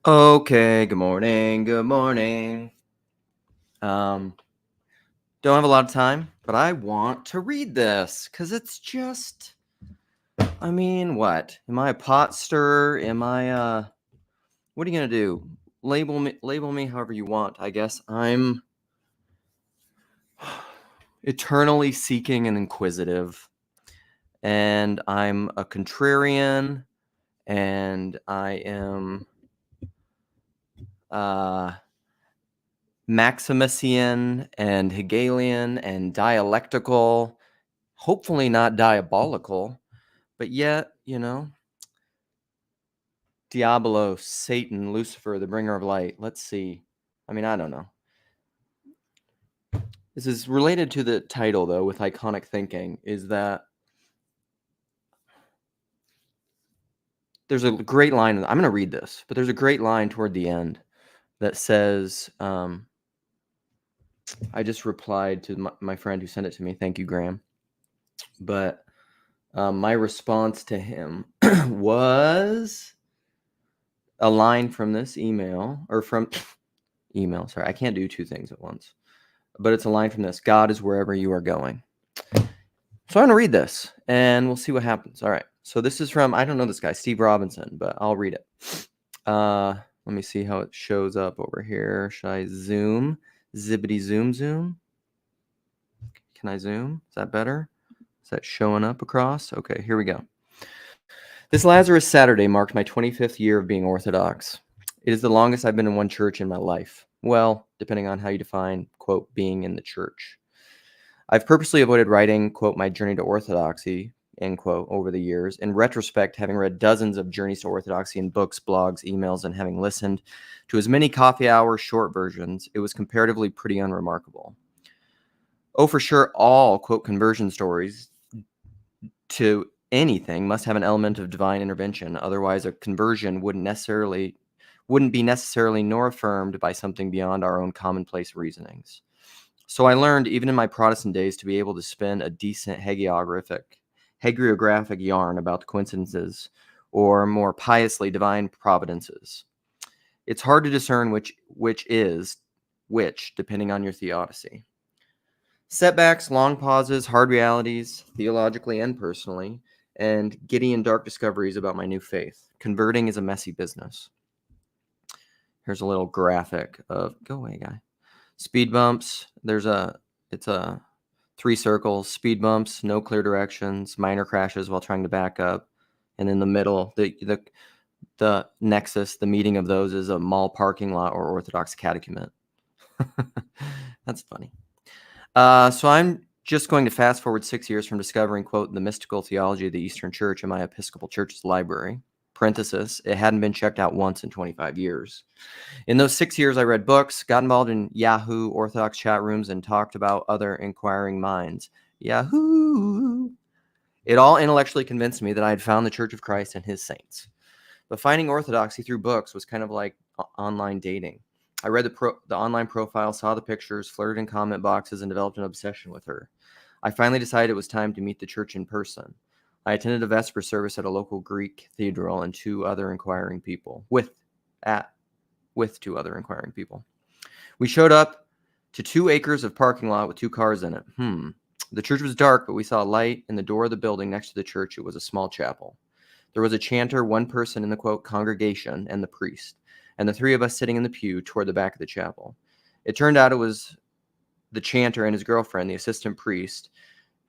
Okay, good morning, good morning. Um, don't have a lot of time, but I want to read this because it's just, what? Am I a pot stirrer? What are you gonna do? Label me however you want. I guess I'm eternally seeking and inquisitive, and I'm a contrarian, and I am, Maximisian and Hegelian and dialectical, hopefully not diabolical, but yet, Diablo, Satan, Lucifer, the bringer of light. Let's see. I don't know. This is related to the title, though, with iconic thinking, is that there's a great line. I'm going to read this, but there's a great line toward the end that says, I just replied to my friend who sent it to me. Thank you, Graham. But my response to him was a line from this email, or from email. Sorry, I can't do two things at once. But it's a line from this: God is wherever you are going. So I'm going to read this, and we'll see what happens. All right. So this is from, I don't know this guy, Steve Robinson, but I'll read it. Let me see how it shows up over here. Should I zoom? Zippity zoom zoom? Can I zoom? Is that better? Is that showing up across? Okay, here we go. This Lazarus Saturday marked my 25th year of being Orthodox. It is the longest I've been in one church in my life. Well, depending on how you define, quote, being in the church. I've purposely avoided writing, quote, my journey to Orthodoxy, end quote, over the years. In retrospect, having read dozens of journeys to Orthodoxy in books, blogs, emails, and having listened to as many coffee hour short versions, it was comparatively pretty unremarkable. Oh, for sure, all, quote, conversion stories to anything must have an element of divine intervention. Otherwise, a conversion wouldn't be necessarily nor affirmed by something beyond our own commonplace reasonings. So I learned, even in my Protestant days, to be able to spin a decent hagiographic yarn about the coincidences, or more piously, divine providences. It's hard to discern which is which, depending on your theodicy. Setbacks, long pauses, hard realities, theologically and personally, and giddy and dark discoveries about my new faith. Converting is a messy business. Here's a little graphic of, go away, guy. Speed bumps. It's a 3 circles, speed bumps, no clear directions, minor crashes while trying to back up. And in the middle, the nexus, the meeting of those is a mall parking lot or Orthodox catechumenate. That's funny. So I'm just going to fast forward 6 years from discovering, quote, the mystical theology of the Eastern Church in my Episcopal Church's library. Parenthesis, it hadn't been checked out once in 25 years. In those 6 years, I read books, got involved in Yahoo Orthodox chat rooms, and talked about other inquiring minds. Yahoo! It all intellectually convinced me that I had found the Church of Christ and his saints. But finding orthodoxy through books was kind of like online dating. I read the online profile, saw the pictures, flirted in comment boxes, and developed an obsession with her. I finally decided it was time to meet the church in person. I attended a Vesper service at a local Greek cathedral and with 2 other inquiring people. We showed up to 2 acres of parking lot with 2 cars in it. The church was dark, but we saw a light in the door of the building next to the church. It was a small chapel. There was a chanter, one person in the, quote, congregation, and the priest, and the 3 of us sitting in the pew toward the back of the chapel. It turned out it was the chanter and his girlfriend, the assistant priest,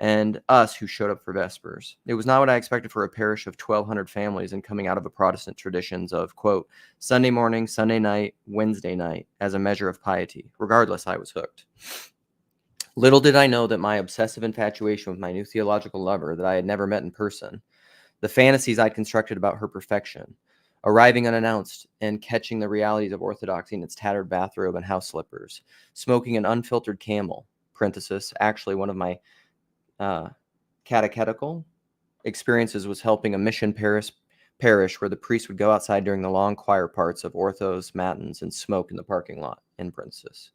and us who showed up for Vespers. It was not what I expected for a parish of 1,200 families and coming out of a Protestant traditions of, quote, Sunday morning, Sunday night, Wednesday night, as a measure of piety. Regardless, I was hooked. Little did I know that my obsessive infatuation with my new theological lover that I had never met in person, the fantasies I'd constructed about her perfection, arriving unannounced and catching the realities of orthodoxy in its tattered bathrobe and house slippers, smoking an unfiltered Camel, parenthesis, actually one of my catechetical experiences was helping a mission parish where the priest would go outside during the long choir parts of Orthos matins and smoke in the parking lot, in parenthesis.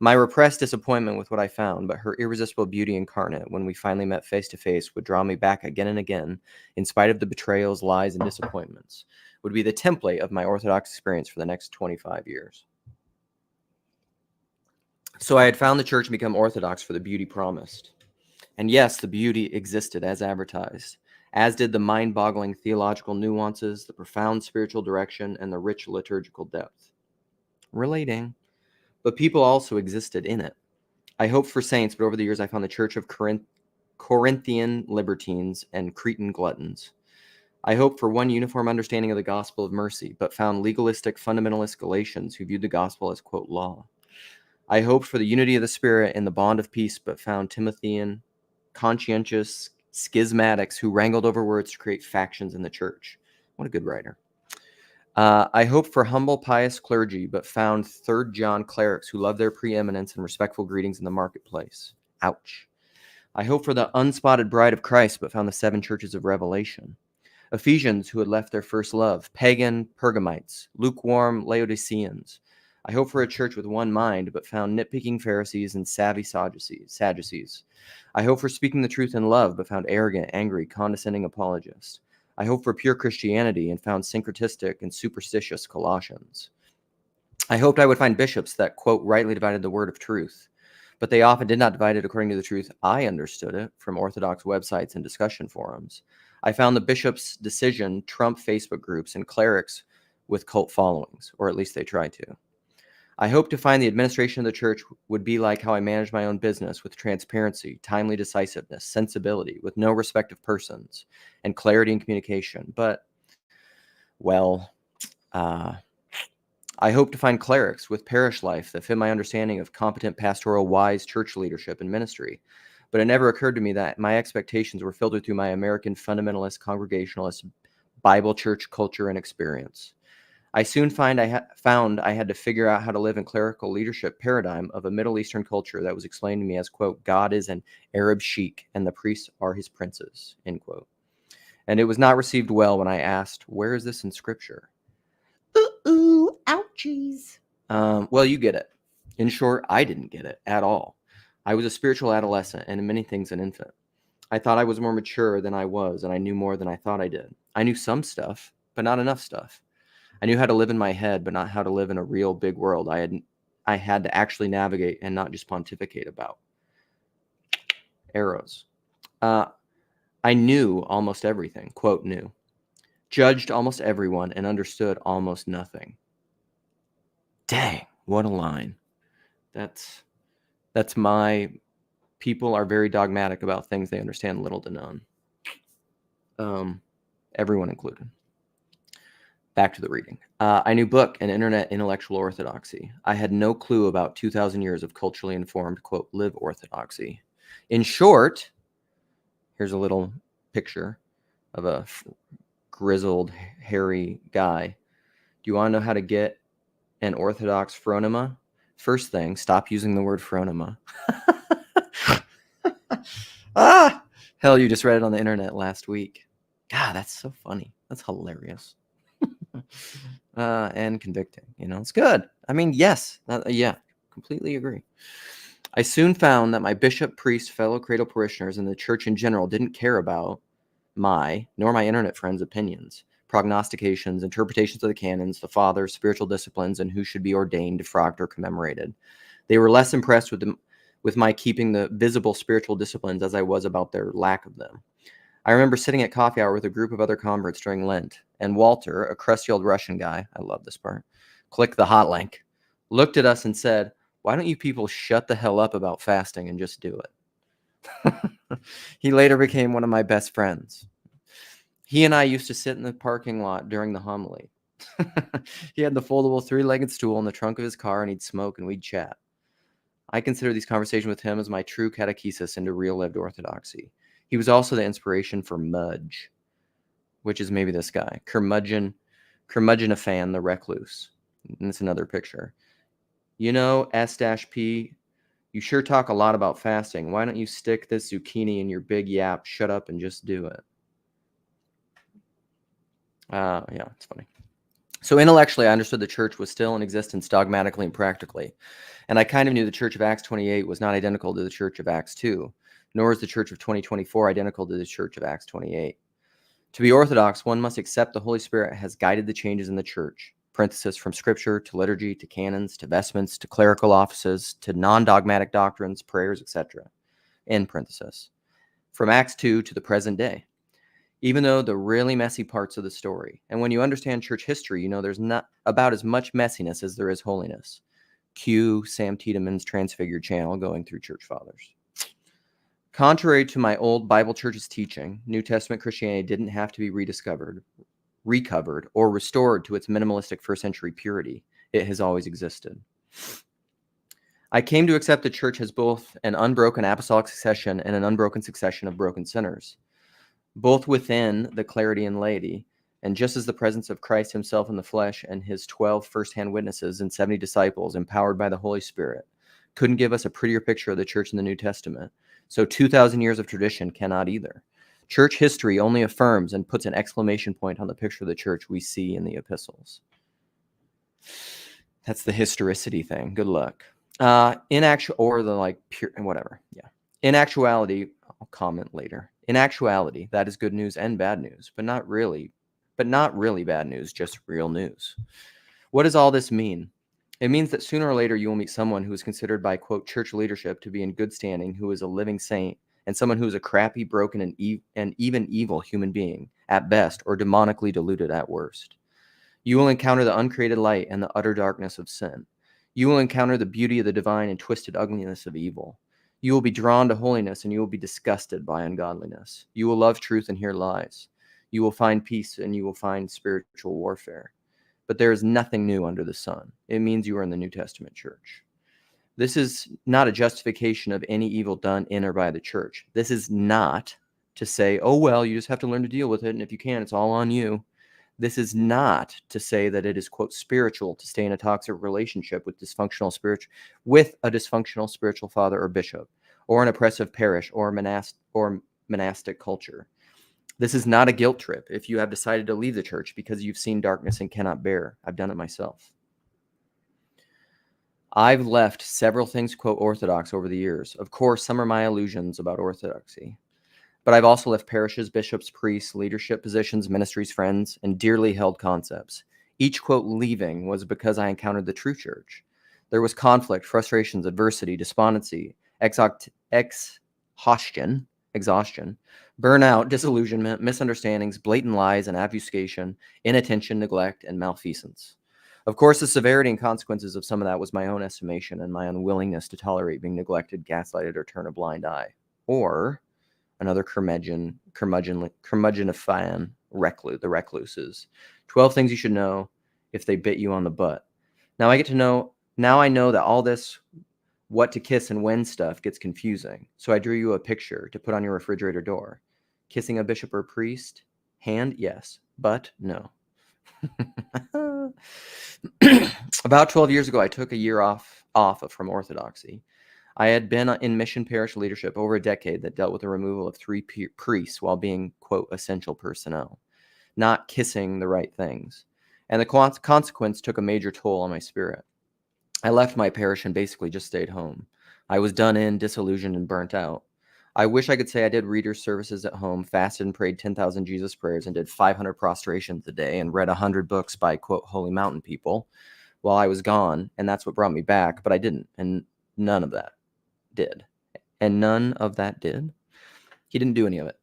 My repressed disappointment with what I found, but her irresistible beauty incarnate when we finally met face to face would draw me back again and again, in spite of the betrayals, lies, and disappointments. would be the template of my Orthodox experience for the next 25 years. So I had found the church and become Orthodox for the beauty promised. And yes, the beauty existed as advertised, as did the mind-boggling theological nuances, the profound spiritual direction, and the rich liturgical depth. Relating. But people also existed in it. I hoped for saints, but over the years I found the church of Corinthian libertines and Cretan gluttons. I hoped for one uniform understanding of the gospel of mercy, but found legalistic fundamentalist Galatians who viewed the gospel as, quote, law. I hoped for the unity of the Spirit and the bond of peace, but found Timothean, conscientious schismatics who wrangled over words to create factions in the church. What a good writer. I hoped for humble, pious clergy, but found 3rd John clerics who loved their preeminence and respectful greetings in the marketplace. Ouch. I hoped for the unspotted bride of Christ, but found the 7 churches of Revelation. Ephesians who had left their first love, pagan Pergamites, lukewarm Laodiceans. I hoped for a church with one mind, but found nitpicking Pharisees and savvy Sadducees. I hoped for speaking the truth in love, but found arrogant, angry, condescending apologists. I hoped for pure Christianity and found syncretistic and superstitious Colossians. I hoped I would find bishops that, quote, rightly divided the word of truth, but they often did not divide it according to the truth I understood it from Orthodox websites and discussion forums. I found the bishop's decision trump Facebook groups and clerics with cult followings, or at least they tried to. I hope to find the administration of the church would be like how I manage my own business, with transparency, timely decisiveness, sensibility, with no respect of persons, and clarity in communication. But, well, I hope to find clerics with parish life that fit my understanding of competent, pastoral, wise church leadership and ministry. But it never occurred to me that my expectations were filtered through my American fundamentalist, congregationalist, Bible church culture and experience. I soon found I had to figure out how to live in clerical leadership paradigm of a Middle Eastern culture that was explained to me as, quote, God is an Arab sheikh and the priests are his princes, end quote. And it was not received well when I asked, where is this in scripture? Ooh, ouchies. Well, you get it. In short, I didn't get it at all. I was a spiritual adolescent and in many things an infant. I thought I was more mature than I was, and I knew more than I thought I did. I knew some stuff, but not enough stuff. I knew how to live in my head, but not how to live in a real big world I had to actually navigate and not just pontificate about. Arrows. I knew almost everything, quote, knew. Judged almost everyone and understood almost nothing. Dang, what a line. That's my people are very dogmatic about things they understand little to none. Everyone included. Back to the reading. I knew book and internet intellectual orthodoxy. I had no clue about 2,000 years of culturally informed, quote, live orthodoxy. In short, here's a little picture of a grizzled, hairy guy. Do you want to know how to get an Orthodox phronema? First thing, stop using the word phronema. Hell, you just read it on the internet last week. God, that's so funny. That's hilarious. And convicting, it's good. I mean, yes, yeah, completely agree. I soon found that my bishop, priest, fellow cradle parishioners, and the church in general didn't care about nor my internet friends' opinions, prognostications, interpretations of the canons, the fathers, spiritual disciplines, and who should be ordained, defrocked, or commemorated. They were less impressed with my keeping the visible spiritual disciplines as I was about their lack of them. I remember sitting at coffee hour with a group of other converts during Lent, and Walter, a crusty old Russian guy, I love this part, clicked the hot link, looked at us and said, why don't you people shut the hell up about fasting and just do it? He later became one of my best friends. He and I used to sit in the parking lot during the homily. He had the foldable 3-legged stool in the trunk of his car, and he'd smoke and we'd chat. I consider these conversations with him as my true catechesis into real lived orthodoxy. He was also the inspiration for Mudge, which is maybe this guy, Curmudgeon-a-fan, the recluse. And it's another picture. S-P, you sure talk a lot about fasting. Why don't you stick this zucchini in your big yap, shut up, and just do it? Yeah, it's funny. So intellectually, I understood the church was still in existence dogmatically and practically. And I kind of knew the Church of Acts 28 was not identical to the Church of Acts 2, nor is the Church of 2024 identical to the Church of Acts 28. To be Orthodox, one must accept the Holy Spirit has guided the changes in the church, parenthesis, from scripture to liturgy to canons to vestments to clerical offices to non-dogmatic doctrines, prayers, etc., end parenthesis, from Acts 2 to the present day, even though the really messy parts of the story. And when you understand church history, you know there's not about as much messiness as there is holiness. Cue Sam Tiedemann's Transfigured channel going through church fathers. Contrary to my old Bible church's teaching, New Testament Christianity didn't have to be rediscovered, recovered, or restored to its minimalistic first century purity. It has always existed. I came to accept the church as both an unbroken apostolic succession and an unbroken succession of broken sinners, both within the clergy and laity. And just as the presence of Christ himself in the flesh and his 12 first-hand witnesses and 70 disciples empowered by the Holy Spirit couldn't give us a prettier picture of the church in the New Testament, so 2,000 years of tradition cannot either. Church history only affirms and puts an exclamation point on the picture of the church we see in the epistles. That's the historicity thing. Good luck. In actuality, I'll comment later. In actuality, that is good news and bad news, but not really bad news, just real news. What does all this mean? It means that sooner or later you will meet someone who is considered by, quote, church leadership to be in good standing, who is a living saint, and someone who is a crappy, broken, and even evil human being at best, or demonically deluded at worst. You will encounter the uncreated light and the utter darkness of sin. You will encounter the beauty of the divine and twisted ugliness of evil. You will be drawn to holiness and you will be disgusted by ungodliness. You will love truth and hear lies. You will find peace and you will find spiritual warfare. But there is nothing new under the sun. It means you are in the New Testament church. This is not a justification of any evil done in or by the church. This is not to say, oh, well, you just have to learn to deal with it, and if you can, it's all on you. This is not to say that it is, quote, spiritual to stay in a toxic relationship with a dysfunctional spiritual father or bishop, or an oppressive parish or monastic culture. This is not a guilt trip if you have decided to leave the church because you've seen darkness and cannot bear. I've done it myself. I've left several things, quote, orthodox over the years. Of course, some are my illusions about orthodoxy. But I've also left parishes, bishops, priests, leadership positions, ministries, friends, and dearly held concepts. Each, quote, leaving was because I encountered the true church. There was conflict, frustrations, adversity, despondency, exhaustion, burnout, disillusionment, misunderstandings, blatant lies and obfuscation, inattention, neglect, and malfeasance. Of course, the severity and consequences of some of that was my own estimation and my unwillingness to tolerate being neglected, gaslighted, or turn a blind eye. Or another curmudgeonifying the recluses. 12 things you should know if they bit you on the butt. Now I know that all this what to kiss and when stuff gets confusing. So I drew you a picture to put on your refrigerator door. Kissing a bishop or priest? Hand, yes. Butt, no. About 12 years ago, I took a year off from orthodoxy. I had been in mission parish leadership over a decade that dealt with the removal of 3 priests while being, quote, essential personnel, not kissing the right things. And the consequence took a major toll on my spirit. I left my parish and basically just stayed home. I was done in, disillusioned, and burnt out. I wish I could say I did reader services at home, fasted and prayed 10,000 Jesus prayers, and did 500 prostrations a day, and read 100 books by, quote, holy mountain people while I was gone, and that's what brought me back, but I didn't, and none of that did. And none of that did? He didn't do any of it.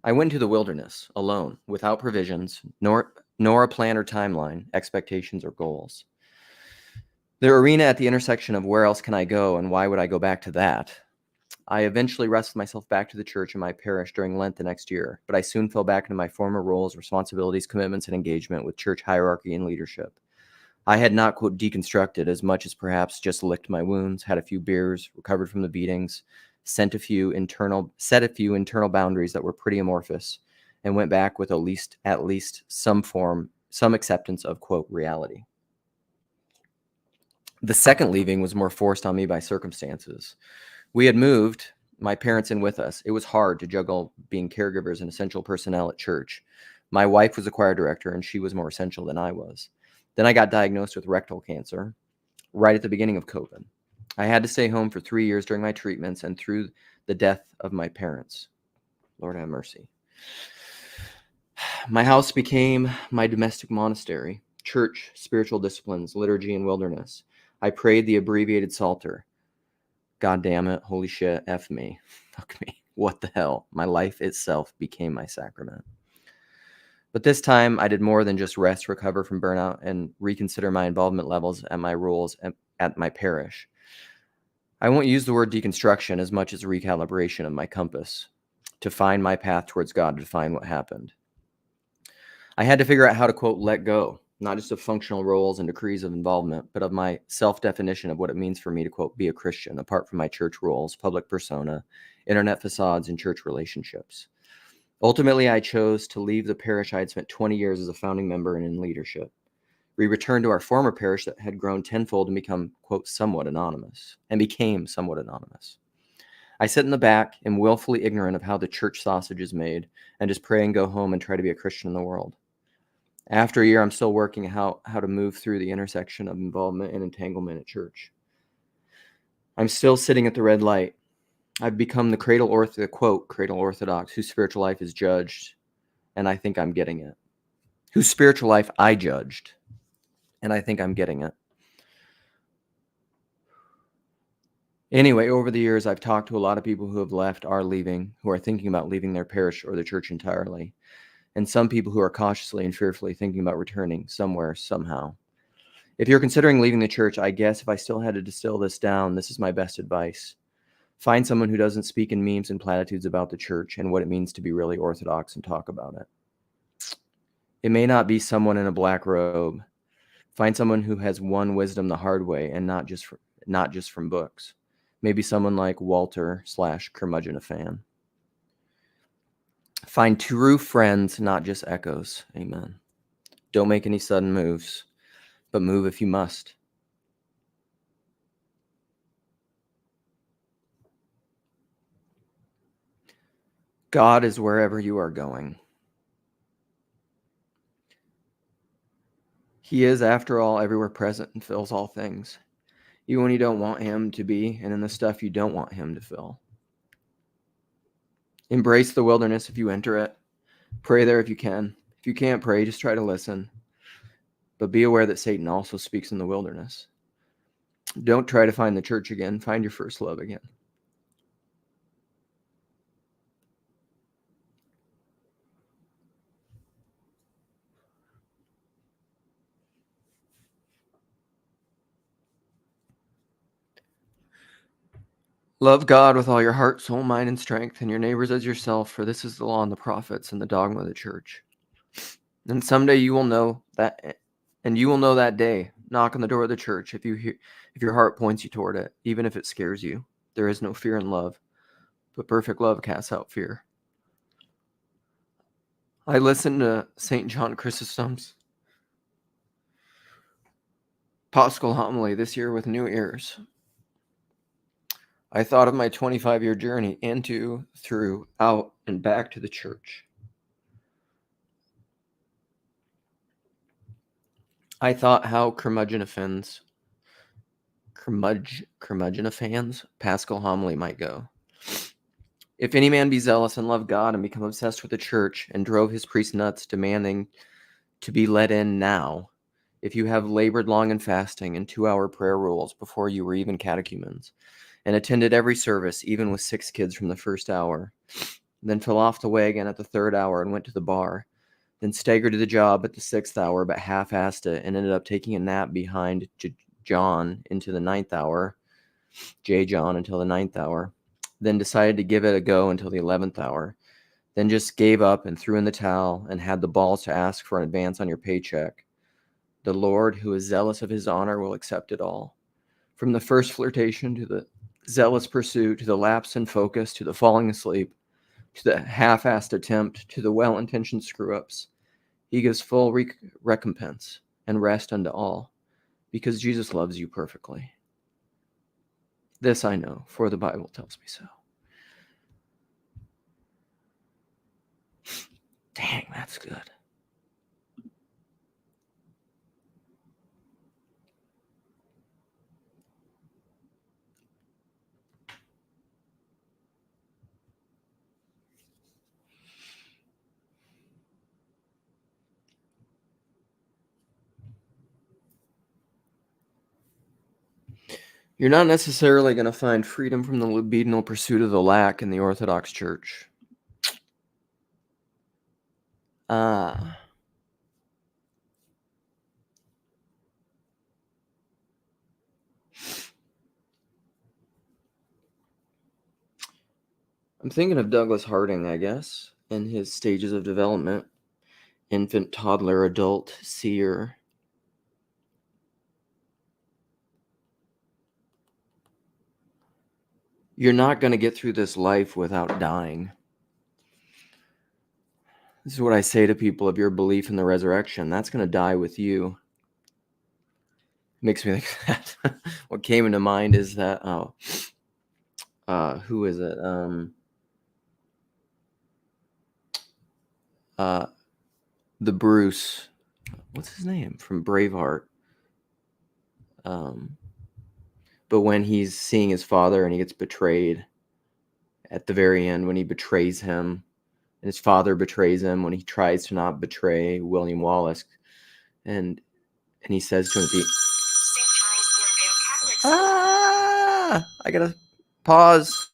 I went to the wilderness, alone, without provisions, nor a plan or timeline, expectations or goals. The arena at the intersection of where else can I go and why would I go back to that? I eventually wrestled myself back to the church in my parish during Lent the next year, but I soon fell back into my former roles, responsibilities, commitments, and engagement with church hierarchy and leadership. I had not, quote, deconstructed as much as perhaps just licked my wounds, had a few beers, recovered from the beatings, set a few internal boundaries that were pretty amorphous, and went back with at least some acceptance of, quote, reality. The second leaving was more forced on me by circumstances. We had moved, my parents in with us. It was hard to juggle being caregivers and essential personnel at church. My wife was a choir director, and she was more essential than I was. Then I got diagnosed with rectal cancer right at the beginning of COVID. I had to stay home for 3 years during my treatments and through the death of my parents. Lord have mercy. My house became my domestic monastery, church, spiritual disciplines, liturgy, and wilderness. I prayed the abbreviated Psalter. God damn it, holy shit, F me, fuck me, what the hell? My life itself became my sacrament. But this time, I did more than just rest, recover from burnout, and reconsider my involvement levels and my roles at my parish. I won't use the word deconstruction as much as recalibration of my compass to find my path towards God, to find what happened. I had to figure out how to, quote, let go, not just of functional roles and decrees of involvement, but of my self-definition of what it means for me to, quote, be a Christian, apart from my church roles, public persona, internet facades, and church relationships. Ultimately, I chose to leave the parish I had spent 20 years as a founding member and in leadership. We returned to our former parish that had grown tenfold and become, quote, somewhat anonymous, and became somewhat anonymous. I sit in the back, am willfully ignorant of how the church sausage is made, and just pray and go home and try to be a Christian in the world. After a year, I'm still working how to move through the intersection of involvement and entanglement at church. I'm still sitting at the red light. I've become the quote, cradle Orthodox, whose spiritual life is judged, and I think I'm getting it. Whose spiritual life I judged, and I think I'm getting it. Anyway, over the years, I've talked to a lot of people who have left, are leaving, who are thinking about leaving their parish or the church entirely, and some people who are cautiously and fearfully thinking about returning somewhere, somehow. If you're considering leaving the church, I guess if I still had to distill this down, this is my best advice. Find someone who doesn't speak in memes and platitudes about the church and what it means to be really Orthodox and talk about it. It may not be someone in a black robe. Find someone who has won wisdom the hard way and not just from books. Maybe someone like Walter / curmudgeon a fan. Find true friends, not just echoes. Amen. Don't make any sudden moves, but move if you must. God is wherever you are going. He is, after all, everywhere present and fills all things, even when you don't want him to be, and in the stuff you don't want him to fill. Embrace the wilderness if you enter it. Pray there if you can. If you can't pray, just try to listen. But be aware that Satan also speaks in the wilderness. Don't try to find the church again. Find your first love again. Love God with all your heart, soul, mind, and strength, and your neighbors as yourself, for this is the law and the prophets and the dogma of the church. And someday you will know that, and you will know that day. Knock on the door of the church if your heart points you toward it, even if it scares you. There is no fear in love, but perfect love casts out fear. I listened to St. John Chrysostom's Paschal homily this year with new ears. I thought of my 25-year journey into, through, out, and back to the church. I thought how curmudgeon a fan's Paschal homily might go. If any man be zealous and love God and become obsessed with the church and drove his priest nuts, demanding to be let in now, if you have labored long in fasting and 2-hour prayer rules before you were even catechumens, and attended every service, even with 6 kids from the first hour, then fell off the wagon at the 3rd hour and went to the bar, then staggered to the job at the 6th hour but half-assed it and ended up taking a nap behind John into the 9th hour, J. John until the 9th hour, then decided to give it a go until the 11th hour, then just gave up and threw in the towel and had the balls to ask for an advance on your paycheck. The Lord, who is zealous of his honor, will accept it all. From the first flirtation to the zealous pursuit, to the lapse in focus, to the falling asleep, to the half-assed attempt, to the well-intentioned screw-ups, he gives full recompense and rest unto all, because Jesus loves you perfectly. This I know, for the Bible tells me so. Dang, that's good. You're not necessarily going to find freedom from the libidinal pursuit of the lack in the Orthodox Church. I'm thinking of Douglas Harding, I guess, in his stages of development. Infant, toddler, adult, seer. You're not going to get through this life without dying. This is what I say to people of your belief in the resurrection. That's going to die with you. Makes me think that. What came into mind is that, who is it? The Bruce, what's his name from Braveheart? But when he's seeing his father and he gets betrayed at the very end, when he betrays him, and his father betrays him when he tries to not betray William Wallace, and he says to him, I gotta pause.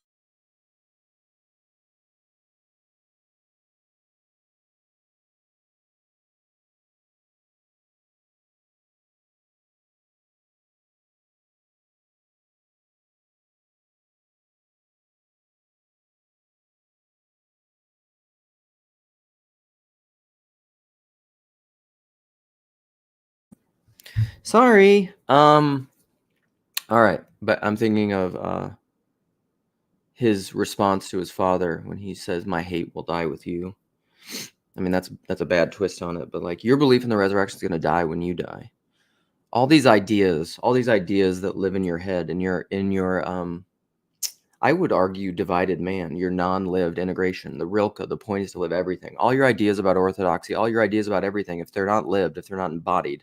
Sorry. All right, but I'm thinking of his response to his father when he says, "My hate will die with you." I mean, that's a bad twist on it, but like your belief in the resurrection is going to die when you die. All these ideas that live in your head, in your I would argue divided man, your non-lived integration, the Rilke, the point is to live everything. All your ideas about orthodoxy, all your ideas about everything, if they're not lived, if they're not embodied,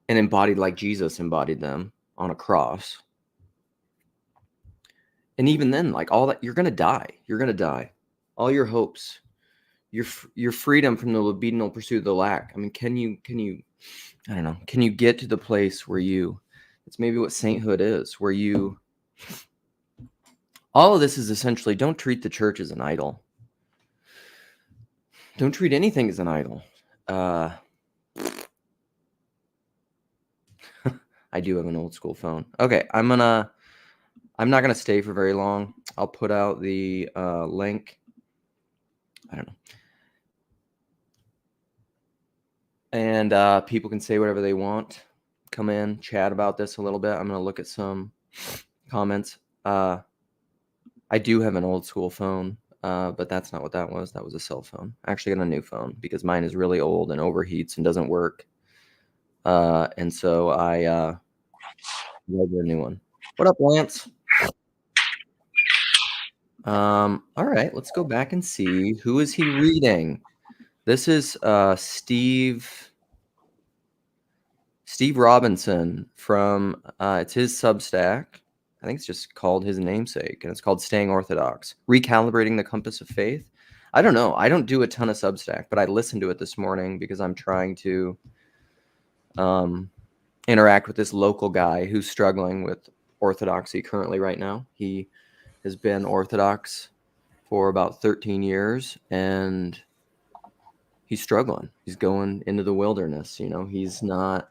and embodied like Jesus embodied them on a cross. And even then, like all that, you're going to die. You're going to die. All your hopes, your freedom from the libidinal pursuit of the lack. I mean, can you, I don't know, can you get to the place where it's maybe what sainthood is, where all of this is essentially don't treat the church as an idol. Don't treat anything as an idol. I do have an old school phone. Okay, I'm not gonna stay for very long. I'll put out the link. I don't know. And people can say whatever they want. Come in, chat about this a little bit. I'm gonna look at some comments. I do have an old school phone, but that's not what that was. That was a cell phone. I actually got a new phone because mine is really old and overheats and doesn't work. And so I got a new one. What up, Lance? All right, let's go back and see who is he reading. This is Steve Robinson from it's his Substack. I think it's just called his namesake, and it's called Staying Orthodox, Recalibrating the Compass of Faith. I don't know. I don't do a ton of Substack, but I listened to it this morning because I'm trying to interact with this local guy who's struggling with orthodoxy currently right now. He has been Orthodox for about 13 years, and he's struggling. He's going into the wilderness. You know, he's not.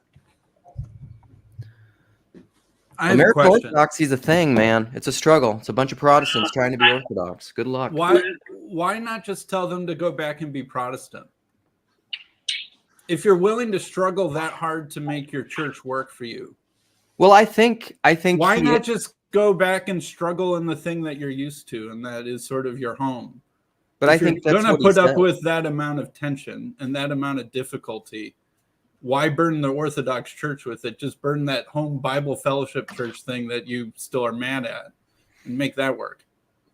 American Orthodoxy is a thing, man. It's a struggle. It's a bunch of Protestants trying to be Orthodox. Good luck. Why not just tell them to go back and be Protestant? If you're willing to struggle that hard to make your church work for you. Well, I think why not just go back and struggle in the thing that you're used to, and that is sort of your home. But I think that's going to put up with that amount of tension and that amount of difficulty. Why burden the Orthodox Church with it? Just burn that home Bible fellowship church thing that you still are mad at and make that work.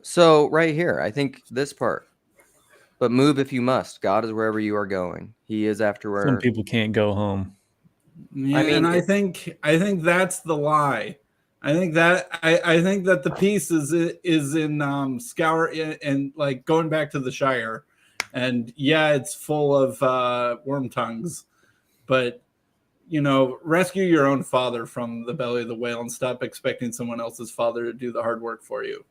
So right here, I think this part. But move if you must. God is wherever you are going. He is everywhere. Some people can't go home. Yeah, I mean, and I think that's the lie. I think that the piece is in Scour and like going back to the Shire, and yeah, it's full of worm tongues, but rescue your own father from the belly of the whale and stop expecting someone else's father to do the hard work for you.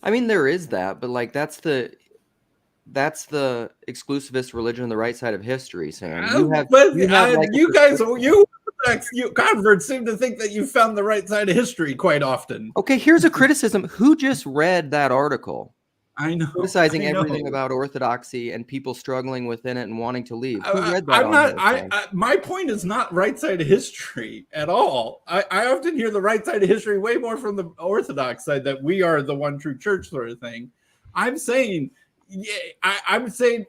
I mean, there is that, but like that's the exclusivist religion on the right side of history, Sam. You have like you converts seem to think that you found the right side of history quite often. Okay, here's a criticism. Who just read that article? I know. Criticizing everything about Orthodoxy and people struggling within it and wanting to leave. Who read that? My point is not right side of history at all. I often hear the right side of history way more from the Orthodox side, that we are the one true church sort of thing. I'm saying,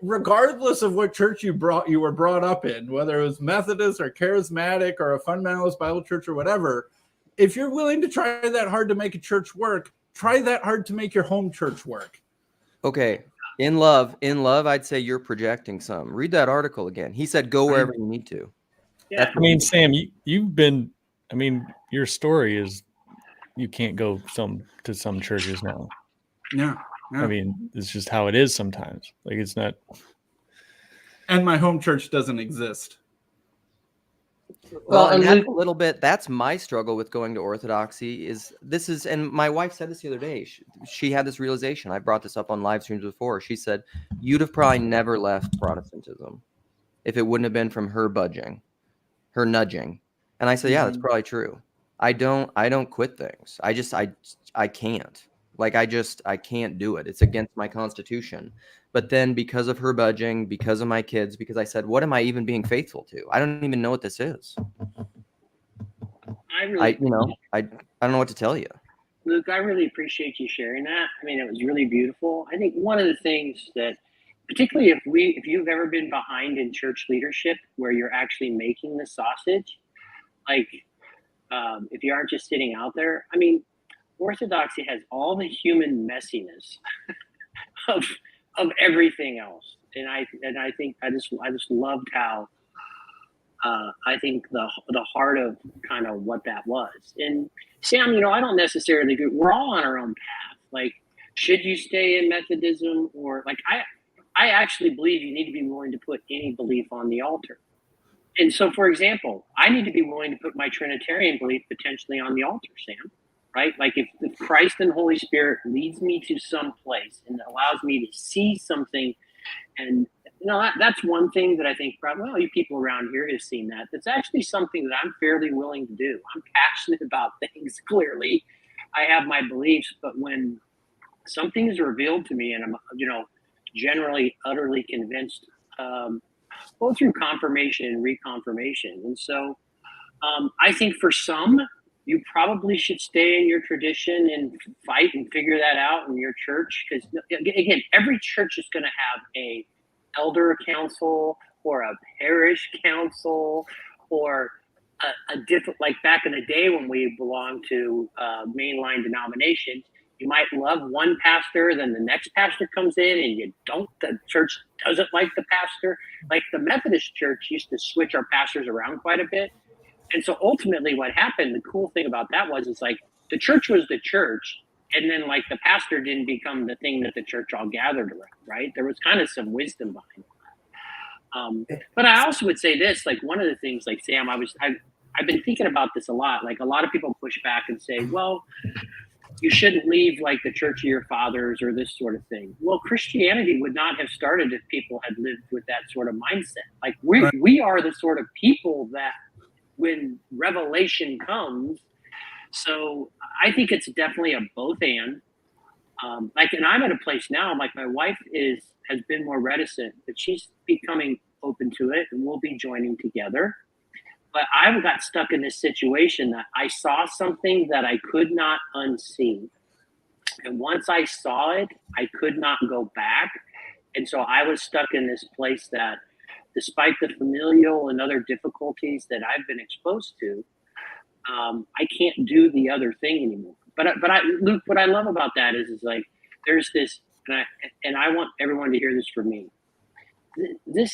regardless of what church you were brought up in, whether it was Methodist or charismatic or a fundamentalist Bible church or whatever, if you're willing to try that hard to make a church work, try that hard to make your home church work. Okay. In love, I'd say you're projecting some. Read that article again. He said, go wherever you need to. Yeah. I mean, Sam, you've been, I mean, your story is you can't go to some churches now. Yeah. I mean, it's just how it is sometimes. Like, it's not. And my home church doesn't exist. Well, and that's a little bit, that's my struggle with going to Orthodoxy and my wife said this the other day. She had this realization. I brought this up on live streams before. She said, you'd have probably never left Protestantism if it wouldn't have been from her nudging. And I said, yeah, that's probably true. I don't quit things. I can't. Like, I can't do it. It's against my constitution. But then because of her budging, because of my kids, because I said, what am I even being faithful to? I don't even know what this is. I don't know what to tell you. Luke, I really appreciate you sharing that. I mean, it was really beautiful. I think one of the things that, particularly if you've ever been behind in church leadership where you're actually making the sausage, like if you aren't just sitting out there, I mean, Orthodoxy has all the human messiness of everything else, and I think I just loved how I think the heart of kind of what that was. And Sam, I don't necessarily agree. We're all on our own path. Like, should you stay in Methodism, or like I actually believe you need to be willing to put any belief on the altar. And so, for example, I need to be willing to put my Trinitarian belief potentially on the altar, Sam. Right? Like if Christ and Holy Spirit leads me to some place and allows me to see something, and that's one thing that I think probably you people around here have seen that. That's actually something that I'm fairly willing to do. I'm passionate about things. Clearly, I have my beliefs, but when something is revealed to me, and I'm generally utterly convinced, both through confirmation and reconfirmation, and so I think for some, you probably should stay in your tradition and fight and figure that out in your church. Because again, every church is going to have a elder council or a parish council or a different, like back in the day when we belonged to mainline denominations, you might love one pastor, then the next pastor comes in and the church doesn't like the pastor. Like the Methodist church used to switch our pastors around quite a bit. And so ultimately what happened, the cool thing about that was, it's like the church was the church, and then like the pastor didn't become the thing that the church all gathered around, right? There was kind of some wisdom behind that. But I also would say this, like one of the things, like Sam, I've been thinking about this a lot. Like a lot of people push back and say, well, you shouldn't leave like the church of your fathers or this sort of thing. Well, Christianity would not have started if people had lived with that sort of mindset. Like we are the sort of people that, when revelation comes. So I think it's definitely a both and. And I'm at a place now, like my wife has been more reticent, but she's becoming open to it, and we'll be joining together. But I got stuck in this situation that I saw something that I could not unsee. And once I saw it, I could not go back. And so I was stuck in this place that, despite the familial and other difficulties that I've been exposed to, I can't do the other thing anymore. But Luke, what I love about that is like there's this, and I want everyone to hear this from me. The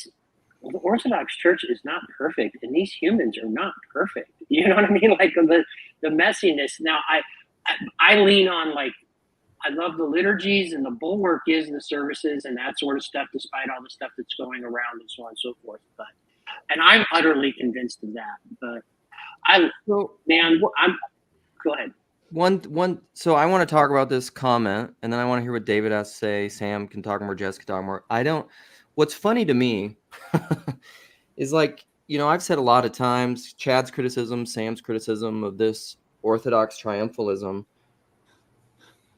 Orthodox Church is not perfect, and these humans are not perfect. You know what I mean? Like the messiness. Now I lean on, like, I love the liturgies, and the bulwark is the services and that sort of stuff, despite all the stuff that's going around and so on and so forth. But And I'm utterly convinced of that. But I'm go ahead. So I want to talk about this comment, and then I want to hear what David has to say. Sam can talk more, Jess can talk more. What's funny to me is, like, I've said a lot of times, Chad's criticism, Sam's criticism of this Orthodox triumphalism.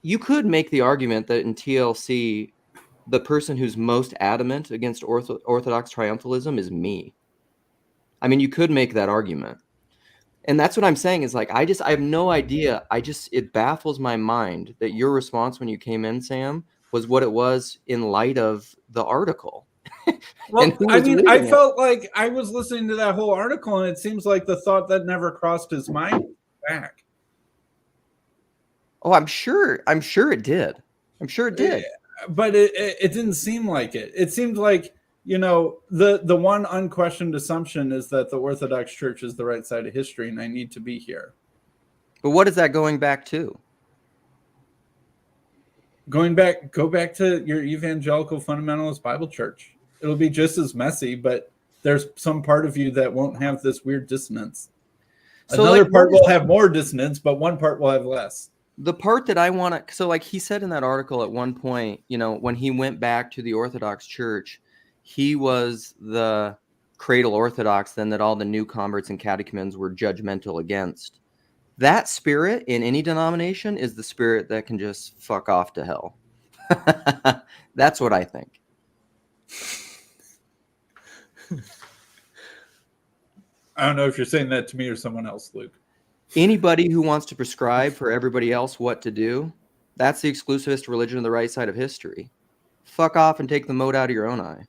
You could make the argument that in TLC, the person who's most adamant against Orthodox triumphalism is me. I mean, you could make that argument. And that's what I'm saying is, like, I have no idea. It baffles my mind that your response when you came in, Sam, was what it was in light of the article. Well, I mean, I felt like I was listening to that whole article, and it seems like the thought that never crossed his mind back. Oh, I'm sure it did. I'm sure it did. But it didn't seem like it. It seemed like, the one unquestioned assumption is that the Orthodox Church is the right side of history, and I need to be here. But what is that going back to? Go back to your evangelical fundamentalist Bible church. It'll be just as messy, but there's some part of you that won't have this weird dissonance. So, another part will have more dissonance, but one part will have less. The part that I want to, so, like, he said in that article at one point, when he went back to the Orthodox Church, he was the cradle Orthodox then that all the new converts and catechumens were judgmental against. That spirit in any denomination is the spirit that can just fuck off to hell. That's what I think. I don't know if you're saying that to me or someone else, Luke. Anybody who wants to prescribe for everybody else what to do, that's the exclusivist religion of the right side of history. Fuck off and take the mote out of your own eye.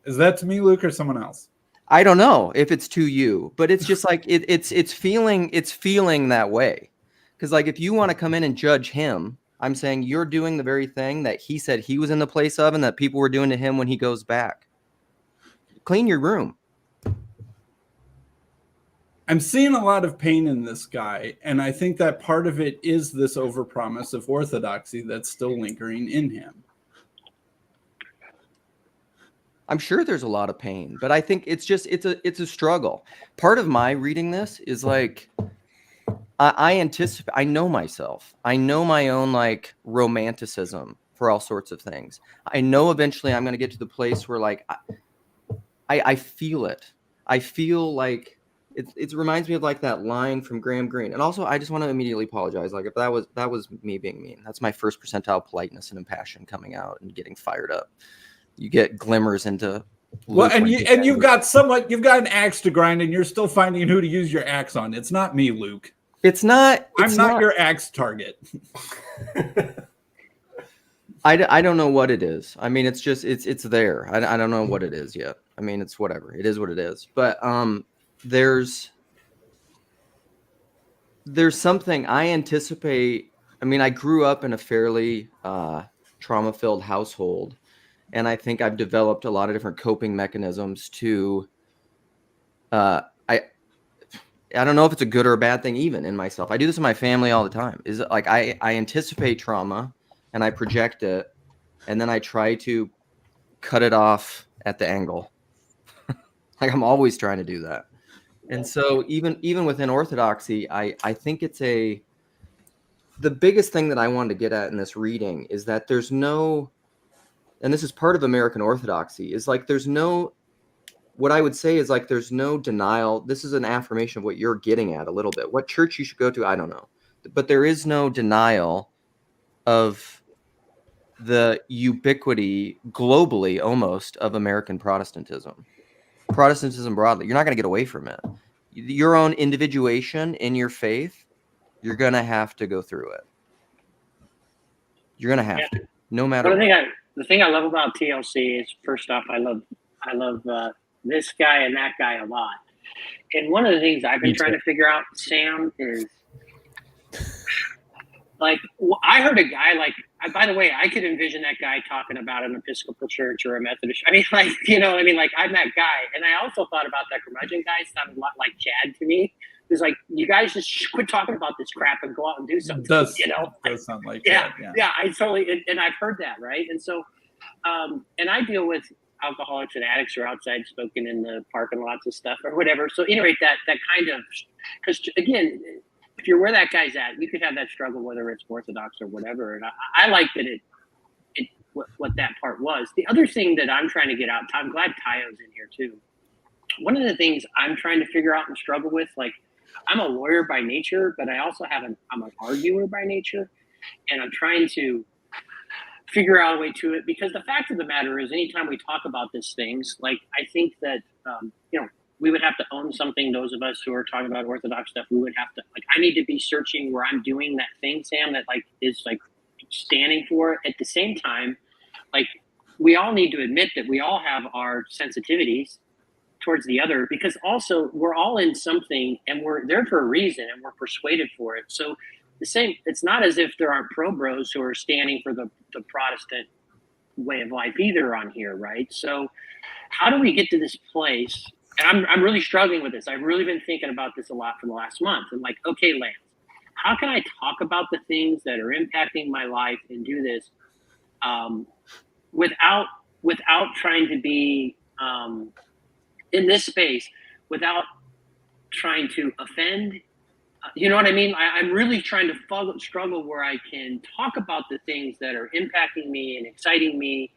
Is that to me, Luke, or someone else? I don't know if it's to you, but it's just like it's feeling that way. Because, like, if you want to come in and judge him, I'm saying you're doing the very thing that he said he was in the place of and that people were doing to him when he goes back. Clean your room. I'm seeing a lot of pain in this guy, and I think that part of it is this overpromise of orthodoxy that's still lingering in him. I'm sure there's a lot of pain, but I think it's a struggle. Part of my reading this is, like, I anticipate, I know myself. I know my own, like, romanticism for all sorts of things. I know eventually I'm going to get to the place where, like, I feel it. I feel like it reminds me of, like, that line from Graham Greene. And also, I just want to immediately apologize. Like, if that was me being mean. That's my first percentile politeness and impassion coming out and getting fired up. You get glimmers into. Well, and you've got an axe to grind, and you're still finding who to use your axe on. It's not me, Luke. I'm not your axe target. I don't know what it is. I mean, it's just it's there. I don't know what it is yet. I mean, it's whatever. It is what it is. But there's something I anticipate. I mean, I grew up in a fairly trauma-filled household. And I think I've developed a lot of different coping mechanisms to, I don't know if it's a good or a bad thing even in myself. I do this in my family all the time. Is it like I anticipate trauma and I project it, and then I try to cut it off at the angle. Like, I'm always trying to do that. And so even within Orthodoxy, I think it's the biggest thing that I wanted to get at in this reading is that there's no. And this is part of American Orthodoxy, is like what I would say is, like, there's no denial. This is an affirmation of what you're getting at a little bit. What church you should go to, I don't know. But there is no denial of the ubiquity globally almost of American Protestantism. Protestantism broadly. You're not going to get away from it. Your own individuation in your faith, you're going to have to go through it. You're going to have to, no matter what. The thing I love about TLC is, first off, I love this guy and that guy a lot. And one of the things I've been trying to figure out, Sam, is, like, I heard a guy, like, by the way, I could envision that guy talking about an Episcopal church or a Methodist. I mean, like, you know what I mean? Like, I'm that guy. And I also thought about that curmudgeon guy. Sounded a lot like Chad to me. It's like, you guys just quit talking about this crap and go out and do something. Does sound like that. Yeah, I totally, and I've heard that, right? And so, and I deal with alcoholics and addicts are outside smoking in the parking lots and stuff or whatever. So anyway, that kind of, because again, if you're where that guy's at, you could have that struggle, whether it's Orthodox or whatever. And I like that what that part was. The other thing that I'm trying to get out, I'm glad Tayo's in here too. One of the things I'm trying to figure out and struggle with, like, I'm a lawyer by nature, but I also I'm an arguer by nature, and I'm trying to figure out a way to it, because the fact of the matter is, anytime we talk about these things, like, I think that we would have to own something. Those of us who are talking about Orthodox stuff, we would have to, like, I need to be searching where I'm doing that thing, Sam, that like is like standing for it. At the same time, like, we all need to admit that we all have our sensitivities towards the other, because also we're all in something and we're there for a reason and we're persuaded for it. So the same, it's not as if there aren't pro bros who are standing for the Protestant way of life either on here, right? So how do we get to this place? And I'm really struggling with this. I've really been thinking about this a lot for the last month. I'm like, okay, Lance, how can I talk about the things that are impacting my life and do this without trying to be in this space, without trying to offend? You know what I mean? I'm really trying to struggle where I can talk about the things that are impacting me and exciting me,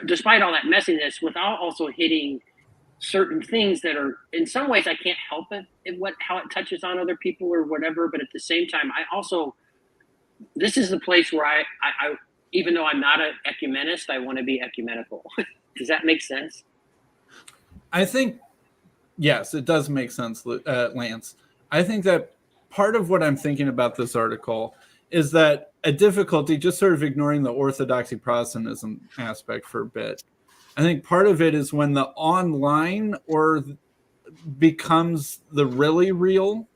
despite all that messiness, without also hitting certain things that are, in some ways, I can't help it how it touches on other people or whatever. But at the same time, this is the place where I even though I'm not an ecumenist, I want to be ecumenical. Does that make sense? I think, yes, it does make sense, Lance. I think that part of what I'm thinking about this article is that a difficulty, just sort of ignoring the Orthodoxy Protestantism aspect for a bit, I think part of it is when the online becomes the really real.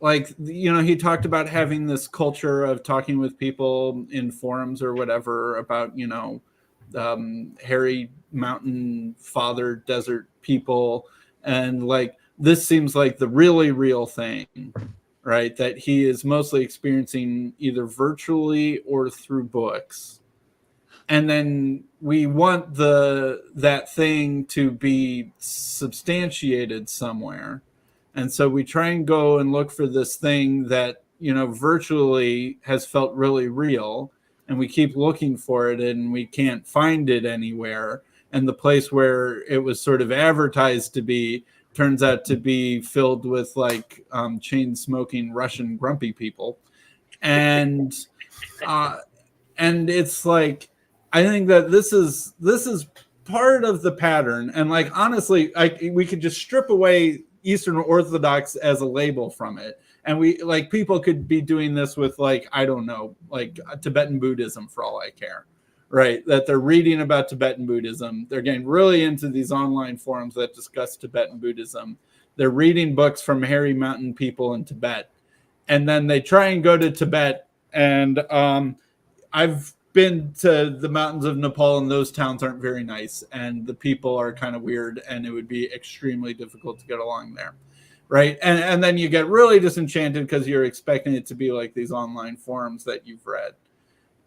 Like, he talked about having this culture of talking with people in forums or whatever about, hairy mountain father desert people. And like, this seems like the really real thing, right? That he is mostly experiencing either virtually or through books. And then we want that thing to be substantiated somewhere. And so we try and go and look for this thing that, virtually has felt really real. And we keep looking for it and we can't find it anywhere. And the place where it was sort of advertised to be turns out to be filled with like chain smoking Russian grumpy people. And it's like, I think that this is part of the pattern. And like, honestly, we could just strip away Eastern Orthodox as a label from it. And people could be doing this with like, I don't know, like Tibetan Buddhism for all I care, right? That they're reading about Tibetan Buddhism. They're getting really into these online forums that discuss Tibetan Buddhism. They're reading books from hairy mountain people in Tibet. And then they try and go to Tibet. And I've been to the mountains of Nepal, and those towns aren't very nice. And the people are kind of weird, and it would be extremely difficult to get along there. Right. And then you get really disenchanted because you're expecting it to be like these online forums that you've read.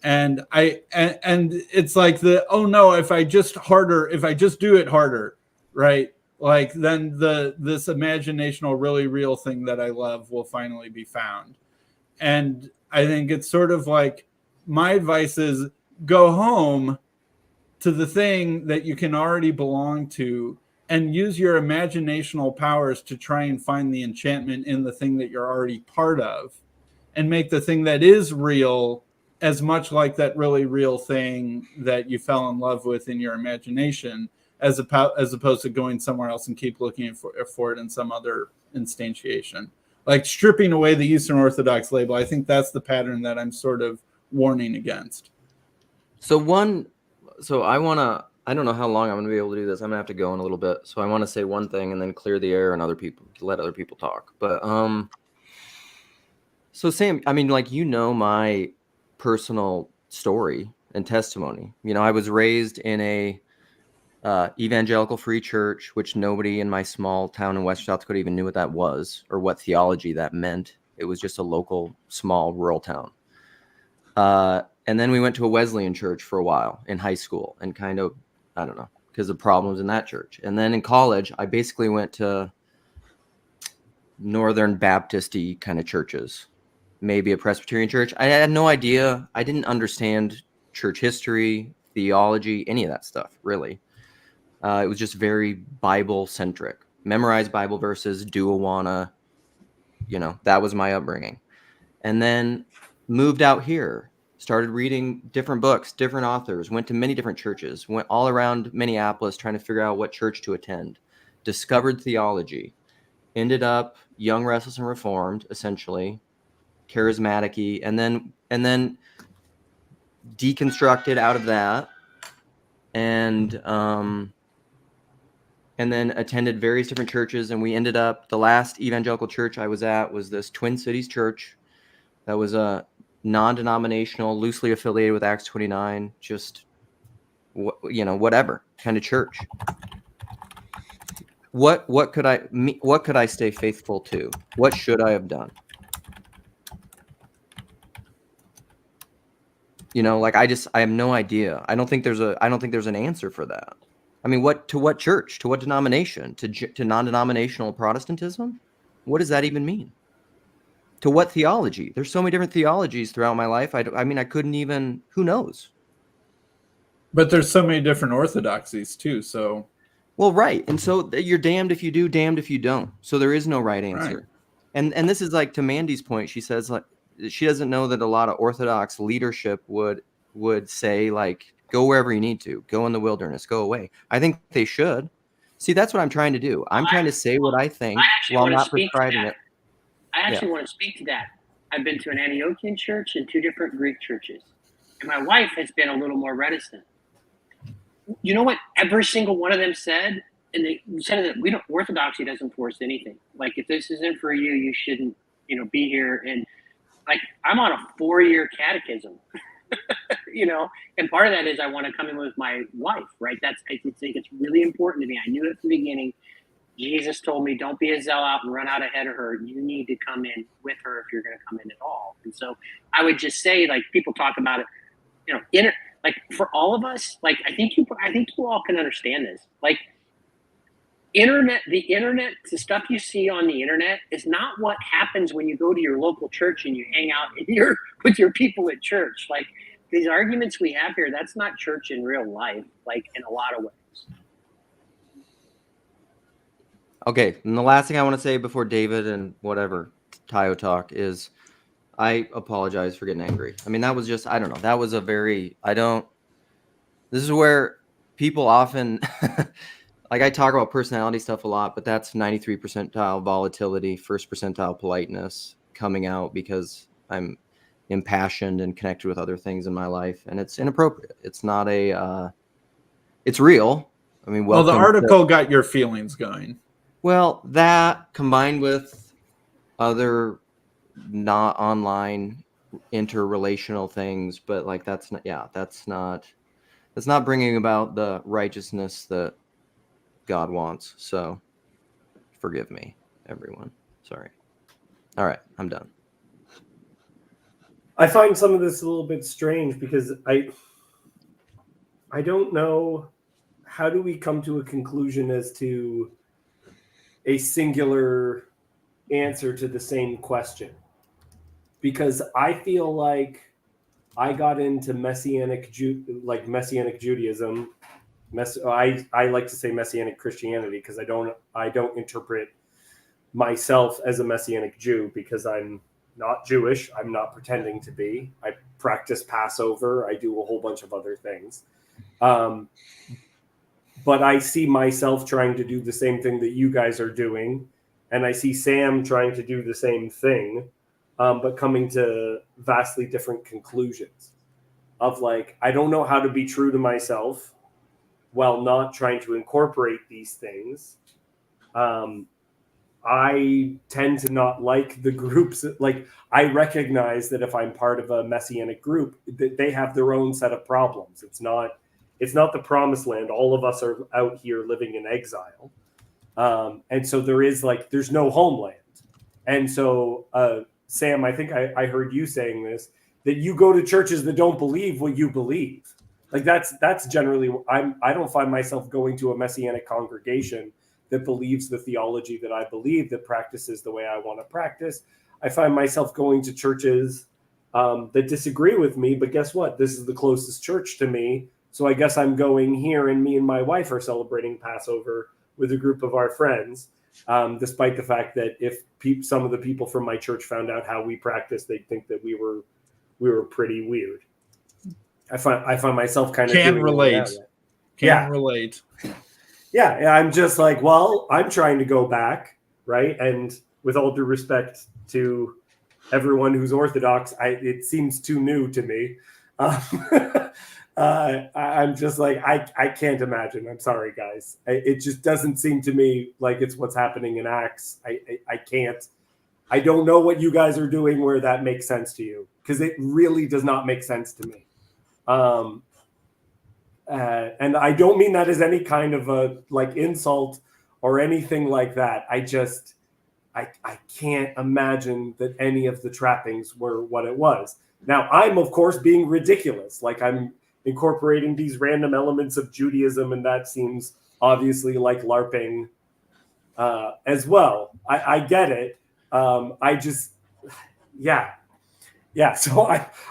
And it's like if I just do it harder, right? Like then this imaginational, really real thing that I love will finally be found. And I think it's sort of like, my advice is go home to the thing that you can already belong to and use your imaginational powers to try and find the enchantment in the thing that you're already part of, and make the thing that is real as much like that really real thing that you fell in love with in your imagination, as opposed to going somewhere else and keep looking for it in some other instantiation. Like stripping away the Eastern Orthodox label, I think that's the pattern that I'm sort of warning against. I don't know how long I'm going to be able to do this. I'm going to have to go in a little bit. So I want to say one thing and then clear the air and let other people talk. But so Sam, I mean, like, my personal story and testimony. I was raised in a evangelical free church, which nobody in my small town in West South Dakota even knew what that was or what theology that meant. It was just a local, small, rural town. And then we went to a Wesleyan church for a while in high school and kind of I don't know, because of problems in that church. And then in college, I basically went to Northern Baptist-y kind of churches, maybe a Presbyterian church. I had no idea. I didn't understand church history, theology, any of that stuff, really. It was just very Bible-centric. Memorize Bible verses, do Awana, that was my upbringing. And then moved out here, started reading different books, different authors, went to many different churches, went all around Minneapolis trying to figure out what church to attend, discovered theology, ended up Young, Restless, and Reformed, essentially, charismatic-y, and then deconstructed out of that, and then attended various different churches, and we ended up, the last evangelical church I was at was this Twin Cities church that was a non-denominational, loosely affiliated with Acts 29, just, whatever kind of church. What could I stay faithful to? What should I have done? I have no idea. I don't think there's an answer for that. I mean, to what church? To what denomination? To non-denominational Protestantism? What does that even mean? To what theology? There's so many different theologies throughout my life. I couldn't even, who knows? But there's so many different orthodoxies too. So, well, right. And so you're damned if you do, damned if you don't. So there is no right answer. Right. And this is like to Mandy's point. She says like she doesn't know that a lot of Orthodox leadership would say like, go wherever you need to, go in the wilderness, go away. I think they should. See, that's what I'm trying to do. I'm trying to say what I think while not prescribing it. I actually want to speak to that. I've been to an Antiochian church and 2 different Greek churches. And my wife has been a little more reticent. You know what every single one of them said? And they said that Orthodoxy doesn't force anything. Like, if this isn't for you, you shouldn't, be here. And like, I'm on a 4-year catechism, and part of that is I want to come in with my wife, right? I think it's really important to me. I knew it from the beginning. Jesus told me, don't be a zealot and run out ahead of her. You need to come in with her if you're going to come in at all. And so I would just say, like, people talk about it, like for all of us, like, I think you all can understand this. Like, the internet, the stuff you see on the internet is not what happens when you go to your local church and you hang out with your people at church. Like, these arguments we have here, that's not church in real life, like, in a lot of ways. Okay, and the last thing I want to say before David and whatever Tayo talk is I apologize for getting angry. I mean, that was just, I don't know. That was this is where people often, like, I talk about personality stuff a lot, but that's 93 percentile volatility, 1st percentile politeness coming out because I'm impassioned and connected with other things in my life. And it's inappropriate. It's not it's real. I mean, well, the article got your feelings going. Well, that combined with other not online interrelational things, but like that's not bringing about the righteousness that God wants. So forgive me, everyone. Sorry. All right, I'm done. I find some of this a little bit strange because I don't know, how do we come to a conclusion as to a singular answer to the same question? Because I feel like I got into Messianic Judaism. I like to say Messianic Christianity because I don't interpret myself as a Messianic Jew because I'm not Jewish. I'm not pretending to be. I practice Passover. I do a whole bunch of other things. But I see myself trying to do the same thing that you guys are doing. And I see Sam trying to do the same thing, but coming to vastly different conclusions of like, I don't know how to be true to myself while not trying to incorporate these things. I tend to not like the groups. Like, I recognize that if I'm part of a Messianic group, that they have their own set of problems. It's not the promised land. All of us are out here living in exile. And so there's no homeland. And so, Sam, I think I heard you saying this, that you go to churches that don't believe what you believe. Like that's generally I don't find myself going to a Messianic congregation that believes the theology that I believe, that practices the way I want to practice. I find myself going to churches that disagree with me, but guess what? This is the closest church to me. So I guess I'm going here, and me and my wife are celebrating Passover with a group of our friends, despite the fact that if some of the people from my church found out how we practice, they'd think that we were pretty weird. I find myself kind of Can relate. Relate. Yeah, I'm just like, well, I'm trying to go back, right? And with all due respect to everyone who's Orthodox, it seems too new to me. I'm just like, I can't imagine. I'm sorry, guys. It just doesn't seem to me like it's what's happening in Acts. I can't. I don't know what you guys are doing where that makes sense to you, because it really does not make sense to me. And I don't mean that as any kind of a like insult or anything like that. I can't imagine that any of the trappings were what it was. Now, I'm of course being ridiculous. Like, I'm incorporating these random elements of Judaism, and that seems obviously like LARPing as well. I get it. So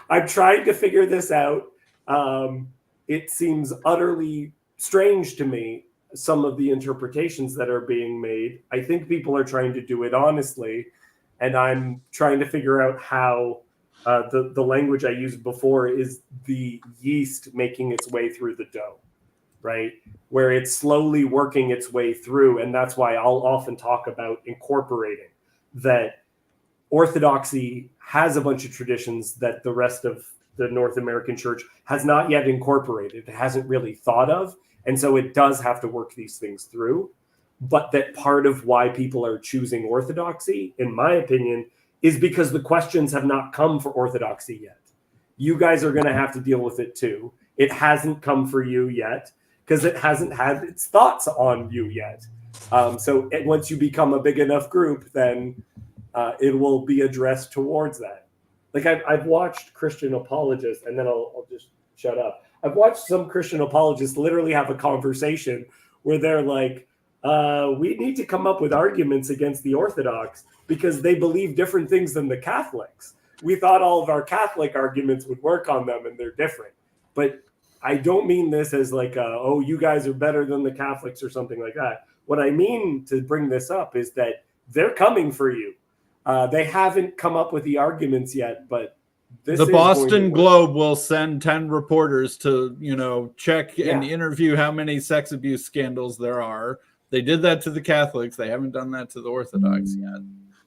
I'm trying to figure this out. It seems utterly strange to me, some of the interpretations that are being made. I think people are trying to do it honestly, and I'm trying to figure out how the language I used before is the yeast making its way through the dough, right? Where it's slowly working its way through. And that's why I'll often talk about incorporating that. Orthodoxy has a bunch of traditions that the rest of the North American church has not yet incorporated, it hasn't really thought of. And so it does have to work these things through. But that part of why people are choosing Orthodoxy, in my opinion, is because the questions have not come for Orthodoxy yet. You guys are going to have to deal with it too. It hasn't come for you yet because it hasn't had its thoughts on you yet. Once you become a big enough group, then it will be addressed towards that. Like I've watched Christian apologists, and then I'll just shut up. I've watched some Christian apologists literally have a conversation where they're like, we need to come up with arguments against the Orthodox because they believe different things than the Catholics. We thought all of our Catholic arguments would work on them, and they're different. But I don't mean this as like, oh, you guys are better than the Catholics or something like that. What I mean to bring this up is that they're coming for you. They haven't come up with the arguments yet, but the Boston Globe will send 10 reporters to, check and interview how many sex abuse scandals there are. They did that to the Catholics. They haven't done that to the Orthodox yet.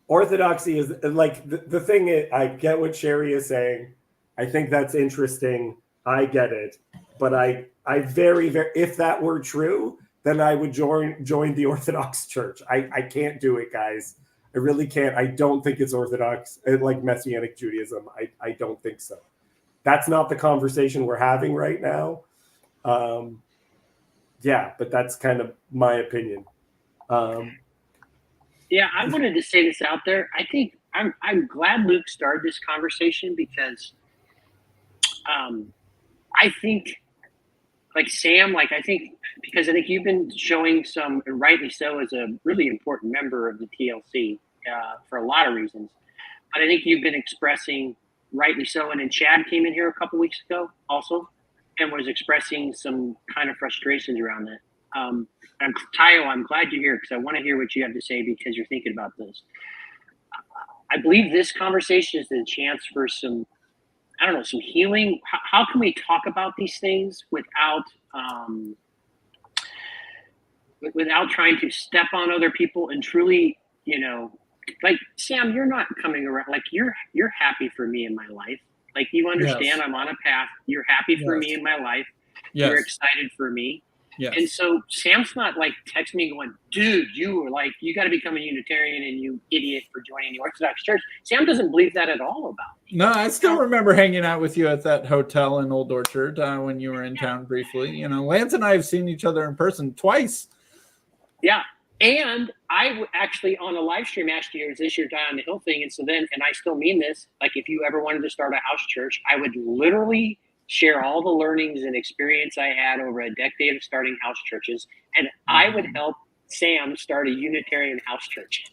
Orthodoxy is like the thing is, I get what Sherry is saying. I think that's interesting. I get it. But I very, very, if that were true, then I would join the Orthodox Church. I can't do it, guys. I really can't. I don't think it's Orthodox, like Messianic Judaism. I don't think so. That's not the conversation we're having right now. But that's kind of my opinion. I wanted to say this out there. I think I'm glad Luke started this conversation because I think, like Sam, because I think you've been showing some, and rightly so, as a really important member of the TLC for a lot of reasons. But I think you've been expressing, rightly so, and then Chad came in here a couple weeks ago also and was expressing some kind of frustrations around that. Tayo, I'm glad you're here because I want to hear what you have to say because you're thinking about this. I believe this conversation is the chance for some healing. How can we talk about these things without trying to step on other people and truly, like Sam, you're not coming around, like you're happy for me in my life. Like you understand, yes. I'm on a path. You're happy for me in my life. Yes. You're excited for me. Yes. And so Sam's not like texting me going, dude, you got to become a Unitarian and you idiot for joining the Orthodox Church. Sam doesn't believe that at all about me. No, I still remember hanging out with you at that hotel in Old Orchard when you were in town briefly. Lance and I have seen each other in person twice. Yeah. And I actually on a live stream asked you, is this your Die on the Hill thing? And so then, and I still mean this, like if you ever wanted to start a house church, I would literally share all the learnings and experience I had over a decade of starting house churches, and I would help Sam start a Unitarian house church.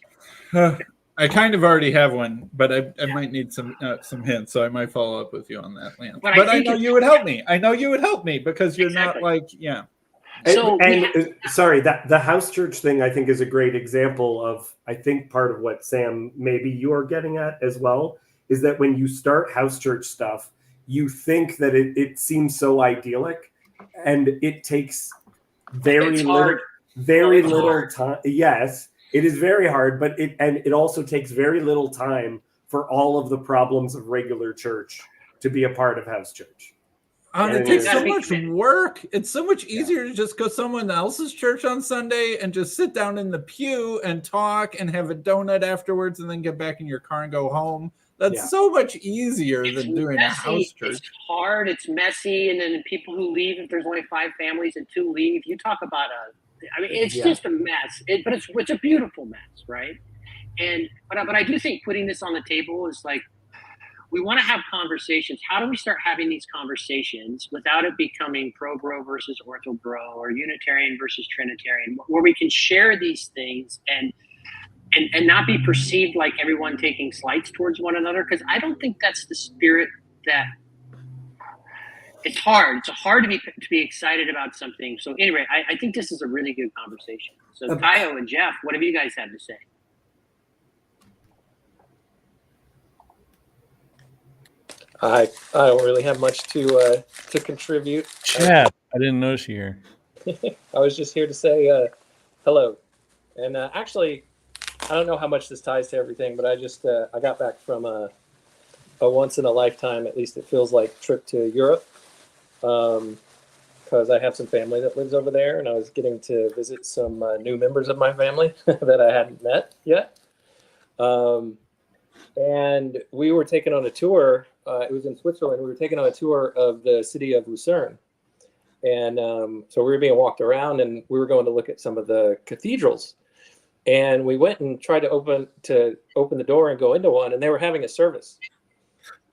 I kind of already have one, but I might need some hints, so I might follow up with you on that, Lance. But I know you would help me. I know you would help me because you're not like, yeah. So, sorry, that the house church thing I think is a great example of, I think part of what Sam, maybe you're getting at as well, is that when you start house church stuff, you think that it seems so idyllic, and it takes very little time. Yes, it is very hard, but it also takes very little time for all of the problems of regular church to be a part of house church. And it takes so much work. It's so much easier to just go to someone else's church on Sunday and just sit down in the pew and talk and have a donut afterwards and then get back in your car and go home. That's so much easier than doing a house church. It's hard. It's messy. And then people who leave, if there's only 5 families and 2 leave, you talk about it's just a mess. But it's a beautiful mess, right? But I do think putting this on the table is like, we want to have conversations. How do we start having these conversations without it becoming pro-bro versus ortho-bro or Unitarian versus Trinitarian, where we can share these things and not be perceived like everyone taking slights towards one another? Because I don't think that's the spirit that it's hard. It's hard to be excited about something. So anyway, I think this is a really good conversation. So Tayo and Jeff, what have you guys had to say? I don't really have much to contribute. Chad, I didn't notice you here. I was just here to say hello. And actually, I don't know how much this ties to everything, but I got back from a once in a lifetime, at least it feels like, trip to Europe, because I have some family that lives over there, and I was getting to visit some new members of my family that I hadn't met yet. And we were taken on a tour. It was in Switzerland. We were taken on a tour of the city of Lucerne. And so we were being walked around, and we were going to look at some of the cathedrals. And we went and tried to open the door and go into one, and they were having a service.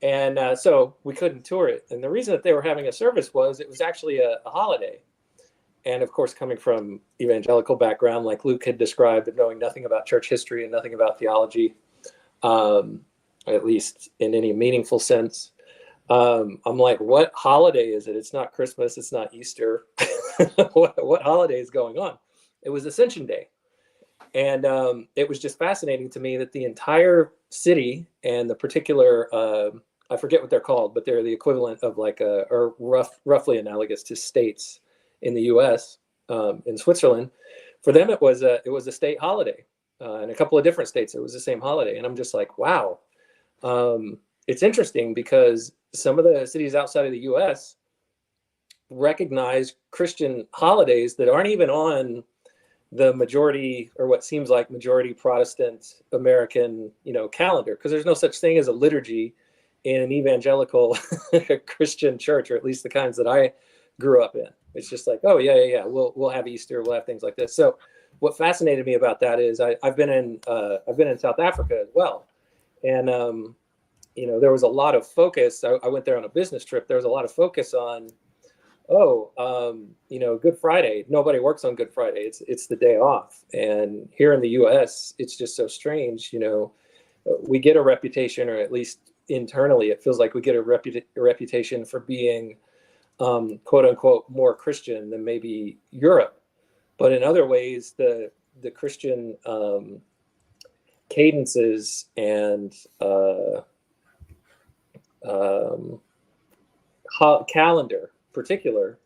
And so we couldn't tour it. And the reason that they were having a service was it was actually a holiday. And of course, coming from evangelical background, like Luke had described, of knowing nothing about church history and nothing about theology, at least in any meaningful sense, I'm like, what holiday is it? It's not Christmas. It's not Easter. what holiday is going on? It was Ascension Day. And it was just fascinating to me that the entire city and the particular, I forget what they're called, but they're the equivalent of like roughly analogous to states in the US, in Switzerland. For them, it was a state holiday. In a couple of different states, it was the same holiday. And I'm just like, wow. It's interesting because some of the cities outside of the US recognize Christian holidays that aren't even on the majority, or what seems like majority Protestant American, calendar, because there's no such thing as a liturgy in an evangelical Christian church, or at least the kinds that I grew up in. It's just like, oh yeah, we'll have Easter, we'll have things like this. So what fascinated me about that is I've been in South Africa as well, and there was a lot of focus. I went there on a business trip. There was a lot of focus on, Good Friday. Nobody works on Good Friday. It's the day off. And here in the U.S., it's just so strange. We get a reputation, or at least internally, it feels like we get a reputation for being, quote unquote, more Christian than maybe Europe. But in other ways, the Christian cadences and calendar particular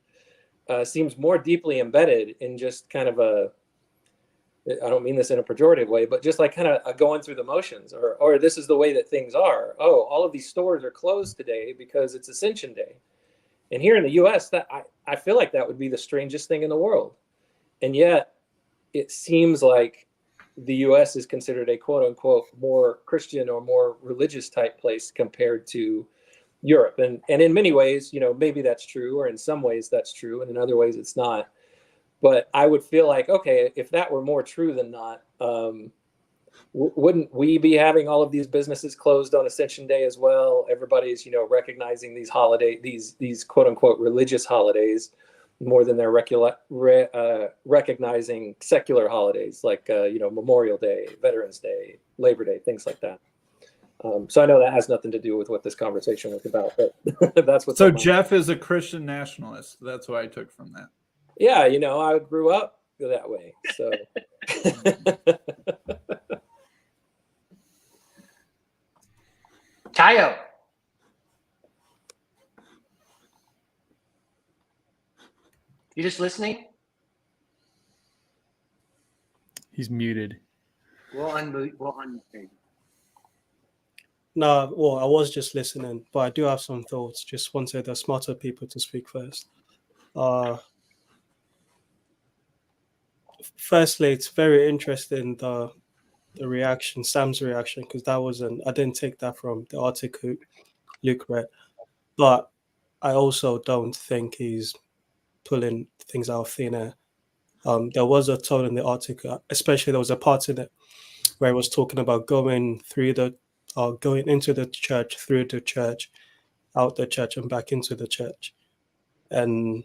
seems more deeply embedded in just kind of I don't mean this in a pejorative way, but just like kind of going through the motions, or this is the way that things are. Oh, all of these stores are closed today because it's Ascension Day. And here in the US, that I feel like that would be the strangest thing in the world. And yet it seems like the US is considered a quote unquote more Christian or more religious type place compared to Europe. And in many ways, maybe that's true, or in some ways that's true, and in other ways it's not. But I would feel like, okay, if that were more true than not, wouldn't we be having all of these businesses closed on Ascension Day as well? Everybody's, recognizing these these quote unquote religious holidays more than they're recognizing secular holidays like, Memorial Day, Veterans Day, Labor Day, things like that. So I know that has nothing to do with what this conversation was about, but that's what. So Jeff is a Christian nationalist. That's what I took from that. Yeah, I grew up that way. So. Tayo. You just listening? He's muted. We'll unmute. No, well, I was just listening, but I do have some thoughts. Just wanted the smarter people to speak first. Firstly, it's very interesting the reaction, Sam's reaction, because I didn't take that from the article Luke read, but I also don't think he's pulling things out of thin air. There was a tone in the article, especially there was a part in it where it was talking about going into the church, through the church, out the church, and back into the church. And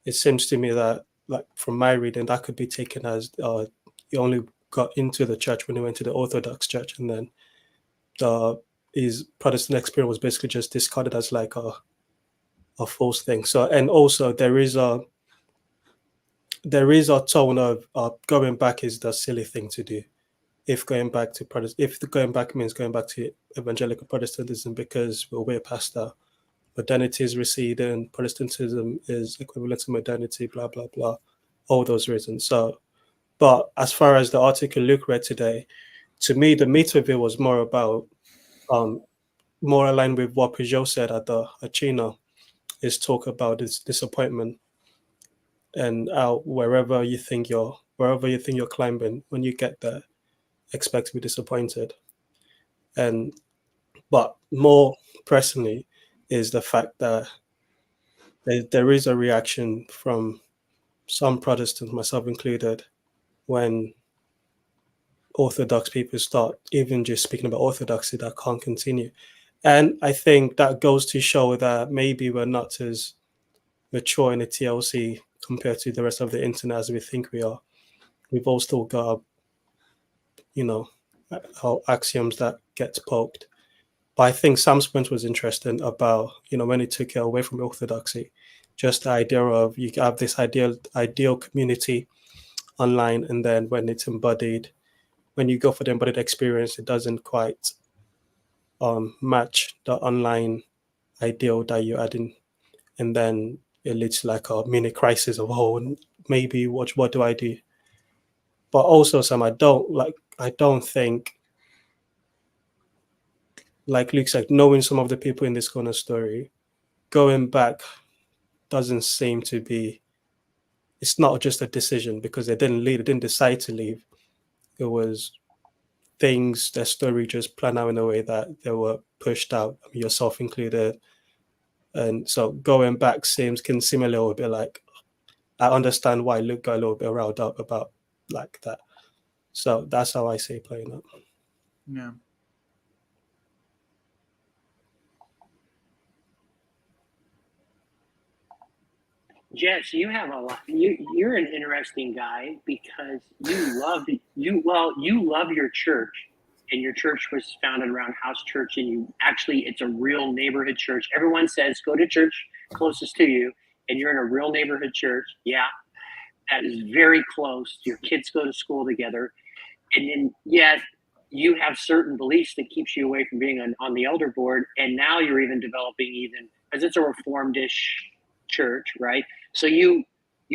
it seems to me that, like from my reading, that could be taken as you only got into the church when you went to the Orthodox church, and then his Protestant experience was basically just discarded as like a false thing. So, and also there is a tone of going back is the silly thing to do. If going back means going back to evangelical Protestantism because we're way past that. Modernity is receding, Protestantism is equivalent to modernity, blah, blah, blah, all those reasons. So, but as far as the article Luke read today, to me, the meat of it was more about, more aligned with what Peugeot said at Chino, is talk about this disappointment and how wherever you think you're climbing, when you get there, expect to be disappointed. But more pressingly is the fact that there is a reaction from some Protestants, myself included, when Orthodox people start even just speaking about orthodoxy, that can't continue. And I think that goes to show that maybe we're not as mature in the TLC compared to the rest of the internet as we think we are. We've all still got, our axioms that get poked. But I think Sam's point was interesting about, when he took it away from orthodoxy, just the idea of you have this ideal community online, and then when it's embodied, when you go for the embodied experience, it doesn't quite match the online ideal that you're adding, and then it leads to like a mini crisis of, maybe what do I do? But also, Sam, I don't think, like Luke said, knowing some of the people in this corner story, going back doesn't seem to be, it's not just a decision because they didn't leave, they didn't decide to leave. It was things, their story just planned out in a way that they were pushed out, yourself included. And so going back can seem a little bit like, I understand why Luke got a little bit riled up about like that. So that's how I see it playing out. Yeah. Jess, you have a lot. You're an interesting guy because you love your church, and your church was founded around house church, and it's a real neighborhood church. Everyone says go to church closest to you, and you're in a real neighborhood church. Yeah, that is very close. Your kids go to school together, and then yet you have certain beliefs that keeps you away from being on the elder board, and now you're even developing because it's a reformed-ish church, right? So you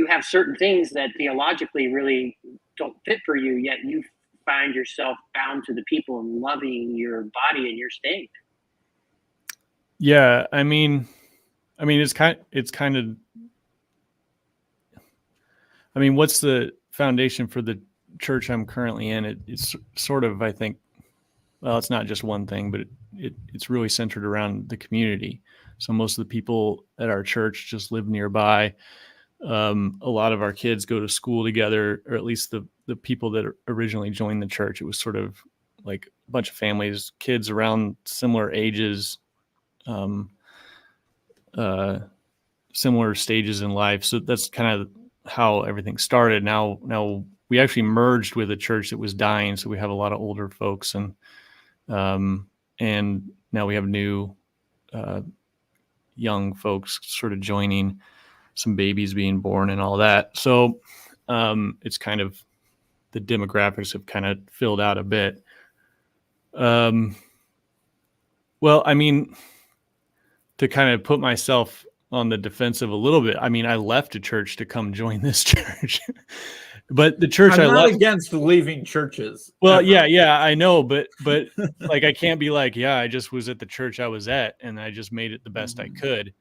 have certain things that theologically really don't fit for you, yet you find yourself bound to the people and loving your body and your state. Yeah, I mean, it's kind of. I mean, what's the foundation for the church I'm currently in? It's sort of, I think, well, it's not just one thing, but it's really centered around the community. So most of the people at our church just live nearby. A lot of our kids go to school together, or at least the people that originally joined the church. It was sort of like a bunch of families, kids around similar ages, similar stages in life. So that's kind of how everything started. Now we actually merged with a church that was dying, so we have a lot of older folks, and now we have new young folks sort of joining, some babies being born and all that. So it's kind of, the demographics have kind of filled out a bit. Well, I mean, to kind of put myself on the defensive a little bit, I mean, I left a church to come join this church. But the church I'm I not left, against leaving churches. well, ever. yeah, I know, but like, I can't be like, yeah, I just was at the church I was at and I just made it the best I could.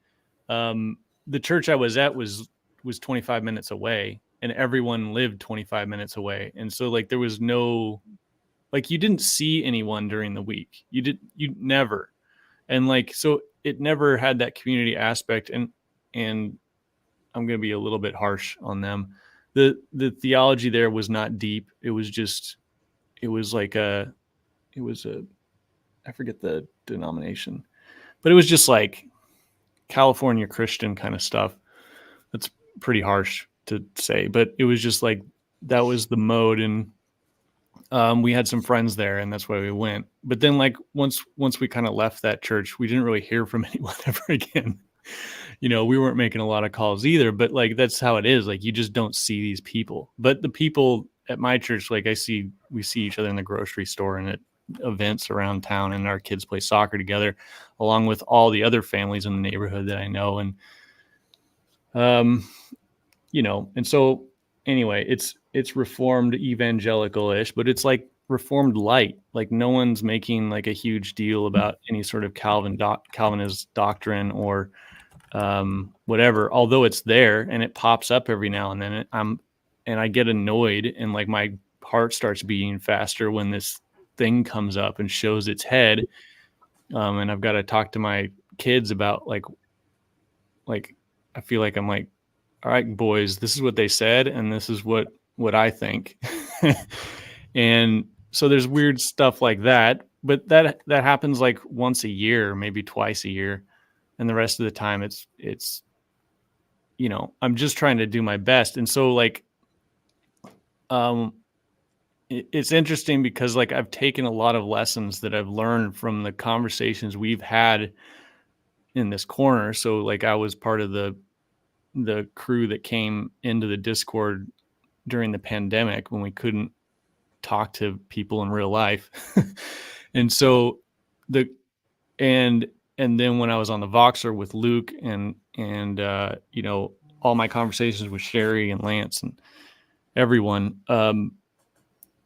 The church I was at was 25 minutes away, and everyone lived 25 minutes away. And so like, there was no, like, you didn't see anyone during the week. You never. And like, so it never had that community aspect. And I'm going to be a little bit harsh on them. The theology there was not deep. It was I forget the denomination, but it was just like California Christian kind of stuff. That's pretty harsh to say, but it was just like, that was the mode. And we had some friends there, and that's why we went. But then like, once we kind of left that church, we didn't really hear from anyone ever again. We weren't making a lot of calls either, but like, that's how it is. Like, you just don't see these people. But the people at my church, like, we see each other in the grocery store and at events around town, and our kids play soccer together along with all the other families in the neighborhood that I know. And and so anyway, it's Reformed evangelical-ish, but it's like Reformed light. Like, no one's making like a huge deal about any sort of Calvinist doctrine or whatever, although it's there and it pops up every now and then. And I get annoyed, and like, my heart starts beating faster when this thing comes up and shows its head. And I've got to talk to my kids about like, I feel like I'm like, all right, boys, this is what they said, and this is what I think. And so there's weird stuff like that, but that happens like once a year, maybe twice a year. And the rest of the time it's, I'm just trying to do my best. And so like, it's interesting because like, I've taken a lot of lessons that I've learned from the conversations we've had in this corner. So like, I was part of the crew that came into the Discord during the pandemic when we couldn't talk to people in real life. And so and then when I was on the Voxer with Luke and all my conversations with Sherry and Lance and everyone,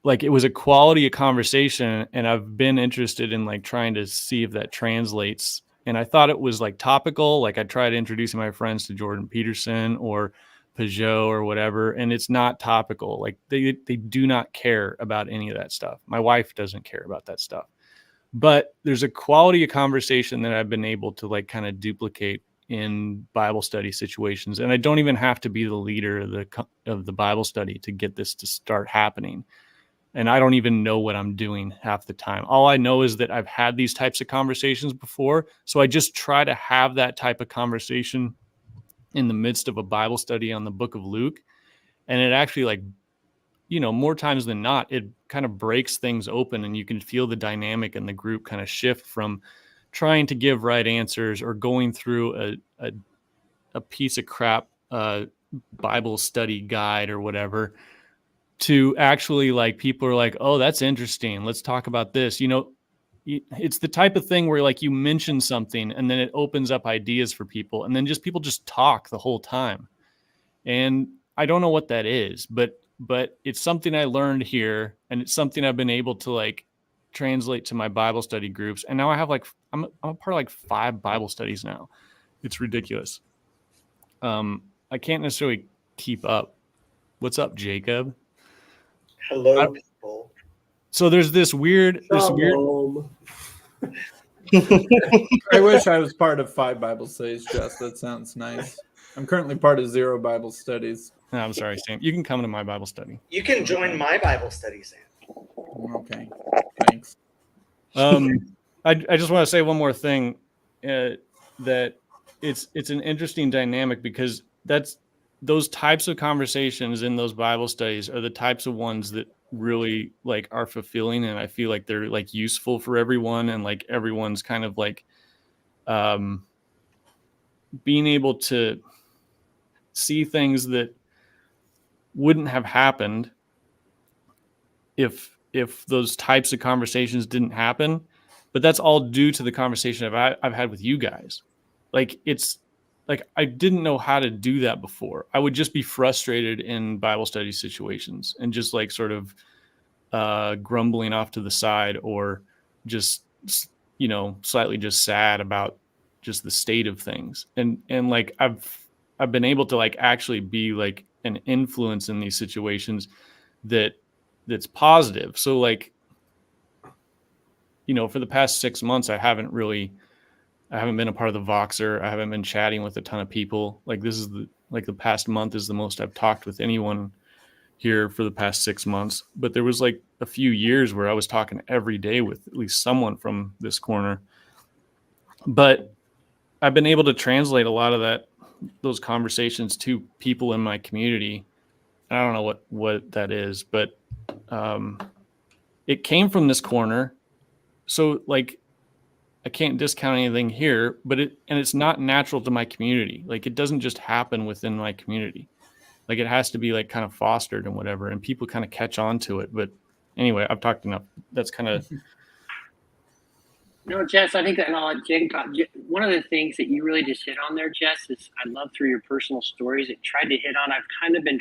like, it was a quality of conversation, and I've been interested in like trying to see if that translates. And I thought it was like topical. Like, I tried introducing my friends to Jordan Peterson or Peugeot or whatever, and it's not topical. Like, they do not care about any of that stuff. My wife doesn't care about that stuff. But there's a quality of conversation that I've been able to like kind of duplicate in Bible study situations. And I don't even have to be the leader of the Bible study to get this to start happening. And I don't even know what I'm doing half the time. All I know is that I've had these types of conversations before. So I just try to have that type of conversation in the midst of a Bible study on the book of Luke. And it actually, like, more times than not, it kind of breaks things open, and you can feel the dynamic in the group kind of shift from trying to give right answers or going through a piece of crap Bible study guide or whatever, to actually like, people are like, oh, that's interesting, let's talk about this. It's the type of thing where like, you mention something and then it opens up ideas for people, and then people just talk the whole time. And I don't know what that is, but it's something I learned here, and it's something I've been able to like translate to my Bible study groups. And now I have like, I'm a part of like 5 Bible studies now. It's ridiculous. I can't necessarily keep up. What's up, Jacob? Hello, people. So there's this weird. Shalom. I wish I was part of 5 Bible studies, Jess. That sounds nice. I'm currently part of Zero Bible Studies. No, I'm sorry, Sam. You can come to my Bible study. You can join my Bible study, Sam. Okay, thanks. I just want to say one more thing, that it's an interesting dynamic, because those types of conversations in those Bible studies are the types of ones that really like are fulfilling, and I feel like they're like useful for everyone, and like everyone's kind of like being able to see things that wouldn't have happened if those types of conversations didn't happen. But that's all due to the conversation I've had with you guys. Like, it's like I didn't know how to do that before. I would just be frustrated in Bible study situations and just like sort of grumbling off to the side, or just, you know, slightly just sad about just the state of things. And like I've been able to like actually be like an influence in these situations that's positive. So like, you know, for the past 6 months, I haven't been a part of the Voxer. I haven't been chatting with a ton of people. Like, this is the past month is the most I've talked with anyone here for the past 6 months. But there was like a few years where I was talking every day with at least someone from this corner. But I've been able to translate a lot of those conversations to people in my community. I don't know what that is, but it came from this corner. So like, I can't discount anything here, but it's not natural to my community. Like, it doesn't just happen within my community. Like, it has to be like kind of fostered and whatever, and people kind of catch on to it. But anyway, I've talked enough. That's kind of. No, Jess, I think that one of the things that you really just hit on there, Jess, is I love through your personal stories it tried to hit on. I've kind of been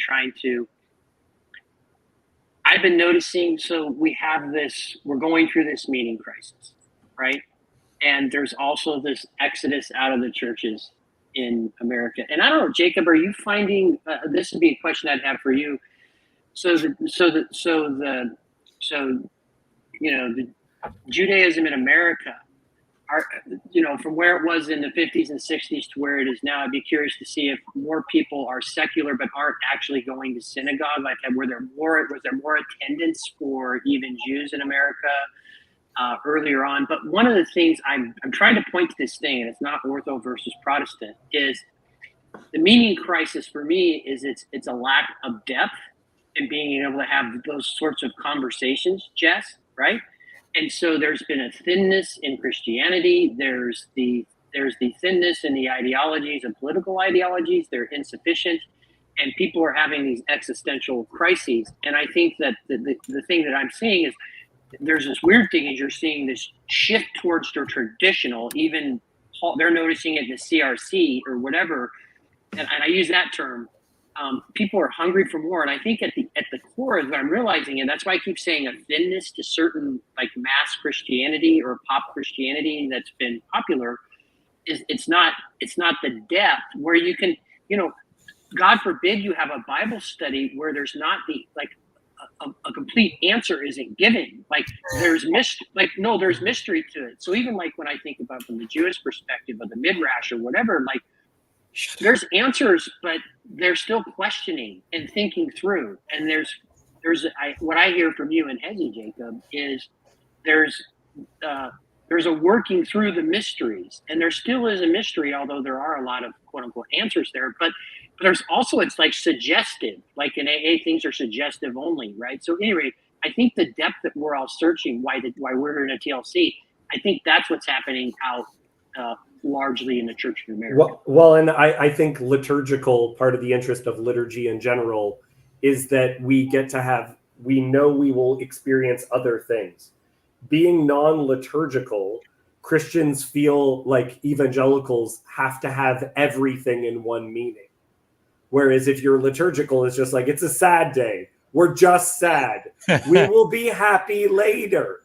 I've been noticing, so we're going through this meaning crisis, right? And there's also this exodus out of the churches in America. And I don't know, Jacob, are you finding, this would be a question I'd have for you. The Judaism in America, from where it was in the 50s and 60s to where it is now, I'd be curious to see if more people are secular but aren't actually going to synagogue. Like, was there more attendance for even Jews in America earlier on? But one of the things I'm trying to point to this thing, and it's not Ortho versus Protestant, is the meaning crisis for me is it's a lack of depth in being able to have those sorts of conversations, Jess, right? And so there's been a thinness in Christianity. There's the thinness in the ideologies and political ideologies. They're insufficient, and people are having these existential crises. And I think that the thing that I'm seeing is there's this weird thing is you're seeing this shift towards the traditional. Even they're noticing it in the CRC or whatever, and I use that term. People are hungry for more, and I think at the core of what I'm realizing, and that's why I keep saying a thinness to certain like mass Christianity or pop Christianity that's been popular, is it's not the depth where you can, God forbid you have a Bible study where there's not the like a complete answer isn't given. Like there's mystery to it. So even like when I think about from the Jewish perspective of the Midrash or whatever, like there's answers, but they're still questioning and thinking through. And what I hear from you and Hezi, Jacob, is there's a working through the mysteries, and there still is a mystery, although there are a lot of quote unquote answers there. But there's also, it's like suggestive, like in AA, things are suggestive only, right? So anyway, I think the depth that we're all searching, why we're in a TLC, I think that's what's happening out largely in the Church of America. Well, and I think liturgical, part of the interest of liturgy in general is that we know we will experience other things. Being non-liturgical, Christians feel like evangelicals have to have everything in one meaning. Whereas if you're liturgical, it's just like, it's a sad day. We're just sad. We will be happy later.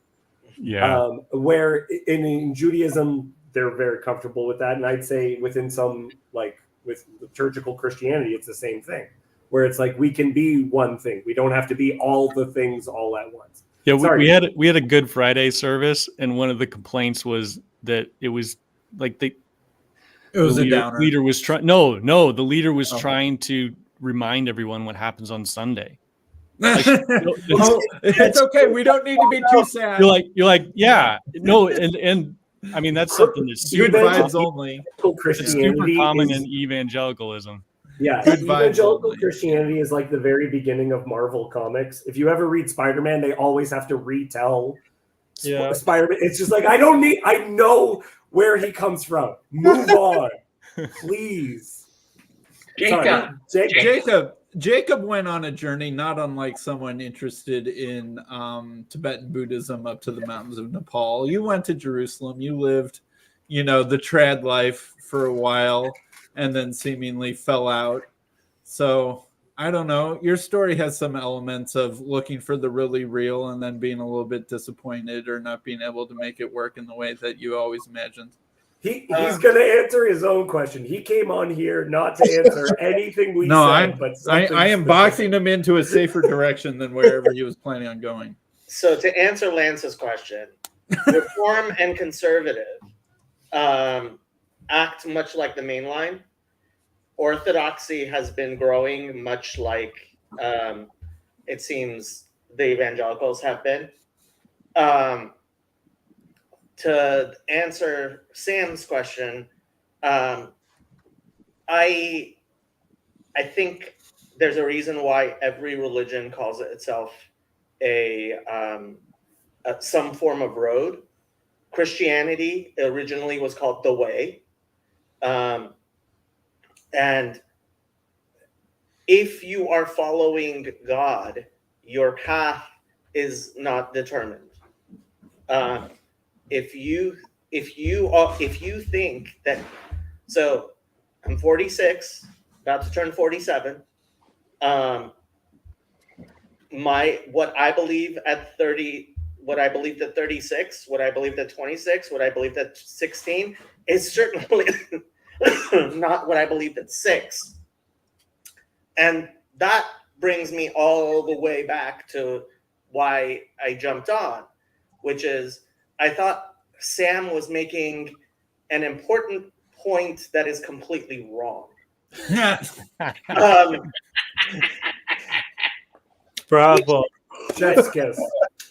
Yeah. Where in Judaism, they're very comfortable with that. And I'd say within some, like with liturgical Christianity, it's the same thing. Where it's like, we can be one thing. We don't have to be all the things all at once. Yeah, we had a Good Friday service, and one of the complaints was that it was like It was the a leader, downer. leader was trying. No, the leader was Oh. trying to remind everyone what happens on Sunday. It's okay. We don't need to be too sad. You're like, yeah, no, and I mean that's something that's Good super vibes common, only. it's super common is, in evangelicalism. yeah, Good vibes evangelical only. Christianity is like the very beginning of Marvel comics. If you ever read Spider-Man, they always have to retell Spider-Man. It's just like, I know where he comes from. Move on, please. Jacob went on a journey not unlike someone interested in Tibetan Buddhism up to the mountains of Nepal. You went to Jerusalem. You lived, the trad life for a while and then seemingly fell out. So I don't know. Your story has some elements of looking for the really real and then being a little bit disappointed or not being able to make it work in the way that you always imagined. He's going to answer his own question. He came on here not to answer anything we said, but I am boxing him into a safer direction than wherever he was planning on going. So to answer Lance's question, Reform and conservative act much like the mainline. Orthodoxy has been growing much like it seems the evangelicals have been. To answer Sam's question, I think there's a reason why every religion calls itself some form of road. Christianity originally was called the way, and if you are following God, your path is not determined. If you think that, so I'm 46, about to turn 47. What I believe at 30, what I believed at 36, what I believed at 26, what I believed at 16 is certainly not what I believed at 6. And that brings me all the way back to why I jumped on, which is I thought Sam was making an important point that is completely wrong. Bravo. Chef's kiss.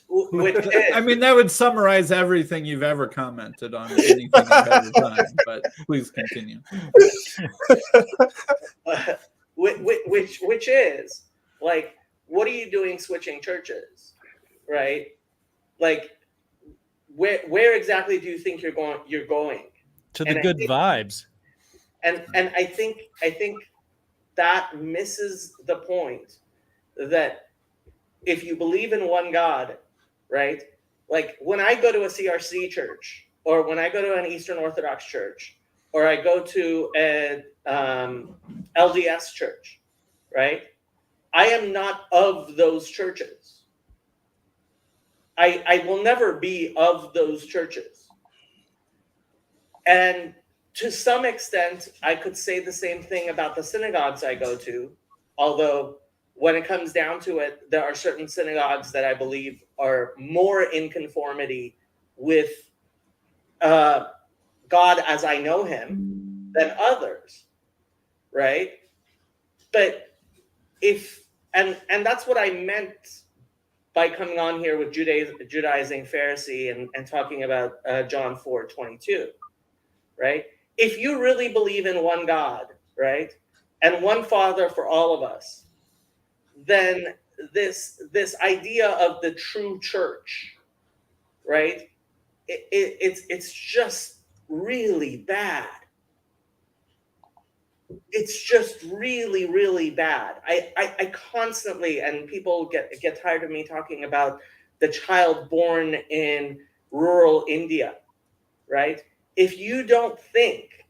Which is, I mean, that would summarize everything you've ever commented on anything you've ever done, but please continue. which is like, what are you doing switching churches, right? Like, where exactly do you think you're going to the good vibes? And I think that misses the point that if you believe in one God, right? Like when I go to a CRC church, or when I go to an Eastern Orthodox church, or I go to an LDS church, right? I am not of those churches. I will never be of those churches. And to some extent, I could say the same thing about the synagogues I go to, although when it comes down to it, there are certain synagogues that I believe are more in conformity with God as I know him than others, right? But and that's what I meant by coming on here with Judaizing Pharisee and talking about John 4:22, right? If you really believe in one God, right, and one Father for all of us, then this idea of the true church, right? It's just really bad. It's just really, really bad. I constantly, and people get tired of me talking about the child born in rural India, right? If you don't think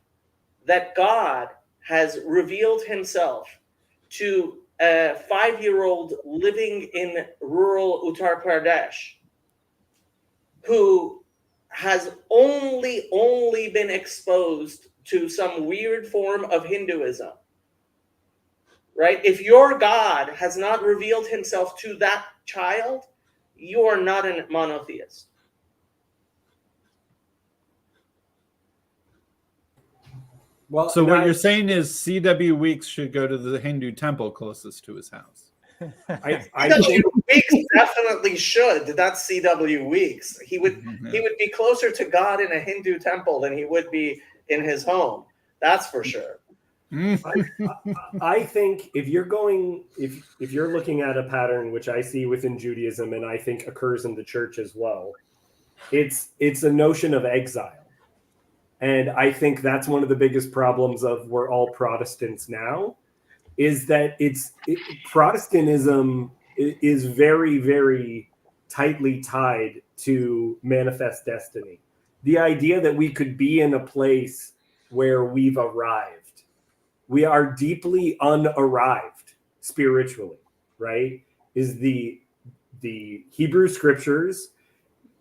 that God has revealed himself to a 5-year-old living in rural Uttar Pradesh who has only been exposed to some weird form of Hinduism, right? If your God has not revealed himself to that child, you are not a monotheist. Well, So what you're saying is C.W. Weeks should go to the Hindu temple closest to his house. I C.W. think Weeks definitely should. That's C.W. Weeks. He would be closer to God in a Hindu temple than he would be in his home. That's for sure. I think if you're looking at a pattern which I see within Judaism and I think occurs in the church as well, it's a notion of exile. And I think that's one of the biggest problems of we're all Protestants now, is that Protestantism is very, very tightly tied to manifest destiny. The idea that we could be in a place where we've arrived. We are deeply unarrived spiritually, right? Is the Hebrew scriptures,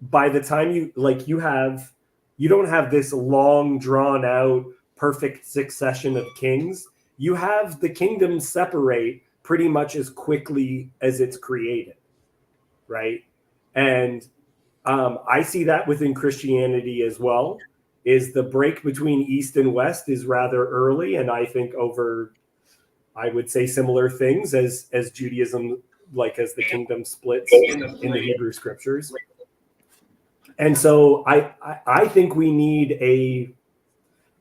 by the time you don't have this long drawn out perfect succession of kings. You have the kingdom separate pretty much as quickly as it's created, right? And I see that within Christianity as well. Is the break between East and West is rather early, and I think over, I would say, similar things as Judaism, like as the kingdom splits in the Hebrew scriptures. And so I think we need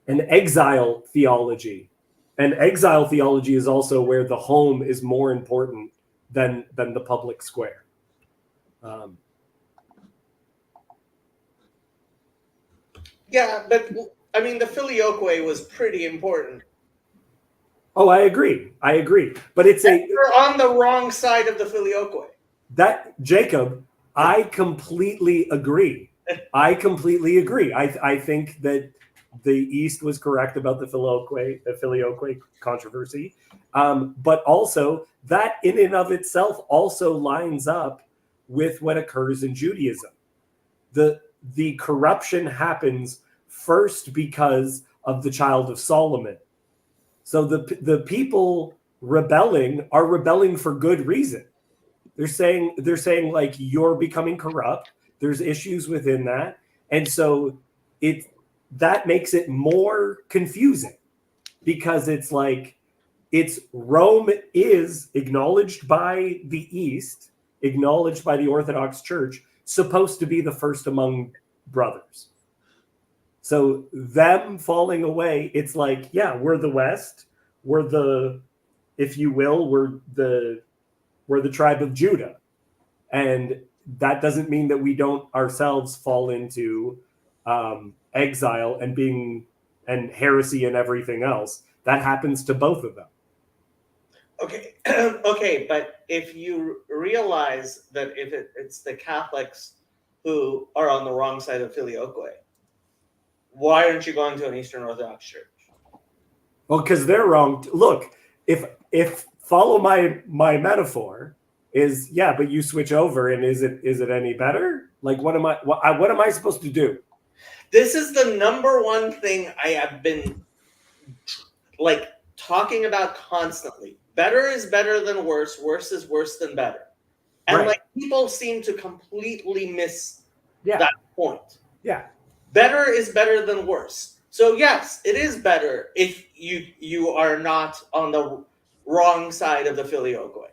an exile theology. And exile theology is also where the home is more important than the public square. Yeah, but I mean, the filioque was pretty important. Oh, I agree. But you're on the wrong side of the filioque. That, Jacob, I completely agree. I think that the East was correct about the filioque controversy. But also that in and of itself also lines up with what occurs in Judaism. The corruption happens first because of the child of Solomon. So the people rebelling are rebelling for good reason. They're saying like, you're becoming corrupt. There's issues within that. And so that makes it more confusing, because it's like, Rome is acknowledged by the East, acknowledged by the Orthodox Church, supposed to be the first among brothers. So them falling away, it's like, yeah, we're the West. We're the, if you will, we're the tribe of Judah. And that doesn't mean that we don't ourselves fall into exile and heresy and everything else. That happens to both of them. Okay, okay, but if you realize that if it's the Catholics who are on the wrong side of filioque, why aren't you going to an Eastern Orthodox church? Well, because they're wrong. Look, if follow my metaphor is, yeah, but you switch over, and is it any better? Like, what am I supposed to do? This is the number one thing I have been like talking about constantly. Better is better than worse. Worse is worse than better. And like, people seem to completely miss that point. Yeah. Better is better than worse. So yes, it is better if you are not on the wrong side of the filioque.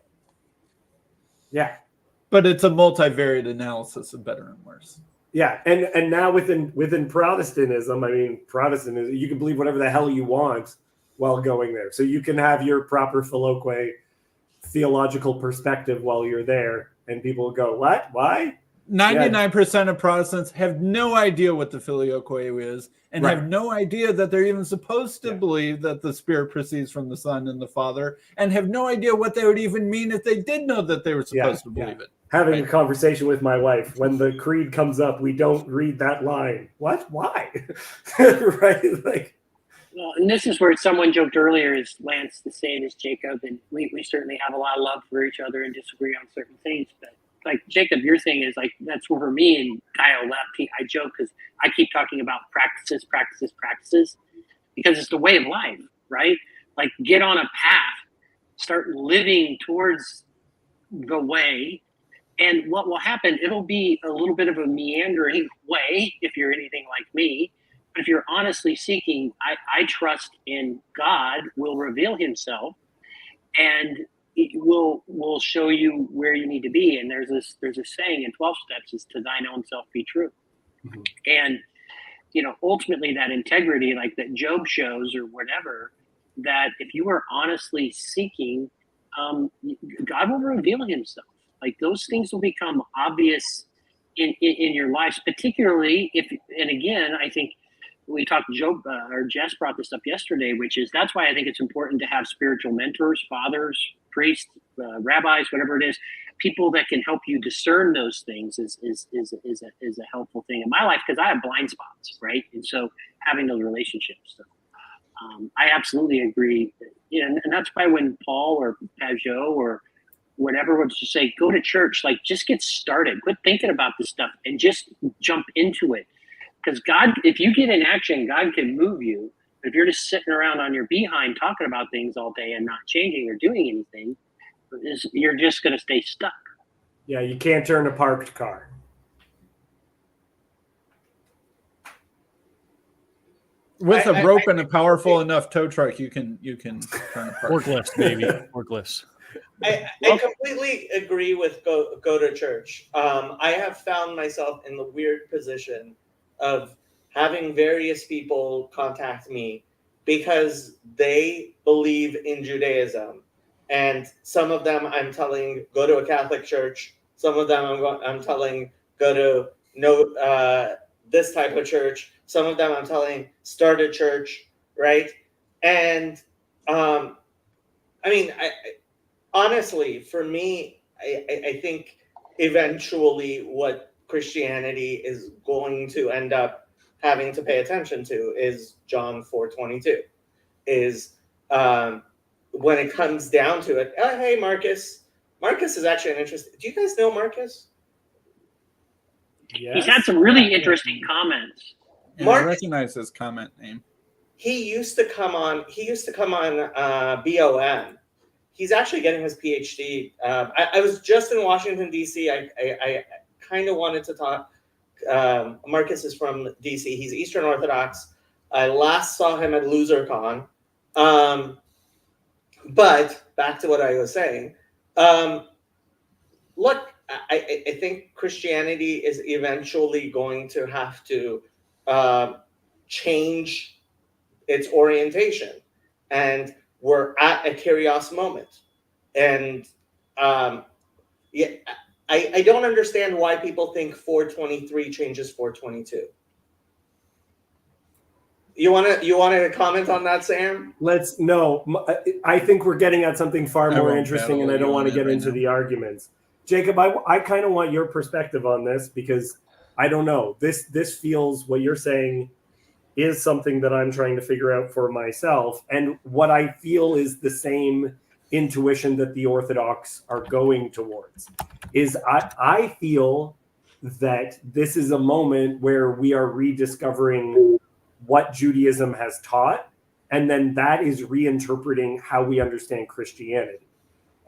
Yeah. But it's a multivariate analysis of better and worse. Yeah, and now within Protestantism, I mean, Protestantism, you can believe whatever the hell you want while going there. So you can have your proper filioque theological perspective while you're there, and people go, what? Why? 99% of Protestants have no idea what the filioque is, and have no idea that they're even supposed to believe that the Spirit proceeds from the Son and the Father, and have no idea what they would even mean if they did know that they were supposed to believe it. Having a conversation with my wife, when the creed comes up, we don't read that line. What? Why? Right? Like, well, and this is where someone joked earlier, is Lance the same as Jacob, and we certainly have a lot of love for each other and disagree on certain things, but like, Jacob, your thing is like, that's where for me and Kyle left. I joke because I keep talking about practices, because it's the way of life, right? Like, get on a path, start living towards the way, and what will happen, it'll be a little bit of a meandering way if you're anything like me, But if you're honestly seeking, I trust in God will reveal himself, and it will show you where you need to be. And there's a saying in 12 steps is to thine own self be true. Mhm. And ultimately that integrity, like that Job shows or whatever, that if you are honestly seeking, God will reveal himself. Like those things will become obvious in your lives, particularly if, and again, I think we talked, Job or Jess brought this up yesterday, which is that's why I think it's important to have spiritual mentors, fathers, priests, rabbis, whatever it is, people that can help you discern those things is a helpful thing in my life, because I have blind spots, right? And so having those relationships. So, I absolutely agree. And that's why when Paul or Pajot or whatever was to say, go to church, like just get started, quit thinking about this stuff and just jump into it. Because God, if you get in action, God can move you. But if you're just sitting around on your behind talking about things all day and not changing or doing anything, you're just going to stay stuck. Yeah, you can't turn a parked car. With a rope and a powerful enough tow truck, you can turn a park. Forklifts, baby. Forklifts. I completely agree with go to church. I have found myself in the weird position of having various people contact me because they believe in Judaism, and some of them I'm telling go to a Catholic church. Some of them I'm telling go to this type of church. Some of them I'm telling start a church, right? And I mean, honestly, for me, I think eventually what Christianity is going to end up having to pay attention to is John 4:22. Is when it comes down to it. Oh, hey, Marcus. Marcus is actually an interesting. Do you guys know Marcus? Yes. He's had some really interesting comments. Yeah, I recognize his comment name. He used to come on. BOM. He's actually getting his PhD. I was just in Washington, D.C. I kind of wanted to talk. Marcus is from D.C. He's Eastern Orthodox. I last saw him at LoserCon. But back to what I was saying. Look, I think Christianity is eventually going to have to change its orientation. And we're at a curious moment. And yeah, I don't understand why people think 423 changes 422. You want to comment on that, Sam? I think we're getting at something far more interesting, and I don't want to get into the arguments. Jacob, I kind of want your perspective on this, because I don't know. This feels, what you're saying is something that I'm trying to figure out for myself. And what I feel is the same intuition that the Orthodox are going towards. Is I feel that this is a moment where we are rediscovering what Judaism has taught, and then that is reinterpreting how we understand Christianity.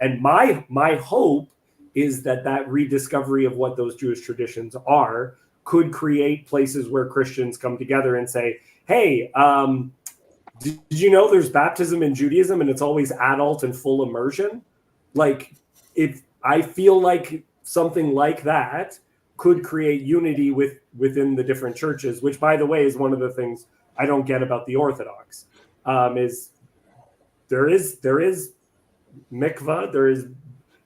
And my hope is that rediscovery of what those Jewish traditions are could create places where Christians come together and say, hey, did you know there's baptism in Judaism and it's always adult and full immersion? Like, if I feel like something like that could create unity within the different churches, which, by the way, is one of the things I don't get about the Orthodox, is there is mikvah, there is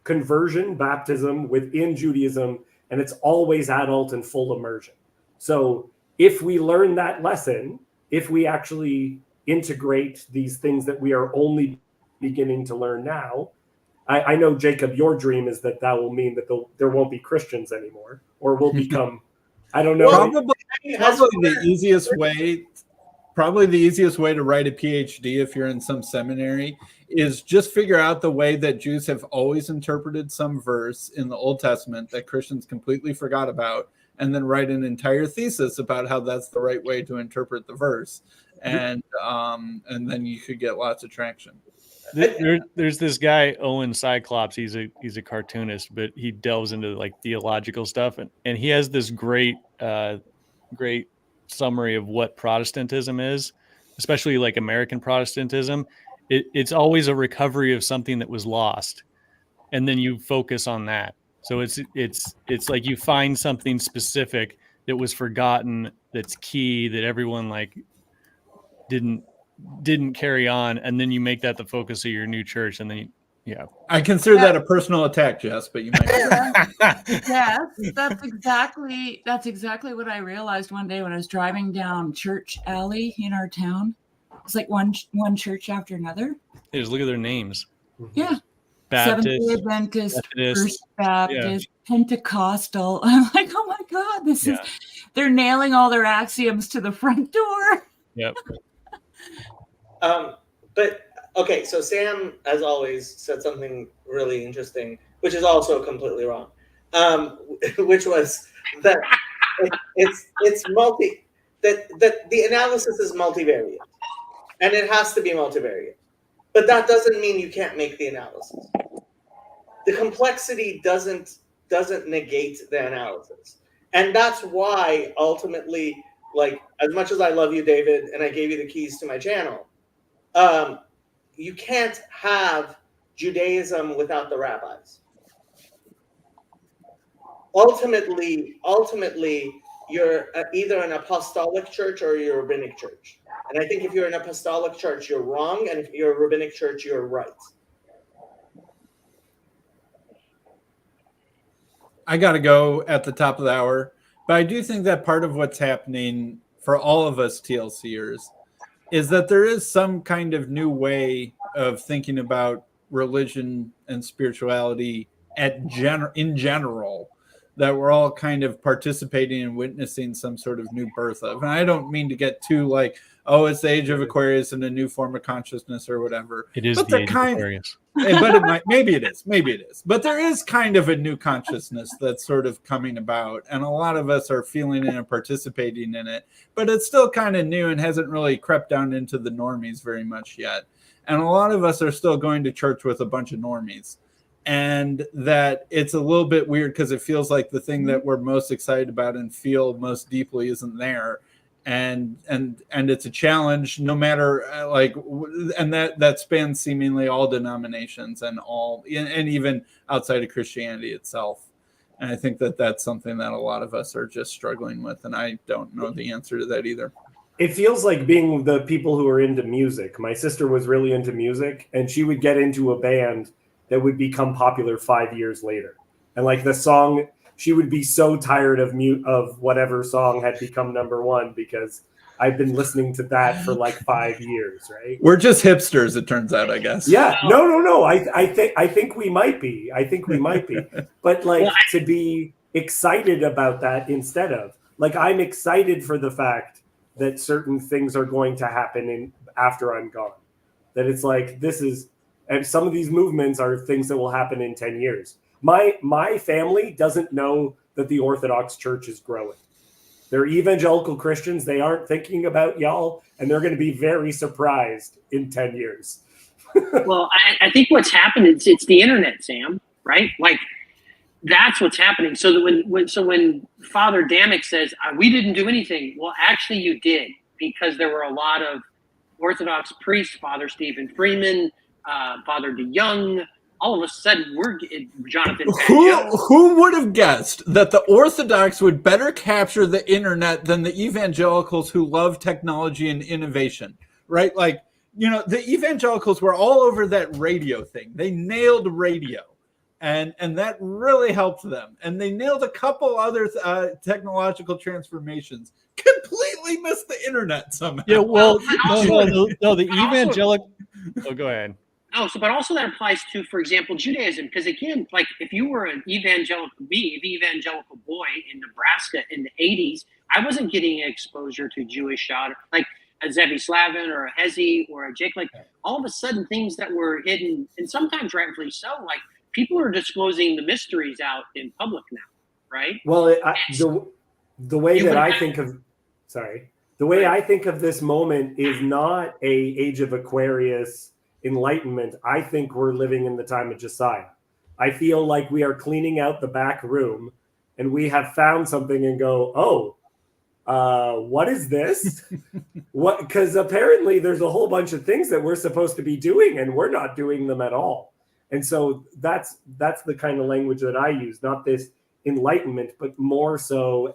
conversion, baptism within Judaism, and it's always adult and full immersion. So if we learn that lesson, if we actually integrate these things that we are only beginning to learn now, I know, Jacob, your dream is that will mean that there won't be Christians anymore, or will become, I don't know. Probably the easiest way to write a PhD if you're in some seminary is just figure out the way that Jews have always interpreted some verse in the Old Testament that Christians completely forgot about, and then write an entire thesis about how that's the right way to interpret the verse. And then you could get lots of traction. There's this guy, Owen Cyclops. He's a cartoonist, but he delves into like theological stuff, and he has this great summary of what Protestantism is, especially like American Protestantism, it's always a recovery of something that was lost, and then you focus on that. So it's like you find something specific that was forgotten, that's key, that everyone like didn't carry on, and then you make that the focus of your new church, and then I consider that a personal attack, Jess, but you might. Yes, that's exactly what I realized one day when I was driving down Church Alley in our town. It's like one church after another. Hey, just look at their names. Yeah. Baptist, Seventh-day Adventist, Methodist, First Baptist, Pentecostal. I'm like, oh my God, this Yeah. is, they're nailing all their axioms to the front door. Yep. But okay, so Sam, as always, said something really interesting, which is also completely wrong. Which was that it's multi that the analysis is multivariate, and it has to be multivariate. But that doesn't mean you can't make the analysis. The complexity doesn't negate the analysis, and that's why ultimately, like, as much as I love you, David, and I gave you the keys to my channel, you can't have Judaism without the rabbis. Ultimately, you're either an apostolic church or you're a rabbinic church. And I think if you're an apostolic church, you're wrong, and if you're a rabbinic church, you're right. I got to go at the top of the hour, but I do think that part of what's happening for all of us TLCers is that there is some kind of new way of thinking about religion and spirituality in general, that we're all kind of participating and witnessing some sort of new birth of. And I don't mean to get too like, oh, it's the age of Aquarius and a new form of consciousness or whatever. It is but the age of Aquarius. But it might, maybe it is. But there is kind of a new consciousness that's sort of coming about, and a lot of us are feeling it and participating in it. But it's still kind of new and hasn't really crept down into the normies very much yet. And a lot of us are still going to church with a bunch of normies. And that it's a little bit weird because it feels like the thing that we're most excited about and feel most deeply isn't there. And it's a challenge no matter and that spans seemingly all denominations and even outside of Christianity itself. And I think that that's something that a lot of us are just struggling with, and I don't know the answer to that either. It feels like being the people who are into music. My sister was really into music, and she would get into a band that would become popular 5 years later. And like the song, she would be so tired of whatever song had become number one because I've been listening to that for like 5 years, right? We're just hipsters, it turns out, I guess. Yeah, no. I think we might be. But like to be excited about that instead of like, I'm excited for the fact that certain things are going to happen after I'm gone. That it's like, and some of these movements are things that will happen in 10 years. My family doesn't know that the Orthodox Church is growing. They're evangelical Christians. They aren't thinking about y'all, and they're going to be very surprised in 10 years. Well, I think what's happened is it's the internet, Sam, right? Like, that's what's happening. So that when Father Damick says, we didn't do anything, well, actually you did, because there were a lot of Orthodox priests, Father Stephen Freeman, Father DeYoung, all of a sudden we're Jonathan. Who would have guessed that the Orthodox would better capture the internet than the evangelicals who love technology and innovation, right? Like, the evangelicals were all over that radio thing. They nailed radio, and that really helped them. And they nailed a couple other technological transformations. Completely missed the internet somehow. Yeah, well, no, the evangelical. Oh, go ahead. Oh, but also that applies to, for example, Judaism. Because again, like if you were an evangelical boy in Nebraska in the 80s, I wasn't getting exposure to Jewish like a Zevi Slavin or a Hezi or a Jake. Like all of a sudden, things that were hidden, and sometimes rightfully so, like people are disclosing the mysteries out in public now, right? Well, the way that I think of this moment is not a Age of Aquarius enlightenment. I think we're living in the time of Josiah. I feel like we are cleaning out the back room and we have found something and go, oh, what is this? What? Because apparently there's a whole bunch of things that we're supposed to be doing and we're not doing them at all. And so that's the kind of language that I use, not this enlightenment, but more so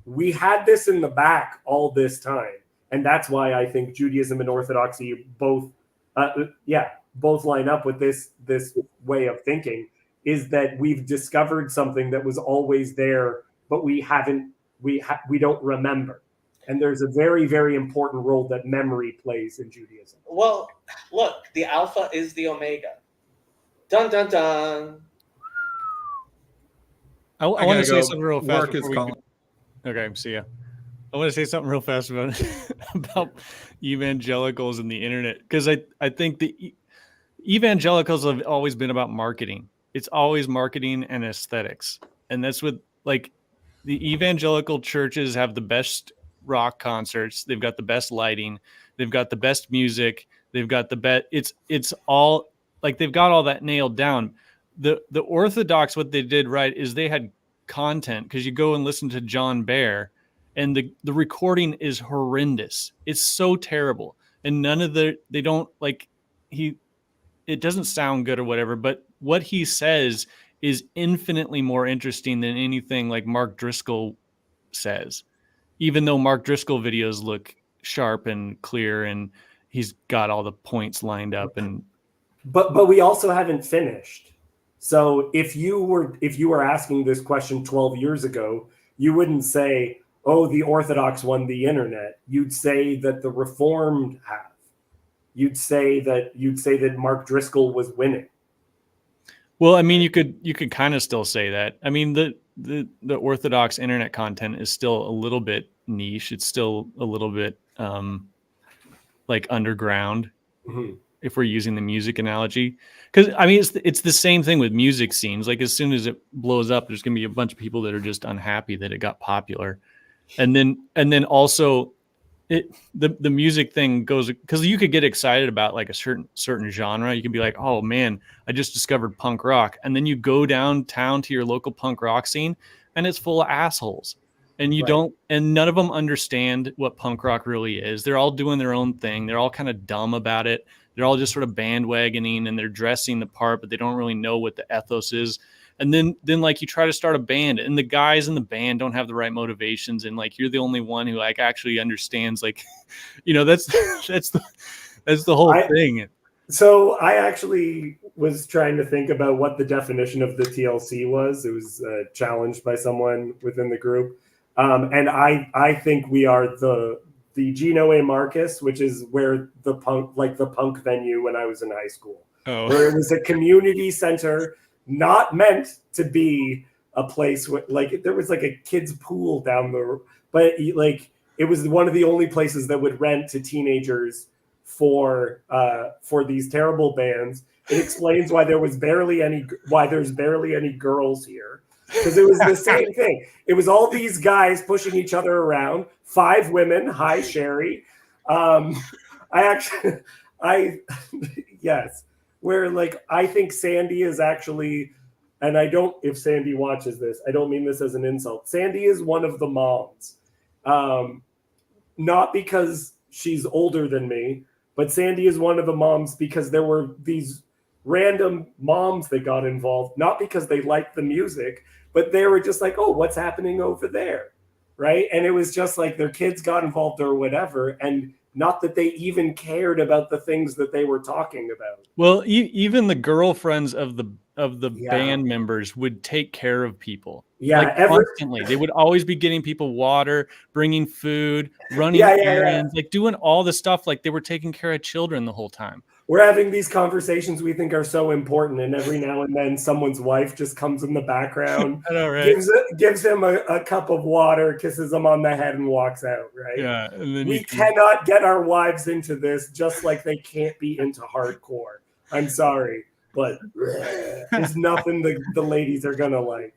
we had this in the back all this time. And that's why I think Judaism and Orthodoxy both line up with this way of thinking, is that we've discovered something that was always there, but we don't remember. And there's a very, very important role that memory plays in Judaism. Well, look, the Alpha is the Omega. Dun, dun, dun. I want to say something real fast. Work is calling. Okay, see ya. I want to say something real fast about evangelicals and the internet, because I think the evangelicals have always been about marketing. It's always marketing and aesthetics, and that's what, like, the evangelical churches have the best rock concerts. They've got the best lighting. They've got the best music. They've got the best. It's all like they've got all that nailed down. The Orthodox, what they did right is they had content, because you go and listen to John Baer, and the recording is horrendous. It's so terrible, and they don't like it doesn't sound good or whatever, but what he says is infinitely more interesting than anything like Mark Driscoll says, even though Mark Driscoll videos look sharp and clear and he's got all the points lined up. And but we also haven't finished. So if you were asking this question 12 years ago, you wouldn't say, oh, the Orthodox won the internet. You'd say that the Reformed have. You'd say that Mark Driscoll was winning. Well, I mean, you could kind of still say that. I mean, the Orthodox internet content is still a little bit niche. It's still a little bit like underground, if we're using the music analogy. Because I mean, it's the same thing with music scenes. Like, as soon as it blows up, there's gonna be a bunch of people that are just unhappy that it got popular, and then also the music thing goes, because you could get excited about like a certain genre. You can be like, oh man, I just discovered punk rock, and then you go downtown to your local punk rock scene and it's full of assholes, and and none of them understand what punk rock really is. They're all doing their own thing. They're all kind of dumb about it. They're all just sort of bandwagoning, and they're dressing the part, but they don't really know what the ethos is. And then like you try to start a band, and the guys in the band don't have the right motivations, and like you're the only one who like actually understands, like, that's the whole thing. So I actually was trying to think about what the definition of the TLC was. It was challenged by someone within the group, and I think we are the Gino A. Marcus, which is where the punk venue when I was in high school, where it was a community center. Not meant to be a place where, like, there was like a kid's pool down the, but like it was one of the only places that would rent to teenagers for these terrible bands. It explains why there's barely any girls here, because it was the same thing. It was all these guys pushing each other around. 5 women. Hi, Sherry. Yes. Where, like, I think Sandy is actually, and if Sandy watches this, I don't mean this as an insult. Sandy is one of the moms. Not because she's older than me, but Sandy is one of the moms because there were these random moms that got involved, not because they liked the music, but they were just like, oh, what's happening over there? Right? And it was just like their kids got involved or whatever, and not that they even cared about the things that they were talking about. Well, even the girlfriends of the band members would take care of people. Yeah, like constantly. They would always be getting people water, bringing food, running errands, like doing all the stuff. Like they were taking care of children the whole time. We're having these conversations we think are so important, and every now and then someone's wife just comes in the background, I know, right? gives him a cup of water, kisses him on the head, and walks out, right? Yeah. And then we cannot get our wives into this, just like they can't be into hardcore. I'm sorry, but there's nothing the ladies are going to like.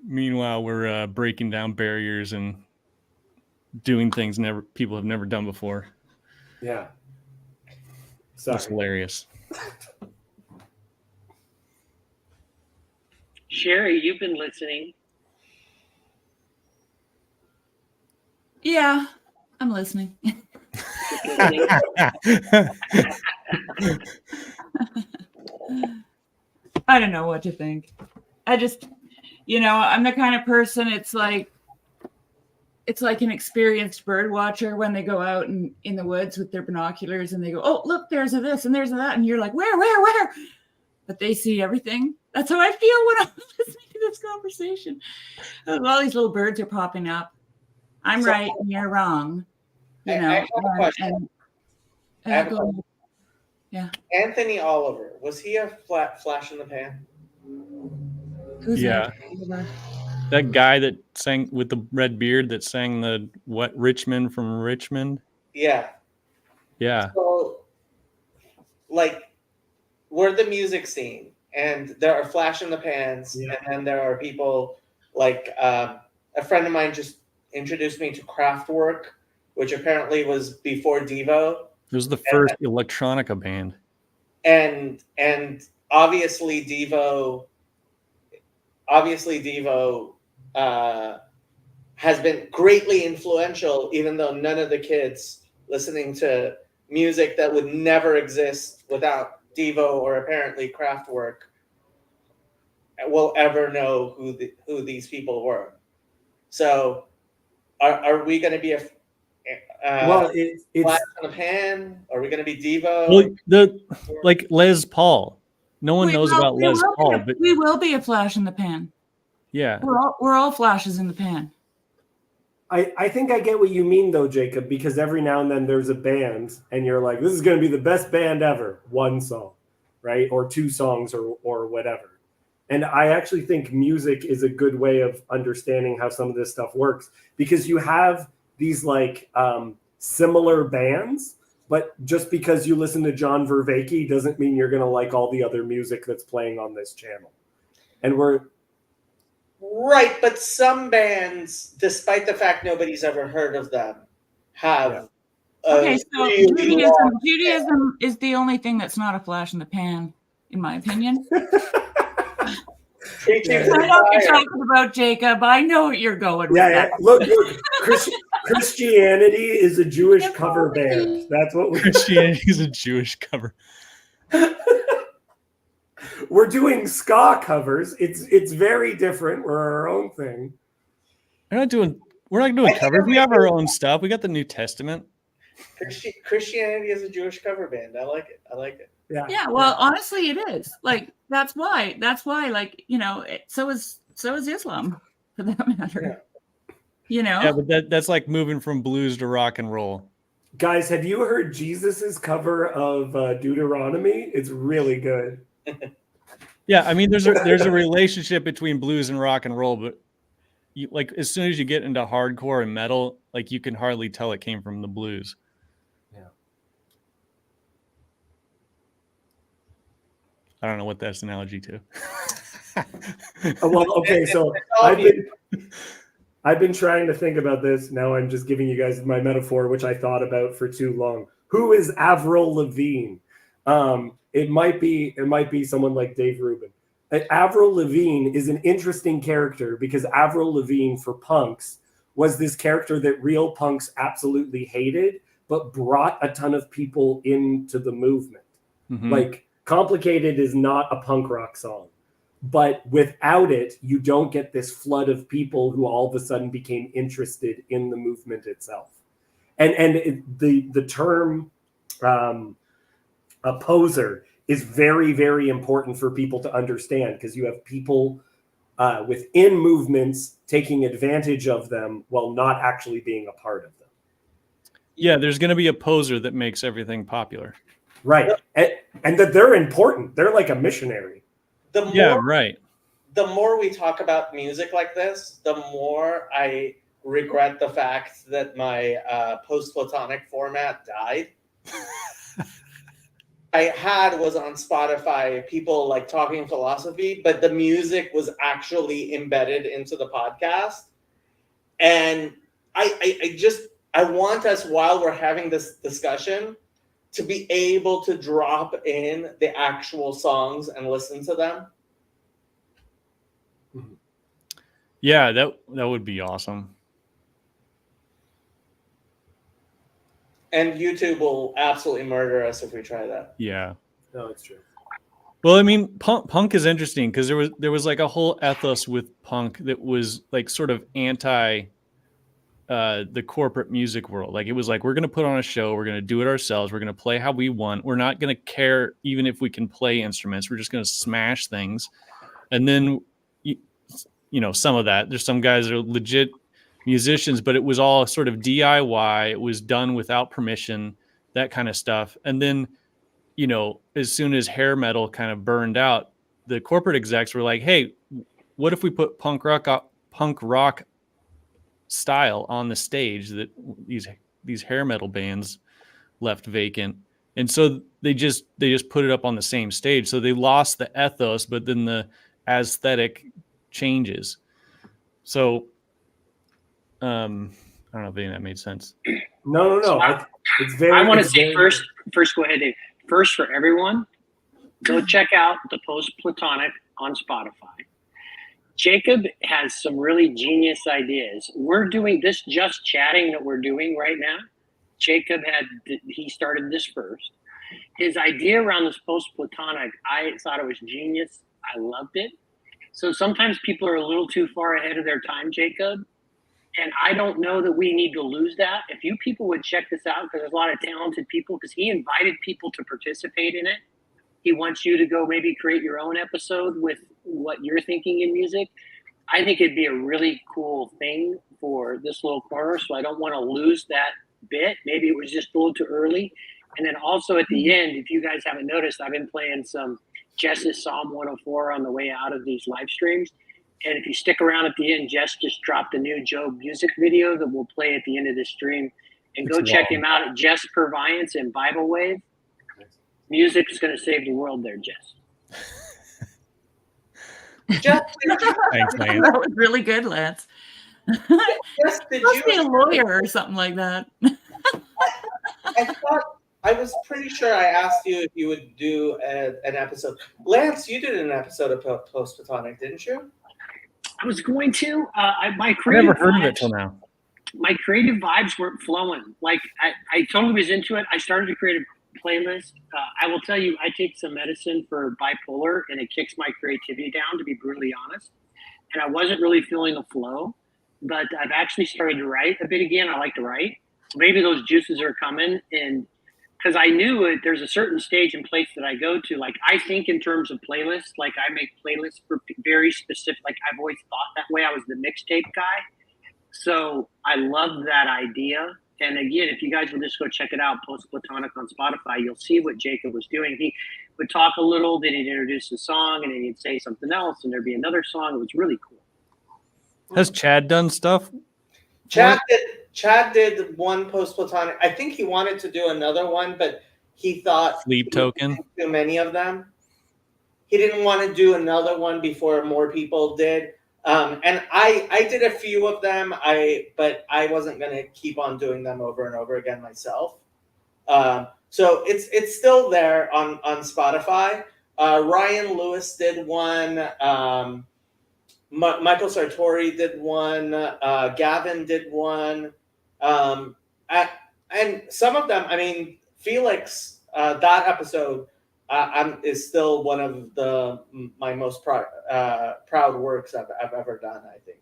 Meanwhile, we're breaking down barriers and doing things people have never done before. Yeah. That's hilarious. Sherry, you've been listening. Yeah, I'm listening. I don't know what to think. I just, I'm the kind of person, it's like an experienced bird watcher when they go out in the woods with their binoculars and they go, oh, look, there's a this and there's a that. And you're like, where? But they see everything. That's how I feel when I'm listening to this conversation. All these little birds are popping up. I'm right and you're wrong. I have a question. Yeah. Anthony Oliver, was he a flash in the pan? Who's Yeah. That guy that sang with the red beard that sang the what Richmond from Richmond? Yeah. Yeah. So, like, we're the music scene, and there are flash in the pans, and then there are people like a friend of mine just introduced me to Kraftwerk, which apparently was before Devo. It was the first electronica band. And obviously Devo has been greatly influential, even though none of the kids listening to music that would never exist without Devo or apparently Kraftwerk will ever know who these people were. So are we going to be it's flash in the pan? Are we going to be Devo? Well, like Les Paul. No one knows about Les Paul, but we will be a flash in the pan. Yeah. We're all flashes in the pan. I think I get what you mean though, Jacob, because every now and then there's a band and you're like, this is going to be the best band ever. One song, right? Or two songs or whatever. And I actually think music is a good way of understanding how some of this stuff works, because you have these like similar bands, but just because you listen to John Vervaeke doesn't mean you're going to like all the other music that's playing on this channel. And we're right, but some bands, despite the fact nobody's ever heard of them, have. Okay, so Judaism is the only thing that's not a flash in the pan, in my opinion. I know what you're talking about, Jacob. I know what you're going with. Yeah. Look, Christianity is a Jewish cover band. That's what Christianity is a Jewish cover. We're doing ska covers. It's very different. We're our own thing. We're not doing covers. We have our own stuff. We got the New Testament. Christianity is a Jewish cover band. I like it. Yeah. Well, honestly, it is. Like that's why. Like so is Islam, for that matter. Yeah. Yeah, but that's like moving from blues to rock and roll. Guys, have you heard Jesus's cover of Deuteronomy? It's really good. Yeah, I mean, there's a relationship between blues and rock and roll, but like as soon as you get into hardcore and metal, like you can hardly tell it came from the blues. Yeah. I don't know what that's an analogy to. Well, okay, so I've been trying to think about this. Now I'm just giving you guys my metaphor, which I thought about for too long. Who is Avril Lavigne? It might be someone like Dave Rubin. Avril Lavigne is an interesting character because Avril Lavigne for punks was this character that real punks absolutely hated, but brought a ton of people into the movement. Mm-hmm. Like Complicated is not a punk rock song, but without it, you don't get this flood of people who all of a sudden became interested in the movement itself. And the term a poser is very, very important for people to understand, because you have people within movements taking advantage of them while not actually being a part of them. Yeah, there's going to be a poser that makes everything popular. Right. And that they're important. They're like a missionary. Right. The more we talk about music like this, the more I regret the fact that my post-Platonic format died. I was on Spotify, people like talking philosophy, but the music was actually embedded into the podcast. And I want us, while we're having this discussion, to be able to drop in the actual songs and listen to them. Yeah, that would be awesome. And YouTube will absolutely murder us if we try that. Yeah. No, it's true. Well, I mean, punk is interesting because there was like a whole ethos with punk that was like sort of anti the corporate music world. Like it was like, we're going to put on a show, we're going to do it ourselves, we're going to play how we want, we're not going to care even if we can play instruments, we're just going to smash things. And then you know, some of that, there's some guys that are legit musicians, but it was all sort of DIY. It was done without permission, that kind of stuff. And then, you know, as soon as hair metal kind of burned out, the corporate execs were like, hey, what if we put punk rock style on the stage that these hair metal bands left vacant? And so they just put it up on the same stage. So they lost the ethos, but then the aesthetic changes. So I don't know if any of that made sense. No. It's very. I want to say first, go ahead, Dave. First, for everyone, go check out the Post Platonic on Spotify. Jacob has some really genius ideas. We're doing this just chatting that we're doing right now. Jacob he started this first. His idea around this Post Platonic, I thought it was genius. I loved it. So sometimes people are a little too far ahead of their time, Jacob. And I don't know that we need to lose that. If you people would check this out, because there's a lot of talented people, because he invited people to participate in it. He wants you to go maybe create your own episode with what you're thinking in music. I think it'd be a really cool thing for this little corner. So I don't want to lose that bit. Maybe it was just a little too early. And then also at the end, if you guys haven't noticed, I've been playing some Jess's Psalm 104 on the way out of these live streams. And if you stick around at the end, Jess just dropped a new Job music video that we'll play at the end of this stream. And go check him out at Jess Purviance and Bible Wave. Music is going to save the world there, Jess. Jess, Thanks, man. That was really good, Lance. Jess, did Must you be a lawyer or something like that. I was pretty sure I asked you if you would do an episode. Lance, you did an episode of Post Platonic, didn't you? I was going to. I never heard of it till now. My creative vibes weren't flowing. Like I totally was into it. I started to create a playlist. I will tell you, I take some medicine for bipolar, and it kicks my creativity down, to be brutally honest. And I wasn't really feeling the flow, but I've actually started to write a bit again. I like to write. So maybe those juices are coming, and because I knew it, there's a certain stage and place that I go to. Like I think in terms of playlists. Like I make playlists for very specific. Like I've always thought that way. I was the mixtape guy, so I love that idea. And again, if you guys will just go check it out, Post Platonic on Spotify, you'll see what Jacob was doing. He would talk a little, then he'd introduce a song, and then he'd say something else, and there'd be another song. It was really cool. Has Chad done stuff? Chad did one Post Platonic. I think he wanted to do another one, but he thought Sleep Token. Too many of them. He didn't want to do another one before more people did. And I did a few of them. But I wasn't going to keep on doing them over and over again myself. So it's still there on Spotify. Ryan Lewis did one. Michael Sartori did one. Gavin did one. And some of them, I mean, Felix, that episode is still one of my most proud works I've ever done, I think.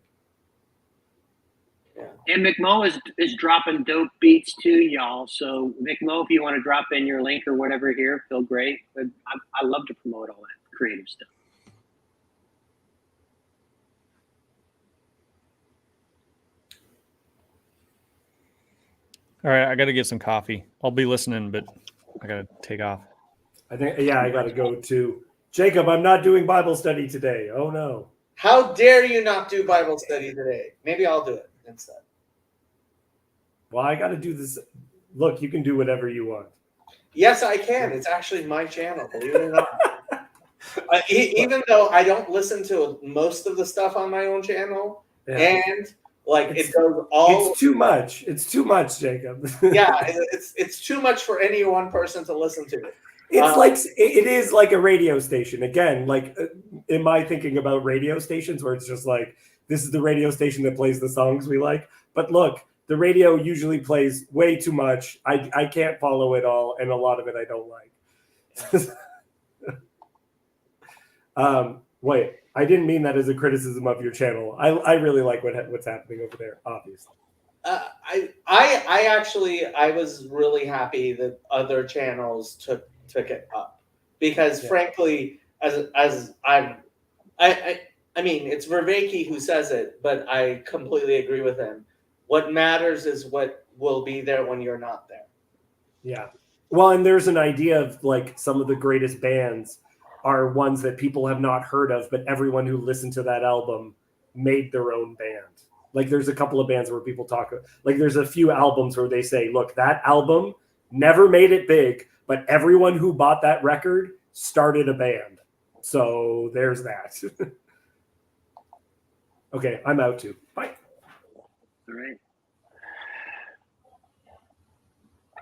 Yeah. And McMo is dropping dope beats too, y'all. So McMo, if you want to drop in your link or whatever here, feel great. But I love to promote all that creative stuff. All right, I got to get some coffee. I'll be listening, but I got to take off. I got to go too. Jacob, I'm not doing Bible study today. Oh, no. How dare you not do Bible study today? Maybe I'll do it instead. Well, I got to do this. Look, you can do whatever you want. Yes, I can. It's actually my channel, believe it or not. Even though I don't listen to most of the stuff on my own channel, and like it goes all. It's too much. It's too much, Jacob. Yeah, it's too much for any one person to listen to. It is like a radio station. Again, like in my thinking about radio stations, where it's just like this is the radio station that plays the songs we like. But look, The radio usually plays way too much. I can't follow it all, and a lot of it I don't like. Wait, I didn't mean that as a criticism of your channel. I really like what's happening over there, obviously. I was really happy that other channels took it up, because frankly, I mean, it's Vervaeke who says it, but I completely agree with him. What matters is what will be there when you're not there. Yeah. Well, and there's an idea of like some of the greatest bands are ones that people have not heard of, but everyone who listened to that album made their own band. Like there's a couple of bands where people talk, like there's a few albums where they say, look, that album never made it big, but everyone who bought that record started a band. So there's that. Okay, I'm out too. Bye. All right.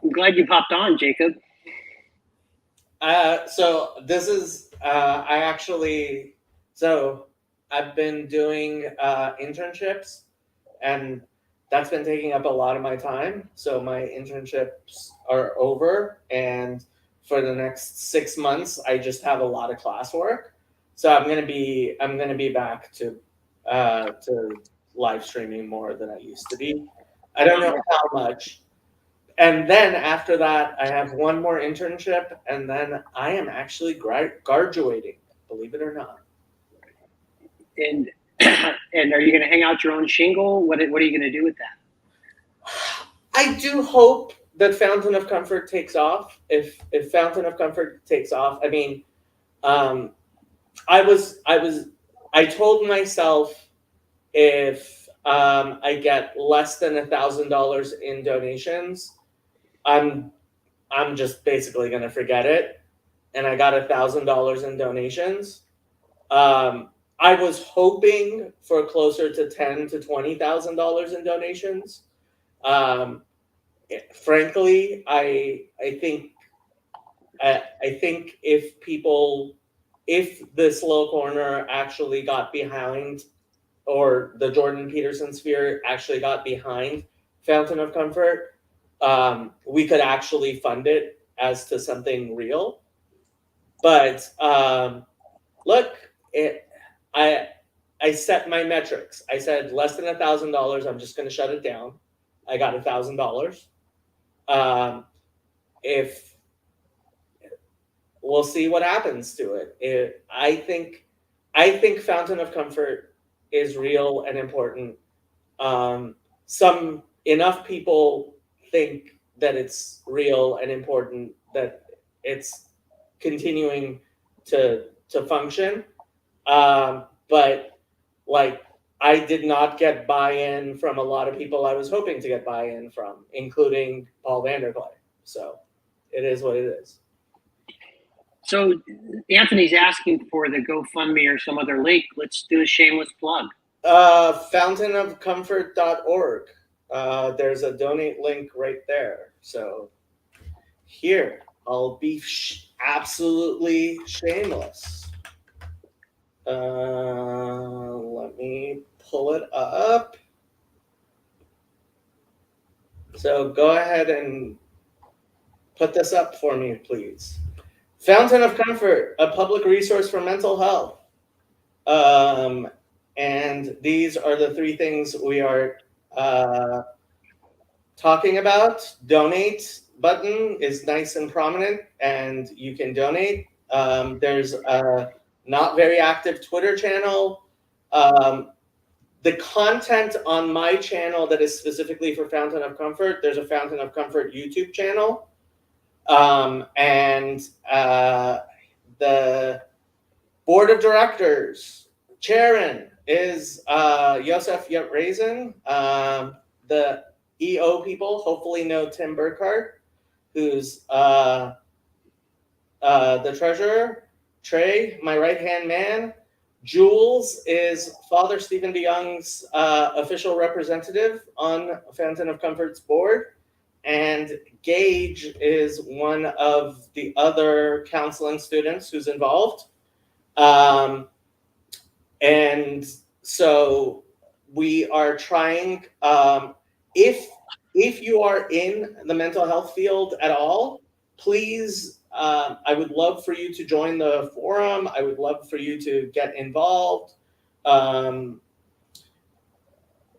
I'm glad you popped on, Jacob. So this is I've been doing internships, and that's been taking up a lot of my time. So my internships are over, and for the next 6 months, I just have a lot of classwork. So I'm gonna be back to live streaming more than I used to be. I don't know how much. And then after that, I have one more internship, and then I am actually graduating, believe it or not. And and are you going to hang out your own shingle? What are you going to do with that? I do hope that Fountain of Comfort takes off. If Fountain of Comfort takes off, I mean, I told myself if I get less than $1,000 in donations, I'm just basically gonna forget it. And I got $1,000 in donations. I was hoping for closer to $10,000 to $20,000 in donations. Frankly, I think if the Slow Corner actually got behind, or the Jordan Peterson Sphere actually got behind Fountain of Comfort, we could actually fund it as to something real. But look, I set my metrics. I said less than $1,000. I'm just going to shut it down. I got $1,000. If we'll see what happens to it. I think Fountain of Comfort is real and important. Some enough people think that it's real and important that it's continuing to function. But like, I did not get buy-in from a lot of people I was hoping to get buy-in from, including Paul Vanderklay. So it is what it is. So Anthony's asking for the GoFundMe or some other link. Let's do a shameless plug. Fountainofcomfort.org. There's a donate link right there. So here, I'll be absolutely shameless. Let me pull it up. So go ahead and put this up for me, please. Fountain of Comfort, a public resource for mental health. And these are the three things we are talking about. Donate button is nice and prominent, and you can donate. There's a not very active Twitter channel. The content on my channel that is specifically for Fountain of Comfort, there's a Fountain of Comfort YouTube channel. And the board of directors, Chairman is Yosef Yatrazin. The EO people hopefully know Tim Burkhart, who's the treasurer. Trey, my right-hand man. Jules is Father Stephen DeYoung's official representative on Fountain of Comfort's board. And Gage is one of the other counseling students who's involved. And so we are trying, if you are in the mental health field at all, please, I would love for you to join the forum. I would love for you to get involved.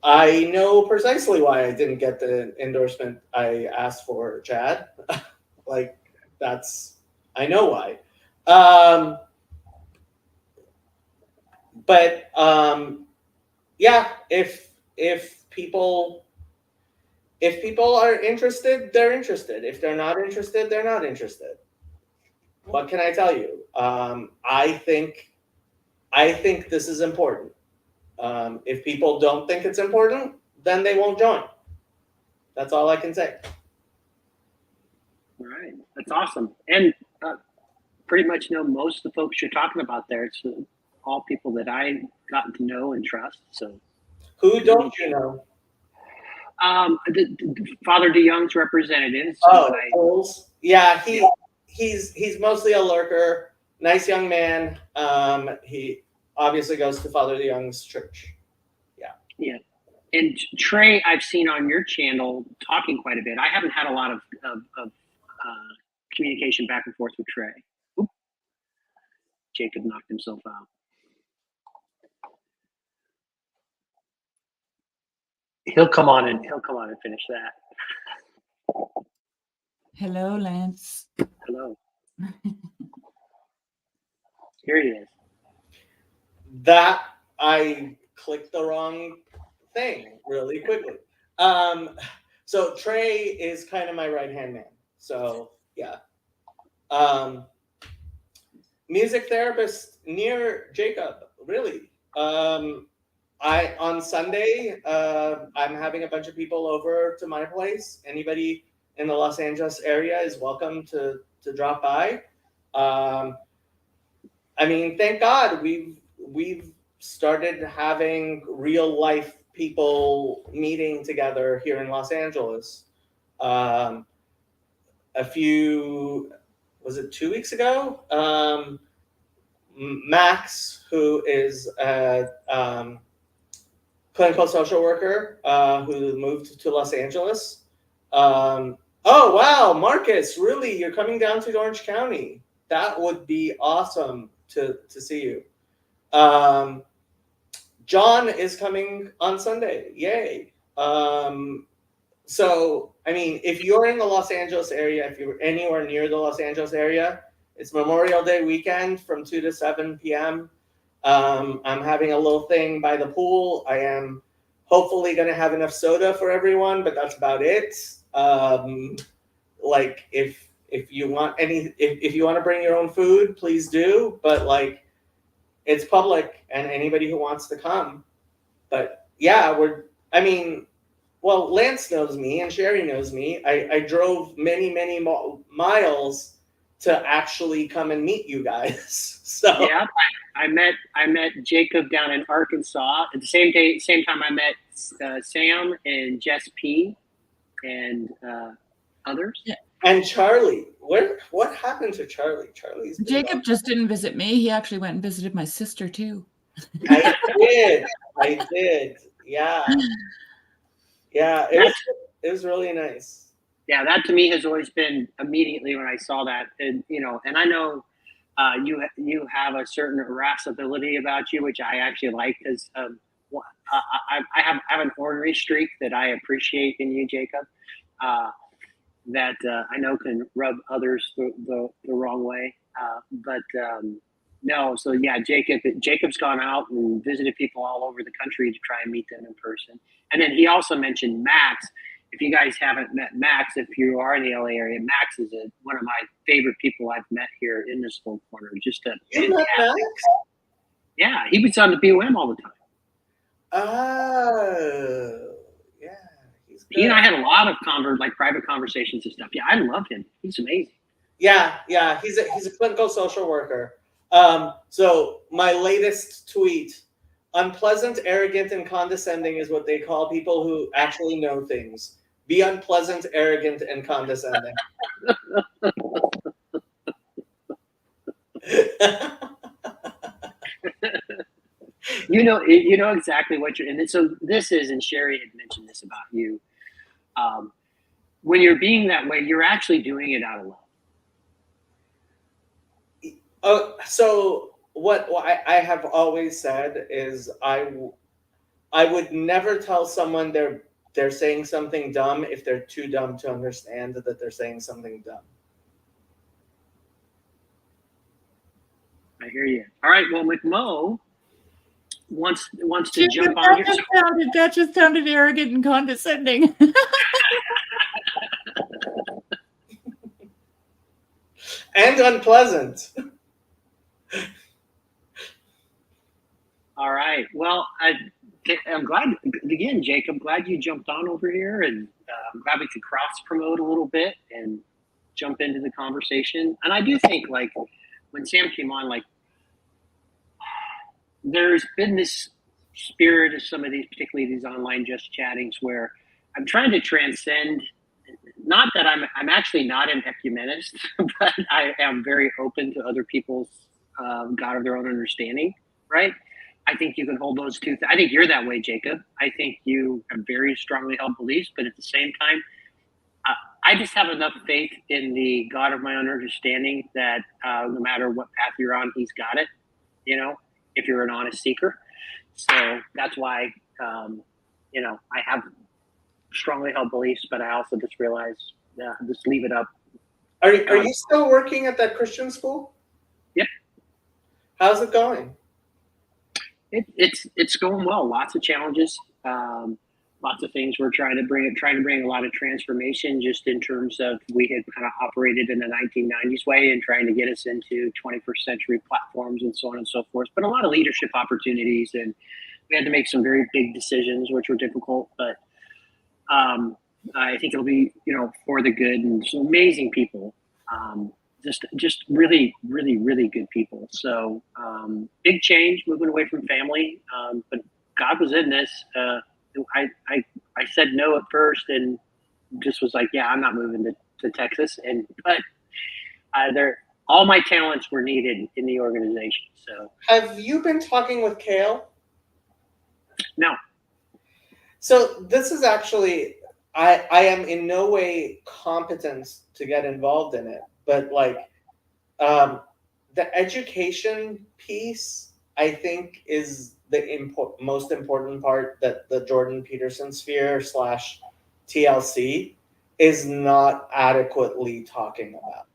I know precisely why I didn't get the endorsement I asked for, Chad. Like, I know why. But yeah, if people are interested, they're interested. If they're not interested, they're not interested. What can I tell you? I think this is important. If people don't think it's important, then they won't join. That's all I can say. All right, that's awesome, and pretty much know most of the folks you're talking about there. It's all people that I gotten to know and trust. So, who don't you know? The Father DeYoung's representative. Coles. Yeah, he's mostly a lurker. Nice young man. He obviously goes to Father DeYoung's church. Yeah. And Trey, I've seen on your channel talking quite a bit. I haven't had a lot of communication back and forth with Trey. Oop. Jacob knocked himself out. He'll come on and finish that. Hello, Lance. Hello. Here he is. That I clicked the wrong thing really quickly. So Trey is kind of my right-hand man. So yeah. Music therapist near Jacob, really. On Sunday, I'm having a bunch of people over to my place. Anybody in the Los Angeles area is welcome to drop by. I mean, thank God we've started having real life people meeting together here in Los Angeles. A few, was it 2 weeks ago? Max, who is a clinical social worker who moved to Los Angeles. Oh, wow, Marcus, really? You're coming down to Orange County? That would be awesome to see you. John is coming on Sunday. Yay. So, I mean, if you're in the Los Angeles area, if you're anywhere near the Los Angeles area, it's Memorial Day weekend from 2 to 7 p.m. I'm having a little thing by the pool. I am hopefully going to have enough soda for everyone, but that's about it. Like if you want if you want to bring your own food, please do. But like, it's public and anybody who wants to come. But yeah, well, Lance knows me and Sherry knows me. I drove many miles to actually come and meet you guys. So yeah, I met Jacob down in Arkansas at the same time I met Sam and Jess P and others. Yeah. And Charlie, what happened to Charlie? Jacob just didn't visit me. He actually went and visited my sister too. I did. Yeah. It was really nice. Yeah, that to me has always been immediately when I saw that, and and I know you have a certain irascibility about you, which I actually like because I have an ornery streak that I appreciate in you, Jacob. That I know can rub others the wrong way, but no. So yeah, Jacob's gone out and visited people all over the country to try and meet them in person, and then he also mentioned Max. If you guys haven't met Max, if you are in the LA area, Max is one of my favorite people I've met here in this little corner. Just a fantastic. Yeah, he was on the BOM all the time. Oh, yeah. He and I had a lot of private conversations and stuff. Yeah, I love him. He's amazing. Yeah. He's a clinical social worker. So my latest tweet: unpleasant, arrogant, and condescending is what they call people who actually know things. Be unpleasant, arrogant, and condescending. You know exactly what you're in. So this is, and Sherry had mentioned this about you. When you're being that way, you're actually doing it out of love. So what I have always said is I would never tell someone they're saying something dumb if they're too dumb to understand that they're saying something dumb. I hear you. All right. Well, McMo wants to jump on here. That just sounded arrogant and condescending. And unpleasant. All right. Well, I'm glad, again, Jake, I'm glad you jumped on over here, and I'm glad we could cross promote a little bit and jump into the conversation. And I do think, like, when Sam came on, like, there's been this spirit of some of these, particularly these online just chattings, where I'm trying to transcend. Not that I'm actually not an ecumenist, but I am very open to other people's God of their own understanding, right? I think you can hold those two. I think you're that way, Jacob. I think you have very strongly held beliefs, but at the same time, I just have enough faith in the God of my own understanding that no matter what path you're on, He's got it. You know, if you're an honest seeker. So that's why, you know, I have strongly held beliefs, but I also just realized, just leave it up. Are you still working at that Christian school? Yep. How's it going? It's going well. Lots of challenges, lots of things. We're trying to bring a lot of transformation, just in terms of we had kind of operated in the 1990s way and trying to get us into 21st century platforms and so on and so forth. But a lot of leadership opportunities, and we had to make some very big decisions, which were difficult, but I think it'll be, you know, for the good, and some amazing people. Just really, really, really good people. So big change, moving away from family, but God was in this. I said no at first, and just was like, yeah, I'm not moving to Texas. But all my talents were needed in the organization. So have you been talking with Kale? No. So this is actually, I am in no way competent to get involved in it. But like the education piece, I think, is the most important part that the Jordan Peterson sphere / TLC is not adequately talking about.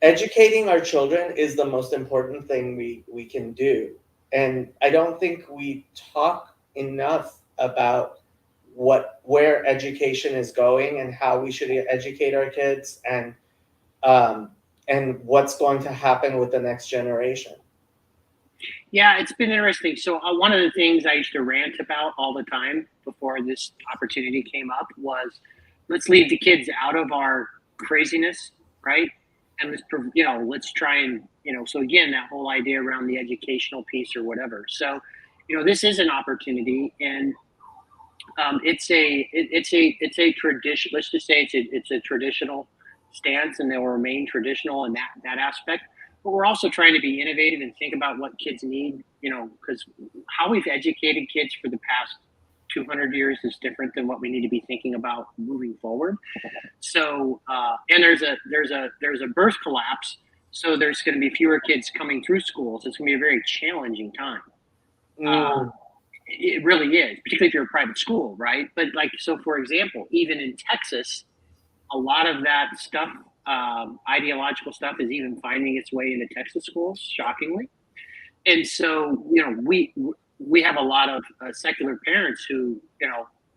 Educating our children is the most important thing we can do. And I don't think we talk enough about where education is going and how we should educate our kids, and what's going to happen with the next generation. Yeah, it's been interesting. So one of the things I used to rant about all the time before this opportunity came up was, let's leave the kids out of our craziness, right? And let's try and, so again, that whole idea around the educational piece or whatever. So, this is an opportunity, and it's a tradition. Let's just say it's a traditional stance, and they will remain traditional in that aspect. But we're also trying to be innovative and think about what kids need, because how we've educated kids for the past 200 years is different than what we need to be thinking about moving forward. So, and there's a birth collapse, so there's going to be fewer kids coming through schools. It's going to be a very challenging time. It really is, particularly if you're a private school, right? But so for example, even in Texas, a lot of that stuff, ideological stuff, is even finding its way into Texas schools, shockingly. And so, we have a lot of secular parents who,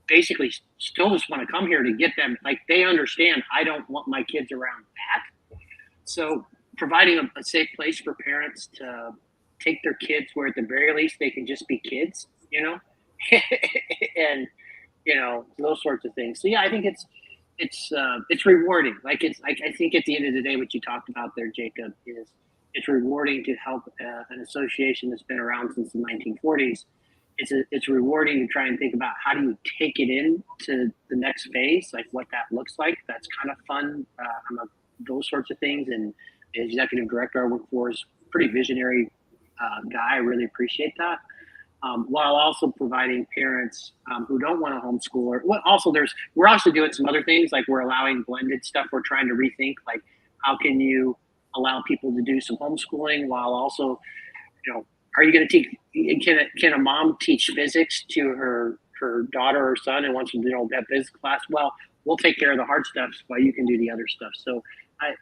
basically still just want to come here to get them. They understand, I don't want my kids around that. So providing a safe place for parents to take their kids where at the very least they can just be kids, and, those sorts of things. So yeah, I think it's rewarding. I think at the end of the day, what you talked about there, Jacob, is it's rewarding to help an association that's been around since the 1940s. It's rewarding to try and think about how do you take it into the next phase, what that looks like. That's kind of fun. Those sorts of things. And the executive director I work for is a pretty visionary guy. I really appreciate that. while also providing parents who don't want to homeschool. Or also, we're also doing some other things, like we're allowing blended stuff. We're trying to rethink, like, how can you allow people to do some homeschooling while also, are you going to teach? Can a mom teach physics to her daughter or son and wants to have physics class? Well, we'll take care of the hard stuff while you can do the other stuff. So I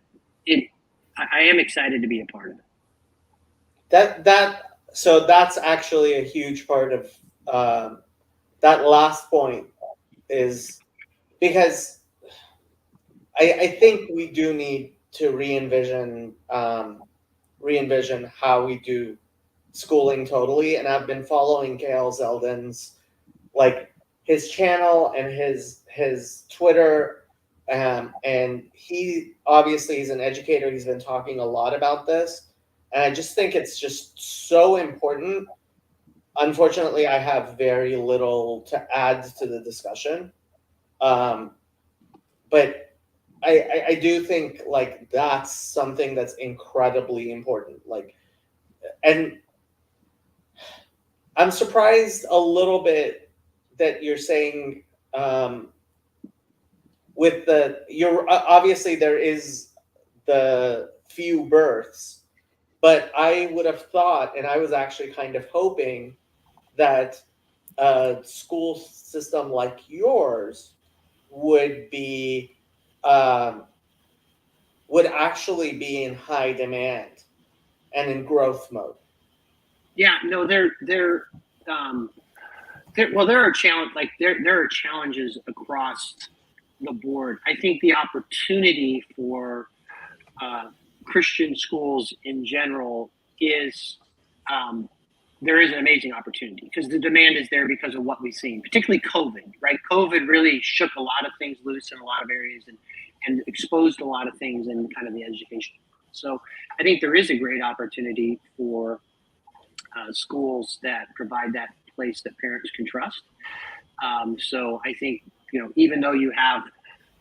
am excited to be a part of it. So that's actually a huge part of that last point, is because I think we do need to re-envision how we do schooling totally. And I've been following Gail Zeldin's, like, his channel and his Twitter, and he obviously he's an educator. He's been talking a lot about this, and I just think it's just so important. Unfortunately, I have very little to add to the discussion, but I do think, like, that's something that's incredibly important. Like, and I'm surprised a little bit that you're saying, with you're obviously there is the few births, but I would have thought, and I was actually kind of hoping, that a school system like yours would be would actually be in high demand and in growth mode. Yeah, no, there are challenges across the board. I think the opportunity for Christian schools in general is there is an amazing opportunity because the demand is there because of what we've seen, particularly COVID, right? COVID really shook a lot of things loose in a lot of areas and exposed a lot of things in kind of the education. So I think there is a great opportunity for schools that provide that place that parents can trust. So I think, even though you have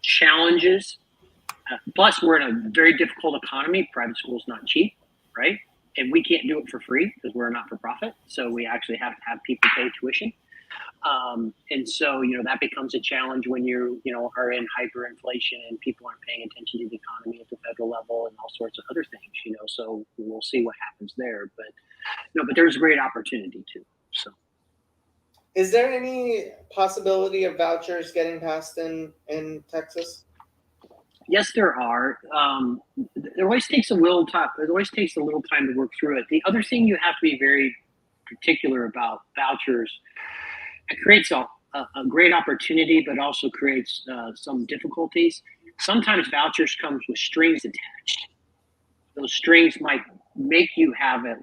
challenges, plus we're in a very difficult economy, private school is not cheap, right? And we can't do it for free because we're a not-for-profit. So we actually have to have people pay tuition. And so, that becomes a challenge when you are in hyperinflation and people aren't paying attention to the economy at the federal level and all sorts of other things, so we'll see what happens there. But there's great opportunity too. So, is there any possibility of vouchers getting passed in Texas? Yes, there are. It always takes a little time. It always takes a little time to work through it. The other thing you have to be very particular about vouchers, it creates a great opportunity, but also creates some difficulties. Sometimes vouchers comes with strings attached. Those strings might make you have it.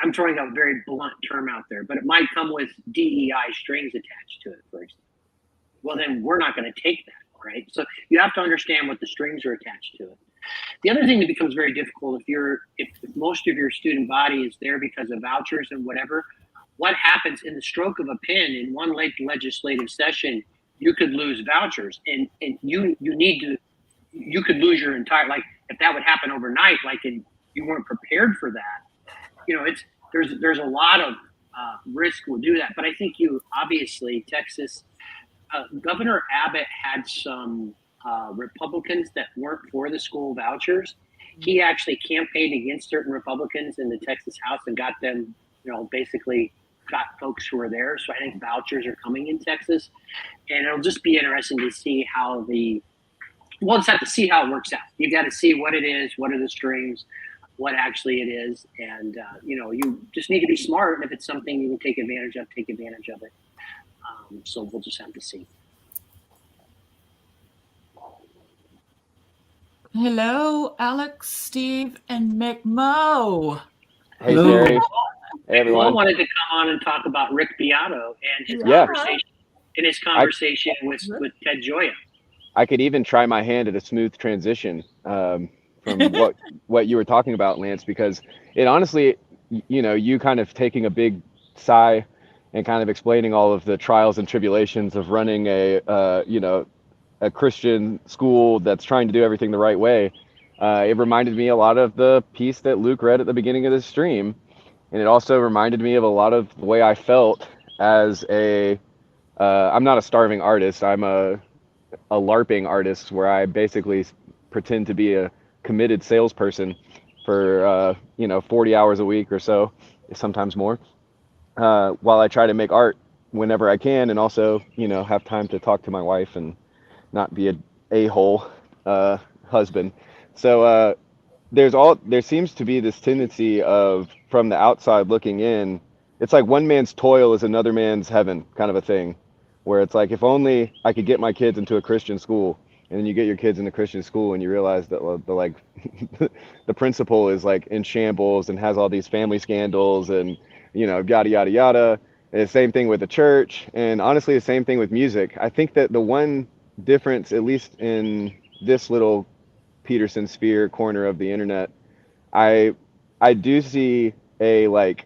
I'm throwing a very blunt term out there, but it might come with DEI strings attached to it, for example. Well, then we're not going to take that, right? So you have to understand what the strings are attached to it. The other thing that becomes very difficult if most of your student body is there because of vouchers and whatever, what happens in the stroke of a pen in one late legislative session, you could lose vouchers, and you could lose your entire, like, if that would happen overnight, like, and you weren't prepared for that, there's a lot of risk will do that. But I think obviously Texas, Governor Abbott had some Republicans that weren't for the school vouchers. He actually campaigned against certain Republicans in the Texas House and got them, basically got folks who are there. So I think vouchers are coming in Texas, and it'll just be interesting to see how we'll just have to see how it works out. You got to see what it is, what are the strings, what actually it is, and you just need to be smart. And if it's something you can take advantage of, take advantage of it. So we'll just have to see. Hello, Alex, Steve, and McMo. Hey, Hello. Jerry. Hey, everyone. Paul wanted to come on and talk about Rick Beato and his conversation with Ted Gioia. I could even try my hand at a smooth transition from what you were talking about, Lance, because it honestly, you kind of taking a big sigh and kind of explaining all of the trials and tribulations of running a Christian school that's trying to do everything the right way. It reminded me a lot of the piece that Luke read at the beginning of the stream. And it also reminded me of a lot of the way I felt as a, I'm not a starving artist. I'm a LARPing artist where I basically pretend to be a committed salesperson for, 40 hours a week or so, sometimes more, while I try to make art whenever I can, and also, have time to talk to my wife and not be a-hole husband. So there seems to be this tendency of, from the outside looking in, it's like one man's toil is another man's heaven kind of a thing, where it's like, if only I could get my kids into a Christian school. And then you get your kids into Christian school and you realize that the like the principal is like in shambles and has all these family scandals and yada yada yada. And the same thing with the church, and honestly the same thing with music. I think that the one difference, at least in this little Peterson sphere corner of the internet, I I do see a like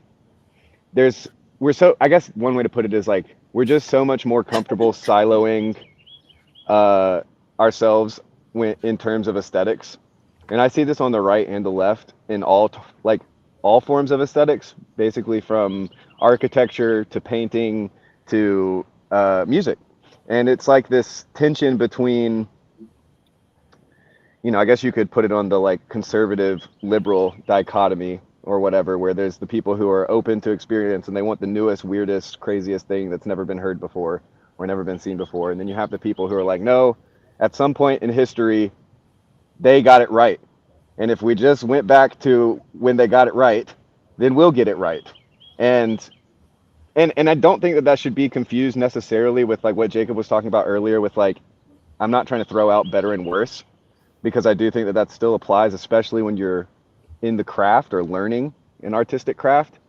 there's we're so, I guess one way to put it is like, we're just so much more comfortable siloing uh ourselves in terms of aesthetics. And I see this on the right and the left in like all forms of aesthetics, basically from architecture to painting to music. And it's like this tension between, I guess you could put it on the like conservative liberal dichotomy or whatever, where there's the people who are open to experience and they want the newest, weirdest, craziest thing that's never been heard before or never been seen before. And then you have the people who are like, no, at some point in history, they got it right. And if we just went back to when they got it right, then we'll get it right. And and I don't think that that should be confused necessarily with like what Jacob was talking about earlier with like, I'm not trying to throw out better and worse, because I do think that that still applies, especially when you're in the craft or learning an artistic craft.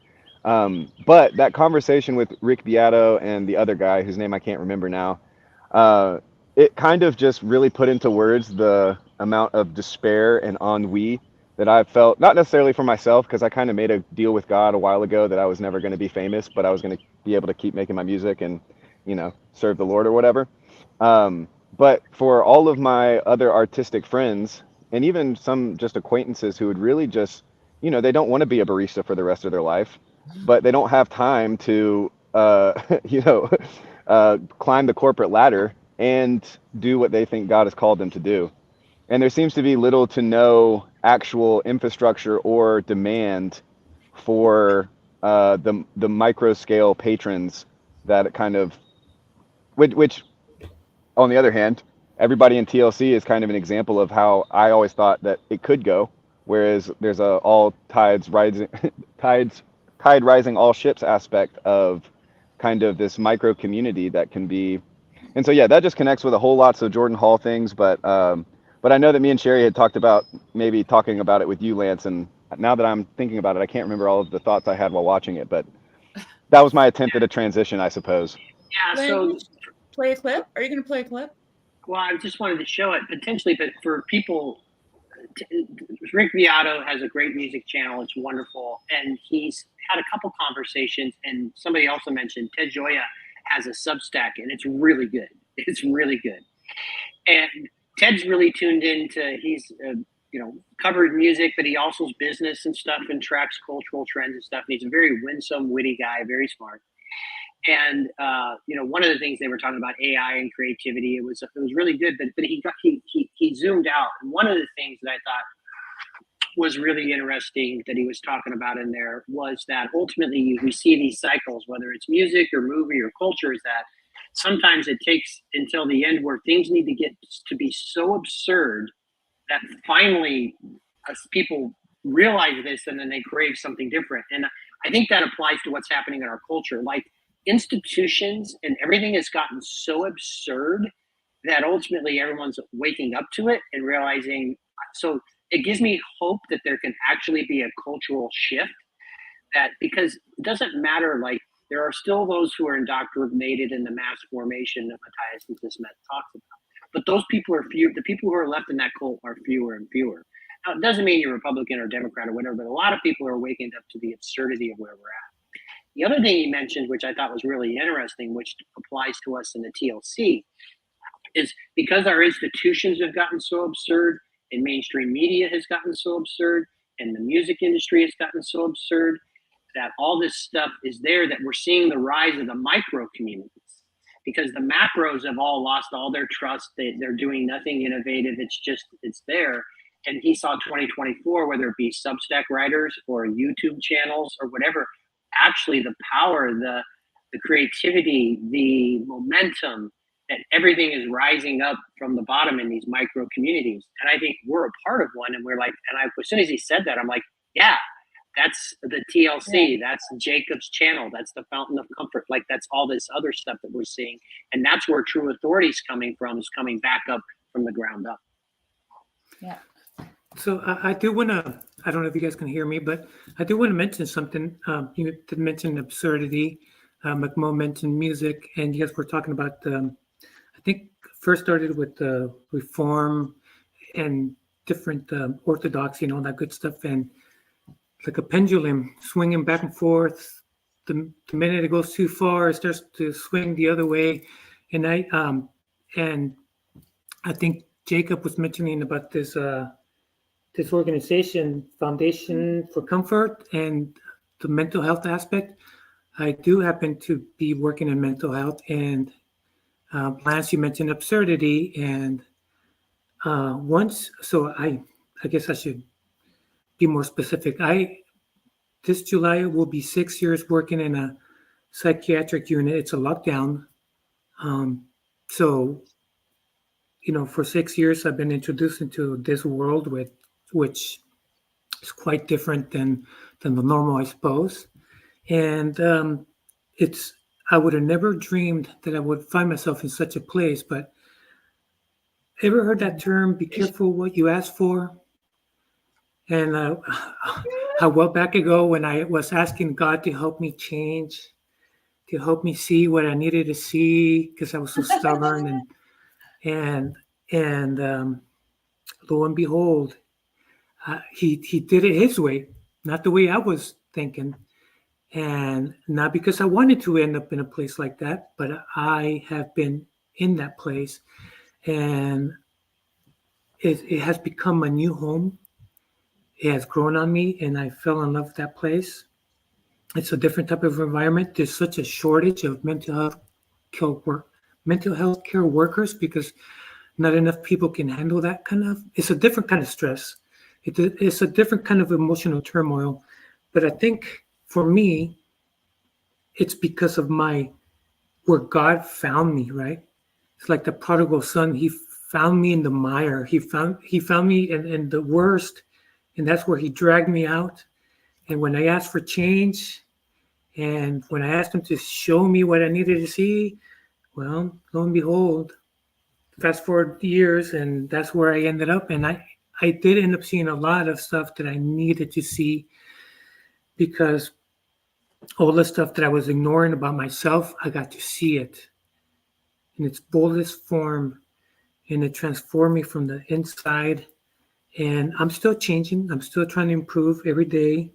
But that conversation with Rick Beato and the other guy whose name I can't remember now, uh, it kind of just really put into words the amount of despair and ennui that I've felt, not necessarily for myself, because I kind of made a deal with God a while ago that I was never going to be famous, but I was going to be able to keep making my music and, serve the Lord or whatever. But for all of my other artistic friends, and even some just acquaintances who would really just, they don't want to be a barista for the rest of their life, but they don't have time to, you know, climb the corporate ladder and do what they think God has called them to do. And there seems to be little to no actual infrastructure or demand for the micro scale patrons that kind of, which on the other hand, everybody in TLC is kind of an example of how I always thought that it could go. Whereas there's a all tides rising, tide rising all ships aspect of kind of this micro community that can be. And so yeah, that just connects with a whole lots of Jordan Hall things. But I know that me and Sherry had talked about maybe talking about it with you, Lance. And now that I'm thinking about it, I can't remember all of the thoughts I had while watching it. But that was my attempt at a transition, I suppose. Yeah. Lynn, So, play a clip. Are you going to play a clip? well, I just wanted to show it potentially, but for people, Rick Beato has a great music channel. It's wonderful, and he's had a couple conversations. And somebody also mentioned Ted Gioia has a Substack, and it's really good. It's really good. And Ted's really tuned into. He's covered music, but he also is business and stuff, and tracks cultural trends and stuff. And he's a very winsome, witty guy, very smart. And one of the things they were talking about AI and creativity, it was really good. But he zoomed out. And one of the things that I thought was really interesting that he was talking about in there was that ultimately we see these cycles, whether it's music or movie or culture, is that sometimes it takes until the end where things need to get to be so absurd that finally people realize this and then they crave something different. And I think that applies to what's happening in our culture. Like institutions and everything has gotten so absurd that ultimately everyone's waking up to it and realizing. So it gives me hope that there can actually be a cultural shift, that because it doesn't matter, like there are still those who are indoctrinated in the mass formation that Matthias and Dismet talks about. But those people are few. The people who are left in that cult are fewer and fewer. Now, it doesn't mean you're Republican or Democrat or whatever, but a lot of people are waking up to the absurdity of where we're at. The other thing he mentioned, which I thought was really interesting, which applies to us in the TLC, is because our institutions have gotten so absurd and mainstream media has gotten so absurd and the music industry has gotten so absurd, that all this stuff is there, that we're seeing the rise of the micro communities, because the macros have all lost all their trust. They're doing nothing innovative. It's there. And he saw 2024, whether it be Substack writers or YouTube channels or whatever, actually the power, the creativity, the momentum, that everything is rising up from the bottom in these micro communities. And I think we're a part of one. And we're like, as soon as he said that, I'm like, yeah, that's the TLC. That's Jacob's channel. That's the Fountain of Comfort. Like, that's all this other stuff that we're seeing. And that's where true authority is coming from, is coming back up from the ground up. Yeah. So I do want to, I don't know if you guys can hear me, but I do want to mention something. You did mention absurdity. McMo mentioned music, and you guys were talking about, I think first started with Reform and different Orthodoxy and all that good stuff. And like a pendulum swinging back and forth. The minute it goes too far, it starts to swing the other way. And I think Jacob was mentioning about this this organization, Foundation for Comfort, and the mental health aspect. I do happen to be working in mental health, and Lance, you mentioned absurdity, and I guess I should be more specific. This July will be 6 years working in a psychiatric unit. It's a lockdown. So, for 6 years, I've been introduced into this world which is quite different than the normal, I suppose. And I would have never dreamed that I would find myself in such a place. But ever heard that term, be careful what you ask for? And how well back ago when I was asking God to help me change, to help me see what I needed to see, because I was so stubborn, and lo and behold, he did it his way, not the way I was thinking, and not because I wanted to end up in a place like that, but I have been in that place, and it has become my new home. It has grown on me, and I fell in love with that place. It's a different type of environment. There's such a shortage of mental health care workers, because not enough people can handle that kind of. It's a different kind of stress. It's a different kind of emotional turmoil. But I think for me, it's because of where God found me. Right? It's like the prodigal son. He found me in the mire. He found me in the worst. And that's where he dragged me out. And when I asked for change, and when I asked him to show me what I needed to see, well, lo and behold, fast forward years, and that's where I ended up. And I did end up seeing a lot of stuff that I needed to see, because all the stuff that I was ignoring about myself, I got to see it in its boldest form, and it transformed me from the inside. And I'm still changing. I'm still trying to improve every day.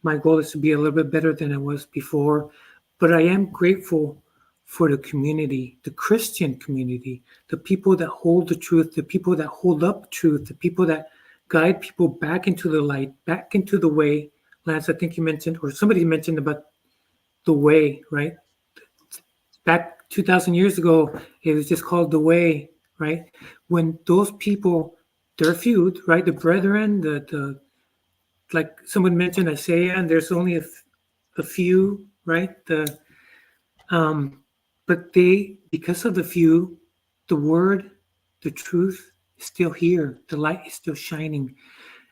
My goal is to be a little bit better than I was before. But I am grateful for the community, the Christian community, the people that hold the truth, the people that hold up truth, the people that guide people back into the light, back into the way. Lance, I think you mentioned, or somebody mentioned about the way, right? Back 2,000 years ago, it was just called the way, right? When those people, they're few, right? The brethren, the like someone mentioned Isaiah, and there's only a few, right? But because of the few, the word, the truth is still here. The light is still shining.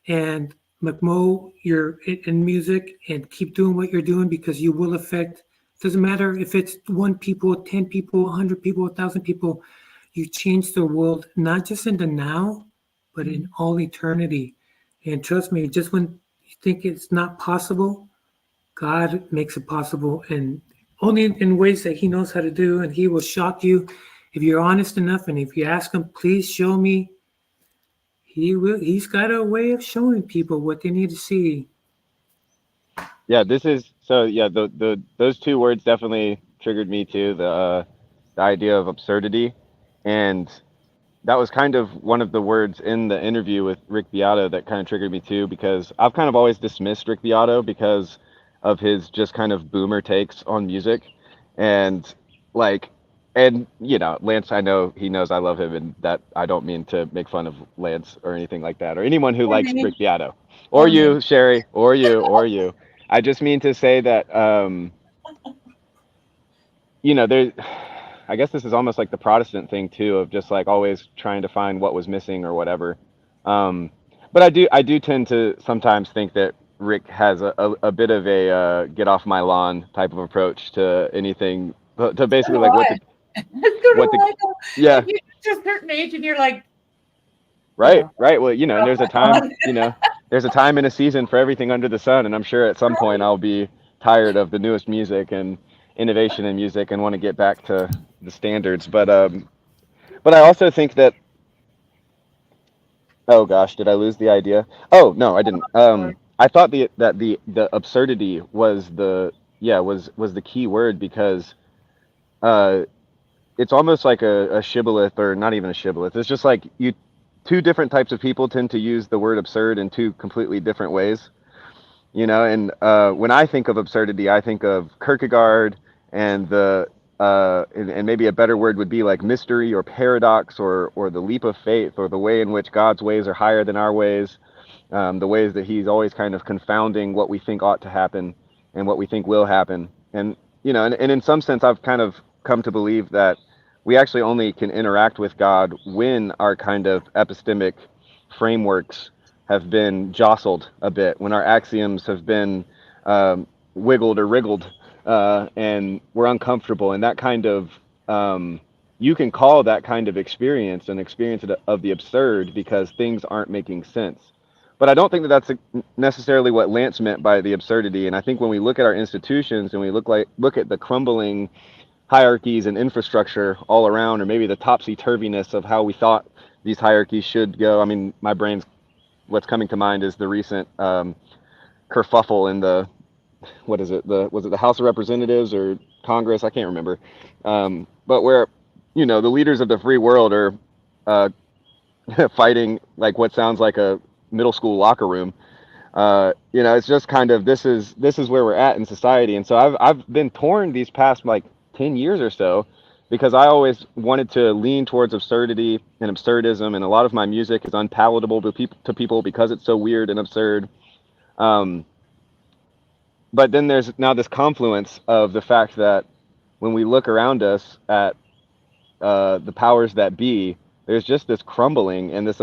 And McMo, you're in music, and keep doing what you're doing, because you will affect. Doesn't matter if it's 1 people, 10 people, 100 people, 1,000 people. You change the world, not just in the now, but in all eternity. And trust me, just when you think it's not possible, God makes it possible, and only in ways that he knows how to do, and he will shock you if you're honest enough. And if you ask him, please show me, he will. He's got a way of showing people what they need to see. Yeah, those 2 words definitely triggered me too. The idea of absurdity, and that was kind of one of the words in the interview with Rick Beato that kind of triggered me too, because I've kind of always dismissed Rick Beato, because of his just kind of boomer takes on music. And like, and you know, Lance, I know he knows I love him, and that I don't mean to make fun of Lance or anything like that, or anyone who likes Rick Beato, or you, Sherry, or you. I just mean to say that, you know, there, I guess this is almost like the Protestant thing too, of just like always trying to find what was missing or whatever. But I do tend to sometimes think that Rick has a bit of a get off my lawn type of approach to anything, to basically like what the yeah. Like, you're just a certain age and you're like, Right. Well, you know, and there's a time, you know, there's a time and a season for everything under the sun, and I'm sure at some point I'll be tired of the newest music and innovation in music and want to get back to the standards. But I also think that, oh gosh, did I lose the idea? Oh no, I didn't. I thought that the absurdity was was the key word, because it's almost like a shibboleth, or not even a shibboleth. It's just like two different types of people tend to use the word absurd in two completely different ways, you know. And when I think of absurdity, I think of Kierkegaard, and and maybe a better word would be like mystery or paradox, or the leap of faith, or the way in which God's ways are higher than our ways, the ways that he's always kind of confounding what we think ought to happen and what we think will happen. And you know, and in some sense, I've kind of come to believe that we actually only can interact with God when our kind of epistemic frameworks have been jostled a bit, when our axioms have been wiggled or wriggled, and we're uncomfortable. And that kind of, you can call that kind of experience an experience of the absurd, because things aren't making sense. But I don't think that that's necessarily what Lance meant by the absurdity. And I think when we look at our institutions and we look at the crumbling hierarchies and infrastructure all around, or maybe the topsy-turviness of how we thought these hierarchies should go. I mean, what's coming to mind is the recent kerfuffle in the, was it the House of Representatives or Congress? I can't remember. But where, you know, the leaders of the free world are fighting like what sounds like a middle school locker room. You know, it's just kind of, this is where we're at in society. And so I've been torn these past like 10 years or so, because I always wanted to lean towards absurdity and absurdism, and a lot of my music is unpalatable to people because it's so weird and absurd. But then there's now this confluence of the fact that when we look around us at the powers that be, there's just this crumbling and this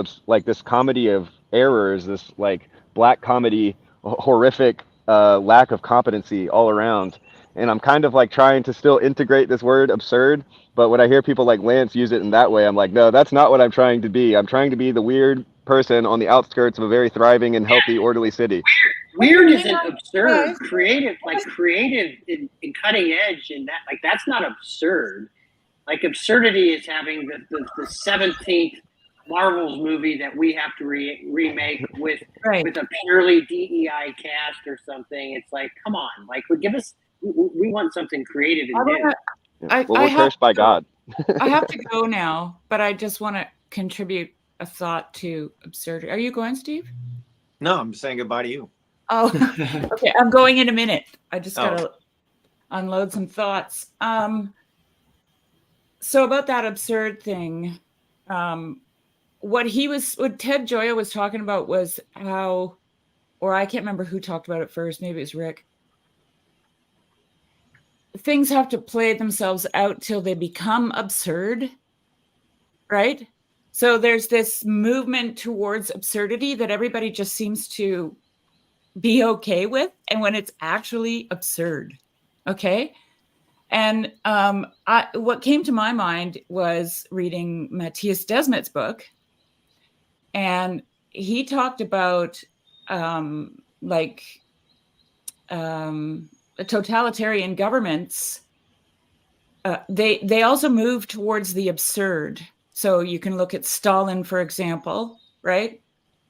comedy of errors, this like black comedy, horrific lack of competency all around. And I'm kind of like trying to still integrate this word absurd, but when I hear people like Lance use it in that way, I'm like, no, that's not what I'm trying to be. I'm trying to be the weird person on the outskirts of a very thriving and healthy, orderly city. Weird isn't absurd. Creative in cutting edge, and that, like, that's not absurd. Like, absurdity is having the 17th Marvel's movie that we have to remake with a purely DEI cast or something. It's like, come on, like, give us. We want something creative and new. We're cursed by God. I have to go now, but I just want to contribute a thought to absurdity. Are you going, Steve? No, I'm saying goodbye to you. Oh, okay. I'm going in a minute. I just got to unload some thoughts. So about that absurd thing, what Ted Gioia was talking about was how, or I can't remember who talked about it first. Maybe it was Rick. Things have to play themselves out till they become absurd, right? So there's this movement towards absurdity that everybody just seems to be okay with, and when it's actually absurd, okay? And what came to my mind was reading Matthias Desmet's book, and he talked about totalitarian governments. They also move towards the absurd. So you can look at Stalin, for example, right?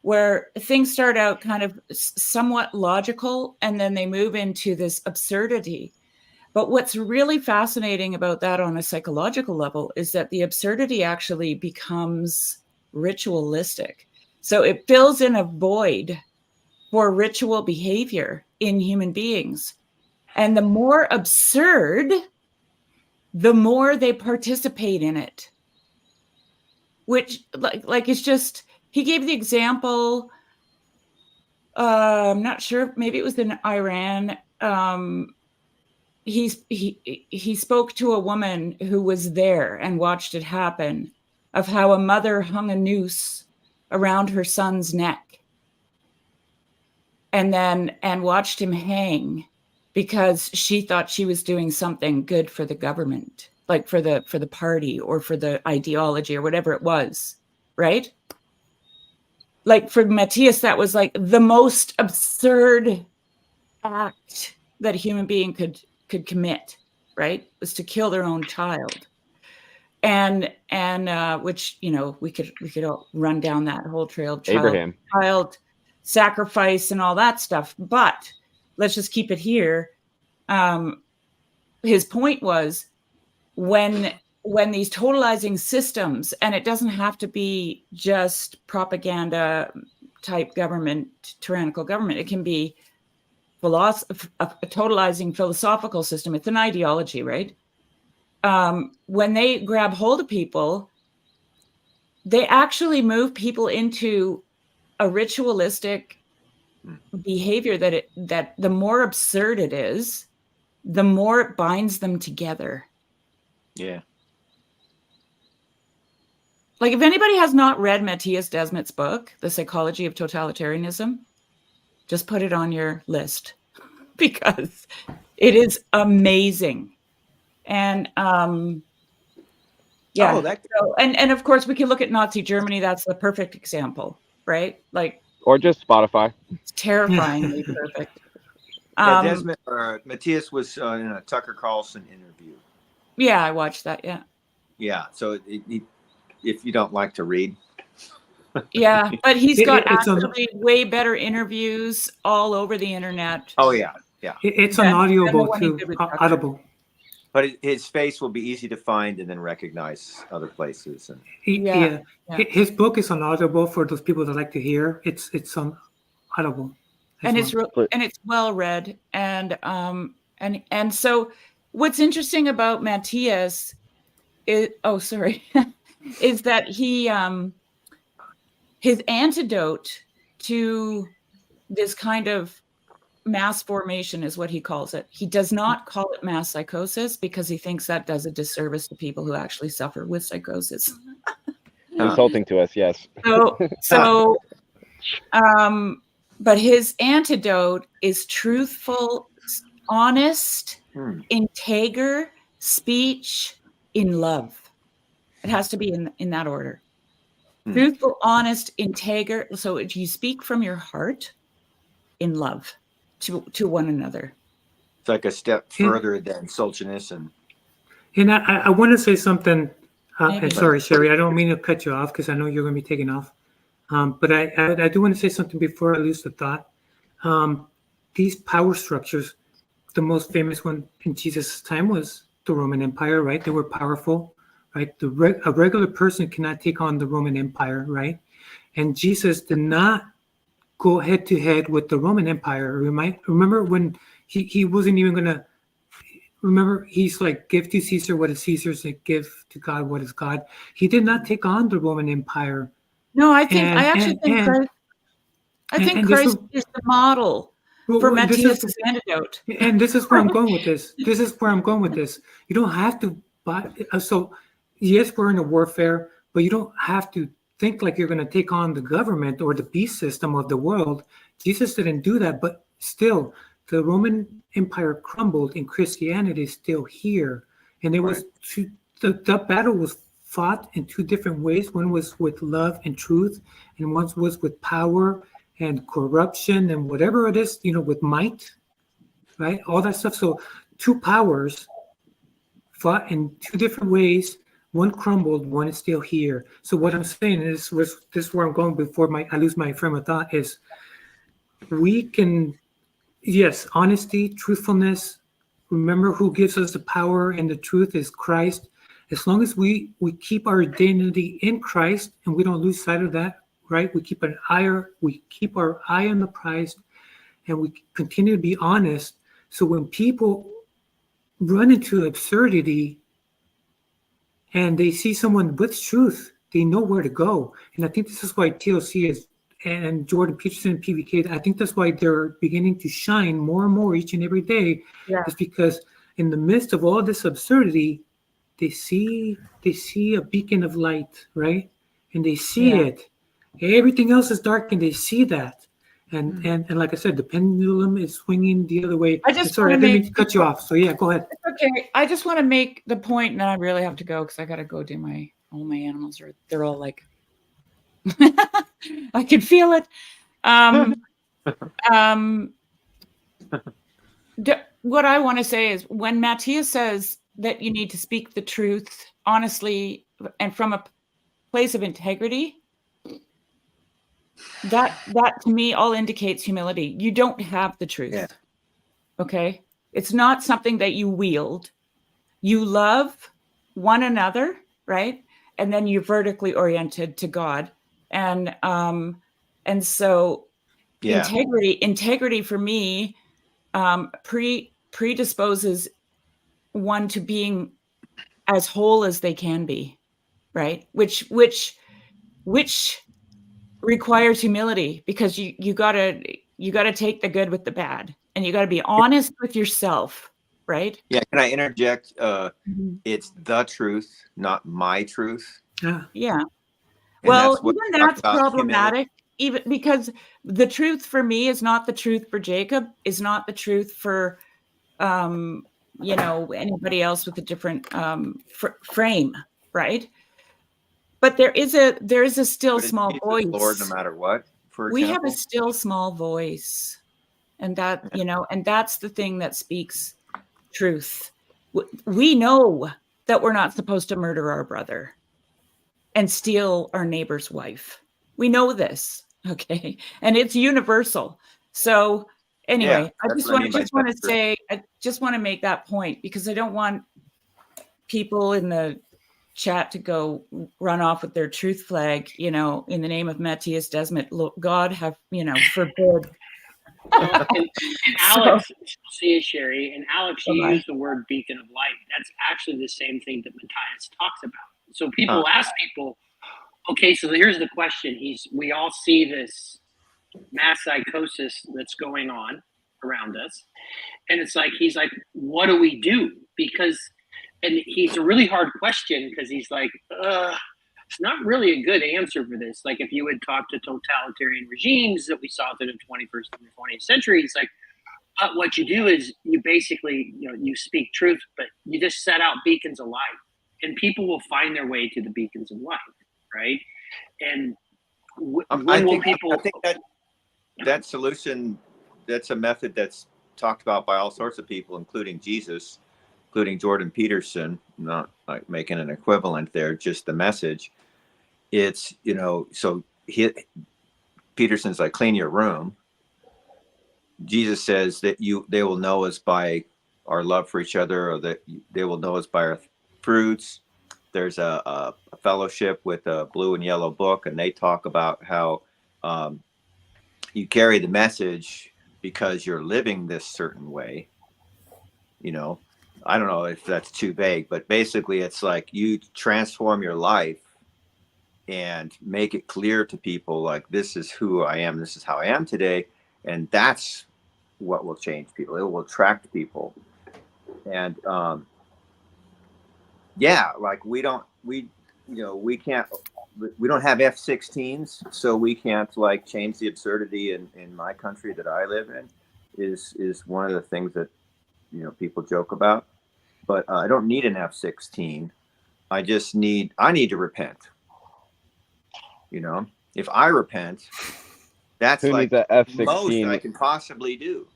Where things start out kind of somewhat logical, and then they move into this absurdity. But what's really fascinating about that on a psychological level is that the absurdity actually becomes ritualistic. So it fills in a void for ritual behavior in human beings. And the more absurd, the more they participate in it. Which, like it's just, he gave the example, I'm not sure, maybe it was in Iran. He spoke to a woman who was there and watched it happen, of how a mother hung a noose around her son's neck and watched him hang because she thought she was doing something good for the government, like for the party or for the ideology or whatever it was, right? Like for Matthias, that was like the most absurd act that a human being could commit, right? Was to kill their own child. And which, you know, we could all run down that whole trail of child sacrifice and all that stuff. But let's just keep it here. His point was when these totalizing systems, and it doesn't have to be just propaganda type government, tyrannical government, it can be a totalizing philosophical system. It's an ideology, right? When they grab hold of people, they actually move people into a ritualistic behavior that the more absurd it is, the more it binds them together. Yeah. Like if anybody has not read Matthias Desmet's book, The Psychology of Totalitarianism, just put it on your list because it is amazing. And yeah. So, and of course we can look at Nazi Germany. That's the perfect example, right? Like, or just Spotify. It's terrifyingly perfect. Yeah, Desmond Matthias was in a Tucker Carlson interview. Yeah, I watched that. Yeah. Yeah. So if you don't like to read. Yeah, but he's got actually way better interviews all over the internet. Oh yeah, yeah. It's on Audible too. Audible. But his face will be easy to find and then recognize other places. And yeah. His book is on Audible for those people that like to hear. It's on Audible. And it's well read. And so what's interesting about Matthias is is that he his antidote to this kind of mass formation is what he calls it. He does not call it mass psychosis because he thinks that does a disservice to people who actually suffer with psychosis. Insulting to us, yes. But his antidote is truthful, honest, integer speech in love. It has to be in that order. Truthful, honest, integer. So you speak from your heart in love to one another. It's like a step further than Solzhenitsyn. And I want to say something. And sorry, Sherry, I don't mean to cut you off because I know you're going to be taking off. But I do want to say something before I lose the thought. These power structures, the most famous one in Jesus' time was the Roman Empire, right? They were powerful, right? A regular person cannot take on the Roman Empire, right? And Jesus did not go head to head with the Roman Empire. Remember when he wasn't even going to, remember, he's like, give to Caesar what is Caesar's and give to God what is God. He did not take on the Roman Empire. No, I think Christ is the model for Matthias' antidote. And this is where I'm going with this. You don't have to buy. So yes, we're in a warfare, but you don't have to think like you're going to take on the government or the beast system of the world. Jesus didn't do that, but still, the Roman Empire crumbled and Christianity is still here. And there was the battle was fought in two different ways. One was with love and truth, and one was with power and corruption and whatever it is, with might, right? All that stuff. So two powers fought in two different ways. One crumbled, one is still here. So what I'm saying is, this is where I'm going before I lose my frame of thought, is we can, yes, honesty, truthfulness, remember who gives us the power and the truth is Christ. As long as we keep our identity in Christ and we don't lose sight of that, right? We keep our eye on the prize and we continue to be honest. So when people run into absurdity and they see someone with truth, they know where to go. And I think this is why TLC is, and Jordan Peterson and PVK, I think that's why they're beginning to shine more and more each and every day. Yeah. Is because in the midst of all this absurdity, they see a beacon of light, right? And they see Yeah. it. Everything else is dark, and they see that. And like I said, the pendulum is swinging the other way. I just Sorry, I wanna didn't mean make- to cut you off. So yeah, go ahead. Okay, I just want to make the point, and then I really have to go because I got to go do all my animals are, they're all like, I can feel it. What I want to say is when Matthias says that you need to speak the truth honestly and from a place of integrity, that to me all indicates humility. You don't have the truth. Yeah. Okay? It's not something that you wield. You love one another, right? And then you're vertically oriented to God. And so Yeah. integrity for me predisposes one to being as whole as they can be, right? Which requires humility, because you gotta take the good with the bad, and you gotta be honest with yourself, right? Yeah. Can I interject? Mhm. It's the truth, not my truth. Yeah. And Well, that's what even we talk that's about problematic, even because the truth for me is not the truth for Jacob, is not the truth for anybody else with a different frame, right? But there is a still But is small Jesus voice. Lord no matter what, for We have example? a still small voice, and that, and that's the thing that speaks truth. We know that we're not supposed to murder our brother and steal our neighbor's wife. We know this, okay? And it's universal. So anyway, I that's just what I want mean by to say, I just want to make that point, because I don't want people in the chat to go run off with their truth flag, in the name of Matthias Desmet. God have, forbid. And Alex, see, Sherry, and Alex, you use the word beacon of light. That's actually the same thing that Matthias talks about. So people ask people, okay, so here's the question. We all see this mass psychosis that's going on around us. And it's like, he's like, what do we do? Because, and he's a really hard question, because he's like, it's not really a good answer for this. Like, if you would talk to totalitarian regimes that we saw through the 21st and the 20th century, it's like, what you do is you basically, you speak truth, but you just set out beacons of light, and people will find their way to the beacons of light, right? And I think that solution, that's a method that's talked about by all sorts of people, including Jesus, including Jordan Peterson, not like making an equivalent there, just the message. It's, so Peterson's like, clean your room. Jesus says that they will know us by our love for each other, or that they will know us by our fruits. There's a fellowship with a blue and yellow book, and they talk about how you carry the message because you're living this certain way. I don't know if that's too vague, but basically it's like you transform your life and make it clear to people, like, this is who I am, this is how I am today, and that's what will change people. It will attract people. And like we don't have F-16s, so we can't like change the absurdity in my country that I live in, is one of the things that people joke about. But I don't need an F-16. I need to repent. If I repent, that's Who like needs a the most F-16? I can possibly do.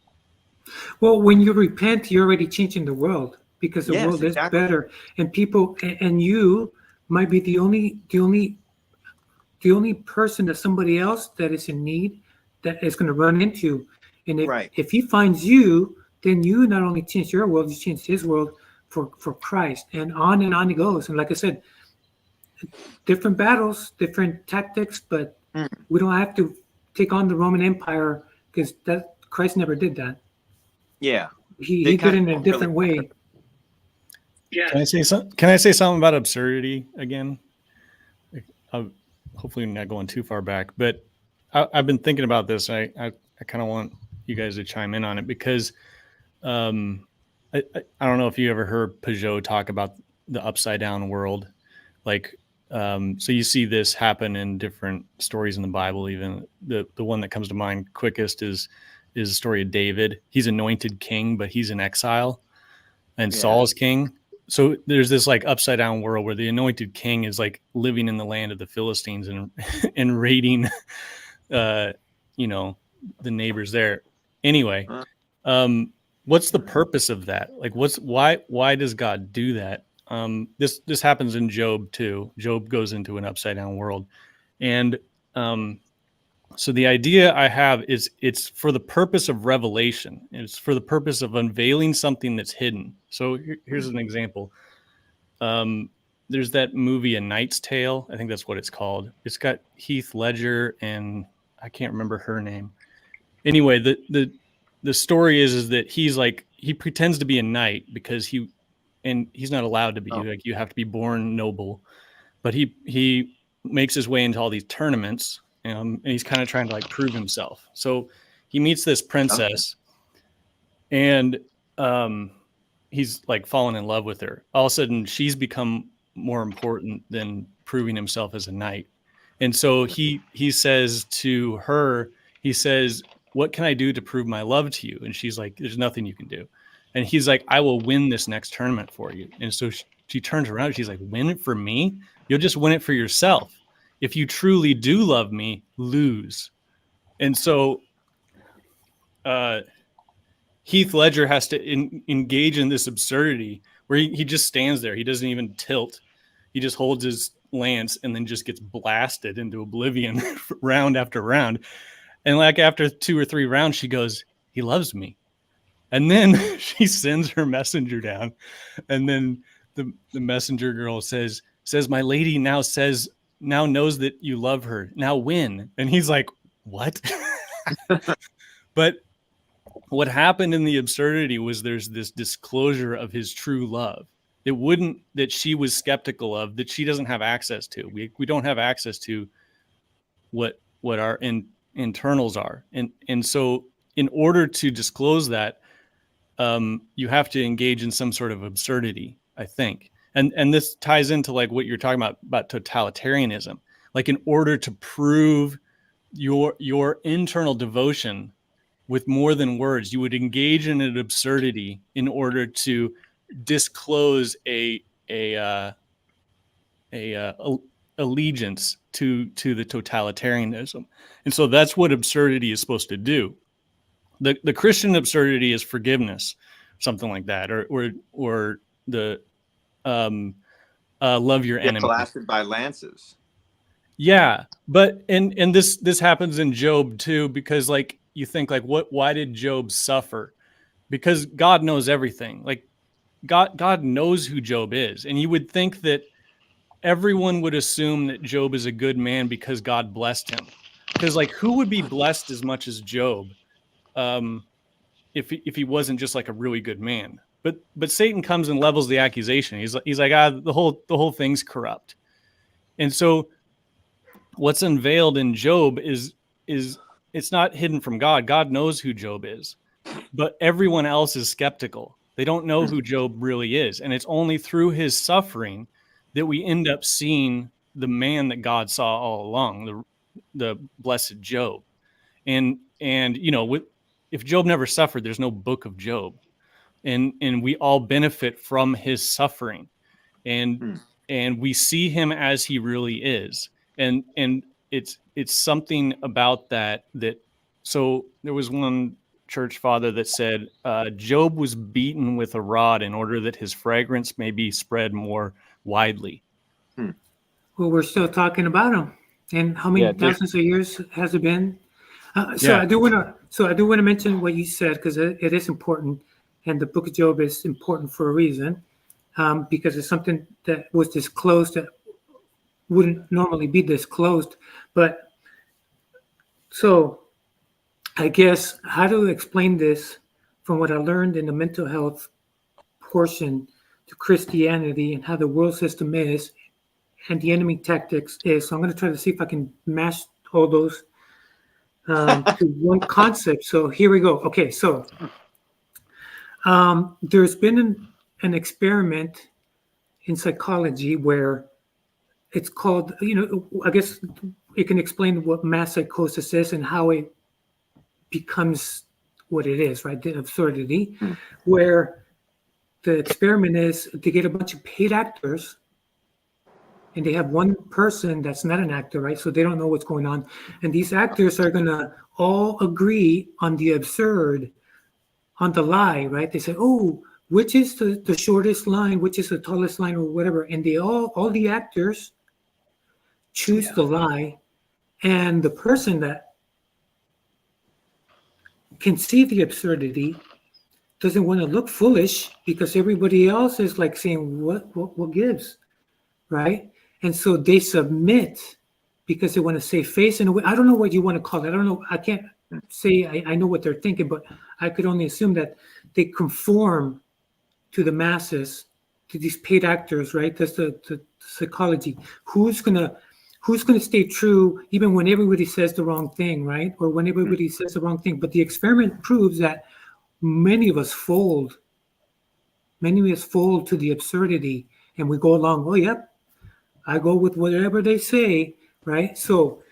Well, when you repent, you're already changing the world, because the Yes, world exactly. is better, and people, and you might be the only person that somebody else that is in need that is going to run into. And if he finds you, then you not only change your world, you change his world for Christ, and on it goes. And like I said, different battles, different tactics, but we don't have to take on the Roman Empire, because that Christ never did that. Yeah, he did it in a different way. Yeah. Can I say something about absurdity again? Hopefully not going too far back, but I've been thinking about this. I kind of want you guys to chime in on it because I don't know if you ever heard Peugeot talk about the upside down world. Like, so you see this happen in different stories in the Bible. Even the one that comes to mind quickest is the story of David. He's anointed king, but he's in exile, and Saul's king. So there's this like upside down world where the anointed king is like living in the land of the Philistines and raiding, you know, the neighbors there. Anyway, what's the purpose of that? Like, why does God do that? This happens in Job too. Job goes into an upside down world, and so the idea I have is it's for the purpose of revelation. It's for the purpose of unveiling something that's hidden. So here's an example. There's that movie A Knight's Tale. I think that's what it's called. It's got Heath Ledger and I can't remember her name. Anyway, the story is that he pretends to be a knight because he's not allowed to be. Like, you have to be born noble, but he makes his way into all these tournaments. And he's kind of trying to like prove himself. So he meets this princess, and he's like fallen in love with her. All of a sudden, she's become more important than proving himself as a knight. And so he says to her, he says, "What can I do to prove my love to you?" And she's like, "There's nothing you can do." And he's like, "I will win this next tournament for you." And so she turns around. She's like, "Win it for me? You'll just win it for yourself. If you truly do love me, lose." And so Heath Ledger has to engage in this absurdity where he just stands there. He doesn't even tilt. He just holds his lance and then just gets blasted into oblivion round after round. And like after 2 or 3 rounds, she goes, "He loves me." And then she sends her messenger down. And then the messenger girl says, "My lady now knows that you love her. Now win." And he's like, "What?" But what happened in the absurdity was there's this disclosure of his true love. That she was skeptical of, that she doesn't have access to. We don't have access to what our internals are. And so in order to disclose that, you have to engage in some sort of absurdity, I think. And this ties into like what you're talking about totalitarianism. Like, in order to prove your internal devotion with more than words, you would engage in an absurdity in order to disclose a allegiance to the totalitarianism. And so that's what absurdity is supposed to do. The Christian absurdity is forgiveness, something like that, or the love your enemy. Blasted by lances. Yeah, but and this happens in Job too, because like you think like, why did Job suffer? Because God knows everything. Like God knows who Job is, and you would think that everyone would assume that Job is a good man because God blessed him. Because like, who would be blessed as much as Job if he wasn't just like a really good man? But Satan comes and levels the accusation. He's like, the whole thing's corrupt. And so what's unveiled in Job is it's not hidden from God. God knows who Job is, but everyone else is skeptical. They don't know who Job really is. And it's only through his suffering that we end up seeing the man that God saw all along, the blessed Job. And you know, if Job never suffered, there's no book of Job. And we all benefit from his suffering. And we see him as he really is. And it's something about that. So there was one church father that said Job was beaten with a rod in order that his fragrance may be spread more widely. Well, we're still talking about him. And how many thousands of years has it been? I do want to mention what you said, because it is important, and the Book of Job is important for a reason, because it's something that was disclosed that wouldn't normally be disclosed. But so I guess how to explain this from what I learned in the mental health portion to Christianity and how the world system is and the enemy tactics is. So I'm going to try to see if I can mash all those to one concept. So here we go. Okay, so there's been an experiment in psychology where it's called, I guess it can explain what mass psychosis is and how it becomes what it is, right? The absurdity, where the experiment is to get a bunch of paid actors and they have one person that's not an actor, right? So they don't know what's going on. And these actors are going to all agree on the absurd, on the lie, right? They say, oh, which is the shortest line, which is the tallest line or whatever. And they all the actors choose the lie. And the person that can see the absurdity doesn't want to look foolish because everybody else is like saying, what gives, right? And so they submit because they want to save face in a way. I don't know what you want to call it. I don't know. I can't say I know what they're thinking, but I could only assume that they conform to the masses, to these paid actors, right? That's the psychology. Who's gonna stay true even when everybody says the wrong thing, right? Or when everybody says the wrong thing. But the experiment proves that many of us fold. Many of us fold to the absurdity, and we go along. Oh, yep, I go with whatever they say, right? So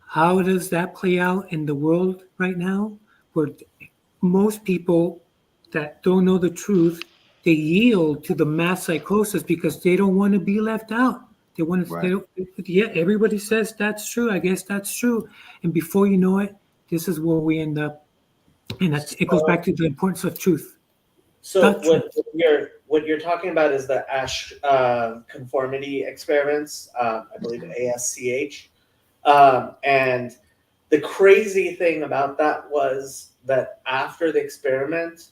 how does that play out in the world right now? Where most people that don't know the truth, they yield to the mass psychosis because they don't want to be left out. They want to, right. Everybody says that's true. I guess that's true. And before you know it, this is where we end up. And it goes back to the importance of truth. So what you're talking about is the Asch conformity experiments, I believe ASCH. And the crazy thing about that was that after the experiment,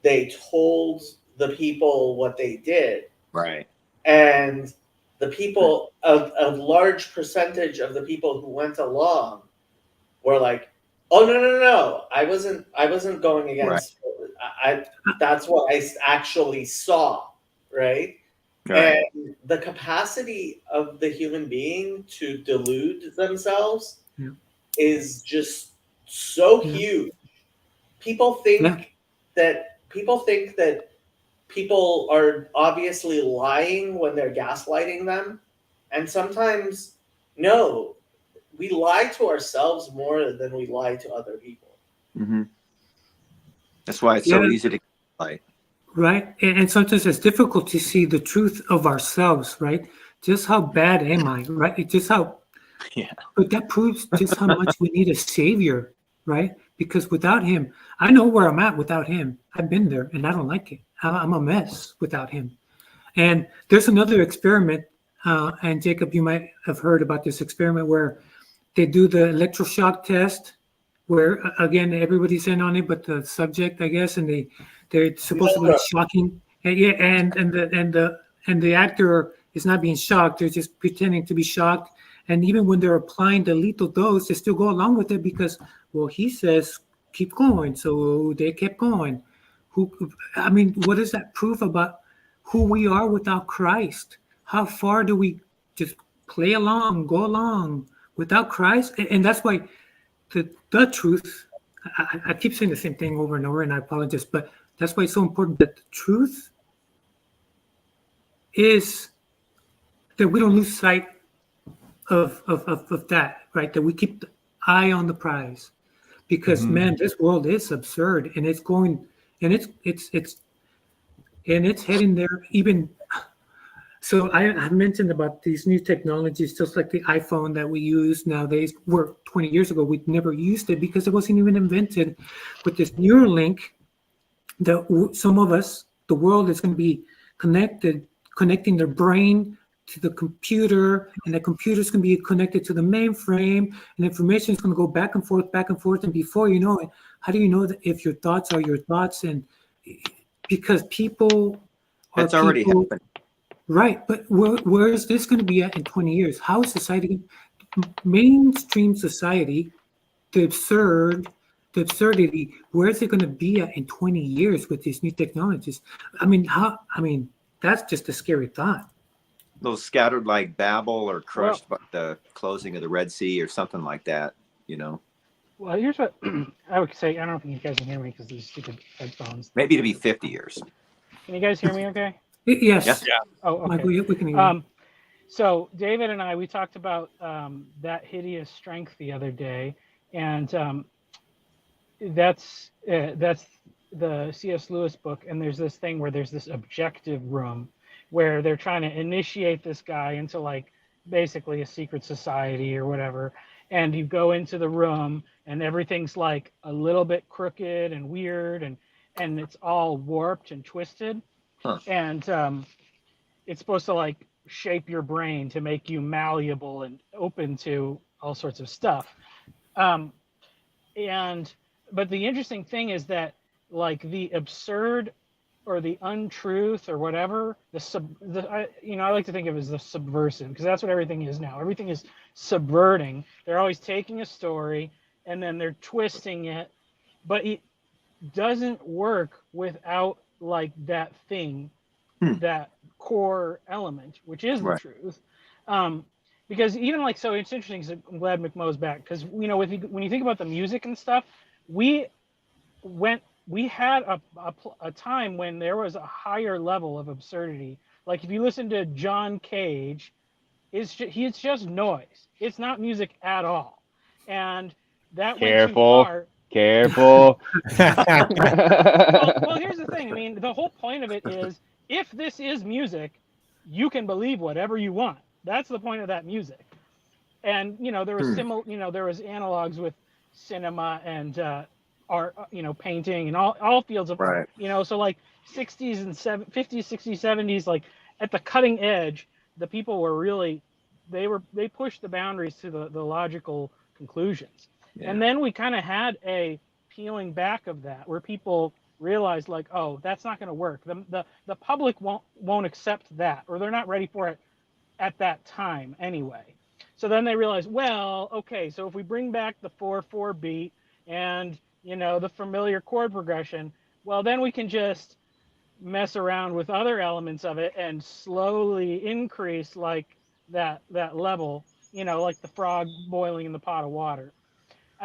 they told the people what they did. Right. And the people, a large percentage of the people who went along were like, oh, no. I wasn't going against, right. That's what I actually saw, right? And the capacity of the human being to delude themselves is just so huge. People think that people are obviously lying when they're gaslighting them. And sometimes, no, we lie to ourselves more than we lie to other people. Mm-hmm. That's why it's so easy to lie. Right. And sometimes it's difficult to see the truth of ourselves, right? Just how bad am I, right? It's just how, but that proves just how much we need a savior, right? Because without him, I know where I'm at without him. I've been there and I don't like it. I'm a mess without him. And there's another experiment, and Jacob, you might have heard about this experiment where they do the electroshock test, where again everybody's in on it, but the subject, I guess, and they're supposed to be shocking, and the actor is not being shocked; they're just pretending to be shocked. And even when they're applying the lethal dose, they still go along with it because, well, he says keep going, so they kept going. What is that proof about who we are without Christ? How far do we just play along, go along without Christ? And that's why the truth, I keep saying the same thing over and over, and I apologize, but that's why it's so important that the truth is that we don't lose sight of that, right? That we keep the eye on the prize, because man, this world is absurd, and it's going, and it's heading there. Even so, I mentioned about these new technologies, just like the iPhone that we use nowadays. Where 20 years ago we'd never used it because it wasn't even invented. With this Neuralink, that some of us, the world is going to be connecting their brain to the computer, and the computer is going to be connected to the mainframe, and information is going to go back and forth, and before you know it, how do you know that if your thoughts are your thoughts? And because people are that's already happened, right? But where is this going to be at in 20 years? How is society, mainstream society, the absurd, the absurdity, where is it going to be at in 20 years with these new technologies? I mean, that's just a scary thought. Those scattered like Babel or crushed by the closing of the Red Sea or something like that, you know. Well, here's what I would say. I don't know if you guys can hear me because these stupid headphones. Maybe to be 50 years. Can you guys hear me okay? Yes. Yeah. Oh, okay. Michael, we can hear you. So David and I, we talked about that hideous strength the other day, and that's the C.S. Lewis book. And there's this thing where there's this objective room where they're trying to initiate this guy into like basically a secret society or whatever. And you go into the room and everything's like a little bit crooked and weird and it's all warped and twisted. Huh. And it's supposed to like shape your brain to make you malleable and open to all sorts of stuff. But the interesting thing is that like the absurd or the untruth or whatever, I like to think of it as the subversive, because that's what everything is now. Everything is subverting. They're always taking a story and then they're twisting it, but it doesn't work without like that thing, that core element, which is the truth. Because even like, so it's interesting, so I'm glad McMo's back, because when you think about the music and stuff, we had a time when there was a higher level of absurdity. Like if you listen to John Cage, he's just noise. It's not music at all. And that went too far. Careful. well, here's the thing. I mean, the whole point of it is, if this is music, you can believe whatever you want. That's the point of that music. And there was there was analogs with cinema and art, painting and all fields of art. So like 60s and 50s, 60s, 70s, like at the cutting edge, the people were really they pushed the boundaries to the logical conclusions. Yeah. And then we kind of had a peeling back of that, where people realized like, oh, that's not going to work. The public won't accept that, or they're not ready for it at that time anyway. So then they realized, well, okay, so if we bring back the 4/4 beat and the familiar chord progression, well, then we can just mess around with other elements of it and slowly increase like that level, like the frog boiling in the pot of water.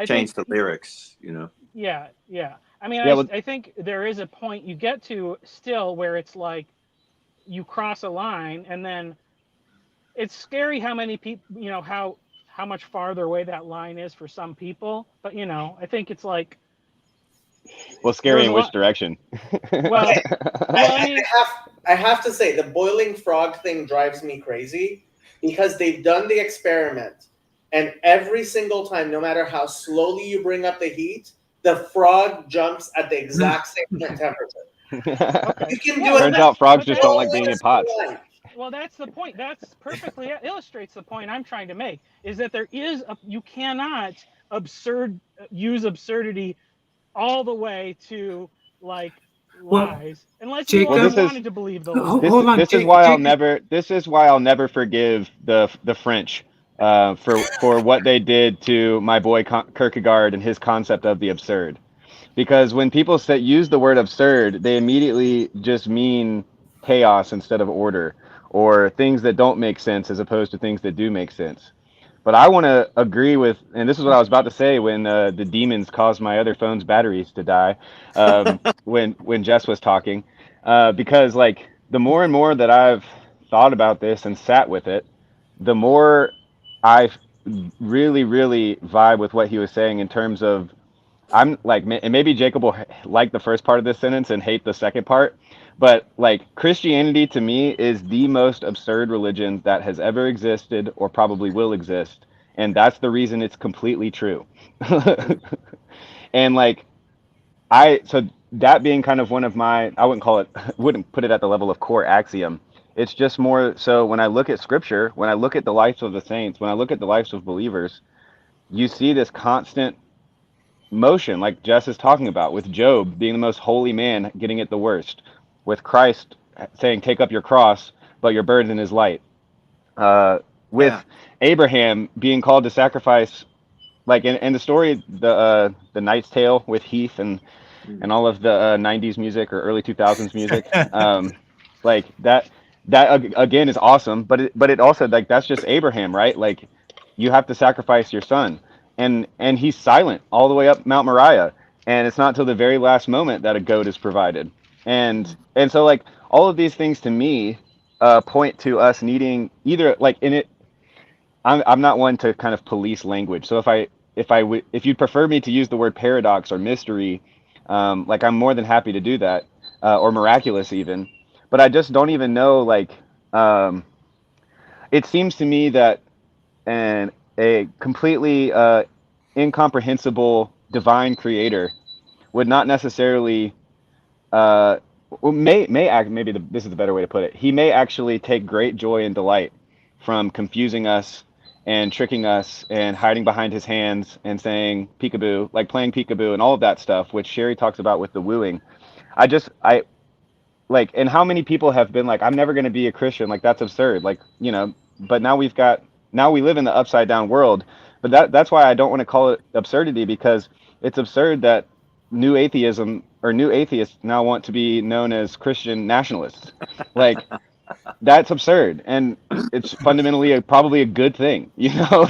Change the lyrics, Yeah. I mean, I think there is a point you get to still where it's like you cross a line, and then it's scary how many people, how much farther away that line is for some people. But I think it's like, well, scary in which direction? Well, I have to say the boiling frog thing drives me crazy, because they've done the experiment, and every single time, no matter how slowly you bring up the heat, the frog jumps at the exact same temperature. Okay. You can do it. Turns out frogs just don't like being in pots. Well, that's the point. That's perfectly illustrates the point I'm trying to make, is that you cannot use absurdity all the way to like lies, unless you wanted to believe the lies. This is why I'll never forgive the French for what they did to my boy Kierkegaard and his concept of the absurd. Because when people use the word absurd, they immediately just mean chaos instead of order, or things that don't make sense as opposed to things that do make sense. But I want to agree with, and this is what I was about to say when the demons caused my other phone's batteries to die, when Jess was talking, because like the more and more that I've thought about this and sat with it, the more I really, really vibe with what he was saying in terms of, I'm like, and maybe Jacob will like the first part of this sentence and hate the second part, but like Christianity to me is the most absurd religion that has ever existed or probably will exist. And that's the reason it's completely true. And like, so that being kind of one of my, I wouldn't put it at the level of core axiom. It's just more so when I look at scripture, when I look at the lives of the saints, when I look at the lives of believers, you see this constant motion, like Jess is talking about, with Job being the most holy man getting it the worst, with Christ saying, take up your cross, but your burden is light, with Abraham being called to sacrifice like in the story, the Knight's Tale with Heath and all of the 90s music or early 2000s music, like that again is awesome, but it also, like, that's just Abraham, right? Like, you have to sacrifice your son, and he's silent all the way up Mount Moriah, and it's not till the very last moment that a goat is provided. And so, like, all of these things to me point to us needing either, like, in it, I'm not one to kind of police language. So if you prefer me to use the word paradox or mystery, like, I'm more than happy to do that, or miraculous even. But I just don't even know, like, um, it seems to me that a completely incomprehensible divine creator would not necessarily may act, maybe this is the better way to put it. He may actually take great joy and delight from confusing us and tricking us and hiding behind his hands and saying peekaboo, like playing peekaboo and all of that stuff, which Sherry talks about with the wooing. I like, and how many people have been like, I'm never going to be a Christian. Like, that's absurd. Like, but now we live in the upside down world. But that's why I don't want to call it absurdity, because it's absurd that new atheism or new atheists now want to be known as Christian nationalists. Like, that's absurd, and it's fundamentally probably a good thing,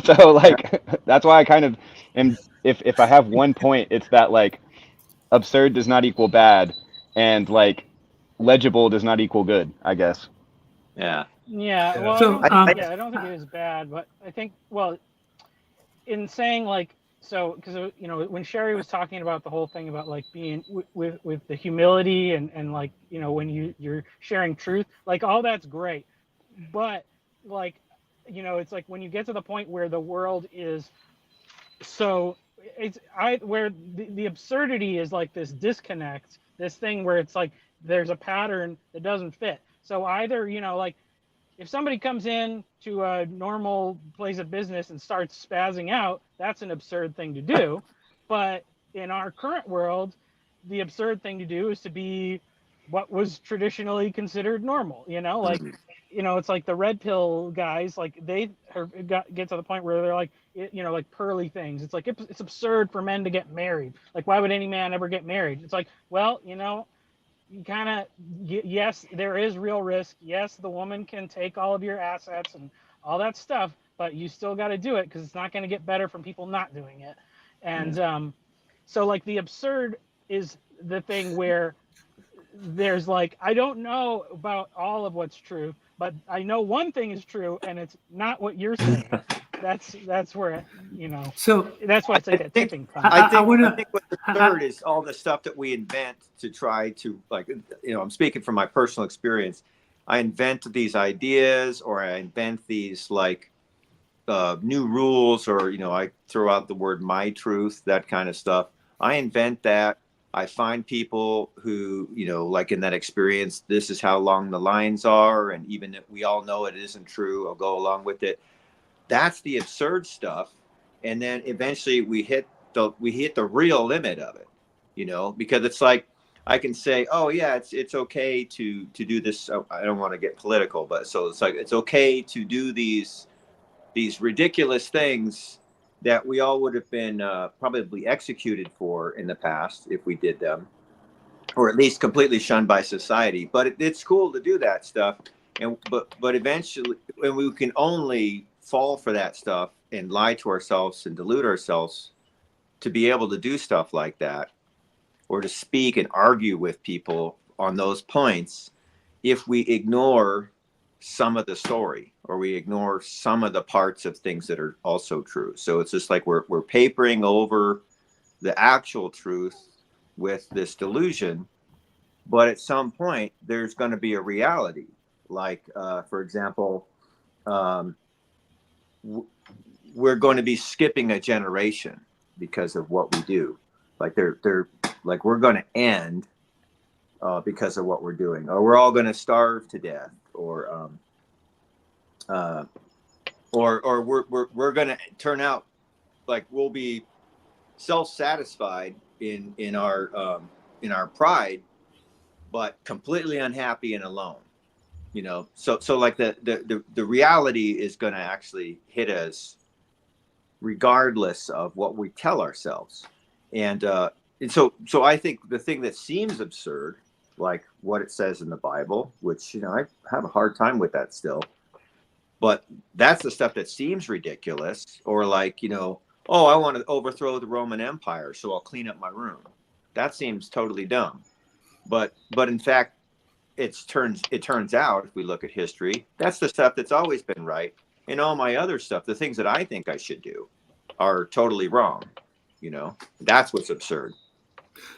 So, like, that's why I kind of am. If I have one point, it's that, like, absurd does not equal bad, and, like, legible does not equal good, I guess. Yeah. Yeah. Well, So, I don't think it is bad, but I think, well, in saying, like, so, because when Sherry was talking about the whole thing about, like, being with the humility and like, when you're sharing truth, like, all that's great, but, like, it's like when you get to the point where the world is so, where the absurdity is like this disconnect, this thing where it's like there's a pattern that doesn't fit. So either, like, if somebody comes in to a normal place of business and starts spazzing out, that's an absurd thing to do. But in our current world, the absurd thing to do is to be what was traditionally considered normal, like, it's like the red pill guys, like, they get to the point where they're like, like pearly things. It's like, it's absurd for men to get married. Like, why would any man ever get married? It's like, well, you kind of, yes, there is real risk. Yes, the woman can take all of your assets and all that stuff, but you still got to do it because it's not going to get better from people not doing it. And so, like, the absurd is the thing where there's, like, I don't know about all of what's true, but I know one thing is true, and it's not what you're saying. That's where So that's why it's like a tipping point. I think what's absurd is all the stuff that we invent to try to, like, I'm speaking from my personal experience. I invent these ideas, or I invent these, like, new rules, or I throw out the word "my truth," that kind of stuff. I invent that. I find people who, like in that experience, this is how long the lines are, and even if we all know it isn't true, I'll go along with it. That's the absurd stuff, and then eventually we hit the real limit of it, because it's like, I can say, oh yeah, it's okay to do this. I don't want to get political, but so it's like, it's okay to do these ridiculous things that we all would have been probably executed for in the past if we did them, or at least completely shunned by society. But it's cool to do that stuff, but eventually, when we can only fall for that stuff and lie to ourselves and delude ourselves to be able to do stuff like that, or to speak and argue with people on those points, if we ignore some of the story, or we ignore some of the parts of things that are also true. So it's just like we're papering over the actual truth with this delusion. But at some point, there's going to be a reality. Like, for example, we're going to be skipping a generation because of what we do. Like, they're like, we're going to end because of what we're doing, or we're all going to starve to death, or we're going to turn out like we'll be self-satisfied in our pride, but completely unhappy and alone. So like the reality is going to actually hit us regardless of what we tell ourselves. And so I think the thing that seems absurd, like what it says in the Bible, which, I have a hard time with that still, but that's the stuff that seems ridiculous. Or like, oh, I want to overthrow the Roman Empire, so I'll clean up my room. That seems totally dumb. But in fact, it turns out, if we look at history, that's the stuff that's always been right. And all my other stuff, the things that I think I should do, are totally wrong. That's what's absurd.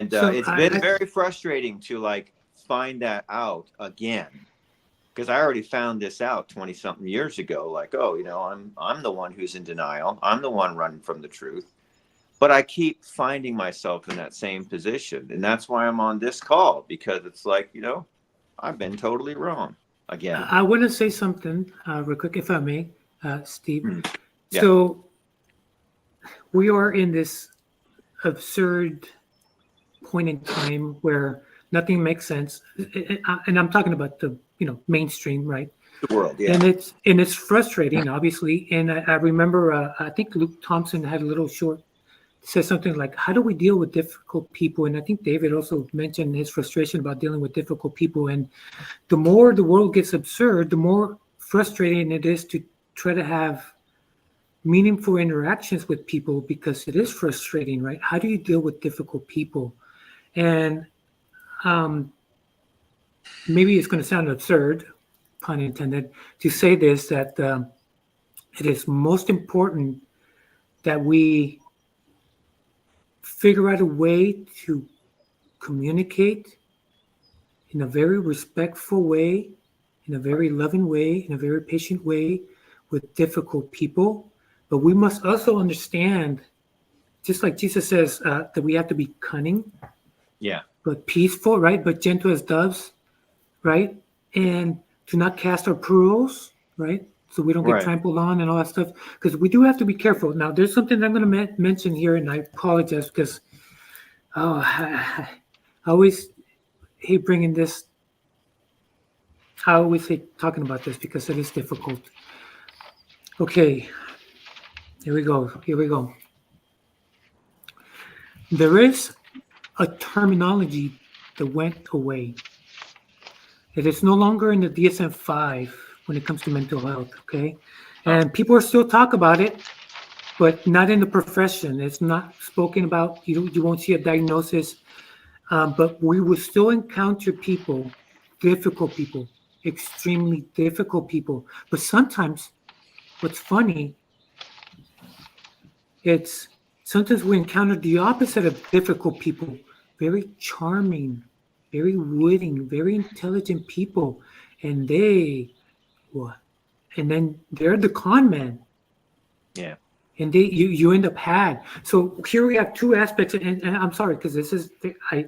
And it's been very frustrating to like find that out again, because I already found this out 20 something years ago. Like, oh, I'm the one who's in denial. I'm the one running from the truth. But I keep finding myself in that same position. And that's why I'm on this call, because it's like, I've been totally wrong again. I want to say something real quick, if I may, Steve. Yeah. So we are in this absurd point in time where nothing makes sense. And I'm talking about the, mainstream, right? The world, yeah. And it's frustrating, obviously. And I remember, I think Luke Thompson had a little short, said something like, how do we deal with difficult people? And I think David also mentioned his frustration about dealing with difficult people. And the more the world gets absurd, the more frustrating it is to try to have meaningful interactions with people, because it is frustrating, right? How do you deal with difficult people? And maybe it's going to sound absurd, pun intended, to say this, that it is most important that we figure out a way to communicate in a very respectful way, in a very loving way, in a very patient way with difficult people. But we must also understand, just like Jesus says, that we have to be cunning, but peaceful, right? But gentle as doves, right? And to not cast our pearls, right? So we don't get trampled on and all that stuff, because we do have to be careful. Now, there's something that I'm going to mention here, and I apologize because I always hate bringing this. I always hate talking about this because it is difficult. Okay, here we go. There is a terminology that went away. It is no longer in the DSM-5 when it comes to mental health, okay? And people are still talk about it, but not in the profession. It's not spoken about. You won't see a diagnosis, but we will still encounter people, difficult people, extremely difficult people. But sometimes what's funny, sometimes we encounter the opposite of difficult people, very charming, very witty, very intelligent people, and then they're the con man. Yeah. And you end up had. So here we have two aspects, and I'm sorry, because this is, I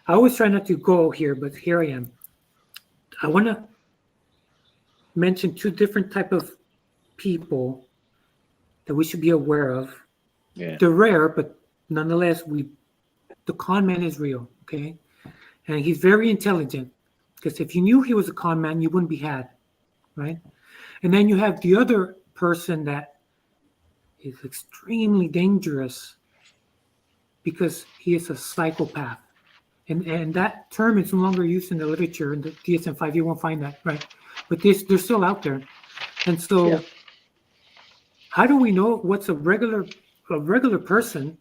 always try not to go here, but here I am. I want to mention two different type of people that we should be aware of. Yeah. They're rare, but nonetheless, the con man is real, okay? And he's very intelligent, because if you knew he was a con man, you wouldn't be had, right? And then you have the other person that is extremely dangerous because he is a psychopath. And that term is no longer used in the literature, in the DSM-5, you won't find that, right? But they're still out there. And so how do we know what's a regular person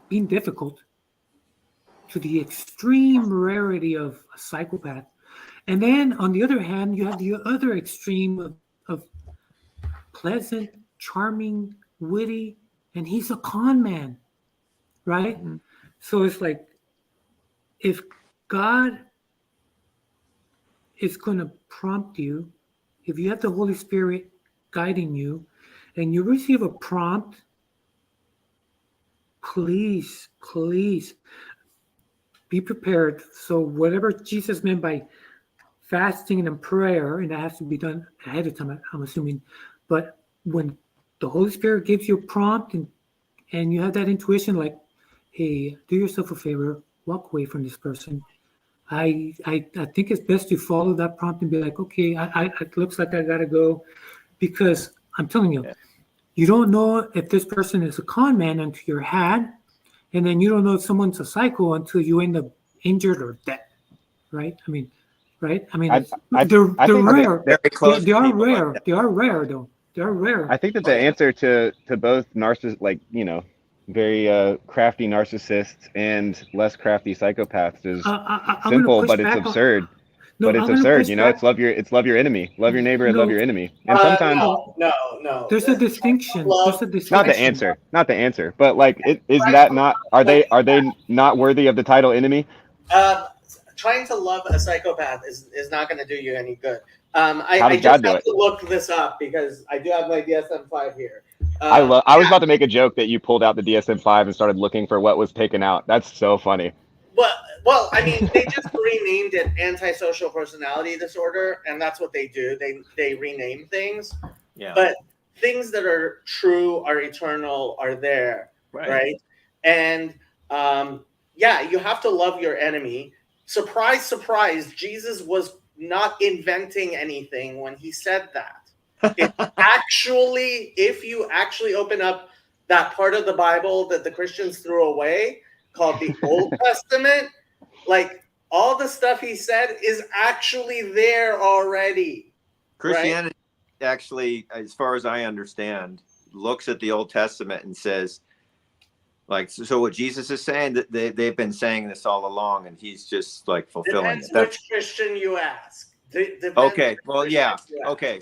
being difficult to the extreme rarity of a psychopath? And then on the other hand, you have the other extreme of pleasant, charming, witty, and he's a con man, right? Mm-hmm. So it's like, if God is going to prompt you, if you have the Holy Spirit guiding you, and you receive a prompt, please be prepared. So whatever Jesus meant by fasting and prayer, and that has to be done ahead of time, I'm assuming, but when the Holy Spirit gives you a prompt and you have that intuition, like, hey, do yourself a favor, walk away from this person. I think it's best to follow that prompt and be like, okay, it looks like I gotta go, because I'm telling you, You don't know if this person is a con man until you're had, and then you don't know if someone's a psycho until you end up injured or dead, right? I mean, right? I mean, they're rare. Very close They to are people like rare. that. They are rare, though. They are rare. I think that the answer to both like, you know, very crafty narcissists and less crafty psychopaths is simple, but it's absurd. No, but it's I'm gonna absurd, push you know. back. It's love your enemy, love your neighbor, and love No. your enemy. And sometimes no. There's a distinction. There's a distinction. not the answer, but like, isn't that not? Are they not worthy of the title enemy? Trying to love a psychopath is not going to do you any good. How I does just God do have it? to look this up because I do have my DSM-5 here. I was about to make a joke that you pulled out the DSM-5 and started looking for what was taken out. That's so funny. Well, I mean, they just renamed it antisocial personality disorder, and that's what they do. They rename things. Yeah. But things that are true, are eternal, are there, right? And yeah, you have to love your enemy. Surprise, surprise, Jesus was not inventing anything when he said that. It actually, if you actually open up that part of the Bible that the Christians threw away, called the Old Testament, like all the stuff he said is actually there already. Christianity actually, as far as I understand, looks at the Old Testament and says, like, so what Jesus is saying, that they've been saying this all along, and he's just like fulfilling Depends it. which Christian you ask. Okay. Well, yeah. Okay.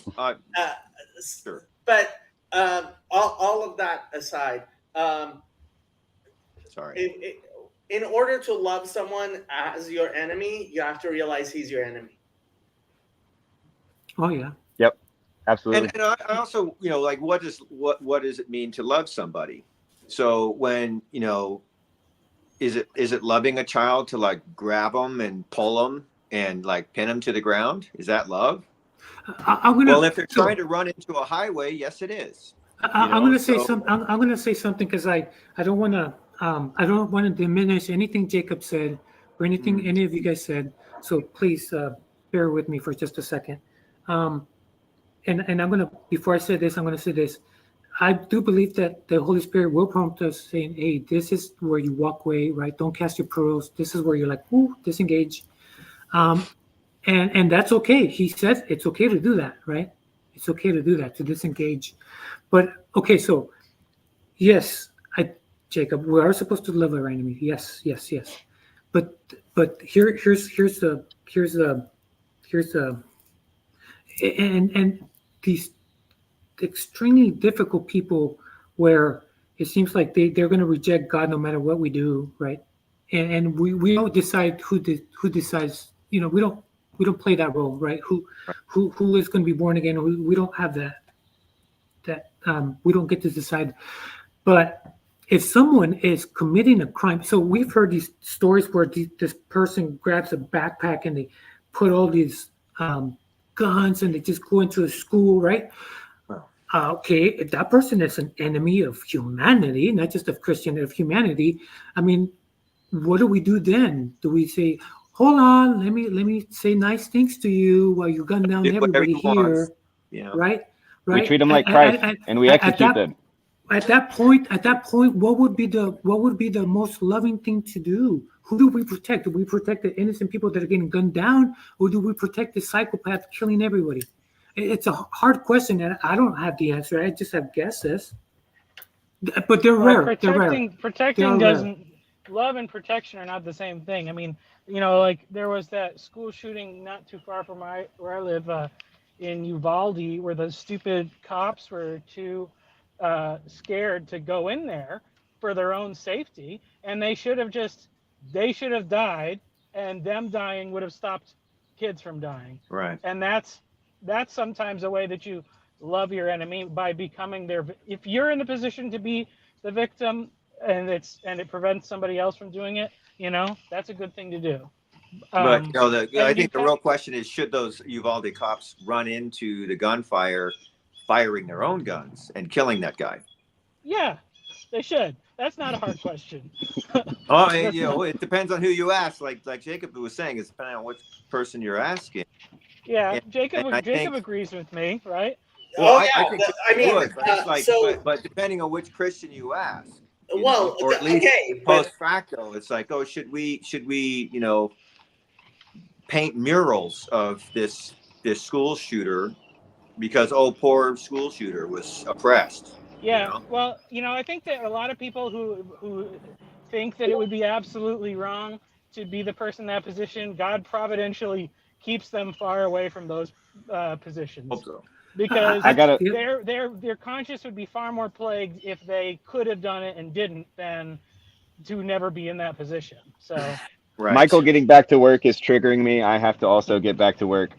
Sure. But all of that aside, sorry. In order to love someone as your enemy, you have to realize he's your enemy. Oh yeah. Yep. Absolutely. And I also, you know, like, what does it mean to love somebody? So when, you know, is it loving a child to like grab them and pull them and like pin them to the ground? Is that love? Well, if they're trying to run into a highway, yes, it is. I'm going to say something. I'm going to say something because I don't want to diminish anything Jacob said or anything any of you guys said. So please bear with me for just a second. And I'm going to, before I say this, I'm going to say this. I do believe that the Holy Spirit will prompt us saying, hey, this is where you walk away, right? Don't cast your pearls. This is where you're like, ooh, disengage. And that's okay. He says it's okay to do that, right? It's okay to do that, to disengage. But okay, so yes, Jacob, we are supposed to love our enemy. Yes. But here's the and these extremely difficult people where it seems like they're going to reject God no matter what we do, right? And we don't decide who decides. You know, we don't play that role, right? Who is going to be born again? We don't have that. We don't get to decide. But if someone is committing a crime, so we've heard these stories where this person grabs a backpack and they put all these guns and they just go into a school, right? Okay, if that person is an enemy of humanity, not just of Christian, of humanity, I mean, what do we do then? Do we say, hold on, let me say nice things to you while you gun down everybody here, right? We treat them like Christ, and we execute them. At that point, what would be the most loving thing to do? Who do we protect? Do we protect the innocent people that are getting gunned down, or do we protect the psychopath killing everybody? It's a hard question, and I don't have the answer. I just have guesses. But they're rare. Protecting doesn't. Love and protection are not the same thing. I mean, you know, like there was that school shooting not too far from where I live in Uvalde, where the stupid cops were too scared to go in there for their own safety, and they should have died, and them dying would have stopped kids from dying. Right. And that's sometimes a way that you love your enemy, by becoming if you're in the position to be the victim and it prevents somebody else from doing it, you know, that's a good thing to do. But you know, I think the real question is, should those Uvalde cops run into the gunfire firing their own guns and killing that guy? Yeah, they should. That's not a hard question. Oh, and, you know, it depends on who you ask. Like Jacob was saying, it's depending on which person you're asking. Yeah, and Jacob agrees with me, right? Well, Oh I yeah, think I mean, would, but it's like, so but depending on which Christian you ask, you well, know, or at least okay, but post facto, it's like, oh, should we, you know, paint murals of this school shooter because poor school shooter was oppressed, you Yeah, know? well, I think that a lot of people who think that it would be absolutely wrong to be the person in that position, God providentially keeps them far away from those positions, Hope so. because I gotta. Yep. their conscience would be far more plagued if they could have done it and didn't than to never be in that position. So Right. Michael getting back to work is triggering me. I have to also get back to work.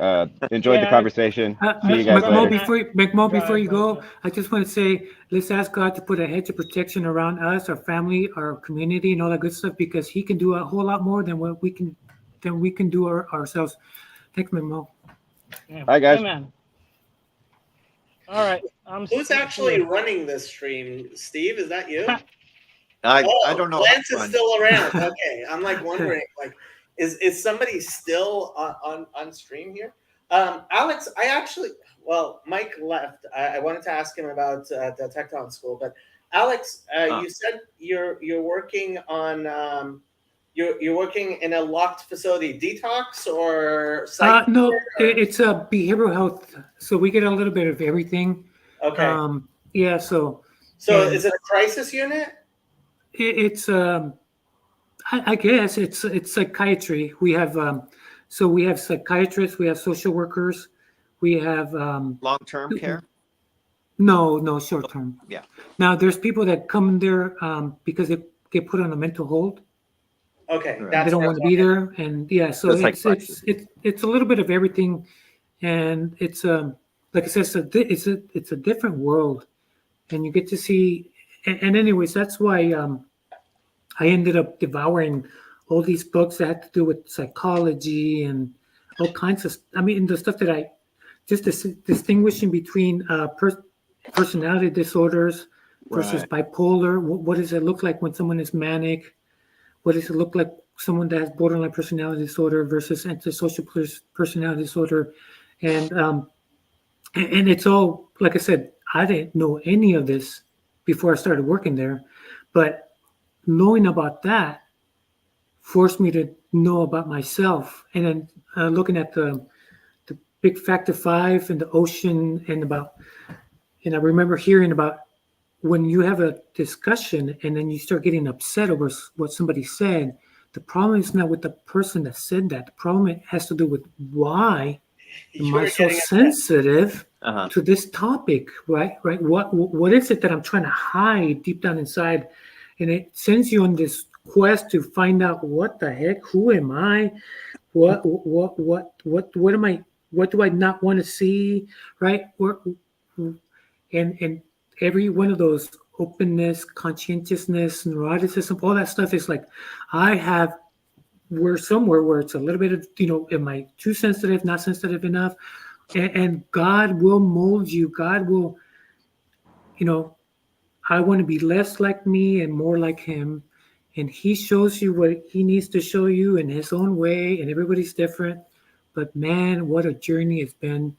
Enjoyed the yeah, conversation. See you guys go ahead, later. Matt. Before you Drive, go, I just want to say, let's ask God to put a hedge of protection around us, our family, our community, and all that good stuff, because He can do a whole lot more than what we can do ourselves. Thanks, Memo. Yeah. Bye, guys. Amen. All right. who's actually running this stream? Steve, is that you? I don't know. Lance is still around. Okay, I'm like wondering, like, is somebody still on stream here? Alex, Mike left. I wanted to ask him about the Tecton School, but Alex, you said you're working on you're working in a locked facility, detox or psych? No, it's a behavioral health. So we get a little bit of everything. Okay. Yeah. So is it a crisis unit? It's I guess it's psychiatry. We have we have psychiatrists, we have social workers, we have long-term care. No, short term. Yeah. Now there's people that come in there because they get put on a mental hold. Okay, They don't want to be there, and yeah, so it's a little bit of everything, and it's like I said, it's a different world, and you get to see, and anyways, that's why I ended up devouring all these books that had to do with psychology and all kinds of. I mean, the stuff that I just distinguishing between personality disorders versus bipolar. What does it look like when someone is manic? What does it look like someone that has borderline personality disorder versus antisocial personality disorder? And it's all, like I said, I didn't know any of this before I started working there, but knowing about that forced me to know about myself. And then looking at the big factor 5 and the ocean and I remember hearing about when you have a discussion and then you start getting upset over what somebody said, the problem is not with the person that said that. The problem has to do with why am I so sensitive to this topic, right? Right. What is it that I'm trying to hide deep down inside? And it sends you on this quest to find out what the heck, who am I? What am I? What do I not want to see? Right? And every one of those openness, conscientiousness, neuroticism, all that stuff is like, we're somewhere where it's a little bit of, am I too sensitive, not sensitive enough? And God will mold you. God will, I want to be less like me and more like him. And he shows you what he needs to show you in his own way, and everybody's different. But man, what a journey it's been.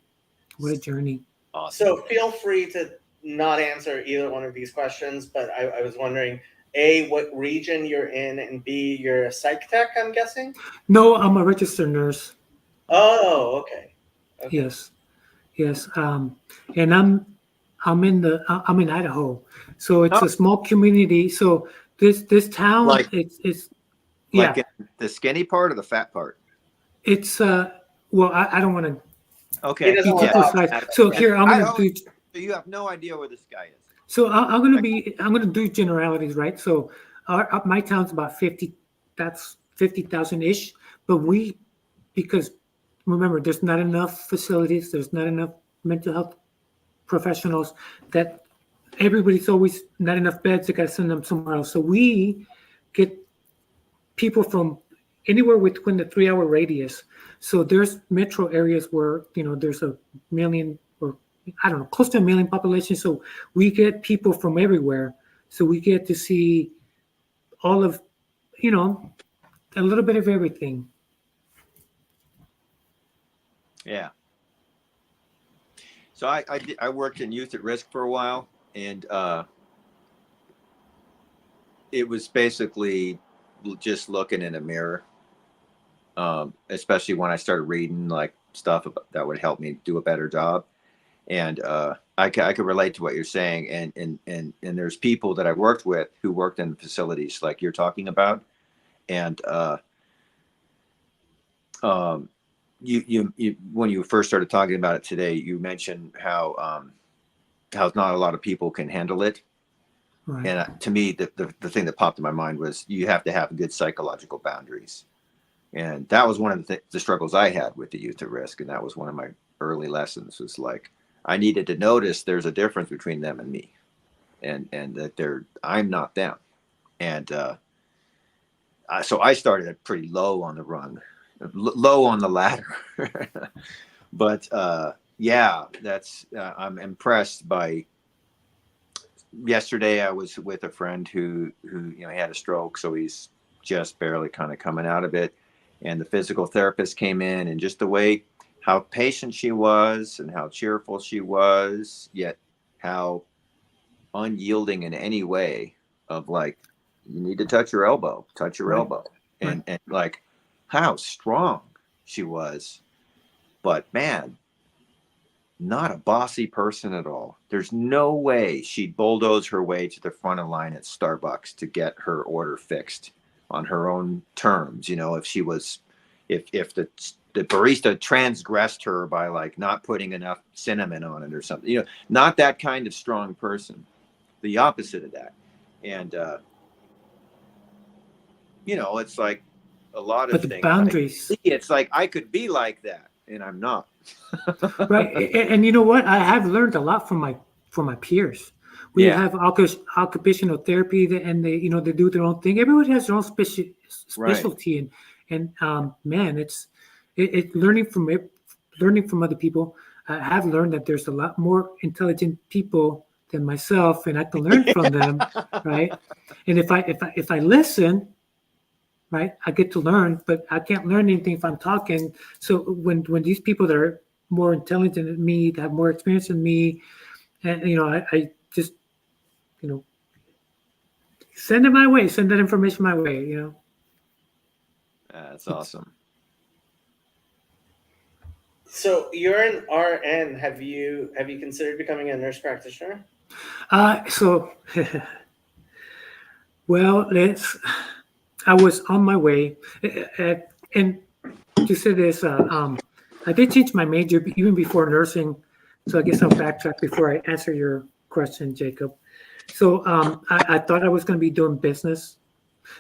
What a journey. Awesome. So feel free to not answer either one of these questions, but I was wondering, A, what region you're in, and B, you're a psych tech, I'm guessing? No, I'm a registered nurse. Oh, okay. Yes. And I'm in Idaho. So it's a small community. So this town, like it's in the skinny part or the fat part? It's well, I don't want to. Okay. So here I'm going to do. So you have no idea where this guy is. So I'm going to do generalities, right? So my town's about 50. That's 50,000 ish. But because remember, there's not enough facilities. There's not enough mental health professionals. That everybody's always not enough beds. They got to send them somewhere else. So we get people from anywhere within the 3-hour radius. So there's metro areas where, there's a million or I don't know, close to 1 million population. So we get people from everywhere. So we get to see all of, a little bit of everything. Yeah. So I worked in youth at risk for a while, and it was basically just looking in a mirror. Especially when I started reading like stuff that would help me do a better job. And I could relate to what you're saying. And there's people that I worked with who worked in facilities like you're talking about. And you when you first started talking about it today, you mentioned how not a lot of people can handle it. Right. And to me, the thing that popped in my mind was you have to have good psychological boundaries. And that was one of the struggles I had with the youth at risk. And that was one of my early lessons, was like, I needed to notice there's a difference between them and me, and that I'm not them. And so I started pretty low on the rung, low on the ladder. But yeah, that's I'm impressed by. Yesterday I was with a friend who he had a stroke, so he's just barely kind of coming out of it. And the physical therapist came in, and just the way how patient she was and how cheerful she was, yet how unyielding in any way of like, you need to touch your elbow, and like how strong she was. But man, not a bossy person at all. There's no way she'd bulldoze her way to the front of line at Starbucks to get her order fixed on her own terms. If she was, if the barista transgressed her by like not putting enough cinnamon on it or something, not that kind of strong person, the opposite of that. And, it's like a lot of things. Boundaries. It's like, I could be like that and I'm not. Right. And you know what? I have learned a lot from my peers. We have occupational therapy, and they do their own thing. Everybody has their own specialty, and man, it's learning from other people. I have learned that there's a lot more intelligent people than myself, and I can learn from them, right? And if I listen, right, I get to learn, but I can't learn anything if I'm talking. So when these people that are more intelligent than me, that have more experience than me, and I just send it my way, send that information my way. That's awesome. So you're an RN. Have you considered becoming a nurse practitioner? Well, I was on my way, and to say this, I did change my major even before nursing. So I guess I'll backtrack before I answer your question, Jacob. So I thought I was going to be doing business,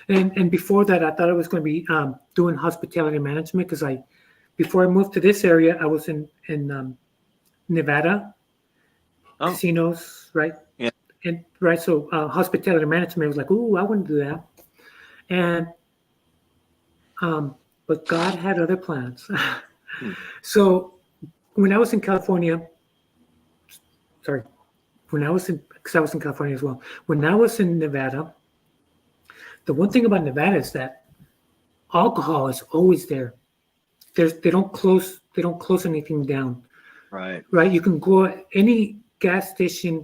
and before that, I thought I was going to be doing hospitality management, because before I moved to this area, I was in Nevada, casinos, right? Yeah. And right, so hospitality management was like, ooh, I wouldn't do that, and but God had other plans. So when I was in California, because I was in California as well. When I was in Nevada, the one thing about Nevada is that alcohol is always there. They don't close anything down. Right. Right. You can go at any gas station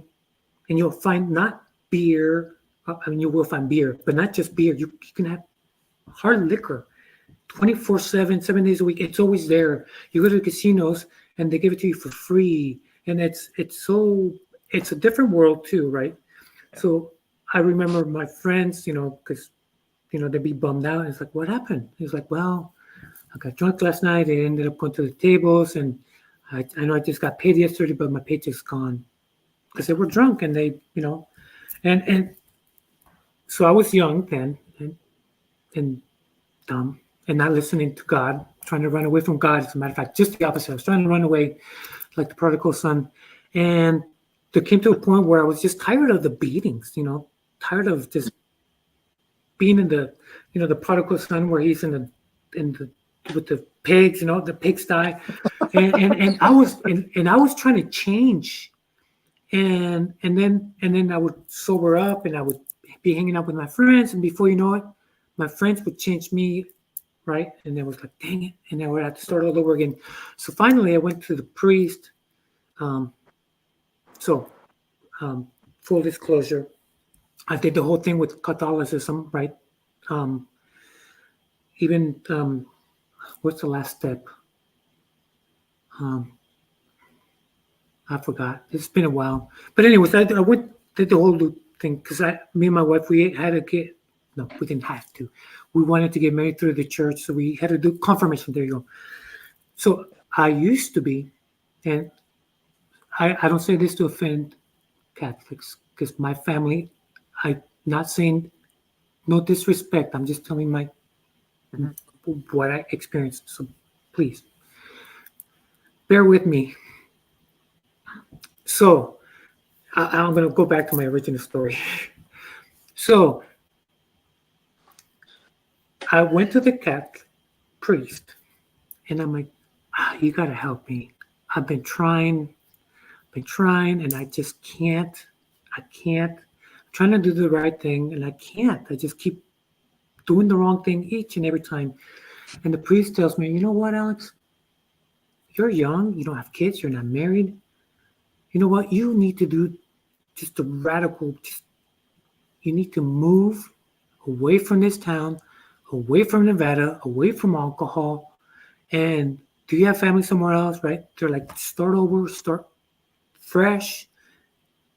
and you'll find not beer. I mean, you will find beer, but not just beer. You can have hard liquor 24/7, 7 days a week. It's always there. You go to the casinos and they give it to you for free. And it's a different world too, right? Yeah. So I remember my friends, because, they'd be bummed out. It's like, what happened? He's like, well, I got drunk last night. They ended up going to the tables, and I know I just got paid yesterday, but my paycheck's gone because they were drunk, and they, and so I was young then and dumb and not listening to God, trying to run away from God. As a matter of fact, just the opposite. I was trying to run away like the prodigal son. And there came to a point where I was just tired of the beatings, tired of just being in the, the prodigal son where he's with the pigs, the pigsty. And I was trying to change. And then I would sober up and I would be hanging out with my friends. And before you know it, my friends would change me, right? And I was like, dang it. And I would have to start all over again. So finally I went to the priest. So, full disclosure, I did the whole thing with Catholicism, right? Even what's the last step? I forgot. It's been a while. But anyways, I did the whole thing because me and my wife, we had to get, no, we didn't have to. We wanted to get married through the church, so we had to do confirmation. There you go. So I used to be, and I don't say this to offend Catholics because my family, I'm not saying no disrespect. I'm just telling my what I experienced. So please bear with me. So I'm going to go back to my original story. So I went to the Catholic priest and I'm like, you got to help me. I've been trying, and I just can't. I can't. I'm trying to do the right thing and I can't. I just keep doing the wrong thing each and every time. And the priest tells me, you know what, Alex? You're young. You don't have kids. You're not married. You know what? You need to do just a radical, you need to move away from this town, away from Nevada, away from alcohol. And do you have family somewhere else, right? They're like, start over, start fresh,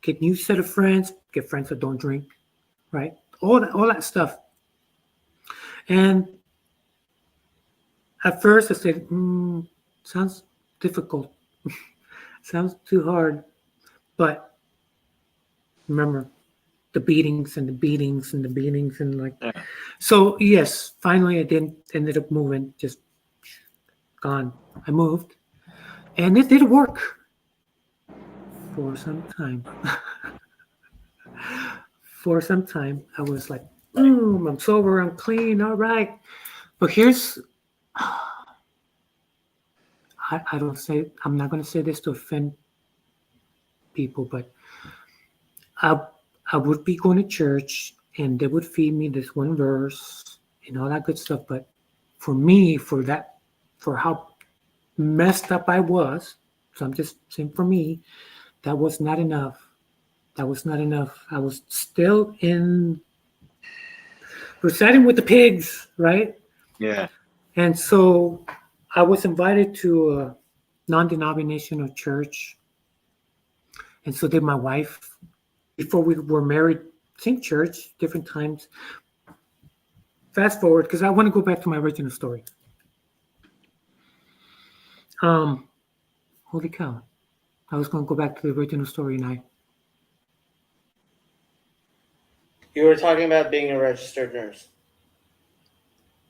get new set of friends, get friends that don't drink, right? All that stuff. And at first I said, sounds difficult. Sounds too hard. But remember, the beatings and the beatings and the beatings and like, so yes, finally I ended up moving, just gone. I moved and it did work for some time. For some time, I was like, boom, I'm sober, I'm clean, all right. But here's, I don't say, I'm not going to say this to offend people, but I would be going to church and they would feed me this one verse and all that good stuff. But for me, for how messed up I was, so I'm just saying for me, that was not enough. That was not enough. I was still residing with the pigs, right? Yeah. And so I was invited to a non-denominational church. And so did my wife. Before we were married, same church, different times. Fast forward, because I want to go back to my original story. Holy cow. I was going to go back to the original story and You were talking about being a registered nurse.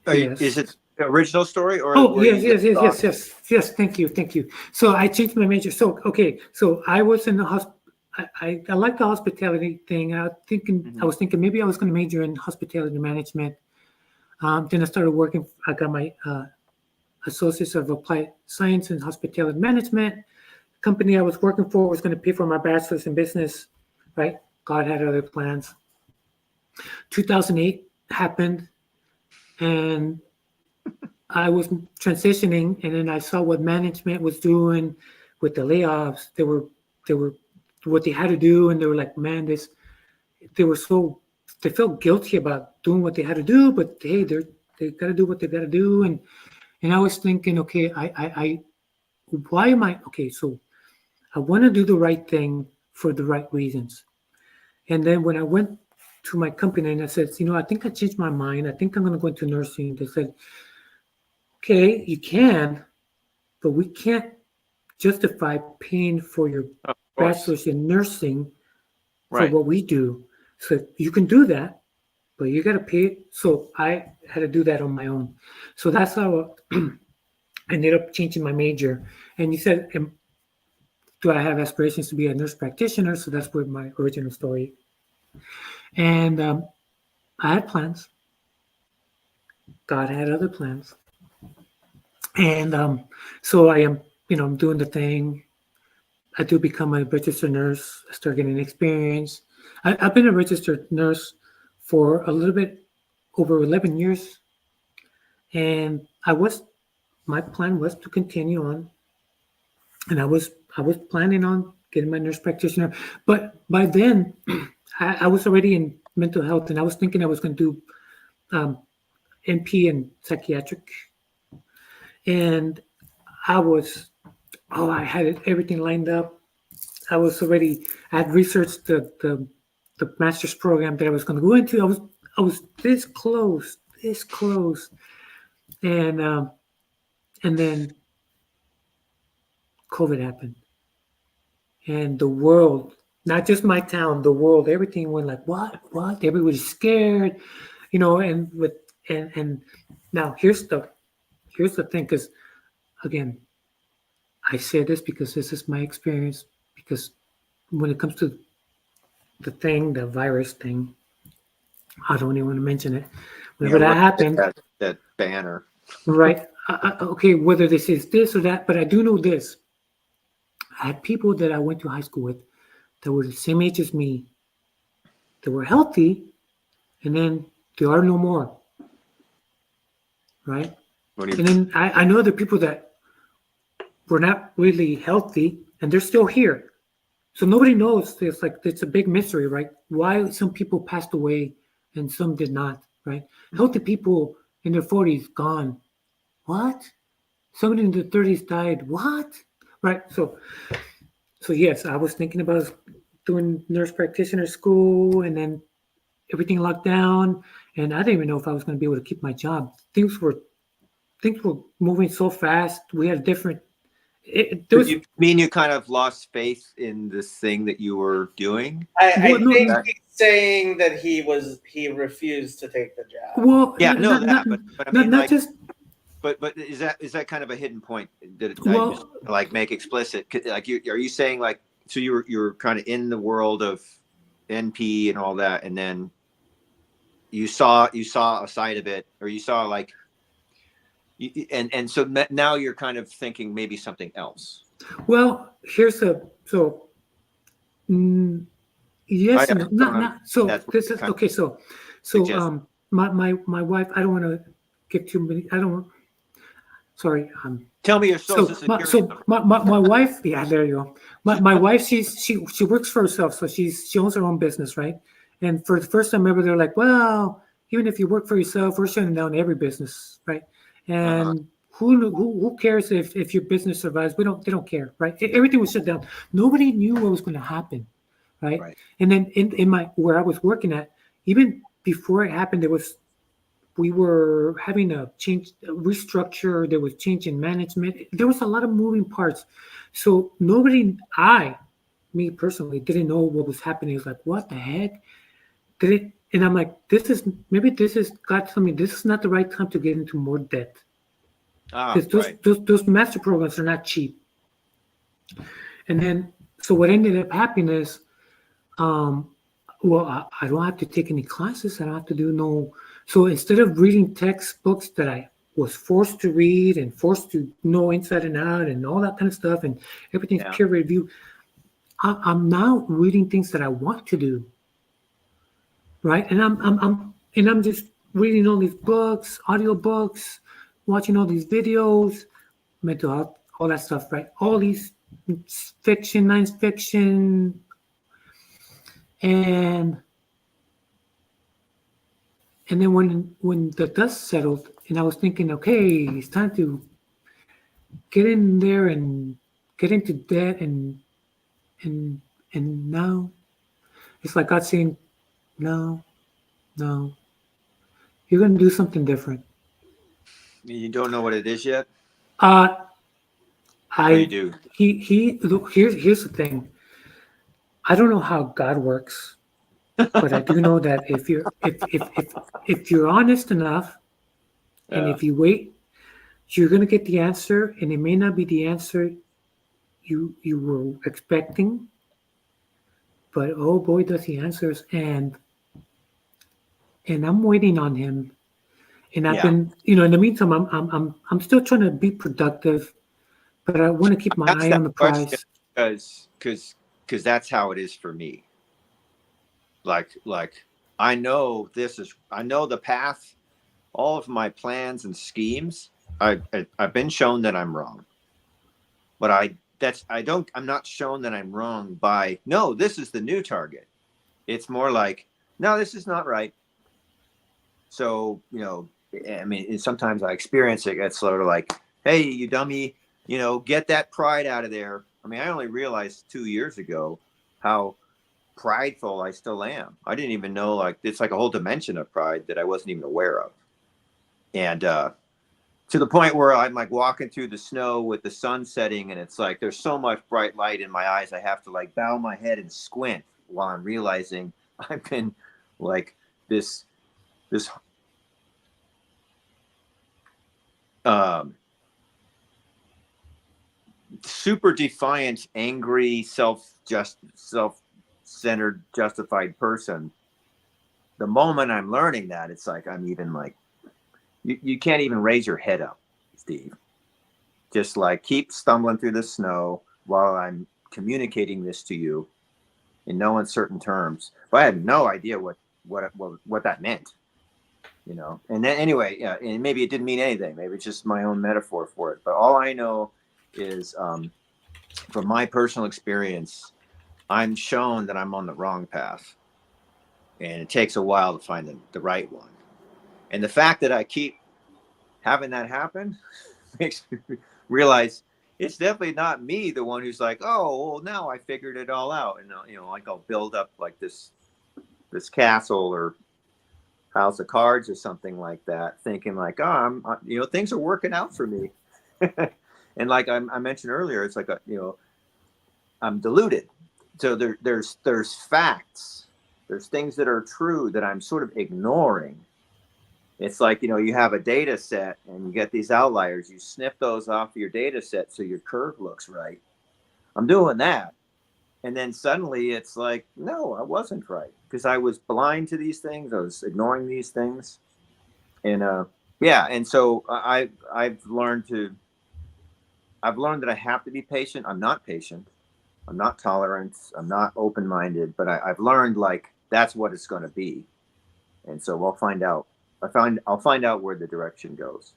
Yes. Is it the original story or? Oh, yes. Thank you. So I changed my major. So, okay. So I was in the hospital. I like the hospitality thing. I was thinking maybe I was going to major in hospitality management. Then I started working. I got my Associates of Applied Science and Hospitality Management. The company I was working for was going to pay for my bachelor's in business, right? God had other plans. 2008 happened, and I was transitioning, and then I saw what management was doing with the layoffs. They were what they had to do, and they were like, man, they felt guilty about doing what they had to do, but hey, they got to do what they got to do, and I was thinking, okay, why am I okay? So I want to do the right thing for the right reasons, and then when I went to my company and I said, I think I changed my mind. I think I'm going to go into nursing. They said, okay, you can, but we can't justify paying for your bachelor's in nursing for what we do. So you can do that, but you got to pay it. So I had to do that on my own. So that's how I ended up changing my major. And you said, do I have aspirations to be a nurse practitioner? So that's where my original story. And I had plans. God had other plans. And so I am, I'm doing the thing. I do become a registered nurse. I start getting experience. I've been a registered nurse for a little bit over 11 years. And my plan was to continue on. And I was planning on getting my nurse practitioner. But by then, I was already in mental health, and I was thinking I was going to do NP and psychiatric. And I had everything lined up. I had researched the master's program that I was going to go into. I was this close, and then COVID happened, and the world, not just my town, the world, everything went like, what? Everybody's scared, and now here's the thing, because again, I say this because this is my experience, because when it comes to the virus thing, I don't even want to mention it. Whenever that happened, that banner, right? Okay, whether this is this or that, but I do know this. I had people that I went to high school with that were the same age as me, that were healthy, and then they are no more, right? And then I know other people that were not really healthy, and they're still here. So nobody knows. It's like, it's a big mystery, right? Why some people passed away and some did not, right? Healthy people in their 40s gone. What? Somebody in their 30s died. What? Right? So yes, I was thinking about doing nurse practitioner school, and then everything locked down, and I didn't even know if I was going to be able to keep my job. Things were moving so fast. We had different. You mean you kind of lost faith in this thing that you were doing? I think he's saying that he refused to take the job. Well, yeah, no, but I mean, not just. But is that kind of a hidden point that I just like make explicit? Like, are you saying, like, so you were kind of in the world of NP and all that, and then you saw a side of it, or you saw like, and so now you're kind of thinking maybe something else. Well, here's yes, and not so. This is okay. So my wife. I don't want to give too many. I don't. Sorry. Tell me your social security. My wife. Yeah, there you go. My wife. She works for herself, so she owns her own business, right? And for the first time ever, they're like, well, even if you work for yourself, we're shutting down every business, right? And who cares if your business survives? They don't care, right? Everything was shut down. Nobody knew what was going to happen, right? And then in where I was working at, even before it happened, we were having a restructure. There was change in management. There was a lot of moving parts. So me personally, didn't know what was happening. It was like, what the heck? And I'm like, this is God telling me this is not the right time to get into more debt. Because those master programs are not cheap. And then, so what ended up happening is, I don't have to take any classes. I don't have to do no. So instead of reading textbooks that I was forced to read and forced to know inside and out and all that kind of stuff, and everything's peer review, I'm now reading things that I want to do. Right, and I'm just reading all these books, audio books, watching all these videos, mental health, all that stuff, right? All these fiction, science fiction, and then when the dust settled, and I was thinking, okay, it's time to get in there and get into debt, and now it's like God saying, no, you're going to do something different. You don't know what it is yet? You do. Here's the thing. I don't know how God works, but I do know that if you're honest enough, and if you wait, you're going to get the answer, and it may not be the answer you were expecting, but oh boy, does he answers. And I'm waiting on him, and I've been, in the meantime, I'm still trying to be productive, but I want to keep my eye on the prize. Because that's how it is for me. Like I know the path, all of my plans and schemes. I've been shown that I'm wrong, but I'm not shown that I'm wrong by, no, this is the new target. It's more like, no, this is not right. So, I mean, sometimes I experience it. It's sort of like, hey, you dummy, get that pride out of there. I mean, I only realized 2 years ago how prideful I still am. I didn't even know, like, it's like a whole dimension of pride that I wasn't even aware of. And to the point where I'm like walking through the snow with the sun setting, and it's like there's so much bright light in my eyes, I have to like bow my head and squint while I'm realizing I've been like this super defiant, angry, self-centered, justified person. The moment I'm learning that, it's like I'm even like, you can't even raise your head up, Steve. Just like keep stumbling through the snow while I'm communicating this to you in no uncertain terms. But I had no idea what that meant, And then anyway, yeah, and maybe it didn't mean anything. Maybe it's just my own metaphor for it. But all I know is, from my personal experience, I'm shown that I'm on the wrong path, and it takes a while to find the right one. And the fact that I keep having that happen makes me realize it's definitely not me, the one who's like, oh, well, now I figured it all out. And, like I'll build up like this castle or house of cards or something like that, thinking like, oh, things are working out for me. And like I mentioned earlier, it's like, I'm deluded. So there's facts. There's things that are true that I'm sort of ignoring. It's like, you have a data set and you get these outliers. You snip those off your data set so your curve looks right. I'm doing that. And then suddenly it's like, no, I wasn't right, because I was blind to these things. I was ignoring these things. And and so I've learned that I have to be patient. I'm not patient. I'm not tolerant. I'm not open-minded, but I've learned like that's what it's going to be. And so we'll find out. I'll find out where the direction goes.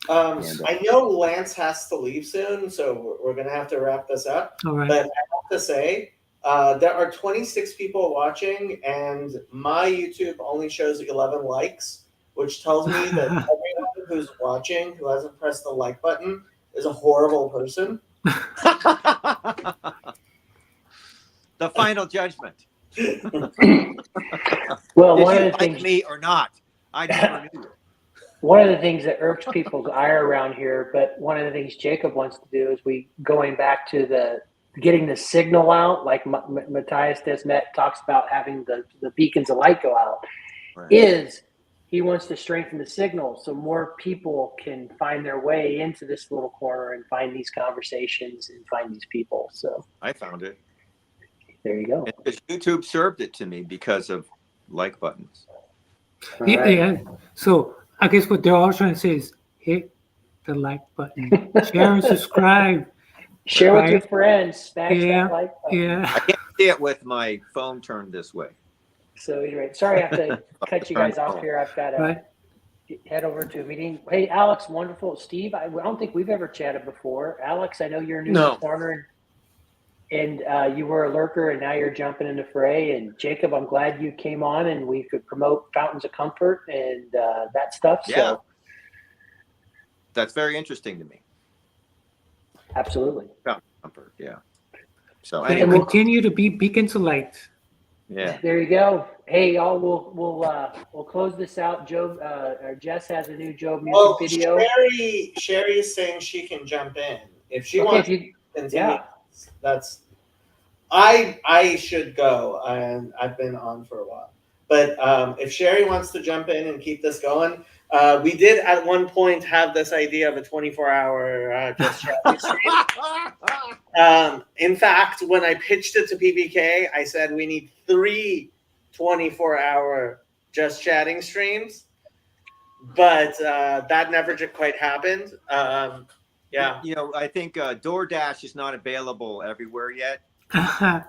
I know Lance has to leave soon, so we're going to have to wrap this up. All right. But I have to say, there are 26 people watching, and my YouTube only shows 11 likes, which tells me that everyone who's watching who hasn't pressed the like button is a horrible person. The final judgment. Well, Did one you of the like things me or not? I never knew. One of the things that irks people's ire around here, but one of the things Jacob wants to do is going back to getting the signal out, like Matthias Desmet talks about having the beacons of light go out, right. Is he wants to strengthen the signal so more people can find their way into this little corner and find these conversations and find these people. So I found it. There you go. Because YouTube served it to me because of like buttons. Yeah. So I guess what they're all trying to say is hit the like button, share and subscribe. Share with your friends. Smash that like button. Yeah. I can't see it with my phone turned this way. So anyway, sorry I have to cut you guys off here. I've got to head over to a meeting. Hey, Alex, wonderful. Steve, I don't think we've ever chatted before. Alex, I know you're new to the corner, and you were a lurker, and now you're jumping in the fray. And Jacob, I'm glad you came on, and we could promote Fountains of Comfort and that stuff. Yeah. So that's very interesting to me. Absolutely. Fountains of Comfort, yeah. So and anyway. Continue to be beacons of light. Yeah. There you go. Hey, y'all, we'll close this out. Job or Jess has a new Job music video. Sherry is saying she can jump in if she wants to continue. Yeah. That's I should go, and I've been on for a while. But if Sherry wants to jump in and keep this going, we did at one point have this idea of a 24-hour just chatting stream. In fact, when I pitched it to PBK, I said we need 3 24-hour just chatting streams, but that never quite happened. Yeah, I think DoorDash is not available everywhere yet. So,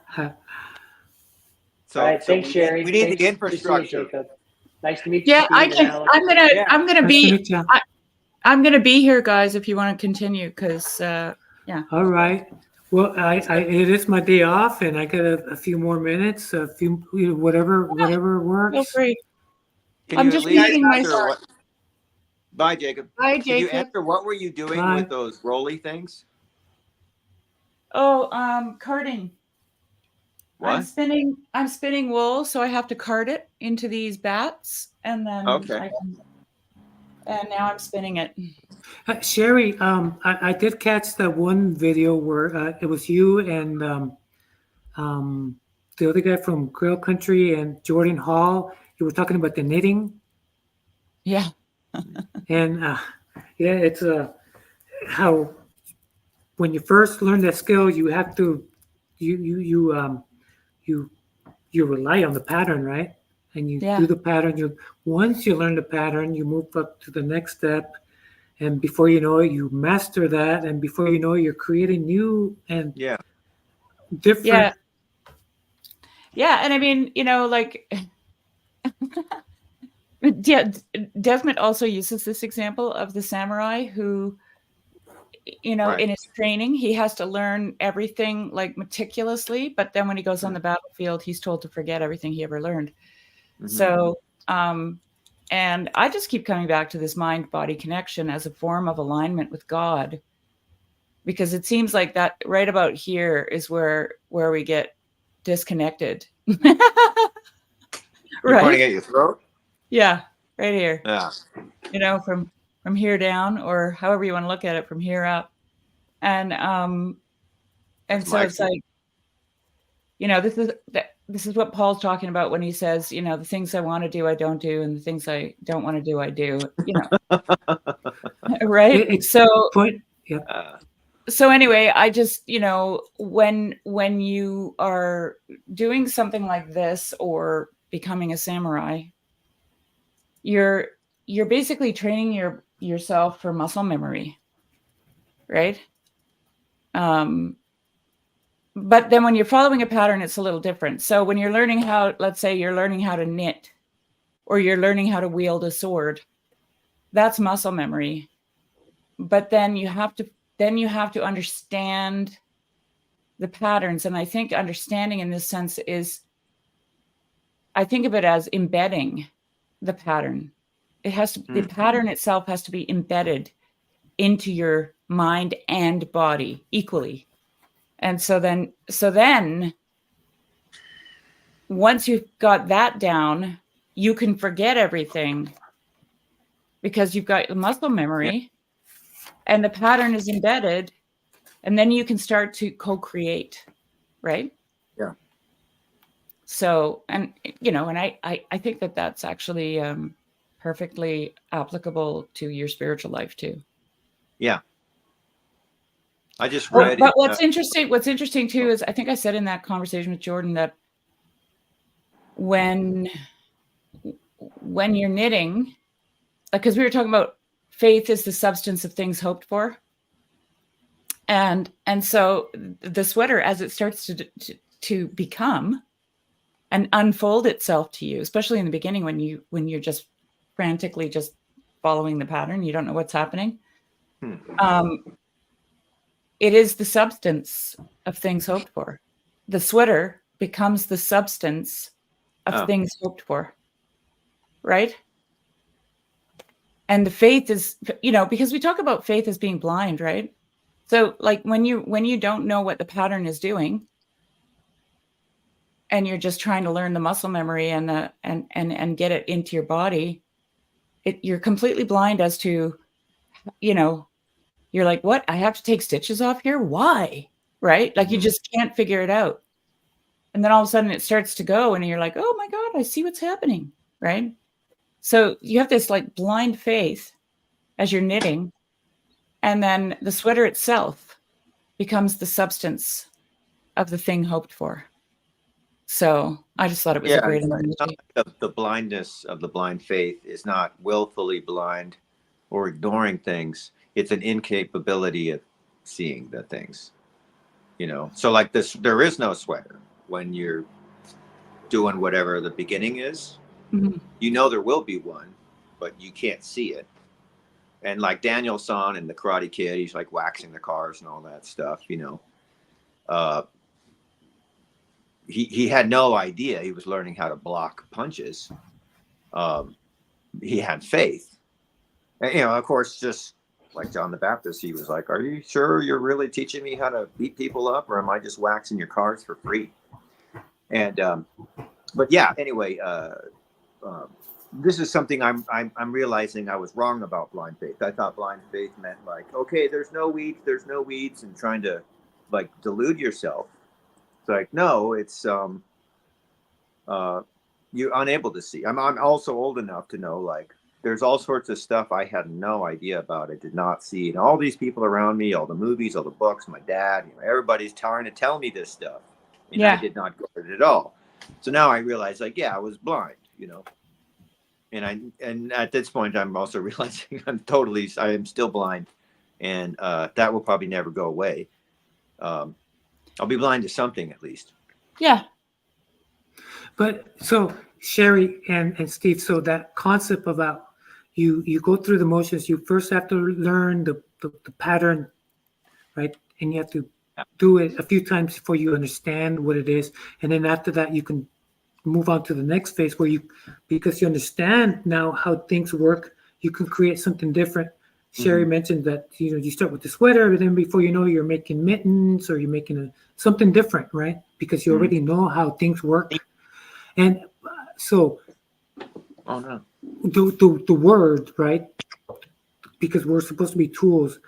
all right, thanks, Sherry. We need the infrastructure. Nice to meet you. Yeah, I can. I'm gonna be here, guys. If you want to continue, because yeah. All right. Well, it is my day off, and I got a few more minutes, a few, whatever Feel works. free. Can I'm you just at least making my answer start. what? Bye, Jacob. Bye, Can you Jacob. answer what were you doing Bye. with those roly things? Oh, carding. I'm What? spinning wool, so I have to card it into these bats, and then Okay. and now I'm spinning it. Sherry, I did catch that one video where it was you and the other guy from Grill Country and Jordan Hall. You were talking about the knitting. Yeah. And yeah, it's how when you first learn that skill, you have to you rely on the pattern, right? And you Yeah. do the pattern. Once you learn the pattern, you move up to the next step, and before you know it, you master that, and before you know it, you're creating new and different. Yeah. Yeah, and I mean, like, yeah, Desmond also uses this example of the samurai who, Right. in his training, he has to learn everything like meticulously, but then when he goes on the battlefield, he's told to forget everything he ever learned. Mhm. So, and I just keep coming back to this mind-body connection as a form of alignment with God, because it seems like that right about here is where we get disconnected. You're Right? pointing at your throat? Yeah, right here. Yeah. From here down, or however you want to look at it, from here up. And That's so it's like, this is what Paul's talking about when he says, the things I want to do, I don't do, and the things I don't want to do, I do. Right? So anyway, I just, when you are doing something like this or becoming a samurai, you're basically training yourself for muscle memory, right? But then when you're following a pattern, it's a little different. So when you're learning let's say you're learning how to knit, or you're learning how to wield a sword, that's muscle memory. But then you have to understand the patterns. And I think understanding in this sense is, I think of it as embedding the pattern. The pattern itself has to be embedded into your mind and body equally. And so then once you've got that down, you can forget everything because you've got the muscle memory and the pattern is embedded, and then you can start to co-create, right? Yeah. So, and I think that that's actually perfectly applicable to your spiritual life too. Yeah. I just read. But what's interesting too is, I think I said in that conversation with Jordan that when you're knitting, because we were talking about faith is the substance of things hoped for, and so the sweater, as it starts to become and unfold itself to you, especially in the beginning when you're just frantically just following the pattern, you don't know what's happening. It is the substance of things hoped for. The sweater becomes the substance of things hoped for, right? And the faith is, because we talk about faith as being blind, right? So like when you don't know what the pattern is doing, and you're just trying to learn the muscle memory and get it into your body, you're completely blind as to, you're like, what? I have to take stitches off here? Why? Right? Like you just can't figure it out. And then all of a sudden it starts to go and you're like, oh my God, I see what's happening. Right? So you have this like blind faith as you're knitting, and then the sweater itself becomes the substance of the thing hoped for. So I just thought it was a great analogy. The blindness of the blind faith is not willfully blind or ignoring things. It's an incapability of seeing the things, So like this, there is no sweater when you're doing whatever the beginning is. Mm-hmm. There will be one, but you can't see it. And like Daniel-san and the Karate Kid, he's like waxing the cars and all that stuff, he had no idea he was learning how to block punches. He had faith, and of course, just like John the Baptist, he was like, "Are you sure you're really teaching me how to beat people up, or am I just waxing your cars for free?" And but yeah, anyway, this is something I'm realizing I was wrong about blind faith. I thought blind faith meant like, okay, there's no weeds, and trying to like delude yourself. It's like, no, it's you're unable to see. I'm also old enough to know like there's all sorts of stuff I had no idea about. I did not see, and all these people around me, all the movies, all the books, my dad, everybody's trying to tell me this stuff, and I did not get it at all. So now I realize, like, yeah, I was blind, and at this point, I'm also realizing I am still blind, and that will probably never go away. I'll be blind to something at least. Yeah. But so Sherry and Steve, so that concept about you go through the motions, you first have to learn the pattern, right? And you have to do it a few times before you understand what it is. And then after that, you can move on to the next phase where because you understand now how things work, you can create something different. Sherry mentioned that, you start with the sweater, but then before you know, you're making mittens or you're making something different, right? Because you already know how things work. And so the word, right? Because we're supposed to be tools,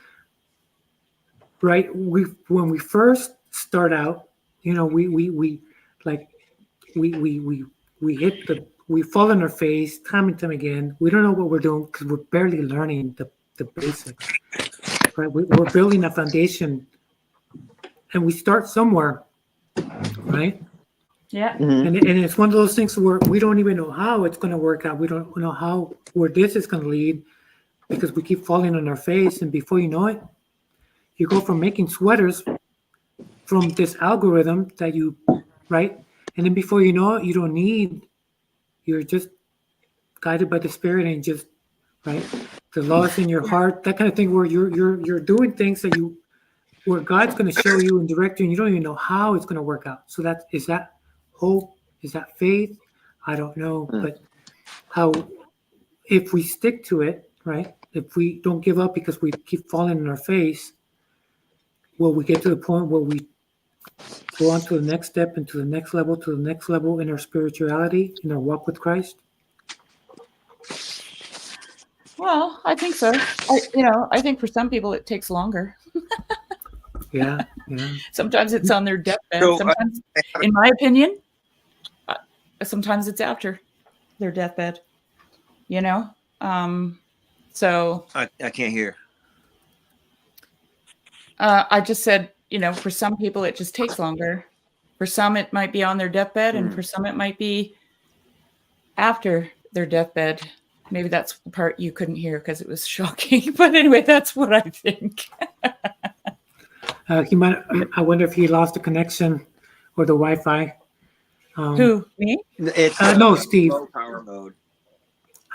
right? When we first start out, we fall on our face time and time again. We don't know what we're doing because we're barely learning the basics, right? We're building a foundation, and we start somewhere, right? Yeah. And it's one of those things where we don't even know how it's going to work out. We don't know where this is going to lead because we keep falling on our face. And before you know it, you go from making sweaters from this algorithm that right? And then before you know it, you're just guided by the Spirit and just, right? The laws in your heart, that kind of thing where you're doing things where God's going to show you and direct you and you don't even know how it's going to work out. So is that hope? Is that faith? I don't know. But if we stick to it, right? If we don't give up because we keep falling in our face, will we get to the point where we go on to the next step and to the next level in our spirituality, in our walk with Christ? Well, I think so. I think for some people it takes longer. Yeah. Sometimes it's on their deathbed. Sometimes, in my opinion, sometimes it's after their deathbed. So I can't hear. I just said, for some people it just takes longer. For some it might be on their deathbed, and for some it might be after their deathbed. Maybe that's the part you couldn't hear because it was shocking. But anyway, that's what I think. I wonder if he lost the connection or the Wi-Fi. Who, me? It's no, Steve. Low power mode.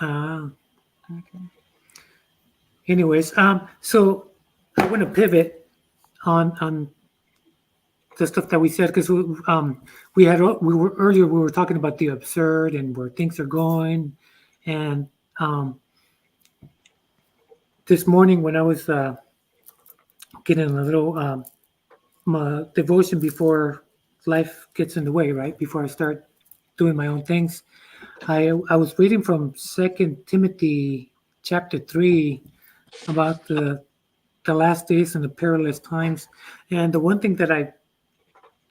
Okay. Anyways, so I want to pivot on the stuff that we said because we were talking about the absurd and where things are going, and this morning when I was getting a little my devotion before life gets in the way, right? Before I start doing my own things, I was reading from 2 Timothy chapter 3 about the last days and the perilous times. And the one thing that I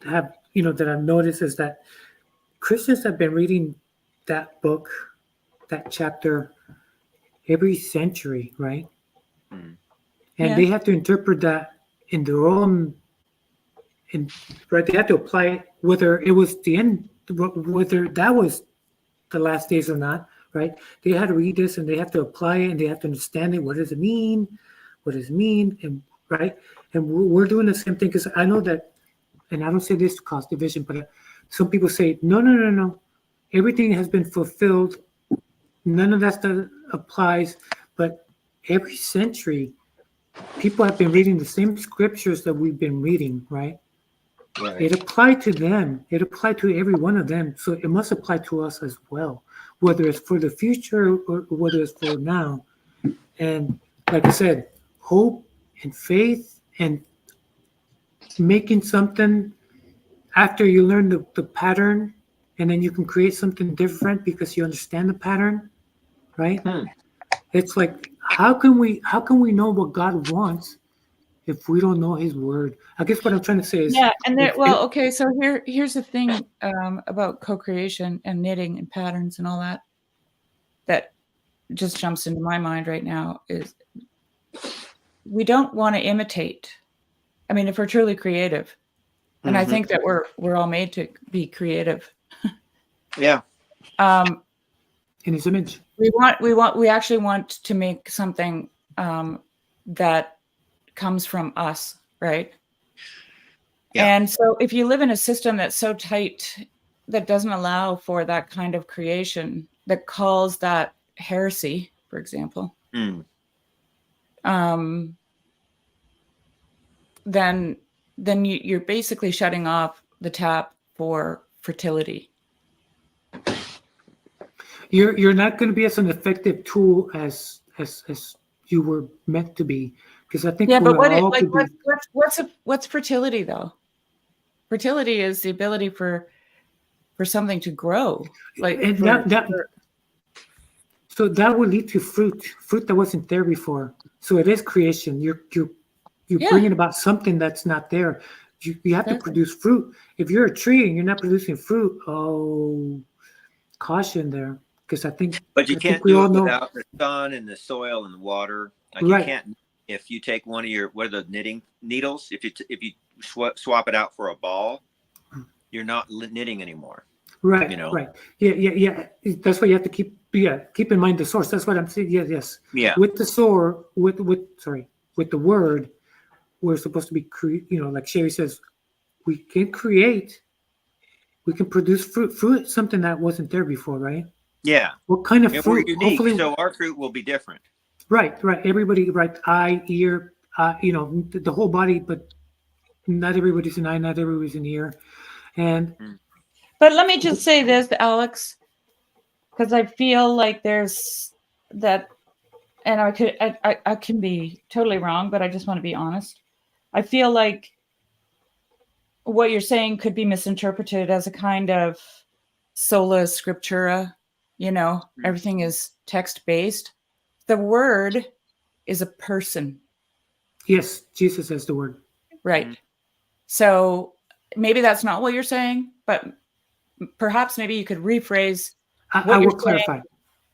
have, that I've noticed is that Christians have been reading that book, that chapter, every century, right? And they have to interpret that in their own, right? They have to apply it, whether it was the end, whether that was the last days or not, right? They had to read this and they have to apply it and they have to understand it. What does it mean? What does it mean? And right? And we're doing the same thing because I know that, and I don't say this to cause division, but some people say, no. Everything has been fulfilled. None of that stuff applies. But every century, people have been reading the same scriptures that we've been reading, right? Right. It applied to them. It applied to every one of them. So it must apply to us as well, whether it's for the future or whether it's for now. And like I said, hope and faith and making something after you learn the pattern, and then you can create something different because you understand the pattern, right? It's like, how can we know what God wants if we don't know his word? I guess what I'm trying to say is, yeah, and there, well, okay, so here's the thing about co-creation and knitting and patterns and all that just jumps into my mind right now is we don't want to imitate. I mean, if we're truly creative, and I think that we're all made to be creative. Yeah. in his image. We actually want to make something that comes from us, right? Yeah. And so if you live in a system that's so tight that doesn't allow for that kind of creation, that calls that heresy, for example, then you're basically shutting off the tap for fertility. You're not going to be as an effective tool as you were meant to be, because I think what's fertility though? Fertility is the ability for something to grow, so that will lead to fruit that wasn't there before. So it is creation. You're bringing about something that's not there. You have to produce fruit. If you're a tree and you're not producing fruit, caution there, because I think. But you can't do it without the sun and the soil and the water. Like you can't. If you take one of your the knitting needles, if you swap it out for a ball, you're not knitting anymore. Right. Right. Yeah. That's why you have to keep in mind the source. That's what I'm saying. Yes. Yeah. With the with the word, we're supposed to be like Sherry says, we can create. We can produce fruit. Fruit is something that wasn't there before, right? Yeah. What kind of fruit? We're unique, so our fruit will be different. Right. Everybody, eye, ear, the whole body, but not everybody's an eye, not everybody's an ear. But let me just say this, Alex, because I feel like there's that, and I can be totally wrong, but I just want to be honest. I feel like what you're saying could be misinterpreted as a kind of sola scriptura, everything is text-based. The word is a person. Yes, Jesus is the word. Right. So maybe that's not what you're saying, but perhaps maybe you could rephrase. I will clarify.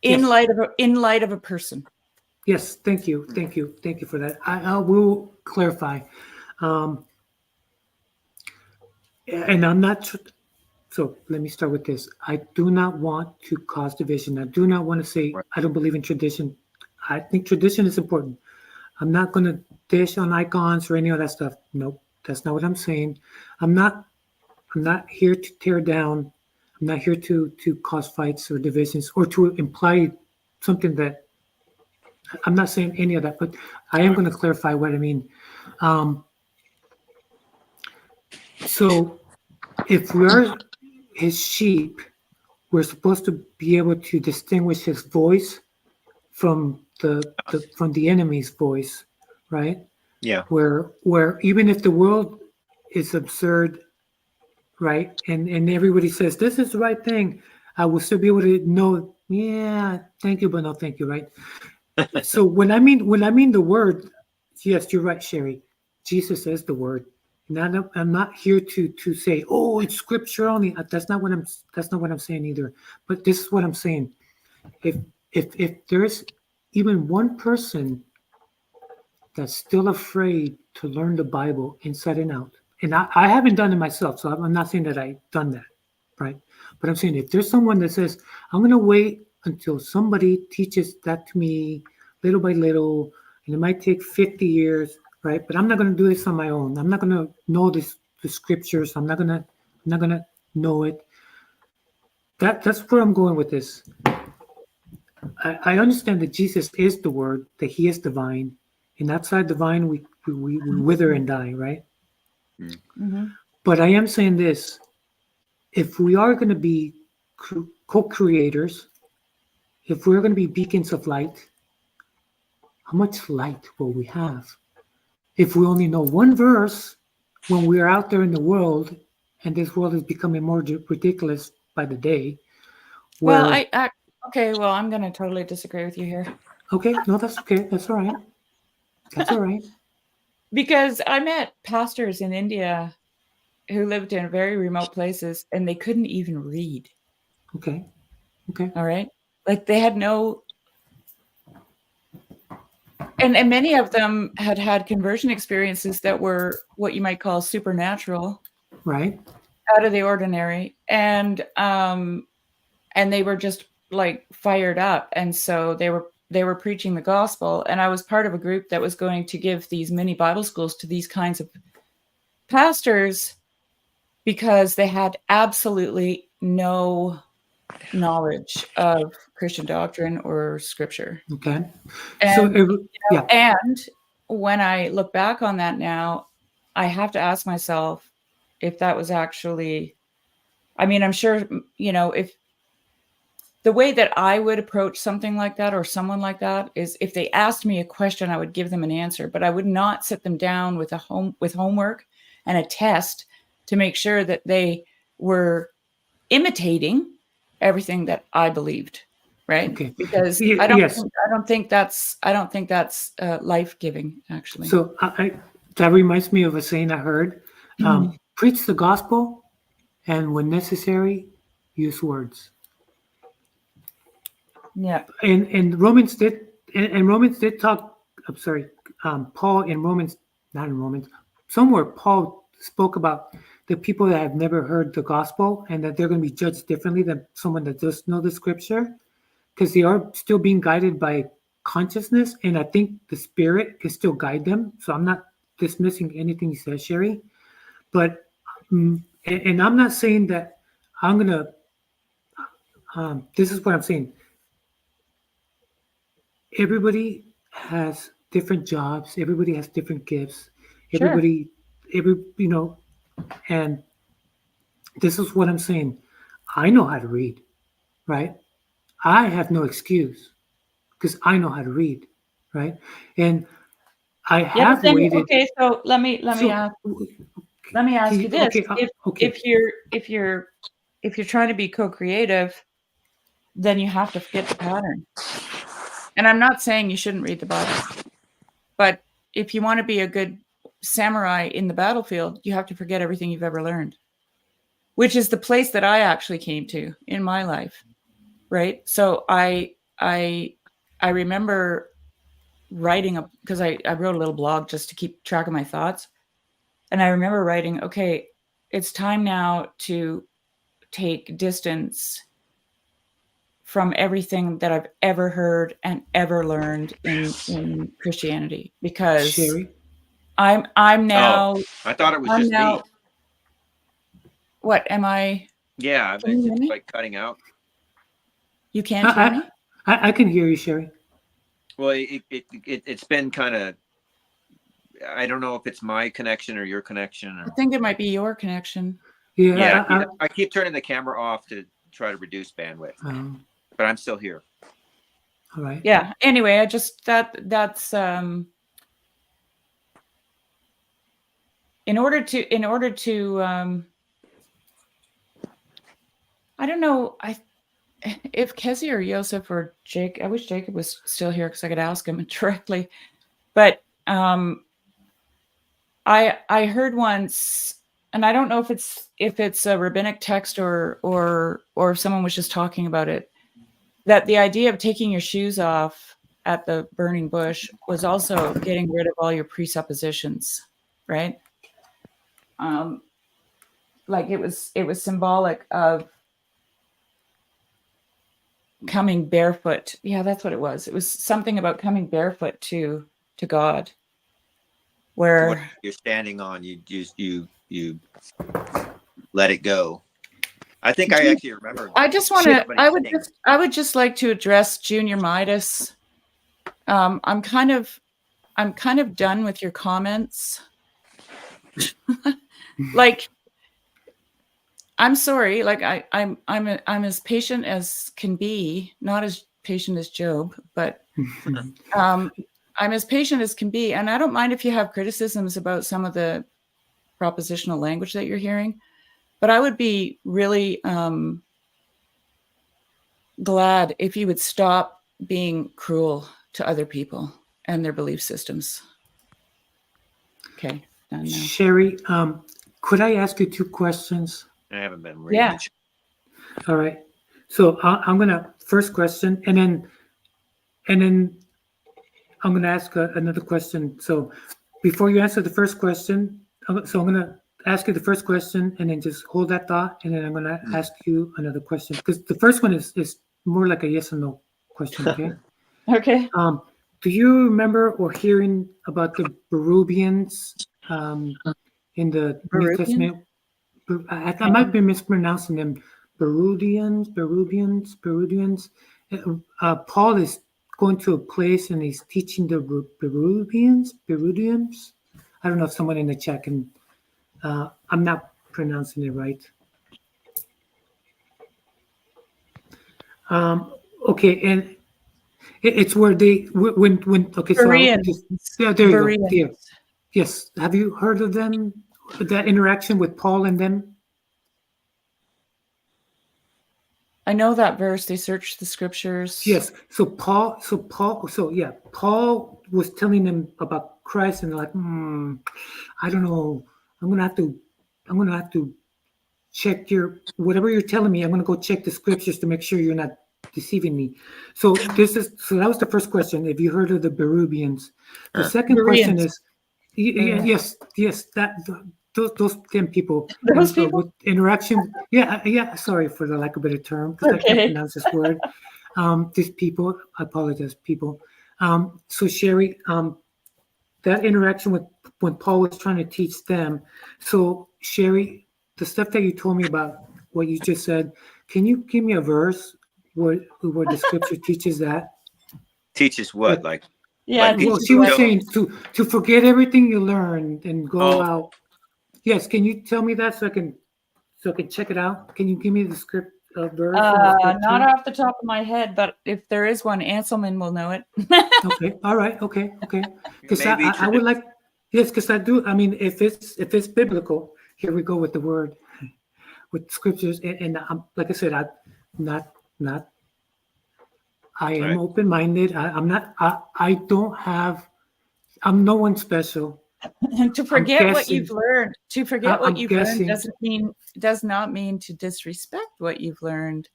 In light of a person. Yes, thank you for that. I will clarify. And I'm not. So let me start with this. I do not want to cause division. I do not want to say I don't believe in tradition. I think tradition is important. I'm not going to dish on icons or any of that stuff. Nope, that's not what I'm saying. I'm not here to tear down. I'm not here to cause fights or divisions or to imply something that I'm not saying any of that, but I am going to clarify what I mean. So if we're his sheep, we're supposed to be able to distinguish his voice from the enemy's voice, right? Yeah. Where even if the world is absurd, right, and everybody says this is the right thing, I will still be able to know. Yeah, thank you, but no, thank you, right? So when I mean the word, yes, you're right, Sherry. Jesus is the word. And I'm not here to say, oh, it's scripture only. That's not what I'm saying either. But this is what I'm saying. If there's even one person that's still afraid to learn the Bible inside and out, and I haven't done it myself, so I'm not saying that I've done that, right? But I'm saying if there's someone that says, I'm going to wait until somebody teaches that to me little by little, and it might take 50 years, right? But I'm not going to do this on my own. I'm not going to know the scriptures. I'm not going to know it. That's where I'm going with this. I understand that Jesus is the Word, that He is divine, and outside divine we wither and die, right? Mm-hmm. But I am saying this: if we are going to be co-creators, if we're going to be beacons of light, how much light will we have? If we only know one verse when we're out there in the world, and this world is becoming more ridiculous by the day. Well, okay, well, I'm going to totally disagree with you here. Okay, no, that's okay. That's all right. That's all right. Because I met pastors in India who lived in very remote places and they couldn't even read. Okay. Okay. All right. Like they had no, and many of them had conversion experiences that were what you might call supernatural. Right. Out of the ordinary. And they were just like fired up. And so they were preaching the gospel. And I was part of a group that was going to give these mini Bible schools to these kinds of pastors because they had absolutely no knowledge of Christian doctrine or scripture. Okay. And, yeah. And when I look back on that now, I have to ask myself if that was actually, I mean, I'm sure, if the way that I would approach something like that or someone like that is if they asked me a question, I would give them an answer, but I would not sit them down with homework and a test to make sure that they were imitating everything that I believed. Right. Okay. Because I don't think that's life-giving, actually. So that reminds me of a saying I heard, preach the gospel and when necessary, use words. Yeah. And Romans did talk, I'm sorry, Paul in Romans, not in Romans, somewhere Paul spoke about the people that have never heard the gospel and that they're going to be judged differently than someone that does know the scripture because they are still being guided by consciousness. And I think the Spirit can still guide them. So I'm not dismissing anything you said, Sherry. But, and I'm not saying that I'm going to, this is what I'm saying. Everybody has different jobs. Everybody has different gifts. Sure. And this is what I'm saying. I know how to read, right? I have no excuse because I know how to read, right? And I have waited. Okay, so let me ask you this: if you're trying to be co-creative, then you have to forget the pattern. And I'm not saying you shouldn't read the Bible, but if you want to be a good samurai in the battlefield, you have to forget everything you've ever learned, which is the place that I actually came to in my life, right? So I remember writing because I wrote a little blog just to keep track of my thoughts, and I remember writing, okay, it's time now to take distance from everything that I've ever heard and ever learned in Christianity, because Sherry? I'm now. Oh, I thought it was just me. What am I? Yeah, it's like cutting out. You can't hear me? I can hear you, Sherry. Well, it's been kind of. I don't know if it's my connection or your connection. I think it might be your connection. Yeah, I keep turning the camera off to try to reduce bandwidth, but I'm still here. All right. Yeah. Anyway, I just that's in order to I don't know if Kezi or Joseph or Jake. I wish Jacob was still here because I could ask him directly, but I heard once, and I don't know if it's a rabbinic text or if someone was just talking about it, that the idea of taking your shoes off at the burning bush was also getting rid of all your presuppositions, right? Like it was symbolic of coming barefoot. Yeah, that's what it was. It was something about coming barefoot to God. Where what you're standing on, you let it go. I think I actually remember. I just want to. I would just like to address Junior Midas. I'm kind of done with your comments. Like I'm sorry. Like I'm as patient as can be, not as patient as Job, but I'm as patient as can be. And I don't mind if you have criticisms about some of the propositional language that you're hearing, but I would be really glad if you would stop being cruel to other people and their belief systems. Okay, done now. Sherry, could I ask you 2 questions? I haven't been reading. Yeah. All right. So I'm gonna first question, and then I'm gonna ask another question. So before you answer the first question, I'm gonna ask you the first question, and then just hold that thought, and then I'm gonna ask you another question, because the first one is more like a yes or no question. Okay. Okay. Do you remember or hearing about the Berubians in the New Berubians? Testament? I might be mispronouncing them. Berudians. Paul is going to a place and he's teaching the Berubians. I don't know if someone in the chat can. I'm not pronouncing it right. Okay, and it's where they when okay. So yeah, there you go. Yeah. Yes. Have you heard of them? That interaction with Paul and them? I know that verse. They searched the scriptures. Yes. Paul was telling them about Christ, and they're like, I don't know. I'm gonna have to check your whatever you're telling me. I'm gonna go check the scriptures to make sure you're not deceiving me. So that was the first question. Have you heard of the Berubians? The second question is, yes, those 10 people. Those people with interaction. Yeah. Sorry for the lack of a better term, because I can't pronounce this word. These people. I apologize, people. So Sherry, that interaction with when Paul was trying to teach them. So Sherry, the stuff that you told me about what you just said, can you give me a verse where the scripture teaches that? Teaches what? Like well, she was saying to forget everything you learned and go out. Yes, can you tell me that so I can check it out? Can you give me the script verse? Not off the top of my head, but if there is one, Anselman will know it. Okay. All right. Okay. Because I would like, yes, because I do. I mean, if it's biblical, here we go with the word, with scriptures, and like I said, I'm not. I am open-minded. I'm not. I'm no one special. To forget what you've learned, does not mean to disrespect what you've learned.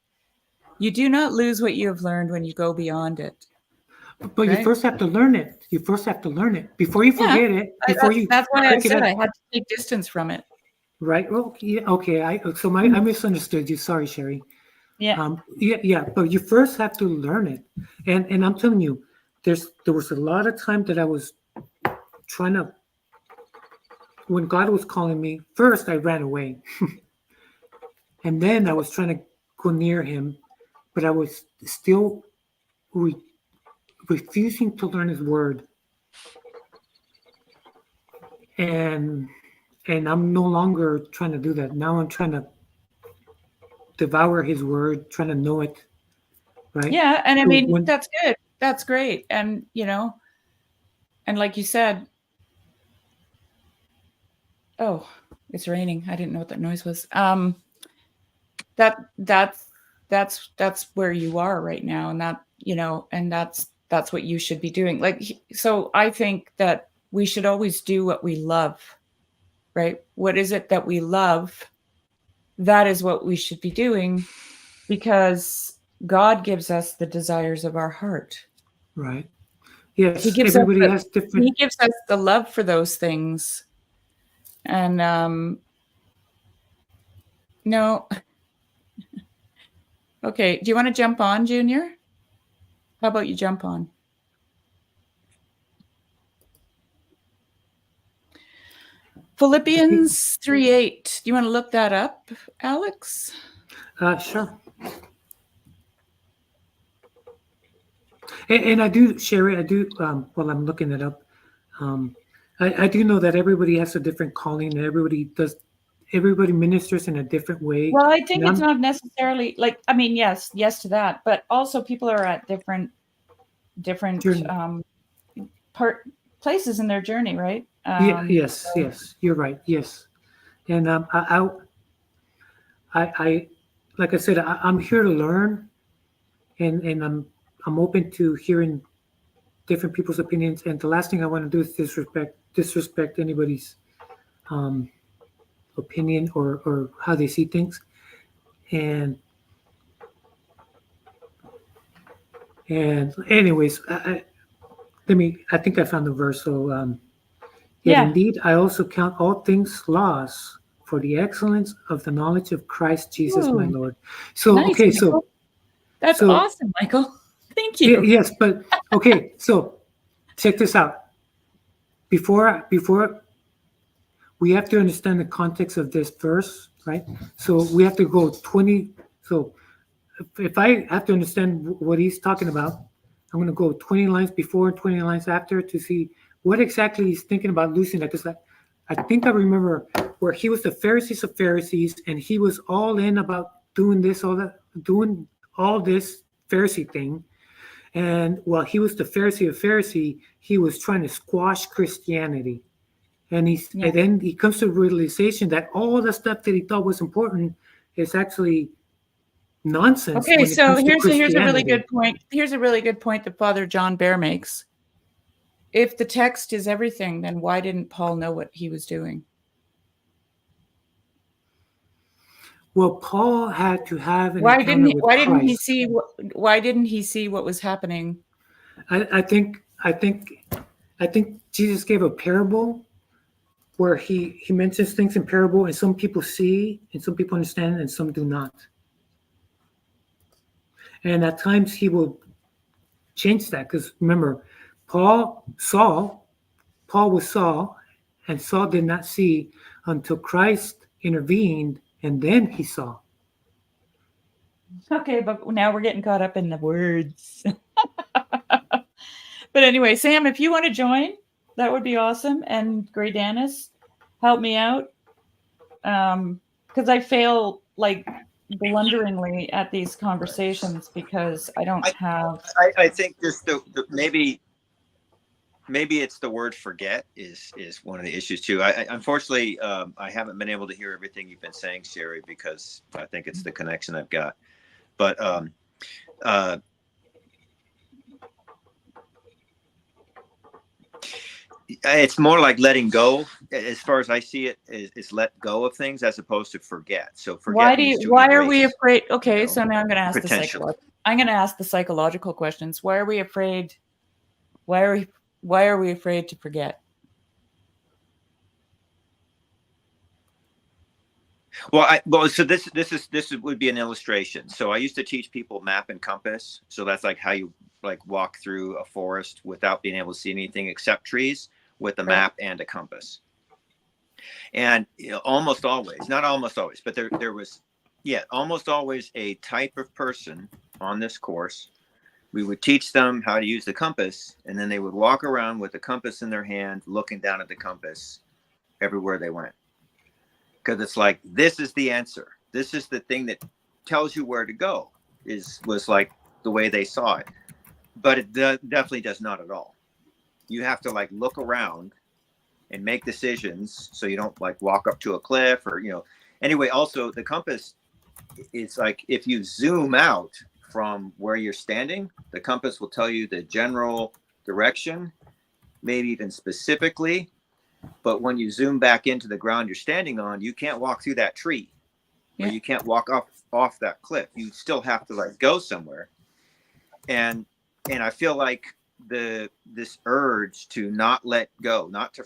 You do not lose what you have learned when you go beyond it. But you first have to learn it. Before you forget it. That's why I said I had to take distance from it. Right. Well, yeah. Okay. I misunderstood you. Sorry, Sherry. Yeah. Yeah. But you first have to learn it, and I'm telling you, there was a lot of time that I was trying to. When God was calling me, first I ran away. And then I was trying to go near him, but I was still refusing to learn his word. And I'm no longer trying to do that. Now I'm trying to devour his word, trying to know it. Right? Yeah, and I mean, that's good. That's great. And, and like you said, oh, it's raining. I didn't know what that noise was. That's where you are right now, and that and that's what you should be doing. Like, so I think that we should always do what we love, right? What is it that we love? That is what we should be doing, because God gives us the desires of our heart. Right. Yes. He gives everybody has different. He gives us the love for those things. And no. Okay. Do you want to jump on, Junior? How about you jump on? Philippians 3:8. Do you want to look that up, Alex? Sure. And I do, Sherry, while I'm looking it up, I do know that everybody has a different calling, and everybody does everybody ministers in a different way. Well, I think And it's not necessarily like, I mean, yes to that, but also people are at different Journey. places in their journey, right? Yes, you're right. Yes, and I like I said, I'm here to learn, and I'm open to hearing different people's opinions. And the last thing I want to do is disrespect anybody's opinion or how they see things. And anyways, I think I found the verse. So yet Yeah. indeed I also count all things loss for the excellence of the knowledge of Christ Jesus my Ooh, Lord. So nice, okay, Michael. so That's awesome, Michael. Thank you. Yes, but okay, so check this out. Before we have to understand the context of this verse, right? So we have to go 20. So if I have to understand what he's talking about, I'm going to go 20 lines before and 20 lines after to see what exactly he's thinking about losing that. Because I think I remember where he was the Pharisees of Pharisees, and he was all in about doing this, doing all this Pharisee thing. And while he was the Pharisee of Pharisee, he was trying to squash Christianity. And and then he comes to the realization that all the stuff that he thought was important is actually nonsense. Okay, when it so comes to here's a really Christianity. good point. Here's a really good point that Father John Bear makes. If the text is everything, then why didn't Paul know what he was doing? Well, Paul had to have an Why encounter didn't with he Christ. see what was happening? I think Jesus gave a parable where he mentions things in parable, and some people see, and some people understand, and some do not. And at times he will change that, because remember, Paul was Saul, and Saul did not see until Christ intervened, and then he saw. Okay, but now we're getting caught up in the words. But anyway, Sam, if you want to join, that would be awesome. And Gray Danis, help me out. Because I fail like blunderingly at these conversations because I don't have. I think just maybe it's the word forget is one of the issues too. I unfortunately I haven't been able to hear everything you've been saying, Sherry, because I think it's the connection I've got. But it's more like letting go, as far as I see it, is let go of things as opposed to forget. So forget. Why are we afraid? Okay, so now I'm going to ask the psychological questions. Why are we afraid? Why are we afraid to forget? So this would be an illustration. So I used to teach people map and compass. So that's like how you like walk through a forest without being able to see anything except trees, with a map and a compass. And almost always, not almost always, but there was almost always a type of person on this course. We would teach them how to use the compass, and then they would walk around with the compass in their hand, looking down at the compass everywhere they went. Because it's like, this is the answer. This is the thing that tells you where to go, was like the way they saw it. But it definitely does not at all. You have to like look around and make decisions so you don't like walk up to a cliff or, anyway. Also, the compass, it's like if you zoom out from where you're standing, the compass will tell you the general direction, maybe even specifically. But when you zoom back into the ground you're standing on, you can't walk through that tree, or you can't walk off that cliff. You still have to like go somewhere. And I feel like this urge to not let go, not to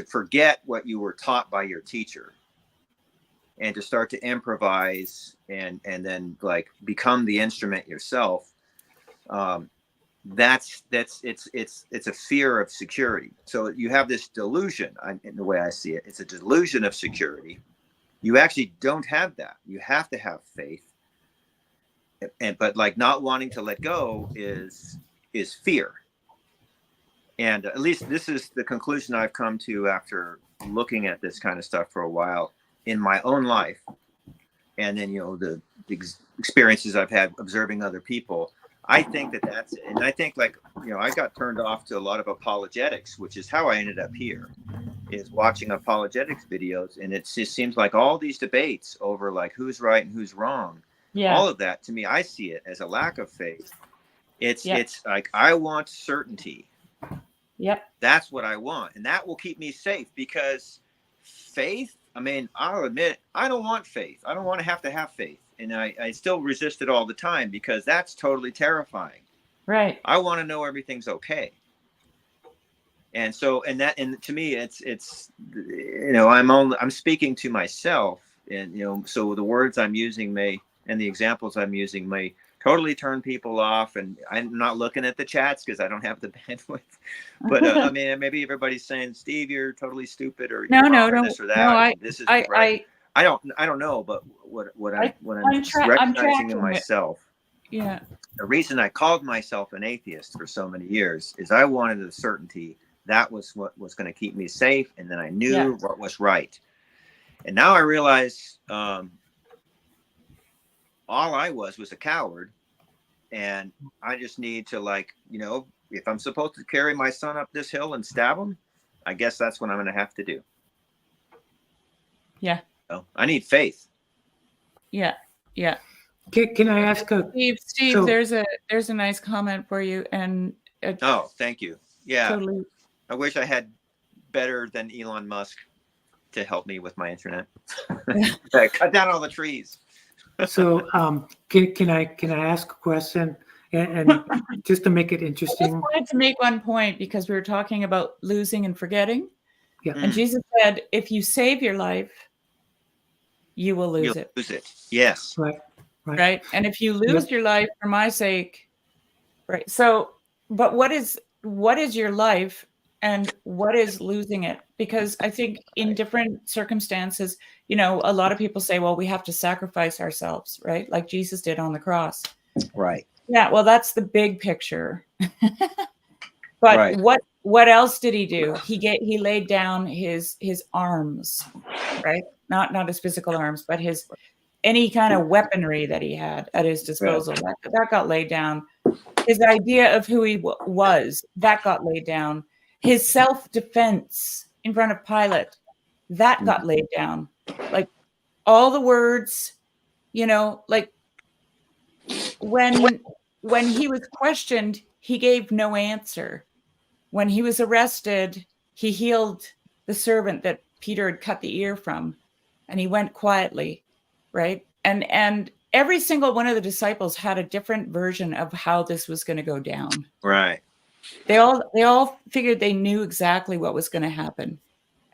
forget what you were taught by your teacher, and to start to improvise and then like become the instrument yourself. It's a fear of security. So you have this delusion, in the way I see it. It's a delusion of security. You actually don't have that. You have to have faith. But like not wanting to let go is fear. And at least this is the conclusion I've come to after looking at this kind of stuff for a while. in my own life, and then the experiences I've had observing other people, I think that's it. And I think I got turned off to a lot of apologetics, which is how I ended up here, is watching apologetics videos. And it just seems like all these debates over like who's right and who's wrong, all of that, to me, I see it as a lack of faith. It's like, I want certainty. Yep. That's what I want. And that will keep me safe, because faith, I mean, I'll admit, I don't want faith. I don't want to have faith. And I still resist it all the time, because that's totally terrifying. Right. I want to know everything's okay. And so, and to me, it's I'm speaking to myself, and so the words I'm using and the examples I'm using may totally turn people off. And I'm not looking at the chats because I don't have the bandwidth. But I mean, maybe everybody's saying, Steve, you're totally stupid, or you're wrong, or this or that. This is right. I don't know, but what I'm recognizing in myself. Yeah. The reason I called myself an atheist for so many years is I wanted the certainty. That was what was going to keep me safe, and then I knew what was right. And now I realize all I was a coward, and I just need to, like, if I'm supposed to carry my son up this hill and stab him, I guess that's what I'm going to have to do. Yeah. So I need faith. Yeah. Yeah. Can I ask Steve? So, there's a nice comment for you, and oh, thank you. Yeah. Totally. I wish I had better than Elon Musk to help me with my internet. Cut down all the trees. So can I ask a question, and just to make it interesting? I just wanted to make one point, because we were talking about losing and forgetting. Yeah. And Jesus said, if you save your life, you will lose it. Lose it. Yes. Right. And if you lose your life for my sake, right. So, but what is your life, and what is losing it? Because I think in different circumstances, a lot of people say, well, we have to sacrifice ourselves, right? Like Jesus did on the cross. Right. Yeah. Well, that's the big picture. But what else did he do? He laid down his arms, right? Not his physical arms, but any kind of weaponry that he had at his disposal. Right. That got laid down. His idea of who he was, that got laid down. His self-defense in front of Pilate, that got laid down. Like all the words, like when he was questioned, he gave no answer. When he was arrested, he healed the servant that Peter had cut the ear from, and he went quietly, right? And every single one of the disciples had a different version of how this was going to go down. Right. They all figured they knew exactly what was going to happen,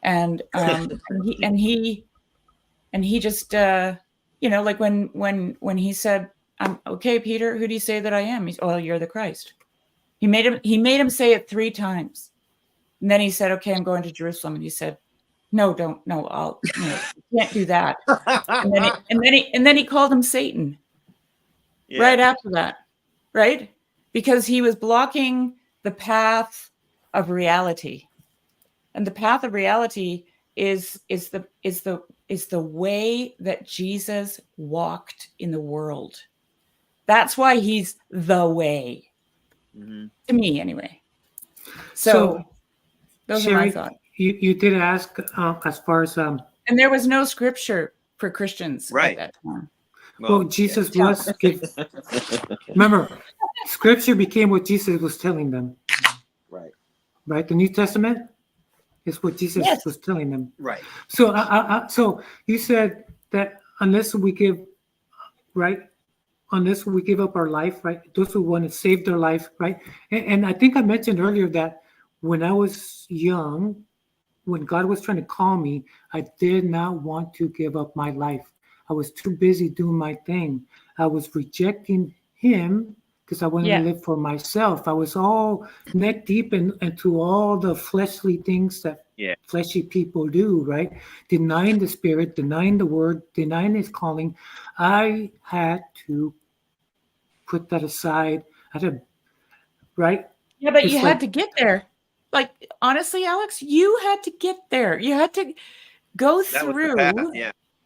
and he just like when he said, "I'm okay, Peter. Who do you say that I am?" He's, "Oh, you're the Christ." He made him say it 3 times, and then he said, "Okay, I'm going to Jerusalem." And he said, "No, don't. No, I'll. You can't do that." and then he called him Satan. Yeah. Right after that, right? Because he was blocking the path of reality, and the path of reality is the way that Jesus walked in the world. That's why he's the way, to me, anyway. So those Sherry, are my thoughts. You did ask as far as and there was no scripture for Christians at that time. Well, Jesus was remember, scripture became what Jesus was telling them. Right. The New Testament is what Jesus was telling them. Right. So, so you said that unless we give up our life, right? Those who want to save their life, right? And I think I mentioned earlier that when I was young, when God was trying to call me, I did not want to give up my life. I was too busy doing my thing. I was rejecting him because I wanted to live for myself. I was all neck deep into all the fleshly things that fleshy people do, right? Denying the Spirit, denying the Word, denying his calling. I had to put that aside. Right? Yeah, but you had to get there. Like, honestly, Alex, you had to get there. You had to go through.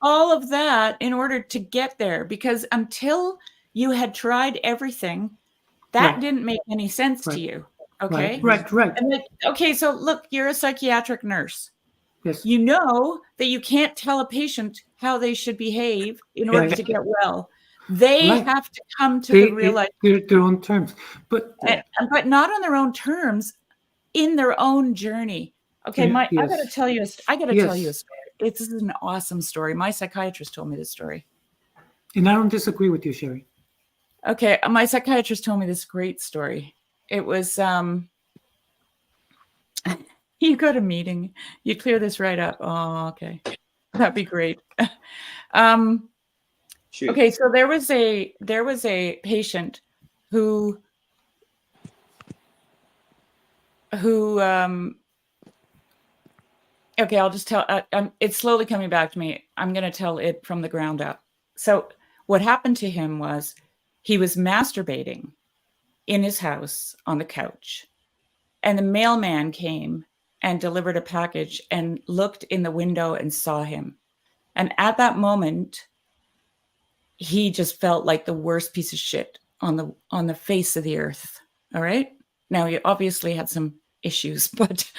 all of that in order to get there, because until you had tried everything, that Right. didn't make any sense to Right. you. Okay. Right. And like, okay, so look, you're a psychiatric nurse. Yes. You know that you can't tell a patient how they should behave in order to get well. They Right. have to come to the realization their own terms, but not on their own terms, in their own journey. Okay, I Yes. gotta tell you, tell you a Yes. story. This is an awesome story. My psychiatrist told me this story. And I don't disagree with you, Sherry. Okay, my psychiatrist told me this great story. It was you go to a meeting, you clear this right up. Oh, okay. That'd be great. Okay, so there was a patient who okay, I'll just tell it's slowly coming back to me. I'm going to tell it from the ground up. So what happened to him was he was masturbating in his house on the couch, and the mailman came and delivered a package and looked in the window and saw him. And at that moment, he just felt like the worst piece of shit on the face of the earth. All right. Now he obviously had some issues, but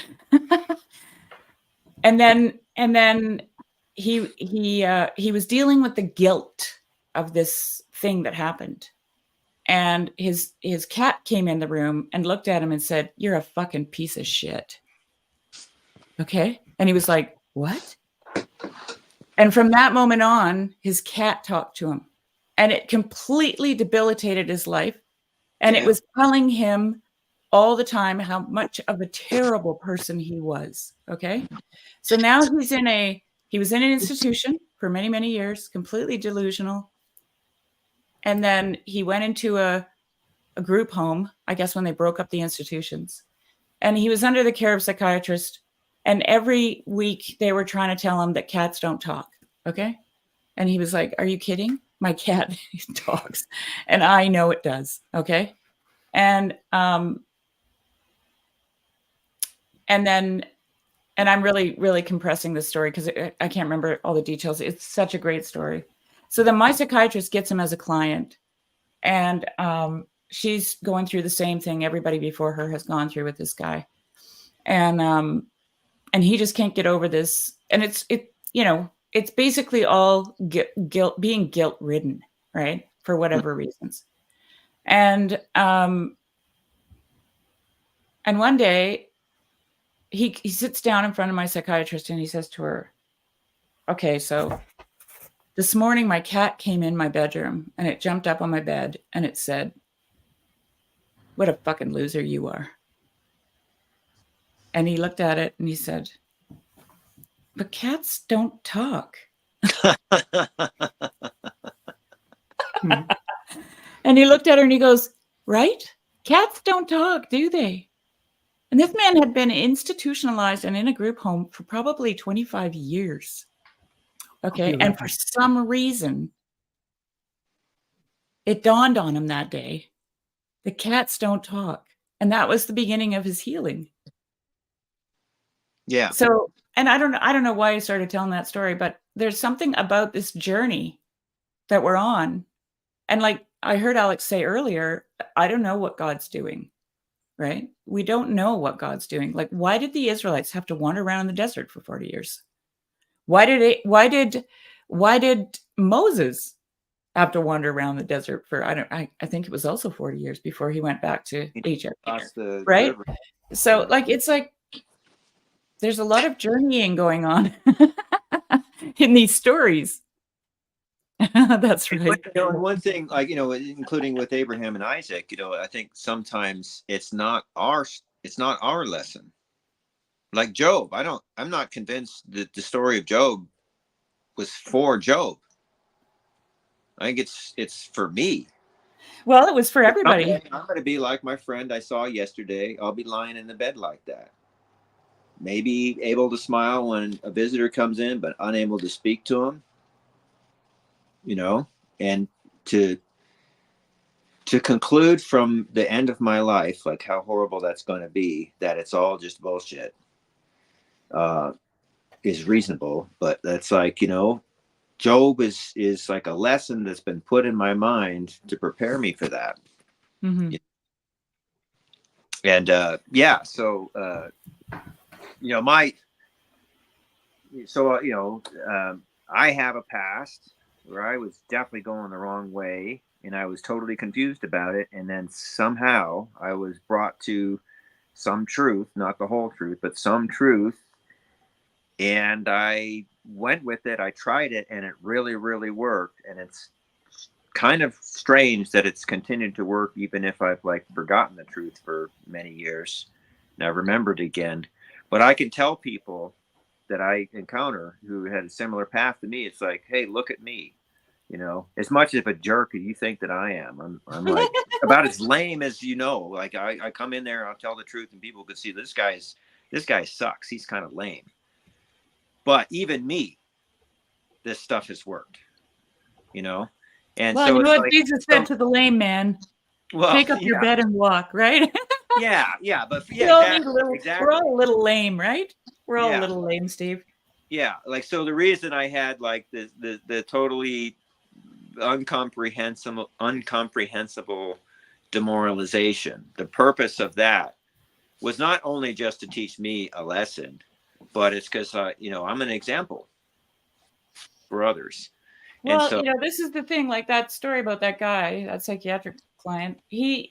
and then he was dealing with the guilt of this thing that happened. And his cat came in the room and looked at him and said, "You're a fucking piece of shit." Okay. And he was like, "What?" And from that moment on, his cat talked to him, and it completely debilitated his life. And it was telling him all the time how much of a terrible person he was. Okay. So now he was in an institution for many, many years, completely delusional. And then he went into a group home, I guess, when they broke up the institutions. And he was under the care of a psychiatrist. And every week they were trying to tell him that cats don't talk. Okay. And he was like, "Are you kidding? My cat talks. And I know it does." Okay. And I'm really, really compressing this story because I can't remember all the details. It's such a great story. So then my psychiatrist gets him as a client, and she's going through the same thing everybody before her has gone through with this guy. And he just can't get over this. And it's basically all guilt, being guilt ridden, right? For whatever reasons. And one day he sits down in front of my psychiatrist and he says to her, "Okay, so this morning my cat came in my bedroom and it jumped up on my bed and it said, 'What a fucking loser you are.'" And he looked at it and he said, "But cats don't talk." And he looked at her and he goes, "Right? Cats don't talk, do they?" And this man had been institutionalized and in a group home for probably 25 years. Okay. And for some reason, it dawned on him that day, the cats don't talk. And that was the beginning of his healing. Yeah. So, and I don't know why I started telling that story, but there's something about this journey that we're on. And like I heard Alex say earlier, I don't know what God's doing. Right? We don't know what God's doing. Like, why did the Israelites have to wander around in the desert for 40 years? Why did Moses have to wander around the desert for, I think it was also 40 years before he went back to Egypt. Right? So like, it's like, there's a lot of journeying going on in these stories. That's right. And one thing, like, including with Abraham and Isaac, I think sometimes it's not our lesson. Like Job, I'm not convinced that the story of Job was for Job. I think it's for me. Well, it was for everybody. I'm going to be like my friend I saw yesterday. I'll be lying in the bed like that. Maybe able to smile when a visitor comes in, but unable to speak to him. And to conclude from the end of my life, like how horrible that's going to be, that it's all just bullshit, is reasonable. But that's like, Job is like a lesson that's been put in my mind to prepare me for that. Mm-hmm. And so I have a past where I was definitely going the wrong way, and I was totally confused about it. And then somehow I was brought to some truth, not the whole truth, but some truth. And I went with it. I tried it, and it really, really worked. And it's kind of strange that it's continued to work, even if I've like forgotten the truth for many years. And I remembered again. But I can tell people that I encounter who had a similar path to me, it's like, hey, look at me. As much of a jerk as you think that I am, I'm like about as lame as like I come in there, I'll tell the truth, and people could see this guy sucks. He's kind of lame. But even me, this stuff has worked, And Well, so you know what like, Jesus said to the lame man? Well, take up your bed and walk, right? but we all need a little, we're all a little lame, right? We're all a little lame, Steve. Yeah, like so the reason I had like the totally incomprehensible demoralization, the purpose of that was not only just to teach me a lesson, but it's because I'm an example for others. Well, and so this is the thing, like that story about that guy, that psychiatric client, his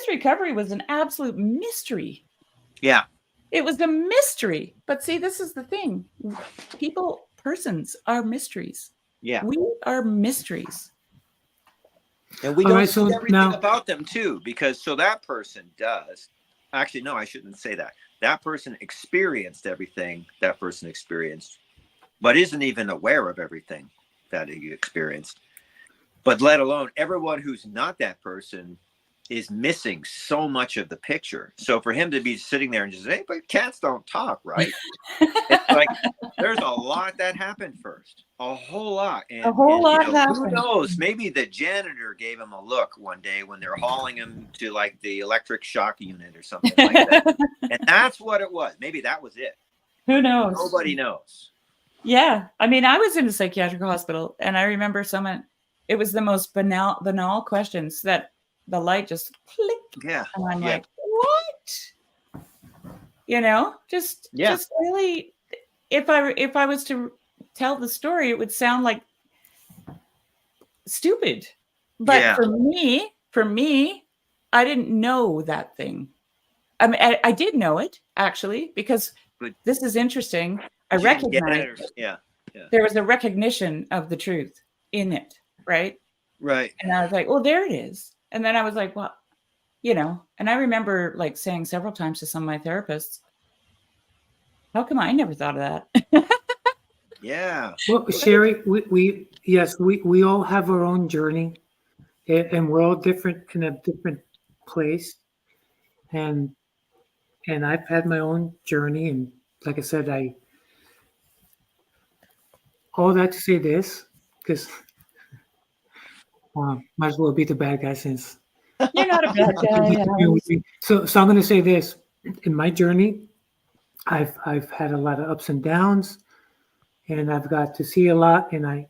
recovery was an absolute mystery. Yeah. It was a mystery. But see, this is the thing. Persons are mysteries. Yeah. We are mysteries. And we don't see everything about them too, because so that person does. Actually, no, I shouldn't say that. That person experienced everything that person experienced, but isn't even aware of everything that he experienced. But let alone everyone who's not that person is missing so much of the picture. So for him to be sitting there and just say, hey, but cats don't talk, right? It's like there's a lot that happened first. A whole lot. And, happened. Who knows? Maybe the janitor gave him a look one day when they're hauling him to like the electric shock unit or something like that. And that's what it was. Maybe that was it. Who knows? Nobody knows. Yeah. I mean, I was in a psychiatric hospital, and I remember it was the most banal questions that the light just clicked. Yeah. And I'm like, what? Just really, if I was to tell the story, it would sound like stupid. But for me, I didn't know that thing. I mean, I did know it actually, because this is interesting. I recognized there was a recognition of the truth in it, right? Right. And I was like, well, there it is. And then I was like, well, and I remember like saying several times to some of my therapists, how come I never thought of that? Yeah. Well, Sherry, we all have our own journey, and we're all different in a different place. And I've had my own journey, and like I said, all that to say this, because might as well be the bad guy since you're not a bad guy. So I'm going to say this: in my journey, I've had a lot of ups and downs, and I've got to see a lot, and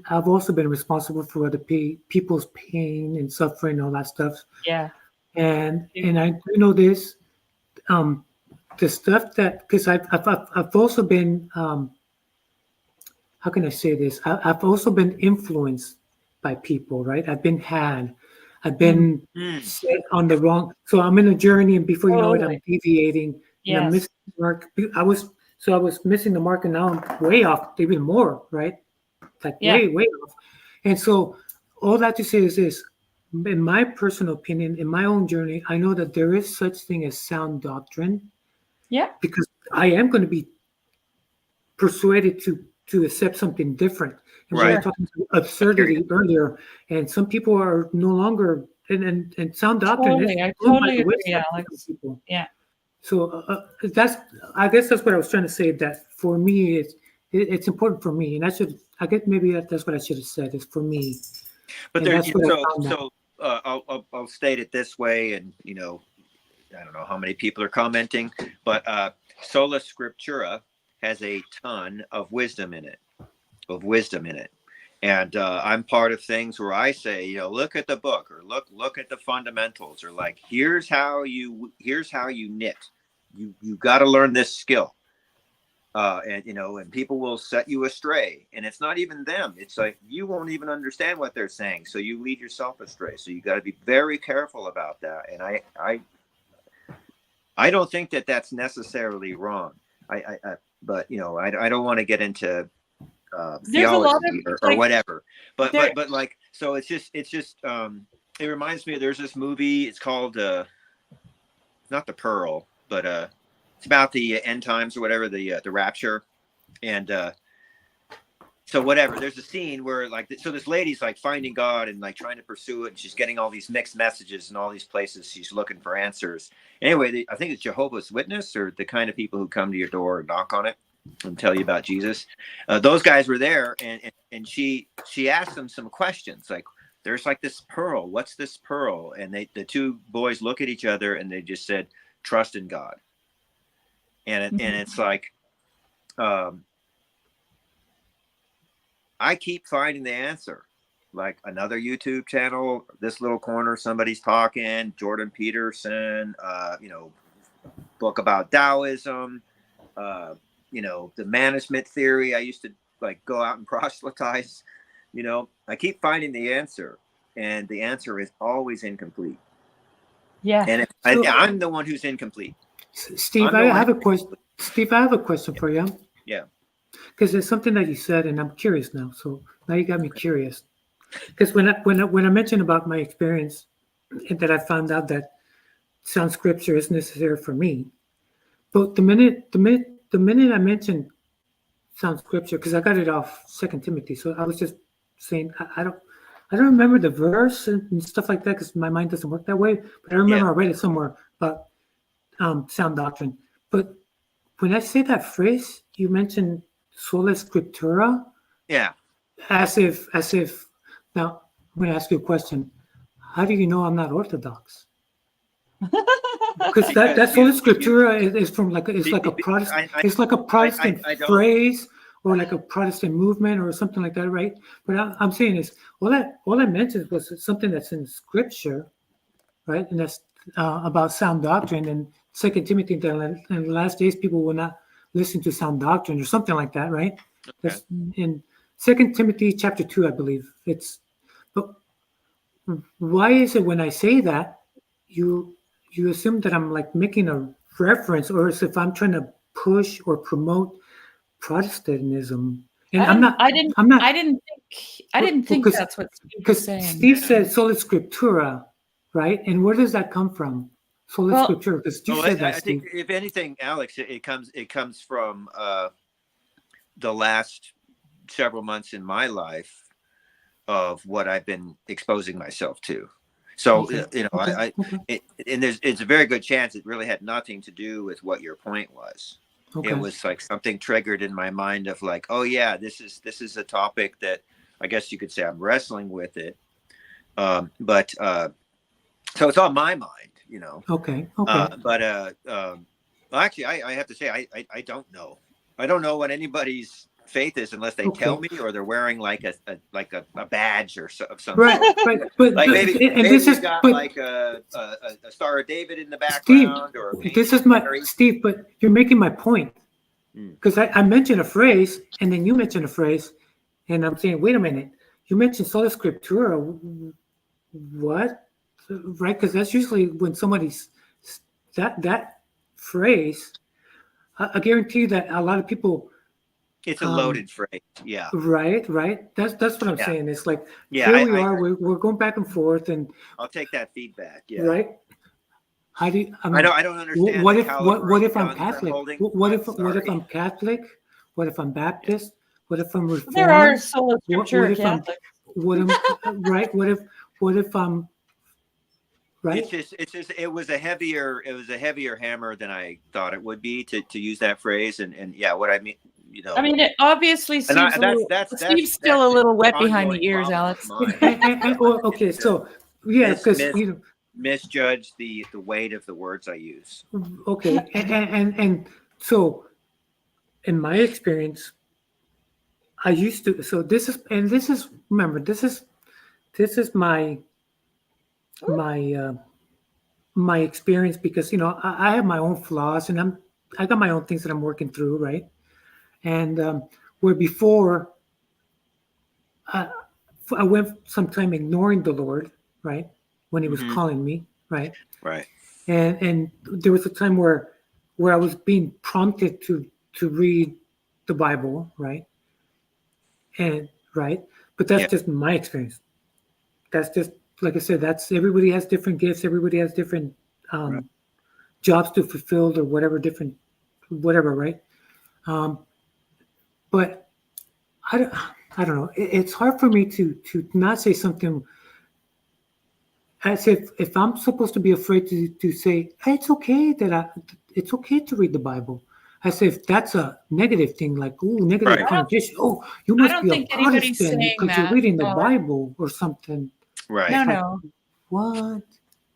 I've also been responsible for other people's pain and suffering, all that stuff. Yeah. And I do know this, the stuff that, because I've also been, how can I say this? I've also been influenced by people, right? I've been set on the wrong. So I'm in a journey, and before you know it, I'm deviating. Yes. And I'm missing the mark. I was missing the mark, and now I'm way off, even more, right? Like way off. And so all that to say is this: in my personal opinion, in my own journey, I know that there is such thing as sound doctrine. Yeah. Because I am going to be persuaded to accept something different. And we were talking about absurdity earlier, and some people are no longer and sound doctrine. I totally agree, Alex. Yeah. So I guess that's what I was trying to say. That for me, it's important for me, and I guess maybe that's what I should have said. Is for me. But I'll state it this way, and I don't know how many people are commenting, but sola scriptura, has a ton of wisdom in it, And I'm part of things where I say, look at the book, or look at the fundamentals, or like, here's how you knit. You got to learn this skill. And people will set you astray, and it's not even them. It's like, you won't even understand what they're saying. So you lead yourself astray. So you got to be very careful about that. And I don't think that that's necessarily wrong. But I don't want to get into theology or whatever, but like, so it's just it reminds me, there's this movie, it's called not The Pearl, but it's about the end times or whatever, the rapture. And so whatever, there's a scene where like, so this lady's like finding God and like trying to pursue it, and she's getting all these mixed messages in all these places. She's looking for answers. Anyway, I think it's Jehovah's Witness, or the kind of people who come to your door and knock on it and tell you about Jesus. Those guys were there, and she asked them some questions, like, there's like this pearl, what's this pearl? And the two boys look at each other and they just said, trust in God. And it's like, I keep finding the answer, like another YouTube channel, this little corner, somebody's talking, Jordan Peterson, book about Taoism, the management theory. I used to like go out and proselytize, I keep finding the answer, and the answer is always incomplete. Yeah. And I'm the one who's incomplete. Steve, I have a question. Steve, I have a question for you. Yeah. Because there's something that you said, and I'm curious now. So now you got me curious. Because when I mentioned about my experience, and that I found out that sound scripture is necessary for me, but the minute I mentioned sound scripture, because I got it off 2 Timothy, so I was just saying I don't remember the verse and stuff like that, because my mind doesn't work that way. But I remember I read it somewhere about sound doctrine. But when I say that phrase, you mentioned sola scriptura. Yeah. As if now, I'm going to ask you a question. How do you know I'm not Orthodox? Because that sola scriptura is from like a Protestant. It's like a Protestant phrase, or like a Protestant movement, or something like that, right? But I'm saying is all I mentioned was something that's in Scripture, right? And that's about sound doctrine. And 2 Timothy, in the last days, people will not listen to sound doctrine, or something like that, right? Okay. That's in 2 Timothy chapter 2, I believe. But why is it when I say that you assume that I'm like making a reference, or as if I'm trying to push or promote Protestantism? And I didn't think that's what Steve was saying. Steve said sola scriptura, right? And where does that come from? Sola scriptura, because you said that, I think, if anything, Alex, it comes from the last several months in my life of what I've been exposing myself to. So, it's a very good chance it really had nothing to do with what your point was. Okay. It was like something triggered in my mind of like, oh yeah, this is a topic that I guess you could say I'm wrestling with it. But so it's on my mind, Okay. But actually, I have to say, I don't know. I don't know what anybody's faith is unless they tell me, or they're wearing like a badge or of some right, sort. Right. But like maybe this is got like a Star of David in the background, Steve, or this is my Steve. But you're making my point, because I mentioned a phrase, and then you mentioned a phrase, and I'm saying, wait a minute, you mentioned sola scriptura. What? Right? Because that's usually when somebody's that phrase. I guarantee you that a lot of people. It's a loaded phrase. Yeah. Right. That's what I'm saying. It's like, here we are. We're going back and forth, and I'll take that feedback. Yeah. Right. How do you? I don't understand. What if I'm Catholic? What if I'm Catholic? What if I'm Baptist? What if I'm Reformed? There are sola scriptura Catholics. Right. What if I'm right? It's just it was a heavier hammer than I thought it would be to use that phrase, and yeah, what I mean. I mean, it obviously seems Steve's still a little wet behind the ears, Alex. Okay, so yeah, because misjudge the weight of the words I use. Okay, and so in my experience, I used to. So this is remember, this is my my experience, because I have my own flaws, and I got my own things that I'm working through, right? And where before I went some time ignoring the Lord, right, when He was calling me, right, Right. and there was a time where I was being prompted to read the Bible, right, but that's just my experience. That's just, like I said, that's, everybody has different gifts, everybody has different jobs to fulfill, or whatever, right? But I don't know. It's hard for me to not say something as if I'm supposed to be afraid to say, hey, it's okay to read the Bible. As if that's a negative thing, like, ooh, negative connotation. Oh, you I must don't be a think anybody's Protestant saying because you're that. reading the Bible or something. Right. No, It's like, no. what?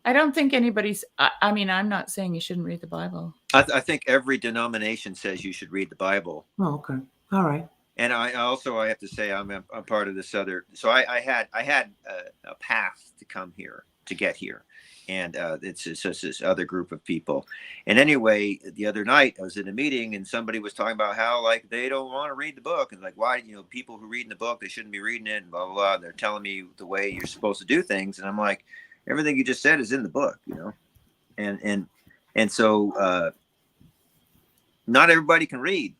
I don't think anybody's. I mean, I'm not saying you shouldn't read the Bible. I think every denomination says you should read the Bible. Oh, okay. All right. And I have to say I'm part of this other. So I had a path to come here, to get here, and it's just this other group of people. And anyway, the other night I was in a meeting and somebody was talking about how, like, they don't want to read the book, and like, why, people who read in the book, they shouldn't be reading it, and blah blah blah. And they're telling me the way you're supposed to do things, and I'm like, everything you just said is in the book, and so not everybody can read,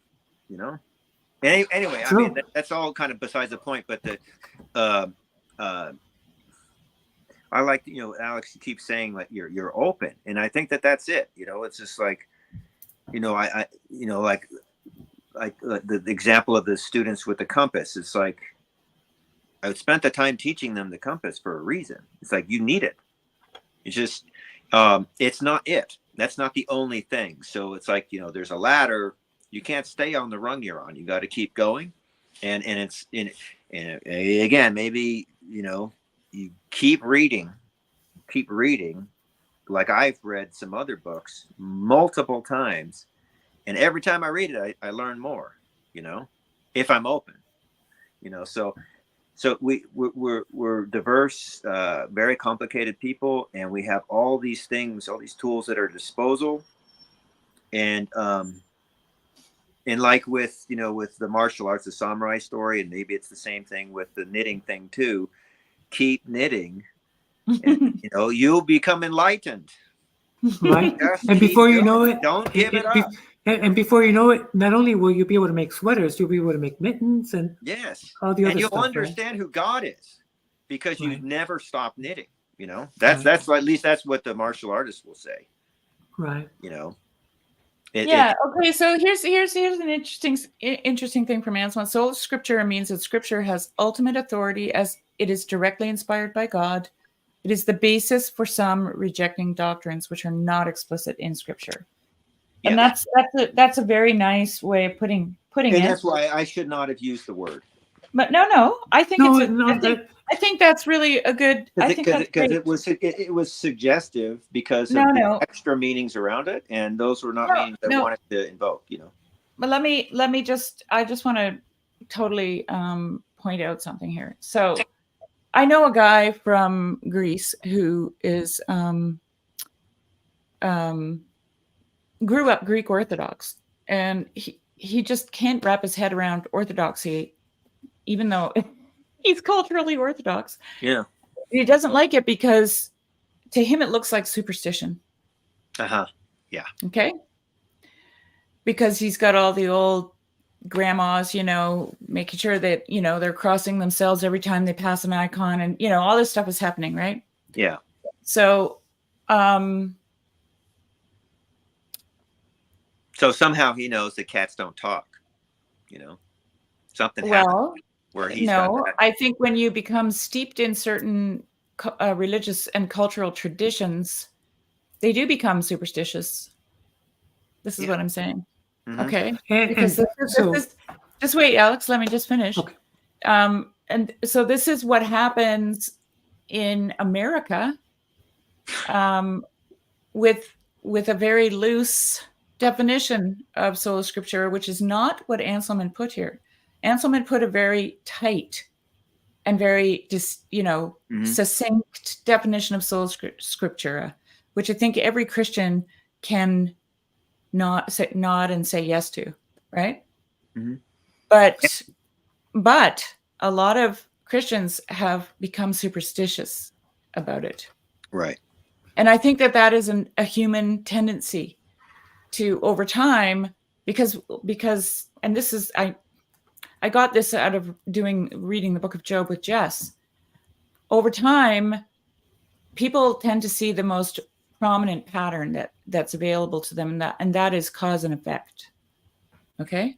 Anyway, I mean, that's all kind of besides the point. But I like, Alex keeps saying that you're open, and I think that's it. It's just like, I like the example of the students with the compass. It's like, I spent the time teaching them the compass for a reason. It's like, you need it. It's just, it's not it. That's not the only thing. So it's like, there's a ladder. You can't stay on the rung you're on. You got to keep going, and it's again, maybe you keep reading, like I've read some other books multiple times, and every time I read it, I learn more. If I'm open, So we're diverse, very complicated people, and we have all these things, all these tools at our disposal, and like with the martial arts, the samurai story, and maybe it's the same thing with the knitting thing too. Keep knitting, and you'll become enlightened. Right. And before you know it, don't give it up. And before you know it, not only will you be able to make sweaters, you'll be able to make mittens and all the other and you'll stuff, understand who God is, because you've never stopped knitting. That's at least that's what the martial artist will say. Right. Okay. So here's an interesting thing from Anselm. So Scripture means that Scripture has ultimate authority, as it is directly inspired by God. It is the basis for some rejecting doctrines which are not explicit in Scripture. And that's a very nice way of putting it. And that's why I should not have used the word. But no, I think I think that's really a good. I think because it was suggestive because of the extra meanings around it, and those were not meanings I wanted to invoke. But let me just. I just want to totally point out something here. So I know a guy from Greece who is grew up Greek Orthodox, and he just can't wrap his head around Orthodoxy, even though he's culturally Orthodox. Yeah. He doesn't like it because to him it looks like superstition. Yeah. Okay. Because he's got all the old grandmas, making sure that, they're crossing themselves every time they pass an icon, and, all this stuff is happening, right? Yeah. So, so somehow he knows that cats don't talk, something happened where he's I think when you become steeped in certain religious and cultural traditions, they do become superstitious. This is what I'm saying. Mm-hmm. Okay. Because this is, just wait, Alex, let me just finish. Okay. And so this is what happens in America with a very loose definition of sola scriptura, which is not what Anselm put here. Anselm put a very tight and very succinct definition of sola scriptura, which I think every Christian can nod and say yes to, right? Mm-hmm. But a lot of Christians have become superstitious about it. Right. And I think that is a human tendency to, over time, because and this is, I got this out of reading the book of Job with Jess. Over time, people tend to see the most prominent pattern that's available to them, and that is cause and effect. Okay?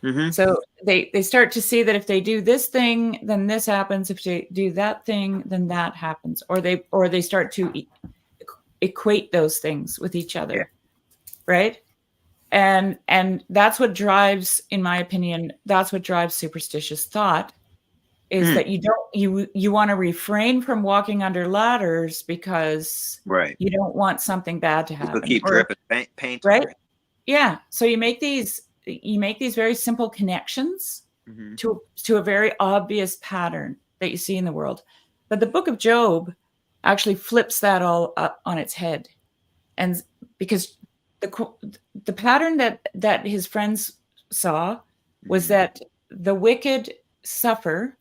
Mm-hmm. So they start to see that if they do this thing, then this happens. If they do that thing, then that happens. Or they start to equate those things with each other. Yeah. Right? And that's what drives, in my opinion, that's what drives superstitious thought, is that you want to refrain from walking under ladders because you don't want something bad to happen. People keep dripping paint. Right? Yeah. So you make these very simple connections to a very obvious pattern that you see in the world. But the book of Job actually flips that all up on its head. And because the pattern that his friends saw was that the wicked suffer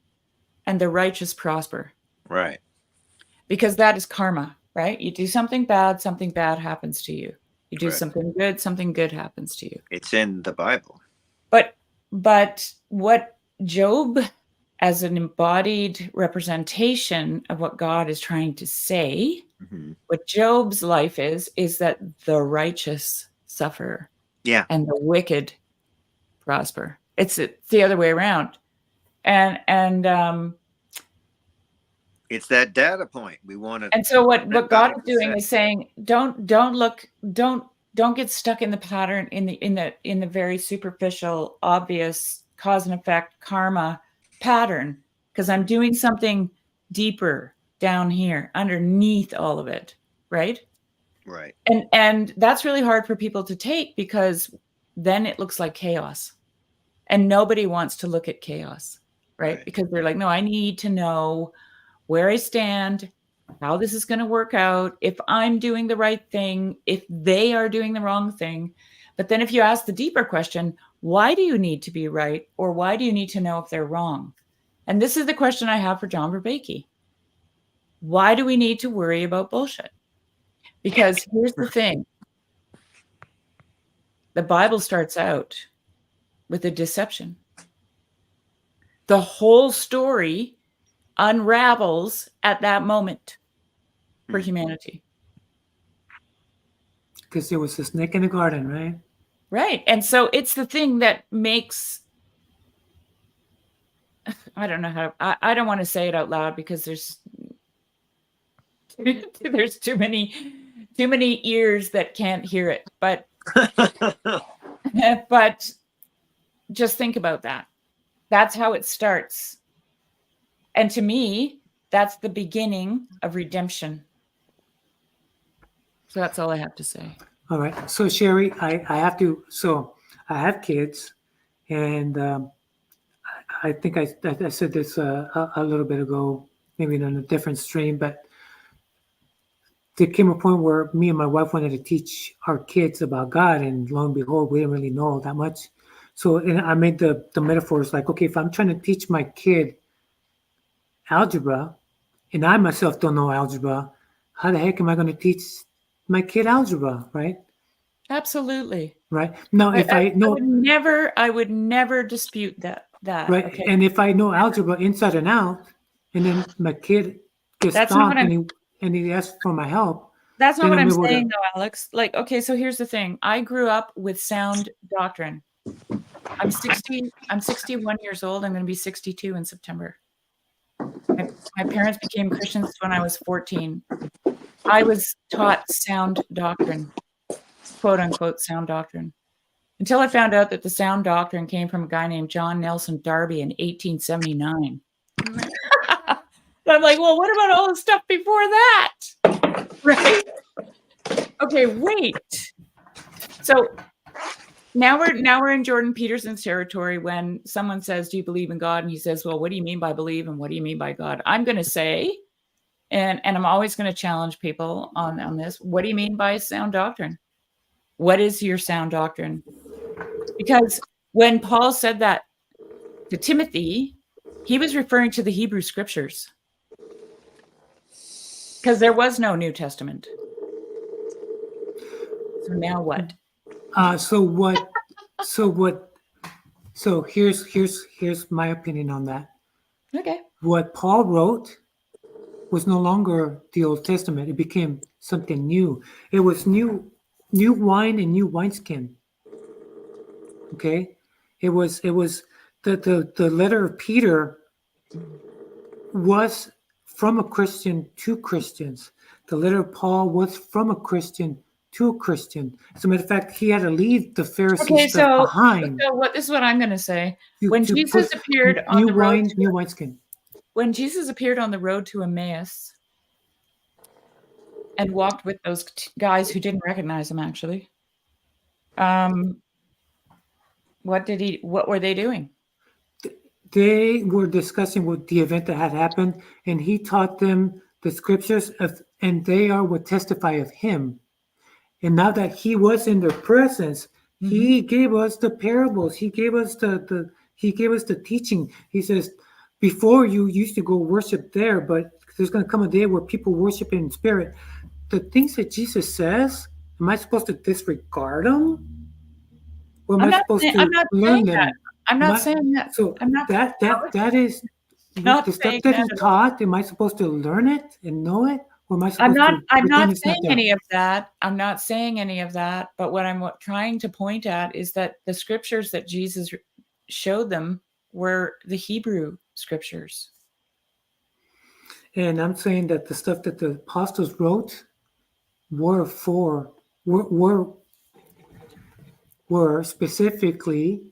and the righteous prosper. Right. Because that is karma, right? You do something bad happens to you. You do something good happens to you. It's in the Bible. But what Job, as an embodied representation of what God is trying to say, what Job's life is that the righteous suffer, and the wicked prosper. It's the other way around, and it's that data point we want to. And so what God is doing is saying, don't get stuck in the pattern in the very superficial, obvious cause and effect karma pattern, because I'm doing something deeper down here underneath all of it, right? Right. And that's really hard for people to take, because then it looks like chaos, and nobody wants to look at chaos, right? Because they're like, no, I need to know where I stand, how this is going to work out, if I'm doing the right thing, if they are doing the wrong thing. But then if you ask the deeper question, why do you need to be right? Or why do you need to know if they're wrong? And this is the question I have for John Vervaeke. Why do we need to worry about bullshit? Because here's the thing. The Bible starts out with a deception. The whole story unravels at that moment for humanity. Because there was a snake in the garden, right? Right. And so it's the thing that makes, I don't know how, I don't want to say it out loud because there's too many ears that can't hear it. But but just think about that. That's how it starts. And to me, that's the beginning of redemption. So that's all I have to say. All right. So Sherry, I have kids, and I think I said this a little bit ago, maybe on a different stream, but there came a point where me and my wife wanted to teach our kids about God, and lo and behold, we didn't really know that much. So I made the metaphors like, okay, if I'm trying to teach my kid algebra, and I myself don't know algebra, how the heck am I going to teach my kid algebra, right? Absolutely. Right. Now, if I know, I would never dispute that. Right. Okay. And if I know algebra inside and out, and then my kid gets stopped and he asks for my help. That's not what I'm saying, though, Alex. Like, okay, so here's the thing. I grew up with sound doctrine. I'm 61 years old. I'm going to be 62 in September. My parents became Christians when I was 14. I was taught sound doctrine, quote unquote sound doctrine, until I found out that the sound doctrine came from a guy named John Nelson Darby in 1879. I'm like, well, what about all the stuff before that? Right? Okay, wait. So now we're in Jordan Peterson's territory when someone says, "Do you believe in God?" And he says, "Well, what do you mean by believe, and what do you mean by God?" I'm going to say, and I'm always going to challenge people on this. What do you mean by sound doctrine? What is your sound doctrine? Because when Paul said that to Timothy, he was referring to the Hebrew scriptures, because there was no New Testament. So now what? So here's my opinion on that. Okay. What Paul wrote was no longer the Old Testament. It became something new. It was new wine and new wineskin. Okay? It was the letter of Peter was from a Christian to Christians. The letter of Paul was from a Christian to a Christian. As a matter of fact, he had to leave the Pharisee stuff behind. So this is what I'm going to say. When Jesus appeared on new the road, wine, new wineskin. When Jesus appeared on the road to Emmaus and walked with those guys who didn't recognize him, actually, what were they doing? They were discussing what the event that had happened, and he taught them the scriptures, and they are what testify of him. And now that he was in their presence, he gave us the parables. He gave us the teaching. He says, before you used to go worship there, but there's going to come a day where people worship in spirit. The things that Jesus says, am I supposed to disregard them? Or am I supposed to learn them? I'm not saying that. So that is not the stuff that he taught. Am I supposed to learn it and know it? Or am I supposed to? I'm not saying any of that. I'm not saying any of that. But what I'm trying to point at is that the scriptures that Jesus showed them were the Hebrew scriptures. And I'm saying that the stuff that the apostles wrote were specifically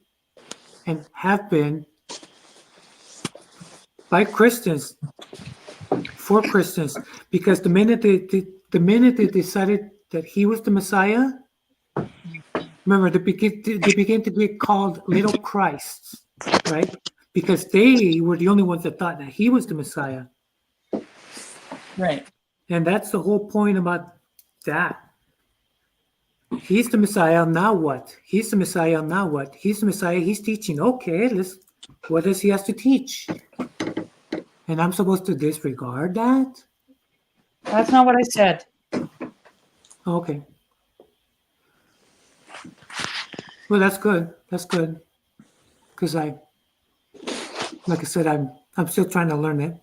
and have been by Christians, for Christians, because the minute they decided that he was the Messiah, remember they began to get called little Christs, right? Because they were the only ones that thought that he was the Messiah. Right. And that's the whole point about that. He's the Messiah, now what? He's the Messiah, now what? He's the Messiah, he's teaching. Okay, what does he have to teach? And I'm supposed to disregard that? That's not what I said. Okay. Well, that's good. That's good. Because like I said, I'm still trying to learn it.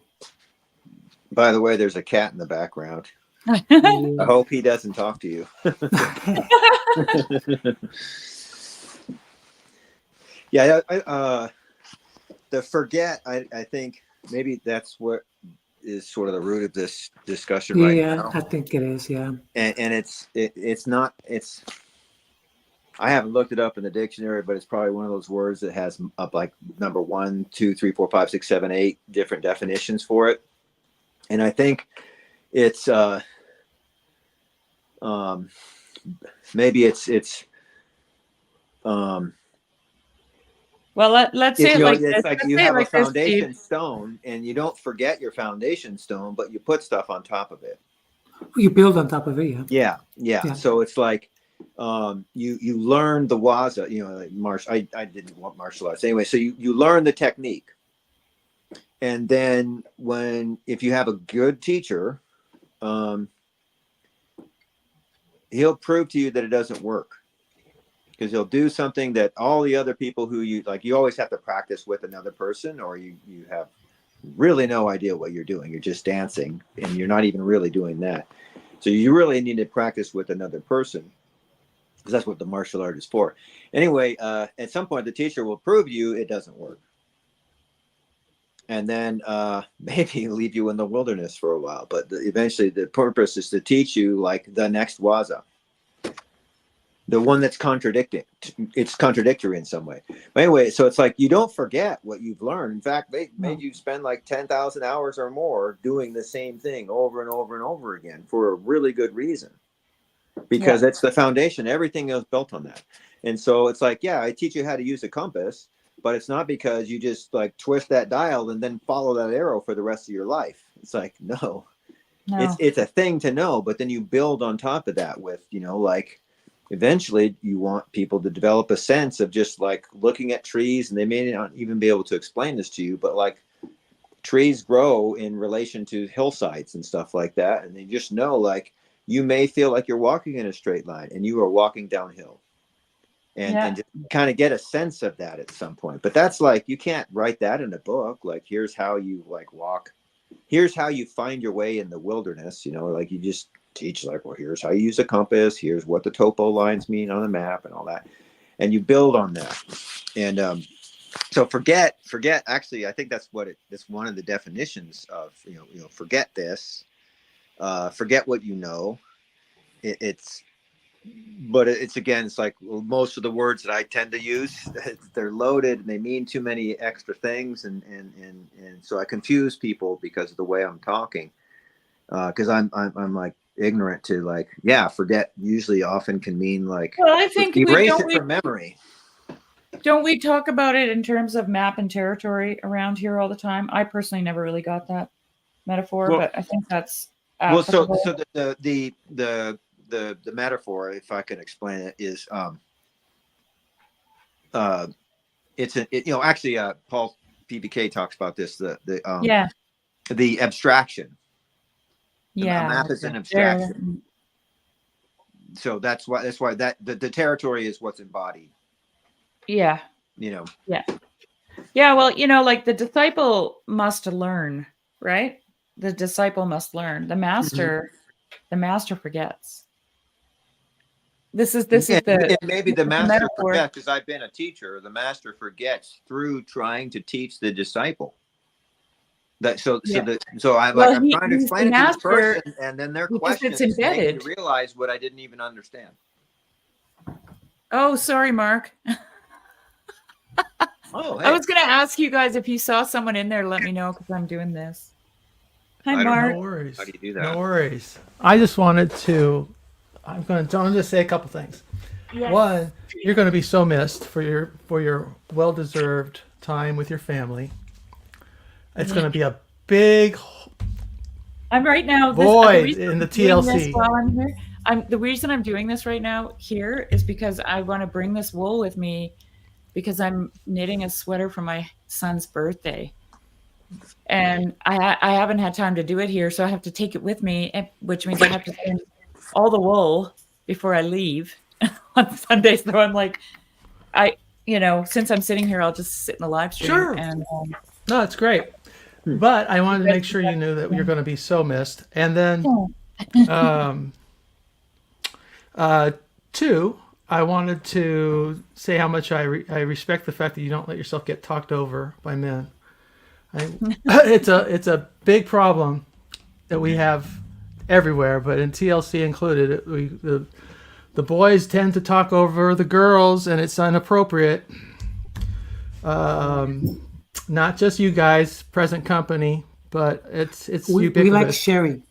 By the way, there's a cat in the background. I hope he doesn't talk to you. Yeah, the forget, I think maybe that's what is sort of the root of this discussion right now. Yeah, I think it is, yeah. And it's not, I haven't looked it up in the dictionary, but it's probably one of those words that has up like number 1, 2, 3, 4, 5, 6, 7, 8 different definitions for it. And I think it's maybe it's well, let's say it like it's this. like you have a foundation stone, and you don't forget your foundation stone, but you put stuff on top of it. You build on top of it, yeah. Yeah. So it's like you learn the waza, like I didn't want martial arts anyway. So you learn the technique, and then if you have a good teacher, he'll prove to you that it doesn't work. Because he'll do something that all the other people who you always have to practice with another person, or you have really no idea what you're doing. You're just dancing and you're not even really doing that. So you really need to practice with another person, because that's what the martial art is for. Anyway, at some point the teacher will prove you it doesn't work. And then maybe leave you in the wilderness for a while. But eventually the purpose is to teach you like the next waza. The one that's contradicting. It's contradictory in some way. But anyway, so it's like you don't forget what you've learned. In fact, they made you spend like 10,000 hours or more doing the same thing over and over and over again for a really good reason. because it's the foundation. Everything is built on that. And so it's like, yeah, I teach you how to use a compass, but it's not because you just like twist that dial and then follow that arrow for the rest of your life. It's like, no. It's a thing to know, but then you build on top of that with, like eventually you want people to develop a sense of just like looking at trees, and they may not even be able to explain this to you, but like trees grow in relation to hillsides and stuff like that. And they just know, like, you may feel like you're walking in a straight line and you are walking downhill. And just kind of get a sense of that at some point. But that's like, you can't write that in a book. Like, here's how you like walk. Here's how you find your way in the wilderness. Like you just teach like, well, here's how you use a compass. Here's what the topo lines mean on the map and all that. And you build on that. And so forget, actually, I think that's one of the definitions of, forget this, forget what you know. But it's again, it's like most of the words that I tend to use, they're loaded and they mean too many extra things, and so I confuse people because of the way I'm talking. Because I'm like ignorant to like, forget usually often can mean like, well, I think erase it from memory. Don't we talk about it in terms of map and territory around here all the time? I personally never really got that metaphor, but I think that's applicable. So the metaphor, if I can explain it, is actually Paul PBK talks about this, the abstraction. A map is an abstraction. So that's why that the territory is what's embodied. Yeah. Well, like the disciple must learn, right? The disciple must learn. The master forgets. This is maybe the master forgets, because I've been a teacher. The master forgets through trying to teach the disciple. I'm trying to explain it to this person, and then their questions make me realize what I didn't even understand. Oh, sorry, Mark. Oh, hey. I was going to ask you guys if you saw someone in there. Let me know, because I'm doing this. Hi, Mark. No worries. How do you do that? No worries. I just wanted to. I'm going to just say a couple things. Yes. One, you're going to be so missed for your well-deserved time with your family. It's going to be a big. I'm right now void in the TLC. While I'm here, the reason I'm doing this right now here is because I want to bring this wool with me, because I'm knitting a sweater for my son's birthday. And I haven't had time to do it here, so I have to take it with me, which means I have to spend all the wool before I leave on Sunday. So I'm like, since I'm sitting here, I'll just sit in the live stream. Sure. And, no, it's great. But I wanted to make sure you knew that you're going to be so missed. And then, two, I wanted to say how much I respect the fact that you don't let yourself get talked over by men. It's a big problem that we have everywhere, but in TLC included. The boys tend to talk over the girls, and it's inappropriate. Not just you guys, present company, but it's ubiquitous. We like Sherry.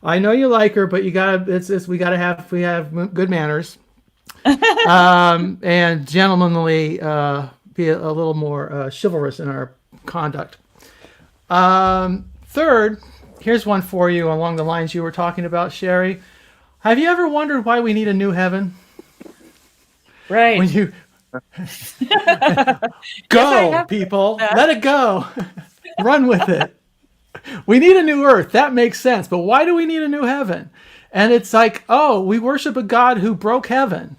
I know you like her, but we have good manners. And gentlemanly, be a little more chivalrous in our conduct. Third, here's one for you along the lines you were talking about, Sherry. Have you ever wondered why we need a new heaven? Right. When you go, people, let it go. Run with it. We need a new earth. That makes sense. But why do we need a new heaven? And it's like, we worship a God who broke heaven,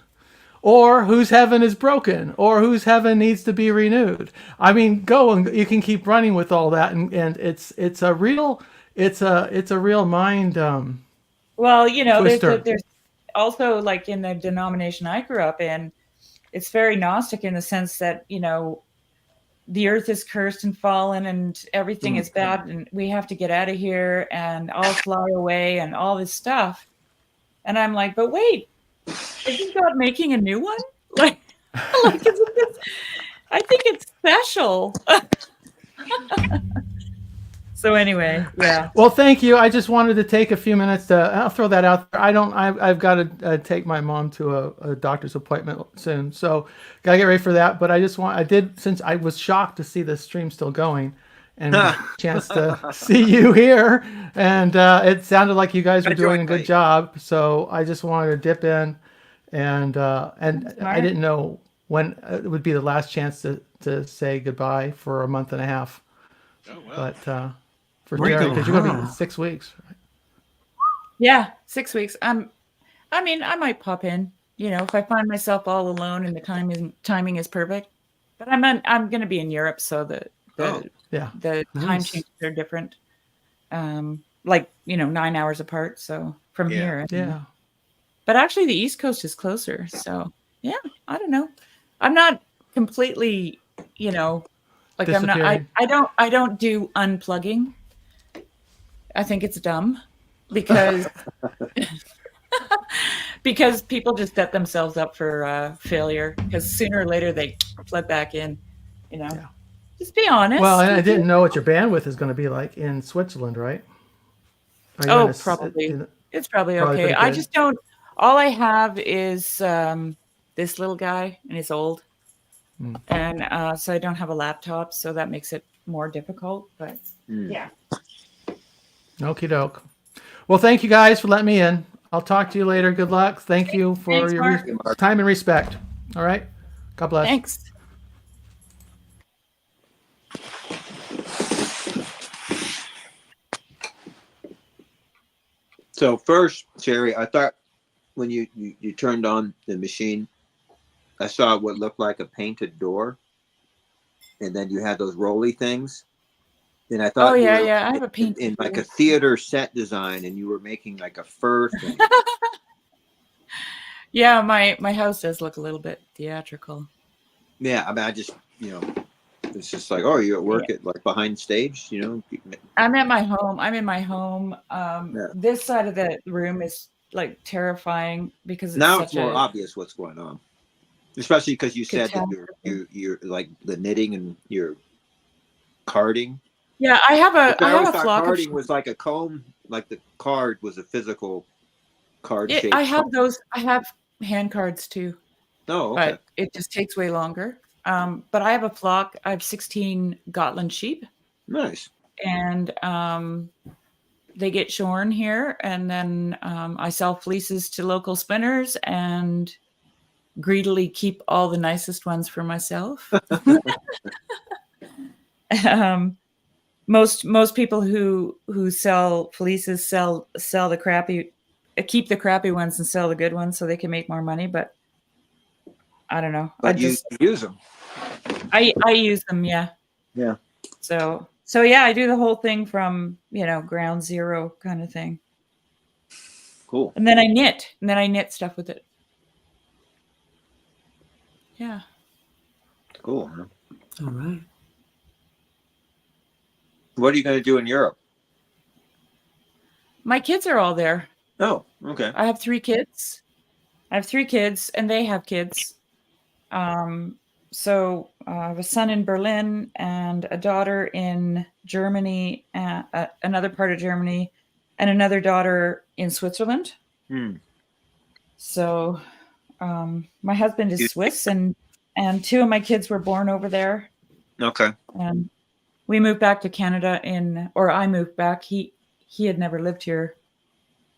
or whose heaven is broken, or whose heaven needs to be renewed. I mean, go and you can keep running with all that, and it's a real mind. Well, twister. there's also, like, in the denomination I grew up in, it's very Gnostic in the sense that the earth is cursed and fallen, and everything is bad, and we have to get out of here, and I'll fly away, and all this stuff. And I'm like, but wait. Isn't God making a new one? Like isn't this, I think it's special. So anyway, yeah. Well, thank you. I just wanted to take a few minutes to. I'll throw that out there. I've got to take my mom to a doctor's appointment soon, so gotta get ready for that. But I did since I was shocked to see the stream still going, and a chance to see you here, and it sounded like you guys were doing a good job. So I just wanted to dip in, and I didn't know when it would be the last chance to say goodbye for a month and a half. Oh, wow. But for Jerry, because you're gonna be 6 weeks. Right? Yeah, 6 weeks. I mean, I might pop in, if I find myself all alone and the timing is perfect. But I'm gonna be in Europe, so the time changes are different. 9 hours apart. So from here. Yeah. But actually the East Coast is closer. So yeah, I don't know. I'm not completely, like I'm not I don't do unplugging. I think it's dumb because because people just set themselves up for failure because sooner or later they plug back in, Just be honest. Well, and I didn't know what your bandwidth is going to be like in Switzerland, right? Probably. It's probably okay. I just don't. All I have is this little guy, and he's old, and so I don't have a laptop, so that makes it more difficult. But yeah. Okie doke. Well, thank you guys for letting me in. I'll talk to you later. Good luck. Thank you for your time and respect. All right. God bless. Thanks. So first, Sherry, I thought when you turned on the machine, I saw what looked like a painted door, and then you had those rolly things. And I thought, I have a painted in like a theater set design, and you were making like a fur thing. Yeah, my house does look a little bit theatrical. Yeah, I mean, I just it's just like, oh, you're at work at like behind stage, I'm at my home. I'm in my home. This side of the room is like terrifying because it's more obvious what's going on, especially because you said that you're like the knitting and you're carding. Yeah, I have a flock carding was like a comb, like the card was a physical card shape. I have those. I have hand cards too. Oh, okay. But it just takes way longer. But I have a flock. I have 16 Gotland sheep. Nice. And they get shorn here, and then I sell fleeces to local spinners and greedily keep all the nicest ones for myself. Most people who sell fleeces sell the crappy, keep the crappy ones and sell the good ones so they can make more money. But I don't know. But you use them. I use them. Yeah. Yeah. So yeah, I do the whole thing from, ground zero kind of thing. Cool. And then I knit stuff with it. Yeah. Cool. Huh? All right. What are you going to do in Europe? My kids are all there. Oh, okay. I have 3 kids. And they have kids. So I have a son in Berlin and a daughter in Germany, another part of Germany, and another daughter in Switzerland. So my husband is Swiss, and 2 of my kids were born over there. Okay. And we moved back to Canada I moved back. He had never lived here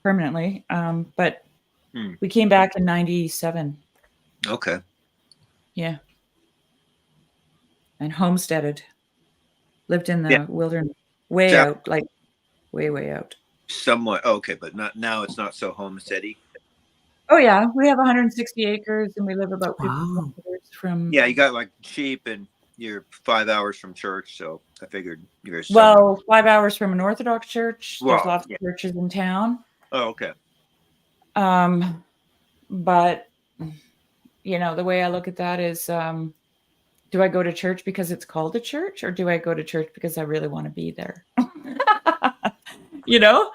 permanently, but we came back in 97. Okay. Yeah. And homesteaded. Lived in the wilderness. Way out, like way out. Somewhat okay, but not now. It's not so homesteady. Oh yeah, we have 160 acres, and we live about 50 kilometers from. Yeah, you got like sheep, and you're 5 hours from church, so I figured you're. 5 hours from an Orthodox church. There's lots of churches in town. Oh, okay. But the way I look at that is, do I go to church because it's called a church, or do I go to church because I really want to be there?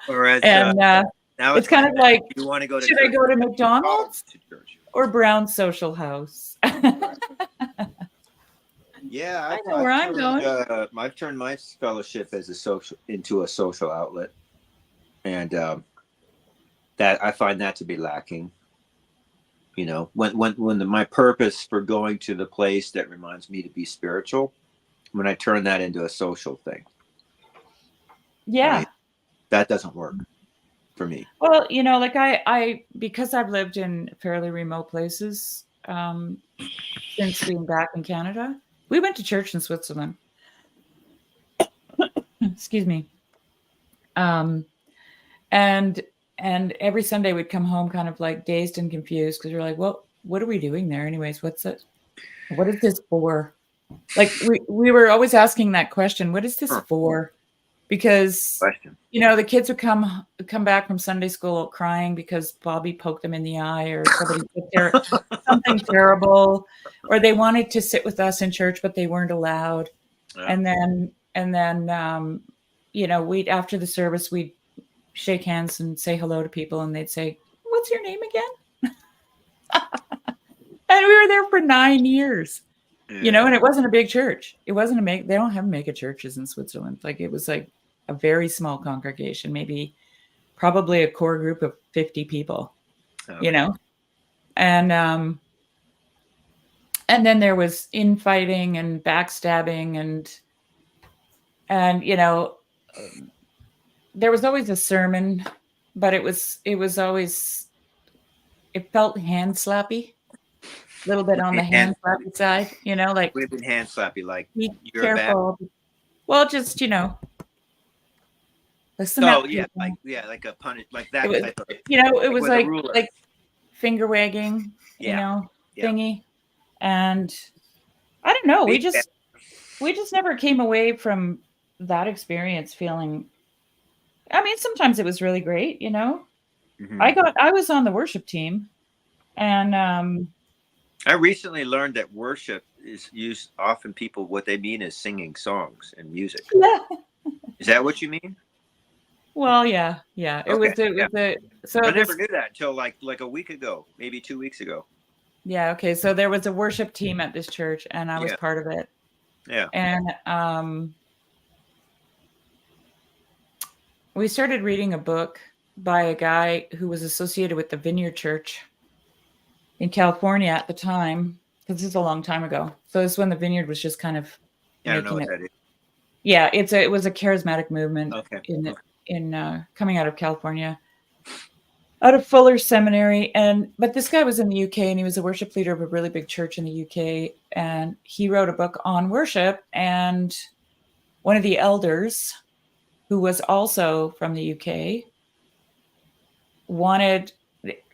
Whereas, now it's kind of like, you want to go to should I go to McDonald's or Brown Social House? Yeah, I know where I'm going. I've turned my fellowship as into a social outlet, and that I find that to be lacking. You know, when my purpose for going to the place that reminds me to be spiritual, when I turn that into a social thing, Yeah. That doesn't work for me. Well, you know, like I because I've lived in fairly remote places since being back in Canada, we went to church in Switzerland. Excuse me. And every Sunday we'd come home kind of like dazed and confused because we're like, well, what are we doing there anyways? What's it? What is this for? Like we were always asking that question, what is this for? Because you know, the kids would come back from Sunday school crying because Bobby poked them in the eye or somebody did something terrible, or they wanted to sit with us in church but they weren't allowed. Yeah. And then you know, we'd after the service we'd shake hands and say hello to people and they'd say, what's your name again? And we were there for 9 years. Yeah. You know, and it wasn't a big church. It wasn't they don't have mega churches in Switzerland. Like it was like a very small congregation, probably a core group of 50 people, okay. You know? And then there was infighting and backstabbing and, you know, there was always a sermon, but it felt hand slappy, a little bit on the hand slappy side, you know, like we've been hand slappy, like be careful. Well, just, you know, listen up. Oh, yeah, like a punish, like that was, type of, you know, it was like finger wagging, you know, thingy. And I don't know, we just never came away from that experience feeling, I mean, sometimes it was really great, you know. Mm-hmm. I was on the worship team, and I recently learned that worship is used often. People, what they mean is singing songs and music. Yeah. Is that what you mean? Well, yeah. It was so I never knew that until like a week ago, maybe 2 weeks ago. Yeah. Okay. So there was a worship team at this church, and I was part of it. Yeah. And we started reading a book by a guy who was associated with the Vineyard Church in California at the time, because this is a long time ago. So it's when the Vineyard was just kind of making it. That is. Yeah, it was a charismatic movement in coming out of California, out of Fuller Seminary. But this guy was in the UK, and he was a worship leader of a really big church in the UK. And he wrote a book on worship. And one of the elders, who was also from the UK,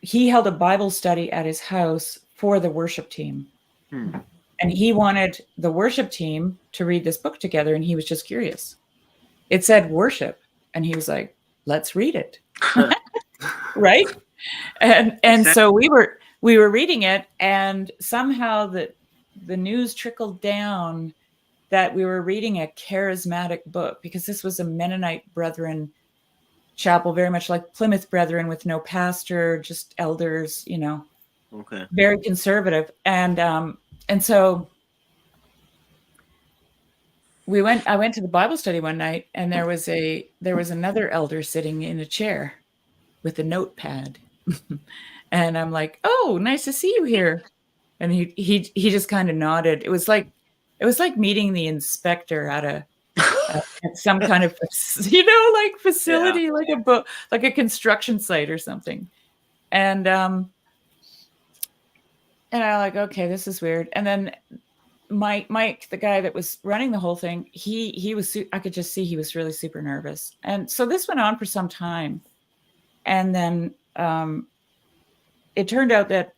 he held a Bible study at his house for the worship team. And he wanted the worship team to read this book together, and he was just curious. It said worship, and he was like, let's read it. Right? And so we were reading it, and somehow the news trickled down that we were reading a charismatic book, because this was a Mennonite Brethren chapel, very much like Plymouth Brethren, with no pastor, just elders, you know, very conservative. And so I went to the Bible study one night, and there was another elder sitting in a chair with a notepad. And I'm like, oh, nice to see you here. And he just kind of nodded. It was like meeting the inspector at some kind of, you know, like facility, like a construction site or something. And I'm like, okay, this is weird. And then Mike, the guy that was running the whole thing, he was, I could just see he was really super nervous. And so this went on for some time. And then it turned out that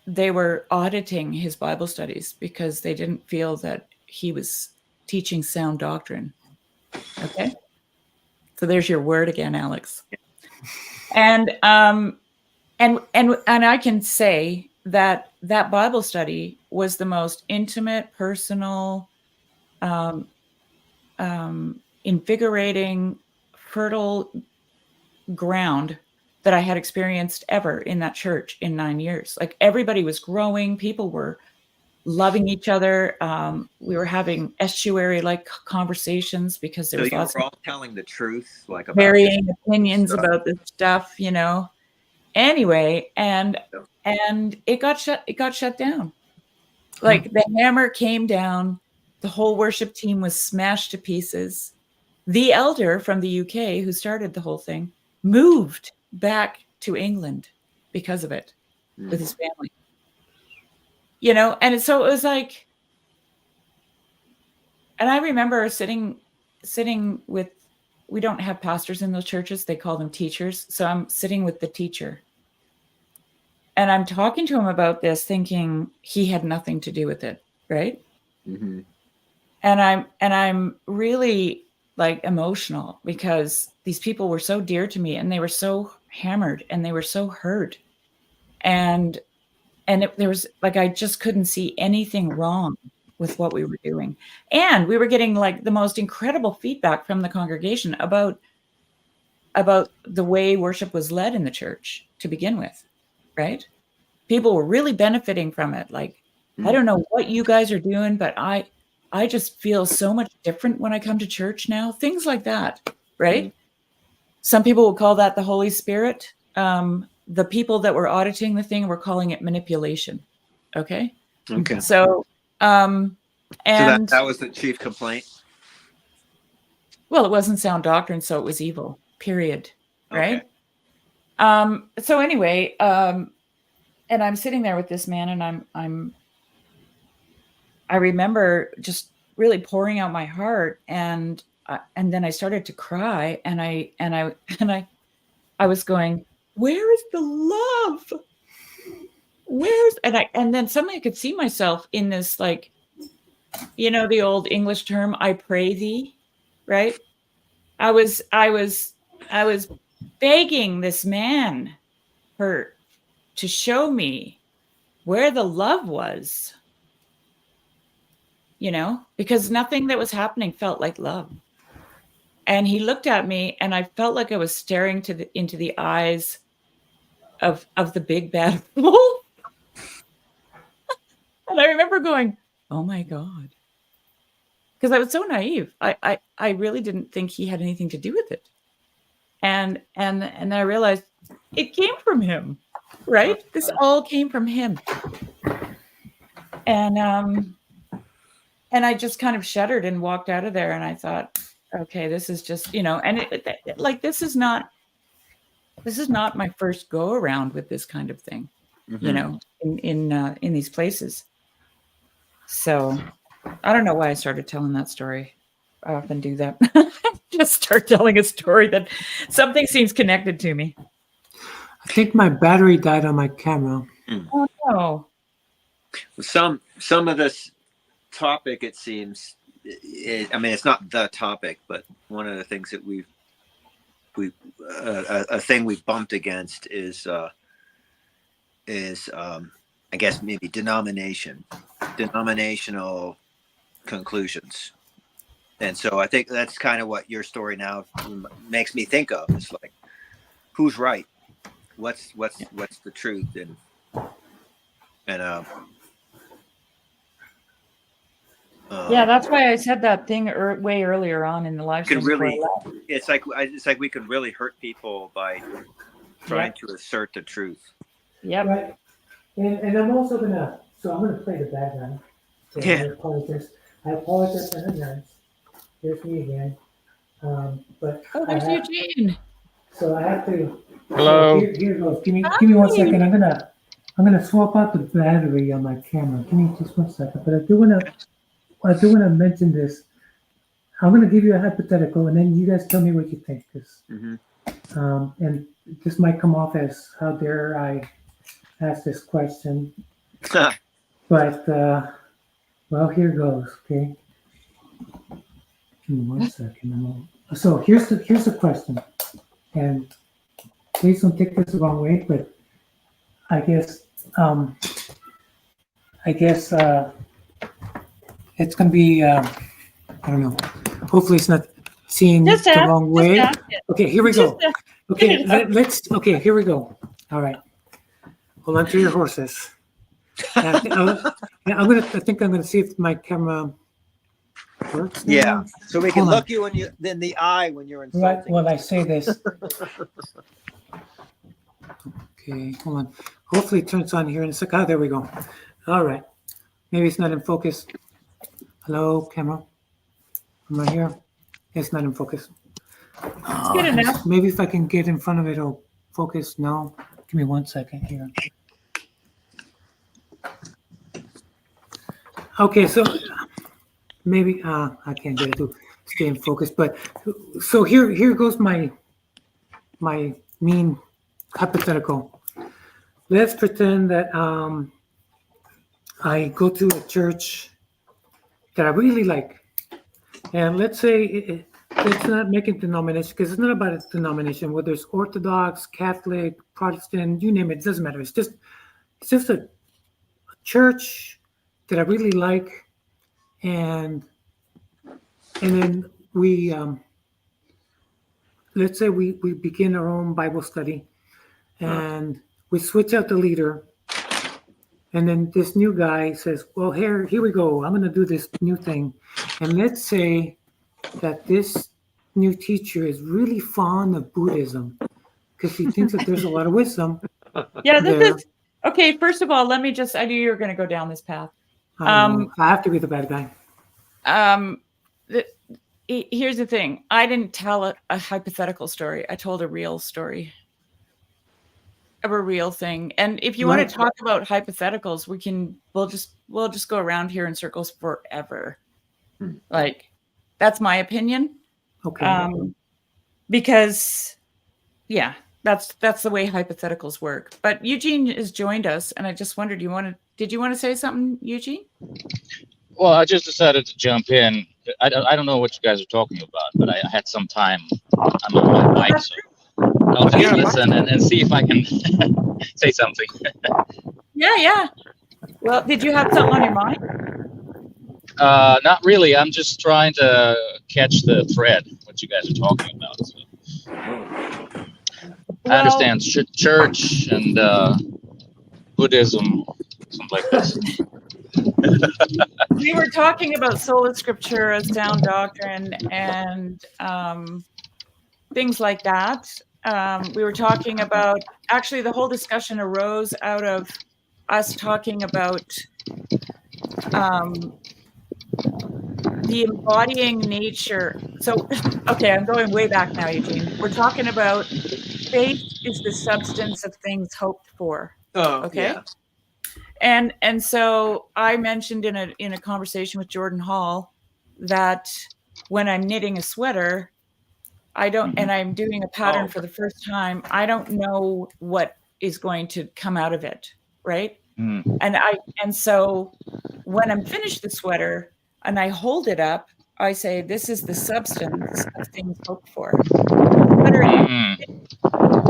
they were auditing his Bible studies because they didn't feel that he was teaching sound doctrine. Okay. So there's your word again, Alex. And I can say that Bible study was the most intimate, personal, invigorating, fertile ground that I had experienced ever in that church in 9 years. Like, everybody was growing. People were loving each other. We were having estuary-like conversations because there So was you lots were of all telling the truth, like about varying opinions stuff. about this stuff, you know. Anyway, and it got shut down. Like the hammer came down, the whole worship team was smashed to pieces. The elder from the UK who started the whole thing moved back to England because of it with his family. You know, and so it was like, and I remember sitting with, we don't have pastors in those churches, they call them teachers. So I'm sitting with the teacher. And I'm talking to him about this, thinking he had nothing to do with it, right? Mm-hmm. And I'm really like emotional because these people were so dear to me, and they were so hammered, and they were so hurt, and there was like, I just couldn't see anything wrong with what we were doing, and we were getting like the most incredible feedback from the congregation about the way worship was led in the church to begin with, right? People were really benefiting from it. Like, I don't know what you guys are doing, but I just feel so much different when I come to church now. Things like that, right? Some people will call that the Holy Spirit. The people that were auditing the thing were calling it manipulation. Okay. Okay. So, and so that was the chief complaint. Well, it wasn't sound doctrine, so it was evil. Period. Right. Okay. So anyway, and I'm sitting there with this man, and I remember just really pouring out my heart, and then I started to cry, and I was going, where is the love? And then suddenly I could see myself in this, like, you know, the old English term, I pray thee, right? I was begging this man to show me where the love was, you know, because nothing that was happening felt like love. And he looked at me, and I felt like I was staring into the eyes of the big bad wolf. And I remember going, oh my God. Because I was so naive. I really didn't think he had anything to do with it. And I realized it came from him, right? This all came from him. And I just kind of shuddered and walked out of there, and I thought, okay, this is just, you know, and this is not my first go around with this kind of thing, you know, in these places. So I don't know why I started telling that story. I often do that. Just start telling a story that something seems connected to me. I think my battery died on my camera. Oh no. Some of this topic, it seems, I mean, it's not the topic, but one of the things that a thing we've bumped against is I guess maybe denominational conclusions. And so I think that's kind of what your story now makes me think of. It's like, who's right? What's the truth? And yeah, that's why I said that thing way earlier on in the live stream. It's like we could really hurt people by trying to assert the truth. Yep. Right. And I'm also I'm gonna play the background. So Yeah. I apologize in advance. Here's me again. But there's Eugene. So I have to. Hello. Here goes. Give me 1 second. I'm gonna swap out the battery on my camera. Give me just 1 second. But I do wanna mention this. I'm gonna give you a hypothetical, and then you guys tell me what you think. And this might come off as, how dare I ask this question? But well, here goes. Okay. Give me 1 second. So here's the question, and please don't take this the wrong way, but I guess it's gonna be I don't know. Hopefully, it's not seen the wrong way. Okay, here we go. Okay, let's. Okay, here we go. All right, hold on to your horses. Yeah, I think I'm gonna see if my camera works now. Yeah, so we can Hold on. look you in the eye when you're Right insulting. while I say this. Okay, hold on. Hopefully it turns on here in a sec. Oh, there we go. All right. Maybe it's not in focus. Hello, camera. Am I here? It's not in focus. It's good enough. Maybe if I can get in front of it, it'll focus. No. Give me 1 second here. Okay, so maybe I can't get it to stay in focus, but so here goes my mean hypothetical. Let's pretend that I go to a church that I really like, and let's say let's not make it denomination, because it's not about a denomination, whether it's Orthodox, Catholic, Protestant, you name it, it doesn't matter. It's just a church that I really like, and then we let's say we begin our own Bible study, and we switch out the leader, and then this new guy says, well, here we go, I'm going to do this new thing. And let's say that this new teacher is really fond of Buddhism because he thinks that there's a lot of wisdom. Yeah, there. Okay, first of all, let me just, I knew you were going to go down this path. I have to be the bad guy. Here's the thing. I didn't tell a hypothetical story. I told a real story of a real thing. And if you want to talk about hypotheticals, we'll just go around here in circles forever. Like, that's my opinion. Okay. Because yeah, that's the way hypotheticals work. But Eugene has joined us, and I just wondered, did you want to say something, Eugene? Well, I just decided to jump in. I don't know what you guys are talking about, but I had some time. I'm on my mic, so I'll just listen and see if I can say something. Yeah. Well, did you have something on your mind? Not really. I'm just trying to catch the thread, what you guys are talking about. So. I understand church and Buddhism, something like this. We were talking about sola scriptura, sound doctrine, and things like that. We were talking about, actually, the whole discussion arose out of us talking about the embodying nature. So, okay, I'm going way back now, Eugene. We're talking about faith is the substance of things hoped for. Oh, okay. yeah. And so I mentioned in a conversation with Jordan Hall that when I'm knitting a sweater, and I'm doing a pattern for the first time, I don't know what is going to come out of it, right? And so when I'm finished the sweater and I hold it up, I say, this is the substance of things hoped for.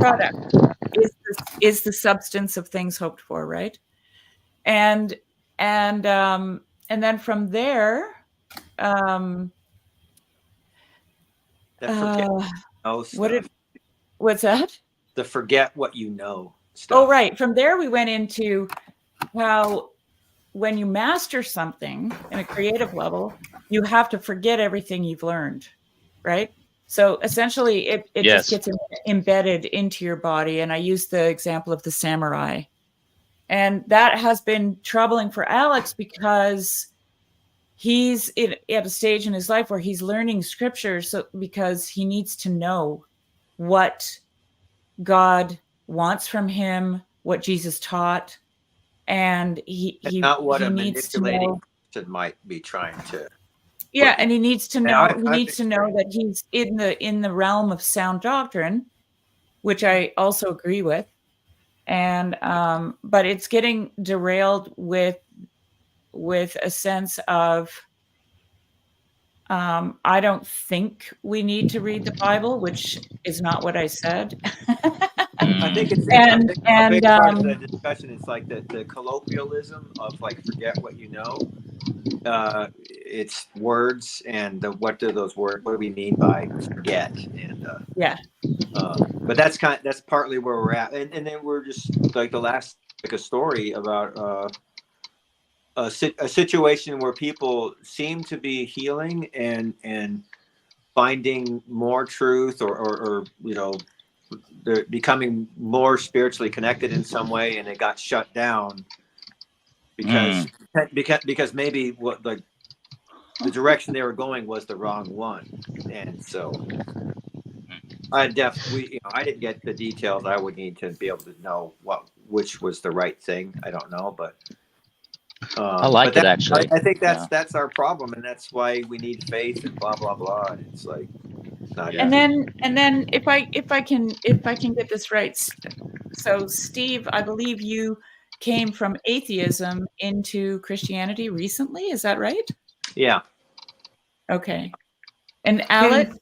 Product is the substance of things hoped for, right? And then from there, what's that? The forget what you know stuff. Oh, right. From there, we went into how when you master something in a creative level, you have to forget everything you've learned, right? So essentially, it just gets embedded into your body. And I use the example of the samurai. And that has been troubling for Alex because he's at a stage in his life where he's learning scripture because he needs to know what God wants from him, what Jesus taught, and he not what he a needs to manipulating know. person might be trying to. Yeah, and he needs to know. He needs to know that he's in the realm of sound doctrine, which I also agree with. And but it's getting derailed with a sense of I don't think we need to read the Bible, which is not what I said. I think it's and a big part of the discussion. It's like the colloquialism of like forget what you know. It's words and what do those words? What do we mean by forget? And but that's partly where we're at. And then we're just like the last a story about a situation where people seem to be healing and finding more truth, or you know, they're becoming more spiritually connected in some way, and it got shut down because maybe what the direction they were going was the wrong one. And so I didn't get the details I would need to be able to know which was the right thing. I don't know, but I like it actually. I think that's our problem, and that's why we need faith and blah blah blah. And it's like not And easy. then if I can get this right, so Steve, I believe you came from atheism into Christianity recently. Is that right? Yeah. Okay. And Alex,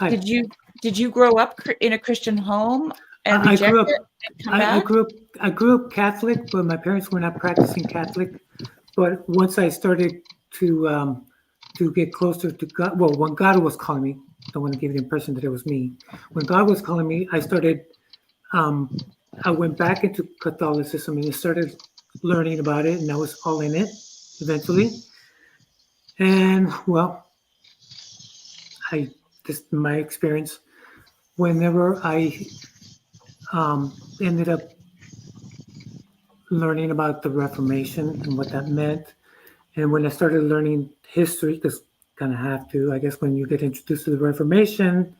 did you grow up in a Christian home and reject it and come back? I grew up Catholic, but my parents were not practicing Catholic. But once I started to get closer to God, well, when God was calling me, I don't want to give the impression that it was me. When God was calling me, I started. I went back into Catholicism and I started learning about it, and I was all in it eventually. And well, my experience. Whenever I ended up learning about the Reformation and what that meant, and when I started learning history, because kind of have to, I guess, when you get introduced to the Reformation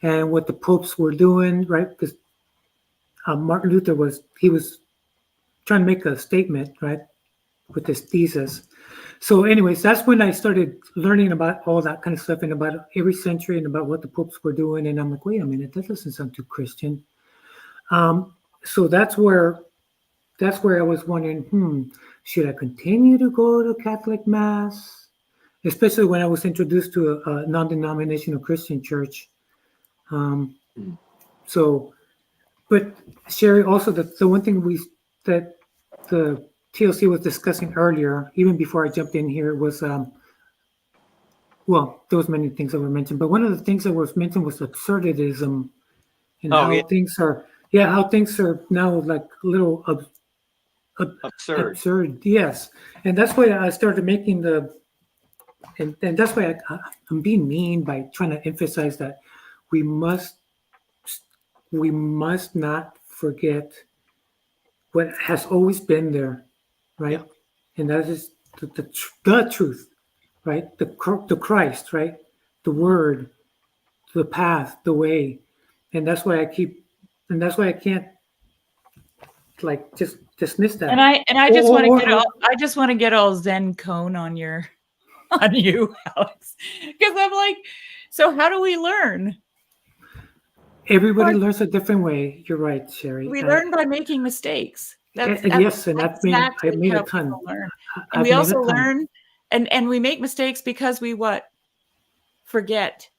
and what the popes were doing, right? Because Martin Luther was trying to make a statement, right, with his thesis. So anyways, that's when I started learning about all that kind of stuff and about every century and about what the popes were doing. And I'm like, wait a minute, that doesn't sound too Christian. So that's where I was wondering, should I continue to go to Catholic Mass? Especially when I was introduced to a non-denominational Christian church. But Sherry, also the one thing that the TLC was discussing earlier, even before I jumped in here, was well, there was many things that were mentioned, but one of the things that was mentioned was absurdism and how things are now like a little absurd. Yes, and that's why I started making and that's why I'm being mean by trying to emphasize that we must not forget what has always been there, right? Yeah. And that is the truth, right? The Christ, right? The Word, the path, the way, and that's why I can't like just dismiss that. And I just want to get all Zen cone on you, Alex, because I'm like, so how do we learn? Everybody learns a different way. You're right, Sherry. We learn by making mistakes. Yes, and I made a ton. And we also learn, and we make mistakes because we forget.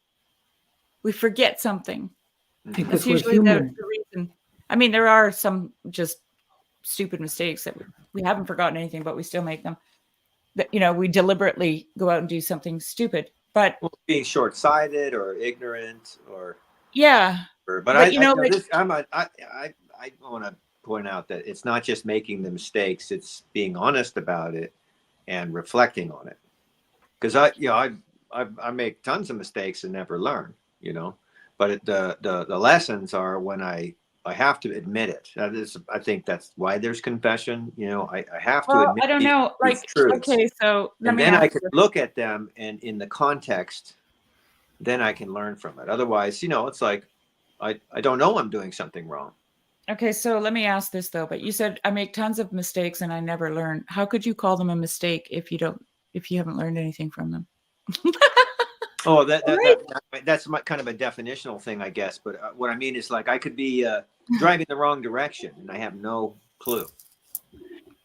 We forget something. That's usually the reason. I mean, there are some just stupid mistakes that we haven't forgotten anything, but we still make them. We deliberately go out and do something stupid, but being short-sighted or ignorant or yeah. But I want to point out that it's not just making the mistakes; it's being honest about it and reflecting on it. Because I make tons of mistakes and never learn, But the lessons are when I have to admit it. That is, I think that's why there's confession. I have to admit. I don't know, okay, so and then I can look at them and in the context, then I can learn from it. Otherwise, it's like I don't know I'm doing something wrong. Okay, so let me ask this though. But you said I make tons of mistakes and I never learn. How could you call them a mistake if you haven't learned anything from them? Oh, that's kind of a definitional thing, I guess. But what I mean is, like, I could be driving the wrong direction and I have no clue.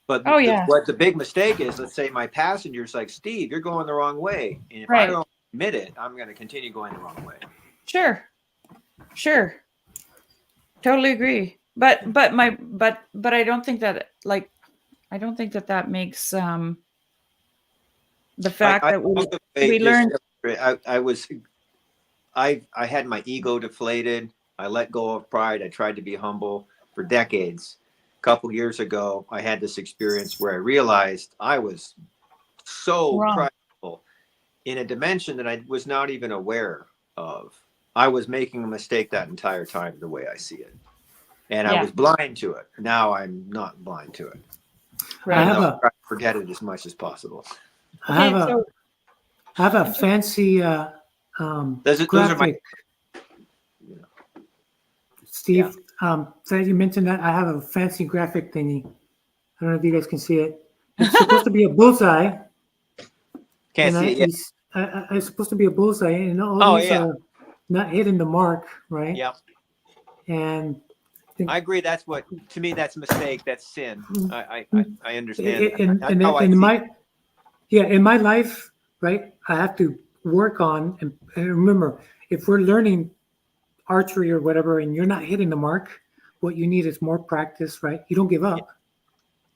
But what the big mistake is, let's say my passenger's like, Steve, you're going the wrong way. And if I don't admit it, I'm going to continue going the wrong way. Sure. Totally agree. But I don't think that that makes the fact that we learned. I had my ego deflated. I let go of pride. I tried to be humble for decades. couple years ago, I had this experience where I realized I was so prideful in a dimension that I was not even aware of. I was making a mistake that entire time, the way I see it. And I was blind to it. Now I'm not blind to it. Right. I try to forget it as much as possible. I have a fancy those are my, Steve, so you mentioned that I have a fancy graphic thingy. I don't know if you guys can see it. It's supposed to be a bullseye. Can't see it yet. It's supposed to be a bullseye, and all these are not hitting the mark, right? Yeah. And I agree. That's what, to me, that's a mistake. That's sin. I understand. In my life, right, I have to work on, and remember, if we're learning archery or whatever, and you're not hitting the mark, what you need is more practice, right? You don't give up,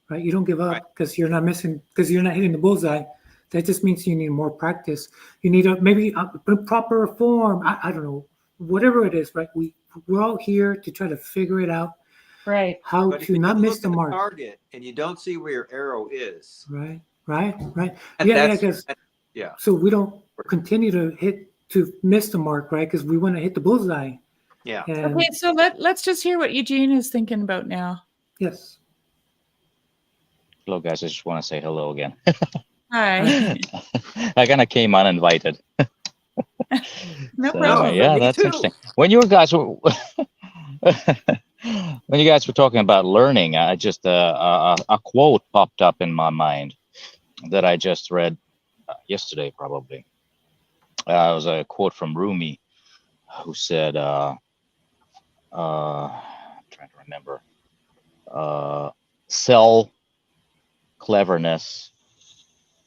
right? You don't give up because you're not missing, because you're not hitting the bullseye. That just means you need more practice. You need maybe a proper form. I don't know, whatever it is, right? We're all here to try to figure it out, right? How to not miss the mark. Target, and you don't see where your arrow is. Right. Yeah. So we don't continue to miss the mark, right? Because we want to hit the bullseye. Yeah. Okay, so let's just hear what Eugene is thinking about now. Yes. Hello, guys. I just want to say hello again. Hi. I kind of came uninvited. No problem. Yeah, that's interesting. When you guys were talking about learning, I just a quote popped up in my mind that I just read yesterday, probably. It was a quote from Rumi, who said, I'm trying to remember, sell cleverness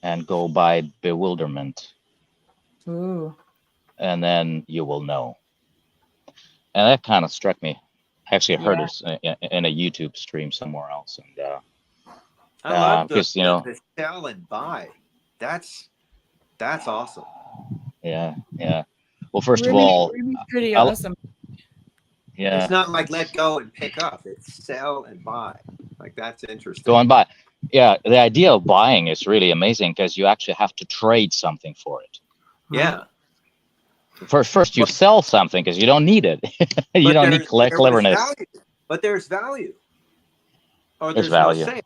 and go by bewilderment. Ooh. And then you will know. And that kind of struck me. I actually heard it in a YouTube stream somewhere else. And I love because, the sell and buy. That's awesome. Yeah. Well, first of all, pretty awesome. Yeah. It's not like let go and pick up. It's sell and buy. Like, that's interesting. Go and buy. Yeah, the idea of buying is really amazing because you actually have to trade something for it. Yeah. First you sell something because you don't need it. You don't need cleverness. But there's value. Or there's value. No sale.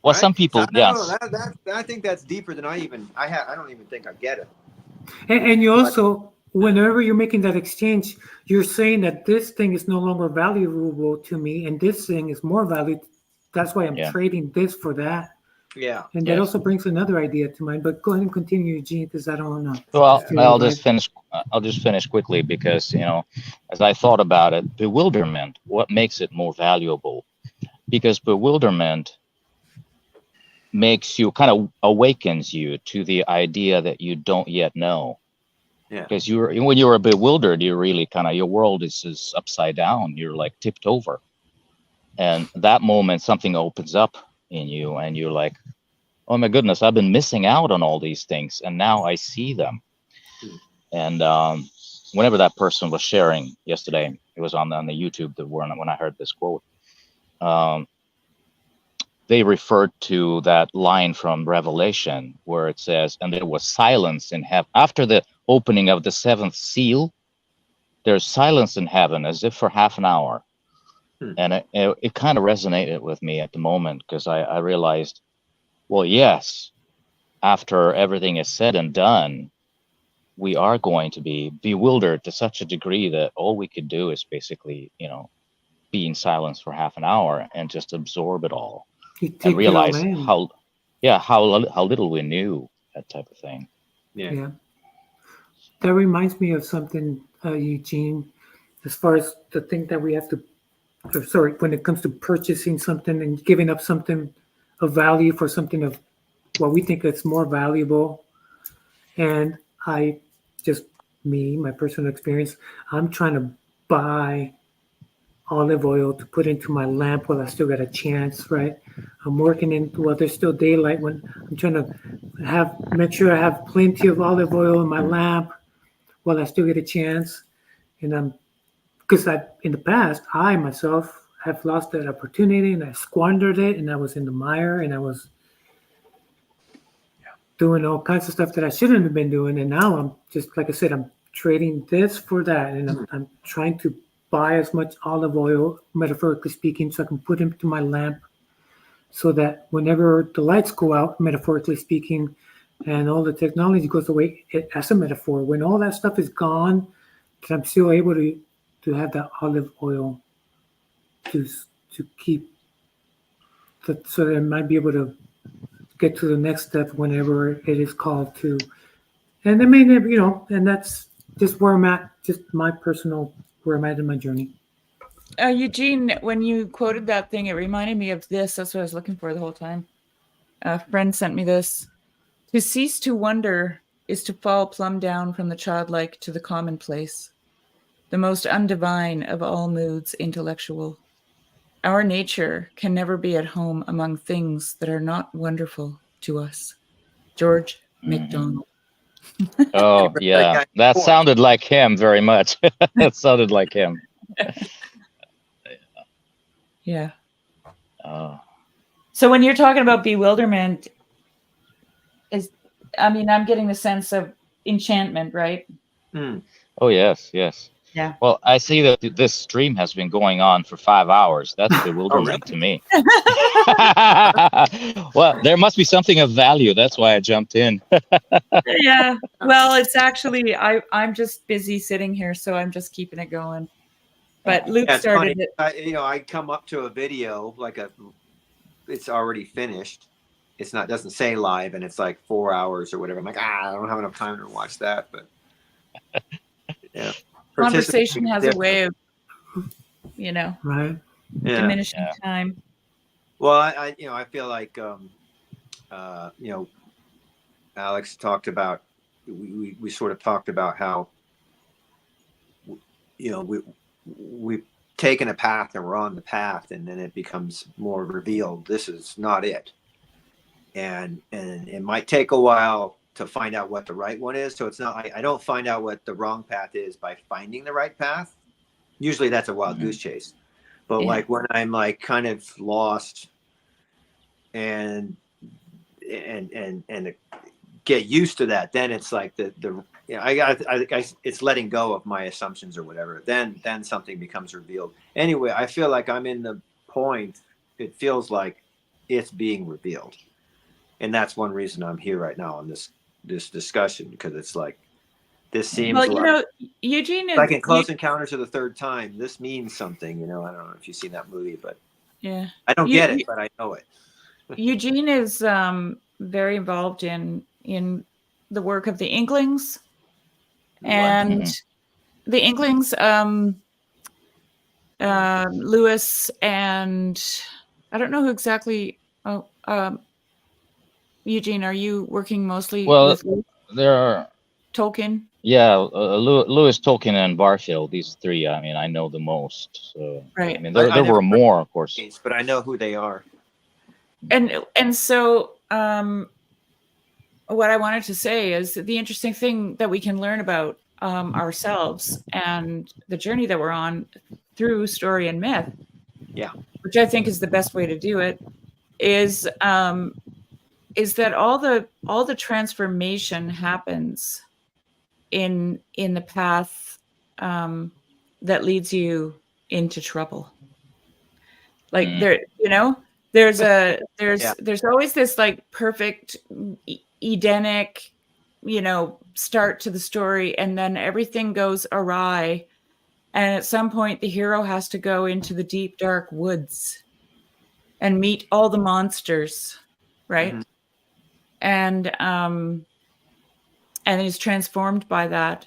Well, some people, yes. I think that's deeper than I don't even think I get it. And you also, whenever you're making that exchange, you're saying that this thing is no longer valuable to me, and this thing is more valuable. That's why I'm trading this for that. Yeah. And that also brings another idea to mind. But go ahead and continue, Eugene, because I don't know. Well, I'll just finish quickly because, as I thought about it, bewilderment, what makes it more valuable? Because bewilderment makes you awakens you to the idea that you don't yet know. Yeah. Because when you're bewildered, you really your world is upside down. You're like tipped over. And that moment, something opens up in you and you're like, oh my goodness, I've been missing out on all these things. And now I see them. And whenever that person was sharing yesterday, it was on the YouTube when I heard this quote, they referred to that line from Revelation where it says, and there was silence in heaven. After the opening of the seventh seal, there's silence in heaven as if for half an hour. And it kind of resonated with me at the moment because I realized, well, yes, after everything is said and done, we are going to be bewildered to such a degree that all we could do is basically, be in silence for half an hour and just absorb it all and realize how little we knew, that type of thing. Yeah. That reminds me of something, Eugene, as far as the thing that we have to, when it comes to purchasing something and giving up something of value for something of what we think that's more valuable. And my personal experience, I'm trying to buy olive oil to put into my lamp while I still got a chance, right? I'm working while there's still daylight, when I'm trying to make sure I have plenty of olive oil in my lamp while I still get a chance. And because in the past, I myself have lost that opportunity and I squandered it, and I was in the mire, and I was doing all kinds of stuff that I shouldn't have been doing. And now I'm just, like I said, I'm trading this for that, and I'm trying to buy as much olive oil, metaphorically speaking, so I can put into my lamp, so that whenever the lights go out, metaphorically speaking, and all the technology goes away, as a metaphor, when all that stuff is gone, that I'm still able to have that olive oil to keep, so that I might be able to get to the next step whenever it is called to. And I may never, and that's just where I'm at, just my personal, where I'm at in my journey. Eugene, when you quoted that thing, it reminded me of this. That's what I was looking for the whole time. A friend sent me this. To cease to wonder is to fall plumb down from the childlike to the commonplace, the most undivine of all moods, intellectual. Our nature can never be at home among things that are not wonderful to us. George MacDonald. Oh, yeah. That sounded like him very much. That sounded like him. Yeah. Oh. So when you're talking about bewilderment, I'm getting the sense of enchantment, right? Oh, yes, yes. Yeah. Well, I see that this stream has been going on for 5 hours. That's bewilderment to me. Well, there must be something of value. That's why I jumped in. Yeah. Well, it's actually, I'm just busy sitting here, so I'm just keeping it going. But Luke started it. I come up to a video it's already finished. It's not, doesn't say live, and it's like 4 hours or whatever. I'm like, I don't have enough time to watch that, but yeah. Conversation has a way of, right, diminishing time. Well, I feel like, Alex talked about, we sort of talked about how, we've taken a path and we're on the path, and then it becomes more revealed. This is not it. And it might take a while to find out what the right one is. So it's not, I don't find out what the wrong path is by finding the right path. Usually that's a wild goose chase. But like when I'm like kind of lost and get used to that, then it's like it's letting go of my assumptions or whatever. Then something becomes revealed. Anyway, I feel like I'm in the point. It feels like it's being revealed, and that's one reason I'm here right now on this discussion, because it's like this seems Eugene is like in Close Encounters of the Third Time. This means something, I don't know if you've seen that movie, but yeah, I don't get it, but I know it. Eugene is very involved in the work of the Inklings, and the Inklings, Lewis, and I don't know who exactly. Eugene, are you working mostly with there are Tolkien? Yeah, Lewis, Tolkien, and Barfield. These three. I mean, I know the most. So, right. I mean, there were more, of course, but I know who they are. And so, what I wanted to say is the interesting thing that we can learn about ourselves and the journey that we're on through story and myth. Yeah. Which I think is the best way to do it. Is that all the transformation happens in the path that leads you into trouble. Like there's always this like perfect Edenic, start to the story, and then everything goes awry, and at some point the hero has to go into the deep dark woods and meet all the monsters, right? And he's transformed by that,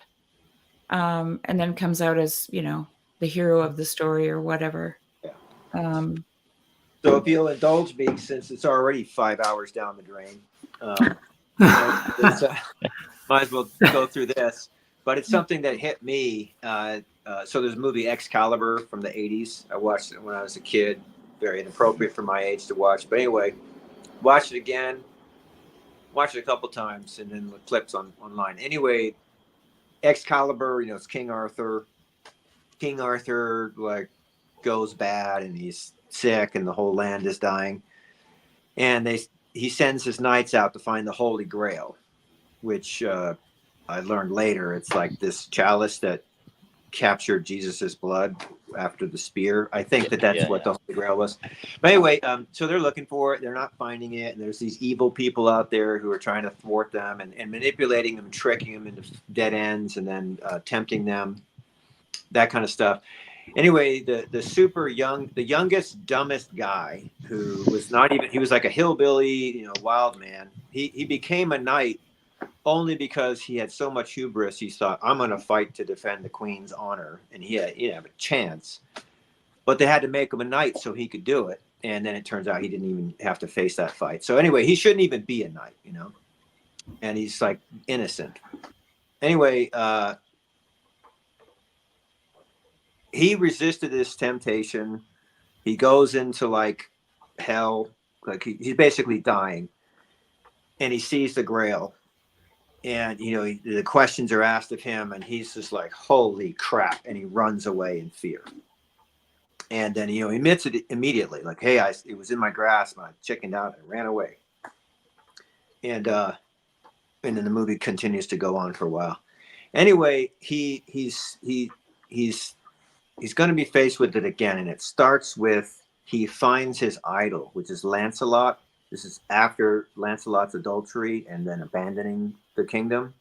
and then comes out as the hero of the story or whatever. So if you'll indulge me, since it's already 5 hours down the drain, might as well go through this. But it's something that hit me. So there's a movie Excalibur from the 80s. I watched it when I was a kid. Very inappropriate for my age to watch. But anyway, watched it again. Watched it a couple times, and then the clips online. Anyway, Excalibur, it's King Arthur. King Arthur, like, goes bad and he's sick and the whole land is dying. And he sends his knights out to find the Holy Grail, which I learned later. It's like this chalice that captured Jesus's blood after the spear. I think that's what the Holy Grail was. But anyway, so they're looking for it. They're not finding it. And there's these evil people out there who are trying to thwart them and manipulating them, tricking them into dead ends, and then tempting them, that kind of stuff. Anyway, the youngest, dumbest guy, who was he was like a hillbilly, wild man. He became a knight only because he had so much hubris. He thought, I'm going to fight to defend the queen's honor, and he'd have a chance. But they had to make him a knight so he could do it. And then it turns out he didn't even have to face that fight. So anyway, he shouldn't even be a knight, and he's like innocent. Anyway, he resisted this temptation. He goes into like hell, like he's basically dying, and he sees the Grail. And, the questions are asked of him, and he's just like, holy crap. And he runs away in fear. And then, he admits it immediately, like, hey, it was in my grasp, and I chickened out and ran away. And then the movie continues to go on for a while. Anyway, he's going to be faced with it again. And it starts with, he finds his idol, which is Lancelot. This is after Lancelot's adultery and then abandoning the kingdom.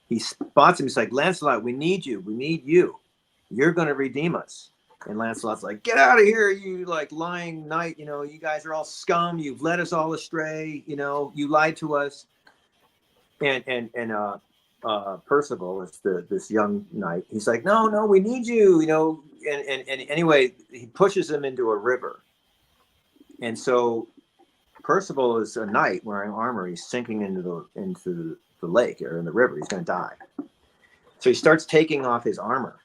He spots him. He's like, Lancelot, we need you. We need you. You're going to redeem us. And Lancelot's like, get out of here, you like lying knight. You guys are all scum. You've led us all astray. You lied to us. And Percival is this young knight. He's like, no, we need you. And anyway, he pushes him into a river. And so Percival is a knight wearing armor. He's sinking into the lake or in the river. He's going to die. So he starts taking off his armor.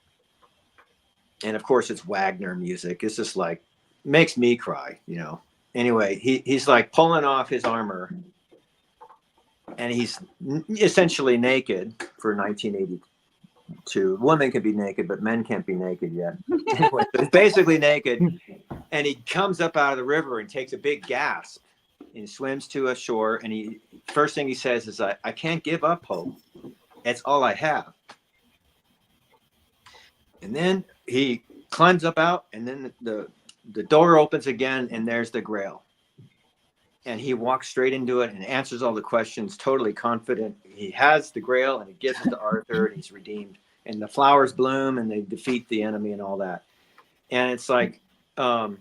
And of course, it's Wagner music. It's just like, makes me cry, Anyway, he's like pulling off his armor, and he's essentially naked for 1982. Women can be naked, but men can't be naked yet. Anyway, so he's basically naked, and he comes up out of the river and takes a big gasp. He swims to a shore, and first thing he says is, I can't give up hope. It's all I have. And then he climbs up out, and then the door opens again, and there's the Grail. And he walks straight into it and answers all the questions, totally confident. He has the Grail, and he gives it to Arthur, and he's redeemed. And the flowers bloom, and they defeat the enemy and all that. And it's like, I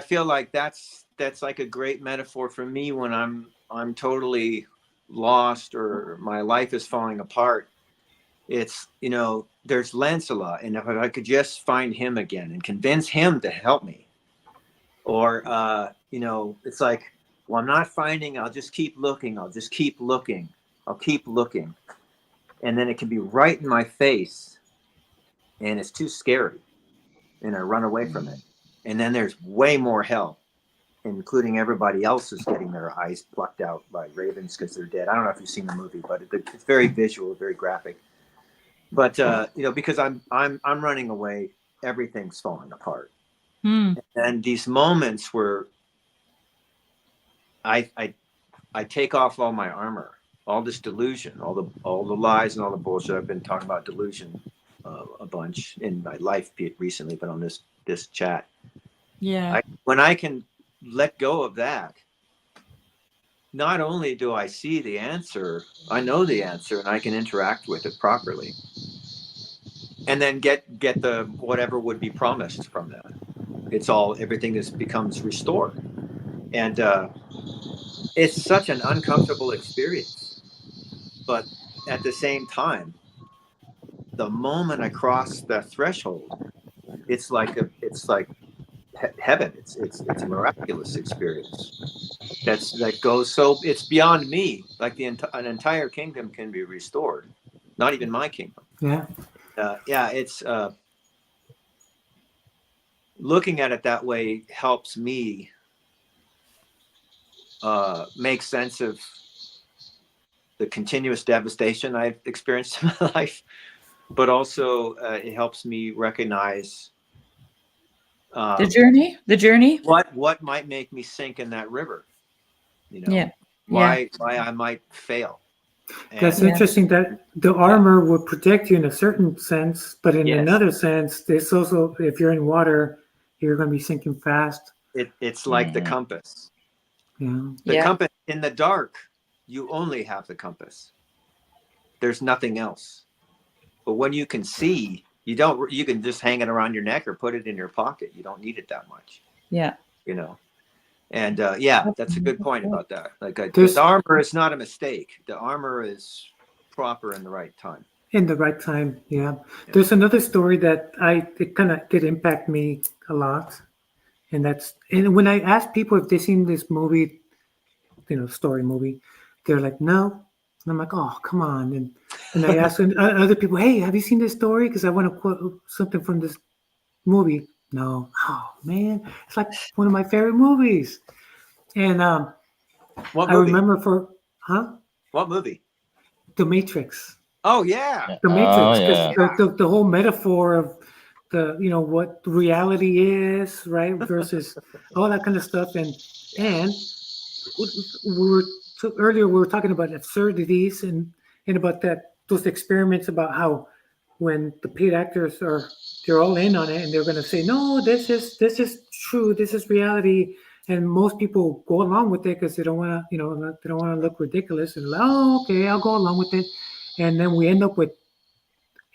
feel like that's like a great metaphor for me when I'm totally lost or my life is falling apart. It's, there's Lancelot, and if I could just find him again and convince him to help me, or it's like, well, I'm not finding, I'll just keep looking, I'll keep looking, and then it can be right in my face, and it's too scary, and I run away from it. And then there's way more hell, including everybody else is getting their eyes plucked out by ravens because they're dead. I don't know if you've seen the movie, but it's very visual, very graphic. But because I'm running away, everything's falling apart. And these moments where I take off all my armor, all this delusion, all the lies and all the bullshit. I've been talking about delusion a bunch in my life recently, but on this chat. Yeah. When I can let go of that, not only do I see the answer, I know the answer, and I can interact with it properly, and then get the whatever would be promised from that. Everything becomes restored, and it's such an uncomfortable experience. But at the same time, the moment I cross that threshold, it's like heaven. It's a miraculous experience. That goes so it's beyond me. Like an entire kingdom can be restored. Not even my kingdom. Yeah. It's looking at it that way helps me make sense of the continuous devastation I've experienced in my life, but also it helps me recognize The journey. What might make me sink in that river? You know, Yeah. why I might fail. That's And interesting that the armor would protect you in a certain sense, but in another sense, there's also, if you're in water, you're going to be sinking fast. It's like the compass. Yeah. The compass in the dark, you only have the compass. There's nothing else. But when you can see, you can just hang it around your neck or put it in your pocket. You don't need it that much. Yeah. You know. And that's a good point about that. Like the armor is not a mistake. The armor is proper in the right time. In the right time, yeah. There's another story that it kind of did impact me a lot, and when I ask people if they've seen this movie, story movie, they're like, no. And I'm like, oh, come on. And I ask other people, hey, have you seen this story? Because I want to quote something from this movie. No. Oh man, it's like one of my favorite movies. And what I movie? remember What movie? The Matrix. Oh yeah, The Matrix, because the whole metaphor of what reality is, right, versus all that kind of stuff, and earlier we were talking about absurdities and about those experiments about how when the paid actors they're all in on it and they're going to say, no, this is true, this is reality, and most people go along with it because they don't want to look ridiculous, and okay, I'll go along with it. And then we end up with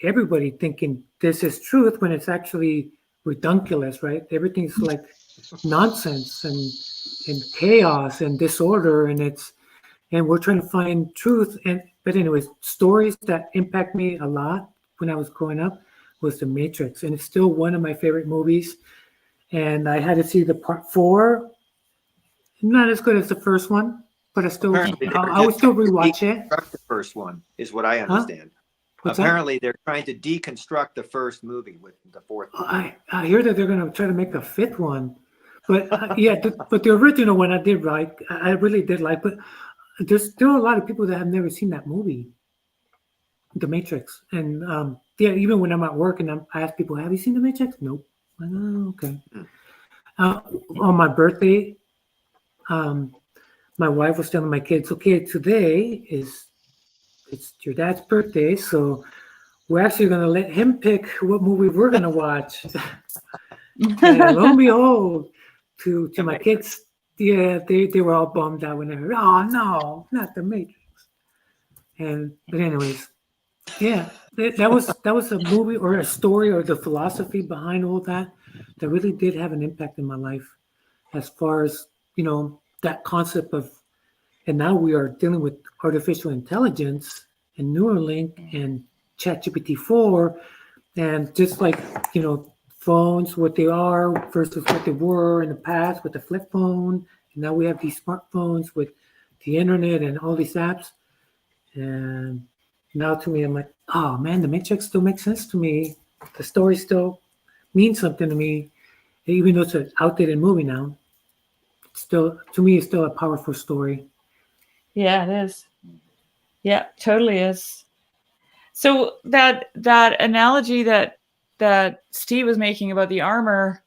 everybody thinking this is truth when it's actually redunculous, right? Everything's like nonsense and chaos and disorder, and we're trying to find truth. But anyways, stories that impact me a lot when I was growing up was The Matrix, and it's still one of my favorite movies. And I had to see the part 4. Not as good as the first one, but I would still rewatch it. The first one is what I understand. What's Apparently, they're trying to deconstruct the first movie with the fourth movie. I hear that they're going to try to make a 5th one, but but the original one I did like. I really did like, but there's still a lot of people that have never seen that movie, The Matrix. And even when I'm at work and I ask people, "Have you seen The Matrix?" Nope. Okay. On my birthday, my wife was telling my kids, "Okay, today it's your dad's birthday, so we're actually going to let him pick what movie we're going to watch." And lo and behold, to my kids, they were all bummed out when they heard, "Oh no, not The Matrix." But anyways, that was a movie or a story or the philosophy behind all that really did have an impact in my life, as far as that concept of. And now we are dealing with artificial intelligence and Neuralink and ChatGPT-4, and just like phones, what they are versus what they were in the past with the flip phone, and now we have these smartphones with the internet and all these apps. And now to me, I'm like, oh man, The Matrix still makes sense to me. The story still means something to me, even though it's an outdated movie now. Still, to me, it's still a powerful story. Yeah, it is. Yeah, totally is. So that analogy that Steve was making about the armor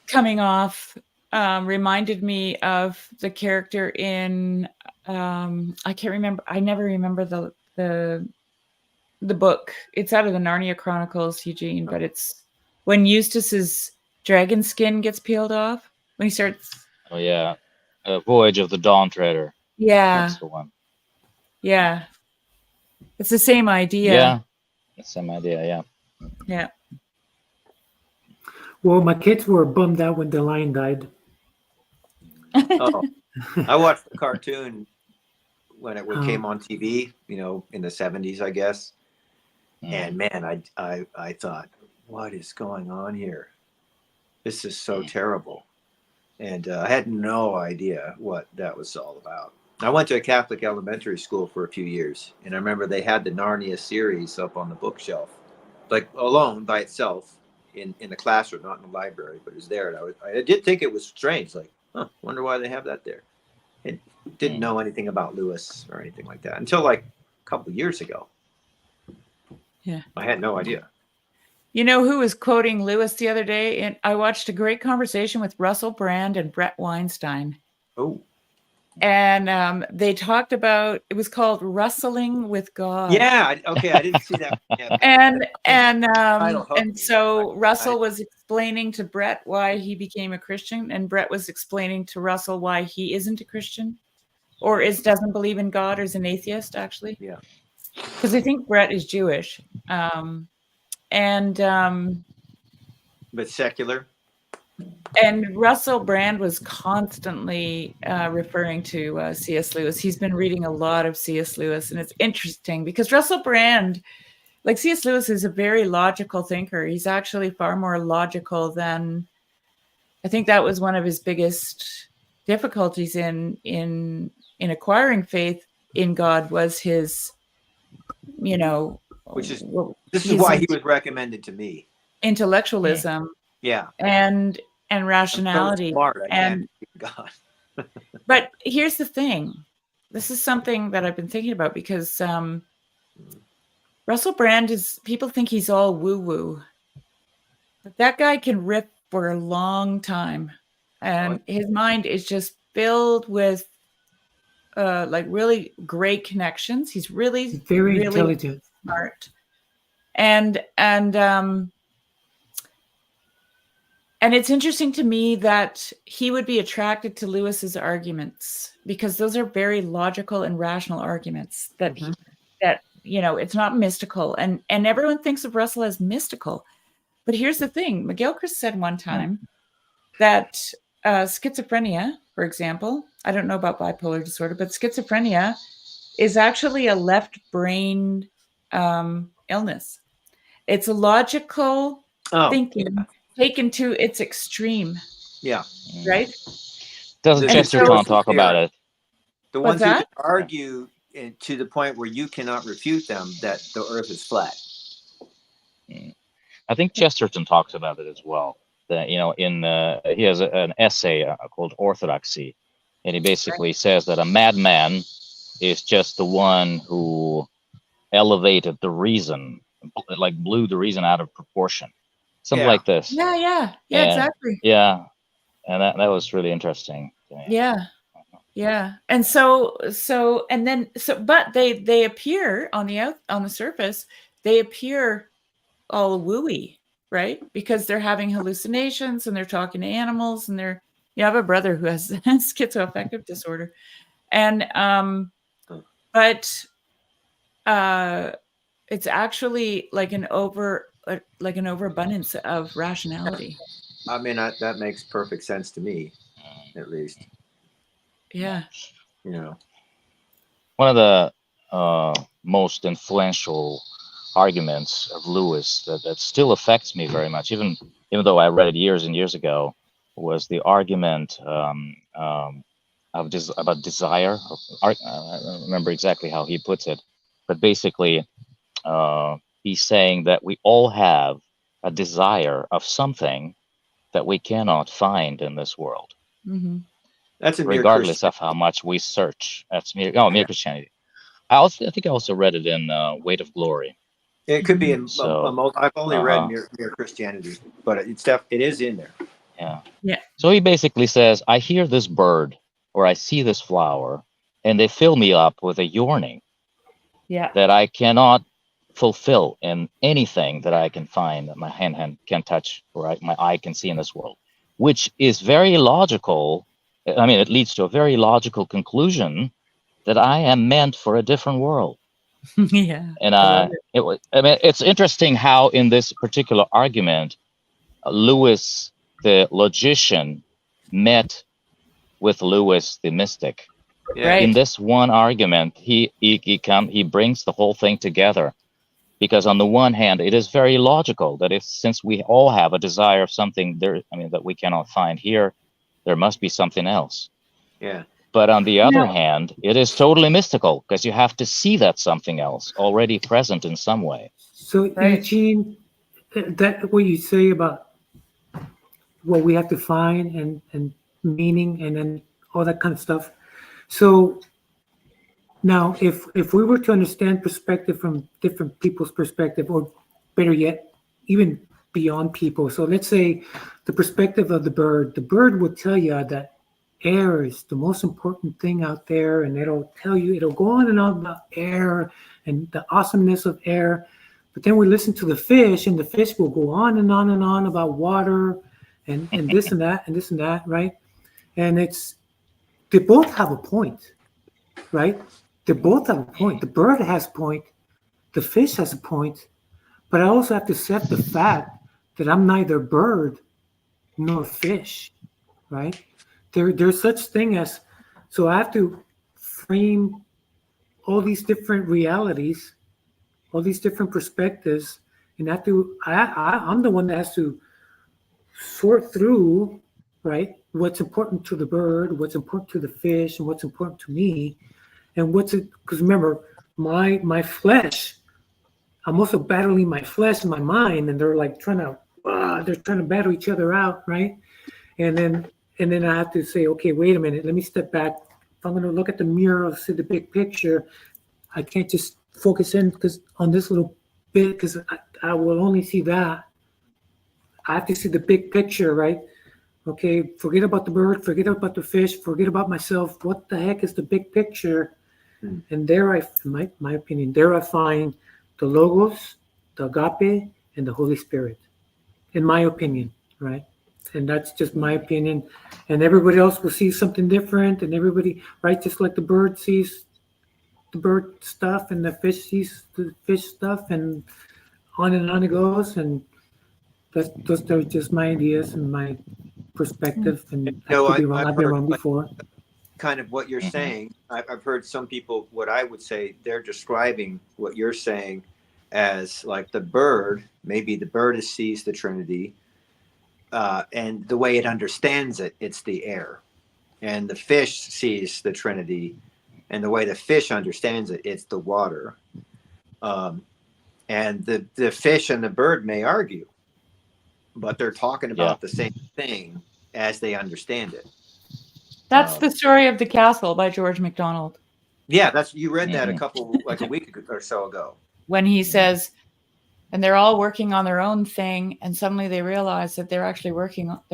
coming off reminded me of the character in I can't remember. I never remember the book. It's out of the Narnia Chronicles, Eugene, but it's when Eustace's dragon skin gets peeled off when he starts. Oh yeah, Voyage of the Dawn Treader. Yeah, That's the one. Yeah, it's the same idea. Yeah, the same idea. Yeah. Yeah. Well, my kids were bummed out when the lion died. Oh, I watched the cartoon when it came on TV, in the 70s, I guess. And man, I thought, what is going on here? This is so terrible. And I had no idea what that was all about. I went to a Catholic elementary school for a few years, and I remember they had the Narnia series up on the bookshelf, like alone by itself in the classroom, not in the library, but it was there. And I did think it was strange, like, wonder why they have that there. And didn't know anything about Lewis or anything like that until like a couple of years ago. Yeah, I had no idea. You know who was quoting Lewis the other day? And I watched a great conversation with Russell Brand and Brett Weinstein. Oh. And they talked about, it was called Wrestling with God. Yeah. Okay. I didn't see that. Yeah. And so Russell was explaining to Brett why he became a Christian, and Brett was explaining to Russell why he isn't a Christian, or doesn't believe in God, or is an atheist, actually. Yeah. Because I think Brett is Jewish. But secular. And Russell Brand was constantly referring to C.S. Lewis. He's been reading a lot of C.S. Lewis, and it's interesting because Russell Brand, like C.S. Lewis, is a very logical thinker. He's actually far more logical than, I think that was one of his biggest difficulties in acquiring faith in God, was his, you know, This is why he was recommended to me. Intellectualism. Yeah. And rationality. I'm so smart. I and can't God. But here's the thing. This is something that I've been thinking about, because Russell Brand people think he's all woo-woo. But that guy can rip for a long time. And his mind is just filled with like really great connections. He's really very really intelligent, smart. And it's interesting to me that he would be attracted to Lewis's arguments, because those are very logical and rational arguments that that, you know, it's not mystical, and everyone thinks of Russell as mystical. But here's the thing. McGilchrist said one time that schizophrenia, for example, I don't know about bipolar disorder, but schizophrenia is actually a left brain illness. It's a logical thinking taken to its extreme. Yeah. Right? Doesn't Chesterton talk about it? The ones who can argue to the point where you cannot refute them that the earth is flat. I think Chesterton talks about it as well. That, you know, he has an essay called Orthodoxy, and he basically says that a madman is just the one who elevated the reason, like blew the reason out of proportion. Something like this. Yeah, exactly. Yeah, and that was really interesting. Yeah. And but they appear on the surface, they appear all wooey, right? Because they're having hallucinations and they're talking to animals, and I have a brother who has schizoaffective disorder, and but it's actually like an overabundance of rationality. I mean, that makes perfect sense to me, at least. Yeah. You know, one of the most influential arguments of Lewis that still affects me very much, even though I read it years and years ago, was the argument about desire. I don't remember exactly how he puts it, but basically he's saying that we all have a desire of something that we cannot find in this world. Mm-hmm. That's regardless of how much we search. That's mere Christianity. I think I also read it in Weight of Glory. It could be in I've only read Mere Christianity, but it is in there. Yeah. So he basically says, I hear this bird or I see this flower, and they fill me up with a yearning that I cannot fulfill in anything that I can find, that my hand can touch, or my eye can see in this world, which is very logical. I mean, it leads to a very logical conclusion that I am meant for a different world. Yeah. And it's interesting how in this particular argument, Lewis, the logician, met with Lewis, the mystic. Right. In this one argument, he brings the whole thing together, because on the one hand, it is very logical that since we all have a desire of something that we cannot find here, there must be something else. Yeah. But on the other hand, it is totally mystical, because you have to see that something else already present in some way. So, Eugene, that what you say about what we have to find and meaning and then all that kind of stuff. So now, if we were to understand perspective from different people's perspective, or better yet, even beyond people. So let's say the perspective of the bird will tell you that air is the most important thing out there, and it'll go on and on about air and the awesomeness of air. But then we listen to the fish, and the fish will go on and on and on about water and this and that and this and that, right? And they both have a point, right? They both have a point. The bird has a point, the fish has a point, but I also have to accept the fact that I'm neither bird nor fish, right? There's such thing as, so I have to frame all these different realities, all these different perspectives, and I'm the one that has to sort through, right, what's important to the bird, what's important to the fish, and what's important to me, and because remember, my flesh, I'm also battling my flesh and my mind, and they're like trying to battle each other out, right? And then I have to say, okay, wait a minute, let me step back. If I'm going to look at the mirror, see the big picture, I can't just focus in on this little bit, because I will only see that. I have to see the big picture, right? Okay, forget about the bird, forget about the fish, forget about myself. What the heck is the big picture? And there my opinion, there I find the Logos, the Agape, and the Holy Spirit, in my opinion, right? And that's just my opinion. And everybody else will see something different, and everybody, right, just like the bird sees the bird stuff and the fish sees the fish stuff, and on it goes. And those are just my ideas and my perspective. And I could be wrong. I've been wrong before. Kind of what you're saying. I've heard some people, what I would say, they're describing what you're saying as like the bird, maybe the bird sees the Trinity, and the way it understands it, it's the air. And the fish sees the Trinity, and the way the fish understands it, it's the water. And the fish and the bird may argue, but they're talking about the same thing as they understand it. That's the story of the castle by George MacDonald. Yeah, you read that a week or so ago. When he says, and they're all working on their own thing, and suddenly they realize that they're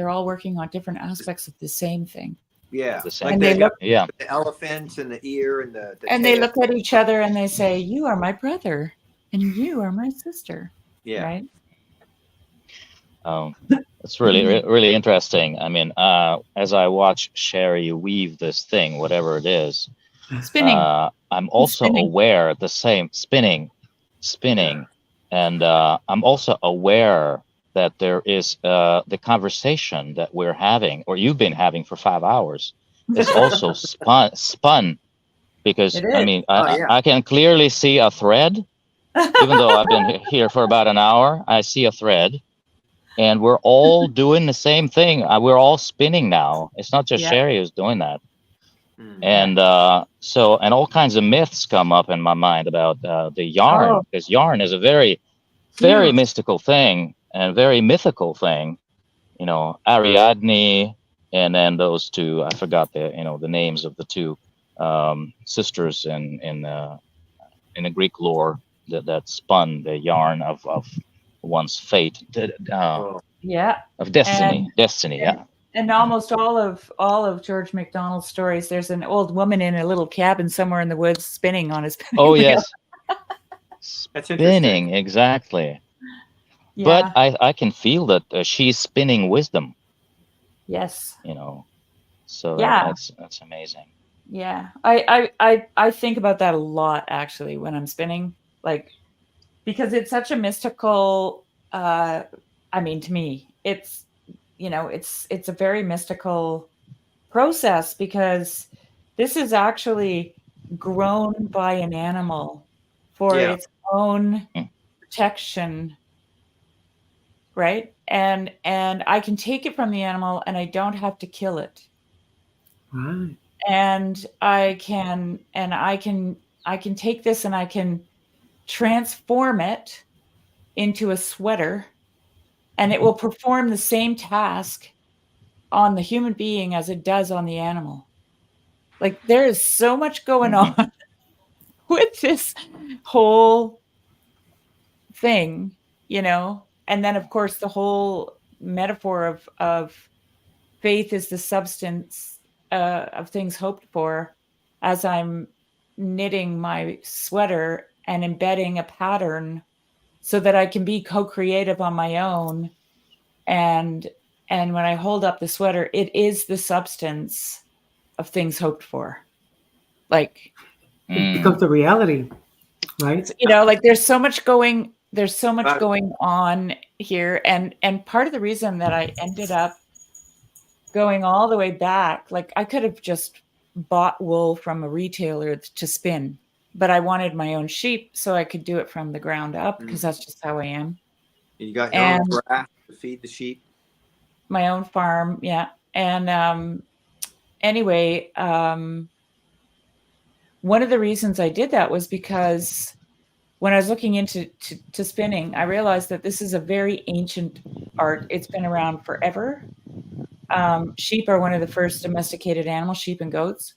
all working on different aspects of the same thing. Yeah, like the elephants and the ear and the and tail. they look at each other and they say, "You are my brother, and you are my sister." Yeah. Right. It's really interesting. I mean, as I watch Sherry weave this thing, whatever it is, spinning. I'm also aware at the same spinning, and I'm also aware that there is the conversation that we're having, or you've been having for 5 hours, is also spun, because I mean, I can clearly see a thread, even though I've been here for about an hour. I see a thread. And we're all doing the same thing. We're all spinning now. It's not just Sherry who's doing that. And and all kinds of myths come up in my mind about the yarn, because yarn is a very, very mystical thing and very mythical thing. You know, Ariadne, and then those two, I forgot the names of the two sisters in the Greek lore that spun the yarn of one's fate, of destiny, and almost all of George MacDonald's stories, there's an old woman in a little cabin somewhere in the woods spinning on his oh yes. That's spinning, exactly. But I can feel that she's spinning wisdom. Yes. So that's amazing. Yeah, I think about that a lot, actually, when I'm spinning, like, because it's such a mystical, I mean, to me, it's a very mystical process, because this is actually grown by an animal for its own protection, right? And I can take it from the animal, and I don't have to kill it. Right. And I can take this and I can transform it into a sweater, and it will perform the same task on the human being as it does on the animal. Like, there is so much going on with this whole thing, then of course the whole metaphor of faith is the substance of things hoped for, as I'm knitting my sweater and embedding a pattern so that I can be co-creative on my own. And when I hold up the sweater, it is the substance of things hoped for. Like it becomes the reality, right? You know, like there's so much going on here. And part of the reason that I ended up going all the way back, like I could have just bought wool from a retailer to spin, but I wanted my own sheep so I could do it from the ground up, because that's just how I am. You got your own grass to feed the sheep. My own farm, yeah. And anyway, one of the reasons I did that was because when I was looking into to spinning, I realized that this is a very ancient art. It's been around forever. Sheep are one of the first domesticated animals, sheep and goats,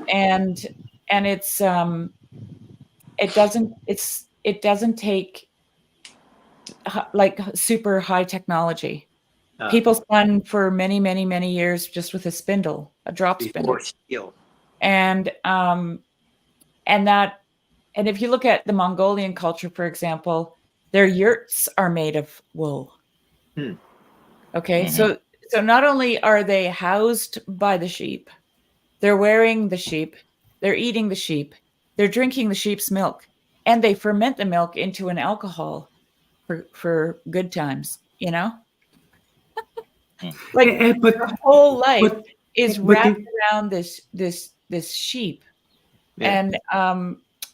and it's it doesn't take like super high technology. People spun for many years just with a spindle, a drop spindle. And if you look at the Mongolian culture, for example, their yurts are made of wool. Okay, so not only are they housed by the sheep, they're wearing the sheep, they're eating the sheep, they're drinking the sheep's milk, and they ferment the milk into an alcohol for good times, you know? Like but their whole life is wrapped around this sheep. Yeah.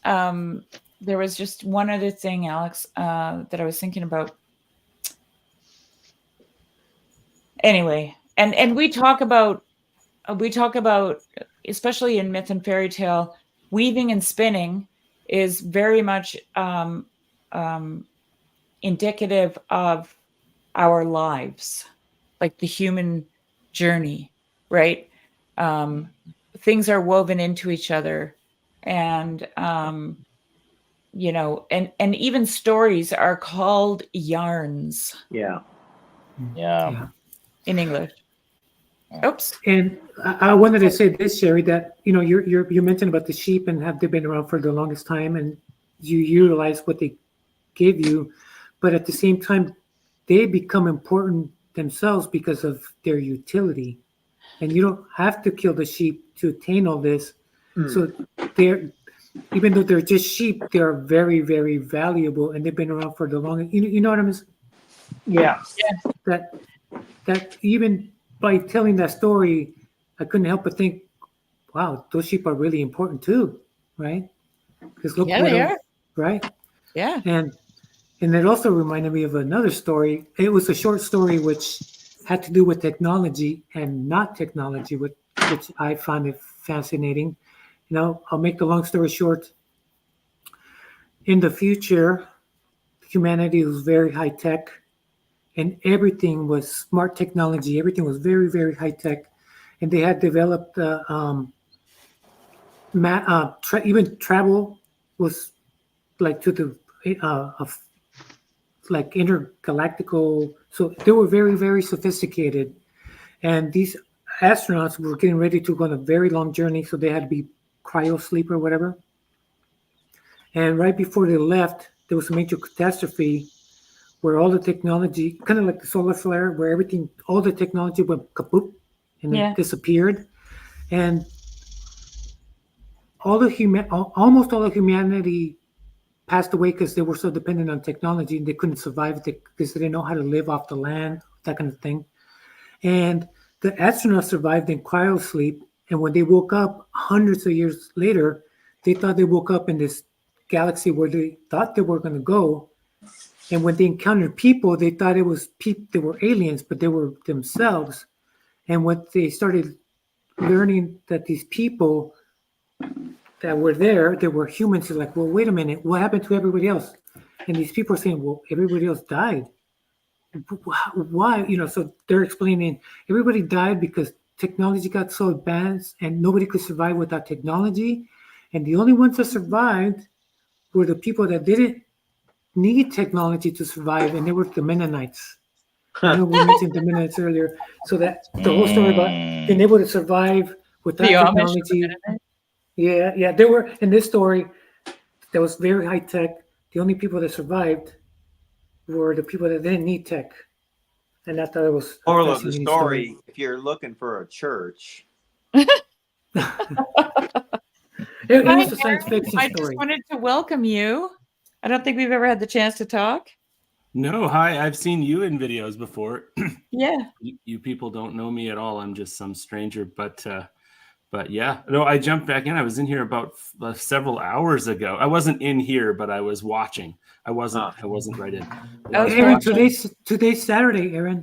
And there was just one other thing, Alex, that I was thinking about. Anyway, and we talk about, especially in myth and fairy tale, weaving and spinning is very much indicative of our lives, like the human journey, right? Things are woven into each other, and you know, and even stories are called yarns. Yeah. In English. Oops. And I wanted to say this, Sherry, that you mentioned about the sheep and have they been around for the longest time, and you utilize what they give you, but at the same time, they become important themselves because of their utility, and you don't have to kill the sheep to attain all this. So they're, even though they're just sheep, they are very, very valuable, and they've been around for the longest. You know what I mean? Yeah. That even by telling that story, I couldn't help but think, wow, those sheep are really important too, right? Because look, they are. Right? Yeah. And it also reminded me of another story. It was a short story which had to do with technology and not technology, which I found it fascinating. You know, I'll make the long story short. In the future, humanity was very high tech, and everything was smart technology. Everything was very, very high tech, and they had developed even travel was like to the like intergalactical. So they were very, very sophisticated, and these astronauts were getting ready to go on a very long journey, so they had to be cryo sleep or whatever. And right before they left, there was a major catastrophe where all the technology, kind of like the solar flare, where all the technology went kaput and then disappeared. And almost all of humanity passed away because they were so dependent on technology and they couldn't survive because they didn't know how to live off the land, that kind of thing. And the astronauts survived in cryo sleep. And when they woke up hundreds of years later, they thought they woke up in this galaxy where they thought they were going to go. And when they encountered people, they thought it was they were aliens, but they were themselves. And when they started learning that these people that were there, they were humans, they're like, well, wait a minute, what happened to everybody else? And these people are saying, well, everybody else died. Why? You know, so they're explaining everybody died because technology got so advanced and nobody could survive without technology. And the only ones that survived were the people that didn't need technology to survive, and they were the Mennonites. I know we mentioned the Mennonites earlier, so that the whole story about being able to survive without The Amish and the technology. Mennonites. Yeah, they were in this story that was very high tech. The only people that survived were the people that didn't need tech, and I thought it was a Moral of the fascinating story: if you're looking for a church, It Hi, was a science Aaron. fiction I just story. wanted to welcome you. I don't think we've ever had the chance to talk. No, hi. I've seen you in videos before. Yeah. You people don't know me at all. I'm just some stranger. But yeah, no. I jumped back in. I was in here about several hours ago. I wasn't in here, but I was watching. I wasn't right in. But I was Aaron, watching. today's Saturday, Aaron.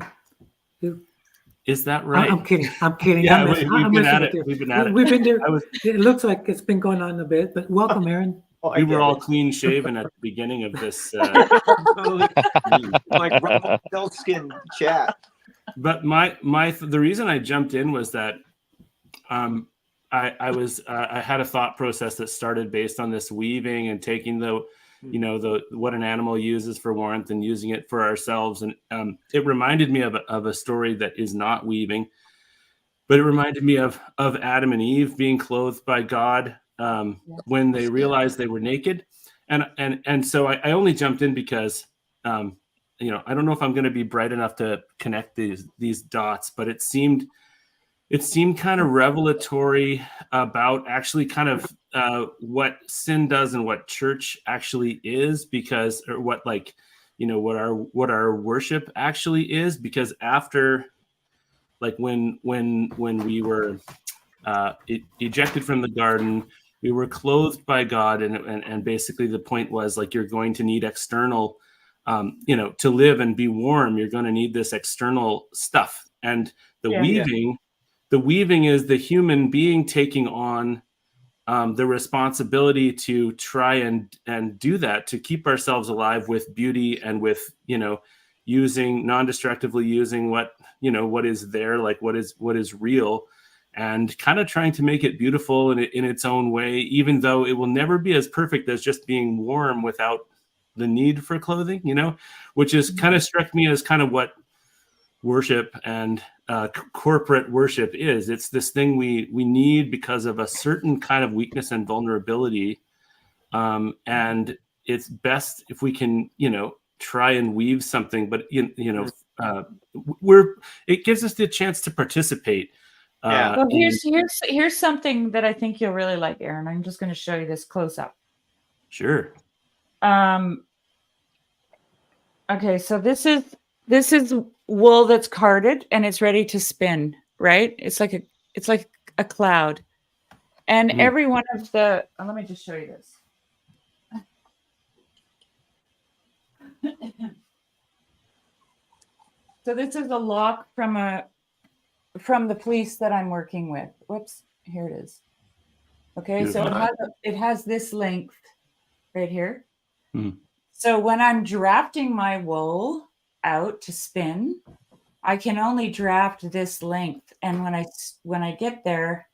Is that right? I'm kidding. I'm kidding. Yeah, I'm we've been at it. you. We've been at it. We've been there. I was. It looks like it's been going on a bit, but welcome, Aaron. We were all clean shaven at the beginning of this. like Rumpelstiltskin chat. But the reason I jumped in was that I had a thought process that started based on this weaving and taking what an animal uses for warmth and using it for ourselves, and it reminded me of a story that is not weaving, but it reminded me of Adam and Eve being clothed by God when they realized they were naked, and so I only jumped in because I don't know if I'm going to be bright enough to connect these dots, but it seemed kind of revelatory about actually kind of what sin does and what church actually is, because or what our worship actually is, because after when we were ejected from the garden, we were clothed by God, and basically the point was you're going to need external to live and be warm. You're going to need this external stuff, and the weaving is the human being taking on the responsibility to try and do that, to keep ourselves alive with beauty and with using non-destructively using what is there, what is real, and kind of trying to make it beautiful in its own way, even though it will never be as perfect as just being warm without the need for clothing, which is kind of struck me as kind of what worship and corporate worship is. It's this thing we need because of a certain kind of weakness and vulnerability, and it's best if we can try and weave something, but it gives us the chance to participate. Well, here's something that I think you'll really like, Aaron. I'm just going to show you this close up. Sure. Okay, so this is wool that's carded and it's ready to spin, right? It's like a cloud. And every one of the let me just show you this. So this is a lock from the police that I'm working with. Whoops, here it is. Okay, so it has this length right here. So when I'm drafting my wool out to spin, I can only draft this length, and when I get there,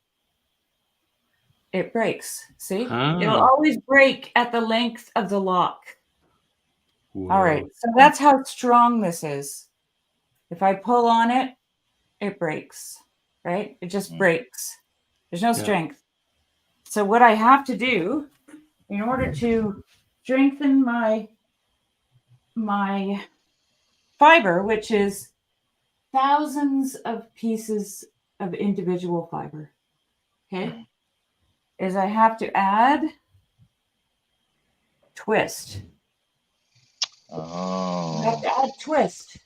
it breaks. See, it'll always break at the length of the lock. Whoa. All right, so that's how strong this is. If I pull on it, it breaks, right? It just breaks. There's no strength. So what I have to do in order to strengthen my fiber, which is thousands of pieces of individual fiber, okay, is I have to add twist. I have to add twist.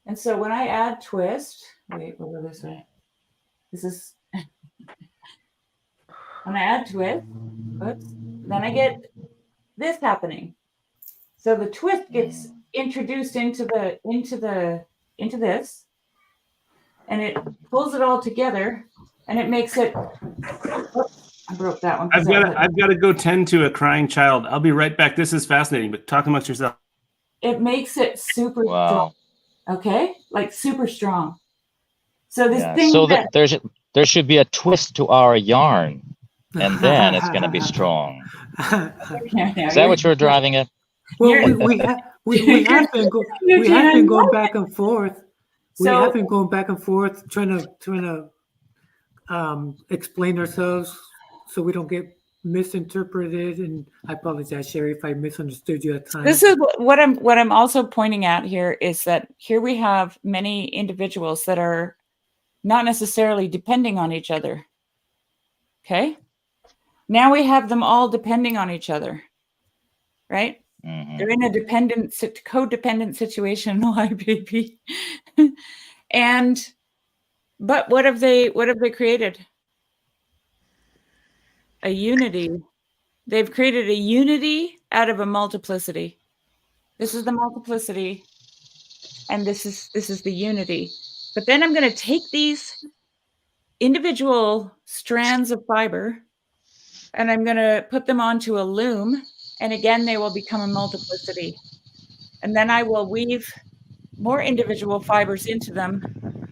And so when I add twist, we'll go this way. This is when I add twist, then I get this happening. So the twist gets introduced into this, and it pulls it all together, and it makes it. I broke that one. I've got to go tend to a crying child. I'll be right back. This is fascinating, but talk amongst yourself. It makes it super strong. Okay, like super strong. So this thing. So there should be a twist to our yarn, and then it's going to be strong. Is that what you're driving at? Well, we have been going back and forth. We have been going back and forth, trying to explain ourselves so we don't get misinterpreted. And I apologize, Sherry, if I misunderstood you at times. This is what I'm also pointing at here is that here we have many individuals that are not necessarily depending on each other. Okay. Now we have them all depending on each other, right? Mm-hmm. They're in a codependent situation. Why, baby? But what have they created? A unity. They've created a unity out of a multiplicity. This is the multiplicity, and this is the unity. But then I'm going to take these individual strands of fiber, and I'm going to put them onto a loom, and again they will become a multiplicity. And then I will weave more individual fibers into them,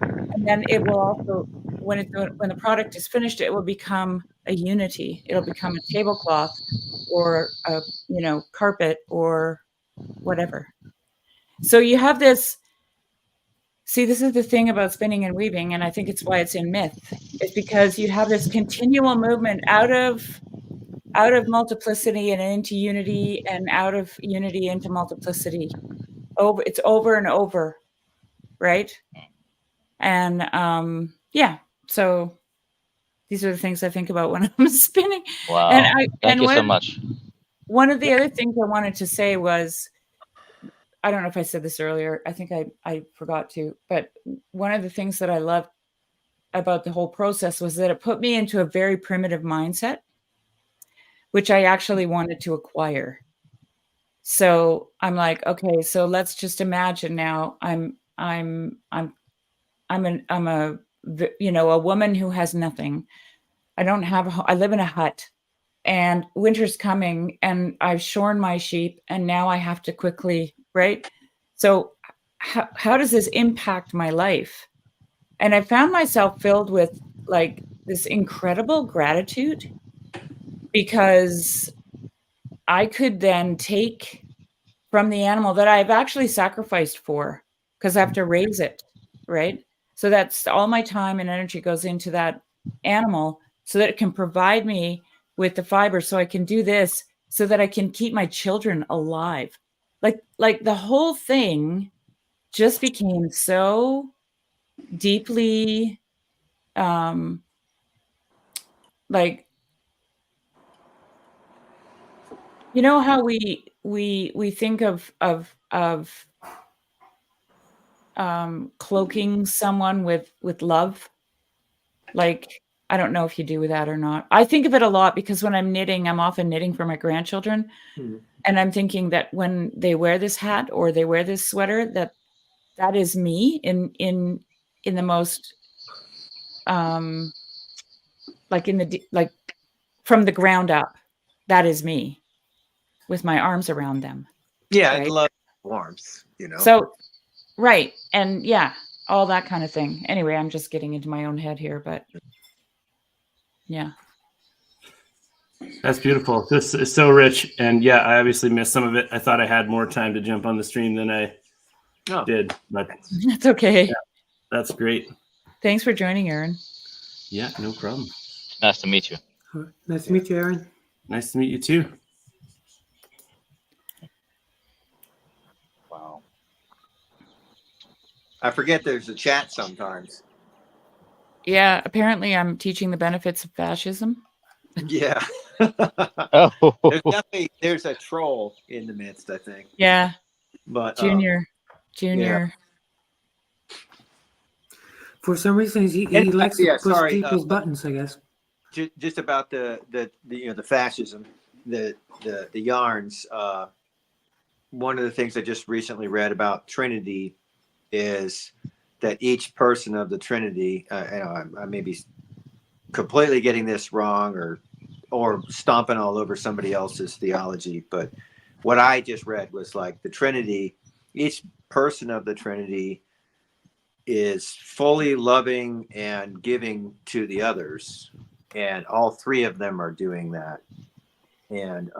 and then it will also, when the product is finished, it will become a unity. It'll become a tablecloth or a carpet or whatever. So you have this. See, this is the thing about spinning and weaving, and I think it's why it's in myth. It's because you have this continual movement out of multiplicity and into unity, and out of unity into multiplicity. It's over and over, right? And yeah, so these are the things I think about when I'm spinning. Wow. And Thank you so much. One of the other things I wanted to say was, I don't know if I said this earlier. I think I forgot to, but one of the things that I loved about the whole process was that it put me into a very primitive mindset, which I actually wanted to acquire. So I'm like, okay, so let's just imagine now I'm a woman who has nothing. I don't have I live in a hut, and winter's coming, and I've shorn my sheep, and now I have to quickly, right? So how does this impact my life? And I found myself filled with like this incredible gratitude, because I could then take from the animal that I've actually sacrificed for, because I have to raise it, right? So that's all my time and energy goes into that animal so that it can provide me with the fiber, so I can do this, so that I can keep my children alive. Like the whole thing just became so deeply like, you know how we think of cloaking someone with love. Like, I don't know if you do that or not. I think of it a lot because when I'm knitting, I'm often knitting for my grandchildren. And I'm thinking that when they wear this hat or they wear this sweater, that is me in the most like from the ground up. That is me with my arms around them. Yeah, right? I love warmth, So, right. And yeah, all that kind of thing. Anyway, I'm just getting into my own head here, but yeah. That's beautiful. This is so rich. And yeah, I obviously missed some of it. I thought I had more time to jump on the stream than I did, but that's okay. Yeah, that's great. Thanks for joining, Aaron. Yeah, no problem. Nice to meet you. Nice to meet you, Aaron. Nice to meet you too. Wow. I forget there's a chat sometimes. Yeah, apparently I'm teaching the benefits of fascism. Yeah. Oh. There's a troll in the midst, I think. Yeah. But Junior. Yeah. For some reason, he likes to push people's buttons, I guess. Just about the fascism, the yarns. One of the things I just recently read about Trinity is that each person of the Trinity, I may be completely getting this wrong or stomping all over somebody else's theology, but what I just read was like the Trinity, each person of the Trinity is fully loving and giving to the others, and all three of them are doing that, and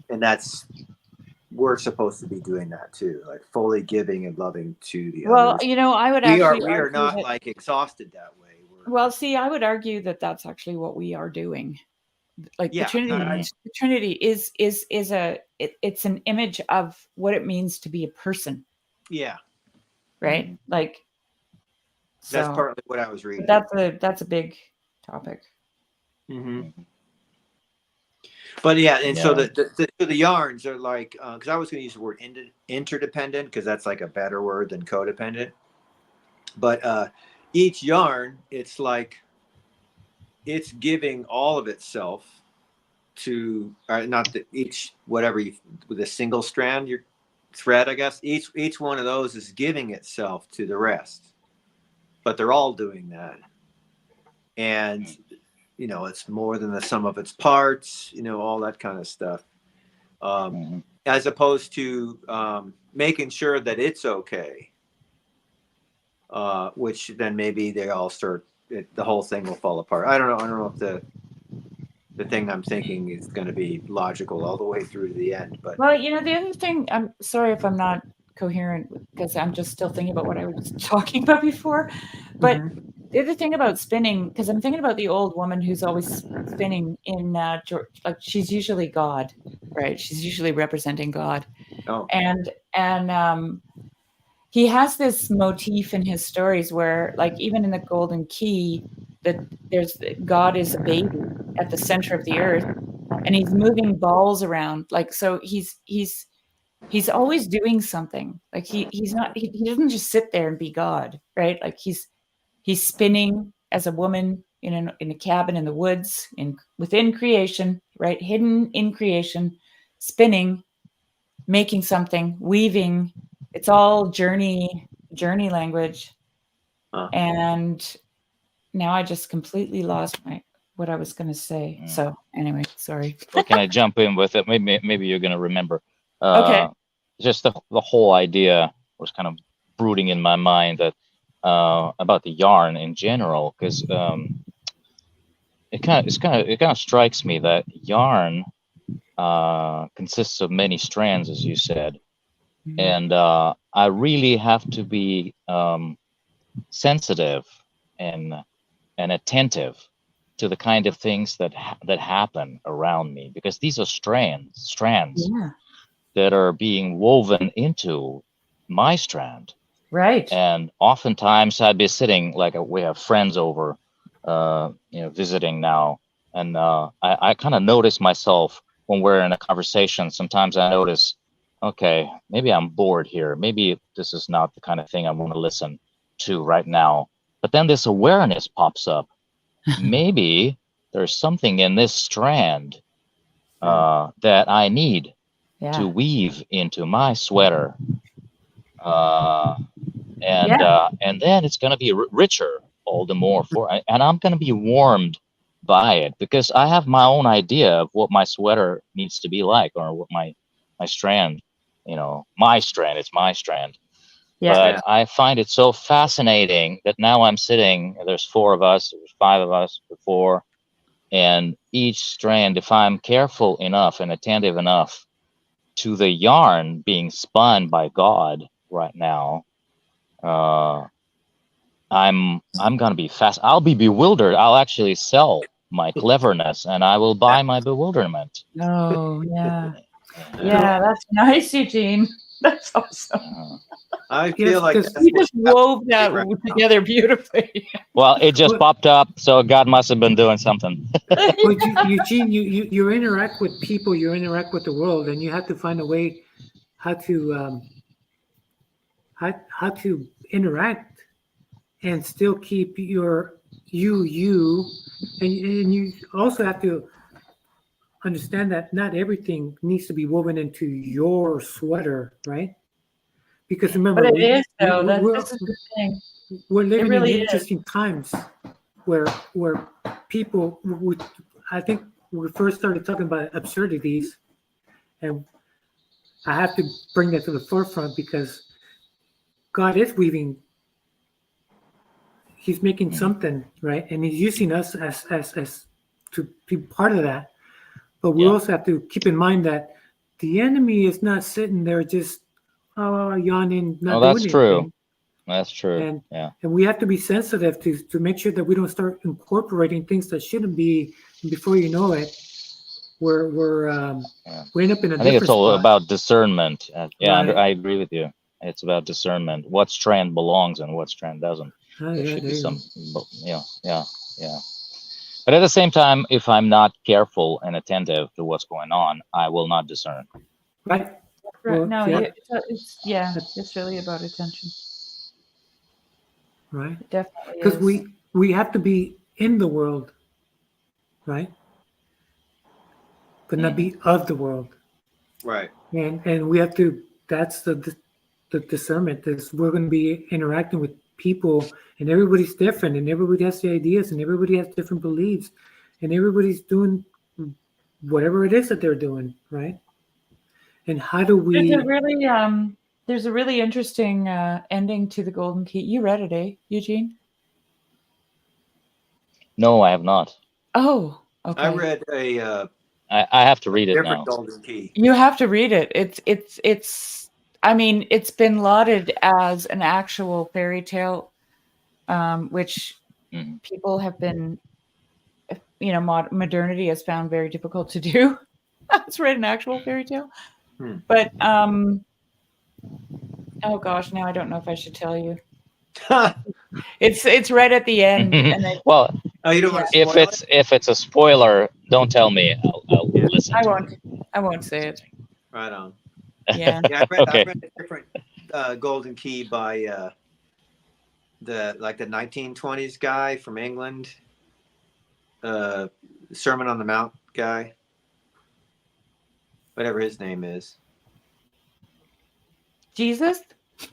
that's we're supposed to be doing that too, like fully giving and loving to the Well, others. I would We actually are argue not that, like exhausted that way. well, see, I would argue that that's actually what we are doing. Like Yeah, the Trinity it's an image of what it means to be a person, yeah, right? Like, that's so partly what I was reading. that's a big topic. Mm-hmm. But yeah, and so the yarns are like, because I was going to use the word interdependent because that's like a better word than codependent. But each yarn, it's like it's giving all of itself to, not the, each whatever you with a single strand, your thread, I guess. Each one of those is giving itself to the rest, but they're all doing that, and it's more than the sum of its parts, all that kind of stuff. As opposed to making sure that it's okay, which then maybe they all start, the whole thing will fall apart. I don't know if the thing I'm thinking is going to be logical all the way through to the end. But Well, the other thing, I'm sorry if I'm not coherent because I'm just still thinking about what I was talking about before. But the other thing about spinning, because I'm thinking about the old woman who's always spinning in like she's usually God, right? She's usually representing God. Oh. And he has this motif in his stories where, like, even in the Golden Key, that God is a baby at the center of the earth, and he's moving balls around, like, so he's always doing something. Like he doesn't just sit there and be God, right? Like he's spinning as a woman in a cabin in the woods, within creation, right? Hidden in creation, spinning, making something, weaving. It's all journey language. And now I just completely lost what I was going to say. So anyway, sorry. Can I jump in with it? Maybe you're going to remember. Okay. Just the whole idea was kind of brooding in my mind that about the yarn in general, because it kind of strikes me that yarn consists of many strands, as you said, and I really have to be sensitive and attentive to the kind of things that happen around me, because these are strands that are being woven into my strand. Right. And oftentimes I'd be sitting, like we have friends over, visiting now, and I kind of notice myself when we're in a conversation. Sometimes I notice, okay, maybe I'm bored here. Maybe this is not the kind of thing I want to listen to right now. But then this awareness pops up. Maybe there's something in this strand that I need to weave into my sweater, and then it's going to be richer all the more and I'm going to be warmed by it, because I have my own idea of what my sweater needs to be like, or what my strand, my strand, it's my strand. But I find it so fascinating that now I'm sitting, there's 4 of us, there's 5 of us before, and each strand, if I'm careful enough and attentive enough to the yarn being spun by God right now, I'm gonna be fast. I'll be bewildered. I'll actually sell my cleverness, and I will buy my bewilderment. Oh yeah, yeah, that's nice, Eugene. That's awesome. I feel like you just wove that together beautifully. Well, it just popped up, so God must have been doing something. Well, Eugene, you interact with people, you interact with the world, and you have to find a way how to interact and still keep your you, and you also have to understand that not everything needs to be woven into your sweater, right? Because remember, but it is though. This is the thing. We're living really in interesting times where people, I think we first started talking about absurdities, and I have to bring that to the forefront because God is weaving. He's making something, right? And he's using us as to be part of that. But we also have to keep in mind that the enemy is not sitting there just yawning, not Oh, doing that's true. anything. That's true. And Yeah. and we have to be sensitive to make sure that we don't start incorporating things that shouldn't be. And before you know it, we end up in a I think it's different all spot. about discernment. Yeah, Right. I agree with you. It's about discernment. What strand belongs and what strand doesn't. Oh, There yeah, should there be you go. some, yeah. But at the same time, if I'm not careful and attentive to what's going on, I will not discern. Right. Right. No, yeah. it's really about attention. Right. It definitely Because is. we have to be in the world, right? But not be of the world. Right. And we have to. That's the discernment. Is we're going to be interacting with people, and everybody's different, and everybody has the ideas, and everybody has different beliefs, and everybody's doing whatever it is that they're doing, right? And how do we? There's a really interesting ending to the Golden Key. You read it, eh, Eugene? No, I have not. Oh, okay. I read a. I have to read it different now. Golden Key. You have to read it. It's. I mean, it's been lauded as an actual fairy tale, which people have been, modernity has found very difficult to do. Let's write an actual fairy tale. But oh gosh, now I don't know if I should tell you. It's right at the end. And then, Well, you don't want to if it's a spoiler, don't tell me. I'll listen. I won't say it. Right on. Yeah. I read Okay. a different Golden Key by the 1920s guy from England. Sermon on the Mount guy. Whatever his name is. Jesus?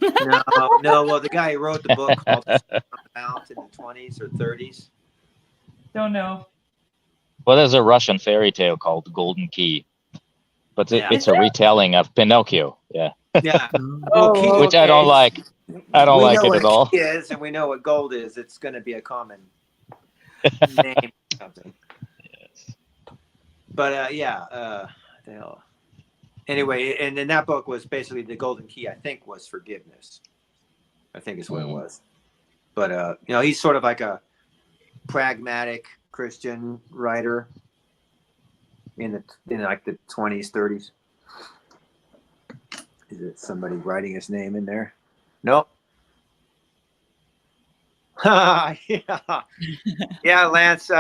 No. Well, the guy who wrote the book called The Sermon on the Mount in the 20s or 30s. Don't know. Well, there's a Russian fairy tale called The Golden Key, but Yeah. it's a retelling of Pinocchio. Yeah. Yeah. Which I don't like. I don't like it at all. Key is, and we know what gold is. It's going to be a common name or something. Yes. But anyway, and then that book was basically the Golden Key. I think was forgiveness. I think is what it was. But he's sort of like a pragmatic Christian writer in like the 20s, 30s. Is it somebody writing his name in there? Nope. Yeah, Lance.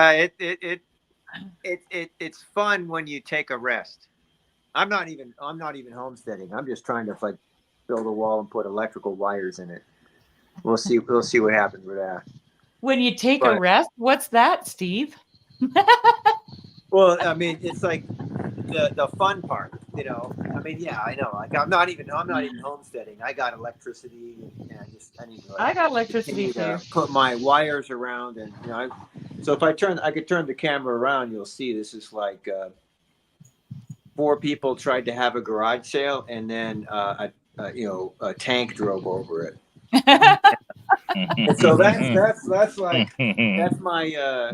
It's fun when you take a rest. I'm not even homesteading. I'm just trying to build a wall and put electrical wires in it. We'll see what happens with that. When you take a rest, what's that, Steve? Well, I mean, it's like the fun part, I mean, yeah, I know. Like I'm not even homesteading. I got electricity, and I need to. I got electricity too. Put my wires around, and so if I could turn the camera around, you'll see this is like 4 people tried to have a garage sale, and then a tank drove over it. And so that's my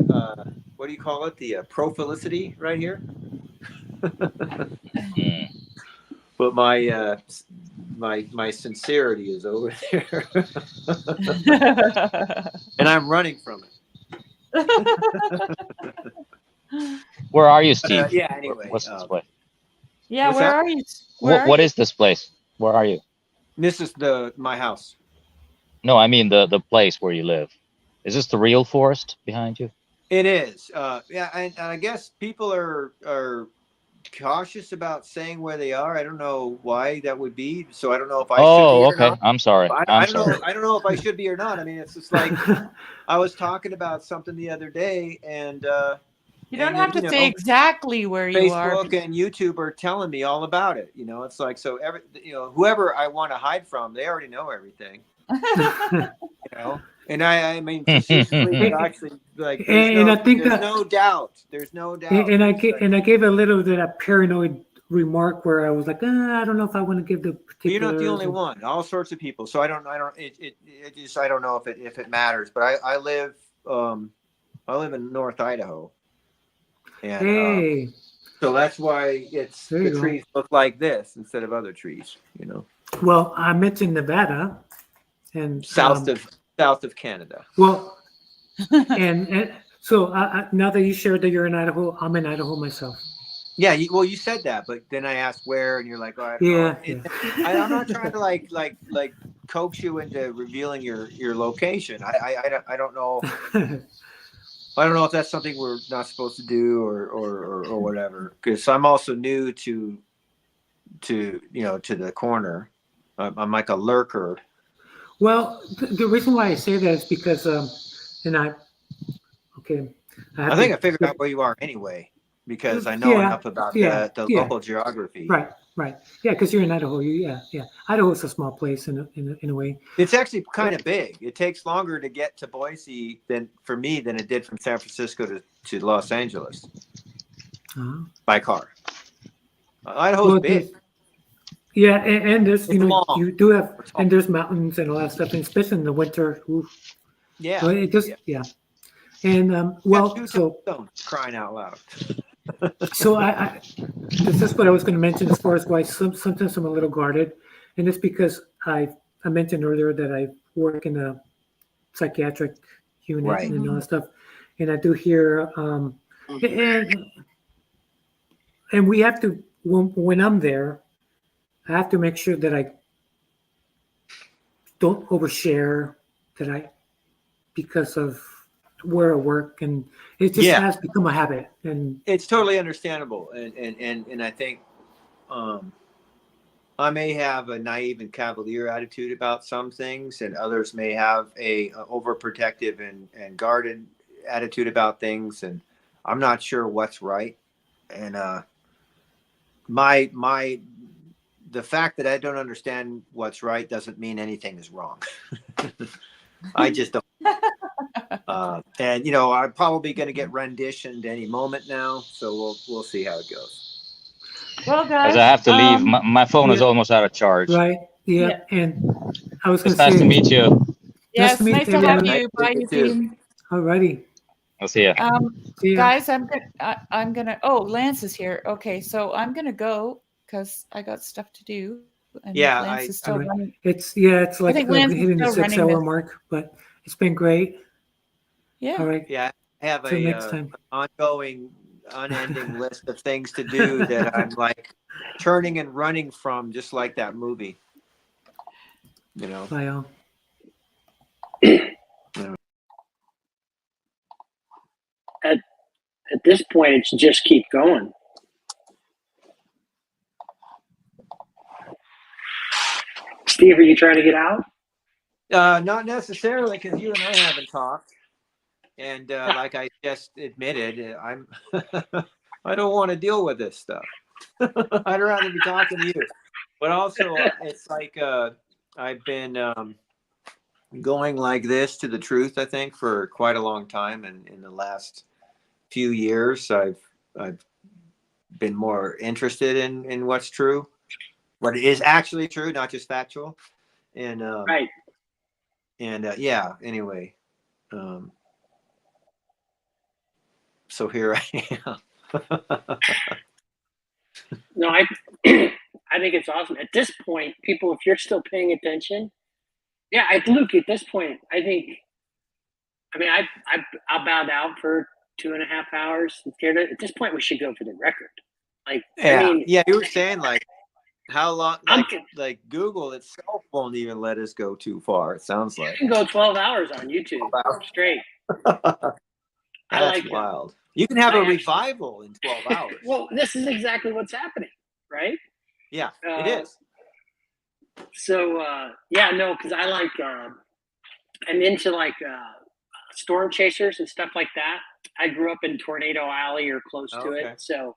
what do you call it? The prophilicity right here. But my sincerity is over there, and I'm running from it. Where are you, Steve? Yeah. Anyway, what's this place? Yeah, where are you? What is this place? Where are you? This is my house. No, I mean the place where you live. Is this the real forest behind you? It is. Yeah, and I guess people are cautious about saying where they are. I don't know why that would be. So I don't know if I should be or not. I'm sorry. I don't know if I should be or not. I mean, it's just like I was talking about something the other day, and you don't have to say exactly where you are. Facebook and YouTube are telling me all about it. It's like so. Whoever I want to hide from, they already know everything. And I mean, actually, like, there's no doubt. There's no doubt. And I gave a little bit of paranoid remark where I was like, I don't know if I want to give the particular. You're not the only one. All sorts of people. So I don't know if it matters. But I live in North Idaho. And hey. So that's why the trees look like this instead of other trees, you know. Well, I mentioned Nevada and south of Canada. Well, and so now that you shared that you're in Idaho, I'm in Idaho myself. Yeah, you said that, but then I asked where, and you're like, oh, I don't know. I'm not trying to like coax you into revealing your location. I don't know. I don't know if that's something we're not supposed to do or whatever. Because I'm also new to the corner. I'm like a lurker. Well, the reason why I say that is because I think I figured out where you are anyway, because I know enough about the local geography. Right. Yeah, because you're in Idaho. Idaho's a small place in a way. It's actually kind of big. It takes longer to get to Boise than it did from San Francisco to Los Angeles by car. Idaho's big. Yeah, and there's you do have and there's mountains and all that stuff, and especially in the winter. Oof. Yeah. So it just and so crying out loud. So this is what I was going to mention as far as why sometimes I'm a little guarded, and it's because I mentioned earlier that I work in a psychiatric unit and all that stuff, and I do hear and we have to when I'm there, I have to make sure that I don't overshare, because of where I work, and it just has become a habit, and it's totally understandable. And I think I may have a naive and cavalier attitude about some things, and others may have a overprotective and guarded attitude about things, and I'm not sure what's right. And the fact that I don't understand what's right doesn't mean anything is wrong. I just don't. And I'm probably going to get renditioned any moment now, so we'll see how it goes. Well, guys, as I have to leave, my phone is almost out of charge. Right. Yeah. And I was going to say, nice to meet you. Yes, nice to have you. Bye, Eugene. All righty. I'll see you. Guys, I'm gonna. Oh, Lance is here. Okay, so I'm gonna go because I got stuff to do. And Lance is still running. It's like hitting the 6 hour mark, but it's been great. Yeah. All right. Yeah, I have next time. ongoing, unending list of things to do that I'm like turning and running from, just like that movie. Bye, all. At this point, it's just keep going. Steve, are you trying to get out? Not necessarily, because you and I haven't talked. And like I just admitted, I don't want to deal with this stuff. I'd rather be talking to you. But also, it's like I've been going like this to the truth, I think, for quite a long time. And in the last few years, I've been more interested in what's true, what is actually true, not just factual. And right. And anyway. So here I am. No, I think it's awesome. At this point, people, if you're still paying attention, Luke, at this point, I bowed out for 2.5 hours. At this point, we should go for the record. You were saying how long? Like Google itself won't even let us go too far. It sounds like you can go 12 hours on YouTube straight. That's wild. You can have a revival in 12 hours. Well, this is exactly what's happening, right? Yeah, it is. So, because I I'm into storm chasers and stuff like that. I grew up in Tornado Alley or close to it. So,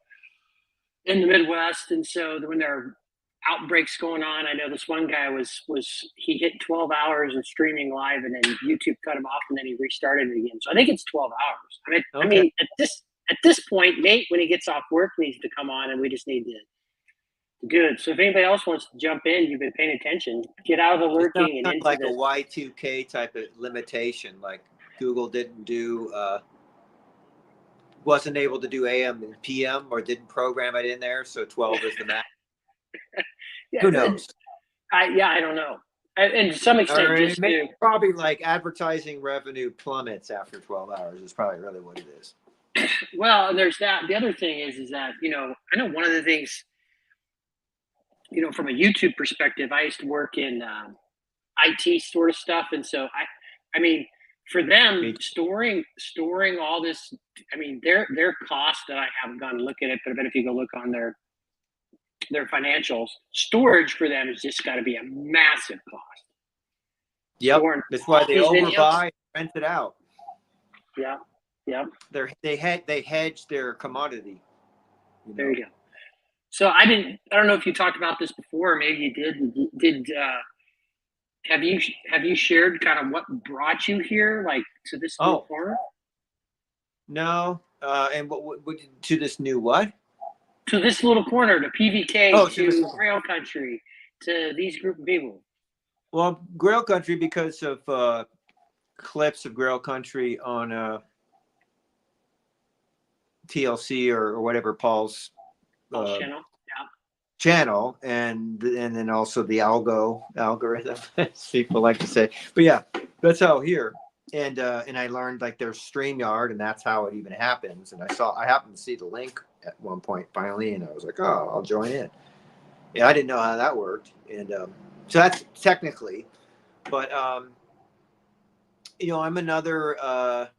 in the Midwest. And so when there are outbreaks going on, I know this one guy he hit 12 hours of streaming live, and then YouTube cut him off, and then he restarted it again. So I think it's 12 hours. I mean, at this point, Nate, when he gets off work, needs to come on, and we just need to do it. So if anybody else wants to jump in, you've been paying attention, get out of the lurking and into like a Y2K type of limitation, like Google didn't do wasn't able to do AM and PM or didn't program it in there, so 12 is the max. Yeah, Who knows? I don't know. And to some extent, Or just maybe probably like advertising revenue plummets after 12 hours is probably really what it is. well, and there's that. The other thing is that, I know one of the things, from a YouTube perspective, I used to work in IT sort of stuff, and so I mean, for them storing all this, I mean, their cost that I haven't gone to look at it, but I bet if you go look on their financials, storage for them has just got to be a massive cost. Yep, that's why they overbuy and rent it out. Yeah, yeah. They hedge their commodity. There you go. So I don't know if you talked about this before, or maybe you did. Have you shared kind of what brought you here, like to this new corner? No, and what to this new what? To this little corner, to PVK, to Grail Country, to these group of people. Well, Grail Country because of clips of Grail Country on TLC or whatever Paul's channel, channel, and then also the algorithm, as people like to say. But yeah, that's how here. And I learned like there's StreamYard, and that's how it even happens. And I happened to see the link at one point finally, and I was like, oh, I'll join in. Yeah, I didn't know how that worked, and so that's technically. But I'm another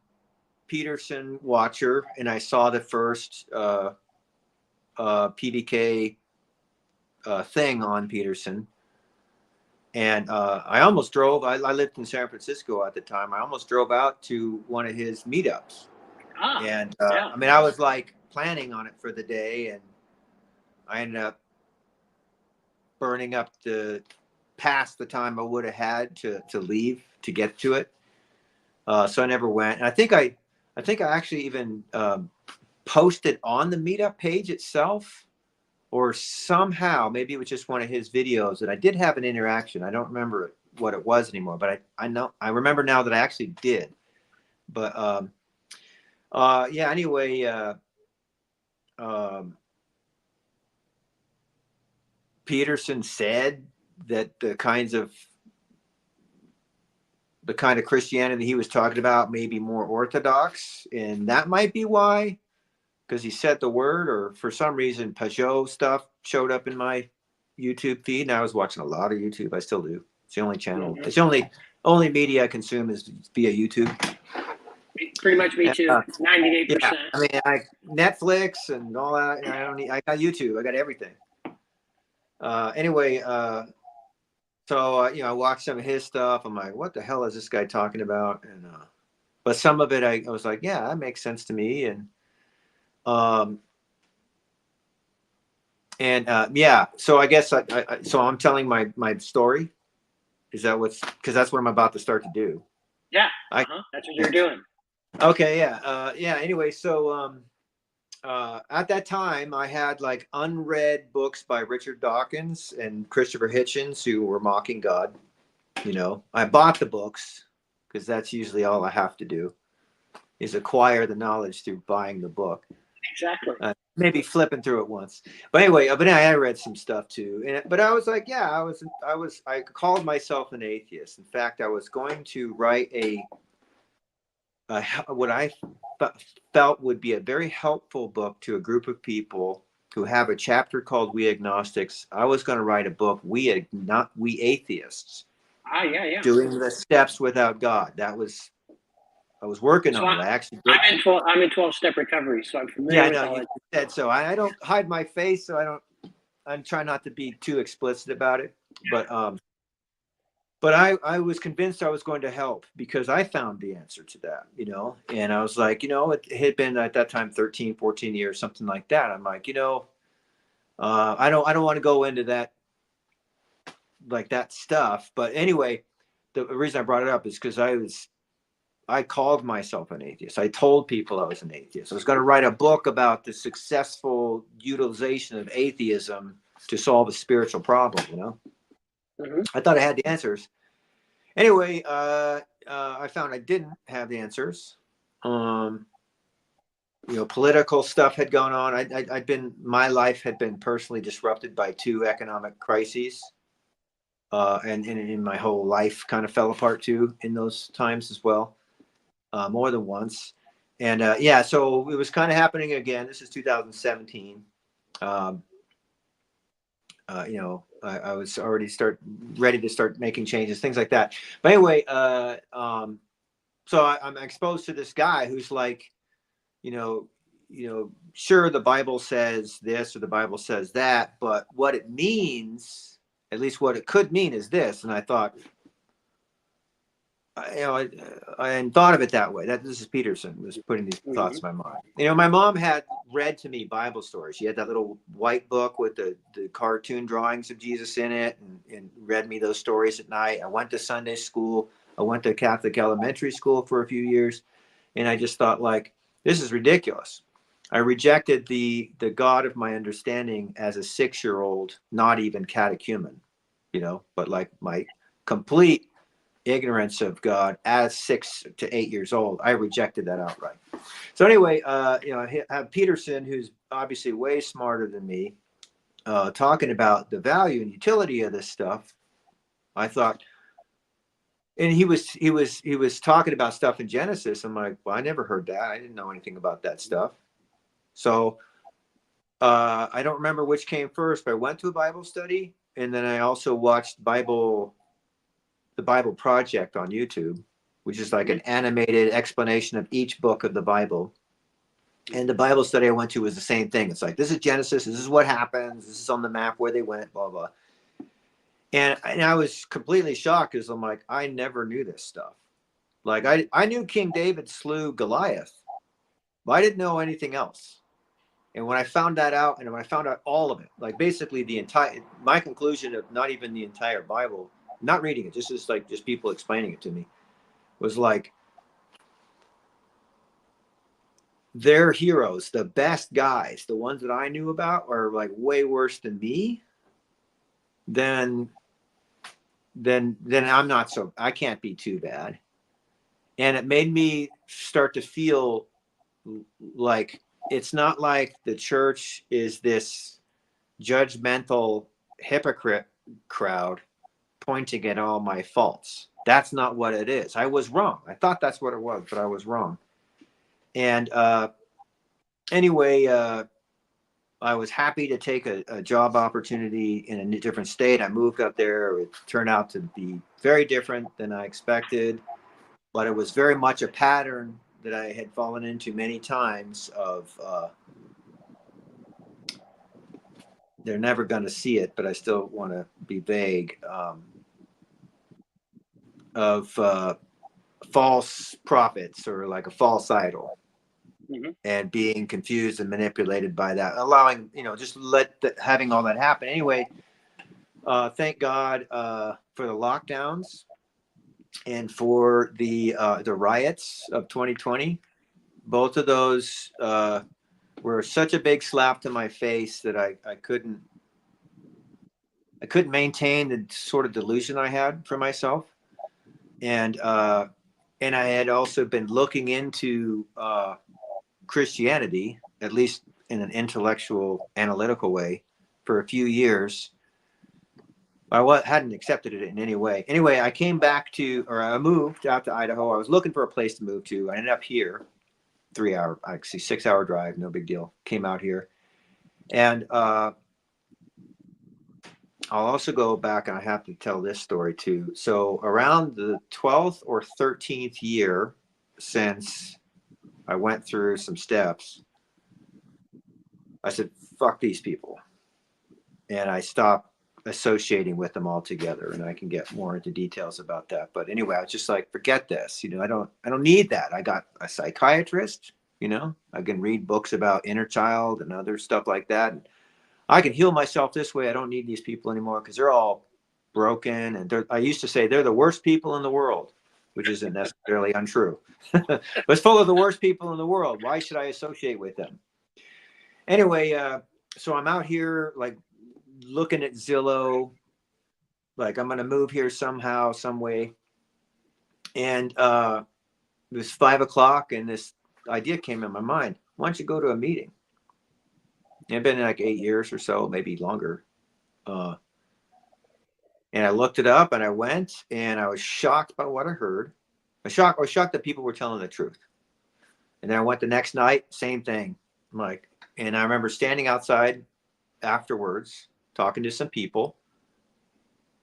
Peterson watcher, and I saw the first PDK thing on Peterson. And I almost drove. I lived in San Francisco at the time. I almost drove out to one of his meetups. And I mean, I was like planning on it for the day, and I ended up burning up past the time I would have had to leave to get to it. So I never went. And I think I actually even posted on the meetup page itself, or somehow maybe it was just one of his videos, and I did have an interaction. I don't remember what it was anymore, but I remember now that I actually did. But yeah, anyway, Peterson said that the kind of Christianity he was talking about may be more Orthodox, and that might be why, because he said the word, or for some reason Peugeot stuff showed up in my YouTube feed, and I was watching a lot of YouTube. I still do. It's the only channel. It's the only media I consume is via YouTube. Pretty much me too. 98%. Yeah, I mean, Netflix and all that. I got YouTube. I got everything. Anyway, so I watched some of his stuff. I'm like, what the hell is this guy talking about? And but some of it, I was like, yeah, that makes sense to me. And yeah, so I guess so I'm telling my story. Is that because that's what I'm about to start to do? Yeah, that's what you're doing. Okay, yeah, yeah. Anyway, so at that time, I had like unread books by Richard Dawkins and Christopher Hitchens who were mocking God. I bought the books because that's usually all I have to do is acquire the knowledge through buying the book. Exactly. Maybe flipping through it once, but anyway, I read some stuff too. But I was like, yeah, I called myself an atheist. In fact, I was going to write what I felt would be a very helpful book to a group of people who have a chapter called We Agnostics. I was going to write a book, We Atheists. Yeah. Doing the steps without God. I was working on it. I actually did. I'm in 12-step recovery, so I'm familiar with all you said so. I don't hide my face, so I'm trying not to be too explicit about it. Yeah. But I was convinced I was going to help because I found the answer to that, and I was like, it had been at that time 13, 14 years, something like that. I'm like, I don't want to go into that, like that stuff. But anyway, the reason I brought it up is because I called myself an atheist. I told people I was an atheist. I was going to write a book about the successful utilization of atheism to solve a spiritual problem, Mm-hmm. I thought I had the answers. Anyway, I found I didn't have the answers. political stuff had gone on. My life had been personally disrupted by 2 economic crises. And my whole life kind of fell apart too in those times as well, more than once. And so it was kind of happening again. This is 2017. I was already ready to start making changes, things like that. But anyway, so I'm exposed to this guy who's like, sure, the Bible says this or the Bible says that, but what it means, at least what it could mean, is this. And I thought, I hadn't thought of it that way. This is Peterson was putting these thoughts in my mind. My mom had read to me Bible stories. She had that little white book with the cartoon drawings of Jesus in it, and read me those stories at night. I went to Sunday school. I went to Catholic elementary school for a few years, and I just thought, like, this is ridiculous. I rejected the God of my understanding as a 6-year-old, not even catechumen, but like my complete ignorance of God as 6 to 8 years old. I rejected that outright. So anyway, I have Peterson, who's obviously way smarter than me, talking about the value and utility of this stuff. I thought, and he was talking about stuff in Genesis. I'm like, well, I never heard that. I didn't know anything about that stuff. So I don't remember which came first, but I went to a Bible study, and then I also watched the Bible Project on YouTube, which is like an animated explanation of each book of the Bible. And the Bible study I went to was the same thing. It's like, this is Genesis, this is what happens, this is on the map where they went, blah, blah. And I was completely shocked, because I'm like, I never knew this stuff. Like, I knew King David slew Goliath, but I didn't know anything else. And when I found that out, and when I found out all of it, like basically my conclusion of not even the entire Bible, not reading it, just people explaining it to me, was like, their heroes, the best guys, the ones that I knew about, are like way worse than me. Then I can't be too bad. And it made me start to feel like it's not like the church is this judgmental hypocrite crowd pointing at all my faults. That's not what it is. I was wrong. I thought that's what it was, but I was wrong. And anyway, I was happy to take a job opportunity in a different state. I moved up there. It turned out to be very different than I expected, but it was very much a pattern that I had fallen into many times of, they're never going to see it, but I still want to be vague, of false prophets, or like a false idol. And being confused and manipulated by that, allowing, just having all that happen. Anyway, thank God for the lockdowns and for the riots of 2020. Both of those were such a big slap to my face that I couldn't maintain the sort of delusion I had for myself. And I had also been looking into Christianity, at least in an intellectual, analytical way, for a few years. I hadn't accepted it in any way. Anyway, I moved out to Idaho. I was looking for a place to move to. I ended up here, 6-hour drive, no big deal. Came out here. And I'll also go back, and I have to tell this story too. So around the 12th or 13th year since I went through some steps, I said, fuck these people. And I stopped associating with them altogether. And I can get more into details about that. But anyway, I was just like, forget this. I don't need that. I got a psychiatrist, I can read books about inner child and other stuff like that. And I can heal myself this way. I don't need these people anymore, because they're all broken. And I used to say they're the worst people in the world, which isn't necessarily untrue. But it's full of the worst people in the world. Why should I associate with them? Anyway, so I'm out here, like, looking at Zillow, like I'm going to move here somehow, some way. And it was 5 o'clock, and this idea came in my mind. why don't you go to a meeting? It's been like 8 years or so, maybe longer. And I looked it up and I went, and I was shocked by what I heard. I was shocked that people were telling the truth. And then I went the next night, same thing. I'm like, and I remember standing outside afterwards, talking to some people.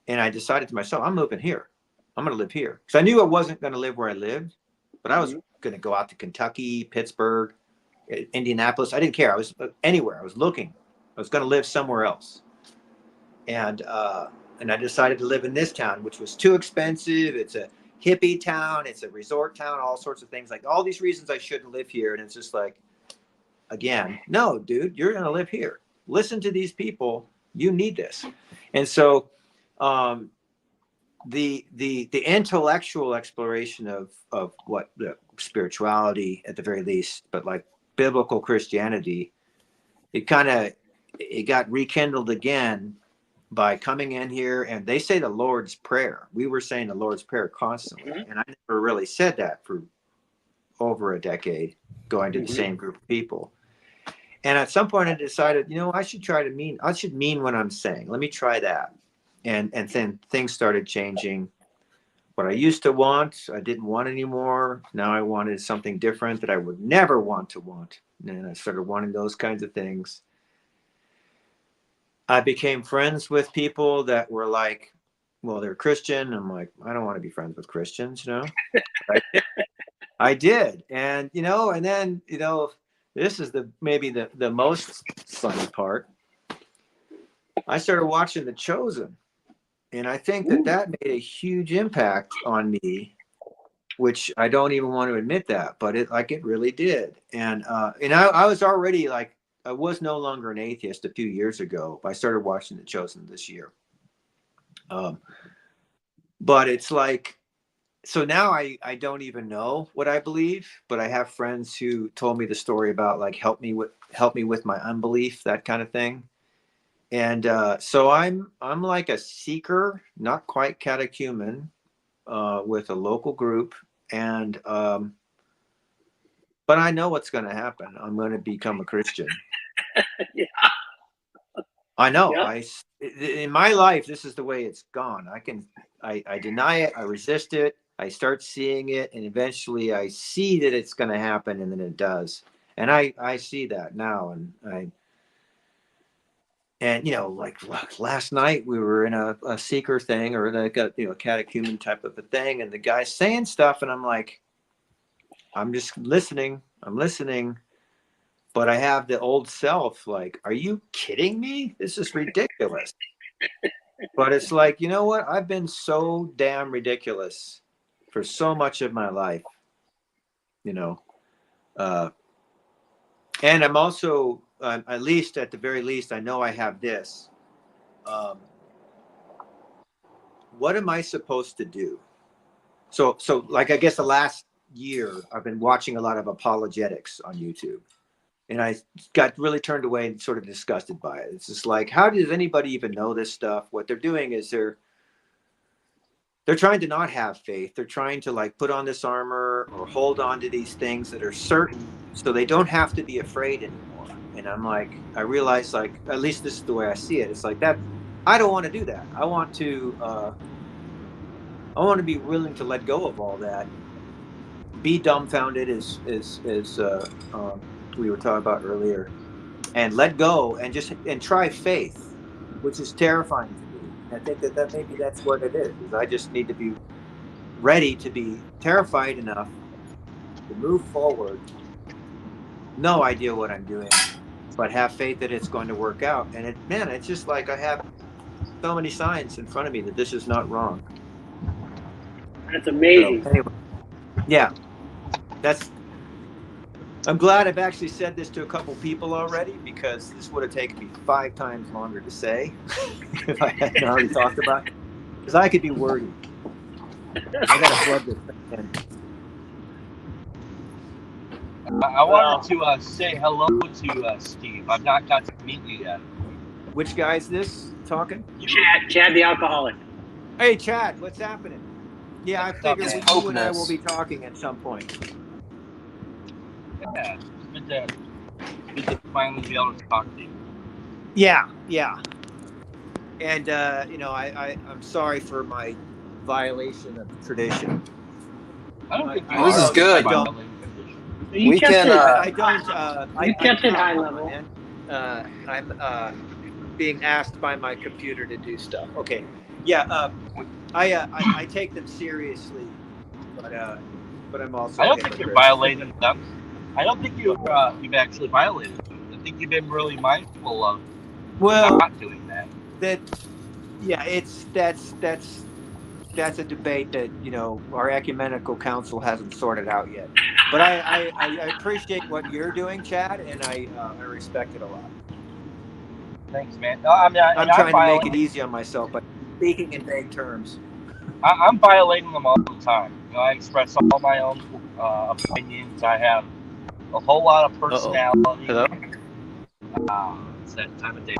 And I decided to myself, I'm moving here. I'm going to live here. Because I knew I wasn't going to live where I lived, but I was going to go out to Kentucky, Pittsburgh, Indianapolis. I didn't care. I was anywhere. I was looking. I was going to live somewhere else. And I decided to live in this town, which was too expensive. It's a hippie town. It's a resort town, all sorts of things. Like all these reasons I shouldn't live here. And it's just like, again, no, dude, you're going to live here. Listen to these people. You need this. And so the intellectual exploration of what the spirituality at the very least, but like biblical Christianity, it got rekindled again by coming in here. And they say the Lord's Prayer. We were saying the Lord's Prayer constantly. And I never really said that for over a decade, going to the same group of people. And at some point I decided, I should mean what I'm saying. Let me try that. And then things started changing. What I used to want, I didn't want anymore. Now I wanted something different that I would never want to want. And I started wanting those kinds of things. I became friends with people that were like, well, they're Christian. I'm like, I don't want to be friends with Christians, I did. And, and then, this is maybe the most funny part. I started watching The Chosen. And I think that made a huge impact on me, which I don't even want to admit that, but it really did. And I was already like, I was no longer an atheist a few years ago. I started watching The Chosen this year. But it's like, so now I don't even know what I believe, but I have friends who told me the story about like, help me with my unbelief, that kind of thing. And so I'm like a seeker, not quite catechumen, with a local group. And but I know what's going to happen. I'm going to become a Christian. Yeah. I know. Yeah. In my life, this is the way it's gone. I deny it. I resist it. I start seeing it, and eventually I see that it's going to happen, and then it does. And I see that now, and like last night we were in a seeker thing, or like a catechumen type of a thing, and the guy's saying stuff, and I'm like, I'm just listening. I'm listening, but I have the old self like, are you kidding me? This is ridiculous. But it's like, you know what? I've been so damn ridiculous for so much of my life, and I'm also, at the very least, I know I have this. What am I supposed to do? So like, I guess the last year I've been watching a lot of apologetics on YouTube, and I got really turned away and sort of disgusted by it. It's just like, how does anybody even know this stuff? What they're doing is they're trying to not have faith. They're trying to like put on this armor or hold on to these things that are certain, so they don't have to be afraid anymore. And I'm like, I realize, like, at least this is the way I see it. It's like that. I don't want to do that. I want to be willing to let go of all that. Be dumbfounded, as we were talking about earlier, and let go and try faith, which is terrifying to me. And I think that maybe that's what it is I just need to be ready to be terrified enough to move forward. No idea what I'm doing, but have faith that it's going to work out. And it's just like, I have so many signs in front of me that this is not wrong. That's amazing. So, anyway, yeah, I'm glad I've actually said this to a couple people already, because this would have taken me 5 times longer to say if I hadn't already talked about it. Because I could be wordy. I got to plug this thing in. I wanted to say hello to Steve. I've not got to meet you yet. Which guy is this talking? Chad the alcoholic. Hey, Chad, what's happening? Yeah, I figured you and I will be talking at some point. Yeah, it's good to Did they finally be able to talk to you? Yeah. And I'm sorry for my violation of tradition. I don't think you This is good. I don't. You We kept can. it. I don't. You kept it high hold on, level. man. I'm being asked by my computer to do stuff. Okay. Yeah. I take them seriously, but I'm also. I a don't think you're hypocrite. violating them. I don't think you've actually violated them. I think you've been really mindful of not doing that. That's a debate that our ecumenical council hasn't sorted out yet. But I appreciate what you're doing, Chad, and I respect it a lot. Thanks, man. No, I mean, I'm trying to make it easy on myself, but speaking in vague terms. I'm violating them all the time. I express all my own opinions. I have a whole lot of personality. Hello? It's that time of day.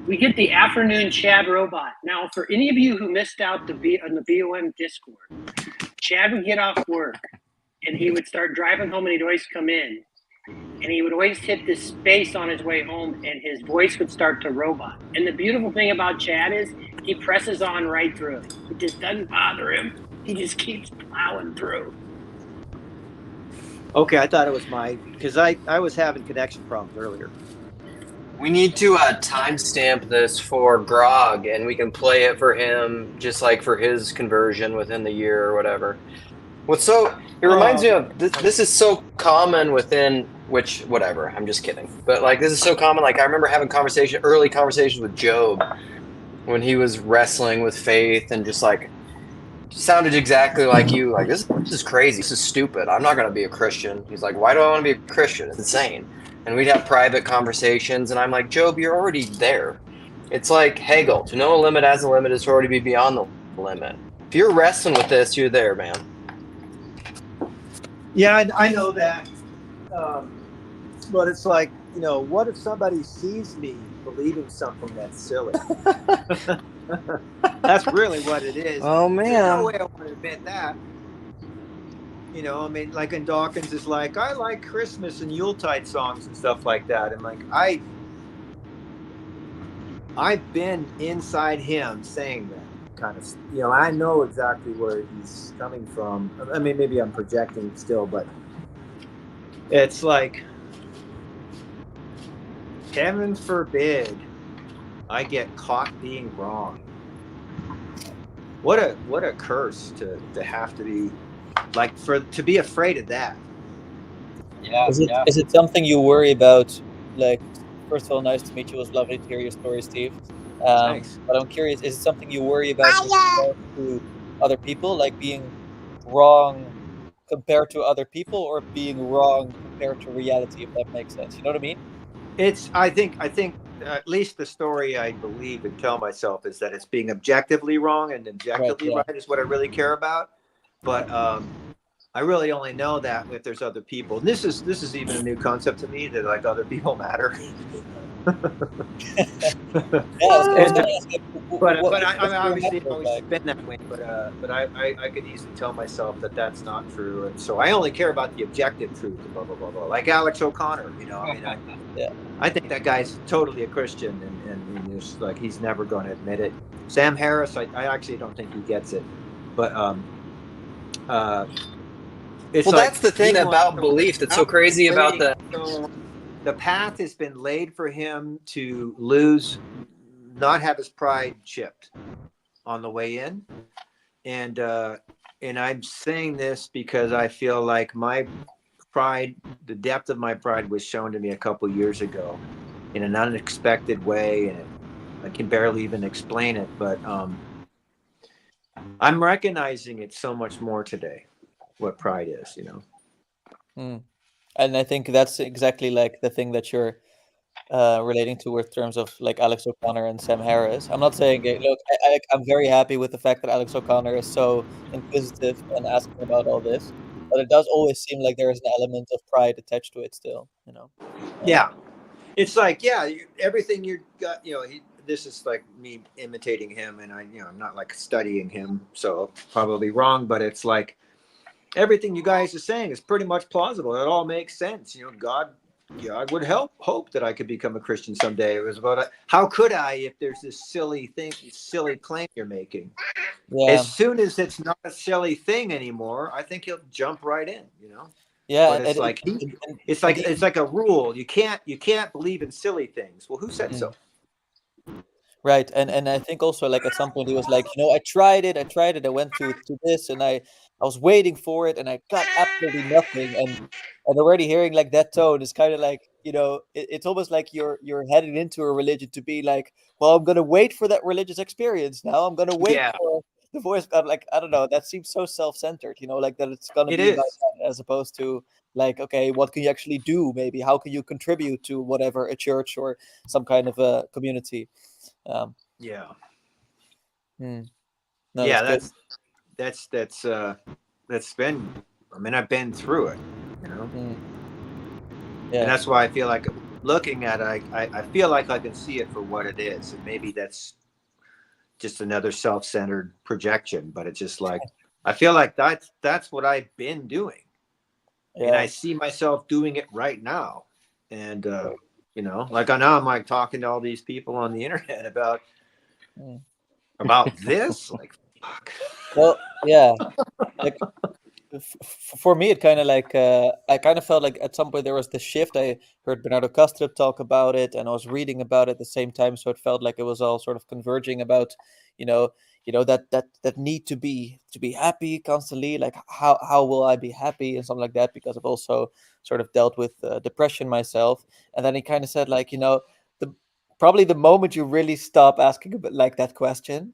We get the afternoon Chad robot. Now, for any of you who missed out on the BOM Discord, Chad would get off work and he would start driving home and he'd always come in. And he would always hit this space on his way home and his voice would start to robot. And the beautiful thing about Chad is he presses on right through it. It just doesn't bother him. He just keeps plowing through. Okay, I thought it was because I was having connection problems earlier. We need to timestamp this for Grog, and we can play it for him, just like for his conversion within the year or whatever. It reminds me of this is so common within whatever. I'm just kidding, but like this is so common. Like I remember having early conversations with Job when he was wrestling with faith, and just like sounded exactly like you. Like this is crazy. This is stupid. I'm not going to be a Christian. He's like, why do I want to be a Christian? It's insane. And we'd have private conversations, and I'm like, Job, you're already there. It's like Hegel. To know a limit as a limit is to already be beyond the limit. If you're wrestling with this, you're there, man. Yeah, I know that. But it's like, what if somebody sees me believing something that's silly? That's really what it is. Oh, man. There's no way I want to admit that. I mean, like in Dawkins is like, I like Christmas and Yuletide songs and stuff like that. And like, I've been inside him saying that kind of, I know exactly where he's coming from. I mean, maybe I'm projecting still, but it's like, heaven forbid I get caught being wrong. What a curse to have to be like to be afraid of that. Yeah. Is it something you worry about? Like, first of all, nice to meet you. It was lovely to hear your story, Steve. Thanks. But I'm curious, is it something you worry about with regard to other people, like being wrong compared to other people, or being wrong compared to reality, if that makes sense? You know what I mean? I think at least the story I believe and tell myself is that it's being objectively wrong and objectively right is what I really care about. But I really only know that if there's other people. And this is even a new concept to me, that like other people matter. But I obviously always been that way. But I could easily tell myself that that's not true, and so I only care about the objective truth. Blah blah blah blah. Like Alex O'Connor, I mean, I think that guy's totally a Christian, and just like he's never going to admit it. Sam Harris, I actually don't think he gets it, but it's that's the thing about belief that's so crazy about that. So the path has been laid for him to not have his pride chipped on the way in, and I'm saying this because I feel like my pride, the depth of my pride, was shown to me a couple years ago in an unexpected way, and I can barely even explain it, but I'm recognizing it so much more today, what pride is, And I think that's exactly like the thing that you're relating to in terms of like Alex O'Connor and Sam Harris. I'm not saying, look, I'm very happy with the fact that Alex O'Connor is so inquisitive and asking about all this, but it does always seem like there is an element of pride attached to it still, Yeah. It's like, everything you got, this is like me imitating him, and I'm not like studying him, so probably wrong, but it's like everything you guys are saying is pretty much plausible. It all makes sense. You know, God would hope that I could become a Christian someday. It was about how could I if there's this silly claim you're making. Yeah. As soon as it's not a silly thing anymore, I think he'll jump right in. You know. Yeah, But it's like a rule. You can't believe in silly things. Well, who said so? Right, and I think also like at some point he was like, you know, I tried it, I went to this, and I was waiting for it, and I got absolutely nothing, and already hearing like that tone is kind of like, you know, it's almost like you're heading into a religion to be like, well, I'm gonna wait for that religious experience now. I'm gonna wait Yeah. for the voice of God. Like, I don't know, that seems so self-centered, you know, like that it's gonna It be about is. that as opposed to like, okay, what can you actually do? Maybe how can you contribute to whatever a church or some kind of a community? Yeah. No, Yeah, that's good. that's been. I mean, I've been through it. You know. Yeah. And that's why I feel like looking at it, I feel like I can see it for what it is. And maybe that's just another self-centered projection, but it's just like, I feel like that's what I've been doing. And I see myself doing it right now. And, you know, like I know I'm like talking to all these people on the internet about this. Like, fuck. Well, yeah. Like for me, it kind of like I kind of felt like at some point there was this shift. I heard Bernardo Kastrup talk about it, and I was reading about it at the same time. So it felt like it was all sort of converging about, you know, that need to be happy constantly. Like how will I be happy and something like that? Because I've also sort of dealt with depression myself. And then he kind of said like, you know, probably the moment you really stop asking about like that question,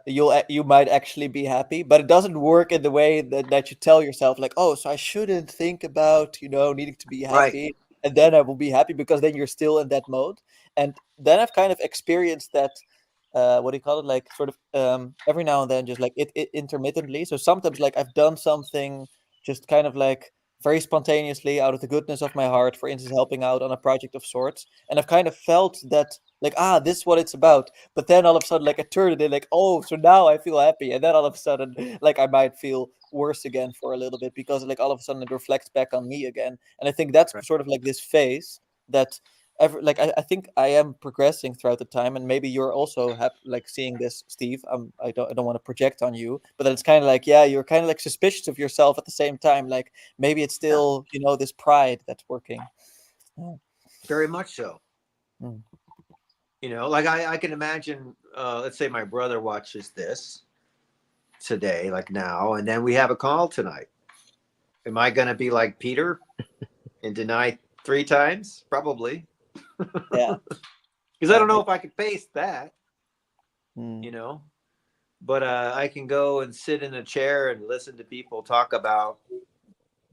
you might actually be happy, but it doesn't work in the way that you tell yourself like, oh, so I shouldn't think about, you know, needing to be happy, and then I will be happy, because then you're still in that mode. And then I've kind of experienced that, what do you call it, like sort of every now and then, just like it intermittently. So sometimes like I've done something just kind of like very spontaneously out of the goodness of my heart, for instance, helping out on a project of sorts, and I've kind of felt that like, this is what it's about. But then all of a sudden, like I turned it in, like, oh, so now I feel happy, and then all of a sudden, like I might feel worse again for a little bit, because like all of a sudden it reflects back on me again. And I think that's sort of like this phase that I think I am progressing throughout the time, and maybe you're also like seeing this, Steve. I don't want to project on you, but then it's kind of like, yeah, you're kind of like suspicious of yourself at the same time. Like maybe it's still, you know, this pride that's working. Very much so. You know, like I can imagine, let's say my brother watches this today, like now, and then we have a call tonight. Am I going to be like Peter and deny 3 times? Probably. Yeah. Because I don't know if I could face that, you know, but I can go and sit in a chair and listen to people talk about,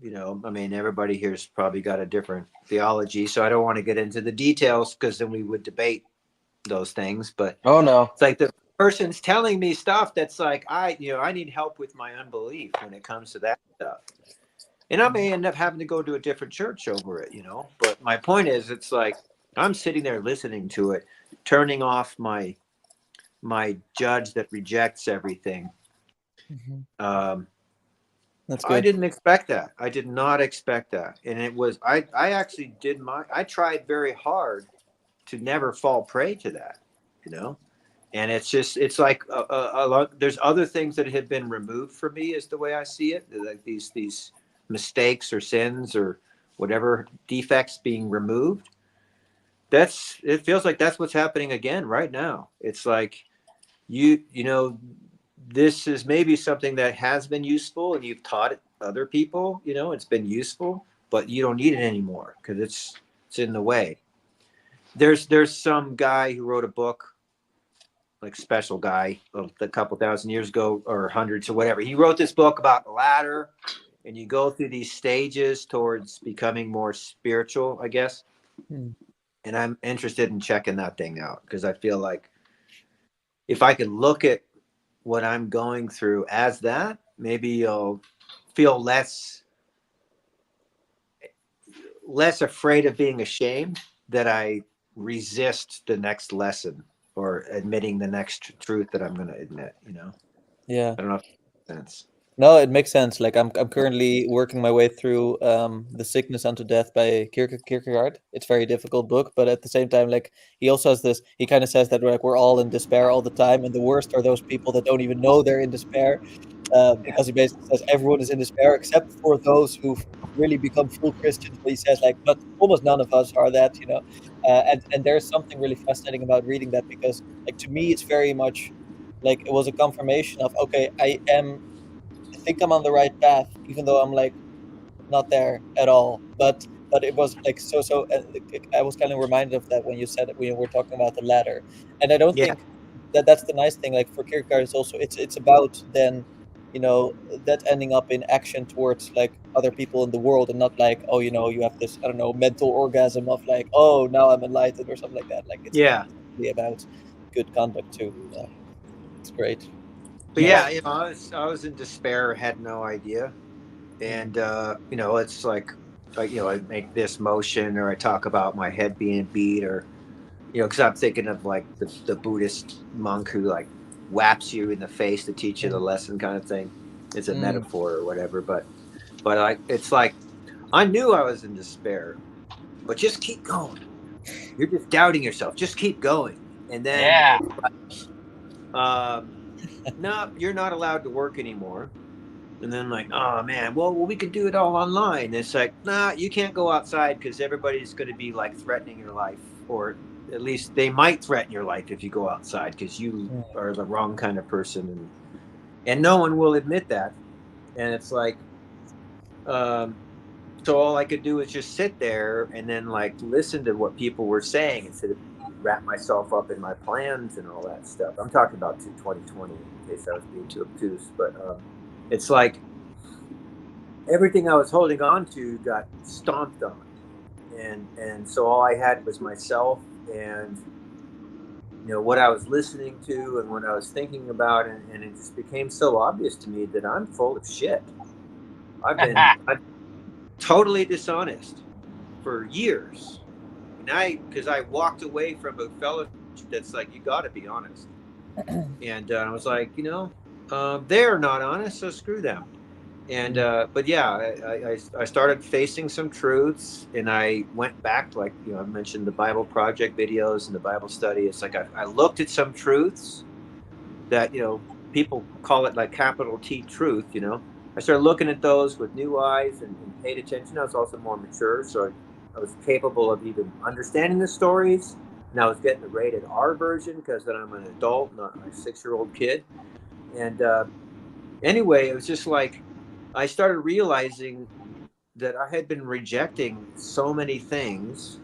you know, I mean, everybody here's probably got a different theology, so I don't want to get into the details because then we would debate those things. But oh no, it's like the person's telling me stuff that's like, I need help with my unbelief when it comes to that stuff. And I may end up having to go to a different church over it, you know. But my point is, it's like I'm sitting there listening to it, turning off my judge that rejects everything. That's I good. didn't expect that. I did not expect that. And it was, I actually I tried very hard to never fall prey to that, you know. And it's just, it's like a lot, there's other things that have been removed from me, is the way I see it. Like these mistakes or sins or whatever defects being removed. It feels like that's what's happening again right now. It's like you know, this is maybe something that has been useful and you've taught it other people, you know, it's been useful, but you don't need it anymore because it's in the way. There's some guy who wrote a book, like special guy, a couple thousand years ago, or hundreds or whatever. He wrote this book about the ladder, and you go through these stages towards becoming more spiritual, I guess. And I'm interested in checking that thing out because I feel like if I can look at what I'm going through as that, maybe you'll feel less afraid of being ashamed that I resist the next lesson or admitting the next truth that I'm going to admit, you know? Yeah. I don't know if that makes sense. No, it makes sense. Like I'm currently working my way through The Sickness Unto Death by Kierkegaard. It's a very difficult book, but at the same time, like he also has this. He kind of says that like we're all in despair all the time, and the worst are those people that don't even know they're in despair, because he basically says everyone is in despair except for those who've really become full Christians. But he says like, but almost none of us are that, you know. And there's something really fascinating about reading that because, like, to me, it's very much like it was a confirmation of okay, I think I'm on the right path, even though I'm like not there at all. But it was like I was kind of reminded of that when you said it, when we were talking about the ladder, and I don't Yeah. think that's the nice thing. Like for Kierkegaard, it's also it's about then, you know, that ending up in action towards like other people in the world, and not like, oh, you know, you have this, I don't know, mental orgasm of like, oh, now I'm enlightened or something like that. Like it's really about good conduct too. Yeah, it's great. But yeah, you know, I was in despair, had no idea, and you know, it's like you know, I make this motion, or I talk about my head being beat, or you know, because I'm thinking of like the Buddhist monk who like whaps you in the face to teach you the lesson, kind of thing. It's a metaphor or whatever, but it's like I knew I was in despair, but just keep going. You're just doubting yourself. Just keep going, and then Yeah. it's like, no, you're not allowed to work anymore. And then like, oh man, well we could do it all online. It's like, nah, you can't go outside because everybody's going to be like threatening your life, or at least they might threaten your life if you go outside because you are the wrong kind of person, and no one will admit that. And it's like, so all I could do is just sit there and then like listen to what people were saying instead of wrap myself up in my plans and all that stuff. I'm talking about 2020 in case I was being too obtuse, but it's like everything I was holding on to got stomped on, and so all I had was myself and you know what I was listening to and what I was thinking about, and it just became so obvious to me that I'm full of shit. I'm totally dishonest for years, and because I walked away from a fellowship that's like you got to be honest, and I was like, you know, they're not honest, so screw them. And but yeah, I started facing some truths, and I went back, like you know, I mentioned the Bible Project videos and the Bible study. It's like I looked at some truths that you know people call it like capital T truth. You know, I started looking at those with new eyes and paid attention. I was also more mature, so I was capable of even understanding the stories. And I was getting the rated R version because then I'm an adult, not a 6-year-old kid. And anyway, it was just like I started realizing that I had been rejecting so many things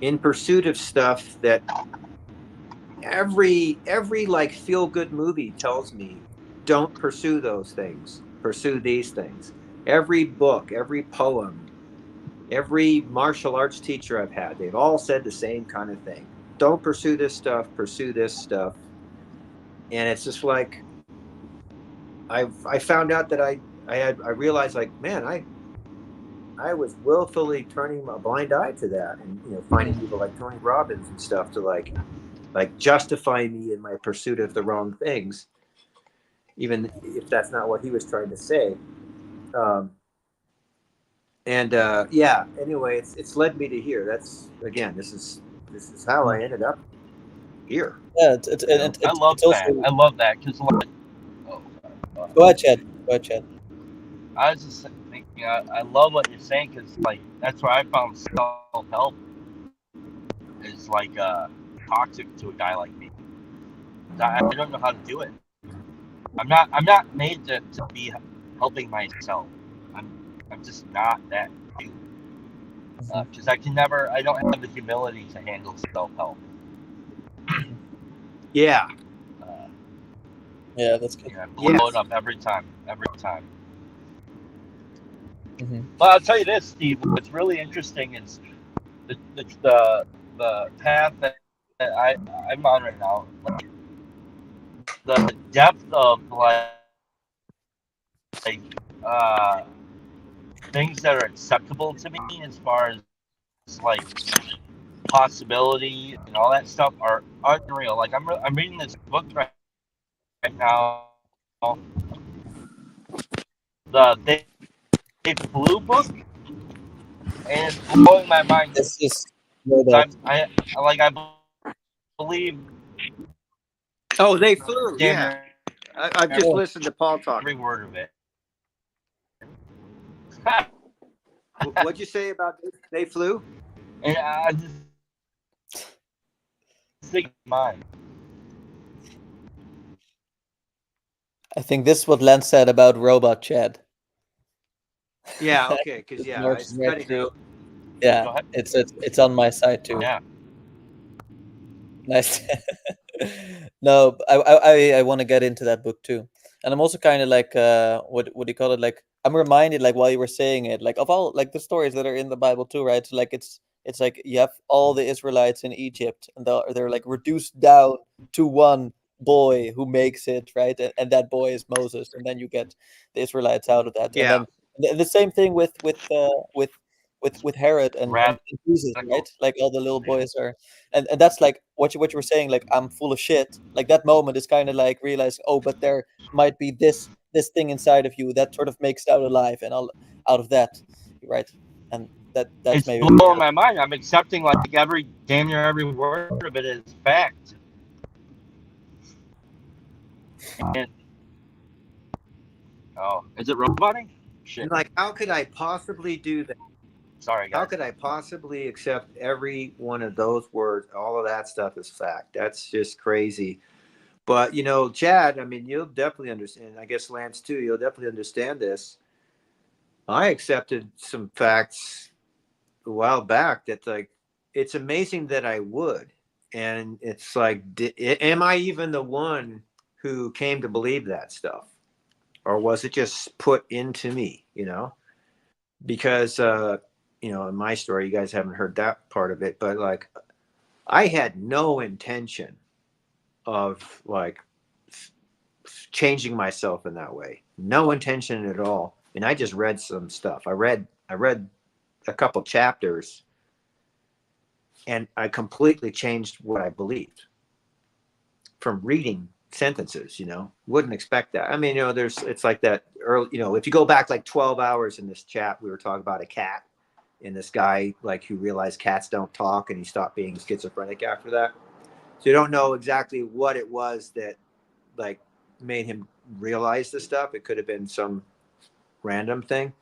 in pursuit of stuff that every like feel good movie tells me don't pursue those things, pursue these things. Every book, every poem, every martial arts teacher I've had, they've all said the same kind of thing. Don't pursue this stuff, pursue this stuff. And it's just like I found out that I realized like, man, I was willfully turning a blind eye to that, and you know, finding people like Tony Robbins and stuff to like justify me in my pursuit of the wrong things, even if that's not what he was trying to say. And yeah, anyway, it's led me to here. That's again, this is how I ended up here. Yeah, I love it's also. that. I love that because like, Go ahead, Chad. Go ahead, Chad. I was just thinking, I love what you're saying because like that's where I found self-help is like toxic to a guy like me. I don't know how to do it. I'm not made to be helping myself. I'm just not that dude. Because I don't have the humility to handle self-help. Yeah. Yeah, that's good. Yeah, blow it up every time. But I'll tell you this, Steve. What's really interesting is the path that I'm on right now. Like, the depth of things that are acceptable to me as far as like possibility and all that stuff are unreal. Like I'm reading this book right now the They Flew book, and it's blowing my mind. This is I I believe. Oh, They Flew. Damn Yeah, near I've just listened to Paul talk. every word of it. What'd you say about They Flew? And I just think mine. I think this is what Len said about Robot Chad. Yeah. Okay. Because It's yeah, more it's similar cutting to- out. Yeah, Go ahead. it's on my side too. Yeah. Nice. No, I want to get into that book too, and I'm also kind of like what do you call it? Like I'm reminded, like while you were saying it, like of all like the stories that are in the Bible too, right? So like it's like you have all the Israelites in Egypt, and they're like reduced down to one boy who makes it, right? And that boy is Moses, and then you get the Israelites out of that, and Yeah. then the same thing with Herod and Jesus, Radical. right? Like all the little boys are, and that's like what you were saying. Like I'm full of shit. Like that moment is kind of like realizing, oh, but there might be this thing inside of you that sort of makes it out alive, and out of that, right? And that's It's maybe blowing my mind. I'm accepting like damn near every word of it is fact. And, oh, is it roboting? Shit. And like, how could I possibly do that? Sorry, guys. How could I possibly accept every one of those words? All of that stuff is fact. That's just crazy. But you know, Chad, I mean, you'll definitely understand. I guess Lance too. You'll definitely understand this. I accepted some facts a while back that like it's amazing that I would, and it's like, am I even the one who came to believe that stuff, or was it just put into me? You know, because you know, in my story, you guys haven't heard that part of it, but like, I had no intention of like changing myself in that way. No intention at all. And I just read some stuff. I read a couple chapters and I completely changed what I believed from reading sentences, you know. Wouldn't expect that. I mean, you know, it's like that early, you know, if you go back like 12 hours in this chat, we were talking about a cat and this guy like who realized cats don't talk and he stopped being schizophrenic after that. So you don't know exactly what it was that like made him realize the stuff. It could have been some random thing.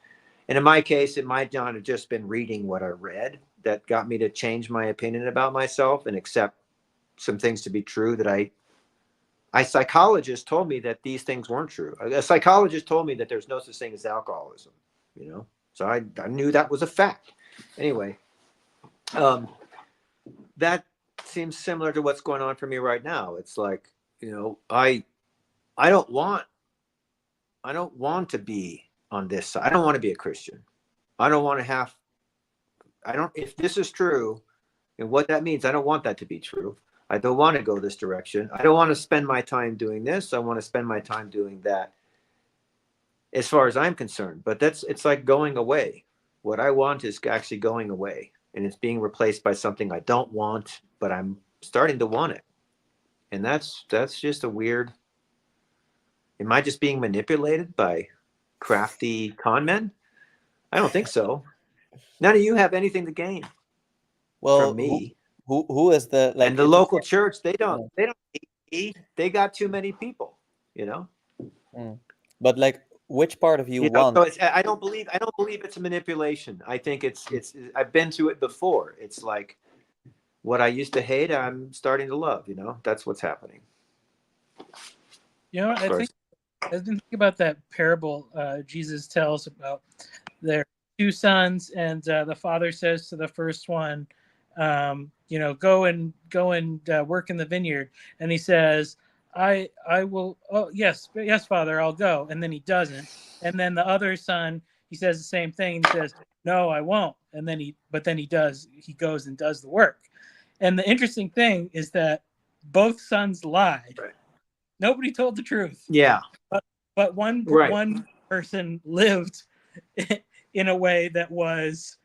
And in my case, it might not have just been reading what I read that got me to change my opinion about myself and accept some things to be true that a psychologist told me that these things weren't true. A psychologist told me that there's no such thing as alcoholism, you know? So I knew that was a fact. Anyway, that seems similar to what's going on for me right now. It's like, you know, I don't want to be on this side. I don't want to be a Christian. I don't want to have, if this is true and what that means, I don't want that to be true. I don't want to go this direction. I don't want to spend my time doing this. I want to spend my time doing that as far as I'm concerned. But it's like going away. What I want is actually going away and it's being replaced by something I don't want, but I'm starting to want it. And that's just a weird, am I just being manipulated by crafty con men? I don't think so. None of you have anything to gain from me. Who is the like? And the local church, they don't eat. They got too many people, you know. But like, which part of you You know, want? so I don't believe it's a manipulation. I think it's I've been to it before. It's like what I used to hate, I'm starting to love. You know, that's what's happening. You know, I've been thinking about that parable Jesus tells about their two sons, and the father says to the first one, you know, go and work in the vineyard, and he says, I will. Oh yes, Father, I'll go, and then he doesn't. And then the other son, he says the same thing. He says, no, I won't. And then he does. He goes and does the work. And the interesting thing is that both sons lied. Right. Nobody told the truth. Yeah. But one person lived in a way that was,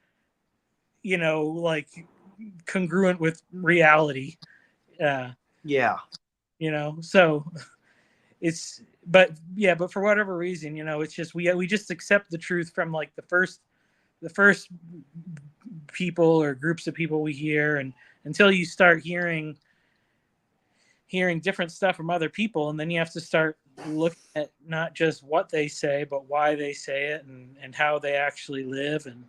you know, like congruent with reality. Yeah. You know, so it's but for whatever reason, it's just we just accept the truth from like the first people or groups of people we hear, and until you start hearing different stuff from other people, and then you have to start looking at not just what they say but why they say it, and how they actually live, and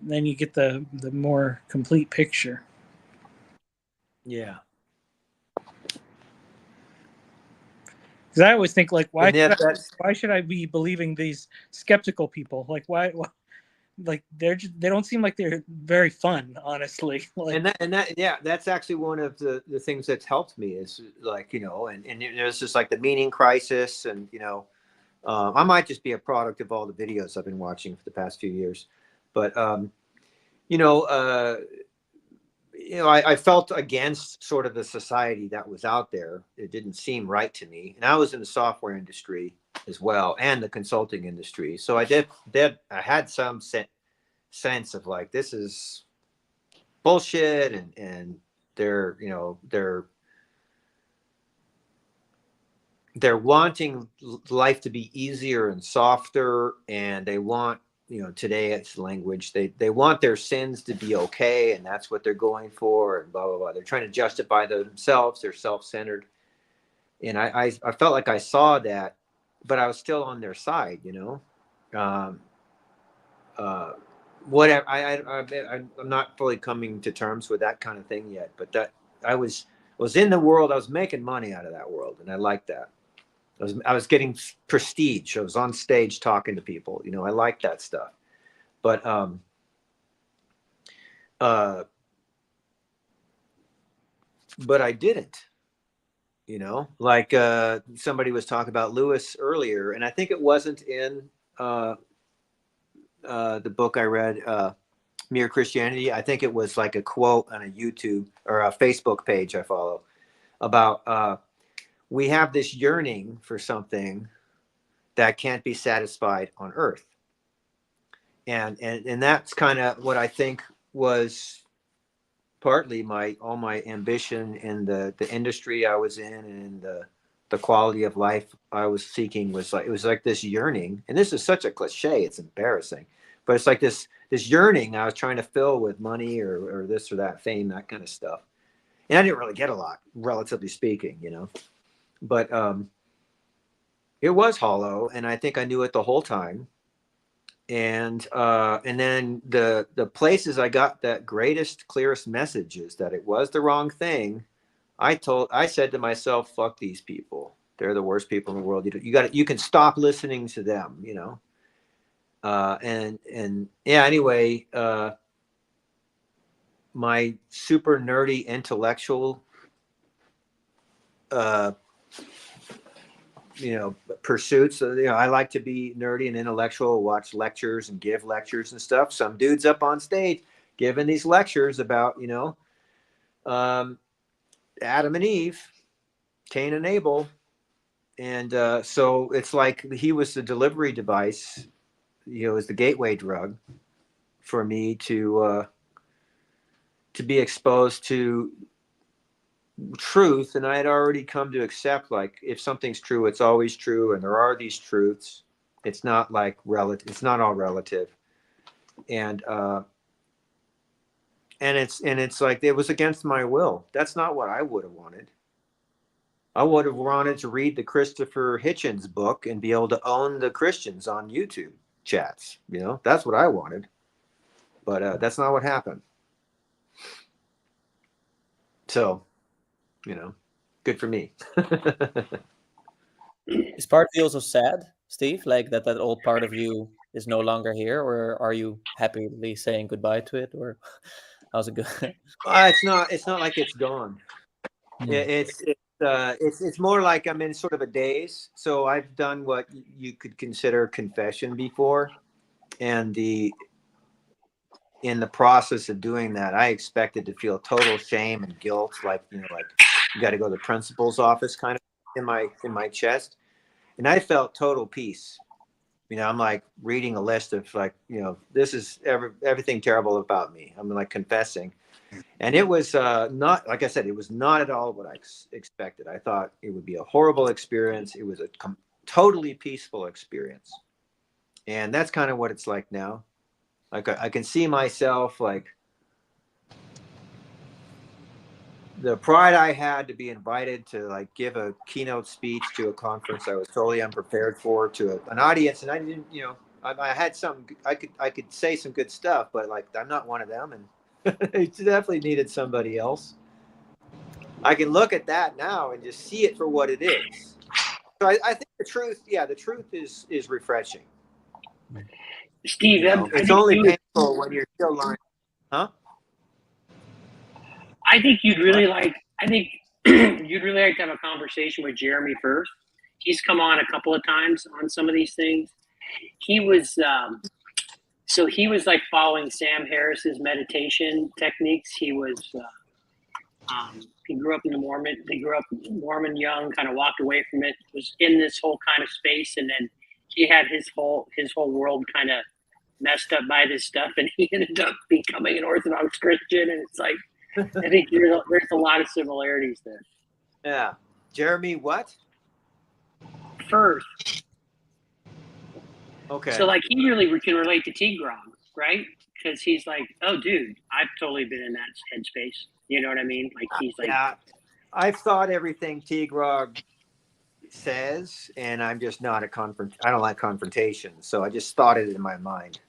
then you get the more complete picture. Yeah. Because I always think, like, why should I be believing these skeptical people? Like, why like they don't seem like they're very fun, honestly. Like, that's actually one of the things that's helped me is like, and there's just like the meaning crisis, and I might just be a product of all the videos I've been watching for the past few years, but I felt against sort of the society that was out there. It didn't seem right to me. And I was in the software industry as well, and the consulting industry. So I had some sense of like, this is bullshit. And they're wanting life to be easier and softer. And they want, today it's language. They want their sins to be okay, and that's what they're going for, and blah blah blah. They're trying to justify themselves. They're self-centered, and I felt like I saw that, but I was still on their side, whatever. I'm not fully coming to terms with that kind of thing yet, but that I was in the world. I was making money out of that world, and I liked that. I was getting prestige. I was on stage talking to people. I like that stuff. But I didn't. Like somebody was talking about Lewis earlier, and I think it wasn't in the book I read, Mere Christianity. I think it was like a quote on a YouTube or a Facebook page I follow about we have this yearning for something that can't be satisfied on earth. And that's kind of what I think was partly all my ambition in the industry I was in, and the quality of life I was seeking was like, it was like this yearning. And this is such a cliche, it's embarrassing, but it's like this yearning I was trying to fill with money or this or that, fame, that kind of stuff. And I didn't really get a lot, relatively speaking, but it was hollow, and I think I knew it the whole time. And then the places I got that greatest, clearest messages that it was the wrong thing, I said to myself, fuck these people. They're the worst people in the world. You can stop listening to them, anyway, my super nerdy intellectual pursuits. I like to be nerdy and intellectual, watch lectures and give lectures and stuff. Some dude's up on stage giving these lectures about, Adam and Eve, Cain and Abel. And so it's like he was the delivery device, was the gateway drug for me to be exposed to truth. And I had already come to accept, like, if something's true, it's always true, and there are these truths. It's not like relative. It's not all relative. And it's like it was against my will. That's not what I would have wanted. I would have wanted to read the Christopher Hitchens book and be able to own the Christians on YouTube chats. That's what I wanted. But that's not what happened. So, good for me. Is part of you also sad, Steve? Like that old part of you is no longer here, or are you happily saying goodbye to it, or how's it going? It's not like it's gone. It's more like I'm in sort of a daze. So I've done what you could consider confession before, and in the process of doing that, I expected to feel total shame and guilt, like you got to go to the principal's office kind of in my chest, and I felt total peace. You know, I'm like reading a list of like, you know, this is everything terrible about me. I'm like confessing. And it was not, like I said, it was not at all what I expected. I thought it would be a horrible experience. It was a totally peaceful experience. And that's kind of what it's like now. Like I can see myself, like the pride I had to be invited to like give a keynote speech to a conference I was totally unprepared for, to an audience. And I didn't, you know, I had some, I could say some good stuff, but like, I'm not one of them. And it definitely needed somebody else. I can look at that now and just see it for what it is. So I think the truth is refreshing. Steve, You know, it's only painful when you're still lying. Huh? I think you'd really like. I think you'd really like to have a conversation with Jeremy first. He's come on a couple of times on some of these things. He was so he was like following Sam Harris's meditation techniques. He was he grew up in the Mormon. He grew up Mormon young, kind of walked away from it. Was in this whole kind of space, and then he had his whole world kind of messed up by this stuff, and he ended up becoming an Orthodox Christian. And it's like, I think there's a lot of similarities there. Yeah, Jeremy, what? First. Okay. So like he really can relate to Tigran, right? Because he's like, oh, dude, I've totally been in that headspace. You know what I mean? Like he's like, yeah, I've thought everything Tigran says, and I'm just not I don't like confrontation, so I just thought it in my mind.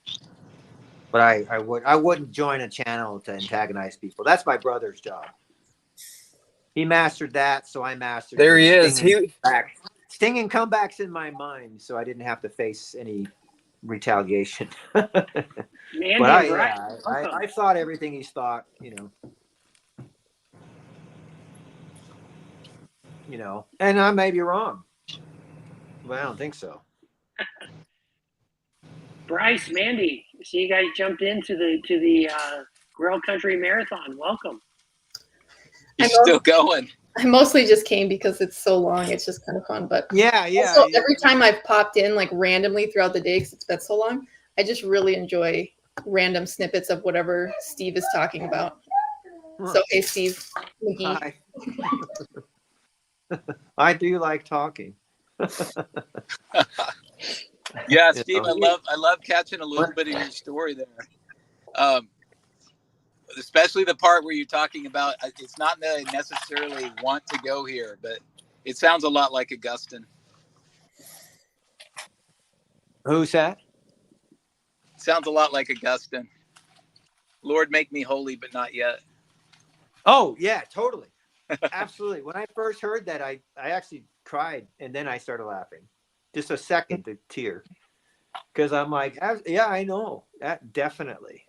But I wouldn't join a channel to antagonize people. That's my brother's job. He mastered that, so I mastered. There he is. Stinging comebacks in my mind, so I didn't have to face any retaliation. But I thought everything he's thought, you know, and I may be wrong, but I don't think so. Bryce, Mandy, see you guys jumped into the Grail Country Marathon. Welcome. You're still going. I mostly just came because it's so long. It's just kind of fun. But also, every time I've popped in like randomly throughout the day because it's been so long, I just really enjoy random snippets of whatever Steve is talking about. So hey, Steve McGee. I do like talking. Yeah, Steve, I love catching a little bit of your story there. Especially the part where you're talking about, it's not that I necessarily want to go here, but it sounds a lot like Augustine. Who's that? Sounds a lot like Augustine. Lord, make me holy, but not yet. Oh, yeah, totally. Absolutely. When I first heard that, I actually cried, and then I started laughing. Just a second to tear. Because I'm like, yeah, I know. That definitely.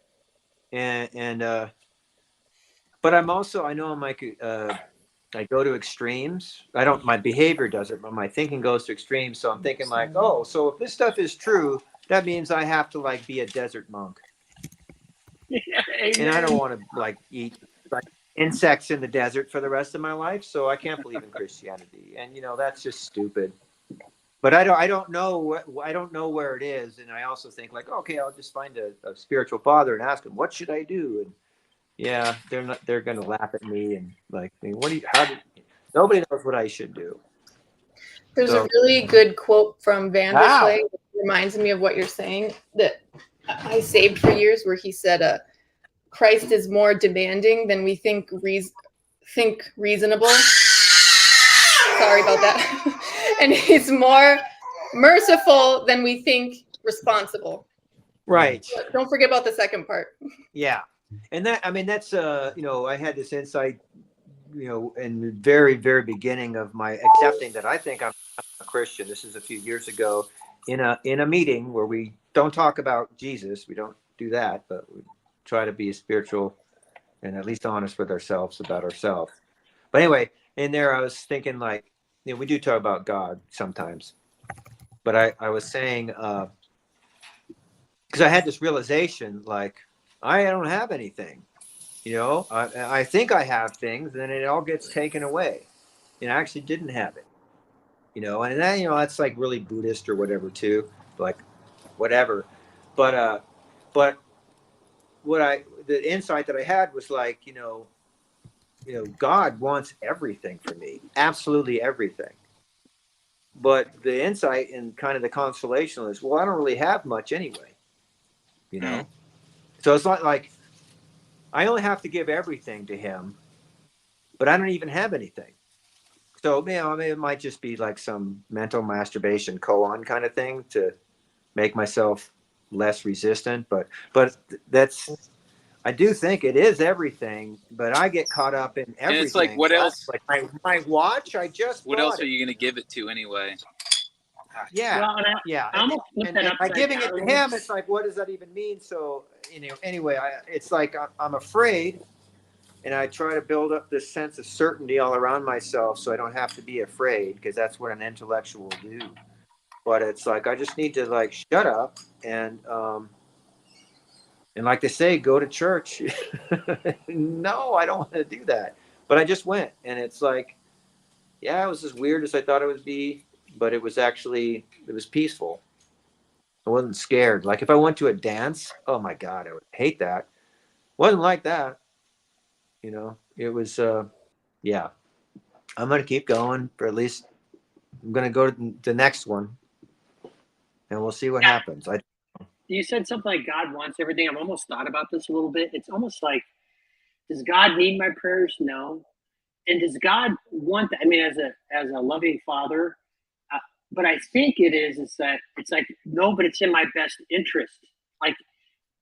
But I'm also, I know I'm like, I go to extremes. My behavior doesn't, but my thinking goes to extremes. So I'm thinking like, oh, so if this stuff is true, that means I have to like be a desert monk. And I don't want to like eat like insects in the desert for the rest of my life. So I can't believe in Christianity. And you know, that's just stupid. But I don't know where it is. And I also think like, okay, I'll just find a spiritual father and ask him, what should I do? And yeah, they're going to laugh at me and like, nobody knows what I should do. There's a really good quote from Vandersley that reminds me of what you're saying that I saved for years, where he said, Christ is more demanding than we think reasonable. Sorry about that. And he's more merciful than we think responsible. Right. But don't forget about the second part. Yeah. And that's I had this insight, in the very, very beginning of my accepting that I think I'm a Christian. This is a few years ago in a meeting where we don't talk about Jesus. We don't do that, but we try to be spiritual and at least honest with ourselves about ourselves. But anyway, in there I was thinking like, we do talk about God sometimes, but I was saying, because I had this realization, like, I don't have anything, I think I have things, and then it all gets taken away, and I actually didn't have it, and then, that's like really Buddhist or whatever too. Like, whatever. But the insight that I had was like, God wants everything for me, absolutely everything. But the insight and kind of the consolation is, well, I don't really have much anyway, So it's not like I only have to give everything to him, but I don't even have anything. So, I mean, it might just be like some mental masturbation koan kind of thing to make myself less resistant. But I do think it is everything, but I get caught up in everything. And it's like, what else? Like my watch, I just What bought else are it. you going to give it to anyway? Yeah, Well, and yeah. I almost flip And that by upside giving it down. to him, it's like, what does that even mean? So, anyway, it's like I'm afraid, and I try to build up this sense of certainty all around myself so I don't have to be afraid, because that's what an intellectual will do. But it's like I just need to like shut up and like they say, go to church. No, I don't want to do that. But I just went, and it's like, yeah, it was as weird as I thought it would be, but it was peaceful. I wasn't scared. Like if I went to a dance, oh my God, I would hate that. Wasn't like that. It was, yeah. I'm going to keep going for at least, I'm going to go to the next one, and we'll see what happens. You said something like God wants everything. I've almost thought about this a little bit. It's almost like, does God need my prayers? No. And does God want that? I mean, as a loving father, but I think is that it's like, no, but it's in my best interest. Like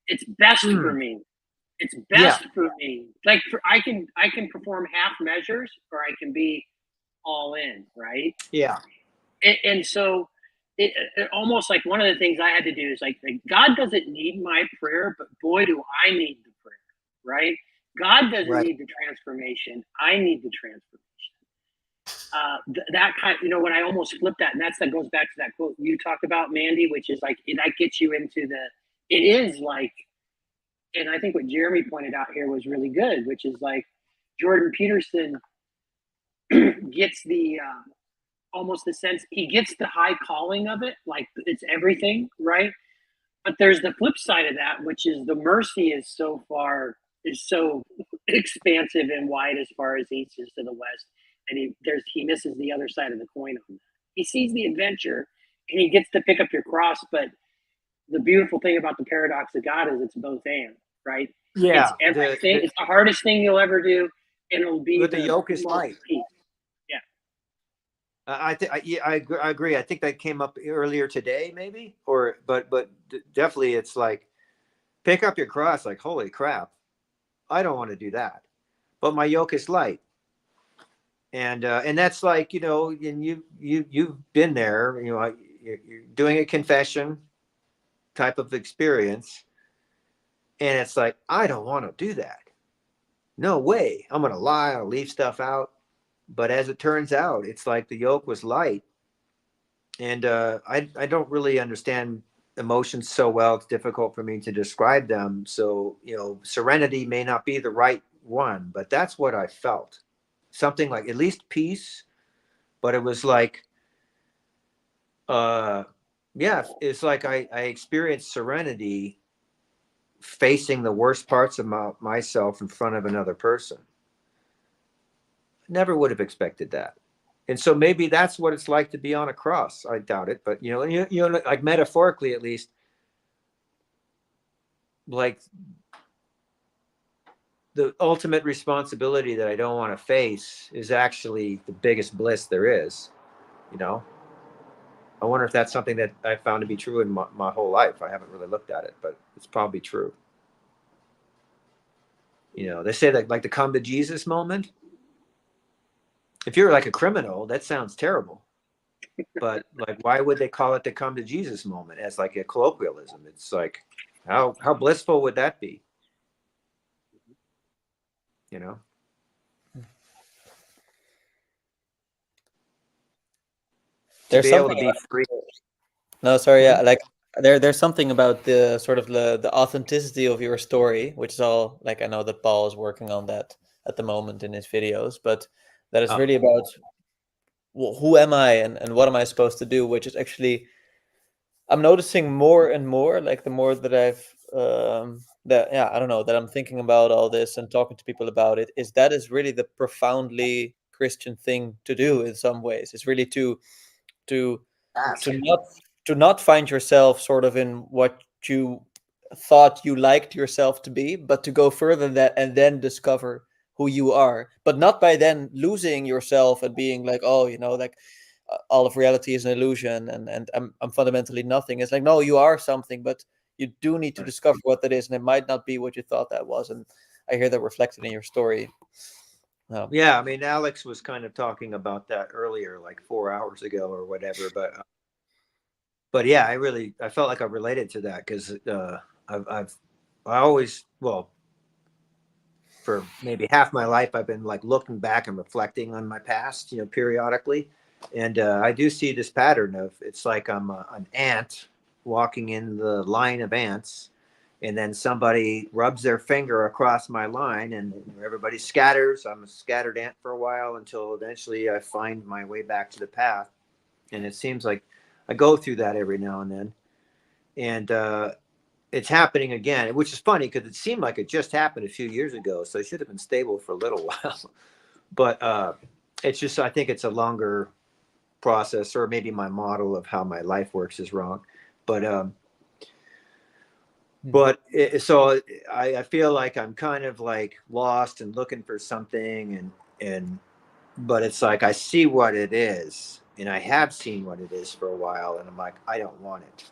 it's best for me. It's best for me. Like I can perform half measures, or I can be all in, right? Yeah. And so it almost like one of the things I had to do is like God doesn't need my prayer, but boy, do I need the prayer, right? God doesn't need the transformation. I need the transformation. That kind, when I almost flip that, and that goes back to that quote you talked about, Mandy, which is like that gets you into it is like, and I think what Jeremy pointed out here was really good, which is like Jordan Peterson gets the almost the sense he gets the high calling of it, like it's everything, right? But there's the flip side of that, which is the mercy is so expansive and wide as far as east is to the west, and he misses the other side of the coin on that. He sees the adventure and he gets to pick up your cross, but the beautiful thing about the paradox of God is it's both and, right? Yeah, it's everything. It's the hardest thing you'll ever do, and it'll be the yoke is light. Peace. I agree. I think that came up earlier today, maybe, but definitely, it's like pick up your cross. Like, holy crap, I don't want to do that, but my yoke is light, and that's like and you've been there. You're doing a confession type of experience, and it's like I don't want to do that. No way, I'm gonna lie. I'll leave stuff out. But as it turns out, it's like the yoke was light. And I don't really understand emotions so well. It's difficult for me to describe them. So, serenity may not be the right one, but that's what I felt. Something like at least peace. But it was like, it's like I experienced serenity facing the worst parts of myself in front of another person. Never would have expected that. And so maybe that's what it's like to be on a cross. I doubt it, but like metaphorically at least, like the ultimate responsibility that I don't want to face is actually the biggest bliss there is. I wonder if that's something that I found to be true in my whole life. I haven't really looked at it, but it's probably true. They say that like the come to Jesus moment. If you're like a criminal, that sounds terrible. But like, why would they call it the come to Jesus moment as like a colloquialism? It's like, how blissful would that be? There's be able something to be free. No, sorry, yeah, like there's something about the sort of the authenticity of your story, which is all like I know that Paul is working on that at the moment in his videos, but that is really about who am I and what am I supposed to do, which is actually I'm noticing more and more, like the more that I don't know, that I'm thinking about all this and talking to people about it, is really the profoundly Christian thing to do in some ways. It's really to Ask. not find yourself sort of in what you thought you liked yourself to be, but to go further than that and then discover who you are, but not by then losing yourself and being like, oh, like all of reality is an illusion and I'm fundamentally nothing. It's like, no, you are something, but you do need to discover what that is, and it might not be what you thought that was. And I hear that reflected in your story. Yeah, I mean, Alex was kind of talking about that earlier, like 4 hours ago or whatever. But yeah, I felt like I related to that because I always, well, for maybe half my life, I've been like looking back and reflecting on my past, periodically, and I do see this pattern of it's like I'm an ant walking in the line of ants. And then somebody rubs their finger across my line and everybody scatters. I'm a scattered ant for a while until eventually I find my way back to the path. And it seems like I go through that every now and then. And it's happening again, which is funny because it seemed like it just happened a few years ago. So it should have been stable for a little while. But it's just, I think it's a longer process, or maybe my model of how my life works is wrong. So I feel like I'm kind of like lost and looking for something, but it's like I see what it is, and I have seen what it is for a while, and I'm like, I don't want it,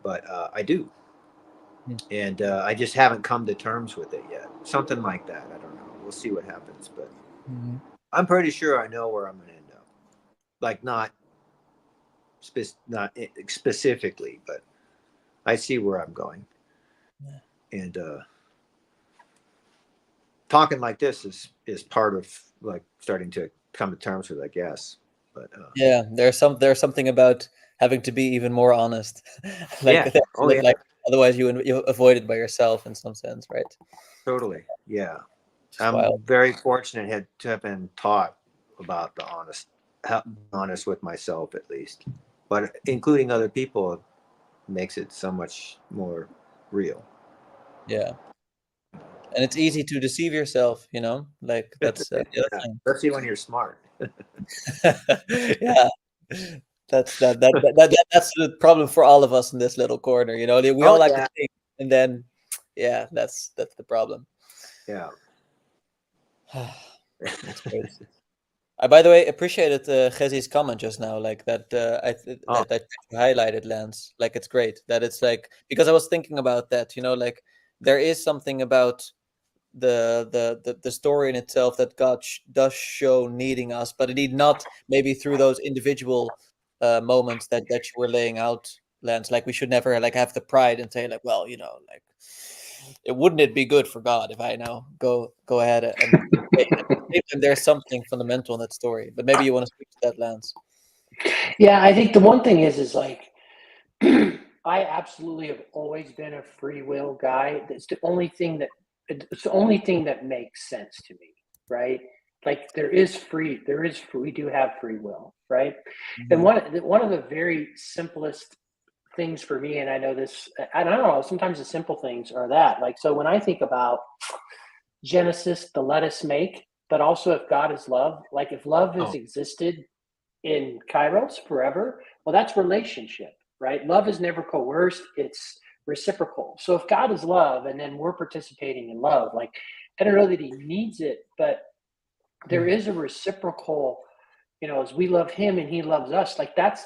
but I do, and I just haven't come to terms with it yet. Something like that. I don't know. We'll see what happens, but I'm pretty sure I know where I'm going to end up. Like not specifically, but I see where I'm going. And talking like this is part of like starting to come to terms with, I guess. But yeah, there's something about having to be even more honest. Like like otherwise you avoid it by yourself in some sense, right? Totally. Yeah. It's I'm wild. very fortunate to have been taught about honest with myself, at least, but including other people makes it so much more real. Yeah. And it's easy to deceive yourself, like that's the other thing. Especially when you're smart. Yeah, that's that's the problem for all of us in this little corner. We all like to think, and then that's the problem. Yeah. That's great. I, by the way, appreciated Gezi's comment just now, like that. That you highlighted, Lance. Like it's great that it's like, because I was thinking about that. Like there is something about the story in itself that God does show needing us, but indeed not maybe through those individual moments that you were laying out, Lance. Like we should never like have the pride and say like, well, like wouldn't it be good for God if I now go ahead and there's something fundamental in that story. But maybe you want to speak to that, Lance. Yeah, I think the one thing is like I absolutely have always been a free will guy. It's the only thing that makes sense to me, right? Like we do have free will, right? And one of the very simplest things for me, and I know this, I don't know, sometimes the simple things are that, like, so when I think about Genesis, the let us make, but also if God is love, like if love has existed in Kairos forever, well, that's relationship, right? Love is never coerced, it's reciprocal. So if God is love and then we're participating in love, like I don't know that he needs it, but there is a reciprocal, as we love him and he loves us, like that's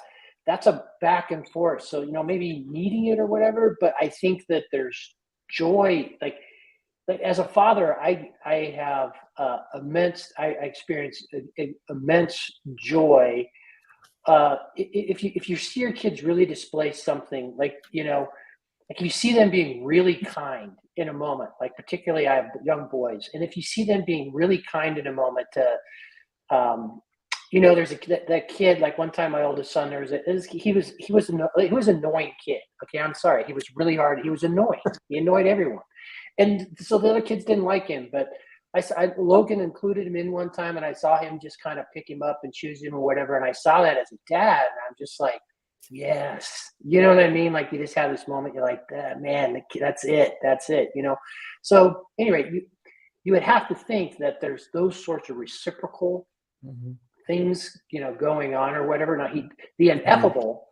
a back and forth. So, maybe needing it or whatever, but I think that there's joy, like as a father, I have I experience immense joy if you see your kids really display something, like like you see them being really kind in a moment, like particularly I have young boys, and if you see them being really kind in a moment to there's that kid, like one time my oldest son, he was an annoying kid. Okay, I'm sorry, he was really hard, he was annoying, he annoyed everyone. And so the other kids didn't like him, but Logan included him in one time, and I saw him just kind of pick him up and choose him or whatever. And I saw that as a dad, and I'm just like, yes. You know what I mean? Like you just have this moment, you're like, ah, man, that's it. That's it. You know? So anyway, you would have to think that there's those sorts of reciprocal things, you know, going on or whatever. Now the ineffable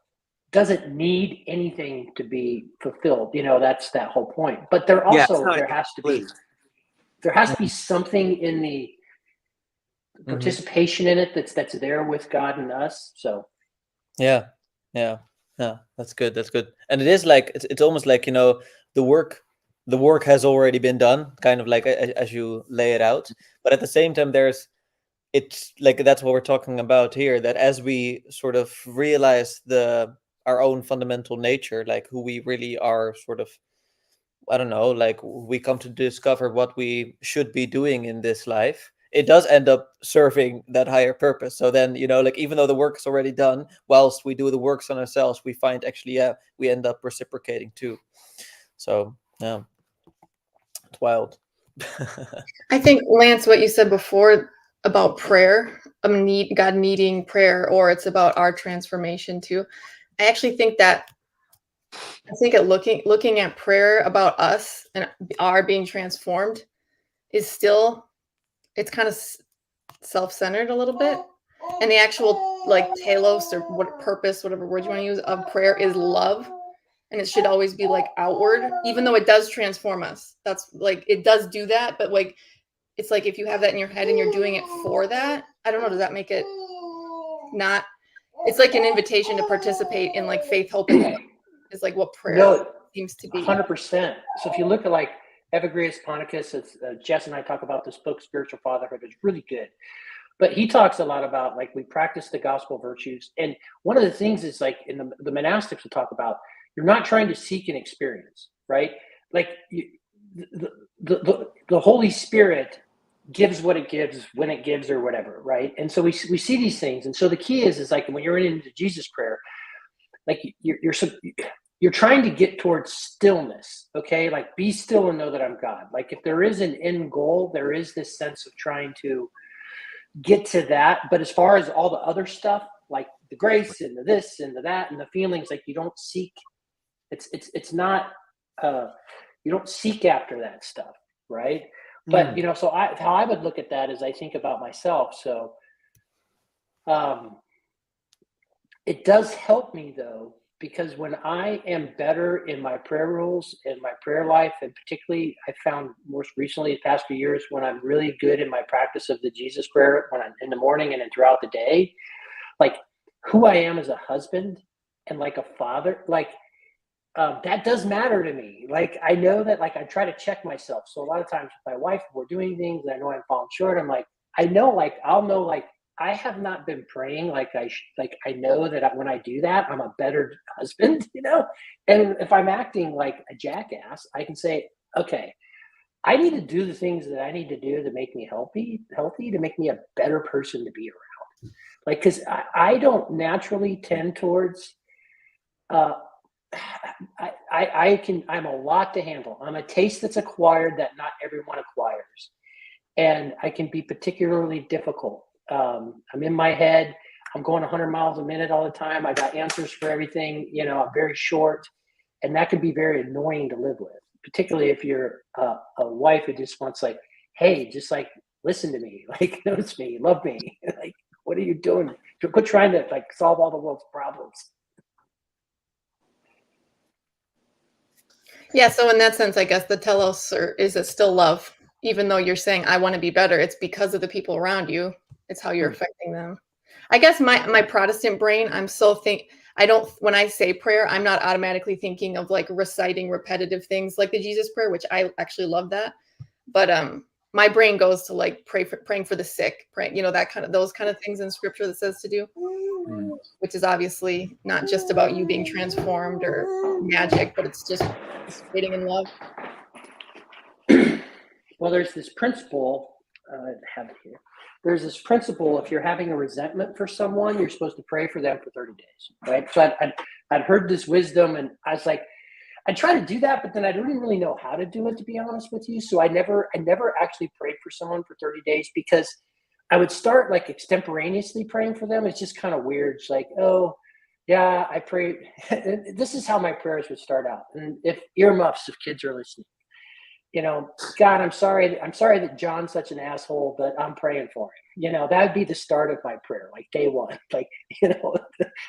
doesn't need anything to be fulfilled. You know, that's that whole point. But there also, there has to be something in the participation in it that's there with God and us. So Yeah, that's good. That's good. And it is like it's almost like, you know, the work has already been done, kind of like as you lay it out. But at the same time, it's like that's what we're talking about here. That as we sort of realize our own fundamental nature, like who we really are, sort of, I don't know, like we come to discover what we should be doing in this life. It does end up serving that higher purpose. So then, you know, like even though the work is already done, whilst we do the works on ourselves, we find actually, we end up reciprocating too. So yeah, it's wild. I think, Lance, what you said before about prayer, God needing prayer, or it's about our transformation too. I actually think that looking at prayer about us and our being transformed is still, it's kind of self-centered a little bit. And the actual like telos, or what purpose, whatever word you want to use, of prayer is love. And it should always be like outward, even though it does transform us. That's like, it does do that. But like, it's like if you have that in your head and you're doing it for that, I don't know, does that make it not? It's like an invitation to participate in like faith, hope, and love is like what prayer seems to be. 100%. So if you look at like Evagrius Ponticus, it's Jess and I talk about this book, Spiritual Fatherhood. It's really good. But he talks a lot about like we practice the gospel virtues. And one of the things is like in the monastics will talk about, you're not trying to seek an experience, right? Like the Holy Spirit gives what it gives when it gives or whatever, right? And so we see these things. And so the key is like when you're into Jesus prayer, like you're trying to get towards stillness, okay? Like be still and know that I'm God. Like if there is an end goal, there is this sense of trying to get to that. But as far as all the other stuff, like the grace and the this and the that and the feelings, like you don't seek, it's not, you don't seek after that stuff, right? But, you know, so how I would look at that is I think about myself. So it does help me though, because when I am better in my prayer rules and my prayer life, and particularly I found most recently the past few years when I'm really good in my practice of the Jesus prayer, when I'm in the morning and then throughout the day, like who I am as a husband and like a father, like that does matter to me. Like I know that, like I try to check myself. So a lot of times with my wife, we're doing things and I know I'm falling short. I'm like, I know, like I'll know, like I have not been praying like I know that when I do that, I'm a better husband, you know? And if I'm acting like a jackass, I can say, okay, I need to do the things that I need to do to make me healthy, to make me a better person to be around. Like, because I don't naturally tend towards, I'm a lot to handle. I'm a taste that's acquired that not everyone acquires. And I can be particularly difficult. I'm in my head. I'm going 100 miles a minute all the time. I got answers for everything. You know, I'm very short. And that can be very annoying to live with, particularly if you're a wife who just wants like, hey, just like, listen to me, like, notice me, love me. Like, what are you doing? Quit trying to like solve all the world's problems. Yeah, so in that sense, I guess the telos is it still love, even though you're saying I want to be better. It's because of the people around you. It's how you're affecting them. I guess my Protestant brain, when I say prayer, I'm not automatically thinking of like reciting repetitive things like the Jesus prayer, which I actually love that. But my brain goes to like praying for the sick, praying, you know, those kind of things in scripture that says to do, which is obviously not just about you being transformed or magic, but it's just participating in love. Well, there's this principle, I have it here. There's this principle, if you're having a resentment for someone, you're supposed to pray for them for 30 days, right? So I'd heard this wisdom and I was like, I try to do that, but then I didn't really know how to do it, to be honest with you. So I never actually prayed for someone for 30 days because I would start like extemporaneously praying for them. It's just kind of weird. It's like, oh, Yeah, I pray. This is how my prayers would start out. And if earmuffs, if kids are listening, God, I'm sorry that John's such an asshole, but I'm praying for him. That would be the start of my prayer, like day one. Like,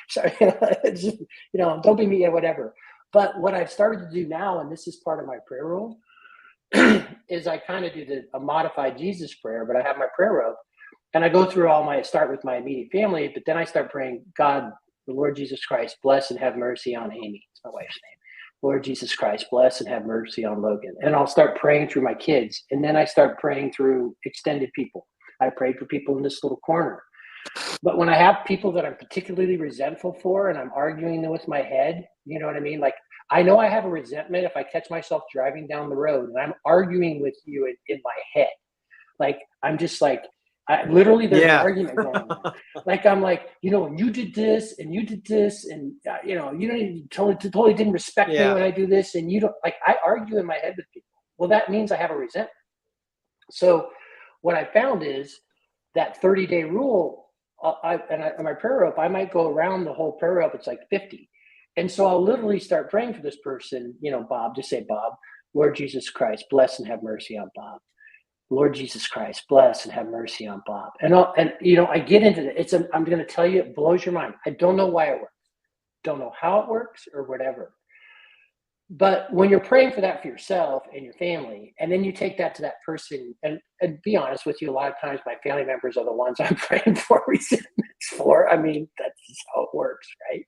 sorry, just, don't be me or whatever. But what I've started to do now, and this is part of my prayer rule, is I kind of do a modified Jesus prayer, but I have my prayer rope and I go through start with my immediate family, but then I start praying, God, the Lord Jesus Christ, bless and have mercy on Amy. It's my wife's name. Lord Jesus Christ, bless and have mercy on Logan. And I'll start praying through my kids. And then I start praying through extended people. I prayed for people in this little corner. But when I have people that I'm particularly resentful for and I'm arguing with my head, you know what I mean? Like, I know I have a resentment if I catch myself driving down the road and I'm arguing with you in my head. Like, I'm just like, literally there's an argument going on. Like, I'm like, and you did this and you did this and, you totally didn't respect me when I do this. And you don't, like, I argue in my head with people. Well, that means I have a resentment. So what I found is that 30-day rule, on my prayer rope, I might go around the whole prayer rope. It's like 50. And so I'll literally start praying for this person, Bob, just say, Bob, Lord Jesus Christ, bless and have mercy on Bob. Lord Jesus Christ, bless and have mercy on Bob. And I get into it. I'm going to tell you, it blows your mind. I don't know why it works. Don't know how it works or whatever. But when you're praying for that for yourself and your family, and then you take that to that person, and be honest with you, a lot of times my family members are the ones I'm praying for resentments for. I mean, that's just how it works, right?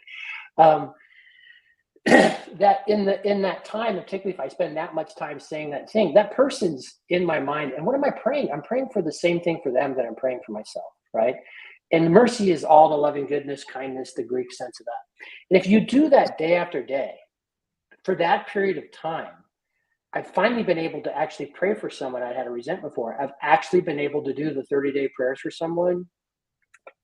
That in that time, particularly if I spend that much time saying that thing, that person's in my mind. And what am I praying? I'm praying for the same thing for them that I'm praying for myself, right? And mercy is all the loving goodness, kindness, the Greek sense of that. And if you do that day after day, for that period of time, I've finally been able to actually pray for someone I had a resentment for. I've actually been able to do the 30-day prayers for someone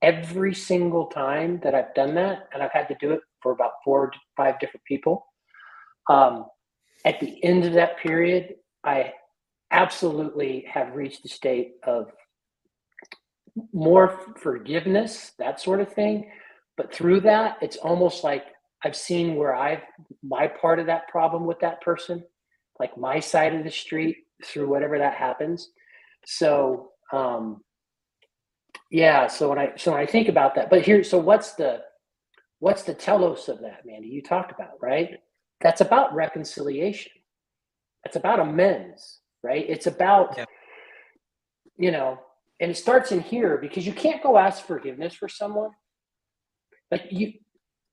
every single time that I've done that, and I've had to do it for about 4 to 5 different people. At the end of that period, I absolutely have reached a state of more forgiveness, that sort of thing. But through that, it's almost like I've seen where my part of that problem with that person, like my side of the street through whatever that happens. So, so when I think about that, but here, so what's the telos of that, Mandy? You talked about, right? That's about reconciliation. That's about amends, right? It's about, and it starts in here because you can't go ask forgiveness for someone. Like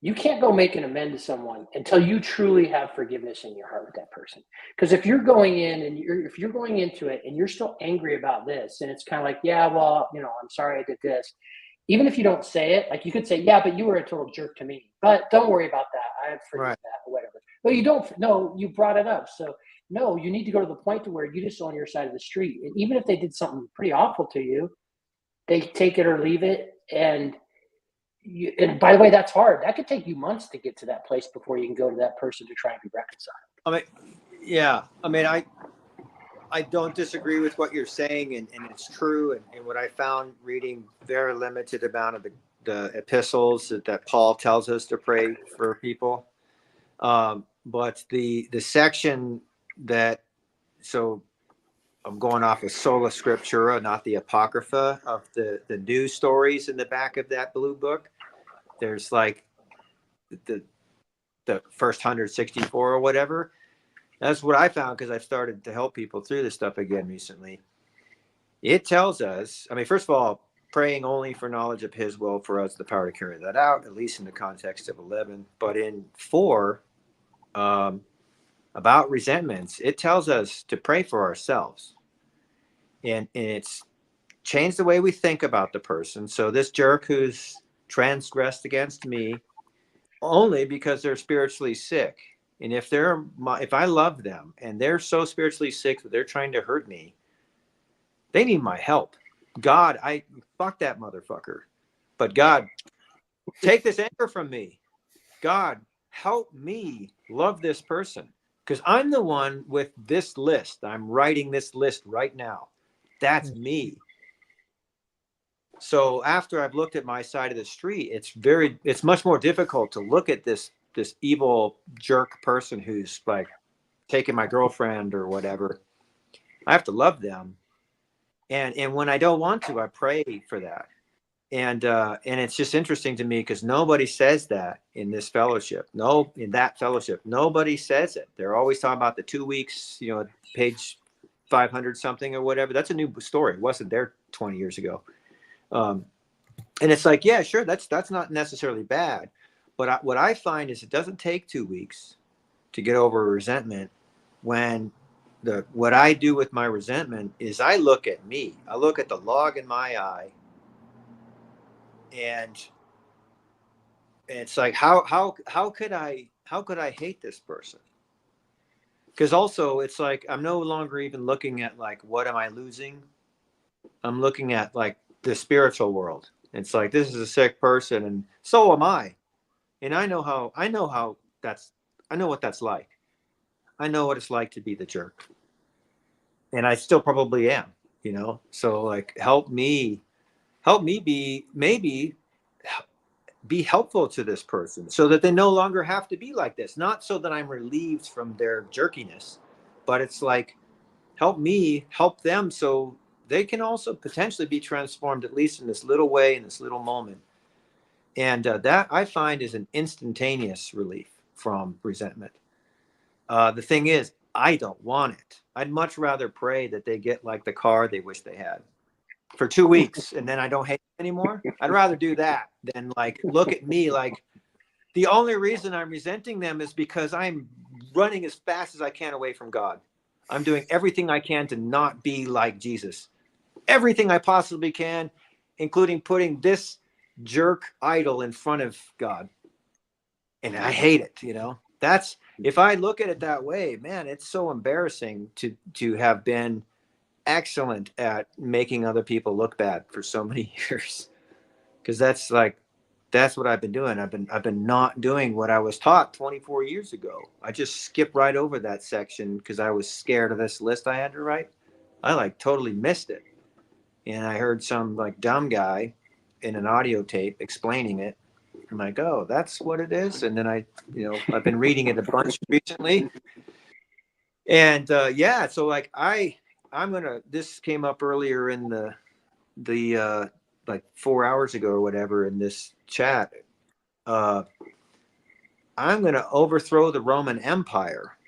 you can't go make an amend to someone until you truly have forgiveness in your heart with that person. Because if you're going in and if you're going into it and you're still angry about this, and it's kind of like, I'm sorry I did this. Even if you don't say it, like you could say, yeah, but you were a total jerk to me. But don't worry about that. I forgive that or whatever. But you don't. No, you brought it up. So no, you need to go to the point to where you just on your side of the street. And even if they did something pretty awful to you, they take it or leave it. And by the way, that's hard. That could take you months to get to that place before you can go to that person to try and be reconciled. I don't disagree with what you're saying, and it's true. And what I found reading very limited amount of the epistles that Paul tells us to pray for people. But the section so I'm going off of Sola Scriptura, not the Apocrypha, of the news stories in the back of that blue book. There's like the first 164 or whatever. That's what I found because I've started to help people through this stuff again recently. It tells us, first of all, praying only for knowledge of his will for us, the power to carry that out, at least in the context of 11. But in 4, about resentments, it tells us to pray for ourselves. And it's changed the way we think about the person. So this jerk who's transgressed against me only because they're spiritually sick. And if I love them and they're so spiritually sick that they're trying to hurt me, they need my help. God, fuck that motherfucker. But God, take this anger from me. God, help me love this person. Because I'm the one with this list. I'm writing this list right now. That's me. So after I've looked at my side of the street, it's much more difficult to look at this evil jerk person who's like taking my girlfriend or whatever. I have to love them. And when I don't want to, I pray for that. And it's just interesting to me because nobody says that in this fellowship. No, in that fellowship, nobody says it. They're always talking about the 2 weeks, page 500 something or whatever. That's a new story. It wasn't there 20 years ago. And it's like, yeah, sure, that's not necessarily bad. But what I find is it doesn't take 2 weeks to get over resentment. When what I do with my resentment is I look at me. I look at the log in my eye, and it's like, how could I hate this person? Because also it's like I'm no longer even looking at like what am I losing. I'm looking at like the spiritual world. It's like this is a sick person, and so am I. And I know what that's like. I know what it's like to be the jerk. And I still probably am, So like help me be helpful to this person so that they no longer have to be like this. Not so that I'm relieved from their jerkiness, but it's like help me help them so they can also potentially be transformed, at least in this little way, in this little moment. And that I find is an instantaneous relief from resentment. The thing is, I don't want it. I'd much rather pray that they get like the car they wish they had for 2 weeks and then I don't hate them anymore. I'd rather do that than like look at me like the only reason I'm resenting them is because I'm running as fast as I can away from God. I'm doing everything I can to not be like Jesus. Everything I possibly can, including putting this jerk idol in front of God. And I hate it, That's if I look at it that way, man, it's so embarrassing to have been excellent at making other people look bad for so many years. Because that's what I've been doing. I've been not doing what I was taught 24 years ago. I just skipped right over that section because I was scared of this list I had to write. I like totally missed it. And I heard some like dumb guy in an audio tape explaining it. I'm like, oh, that's what it is. And then I've been reading it a bunch recently. And so like this came up earlier in the like 4 hours ago or whatever in this chat. I'm going to overthrow the Roman Empire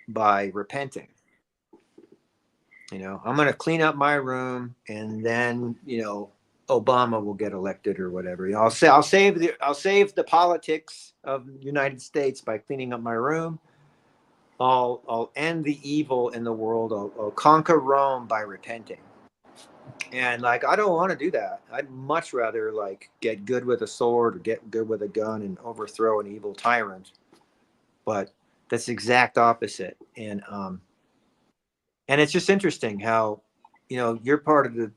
by repenting. I'm going to clean up my room, and then Obama will get elected or whatever. I'll save the politics of the United States by cleaning up my room. I'll end the evil in the world. I'll conquer Rome by repenting. And like I don't want to do that. I'd much rather like get good with a sword or get good with a gun and overthrow an evil tyrant. But that's the exact opposite. And it's just interesting how you're part of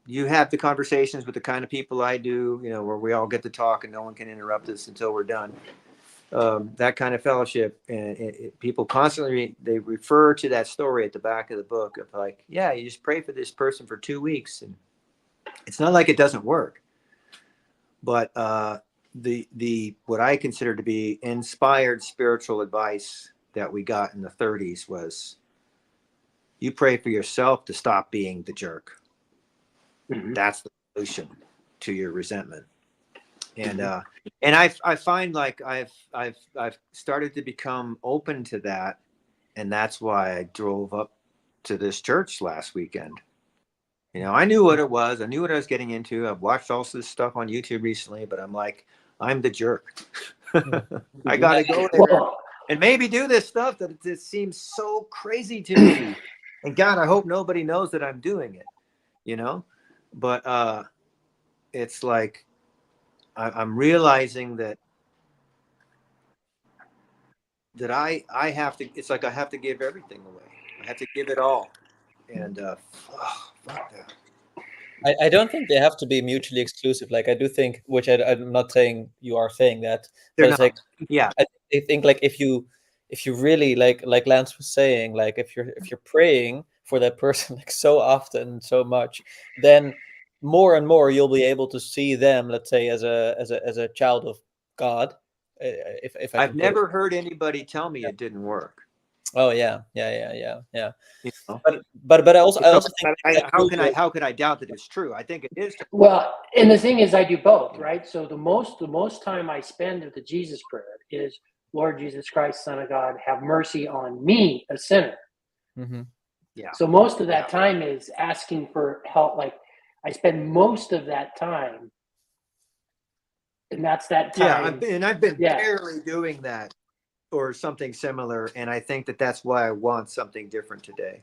you have the conversations with the kind of people I do, where we all get to talk and no one can interrupt us until we're done. That kind of fellowship, and people constantly they refer to that story at the back of the book of like, yeah, you just pray for this person for 2 weeks, and it's not like it doesn't work. But the what I consider to be inspired spiritual advice that we got in the 30s was, you pray for yourself to stop being the jerk. Mm-hmm. That's the solution to your resentment. And I find like I've started to become open to that, and that's why I drove up to this church last weekend. I knew what it was. I knew what I was getting into. I've watched all this stuff on YouTube recently, but I'm like, I'm the jerk. I got to go there and maybe do this stuff that it seems so crazy to me. And God, I hope nobody knows that I'm doing it, But it's like I'm realizing that I have to. It's like I have to give everything away. I have to give it all. And fuck that. I don't think they have to be mutually exclusive. Like I do think, which I'm not saying you are saying that, They're but it's not. like, Yeah, I think like if you really like Lance was saying, like if you're praying for that person like so often, so much, then more and more you'll be able to see them, let's say, as a child of God. If I I've can put it. never heard anybody tell me it didn't work. Oh yeah. You know? But I also think how could I doubt that it's true? I think it is true. Well, and the thing is, I do both, right? So the most time I spend with the Jesus prayer is, Lord Jesus Christ, Son of God, have mercy on me, a sinner. Mm-hmm. Yeah. So most of that time is asking for help. Like I spend most of that time, and that's that time. Yeah, I've been barely doing that or something similar, and I think that's why I want something different today.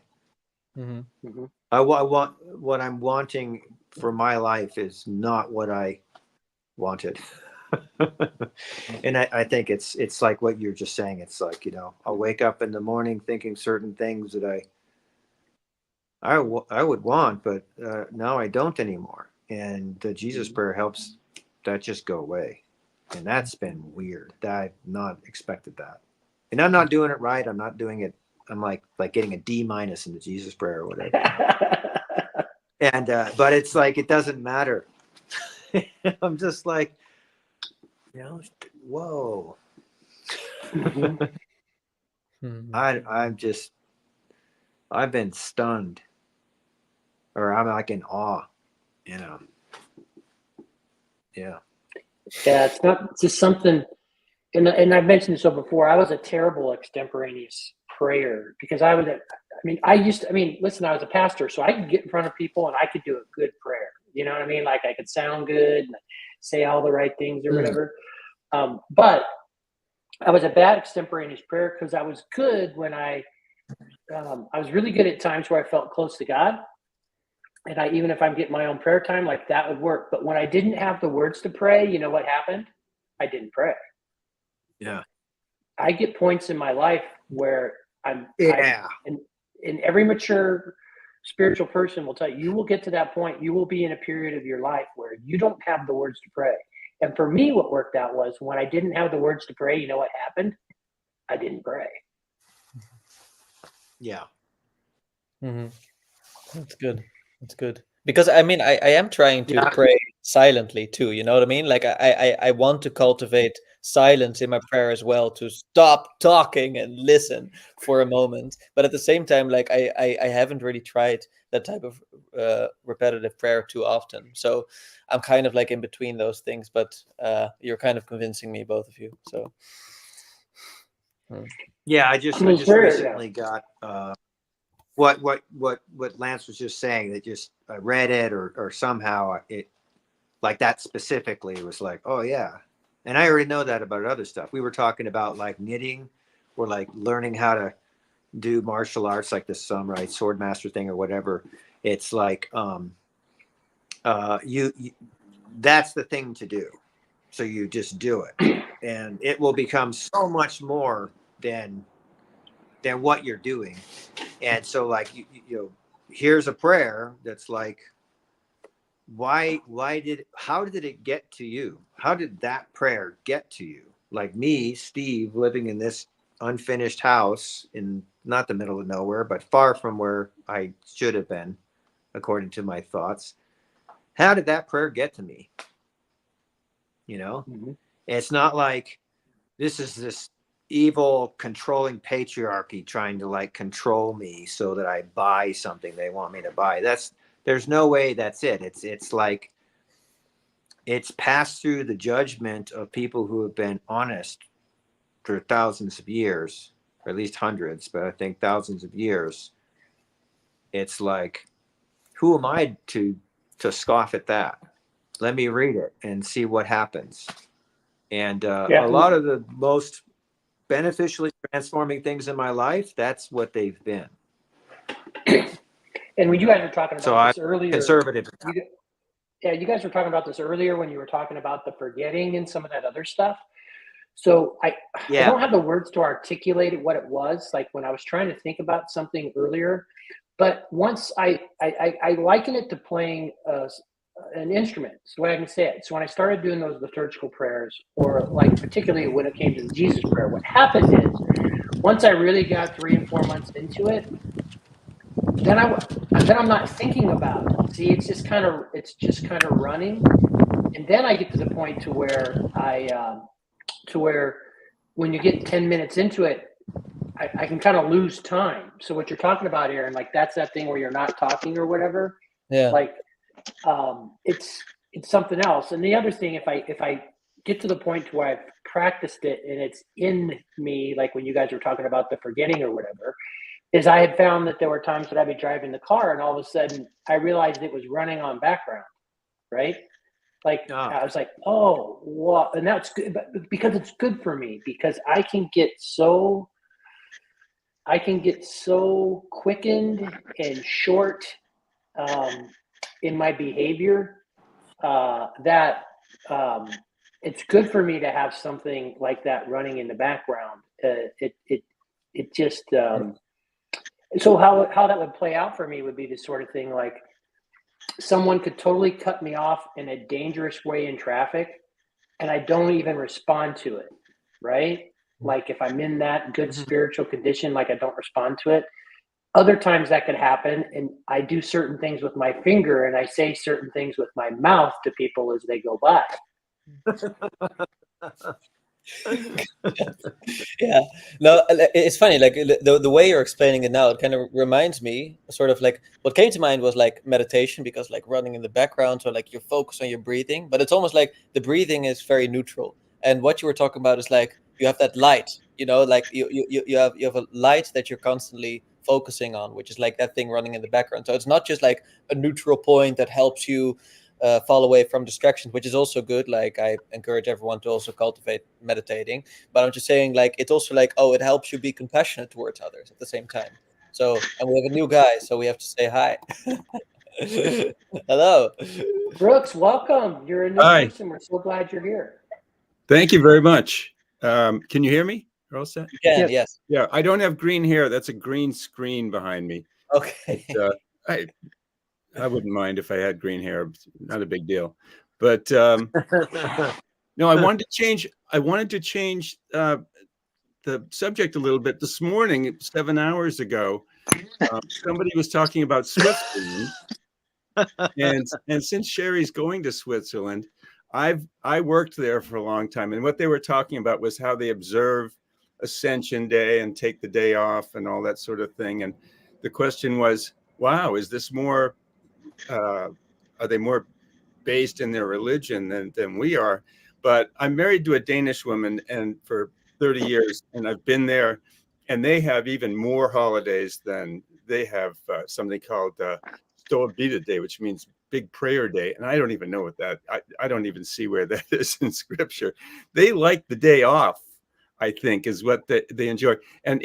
Mm-hmm. Mm-hmm. I want what I'm wanting for my life is not what I wanted. And I think it's like what you're just saying. It's like, you know, I'll wake up in the morning thinking certain things that I would want, but now I don't anymore. And the Jesus prayer helps that just go away. And that's been weird. I've not expected that. And I'm not doing it right. I'm not doing it. I'm like getting a D- in the Jesus prayer or whatever. And but it's like it doesn't matter. I'm just like, you know, whoa. I've been stunned, or I'm like in awe, you know. Yeah. Yeah, it's not just something. And I've mentioned this before. I was a terrible extemporaneous prayer because I was. I listen. I was a pastor, so I could get in front of people and I could do a good prayer. You know what I mean? Like I could sound good and say all the right things or whatever. But I was a bad extemporaneous prayer because I was good when I was really good at times where I felt close to God. And even if I'm getting my own prayer time, like that would work. But when I didn't have the words to pray, you know what happened? I didn't pray. Yeah. I get points in my life where and every mature spiritual person will tell you, you will get to that point. You will be in a period of your life where you don't have the words to pray. And for me, what worked out was when I didn't have the words to pray, you know what happened? I didn't pray. Yeah. Mm-hmm. That's good. That's good. Because I mean, I am trying to pray silently too. You know what I mean? Like I want to cultivate silence in my prayer as well, to stop talking and listen for a moment. But at the same time, like I haven't really tried that type of repetitive prayer too often. So I'm kind of like in between those things. But you're kind of convincing me, both of you. So yeah, I just recently got what Lance was just saying. That just I read it or somehow it like that specifically was like, oh yeah. And I already know that about other stuff. We were talking about like knitting or like learning how to do martial arts, like this samurai sword master thing or whatever. It's like you that's the thing to do. So you just do it, and it will become so much more than what you're doing. And so like you know, here's a prayer that's like, how did it get to you? How did that prayer get to you? Like me, Steve, living in this unfinished house in not the middle of nowhere, but far from where I should have been, according to my thoughts. How did that prayer get to me? You know, It's not like this is this evil controlling patriarchy trying to like control me so that I buy something they want me to buy. There's no way that's it. It's like it's passed through the judgment of people who have been honest for thousands of years, or at least hundreds, but I think thousands of years. It's like, who am I to scoff at that? Let me read it and see what happens. And a lot of the most beneficially transforming things in my life, that's what they've been. And when you guys were talking about this earlier, conservative. You guys were talking about this earlier when you were talking about the forgetting and some of that other stuff. So I don't have the words to articulate it, what it was like when I was trying to think about something earlier. But once I liken it to playing an instrument. It's the way I can say it. So when I started doing those liturgical prayers, or like particularly when it came to the Jesus prayer, what happened is once I really got 3 and 4 months into it, then I'm not thinking about it. See, it's just kind of running, and then I get to the point to where when you get 10 minutes into it, I can kind of lose time. So what you're talking about, Aaron, like that's that thing where you're not talking or whatever. Yeah. Like it's something else. And the other thing, if I get to the point where I've practiced it and it's in me, like when you guys were talking about the forgetting or whatever, is I had found that there were times that I'd be driving the car and all of a sudden I realized it was running on background, right? Like I was like, oh, what? And that's good because it's good for me because I can get so quickened and short in my behavior that it's good for me to have something like that running in the background. It just so how that would play out for me would be the sort of thing like someone could totally cut me off in a dangerous way in traffic and I don't even respond to it, right? Like if I'm in that good spiritual condition, like I don't respond to it. Other times that could happen and I do certain things with my finger and I say certain things with my mouth to people as they go by. Yeah, no, it's funny, like the way you're explaining it now, it kind of reminds me sort of like what came to mind was like meditation, because like running in the background, so like you focus on your breathing, but it's almost like the breathing is very neutral, and what you were talking about is like you have that light, like you have a light that you're constantly focusing on, which is like that thing running in the background. So it's not just like a neutral point that helps you fall away from distractions, which is also good. Like I encourage everyone to also cultivate meditating, but I'm just saying like it's also like, oh, it helps you be compassionate towards others at the same time. So, and we have a new guy, so we have to say hi. Hello, Brooks, welcome. You're a new Hi. person. We're so glad you're here. Thank you very much. Can you hear me? You're all set? Yes. Yeah, I don't have green hair. That's a green screen behind me. Okay. But, I wouldn't mind if I had green hair. It's not a big deal. But no, I wanted to change. I wanted to change the subject a little bit. This morning, 7 hours ago, somebody was talking about Switzerland, and since Sherry's going to Switzerland, I worked there for a long time, and what they were talking about was how they observe Ascension Day and take the day off and all that sort of thing. And the question was, wow, is this more? Are they more based in their religion than we are? But I'm married to a Danish woman, and for 30 years, and I've been there, and they have even more holidays than they have. Something called Store Bida Day, which means Big Prayer Day, and I don't even know what that. I don't even see where that is in Scripture. They like the day off, I think, is what they enjoy, and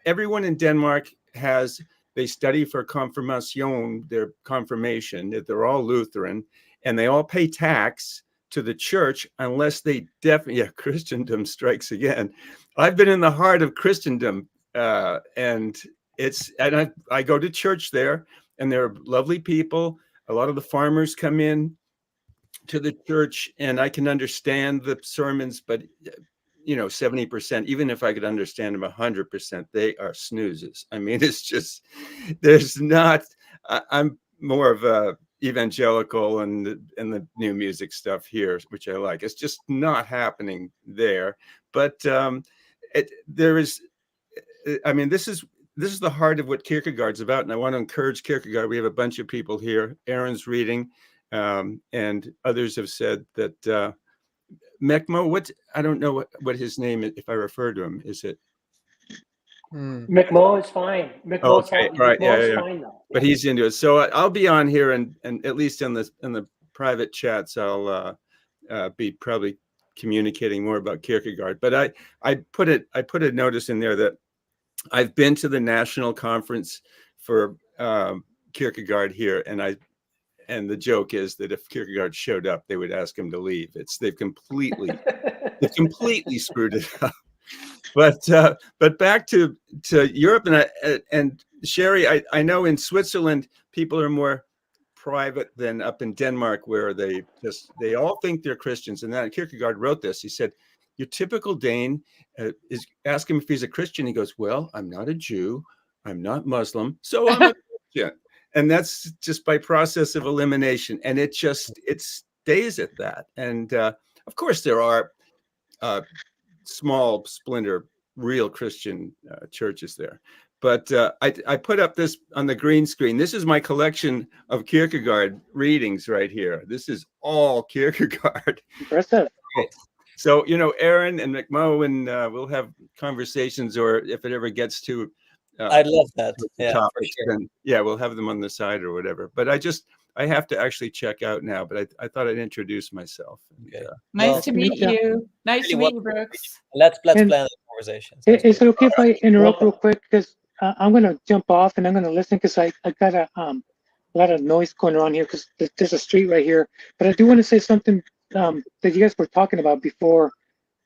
everyone in Denmark has. They study for confirmation, their confirmation. They're all Lutheran, and they all pay tax to the church unless they definitely. Yeah, Christendom strikes again. I've been in the heart of Christendom, and I go to church there, and they're lovely people. A lot of the farmers come in to the church, and I can understand the sermons, but 70%, even if I could understand them 100%, they are snoozes. I mean, it's just, there's not, I'm more of a evangelical and the new music stuff here, which I like. It's just not happening there. But there is, I mean, this is the heart of what Kierkegaard's about. And I want to encourage Kierkegaard. We have a bunch of people here. Aaron's reading, and others have said that, Mekmo, I don't know what his name is. If I refer to him, is it? McMo is fine. McMo's fine. Right, McMo's fine though. But he's into it. So I'll be on here, and at least in the private chats, I'll be probably communicating more about Kierkegaard. But I put a notice in there that I've been to the national conference for Kierkegaard here, and the joke is that if Kierkegaard showed up, they would ask him to leave. They've completely screwed it up. But back to Europe, and Sherry, I know in Switzerland people are more private than up in Denmark, where they all think they're Christians. And then Kierkegaard wrote this. He said, "Your typical Dane ask him if he's a Christian. He goes, well, I'm not a Jew, I'm not Muslim, so I'm a Yeah. And that's just by process of elimination. And it stays at that. And of course, there are small splinter real Christian churches there. But I put up this on the green screen. This is my collection of Kierkegaard readings right here. This is all Kierkegaard. Impressive. So, Aaron and McMohan, we'll have conversations, or if it ever gets to I'd love that. Yeah, topics, for sure. then we'll have them on the side or whatever. But I have to actually check out now, but I thought I'd introduce myself. Okay. Nice to meet you. Nice to meet you, Brooks. Let's And- plan the conversation. Is it okay if I interrupt real quick? Because I'm going to jump off and I'm going to listen because I got a lot of noise going on here because there's a street right here. But I do want to say something that you guys were talking about before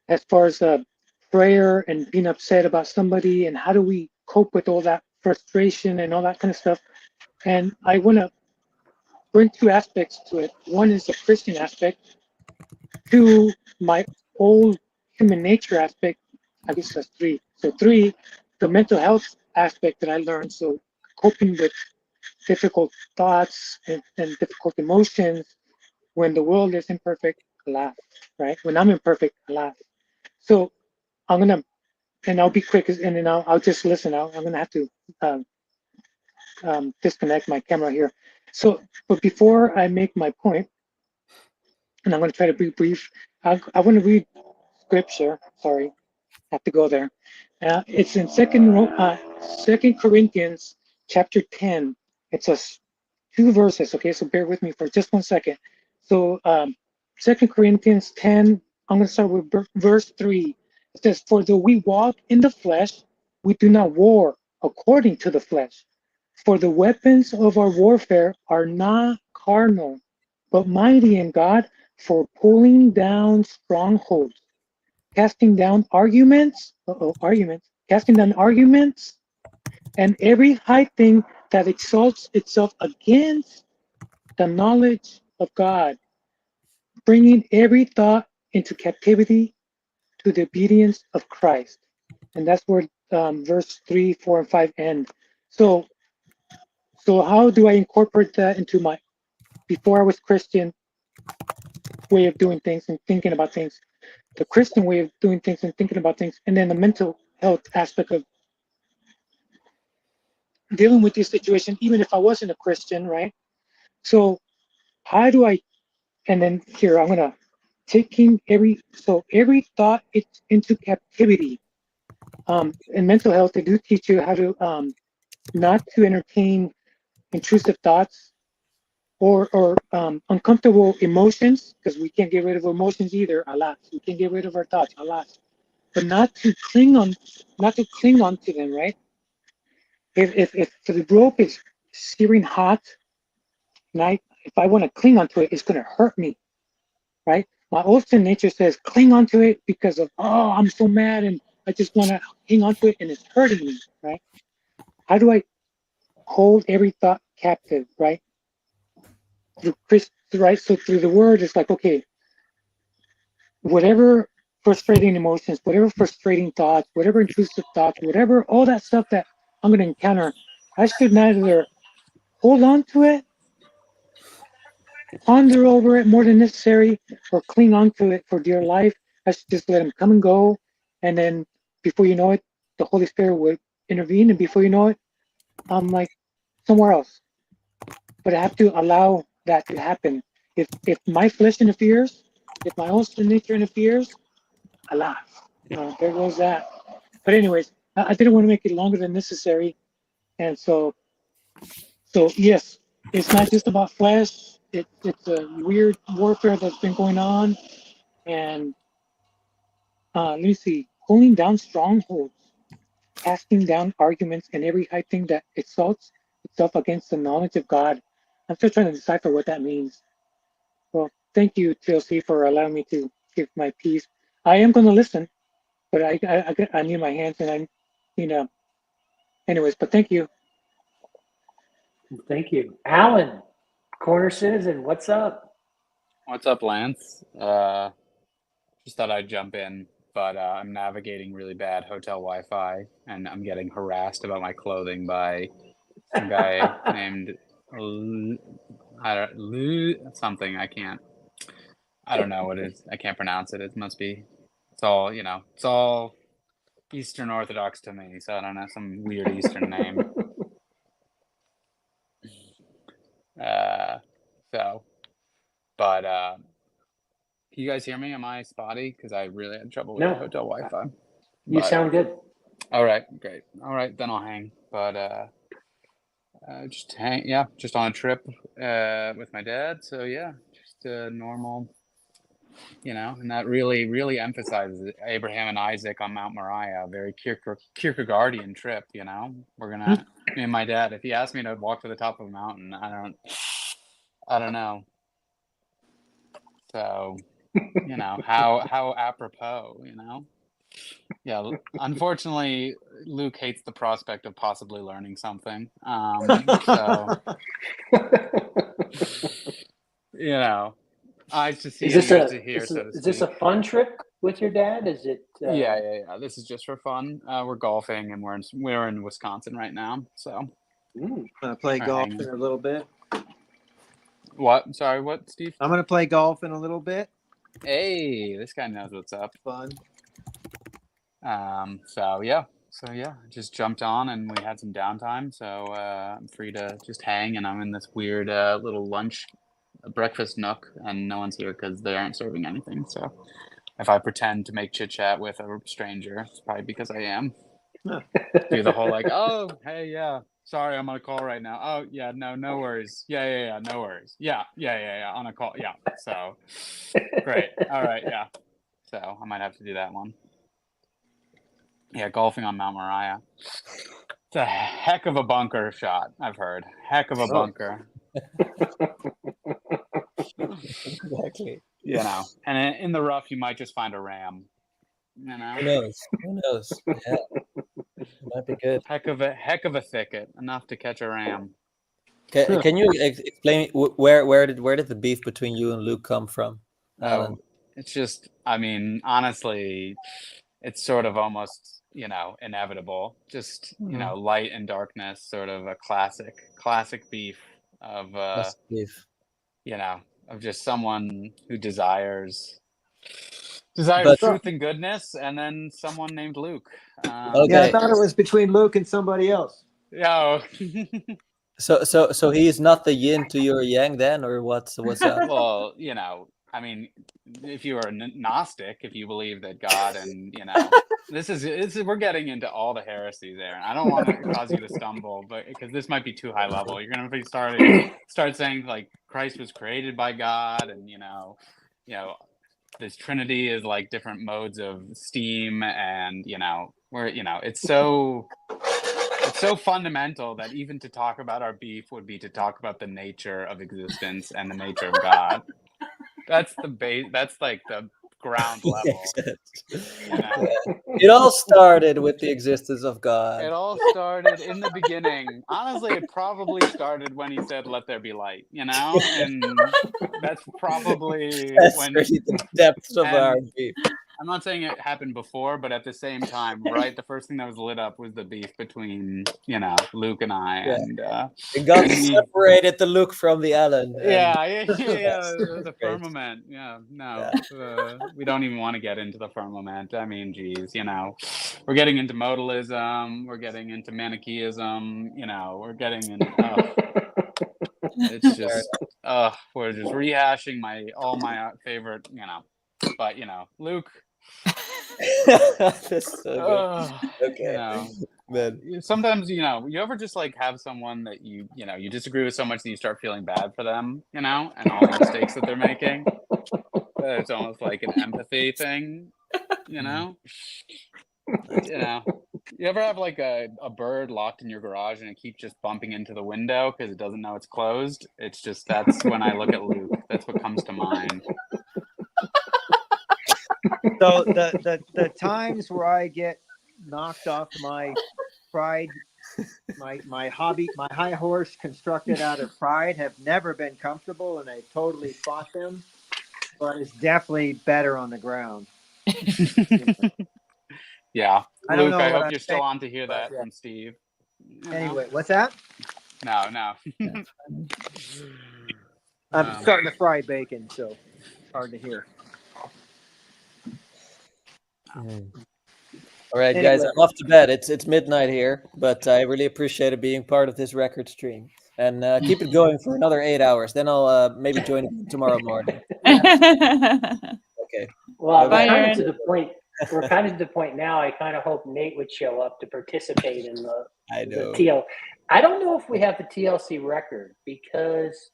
as far as prayer and being upset about somebody and how do we cope with all that frustration and all that kind of stuff. And I want to bring two aspects to it. One is the Christian aspect. Two, my old human nature aspect. I guess that's three. So three, the mental health aspect that I learned. So coping with difficult thoughts and difficult emotions when the world is imperfect, I laugh, right? When I'm imperfect, I laugh. So I'm going to, and I'll be quick, and then I'll just listen. I'm going to have to disconnect my camera here. So, but before I make my point, and I'm going to try to be brief, I want to read scripture. Sorry, have to go there. It's in Second Corinthians chapter 10. It's two verses. Okay, so bear with me for just 1 second. So 2 Corinthians 10. I'm going to start with verse 3. It says, "For though we walk in the flesh, we do not war according to the flesh. For the weapons of our warfare are not carnal, but mighty in God for pulling down strongholds, casting down arguments, casting down arguments, and every high thing that exalts itself against the knowledge of God, bringing every thought into captivity to the obedience of Christ." And that's where verse 3, 4, and 5 end. So how do I incorporate that into my, before I was Christian, way of doing things and thinking about things, the Christian way of doing things and thinking about things, and then the mental health aspect of dealing with this situation, even if I wasn't a Christian, right? So how do I, and then here, I'm going to taking every thought into captivity. In mental health, they do teach you how to not to entertain intrusive thoughts or uncomfortable emotions, because we can't get rid of emotions either, a lot. We can't get rid of our thoughts, a lot. But not to cling on to them, right? If the rope is searing hot, and if I want to cling onto it, it's going to hurt me, right? My old sin nature says cling onto it because of, oh, I'm so mad and I just want to hang onto it and it's hurting me, right? How do I hold every thought captive, right? Right? So through the word, it's like, okay, whatever frustrating emotions, whatever frustrating thoughts, whatever intrusive thoughts, whatever, all that stuff that I'm going to encounter, I should neither hold on to it, ponder over it more than necessary, or cling on to it for dear life. I should just let them come and go. And then before you know it, the Holy Spirit would intervene. And before you know it, I'm like somewhere else. But I have to allow that to happen. If my flesh interferes, if my own sin nature interferes, I laugh. There goes that. But anyways, I didn't want to make it longer than necessary. And so yes, it's not just about flesh. It's a weird warfare that's been going on. And let me see, pulling down strongholds, casting down arguments and every high thing that exalts itself against the knowledge of God. I'm still trying to decipher what that means. Well, thank you, TLC, for allowing me to give my piece. I am going to listen, but I need my hands and anyways, but thank you. Thank you. Alan, Corner Citizen, what's up? What's up, Lance? Just thought I'd jump in, but I'm navigating really bad hotel Wi-Fi, and I'm getting harassed about my clothing by some guy named something. I don't know what it is. I can't pronounce it. It must be. It's all It's all Eastern Orthodox to me. So I don't know, some weird Eastern name. But can you guys hear me? Am I spotty? Because I really had trouble with the hotel Wi-Fi. You sound good. All right, great. All right, then I'll hang. But just on a trip with my dad. So yeah, just a normal, and that really emphasizes Abraham and Isaac on Mount Moriah. A very Kierkegaardian trip. We're gonna me and my dad. If he asked me to walk to the top of a mountain, I don't know. So, how apropos, Yeah, unfortunately, Luke hates the prospect of possibly learning something. So, I just see Is this a fun trip with your dad? Is it? Yeah. This is just for fun. We're golfing, and we're in Wisconsin right now. So, Play golf in a little bit. What? Sorry, what, Steve? I'm gonna play golf in a little bit. Hey, this guy knows what's up. Fun. So yeah, just jumped on and we had some downtime. So I'm free to just hang, and I'm in this weird little breakfast nook, and no one's here because they aren't serving anything. So if I pretend to make chit chat with a stranger, it's probably because I am. Do the whole like, oh, hey, yeah. Sorry, I'm on a call right now. Oh, yeah, no worries. Yeah, no worries. Yeah, on a call. Yeah, so great. All right, yeah. So I might have to do that one. Yeah, golfing on Mount Moriah. It's a heck of a bunker shot, I've heard. Heck of a bunker. Exactly. And in the rough, you might just find a ram. Who knows? Yeah. Might be good. Heck of a thicket, enough to catch a ram. Can you explain where did the beef between you and Luke come from, Alan? It's just, honestly, it's sort of almost, inevitable. Just, light and darkness, sort of a classic beef of, of just someone who desires truth and goodness, and then someone named Luke. Yeah, I thought it was between Luke and somebody else. Yeah. So he's not the yin to your yang then, or what's up? Well, if you are a Gnostic, if you believe that God and this is we're getting into all the heresies there, and I don't want to cause you to stumble, but because this might be too high level, you're gonna be start saying like Christ was created by God, and this Trinity is like different modes of steam, and it's so fundamental that even to talk about our beef would be to talk about the nature of existence and the nature of God. That's the base. That's like the ground level. It all started with the existence of God. It all started in the beginning. Honestly, it probably started when he said, "Let there be light." And that's probably when really the depths of our beef. I'm not saying it happened before, but at the same time, right? The first thing that was lit up was the beef between, Luke and I, and God separated the Luke from the Alan. The firmament. Yeah, no, we don't even want to get into the firmament. Geez, we're getting into modalism, we're getting into Manichaeism, we're getting into. It's just, we're just rehashing all my favorite, but Luke. That's so good. Okay. Man. Sometimes you ever just like have someone that you disagree with so much that you start feeling bad for them, and all the mistakes that they're making. It's almost like an empathy thing, You ever have like a bird locked in your garage and it keeps just bumping into the window because it doesn't know it's closed? It's just, that's when I look at Luke. That's what comes to mind. So the times where I get knocked off my pride, my hobby, my high horse constructed out of pride have never been comfortable, and I totally fought them, but it's definitely better on the ground. Yeah. I don't Luke, know I what hope I'm you're still saying, on to hear that from Steve. Anyway, what's that? No. I'm starting to fry bacon, so hard to hear. All right, guys, I'm off to bed. It's midnight here, but I really appreciated being part of this record stream. And keep it going for another 8 hours. Then I'll maybe join again tomorrow morning. Okay. Well, Bye-bye. we're kind of to the point. We're kind of to the point now. I kind of hope Nate would show up to participate in the TL. I don't know if we have the TLC record because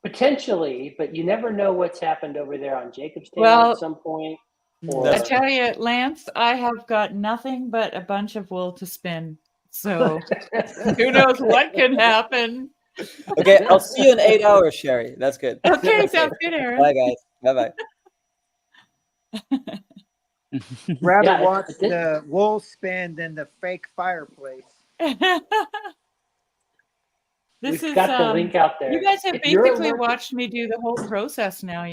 potentially, but you never know what's happened over there on Jacob's Table Well, at some point. I tell you, Lance, I have got nothing but a bunch of wool to spin. So who knows what can happen? Okay, I'll see you in 8 hours, Sherry. That's good. Okay, sounds good, Aaron. Bye, guys. Bye-bye. Rather watch the wool spin than the fake fireplace. This We've is got the link out there. You guys have If you're basically allergic- watched me do the whole process now,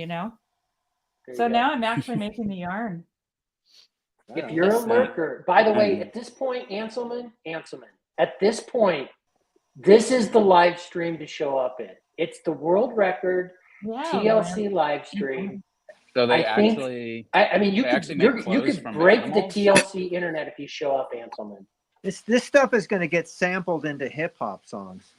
So now I'm actually making the yarn. If you're a lurker, by the way, at this point, Anselman, at this point, this is the live stream to show up in. It's the world record TLC live stream. So they I think- actually. I mean, you they could actually make you clothes could from break animals? the TLC internet if you show up, Anselman. This stuff is going to get sampled into hip hop songs.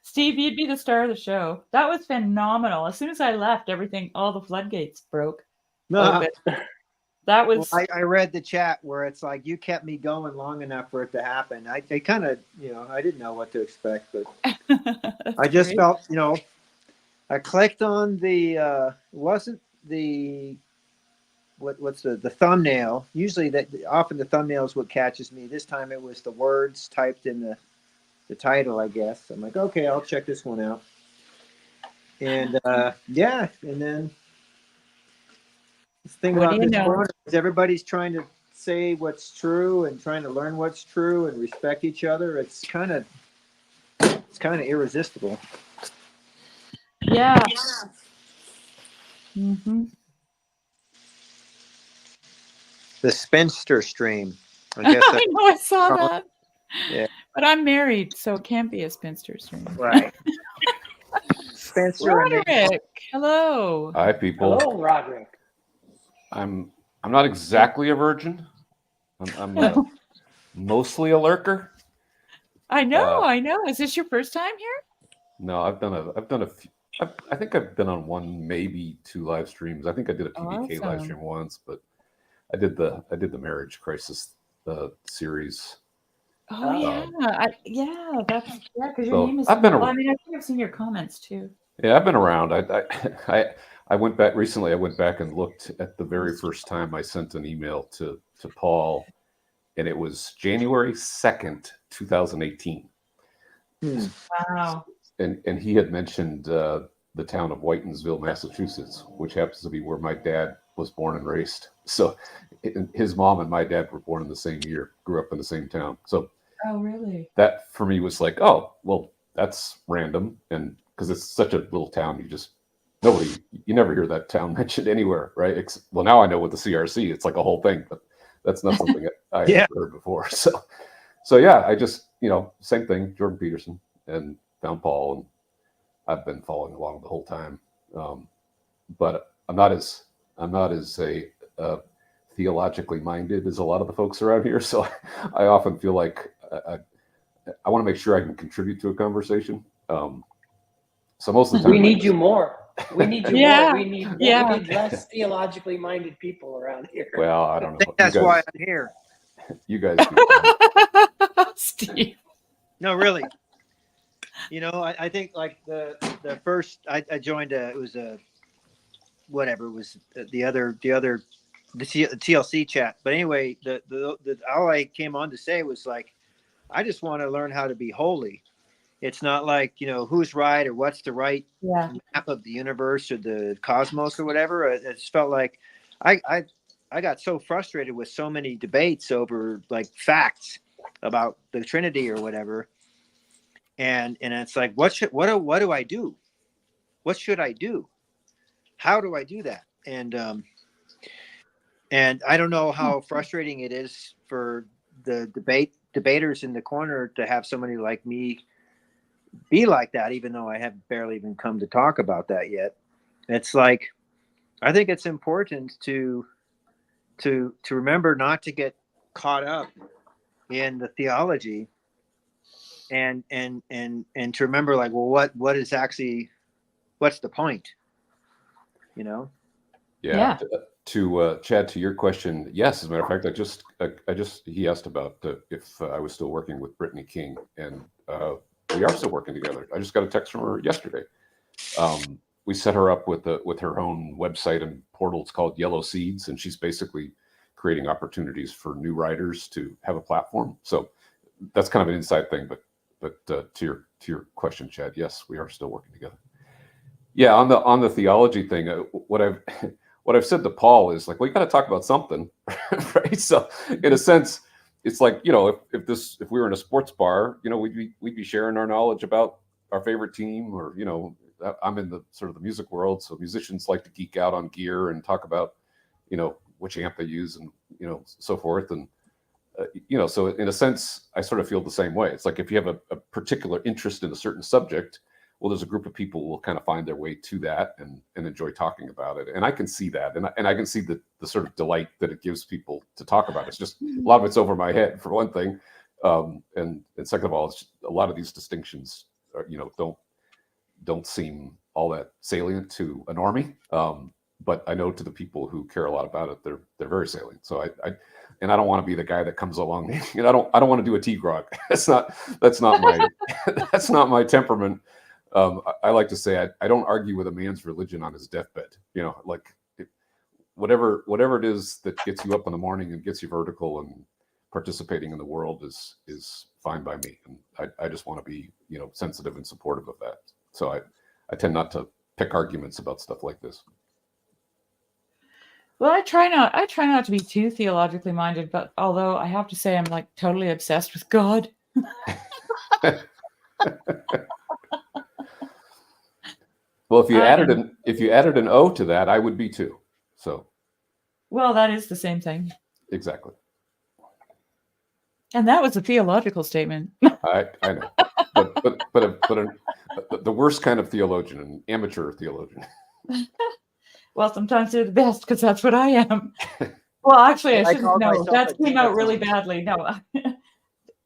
Steve, you'd be the star of the show. That was phenomenal. As soon as I left, all the floodgates broke. No. That was. Well, I read the chat where it's like you kept me going long enough for it to happen. I kind of, I didn't know what to expect, but I just great. felt, I clicked on the wasn't the what's the thumbnail. Usually often the thumbnail is what catches me. This time it was the words typed in the title, I guess. I'm like, okay, I'll check this one out. And and then this thing about this corona is everybody's trying to say what's true and trying to learn what's true and respect each other. It's kind of irresistible. Yeah. Mm-hmm. The spinster stream. I guess I know, I saw that. Yeah. But I'm married, so it can't be a spinster stream. Right. Spencer Roderick, hello. Hi, people. Hello, Roderick. I'm not exactly a virgin. I'm mostly a lurker. I know. Is this your first time here? No, I've done a few. I think I've been on one, maybe two live streams. I think I did a PBK live Awesome. stream once, but I did the Marriage Crisis series. Oh that's because your So name is. I've been Well, around. I mean, I think I've seen your comments too. Yeah, I've been around. I went back recently. I went back and looked at the very first time I sent an email to Paul, and it was January 2nd, 2018. Wow. And he had mentioned the town of Whitensville, Massachusetts, which happens to be where my dad was born and raised. So his mom and my dad were born in the same year, grew up in the same town. So Oh, really? that for me was like, oh, well, that's random. And because it's such a little town, you never hear that town mentioned anywhere, right? Well, now I know with the CRC, it's like a whole thing, but that's not something I had heard before. So yeah, I just, same thing, Jordan Peterson, and found Paul, and I've been following along the whole time. But I'm not as theologically minded as a lot of the folks around here. So I often feel like I want to make sure I can contribute to a conversation. So most of the time, We need you more. We need you more. We need Yeah. less theologically minded people around here. Well, I don't know. I think that's why I'm here. You guys. Steve. No, really. I think like the first I joined it was the TLC chat. But anyway, the all I came on to say was like, I just want to learn how to be holy. It's not like, who's right or what's the right map of the universe or the cosmos or whatever. It just felt like I got so frustrated with so many debates over like facts about the Trinity or whatever. And it's like, what do I do? What should I do? How do I do that? And And I don't know how frustrating it is for the debaters in the corner to have somebody like me be like that, even though I have barely even come to talk about that yet. It's like, I think it's important to remember not to get caught up in the theology, and to remember, like, well, what is actually, what's the point, you know? Yeah. To Chad, to your question, yes. As a matter of fact, he asked about if I was still working with Brittany King, and we are still working together. I just got a text from her yesterday. We set her up with her own website and portal. It's called Yellow Seeds, and she's basically creating opportunities for new writers to have a platform. So that's kind of an inside thing. But to your question, Chad, yes, we are still working together. Yeah, on the theology thing, what I've said to Paul is like, well, you got to talk about something, right? So in a sense, it's like, you know, if we were in a sports bar, you know, we'd be sharing our knowledge about our favorite team, or, you know, I'm in the sort of the music world, so musicians like to geek out on gear and talk about, you know, which amp they use and, you know, so forth. And you know, so in a sense, I sort of feel the same way. It's like if you have a particular interest in a certain subject, well, there's a group of people who will kind of find their way to that and enjoy talking about it. And I can see that. And I can see the sort of delight that it gives people to talk about it. It's just a lot of it's over my head, for one thing. And second of all, it's just, a lot of these distinctions are, you know, don't seem all that salient to a normie. But I know to the people who care a lot about it, they're very salient. So I don't want to be the guy that comes along. You know, I don't want to do a T-Grog. That's not my that's not my temperament. I like to say I don't argue with a man's religion on his deathbed. You know, like whatever it is that gets you up in the morning and gets you vertical and participating in the world is fine by me. And I just want to be, you know, sensitive and supportive of that. So I tend not to pick arguments about stuff like this. Well, I try not to be too theologically minded, but although I have to say I'm like totally obsessed with God. Well, if you added an O to that, I would be too. So. Well, that is the same thing. Exactly. And that was a theological statement. I know, but the worst kind of theologian, an amateur theologian. Well, sometimes they're the best because that's what I am. Well, actually, I shouldn't know. That came out really badly. No,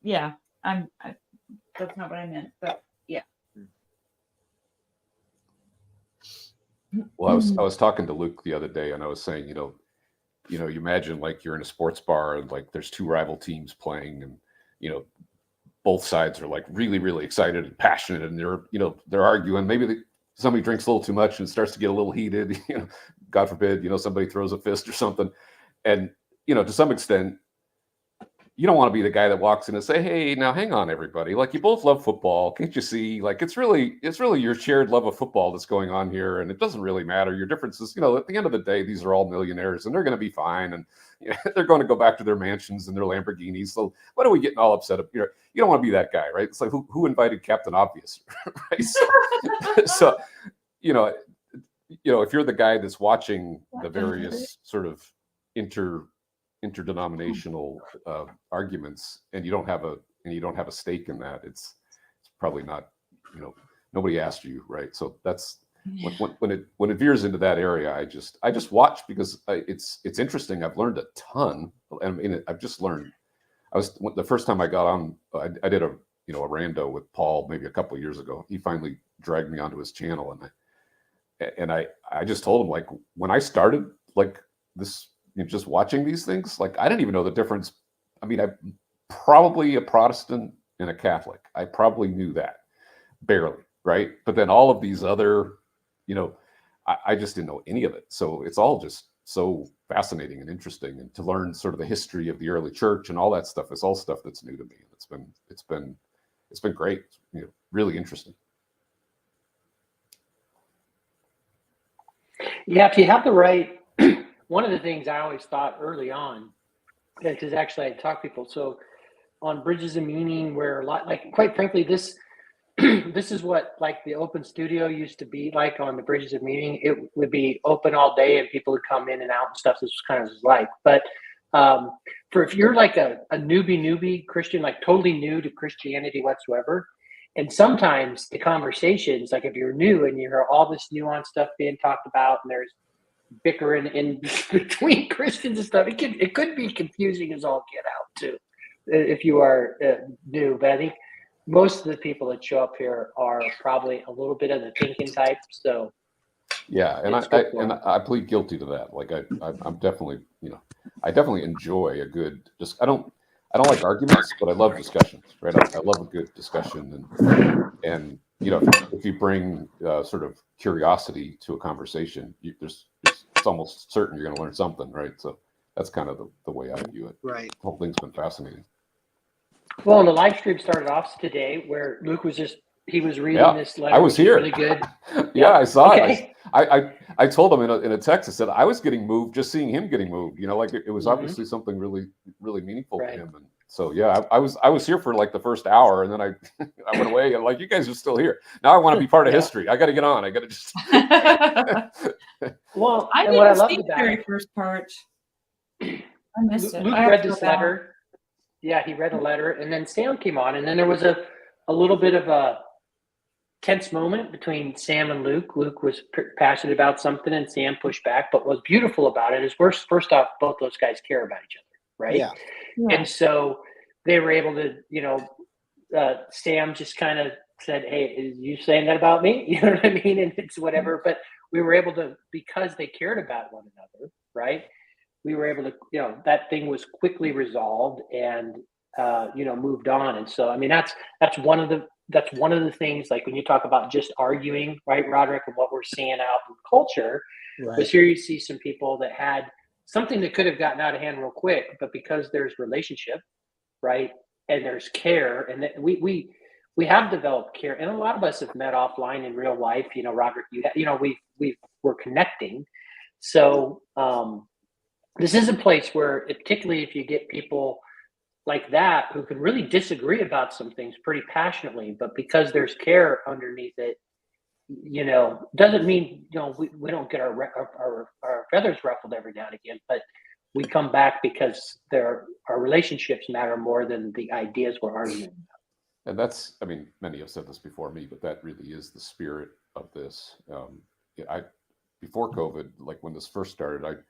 yeah, that's not what I meant. But yeah. Well, I was talking to Luke the other day, and I was saying, you know, you imagine like you're in a sports bar and like there's two rival teams playing, and you know, both sides are like really, really excited and passionate, and they're arguing. Maybe somebody drinks a little too much and starts to get a little heated. You know, God forbid, you know, somebody throws a fist or something, and you know, to some extent, you don't want to be the guy that walks in and say, "Hey, now hang on, everybody. Like, you both love football. Can't you see? Like, it's really your shared love of football that's going on here, and it doesn't really matter. Your differences, you know, at the end of the day, these are all millionaires, and they're going to be fine, and you know, they're going to go back to their mansions and their Lamborghinis. So, what are we getting all upset about? You don't want to be that guy, right? It's like who invited Captain Obvious, right? So, you know, if you're the guy that's watching the various sort of interdenominational arguments, and you don't have a stake in that, it's probably not, you know, nobody asked you, right? So that's when it veers into that area, I just watch because it's interesting. I've learned a ton. I mean, I've just learned. The first time I got on, I did a rando with Paul maybe a couple of years ago. He finally dragged me onto his channel, and I just told him, like, when I started like this, you know, just watching these things, like, I didn't even know the difference. I mean, I'm probably a Protestant and a Catholic. I probably knew that barely, right? But then all of these other, you know, I just didn't know any of it. So it's all just so fascinating and interesting, and to learn sort of the history of the early church and all that stuff is all stuff that's new to me. It's been great, you know, really interesting. Yeah, if you have the right, one of the things I always thought early on, because actually I talk to people, so on Bridges of Meaning, where a lot, like, quite frankly, this this is what like the open studio used to be like on the Bridges of Meaning. It would be open all day and people would come in and out and stuff. This was kind of like, but for if you're like a newbie Christian, like totally new to Christianity whatsoever, and sometimes the conversations, like if you're new and you hear all this nuanced stuff being talked about and there's bickering in between Christians and stuff, it could be confusing as all get out too, if you are new. But I think most of the people that show up here are probably a little bit of the thinking type. So yeah, and I plead guilty to that. Like I'm definitely, I definitely enjoy a good I don't like arguments, but I love discussions, right? I love a good discussion, and if you bring sort of curiosity to a conversation, it's almost certain you're going to learn something, right? So that's kind of the way I view it. Right. The whole thing's been fascinating. Well, and the live stream started off today where Luke was he was reading this letter. I was here. Really good. Yeah, I saw it. I told him in a text. I said I was getting moved just seeing him getting moved. Like it was obviously something really, really meaningful to him. And so yeah, I was here for like the first hour, and then I went away. And like, you guys are still here. Now I want to be part of history. I got to get on. I got to just. Well, I and what I didn't loved see the about very it, first part. I missed it. Luke I have read to this go back. letter. Yeah, he read a letter, and then Sam came on, and then there was a little bit of a tense moment between Sam and Luke. Luke was passionate about something, and Sam pushed back. But what's beautiful about it is, first off, both those guys care about each other, right? Yeah. And so they were able to, Sam just kind of said, "Hey, is you saying that about me?" You know what I mean? And it's whatever. But we were able to, because they cared about one another, right? We were able to, that thing was quickly resolved and, moved on. And so, I mean, that's one of the things, like when you talk about just arguing, right, Roderick, and what we're seeing out in culture, was here you see some people that had something that could have gotten out of hand real quick, but because there's relationship, right, and there's care, and that we have developed care, and a lot of us have met offline in real life. Roderick, we're connecting. So this is a place where, particularly if you get people like that who can really disagree about some things pretty passionately, but because there's care underneath it, doesn't mean we don't get our feathers ruffled every now and again, but we come back because our relationships matter more than the ideas we're arguing about. And that's, I mean, many have said this before me, but that really is the spirit of this. Before COVID, like when this first started,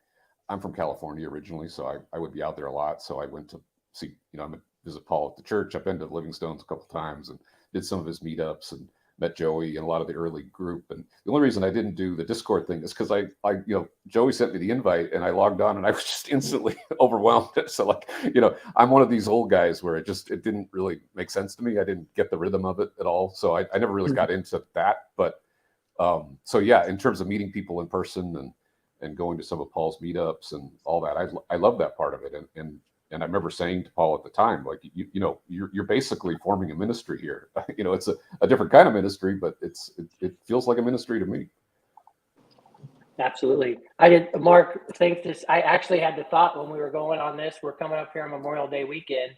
I'm from California originally, so I would be out there a lot. So I went to see, I visit Paul at the church. I've been to Livingstone's a couple of times and did some of his meetups and met Joey and a lot of the early group. And the only reason I didn't do the Discord thing is because Joey sent me the invite and I logged on and I was just instantly overwhelmed. So like, I'm one of these old guys where it didn't really make sense to me. I didn't get the rhythm of it at all. So I never really got into that. But so yeah, in terms of meeting people in person and going to some of Paul's meetups and all that, I love that part of it. And I remember saying to Paul at the time, like, you're basically forming a ministry here. It's a different kind of ministry, but it feels like a ministry to me. Absolutely. Mark, I actually had the thought when we were going on this, we're coming up here on Memorial Day weekend.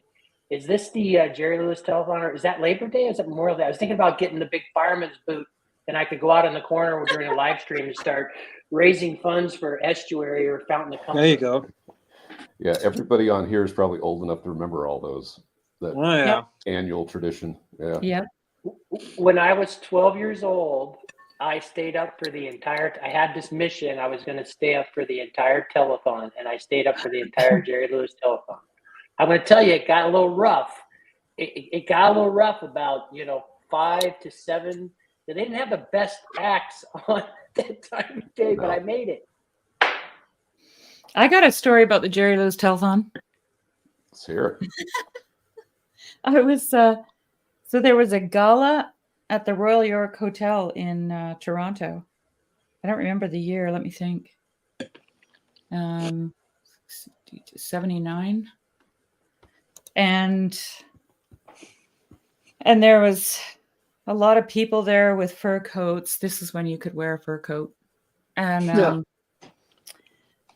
Is this the Jerry Lewis Telethon, or is that Labor Day? Or is it Memorial Day? I was thinking about getting the big fireman's boot, and I could go out in the corner during a live stream and start raising funds for Estuary or Fountain of Comfort. There you go. Yeah, everybody on here is probably old enough to remember all those. That annual tradition. Yeah. Yeah. When I was 12 years old, I stayed up for the entire. I had this mission. I was going to stay up for the entire telethon, and I stayed up for the entire Jerry Lewis telethon. I'm going to tell you, it got a little rough. It got a little rough about 5 to 7. They didn't have the best acts on that time of day, but I made it. I got a story about the Jerry Lewis Telethon. Let's hear it. I was so there was a gala at the Royal York Hotel in Toronto. I don't remember the year. Let me think. 79. And there was a lot of people there with fur coats. This is when you could wear a fur coat.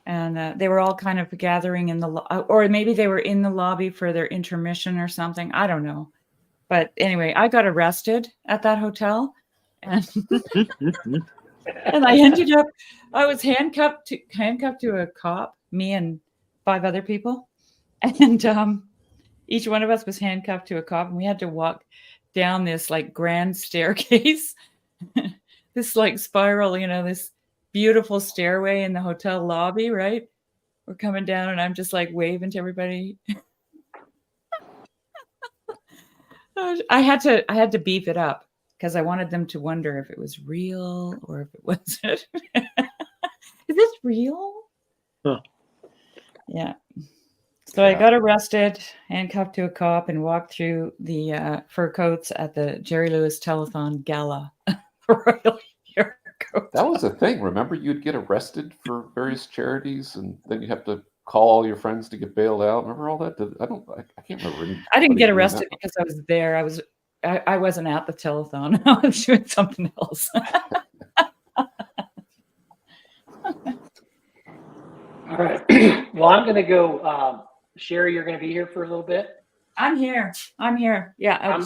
And they were all kind of gathering in or maybe they were in the lobby for their intermission or something. I don't know. But anyway, I got arrested at that hotel, and and I was handcuffed to a cop, me and 5 other people, and each one of us was handcuffed to a cop, and we had to walk down this like grand staircase, this like spiral, this beautiful stairway in the hotel lobby, right? We're coming down, and I'm just like waving to everybody. I had to beef it up because I wanted them to wonder if it was real or if it wasn't. Is this real? Huh. Yeah. So I got arrested, handcuffed to a cop, and walked through the fur coats at the Jerry Lewis Telethon Gala. Royal fur coats. That was a thing. Remember, you'd get arrested for various charities, and then you have to call all your friends to get bailed out. Remember all that? I can't remember. I didn't get arrested because I was there. I wasn't at the telethon. I was doing something else. All right. Well, I'm going to go. Sherry, you're going to be here for a little bit. I'm here. Yeah. I'm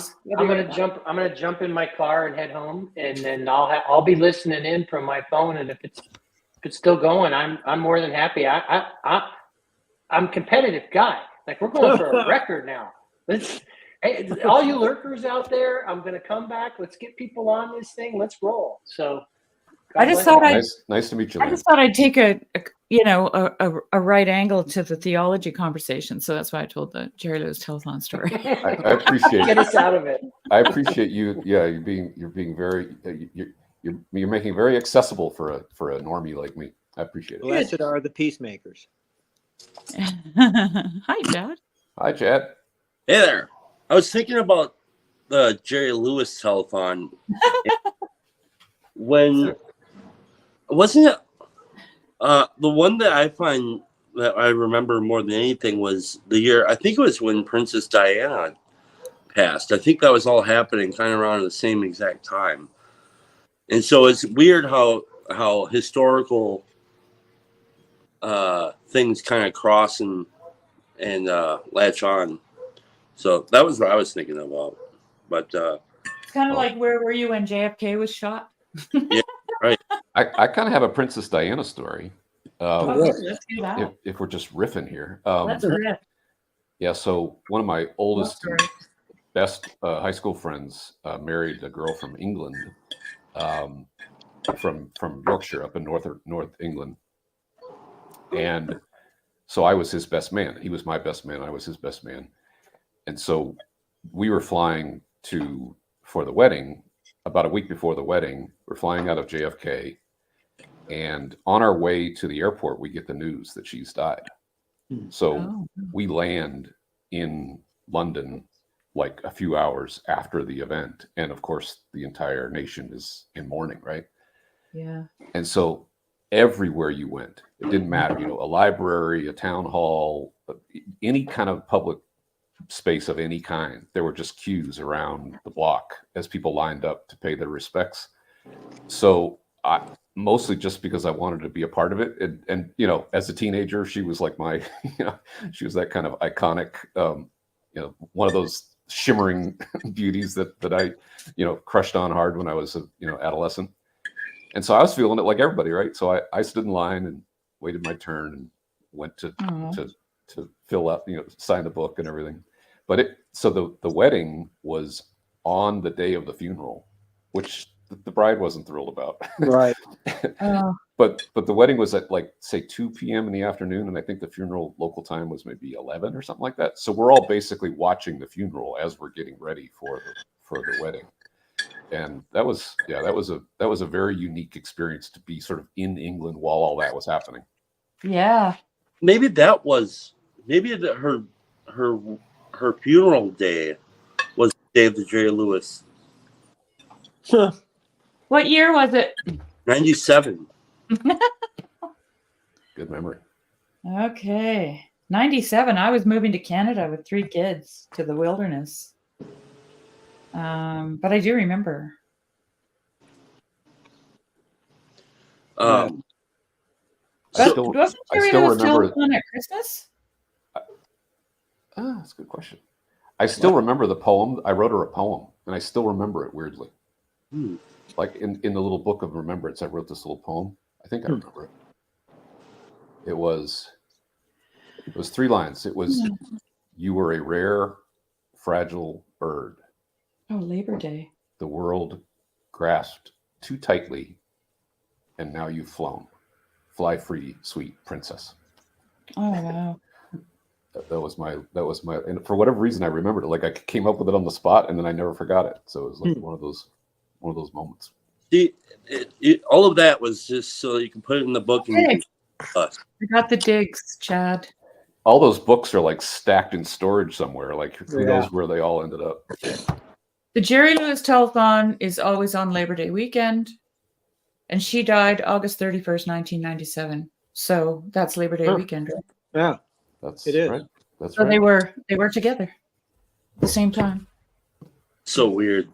going to jump in my car and head home, and then I'll be listening in from my phone. And if it's still going, I'm more than happy. I'm a competitive guy. Like, we're going for a record now. Hey, all you lurkers out there, I'm going to come back. Let's get people on this thing. Let's roll. So I just thought nice to meet you. I just thought I'd take a right angle to the theology conversation. So that's why I told the Jerry Lewis Telethon story. I appreciate get us out of it. I appreciate you. Yeah, you're being very you're making it very accessible for a normie like me. I appreciate it. Blessed are the peacemakers. Hi, Chad. Hi, Chad. Hey there. I was thinking about the Jerry Lewis telethon. When wasn't it the one that I find that I remember more than anything was the year, I think it was when Princess Diana passed. I think that was all happening kind of around the same exact time. And so it's weird how historical things kind of cross and latch on. So that was what I was thinking about. But It's kind of like, where were you when JFK was shot? yeah, right. I kind of have a Princess Diana story. Let's do that. If we're just riffing here. Let's riff. Yeah, so one of my oldest and best high school friends married a girl from England, from Yorkshire up in North England. And so I was his best man. He was my best man. I was his best man. And so we were flying for the wedding. About a week before the wedding, we're flying out of JFK. And on our way to the airport, we get the news that she's died. So we land in London like a few hours after the event. And of course, the entire nation is in mourning, right? Yeah. And so everywhere you went, it didn't matter, a library, a town hall, any kind of public space of any kind, there were just queues around the block as people lined up to pay their respects. So I mostly just because I wanted to be a part of it. And as a teenager, she was like my, she was that kind of iconic, one of those shimmering beauties that I, crushed on hard when I was adolescent. And so I was feeling it like everybody, right? So I stood in line and waited my turn and went to fill out, sign the book and everything. But so the wedding was on the day of the funeral, which the bride wasn't thrilled about. Right. But the wedding was at say 2 p.m. in the afternoon, and I think the funeral local time was maybe 11 or something like that. So we're all basically watching the funeral as we're getting ready for the wedding. And that was a very unique experience to be sort of in England while all that was happening. Yeah. Maybe her funeral day was the day of the Jerry Lewis. What year was it? 97. Good memory. Okay. 97. I was moving to Canada with 3 kids to the wilderness. But I do remember. I still remember. On at Christmas? That's a good question. I still remember the poem. I wrote her a poem, and I still remember it weirdly. Like in the little book of remembrance, I wrote this little poem. I think I remember it. It was 3 lines. It was, "You were a rare, fragile bird. Oh, Labor Day. The world grasped too tightly, and now you've flown. Fly free, sweet princess." Oh, wow. That was my, and for whatever reason, I remembered it. Like I came up with it on the spot, and then I never forgot it. So it was like one of those moments. See, all of that was just so you can put it in the book and you can us. I got the digs, Chad. All those books are like stacked in storage somewhere. Like who knows where they all ended up. The Jerry Lewis telethon is always on Labor Day weekend, and she died August 31st, 1997. So that's Labor Day weekend, right? Yeah, that's it is. Right. That's so right. They were together at the same time. So weird.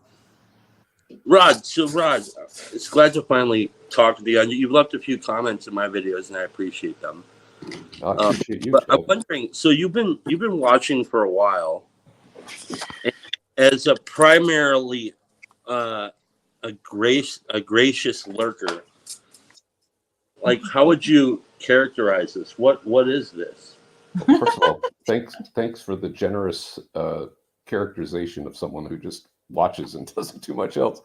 Rod, it's glad to finally talk to you. You've left a few comments in my videos, and I appreciate them. I appreciate you. But I'm wondering, so you've been watching for a while, as a primarily a gracious lurker. Like, how would you characterize this? What is this? Well, first of all, thanks for the generous characterization of someone who just watches and doesn't do much else.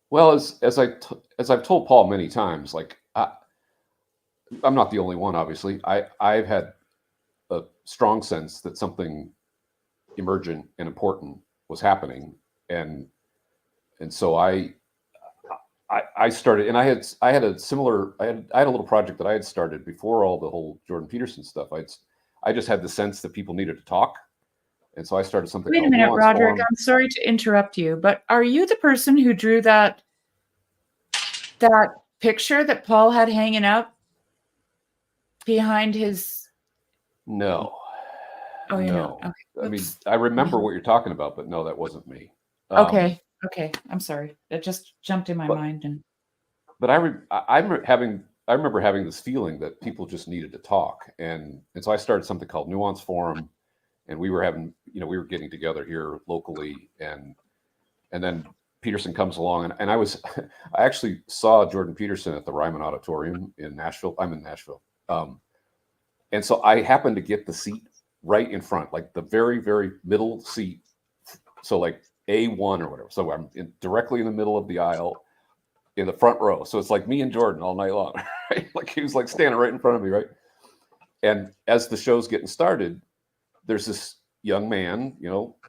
Well, as I've told Paul many times, like I'm not the only one. Obviously, I've had a strong sense that something emergent and important was happening, and so I started, and I had a little project that I had started before all the whole Jordan Peterson stuff. I just had the sense that people needed to talk, and so I started something. Wait a minute, Roderick. I'm sorry to interrupt you, but are you the person who drew that picture that Paul had hanging up behind his? No. Oh, you no. know. Okay. I mean, I remember what you're talking about, but no, that wasn't me. Okay. I'm sorry. That just jumped in my mind. But I remember having this feeling that people just needed to talk, and so I started something called Nuance Forum, and we were getting together here locally, and then Peterson comes along, and I actually saw Jordan Peterson at the Ryman Auditorium in Nashville. I'm in Nashville, and so I happened to get the seat right in front, like the very, very middle seat, so like A1 or whatever. So I'm directly in the middle of the aisle, in the front row. So it's like me and Jordan all night long, right? Like he was like standing right in front of me, right? And as the show's getting started, there's this young man,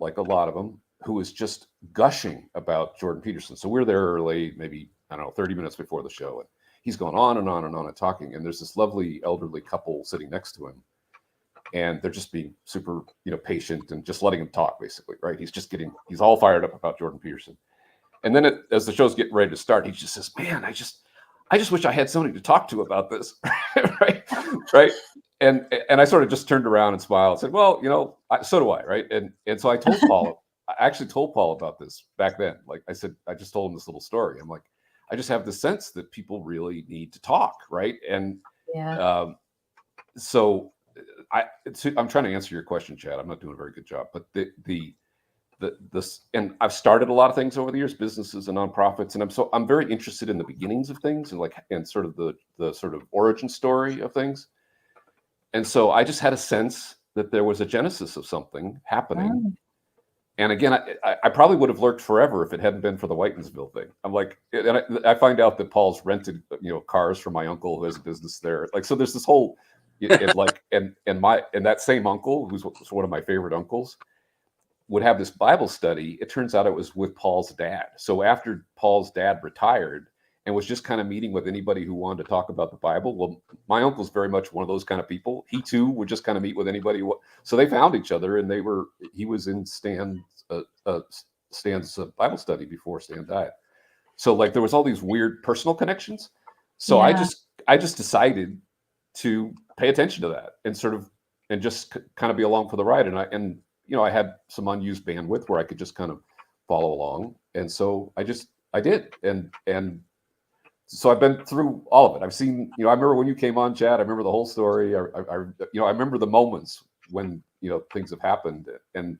like a lot of them, who was just gushing about Jordan Peterson. So we're there early, maybe, I don't know, 30 minutes before the show. And he's going on and on and on and talking. And there's this lovely elderly couple sitting next to him. And they're just being super, patient and just letting him talk, basically, right? He's all fired up about Jordan Peterson. And then as the show's getting ready to start, he just says, "Man, I just wish I had somebody to talk to about this." right? And I sort of just turned around and smiled and said, "Well, so do I," right? And so I told Paul, I actually told Paul about this back then. Like I said, I just told him this little story. I'm like, I just have the sense that people really need to talk, right? And so I'm trying to answer your question, Chad. I'm not doing a very good job, but and I've started a lot of things over the years, businesses and nonprofits, and I'm very interested in the beginnings of things and sort of the sort of origin story of things. And so I just had a sense that there was a genesis of something happening. Oh. And again, I probably would have lurked forever if it hadn't been for the Whitensville thing. I'm like, and I find out that Paul's rented, cars from my uncle who has a business there. Like, so there's this whole, and that same uncle, who's one of my favorite uncles, would have this Bible study. It turns out it was with Paul's dad. So after Paul's dad retired and was just kind of meeting with anybody who wanted to talk about the Bible, well, my uncle's very much one of those kind of people. He too would just kind of meet with anybody. So they found each other, and he was in Stan's Bible study before Stan died. So like there was all these weird personal connections. So I just decided to pay attention to that and just kind of be along for the ride. And I had some unused bandwidth where I could just kind of follow along. And so I did. And so I've been through all of it. I've seen, I remember when you came on, Chad. I remember the whole story. I remember the moments when things have happened, and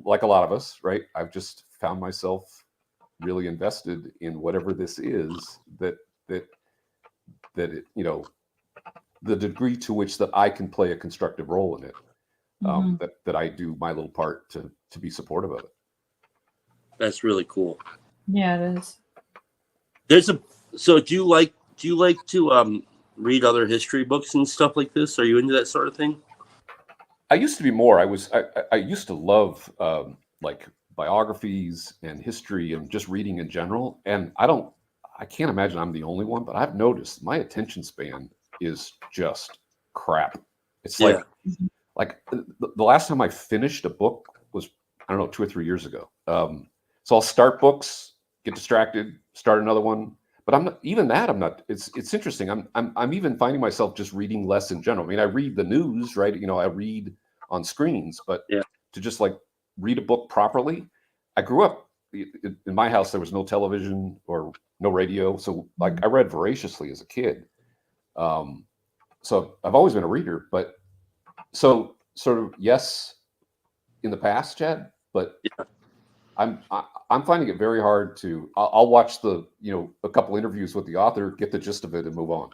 like a lot of us, right? I've just found myself really invested in whatever this is that it, the degree to which that I can play a constructive role in it, that I do my little part to be supportive of it. That's really cool. Yeah, it is. So do you like to read other history books and stuff like this? Are you into that sort of thing? I used to be more. I used to love like biographies and history and just reading in general. And I can't imagine I'm the only one, but I've noticed my attention span is just crap. It's like the last time I finished a book was, I don't know, 2 or 3 years ago. So I'll start books, get distracted, start another one. But I'm not even that. I'm not. It's interesting. I'm even finding myself just reading less in general. I mean, I read the news, right? I read on screens, but to just like read a book properly. I grew up in my house. There was no television or no radio, so like I read voraciously as a kid. So I've always been a reader, but so sort of yes, in the past, Chad, but I'm finding it very hard to. I'll watch a couple interviews with the author, get the gist of it, and move on.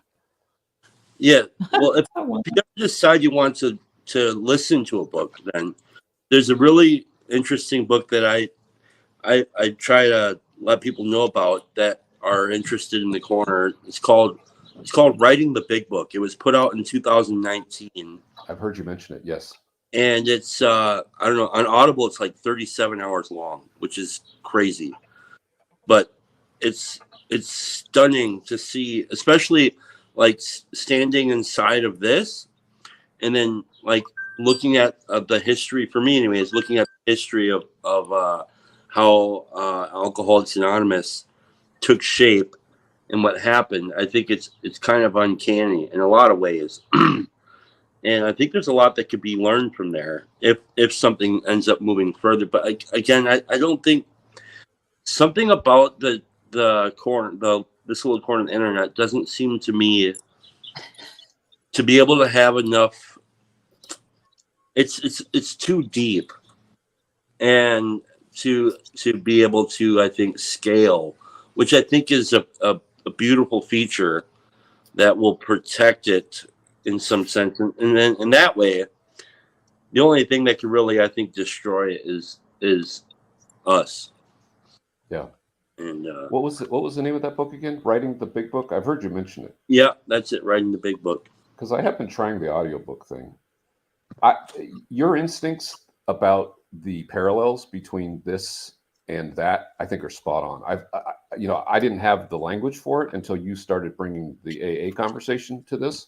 Yeah. Well, if you decide you want to listen to a book, then there's a really interesting book that I try to let people know about that are interested in the corner. It's called Writing the Big Book. It was put out in 2019. I've heard you mention it. Yes. And it's I don't know, on Audible it's like 37 hours long, which is crazy. But it's stunning to see, especially like standing inside of this and then like looking at the history, for me anyways, looking at the history of how Alcoholics Anonymous took shape and what happened. I think it's kind of uncanny in a lot of ways. And I think there's a lot that could be learned from there if something ends up moving further. But again, I don't think something about the corner, this little corner of the internet doesn't seem to me to be able to have enough. It's too deep, and to be able to, I think, scale, which I think is a beautiful feature that will protect it in some sense, and then in that way, the only thing that can really, I think, destroy it is us. Yeah. And what was the name of that book again? Writing the Big Book. I've heard you mention it. Yeah, that's it. Writing the Big Book. Because I have been trying the audiobook thing. Your instincts about the parallels between this and that, I think, are spot on. I didn't have the language for it until you started bringing the AA conversation to this.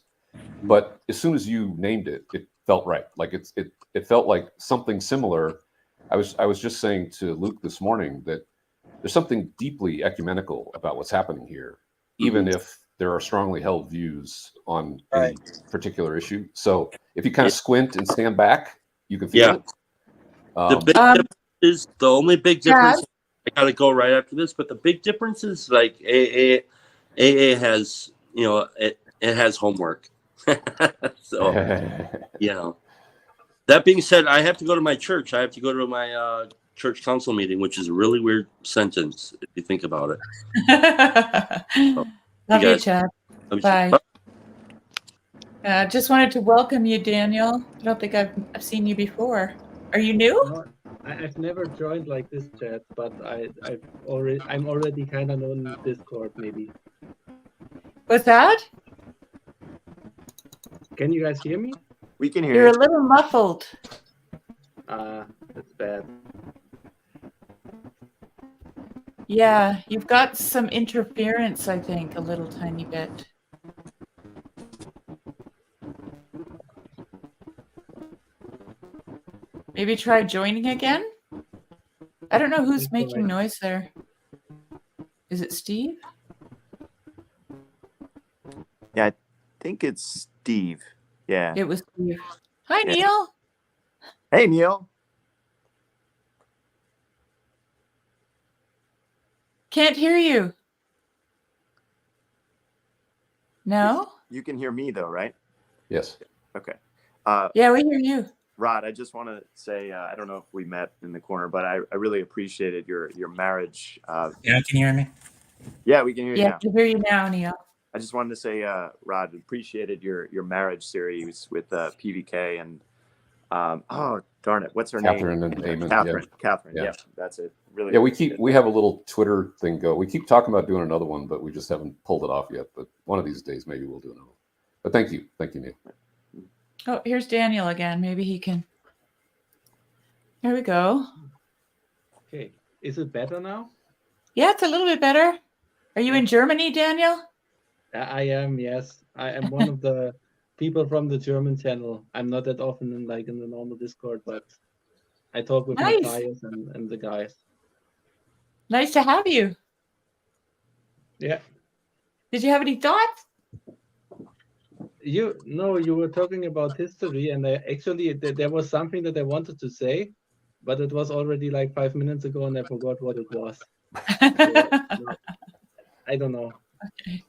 But as soon as you named it, it felt right. Like it felt like something similar. I was just saying to Luke this morning that there's something deeply ecumenical about what's happening here, even if there are strongly held views on any particular issue. So if you kind of squint and stand back, you can feel it. The big difference is the only big difference. I gotta go right after this, but the big difference is like AA has, it has homework. So that being said, I have to go to my church. I have to go to my church council meeting, which is a really weird sentence if you think about it. Love you, Chad. Bye. Just wanted to welcome you, Daniel. I don't think I've seen you before. Are you new? No, I've never joined like this, Chad, but I'm already kind of on Discord, maybe. What's that? Can you guys hear me? We can hear You're you. a little muffled. That's bad. Yeah, you've got some interference, I think, a little tiny bit. Maybe try joining again? I don't know who's making noise there. Is it Steve? Yeah, I think it's Steve. Yeah. It was Steve. Hi, Yeah. Neil. Hey, Neil. Can't hear you. No? You can hear me though, right? Yes. Okay. Yeah, we hear you. Rod, I just want to say, I don't know if we met in the corner, but I really appreciated your marriage. Yeah, can you hear me? Yeah, we can hear you Yeah, now. we hear you now, Neil. I just wanted to say, Rod, appreciated your marriage series with PVK and oh darn it, what's her Catherine name? and Eamon. Catherine. Yeah. Yeah, that's it. Really. Yeah, we have a little Twitter thing go. We keep talking about doing another one, but we just haven't pulled it off yet. But one of these days, maybe we'll do another one. But thank you, Neil. Oh, here's Daniel again. Maybe he can. There we go. Okay, is it better now? Yeah, it's a little bit better. Are you in Germany, Daniel? I am, yes. I am one of the people from the German channel. I'm not that often in the normal Discord, but I talk with Nice. Matthias and the guys. Nice to have you. Yeah. Did you have any thoughts? You were talking about history, and there was something that I wanted to say, but it was already like 5 minutes ago, and I forgot what it was. So, I don't know. Okay.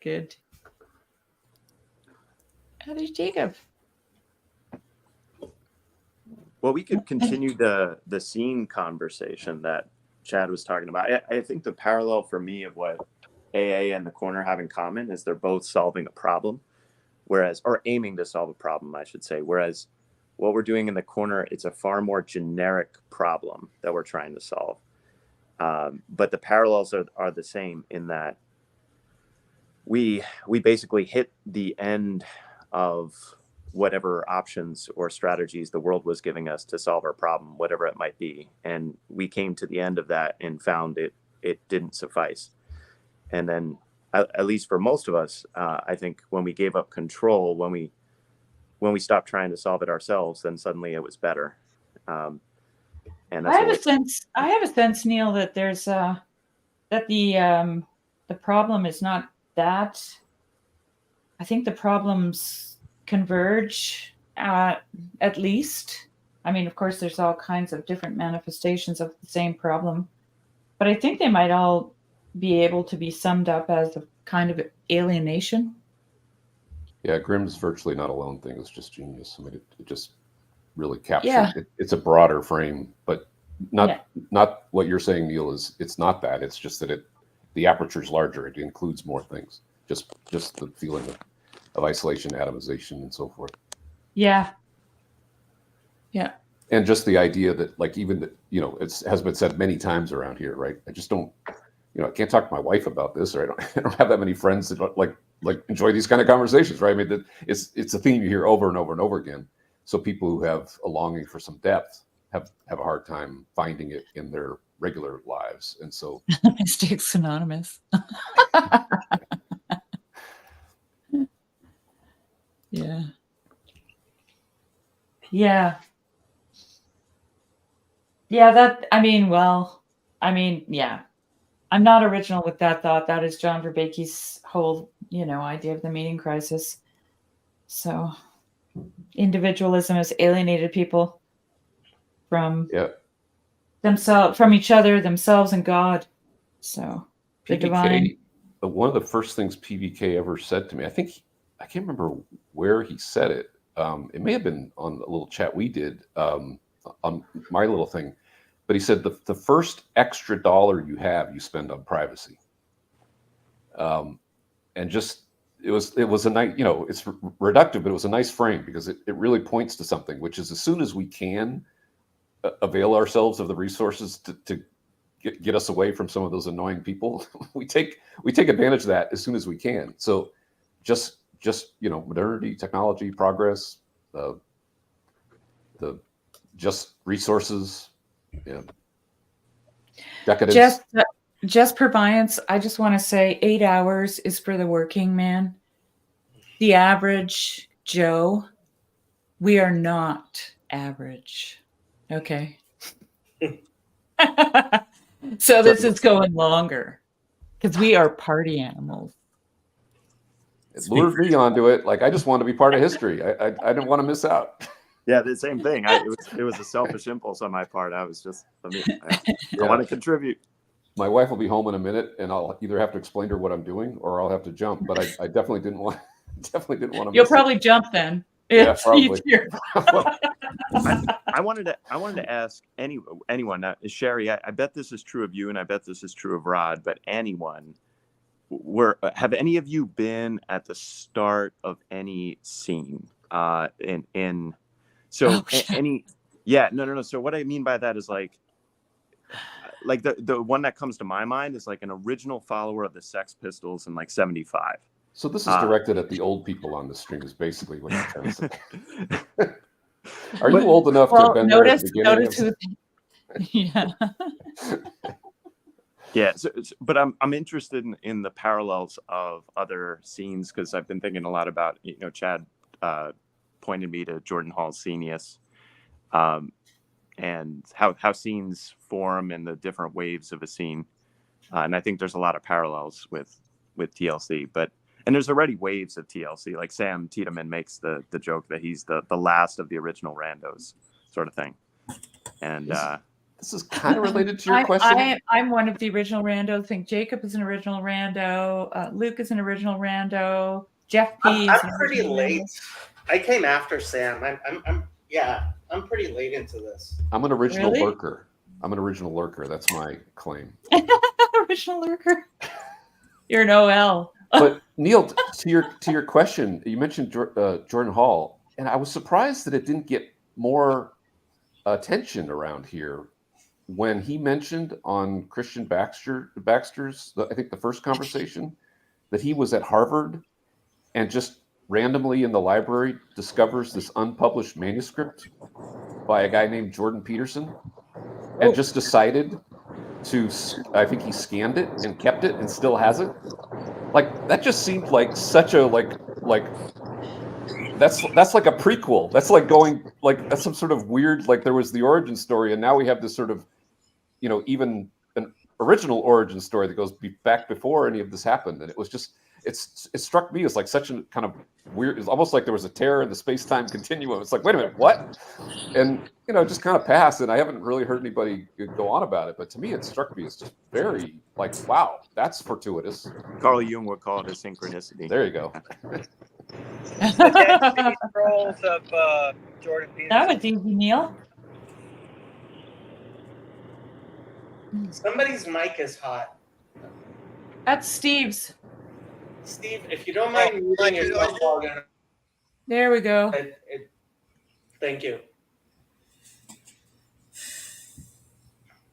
Good. How did Jacob? Well, we could continue the scene conversation that Chad was talking about. I think the parallel for me of what AA and the corner have in common is they're both solving a problem, or aiming to solve a problem, I should say. Whereas what we're doing in the corner, it's a far more generic problem that we're trying to solve. But the parallels are the same in that we basically hit the end of whatever options or strategies the world was giving us to solve our problem, whatever it might be. And we came to the end of that and found it didn't suffice. And then, at least for most of us, I think when we gave up control, when we stopped trying to solve it ourselves, then suddenly it was better. And I have a sense, Neil, that there's that the problem is not that. I think the problems converge at least. I mean, of course, there's all kinds of different manifestations of the same problem, but I think they might all be able to be summed up as a kind of alienation. Yeah, Grimm's virtually not alone thing is just genius. I mean, it just really captures. Yeah. It's a broader frame, but not what you're saying, Neil. It's not that. It's just that the aperture's larger. It includes more things. Just the feeling of isolation, atomization, and so forth. Yeah. Yeah. And just the idea that, like, even that, it has been said many times around here, right? I just don't, I can't talk to my wife about this, or I don't have that many friends that like enjoy these kind of conversations, right? I mean, it's a theme you hear over and over and over again. So people who have a longing for some depth have a hard time finding it in their regular lives, and so Mistakes Anonymous. Yeah. Yeah. Yeah, yeah. I'm not original with that thought. That is John Verbekey's whole, idea of the meaning crisis. So individualism has alienated people from themselves, from each other, themselves, and God. So the divine. One of the first things PVK ever said to me, I can't remember where he said it. It may have been on a little chat we did on my little thing. But he said the first extra dollar you have, you spend on privacy. And just it was a nice, it's reductive, but it was a nice frame because it really points to something, which is as soon as we can avail ourselves of the resources to get us away from some of those annoying people, we take advantage of that as soon as we can. So just modernity, technology, progress, the just resources. Yeah. Decadence. Just purviance. I just want to say 8 hours is for the working man. The average Joe, we are not average. Okay. So this is going longer because we are party animals. It lures me onto it. Like, I just want to be part of history. I didn't want to miss out. Yeah, the same thing. It was a selfish impulse on my part. I was just, I want to contribute. my wife will be home in a minute, and I'll either have to explain to her what I'm doing, or I'll have to jump. But I definitely didn't want to. You'll miss probably it. jump then. Yeah, It's probably. easier. I wanted to ask anyone. Sherry, I bet this is true of you, and I bet this is true of Rod. But anyone, have any of you been at the start of any scene? No. So what I mean by that is like the one that comes to my mind is like an original follower of the Sex Pistols in like '75. So this is directed at the old people on the stream, is basically what you're trying to say. Are you old enough to have been there at the beginning? Yeah. Yeah, but I'm interested in the parallels of other scenes, because I've been thinking a lot about, Chad pointed me to Jordan Hall's Scenius, and how scenes form and the different waves of a scene, and I think there's a lot of parallels with TLC, and there's already waves of TLC. Like Sam Tiedemann makes the joke that he's the last of the original randos, sort of thing, and. This is kind of related to your question. I'm one of the original rando. I think Jacob is an original rando. Luke is an original rando. Jeff P. I'm pretty late. I came after Sam. I'm pretty late into this. I'm an original Really? lurker. That's my claim. Original lurker. You're an OL. But Neil, to your question, you mentioned Jordan Hall, and I was surprised that it didn't get more attention around here when he mentioned on Christian Baxter's, I think the first conversation, that he was at Harvard and just randomly in the library discovers this unpublished manuscript by a guy named Jordan Peterson, and just decided to, I think he scanned it and kept it and still has it. Like, that just seemed like such a that's like a prequel. That's like going, like, that's some sort of weird, like there was the origin story, and now we have this sort of, even an original origin story that goes back before any of this happened. And it was just, it struck me as like such a kind of weird, it's almost like there was a tear in the space-time continuum. It's like, wait a minute, what? And, it just kind of passed, and I haven't really heard anybody go on about it. But to me, it struck me as just very like, wow, that's fortuitous. Carl Jung would call it a synchronicity. There you go. The scrolls of Jordan Peterson. That was easy, Neil. Somebody's mic is hot. That's Steve's. Steve, if you don't mind muting yourself, There we go. Thank you.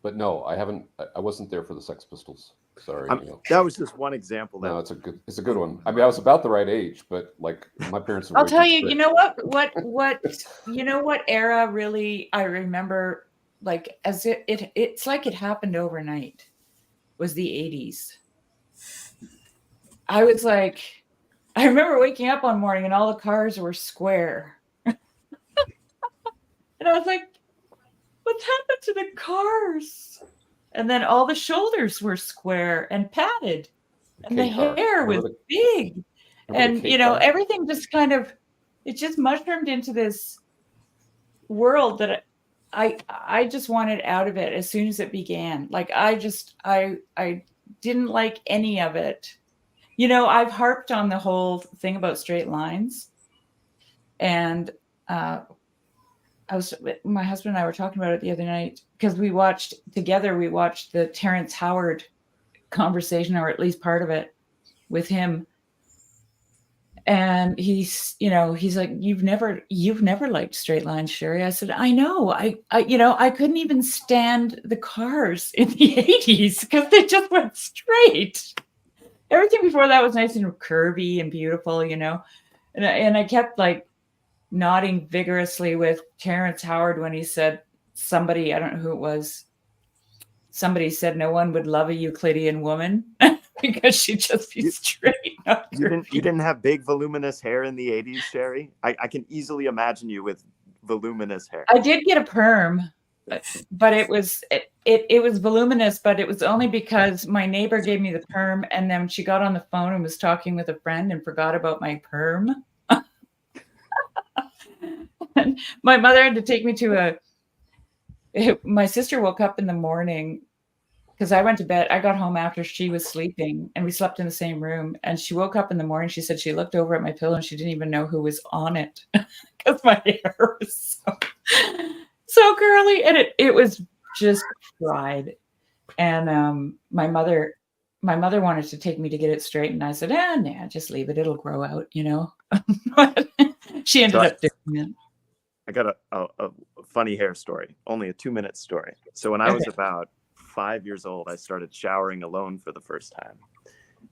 But no, I haven't. I wasn't there for the Sex Pistols. Sorry. That was just one example. No, it's a good one. I mean, I was about the right age, but like my parents were. I'll tell you. You know what? You know what era really I remember, like, as it's like it happened overnight, was the 80s. I was like, I remember waking up one morning and all the cars were square. And I was like, what's happened to the cars? And then all the shoulders were square and padded. And the hair was big. And, everything just kind of, it just mushroomed into this world that I just wanted out of it as soon as it began. Like, I didn't like any of it. I've harped on the whole thing about straight lines. And my husband and I were talking about it the other night because we watched the Terrence Howard conversation, or at least part of it, with him. And he's like, you've never liked straight lines, Sherry. I said, I know. I couldn't even stand the cars in the 80s because they just went straight. Everything before that was nice and curvy and beautiful, and I kept like nodding vigorously with Terrence Howard when he said, somebody, I don't know who it was, somebody said no one would love a Euclidean woman because she'd just be straight. You didn't have big voluminous hair in the 80s, Sherry? I can easily imagine you with voluminous hair. I did get a perm, but it was voluminous, but it was only because my neighbor gave me the perm, and then she got on the phone and was talking with a friend and forgot about my perm. And my mother had to take me to my sister woke up in the morning because I went to bed. I got home after she was sleeping, and we slept in the same room. And she woke up in the morning. She said she looked over at my pillow and she didn't even know who was on it because my hair was so curly, and it was just fried. And my mother wanted to take me to get it straightened. I said, nah, just leave it. It'll grow out, But she ended up doing it. I got a funny hair story, only a 2-minute story. So when I was about 5 years old, I started showering alone for the first time,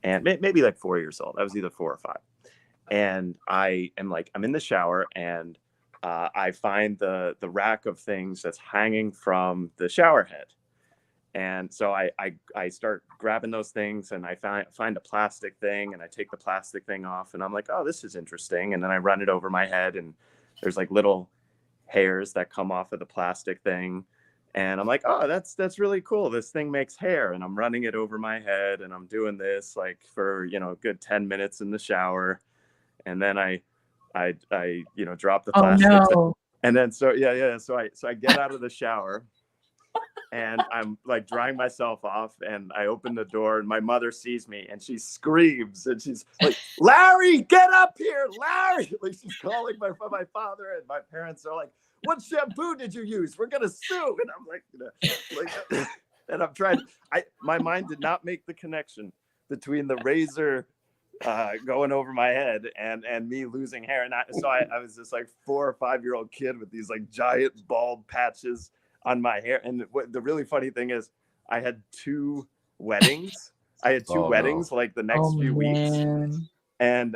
and maybe like 4 years old. I was either 4 or 5, and I'm in the shower, and I find the rack of things that's hanging from the shower head. And so I start grabbing those things, and I find a plastic thing, and I take the plastic thing off, and I'm like, oh, this is interesting. And then I run it over my head, and there's like little hairs that come off of the plastic thing. And I'm like, oh, that's really cool. This thing makes hair. And I'm running it over my head, and I'm doing this like for, a good 10 minutes in the shower. And then I drop the plastic. Oh, no. And then, so I get out of the shower, and I'm like drying myself off, and I open the door, and my mother sees me, and she screams, and she's like, Larry, get up here, Larry. Like, she's calling my father, and my parents are like, what shampoo did you use? We're gonna sue. And I'm like, and I'm trying. My mind did not make the connection between the razor going over my head and me losing hair. And so I was this like 4 or 5 year old kid with these like giant bald patches on my hair. And the really funny thing is, I had 2 weddings. Like the next few weeks. And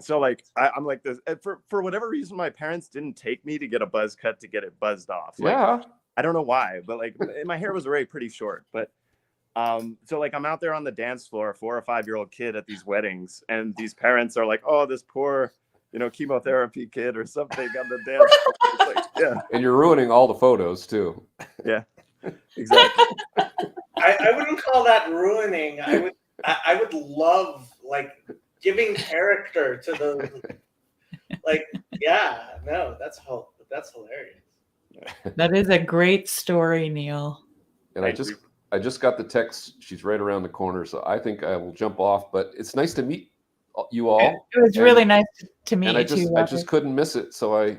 so like I'm like this for whatever reason, my parents didn't take me to get a buzz cut to get it buzzed off. Like, I don't know why, but like my hair was already pretty short. But so like I'm out there on the dance floor, 4 or 5 year old kid at these weddings, and these parents are like, oh, this poor chemotherapy kid or something on the dance floor. Like, yeah. And you're ruining all the photos too. Yeah, exactly. I wouldn't call that ruining. I would love like giving character to those. Like, yeah, no, that's hilarious. That is a great story, Neil. And I just got the text. She's right around the corner, so I think I will jump off. But it's nice to meet you all. It was really nice to meet and you too. I just couldn't miss it, so I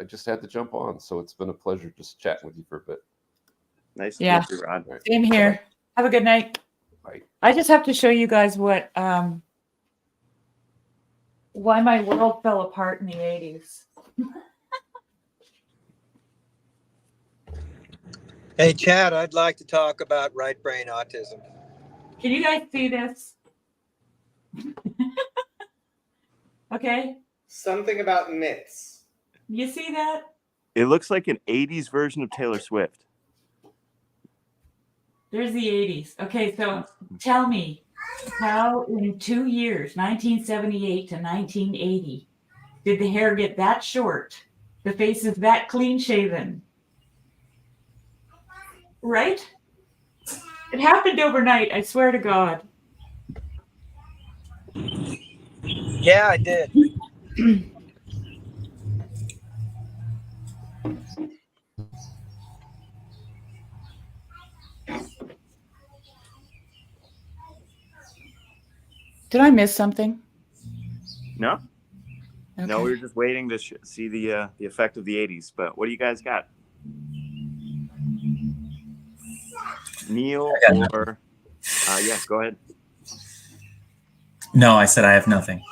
just had to jump on. So it's been a pleasure just chatting with you for a bit. Nice to meet you, Rod. Same here. Have a good night. Bye. I just have to show you guys what why my world fell apart in the 80s. Hey, Chad, I'd like to talk about right brain autism. Can you guys see this? Okay. Something about knits. You see that? It looks like an 80s version of Taylor Swift. There's the 80s. Okay, so tell me, how in 2 years, 1978 to 1980, did the hair get that short? The face is that clean shaven? Right? It happened overnight, I swear to God. Yeah, I did. Did I miss something? No? Okay. No, we were just waiting to see the effect of the 80s. But what do you guys got? Neil or yeah, go ahead. No, I said I have nothing.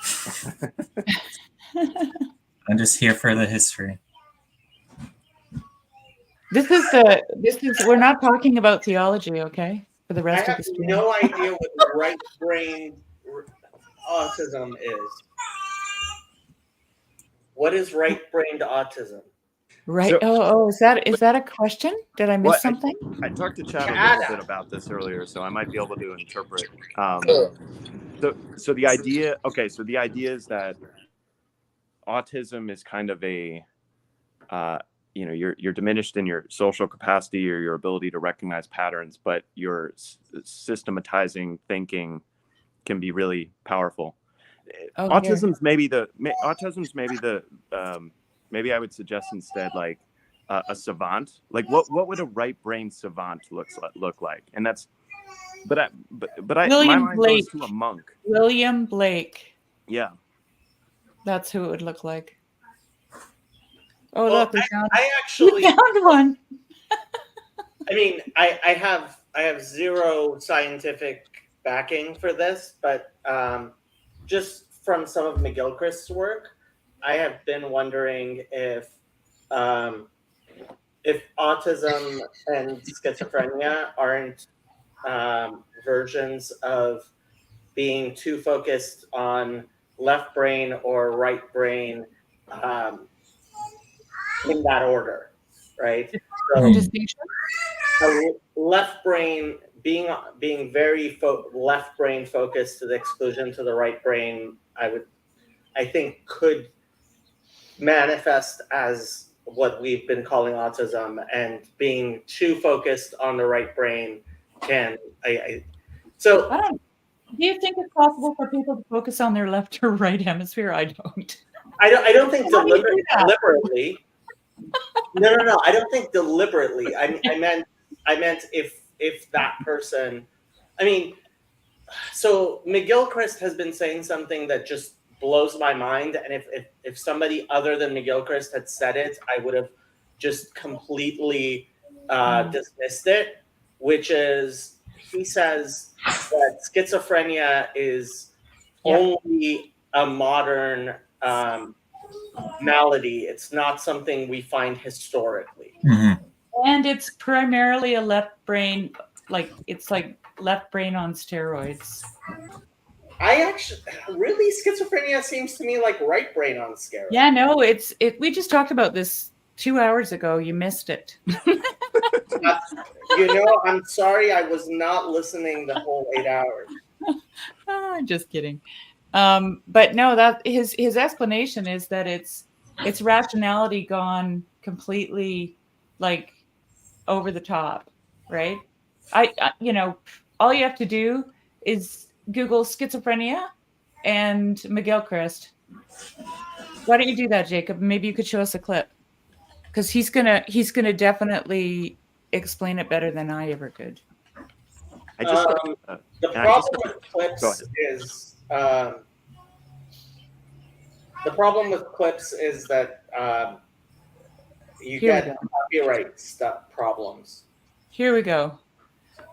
I'm just here for the history. This is we're not talking about theology, okay? For the rest I of have the stream. no idea what right-brain autism is. What is right-brained autism? Right. So- is that a question? Did I miss something? I talked to Chad a little bit about this earlier, so I might be able to interpret. So the idea is that autism is kind of a, you're diminished in your social capacity or your ability to recognize patterns, but your systematizing thinking can be really powerful. Autism's maybe maybe I would suggest instead like a savant? Like what would a right brain savant look like? And that's but I my William mind Blake. goes to a monk. William Blake. Yeah. That's who it would look like. Oh, Well, look, we I actually found one. I mean, I have zero scientific backing for this, but just from some of McGilchrist's work, I have been wondering if autism and schizophrenia aren't versions of being too focused on left brain or right brain in that order, right? So left brain being very left brain focused to the exclusion to the right brain, I think could manifest as what we've been calling autism, and being too focused on the right brain can so I don't. Do you think it's possible for people to focus on their left or right hemisphere? I don't. I don't think How do you do that? deliberately. No. I don't think deliberately. I meant if that person. I mean, so McGilchrist has been saying something that just blows my mind, and if somebody other than McGilchrist had said it, I would have just completely dismissed it. Which is, he says that schizophrenia is only a modern malady. It's not something we find historically. And it's primarily a left brain, like it's like left brain on steroids. I actually, really, schizophrenia seems to me like right brain on steroids. Yeah, no, we just talked about this 2 hours ago. You missed it. I'm sorry, I was not listening the whole 8 hours. I'm just kidding. But no, that his explanation is that it's rationality gone completely like over the top, right? I all you have to do is Google schizophrenia and McGilchrist. Why don't you do that, Jacob? Maybe you could show us a clip, because he's gonna definitely explain it better than I ever could. The problem with clips is that you get copyright stuff problems. Here we go.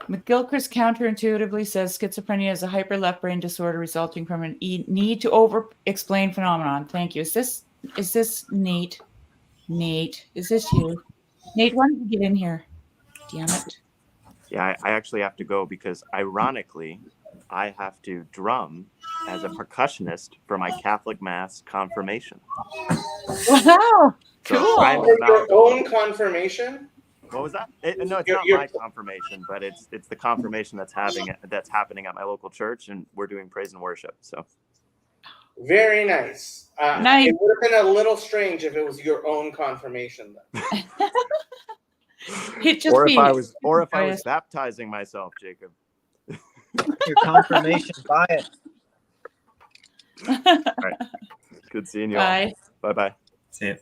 McGilchrist counterintuitively says schizophrenia is a hyper left brain disorder resulting from an need to over-explain phenomenon. Thank you. Is this Nate? Nate, is this you? Nate, why don't you get in here? Damn it. Yeah, I actually have to go because ironically, I have to drum as a percussionist for my Catholic Mass confirmation. Wow, So cool. I'm For about your to- own confirmation? What was that? No, it's not my confirmation, but it's the confirmation that's happening at my local church, and we're doing praise and worship. So Very nice. Nice. It would have been a little strange if it was your own confirmation, though. or if I was baptizing myself, Jacob. Your confirmation bias. All right. Good seeing you Bye. all. Bye-bye. See you.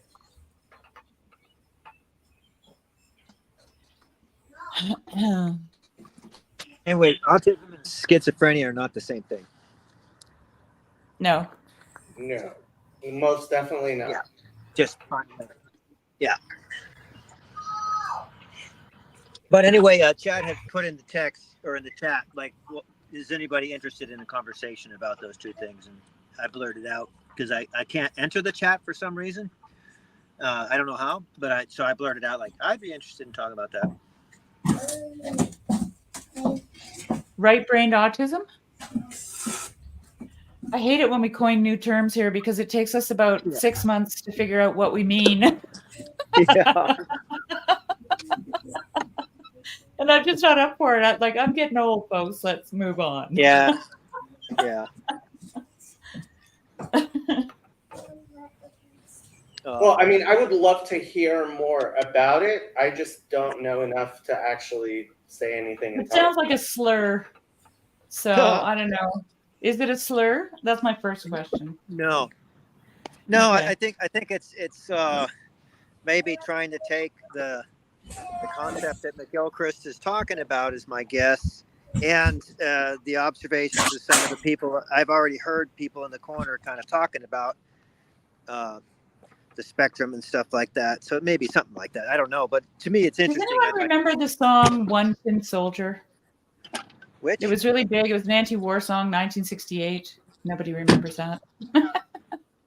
Anyway, autism and schizophrenia are not the same thing. No. No, most definitely not. Yeah. Just yeah. But anyway, Chad had put in the text or in the chat, like, is anybody interested in a conversation about those two things? And I blurted out because I can't enter the chat for some reason. I don't know how, but I blurted out, like, I'd be interested in talking about that. Right-brained autism? I hate it when we coin new terms here because it takes us about 6 months to figure out what we mean. Yeah. And I'm just not up for it. I'm getting old, folks. Let's move on. Yeah. Yeah. Well, I mean, I would love to hear more about it. I just don't know enough to actually say anything. It sounds like a slur. So I don't know. Is it a slur? That's my first question. No. No, Okay. I think it's maybe trying to take the concept that McGilchrist is talking about, is my guess, and the observations of some of the people I've already heard people in the corner kind of talking about the spectrum and stuff like that. So it may be something like that. I don't know, but to me, it's Does interesting. anyone remember the song "One Tin Soldier"? Which? It was really big. It was an anti-war song, 1968. Nobody remembers that.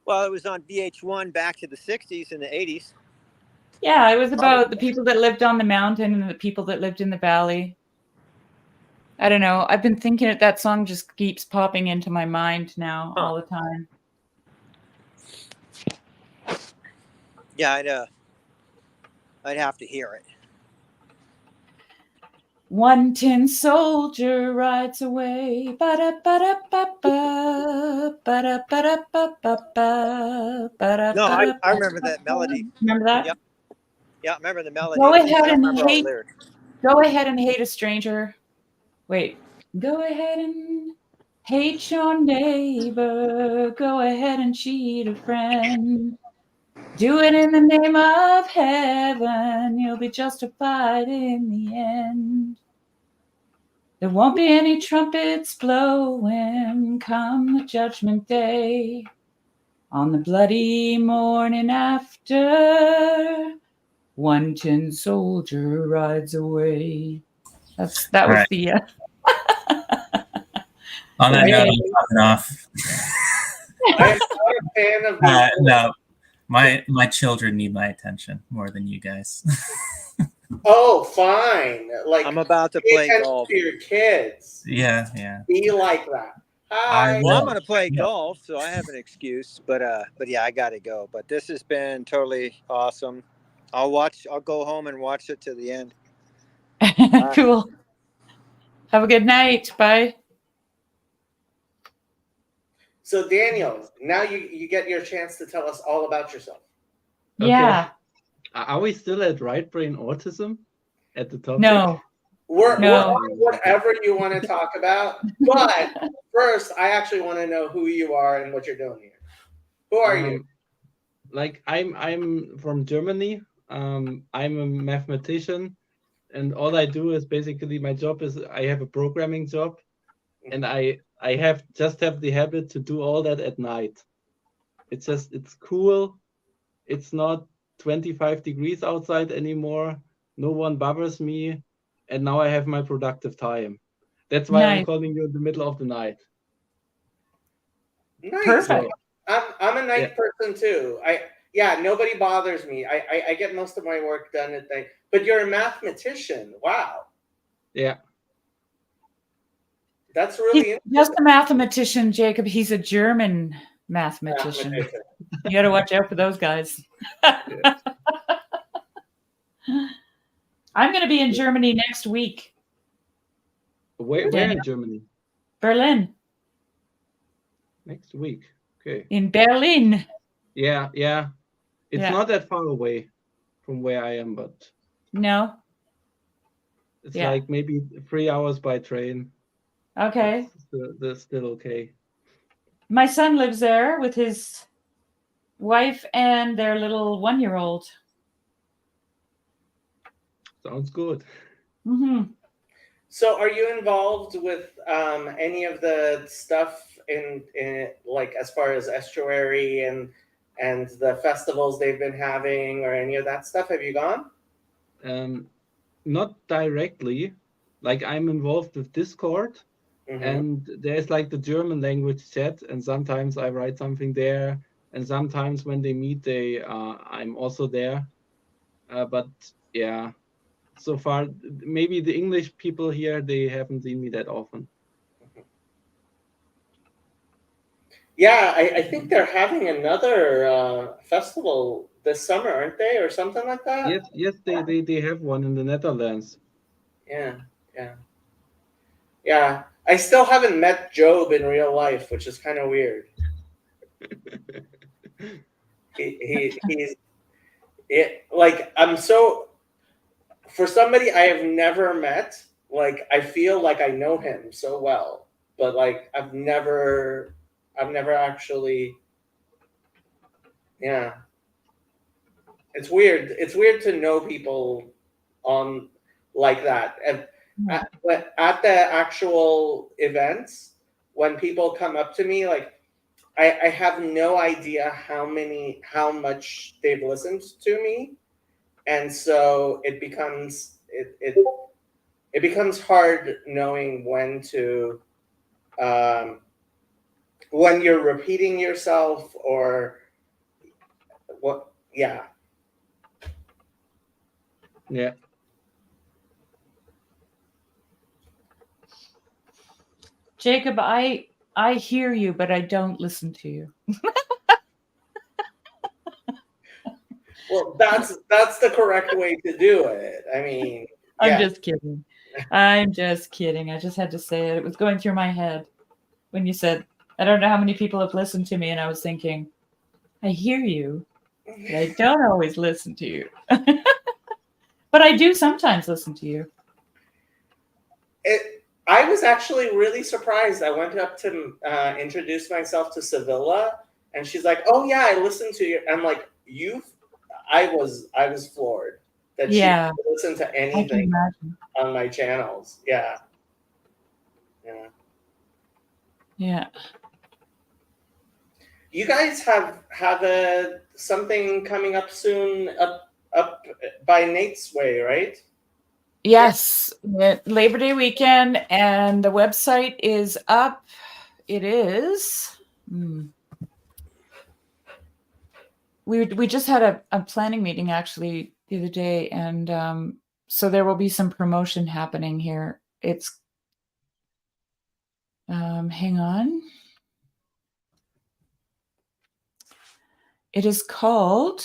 Well, it was on VH1 back to the 60s and the 80s. Yeah, it was about the people that lived on the mountain and the people that lived in the valley. I don't know. I've been thinking that song just keeps popping into my mind now all the time. Yeah, I'd have to hear it. One tin soldier rides away. Ba-da-ba-da-ba-ba. Ba-da-ba-da-ba-ba-ba. No, I remember that melody. Remember that? Yeah, yeah, I remember the melody. Go I ahead don't and remember all the hate. lyrics. Go ahead and hate a stranger. Wait. Go ahead and hate your neighbor. Go ahead and cheat a friend. Do it in the name of heaven. You'll be justified in the end. There won't be any trumpets blowing come the judgment day. On the bloody morning after, one tin soldier rides away. That All was right. the. On that note, I'm popping off. I am not a fan of these. No, my children need my attention more than you guys. Oh, fine. Like I'm about to pay play attention golf. to your kids. Yeah. Be like that. Hi. Well, I'm going to play golf, so I have an excuse. But yeah, I got to go. But this has been totally awesome. I'll go home and watch it to the end. Cool. Have a good night. Bye. So Daniel, now you get your chance to tell us all about yourself. Yeah. Are we still at right brain autism at the topic? No. We're on whatever you want to talk about. But first, I actually want to know who you are and what you're doing here. Who are you? Like I'm from Germany. I'm a mathematician, and all I do is basically my job is I have a programming job, and I have the habit to do all that at night. It's cool. It's not 25 degrees outside anymore. No one bothers me, and now I have my productive time. That's why I'm calling you in the middle of the night. Nice. Perfect. I'm a night person too. Nobody bothers me. I get most of my work done at night. But you're a mathematician. Wow. Yeah. That's really He's just a mathematician, Jacob. He's a German mathematician. You got to watch out for those guys. I'm going to be in Germany next week. Where in Germany? Berlin. Next week. Okay. In Berlin. Yeah. It's Yeah. not that far away from where I am, but no. It's like maybe 3 hours by train. Okay. That's still okay. My son lives there with his wife and their little 1-year-old. Sounds good. Mm-hmm. So are you involved with any of the stuff in like as far as estuary and the festivals they've been having or any of that stuff? Have you gone? Not directly. Like I'm involved with Discord, and there's like the German language chat, and sometimes I write something there, and sometimes when they meet, I'm also there. But yeah, so far maybe the English people here, they haven't seen me that often. Yeah, I think they're having another festival this summer, aren't they, or something like that? Yes, they have one in the Netherlands. Yeah. I still haven't met Job in real life, which is kind of weird. He's like, I'm so, for somebody I have never met, like I feel like I know him so well, but like I've never actually, yeah. It's weird. It's weird to know people on like that. And at the actual events, when people come up to me, like I have no idea how much they've listened to me, and so it becomes it becomes hard knowing when you're repeating yourself or what. Yeah. Yeah. Jacob, I hear you, but I don't listen to you. Well, that's the correct way to do it. I mean, I'm yeah. just kidding. I'm just kidding. I just had to say it. It was going through my head when you said, I don't know how many people have listened to me. And I was thinking, I hear you, but I don't always listen to you. But I do sometimes listen to you. I was actually really surprised. I went up to introduce myself to Sevilla, and she's like, "Oh yeah, I listened to you." I'm like, I was floored that she Yeah. would listen to I can anything imagine. on my channels. Yeah. Yeah. You guys have something coming up soon up by Nate's Way, right? Yes, Labor Day weekend, and the website is up. It is. We just had a planning meeting actually the other day, and so there will be some promotion happening here. It's hang on. It is called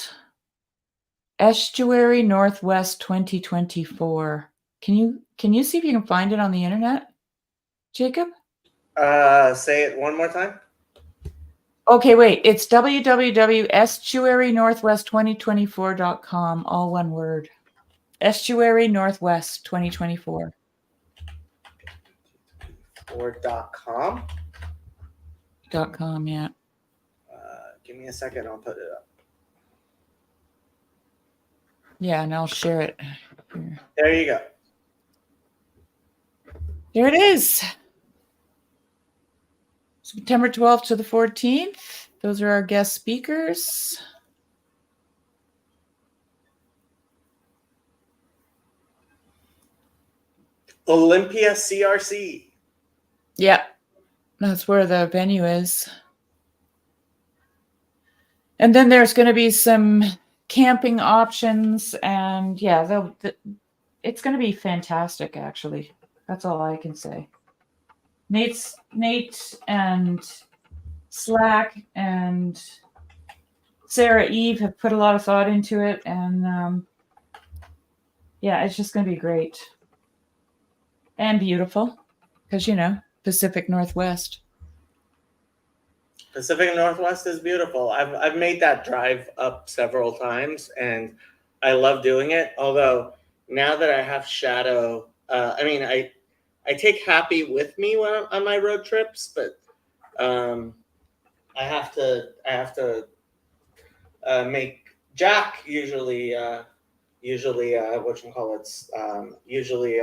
Estuary Northwest 2024. Can you see if you can find it on the internet, Jacob? Say it one more time. Okay, wait. It's www.estuarynorthwest2024.com, all one word. Estuary Northwest 2024. Or .com. .com, yeah. Give me a second. I'll put it up. Yeah, and I'll share it. Here. There you go. There it is. September 12th to the 14th. Those are our guest speakers. Olympia CRC. Yeah, that's where the venue is. And then there's going to be some camping options, and yeah, it's going to be fantastic, actually. That's all I can say. Nate and Slack and Sarah Eve have put a lot of thought into it, and yeah, it's just going to be great and beautiful because, Pacific Northwest. Pacific Northwest is beautiful. I've made that drive up several times, and I love doing it. Although now that I have Shadow, I take Happy with me when I'm on my road trips, but I have to make Jack usually whatchamacallits usually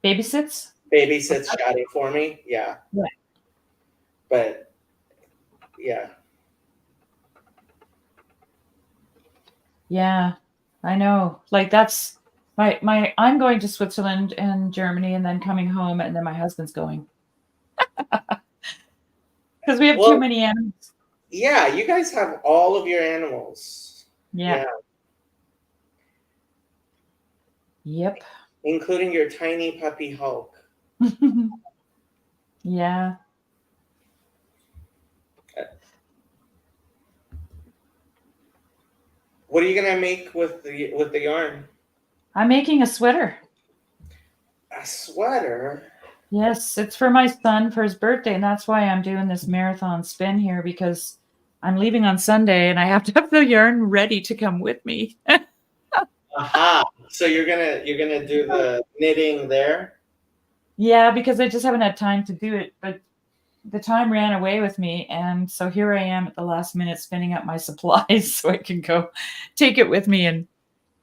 Babysits Shadow for me. Yeah. Yeah. But yeah. Yeah, I know. Like that's my I'm going to Switzerland and Germany and then coming home, and then my husband's going. Because we have too many animals. Yeah, you guys have all of your animals. Yeah. Yep. Including your tiny puppy Hulk. Yeah. What are you gonna make with the yarn? I'm making a sweater. A sweater? Yes, it's for my son for his birthday, and that's why I'm doing this marathon spin here, because I'm leaving on Sunday and I have to have the yarn ready to come with me. Aha! So you're gonna do the knitting there? Yeah, because I just haven't had time to do it, but the time ran away with me, and so here I am at the last minute spinning up my supplies so I can go take it with me and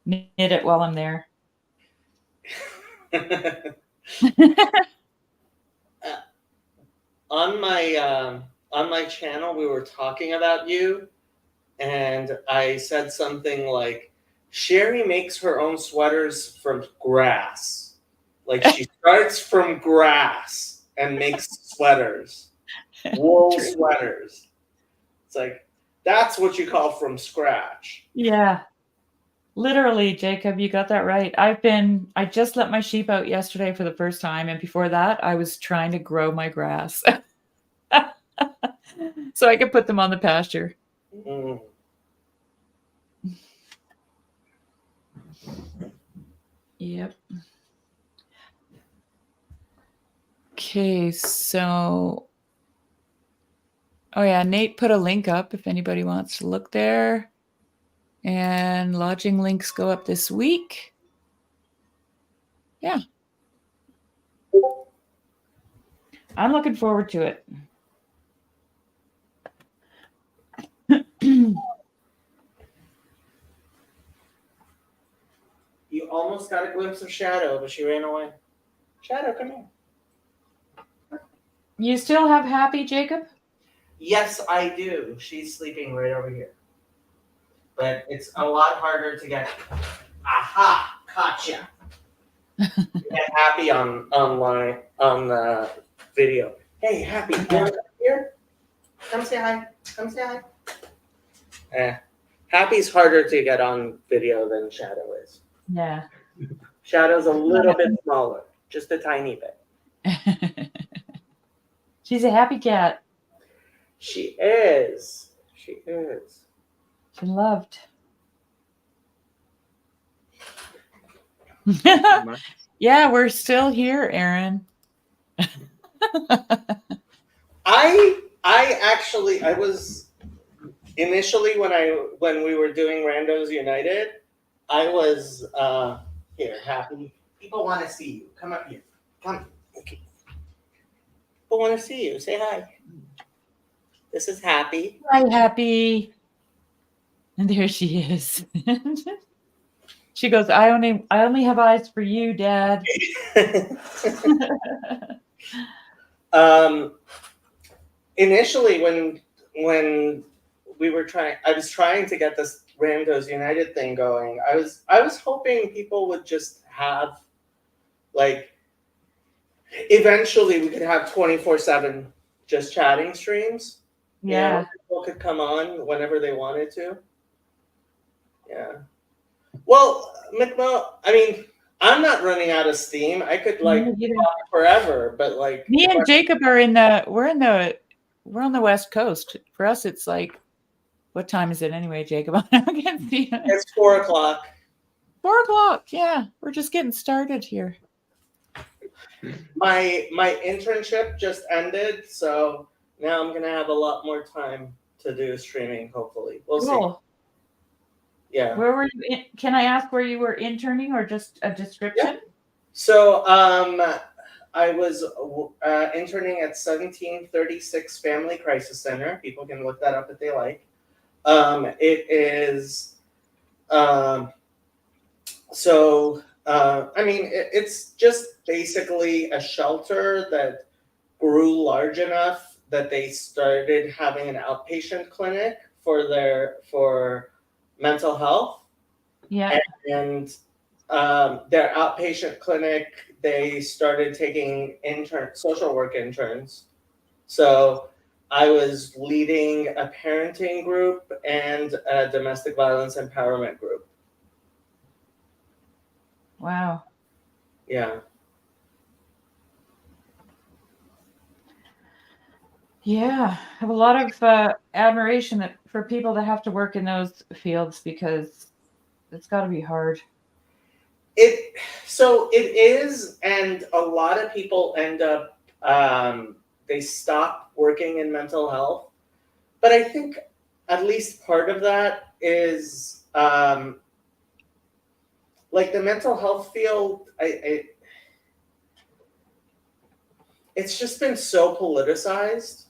knit it while I'm there. On my channel, we were talking about you, and I said something like, Sherry makes her own sweaters from grass. Like she starts from grass and makes sweaters, wool sweaters. It's like, that's what you call from scratch. Yeah. Literally, Jacob, you got that right. I just let my sheep out yesterday for the first time, and before that, I was trying to grow my grass so I could put them on the pasture. Mm. Yep. Okay, so oh yeah, Nate put a link up if anybody wants to look there. And lodging links go up this week. Yeah. I'm looking forward to it. You almost got a glimpse of Shadow, but she ran away. Shadow, come here. You still have Happy, Jacob? Yes, I do. She's sleeping right over here. But it's a lot harder to get. Aha! Gotcha. Get Happy online on the video. Hey, Happy, you want to come here? Come say hi. Come say hi. Happy's harder to get on video than Shadow is. Yeah. Shadow's a little bit smaller, just a tiny bit. She's a happy cat. She is. She is. She loved. Yeah, we're still here, Aaron. I was initially when we were doing Randos United, I was here, Happy. People want to see you. Come up here. Come. Okay. People want to see you. Say hi. This is Happy. Hi, Happy. And there she is. She goes, I only have eyes for you, Dad. Initially, when we were I was trying to get this Randos United thing going. I was hoping people would just have, like, eventually we could have 24/7 just chatting streams. Yeah. You know, people could come on whenever they wanted to. Yeah. Well, McMo, I mean, I'm not running out of steam. I could like talk forever, but like me and Jacob are we're on the West Coast. For us, it's like, what time is it anyway, Jacob? I can't see it. It's 4 o'clock. 4 o'clock. Yeah, we're just getting started here. My internship just ended, so now I'm gonna have a lot more time to do streaming. Hopefully, we'll see. Yeah. Where were you? Can I ask where you were interning, or just a description? Yeah. So I was interning at 1736 Family Crisis Center. People can look that up if they like. It is I mean, it's just basically a shelter that grew large enough that they started having an outpatient clinic for mental health. Yeah. And their outpatient clinic, they started taking social work interns. So I was leading a parenting group and a domestic violence empowerment group. Wow. Yeah. Yeah, I have a lot of admiration for people that have to work in those fields, because it's got to be hard. So it is, and a lot of people end up they stop working in mental health. But I think at least part of that is like the mental health field. It it's just been so politicized.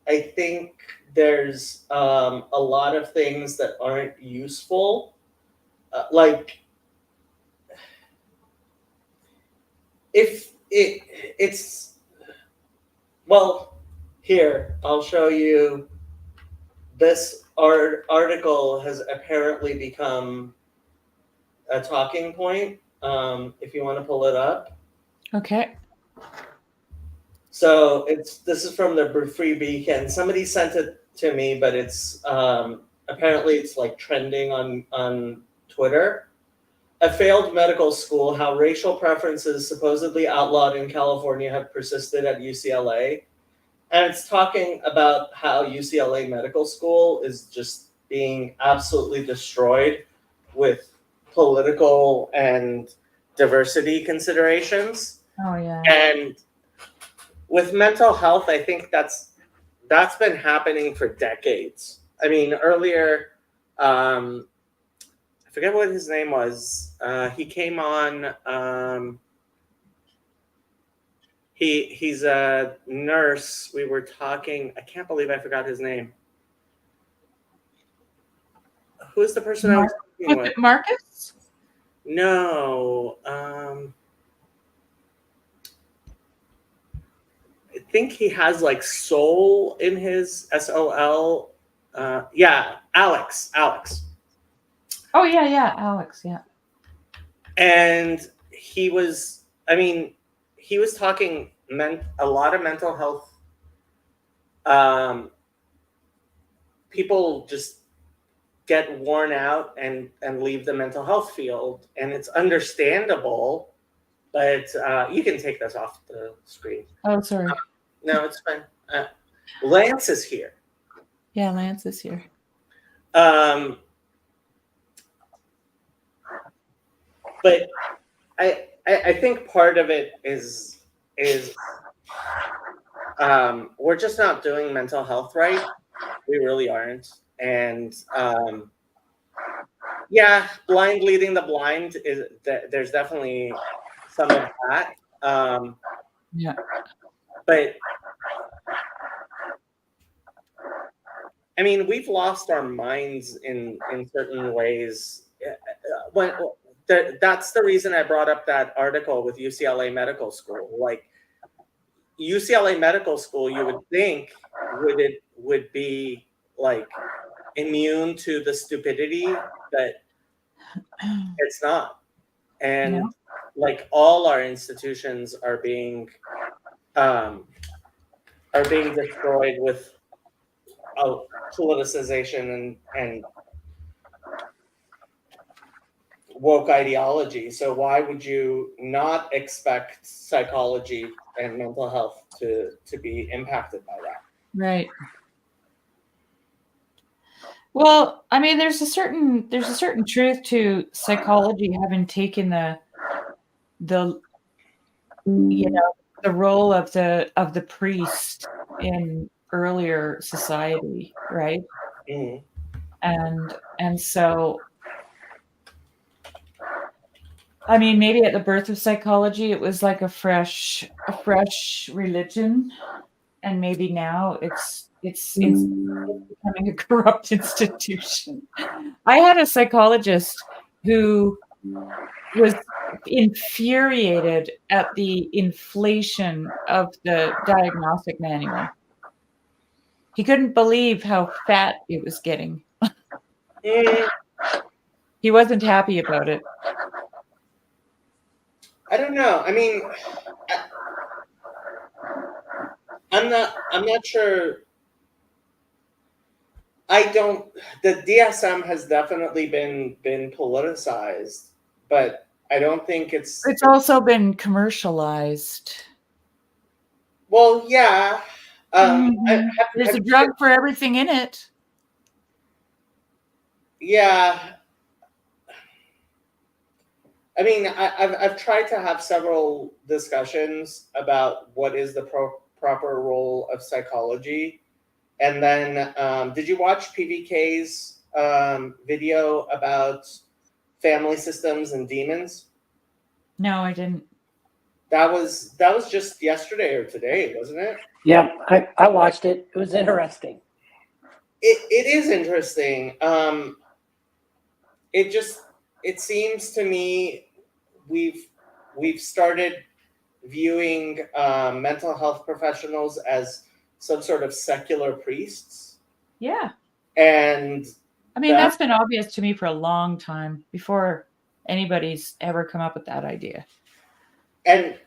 I think there's a lot of things that aren't useful. Like, if it's, well, here, I'll show you. This article has apparently become a talking point. If you want to pull it up. Okay. So this is from the Free Beacon. Somebody sent it to me, but it's apparently it's like trending on Twitter. A failed medical school: how racial preferences supposedly outlawed in California have persisted at UCLA. And it's talking about how UCLA Medical School is just being absolutely destroyed with political and diversity considerations. Oh yeah. And with mental health, I think that's been happening for decades. I mean, earlier, I forget what his name was. He came on. He's a nurse. We were talking. I can't believe I forgot his name. Who's the person I was talking with? it Marcus? No. I think he has like soul in his SOL. Yeah, Alex. Oh yeah, Alex, yeah. And he was talking a lot of mental health. People just get worn out and leave the mental health field, and it's understandable, but you can take this off the screen. Oh, sorry. No, it's fine. Lance is here. Yeah, Lance is here. But I think part of it is we're just not doing mental health right. We really aren't. And yeah, blind leading the blind there's definitely some of that. Yeah. But I mean, we've lost our minds in certain ways. That's the reason I brought up that article with UCLA Medical School. Like, UCLA Medical School, you would think would be like immune to the stupidity, but it's not. And like all our institutions are being destroyed with politicization and woke ideology. So why would you not expect psychology and mental health to be impacted by that? Right. Well, I mean, there's a certain truth to psychology having taken the the role of the priest in earlier society, right? Mm. And so, I mean, maybe at the birth of psychology, it was like a fresh religion, and maybe now it's becoming a corrupt institution. I had a psychologist who was infuriated at the inflation of the diagnostic manual. He couldn't believe how fat it was getting. He wasn't happy about it. I don't know. I mean, I'm not sure. The DSM has definitely been politicized, but I don't think it's also been commercialized. Well, yeah. There's a drug for everything in it. Yeah. I mean, I've tried to have several discussions about what is the proper role of psychology. And then, did you watch PVK's video about family systems and demons? No, I didn't. That was just yesterday or today, wasn't it? Yeah, I watched it. It was interesting. It is interesting. It seems to me we've started viewing mental health professionals as some sort of secular priests. Yeah. And I mean, that's been obvious to me for a long time before anybody's ever come up with that idea. And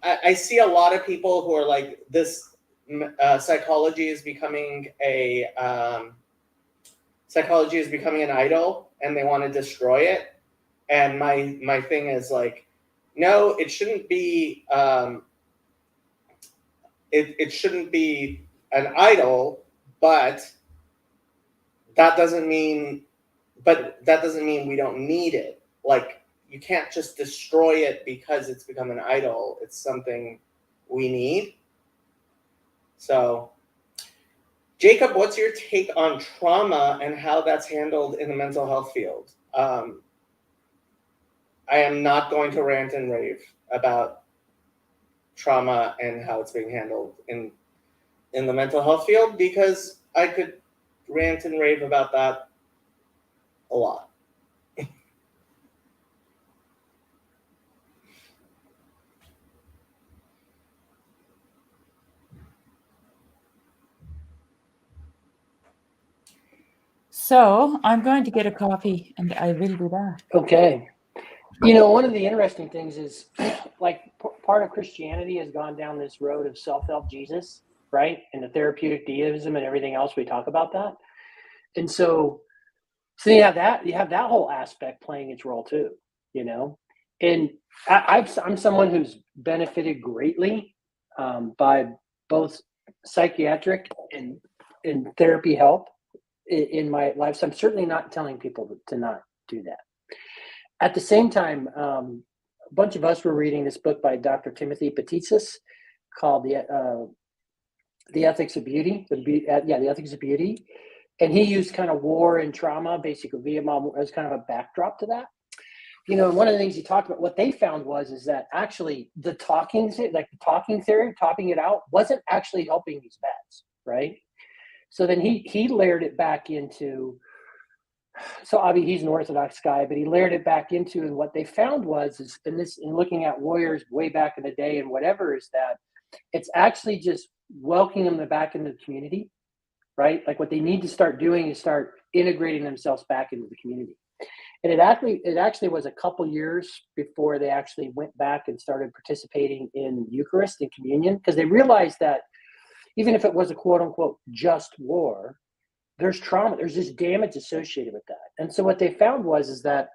I see a lot of people who are like, this psychology is becoming an idol, and they want to destroy it. And my thing is like, no, it shouldn't be. It shouldn't be an idol, but that doesn't mean we don't need it. Like, you can't just destroy it because it's become an idol. It's something we need. So, Jacob, what's your take on trauma and how that's handled in the mental health field? I am not going to rant and rave about trauma and how it's being handled in the mental health field, because I could rant and rave about that a lot. So I'm going to get a coffee and I will be back. Okay. You know, one of the interesting things is like part of Christianity has gone down this road of self-help Jesus, right? And the therapeutic deism and everything else. We talk about that. And so you have that whole aspect playing its role too, you know? And I'm someone who's benefited greatly by both psychiatric and therapy help in my life. So I'm certainly not telling people to not do that. At the same time, a bunch of us were reading this book by Dr. Timothy Petitsis called The Ethics of Beauty. The Ethics of Beauty. And he used kind of war and trauma, basically Vietnam, as kind of a backdrop to that. You know, one of the things he talked about, what they found is that actually the talking theory, topping it out, wasn't actually helping these vets, right? So then he layered it back into, so obviously he's an Orthodox guy, but he layered it back into, and what they found in looking at warriors way back in the day and whatever, is that it's actually just welcoming them back into the community, right? Like what they need to start doing is start integrating themselves back into the community. And it actually was a couple years before they actually went back and started participating in Eucharist and communion, because they realized that even if it was a quote unquote just war, there's trauma, there's this damage associated with that. And so what they found is that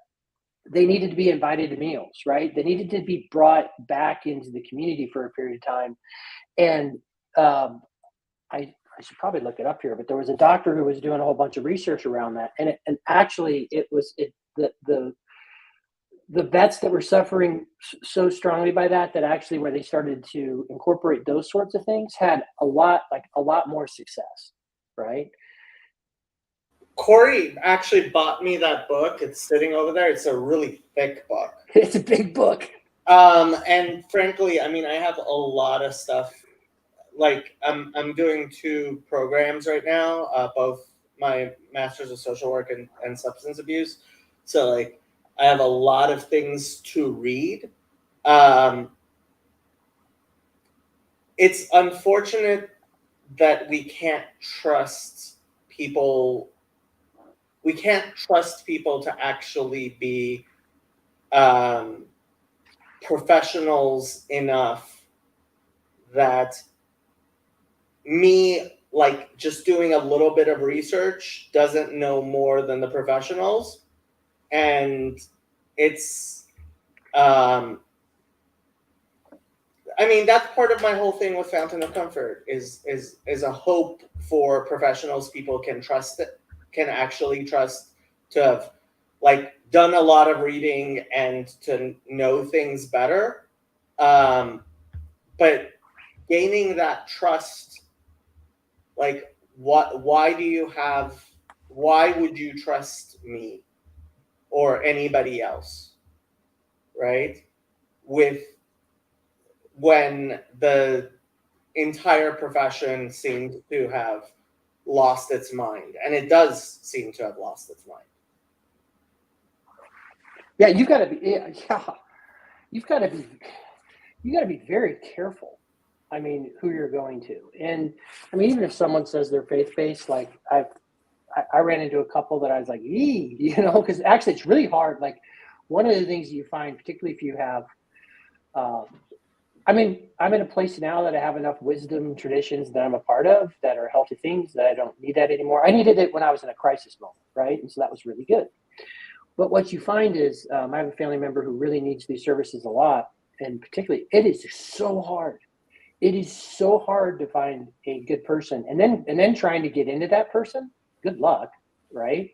they needed to be invited to meals, right? They needed to be brought back into the community for a period of time. And I should probably look it up here, but there was a doctor who was doing a whole bunch of research around that. And actually the vets that were suffering so strongly by that actually where they started to incorporate those sorts of things had a lot more success, right? Corey actually bought me that book. It's sitting over there. It's a really thick book. It's a big book. And frankly, I mean, I have a lot of stuff. Like I'm doing 2 programs right now, both my master's of social work and substance abuse. So like I have a lot of things to read. It's unfortunate that we can't trust people. We can't trust people to actually be professionals enough that me, like, just doing a little bit of research doesn't know more than the professionals. And it's I mean, that's part of my whole thing with Fountain of Comfort is a hope for professionals people can actually trust, to have like done a lot of reading and to know things better. But gaining that trust, like why would you trust me or anybody else, right? With when the entire profession seemed to have lost its mind, and it does seem to have lost its mind. Yeah, you've got to be. Yeah, you've got to be very careful. I mean, who you're going to, and I mean, even if someone says they're faith-based, like I ran into a couple that I was like, ee, you know, because actually it's really hard. Like one of the things you find, particularly if you have, I mean, I'm in a place now that I have enough wisdom traditions that I'm a part of that are healthy things that I don't need that anymore. I needed it when I was in a crisis moment, right? And so that was really good. But what you find is I have a family member who really needs these services a lot. And particularly, it is so hard. It is so hard to find a good person. And then trying to get into that person, good luck, right?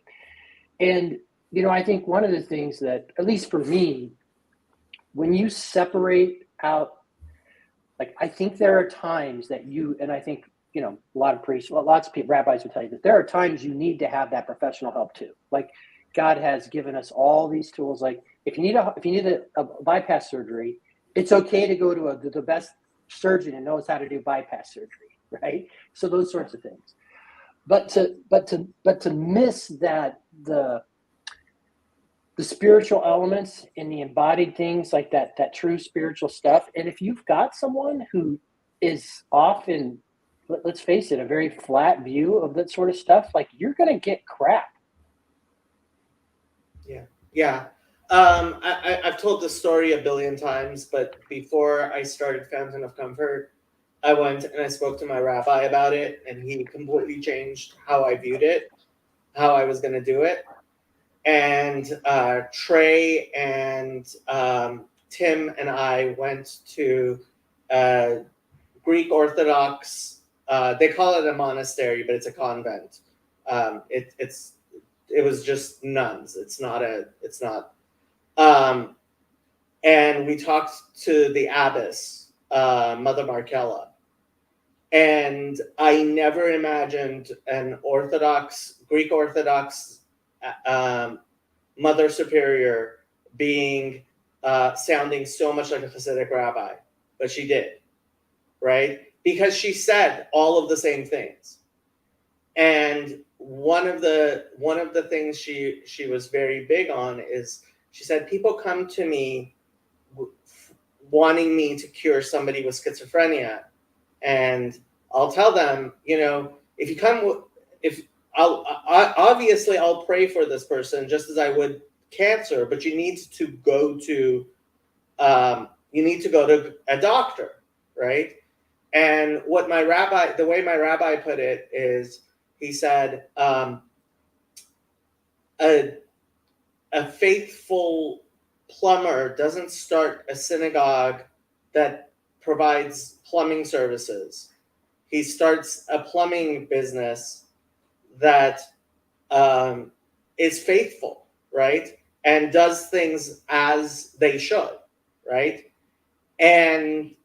And, you know, I think one of the things that, at least for me, when you separate out, like, I think there are times that and I think, you know, a lot of priests, lots of people, rabbis would tell you that there are times you need to have that professional help too. Like, God has given us all these tools. Like, if you need a bypass surgery, it's okay to go to the best surgeon who knows how to do bypass surgery, right? So those sorts of things. But to miss that the spiritual elements and the embodied things, like that true spiritual stuff. And if you've got someone who is often, let's face it, a very flat view of that sort of stuff, like, you're going to get crap. Yeah. I've told this story a billion times, but before I started Fountain of Comfort, I went and I spoke to my rabbi about it, and he completely changed how I viewed it, how I was going to do it. And Trey and Tim and I went to Greek Orthodox. They call it a monastery, but it's a convent. It was just nuns. It's not. And we talked to the abbess, Mother Markella. And I never imagined an Greek Orthodox Mother Superior sounding so much like a Hasidic rabbi, but she did, right? Because she said all of the same things. And one of the things she was very big on is, she said, people come to me wanting me to cure somebody with schizophrenia, and I'll tell them, you know, obviously I'll pray for this person just as I would cancer, but you need to go to a doctor, right? And the way my rabbi put it is, he said, a faithful plumber doesn't start a synagogue that provides plumbing services. He starts a plumbing business that is faithful, right? And does things as they should, right? And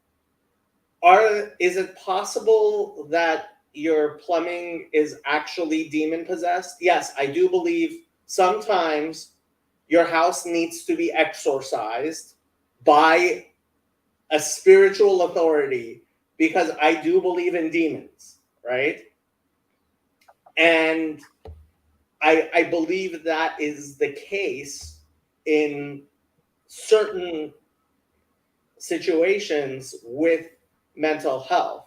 is it possible that your plumbing is actually demon possessed? Yes, I do believe sometimes your house needs to be exorcised by a spiritual authority, because I do believe in demons, right? And I believe that is the case in certain situations with mental health.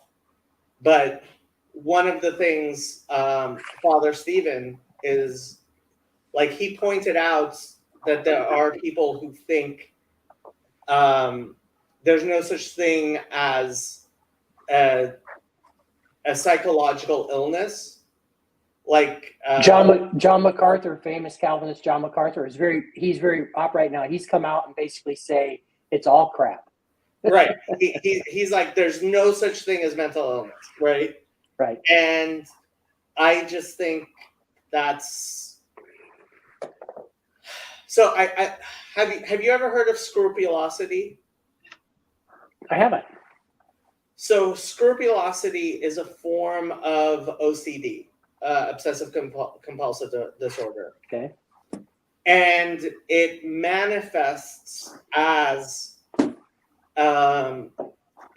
But one of the things Father Stephen is, like, he pointed out that there are people who think there's no such thing as a psychological illness. Like John MacArthur, famous Calvinist John MacArthur, he's very upright now. He's come out and basically say it's all crap. Right. He's like, there's no such thing as mental illness, right? Right. And I just think that's so. I have you ever heard of scrupulosity? I haven't. So scrupulosity is a form of OCD, obsessive compulsive disorder. Okay. And it manifests as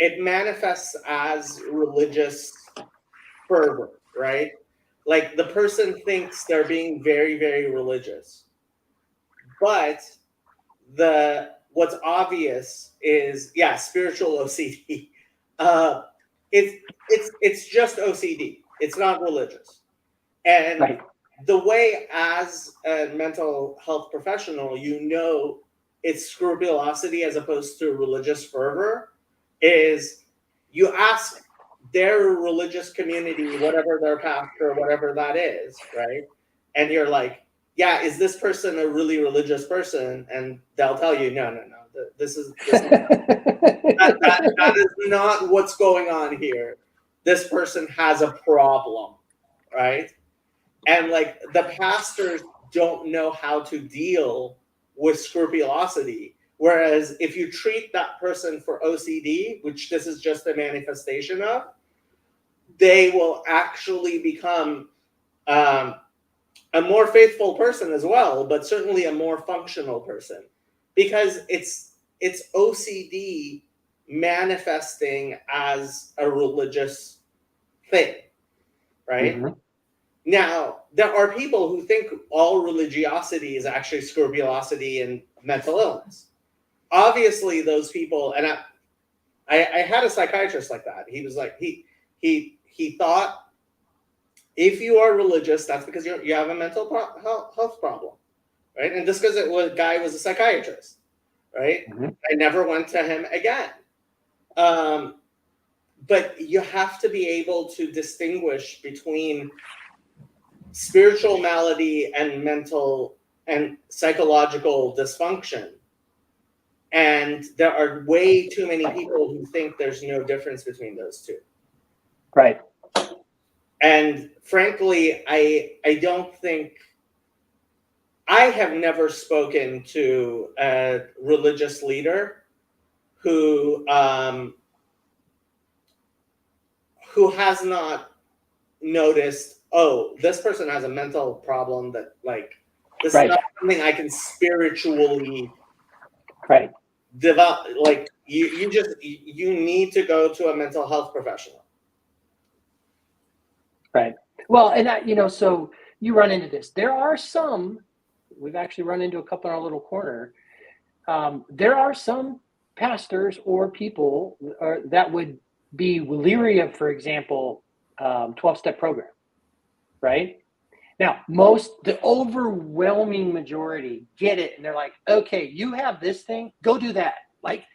it manifests as religious fervor, right? Like the person thinks they're being very, very religious, but what's obvious is spiritual OCD. It's just OCD. It's not religious. And Right. the way, as a mental health professional, it's scrupulosity as opposed to religious fervor, is you ask their religious community, whatever their pastor, whatever that is, right? And you're like, yeah, is this person a really religious person? And they'll tell you, no. That is not what's going on here. This person has a problem, right? And like the pastors don't know how to deal with scrupulosity. Whereas if you treat that person for OCD, which this is just a manifestation of, they will actually become a more faithful person as well, but certainly a more functional person, because it's OCD manifesting as a religious thing, right? Mm-hmm. Now, there are people who think all religiosity is actually scrupulosity and mental illness. Obviously, those people, and I had a psychiatrist like that. He was like, he thought, if you are religious, that's because you have a mental health problem, right? And just because guy was a psychiatrist, right? Mm-hmm. I never went to him again. But you have to be able to distinguish between spiritual malady and mental and psychological dysfunction. And there are way too many people who think there's no difference between those two. Right. And frankly, I don't think, I have never spoken to a religious leader who has not noticed, oh, this person has a mental problem that like, this Right. is not something I can spiritually right. develop. Like you need to go to a mental health professional. Right. Well, and so you run into this. There are some, we've actually run into a couple in our little corner. There are some pastors or people that would be leery of, for example, 12-step program, right? Now, the overwhelming majority get it. And they're like, okay, you have this thing, go do that. Like,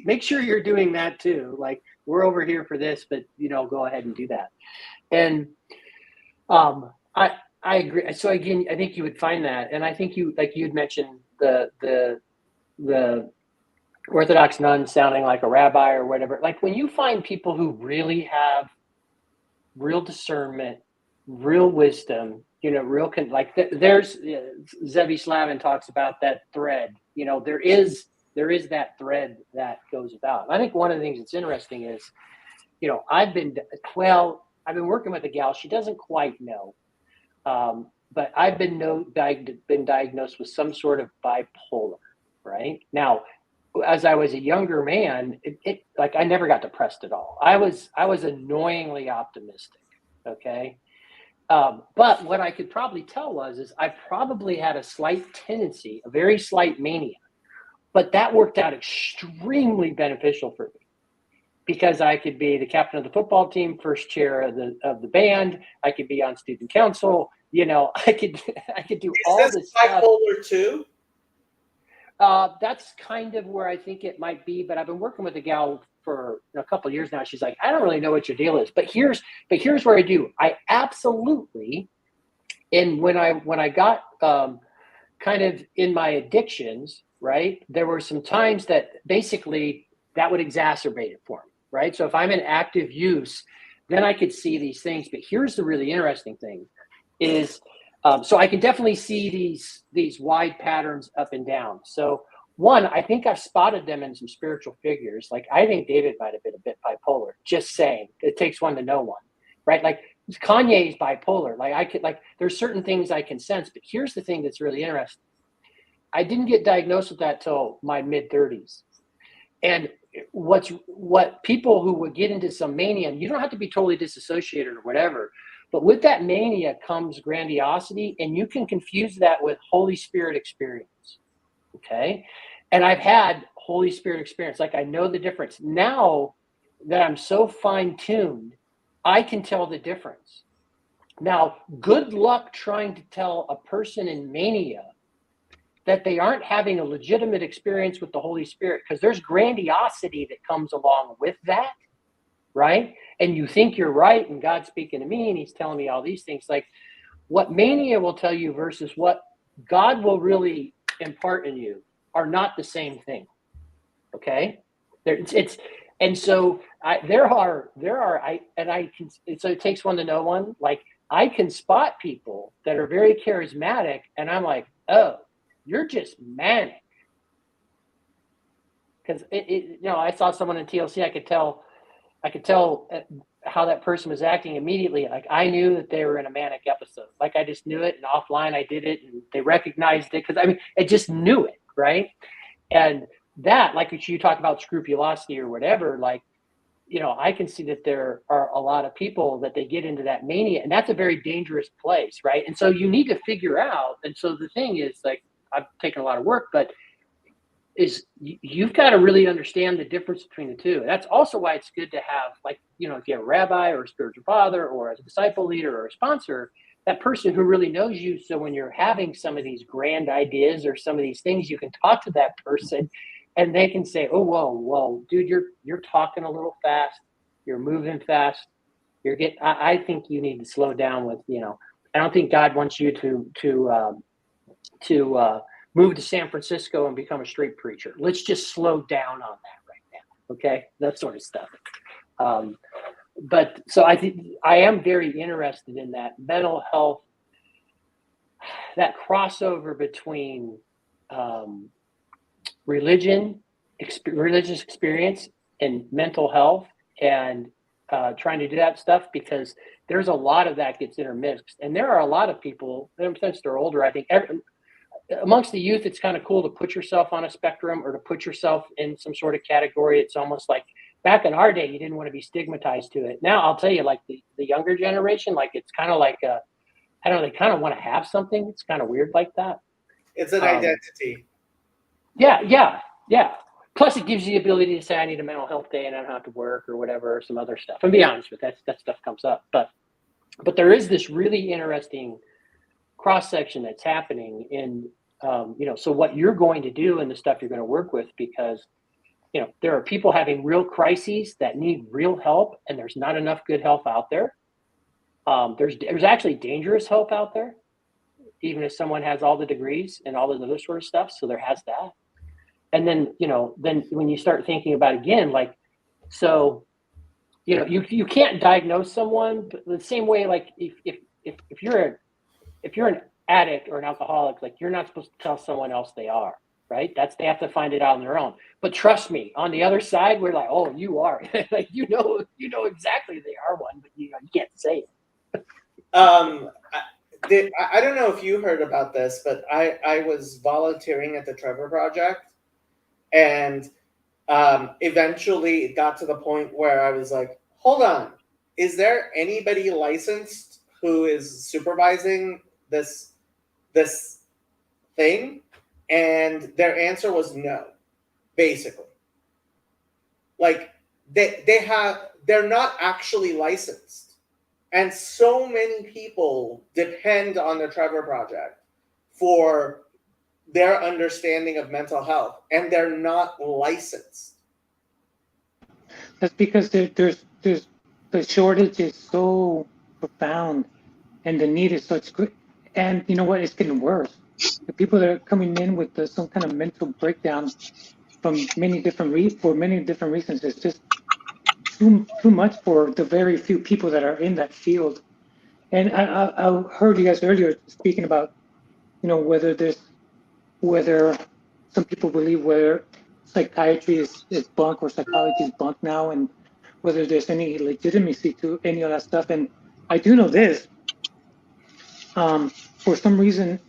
make sure you're doing that too. Like, we're over here for this, but, go ahead and do that. And I agree. So again, I think you would find that. And I think you had mentioned the Orthodox nun sounding like a rabbi or whatever. Like when you find people who really have real discernment, real wisdom, there's Zevi Slavin talks about that thread. There is that thread that goes about. I think one of the things that's interesting is, I've been working with a gal. She doesn't quite know, but I've been diagnosed with some sort of bipolar. Right now, as I was a younger man, I never got depressed at all. I was annoyingly optimistic. Okay. But what I could probably tell is I probably had a slight tendency, a very slight mania, but that worked out extremely beneficial for me because I could be the captain of the football team, first chair of the band. I could be on student council. I could do all this stuff. Bipolar too? That's kind of where I think it might be, but I've been working with a gal for a couple of years now. She's like, I don't really know what your deal is, but here's where I do. I absolutely, and when I got kind of in my addictions, right, there were some times that basically that would exacerbate it for me, right? So if I'm in active use, then I could see these things. But here's the really interesting thing is, so I can definitely see these wide patterns up and down. So one, I think I've spotted them in some spiritual figures. Like I think David might have been a bit bipolar. Just saying, it takes one to know one, right? Like Kanye is bipolar. There's certain things I can sense. But here's the thing that's really interesting. I didn't get diagnosed with that till my mid-30s, and what people who would get into some mania, you don't have to be totally disassociated or whatever, but with that mania comes grandiosity, and you can confuse that with Holy Spirit experience. Okay. And I've had Holy Spirit experience. Like, I know the difference. Now that I'm so fine-tuned, I can tell the difference. Now, good luck trying to tell a person in mania that they aren't having a legitimate experience with the Holy Spirit, because there's grandiosity that comes along with that, right? And you think you're right, and God's speaking to me, and he's telling me all these things. Like, what mania will tell you versus what God will really impart in you are not the same thing. Okay? And so so it takes one to know one. Like, I can spot people that are very charismatic, and I'm like, oh, you're just manic. Because I saw someone in TLC, I could tell how that person was acting immediately. Like, I knew that they were in a manic episode. Like, I just knew it, and offline I did it, and they recognized it, because I just knew it, right? And that, like you talk about scrupulosity or whatever, like, I can see that there are a lot of people that they get into that mania, and that's a very dangerous place, right? And so you need to figure out. And so the thing is, like, I've taken a lot of work, but you've got to really understand the difference between the two. That's also why it's good to have, like, if you have a rabbi or a spiritual father or a disciple leader or a sponsor, that person who really knows you. So when you're having some of these grand ideas or some of these things, you can talk to that person, and they can say, oh, whoa, dude, you're talking a little fast. You're moving fast. I think you need to slow down with, I don't think God wants you to move to San Francisco and become a street preacher. Let's just slow down on that right now. Okay. That sort of stuff. But so I think I am very interested in that mental health, that crossover between religious experience and mental health, and trying to do that stuff, because there's a lot of that gets intermixed. And there are a lot of people, since they're older, I think amongst the youth, it's kind of cool to put yourself on a spectrum or to put yourself in some sort of category. It's almost like back in our day, you didn't want to be stigmatized to it. Now, I'll tell you, like the younger generation, like, it's kind of like I don't know, they kind of want to have something. It's kind of weird like that. It's an identity. Yeah. Plus, it gives you the ability to say, I need a mental health day and I don't have to work or whatever, or some other stuff. And be honest with that stuff comes up. But there is this really interesting cross section that's happening in, so what you're going to do and the stuff you're going to work with, because, there are people having real crises that need real help, and there's not enough good help out there. There's actually dangerous help out there, even if someone has all the degrees and all the other sort of stuff. So there has that. And then, then when you start thinking about, again, like, so, you can't diagnose someone the same way. Like, if you're an addict or an alcoholic, like, you're not supposed to tell someone else they are, right? They have to find it out on their own. But trust me, on the other side, we're like, oh, you are. Like, you know exactly they are one, but you can't say it. I don't know if you heard about this, but I was volunteering at the Trevor Project, and eventually it got to the point where I was like, hold on, is there anybody licensed who is supervising this thing? And their answer was no, basically. Like, they're not actually licensed. And so many people depend on the Trevor Project for their understanding of mental health, and they're not licensed. That's because there's the shortage is so profound, and the need is such great. And you know what? It's getting worse. The people that are coming in with some kind of mental breakdown for many different reasons. It's just too much for the very few people that are in that field. And I heard you guys earlier speaking about, whether some people believe whether psychiatry is bunk or psychology is bunk now, and whether there's any legitimacy to any of that stuff. And I do know this, for some reason,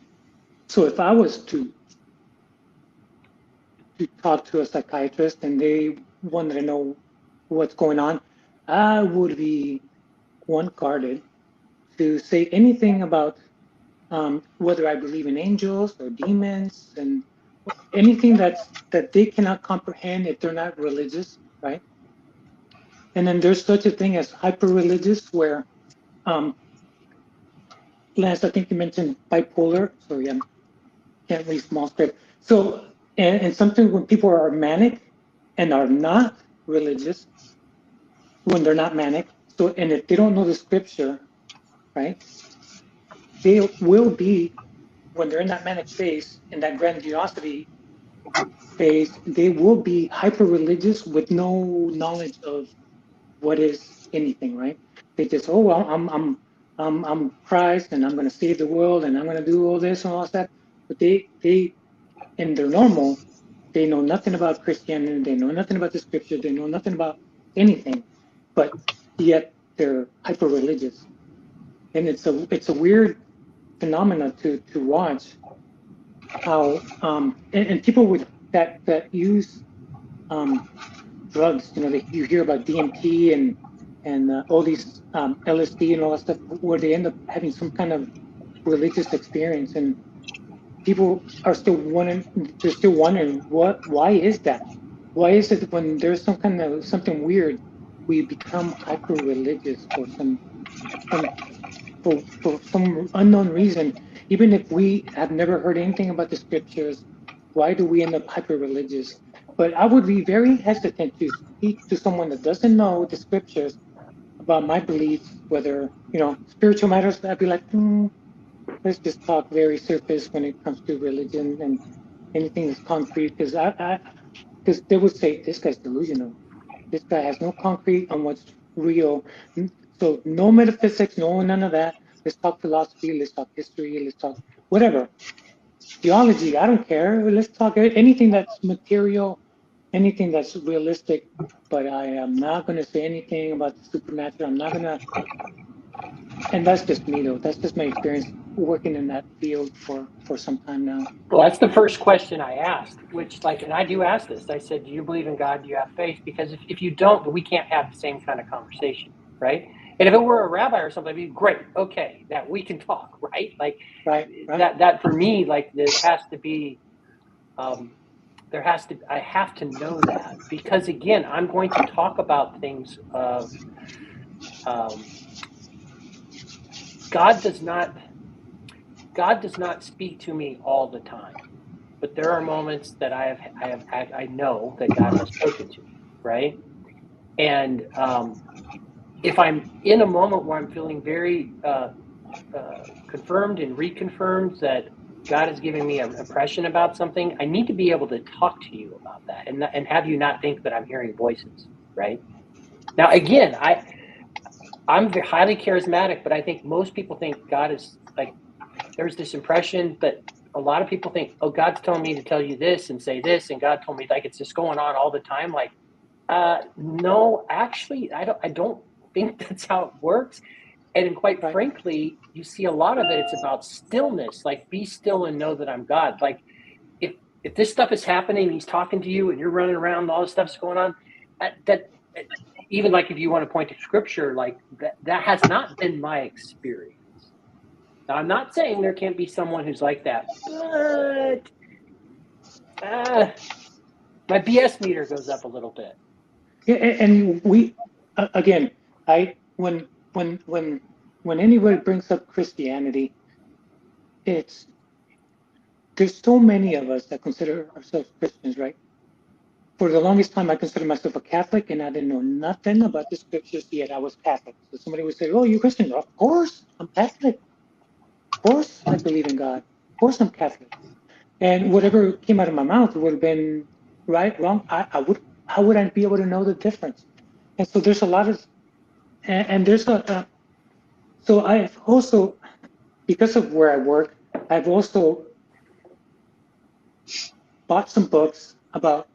so if I was to talk to a psychiatrist and they one that I know what's going on, I would be one guarded to say anything about whether I believe in angels or demons and anything that they cannot comprehend if they're not religious, right? And then there's such a thing as hyper-religious, where Lance, I think you mentioned bipolar. Sorry, I can't read small script. So, and something when people are manic and are not religious, when they're not manic. So, and if they don't know the scripture, right, they will be, when they're in that manic phase, in that grandiosity phase, they will be hyper religious with no knowledge of what is anything, right? They just, oh, well, I'm Christ, and I'm going to save the world, and I'm going to do all this and all that. But they, in their normal, they know nothing about Christianity. They know nothing about the scripture. They know nothing about anything, but yet they're hyper religious, and it's a weird phenomena to watch how and people with that use drugs. You know, you hear about DMT and all these LSD and all that stuff, where they end up having some kind of religious experience, and people are still wondering. They're still wondering why is that? Why is it when there's some kind of something weird, we become hyper religious some for some unknown reason, even if we have never heard anything about the scriptures? Why do we end up hyper religious? But I would be very hesitant to speak to someone that doesn't know the scriptures about my beliefs, whether, spiritual matters. I'd be like, let's just talk very surface when it comes to religion and anything that's concrete, because they would say this guy's delusional. This guy has no concrete on what's real. So no metaphysics, no none of that. Let's talk philosophy. Let's talk history. Let's talk whatever theology. I don't care. Let's talk anything that's material, anything that's realistic. But I am not going to say anything about the supernatural. I'm not going to. And that's just me, though. That's just my experience working in that field for some time now. Well, that's the first question I asked, which, like, and I do ask this. I said, do you believe in God? Do you have faith? Because if you don't, we can't have the same kind of conversation, right? And if it were a rabbi or something, it'd be great. Okay, that we can talk, right? Like, right. That for me, like, there has to be, I have to know that, because again, I'm going to talk about things of, God does not speak to me all the time, but there are moments that I know that God has spoken to me, right? And if I'm in a moment where I'm feeling very confirmed and reconfirmed that God is giving me an impression about something, I need to be able to talk to you about that and have you not think that I'm hearing voices, right? Now, again, I'm highly charismatic, but I think most people think God is like, there's this impression that a lot of people think, oh, God's telling me to tell you this and say this, and God told me, like, it's just going on all the time. Like, no, actually, I don't think that's how it works. And quite frankly, you see a lot of it, it's about stillness, like, be still and know that I'm God. Like, if this stuff is happening, he's talking to you and you're running around and all this stuff's going on, that even, like, if you want to point to scripture, like, that has not been my experience. Now, I'm not saying there can't be someone who's like that, but my BS meter goes up a little bit. Yeah, and we again, when anybody brings up Christianity, there's so many of us that consider ourselves Christians, right? For the longest time, I considered myself a Catholic, and I didn't know nothing about the scriptures, yet I was Catholic. So somebody would say, "Oh, you're Christian?" Of course, I'm Catholic. Of course, I believe in God. Of course, I'm Catholic. And whatever came out of my mouth would have been right, wrong. How would I be able to know the difference? And so there's a lot of, and there's so I've also, because of where I work, I've also bought some books about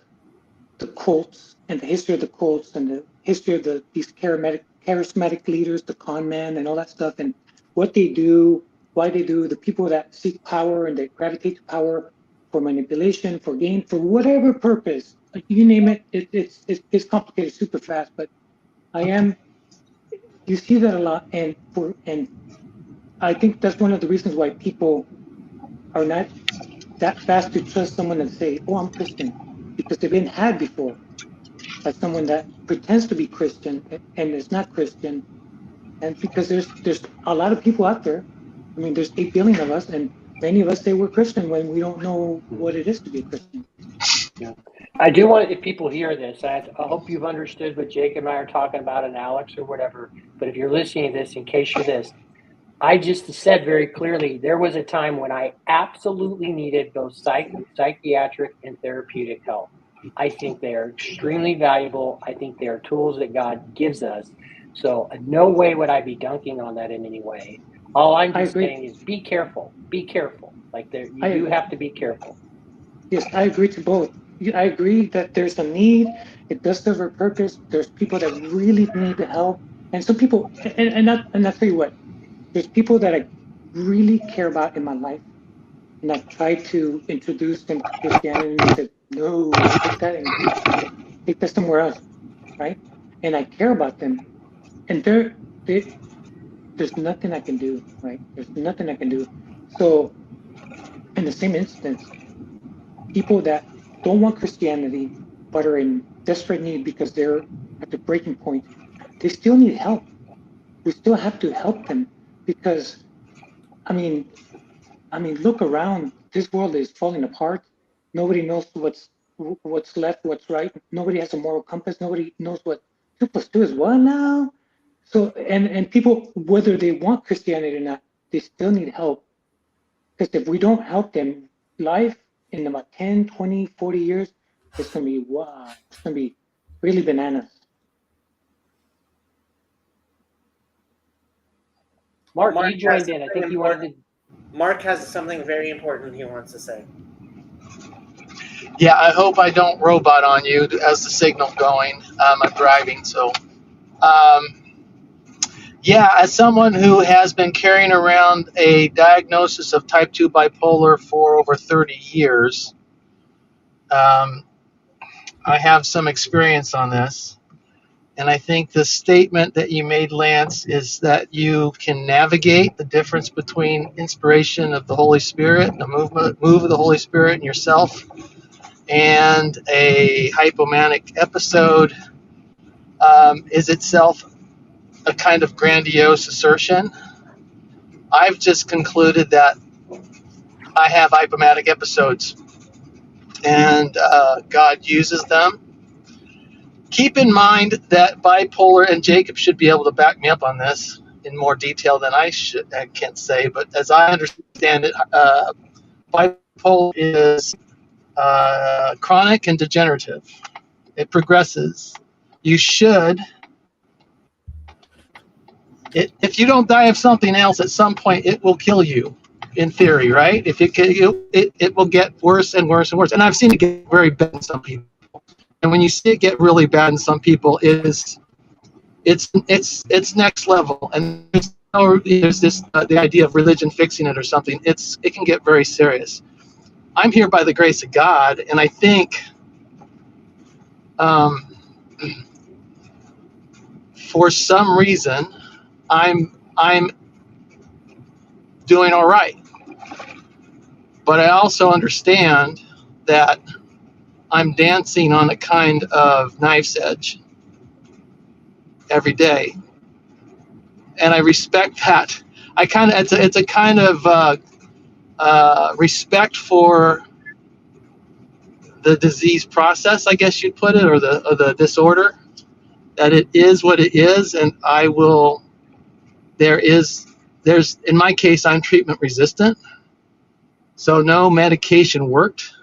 the cults and the history of the cults and the history of these charismatic leaders, the con men and all that stuff, and what they do, why they do, the people that seek power and they gravitate to power for manipulation, for gain, for whatever purpose. you name it, it's complicated super fast. But you see that a lot, and I think that's one of the reasons why people are not that fast to trust someone and say, "Oh, I'm Christian," because they've been had before by someone that pretends to be Christian and is not Christian. And because there's a lot of people out there. I mean, there's 8 billion of us, and many of us say we're Christian when we don't know what it is to be a Christian. Yeah. I do want, if people hear this, I hope you've understood what Jake and I are talking about, and Alex or whatever. But if you're listening to this, in case you're this, I just said very clearly, there was a time when I absolutely needed both psychiatric and therapeutic help. I think they are extremely valuable. I think they are tools that God gives us. So no way would I be dunking on that in any way. All I'm just saying is be careful. Be careful. Like you have to be careful. Yes, I agree to both. I agree that there's a need. It does serve a purpose. There's people that really need the help, and some people, and I'll tell you what, there's people that I really care about in my life, and I've tried to introduce them to Christianity, and they said, "No, take that somewhere else," right? And I care about them, and there's nothing I can do, right? There's nothing I can do. So, in the same instance, people that don't want Christianity but are in desperate need because they're at the breaking point, they still need help. We still have to help them because, I mean, look around. This world is falling apart. Nobody knows what's left, what's right. Nobody has a moral compass. Nobody knows what 2 plus 2 is what now. So, and people, whether they want Christianity or not, they still need help. Because if we don't help them, life in about 10, 20, 40 years, it's going to be wow. It's going to be really bananas. Mark, you joined in. I think you wanted to. Mark has something very important he wants to say. Yeah, I hope I don't robot on you as the signal going. I'm driving, so. Yeah, as someone who has been carrying around a diagnosis of type 2 bipolar for over 30 years, I have some experience on this. And I think the statement that you made, Lance, is that you can navigate the difference between inspiration of the Holy Spirit, the move of the Holy Spirit in yourself, and a hypomanic episode is itself a kind of grandiose assertion. I've just concluded that I have hypomanic episodes, and God uses them. Keep in mind that bipolar, and Jacob should be able to back me up on this in more detail than I can't say, but as I understand it, bipolar is chronic and degenerative. It progresses. You should, if you don't die of something else, at some point it will kill you, in theory, right? If it will get worse and worse and worse. And I've seen it get very bad in some people. And when you see it get really bad in some people, it's next level. And there's this the idea of religion fixing it or something. It can get very serious. I'm here by the grace of God, and I think for some reason I'm doing all right. But I also understand that I'm dancing on a kind of knife's edge every day, and I respect that. It's a kind of respect for the disease process, I guess you'd put it, or the disorder. That it is what it is, and I will. There's in my case, I'm treatment resistant, so no medication worked,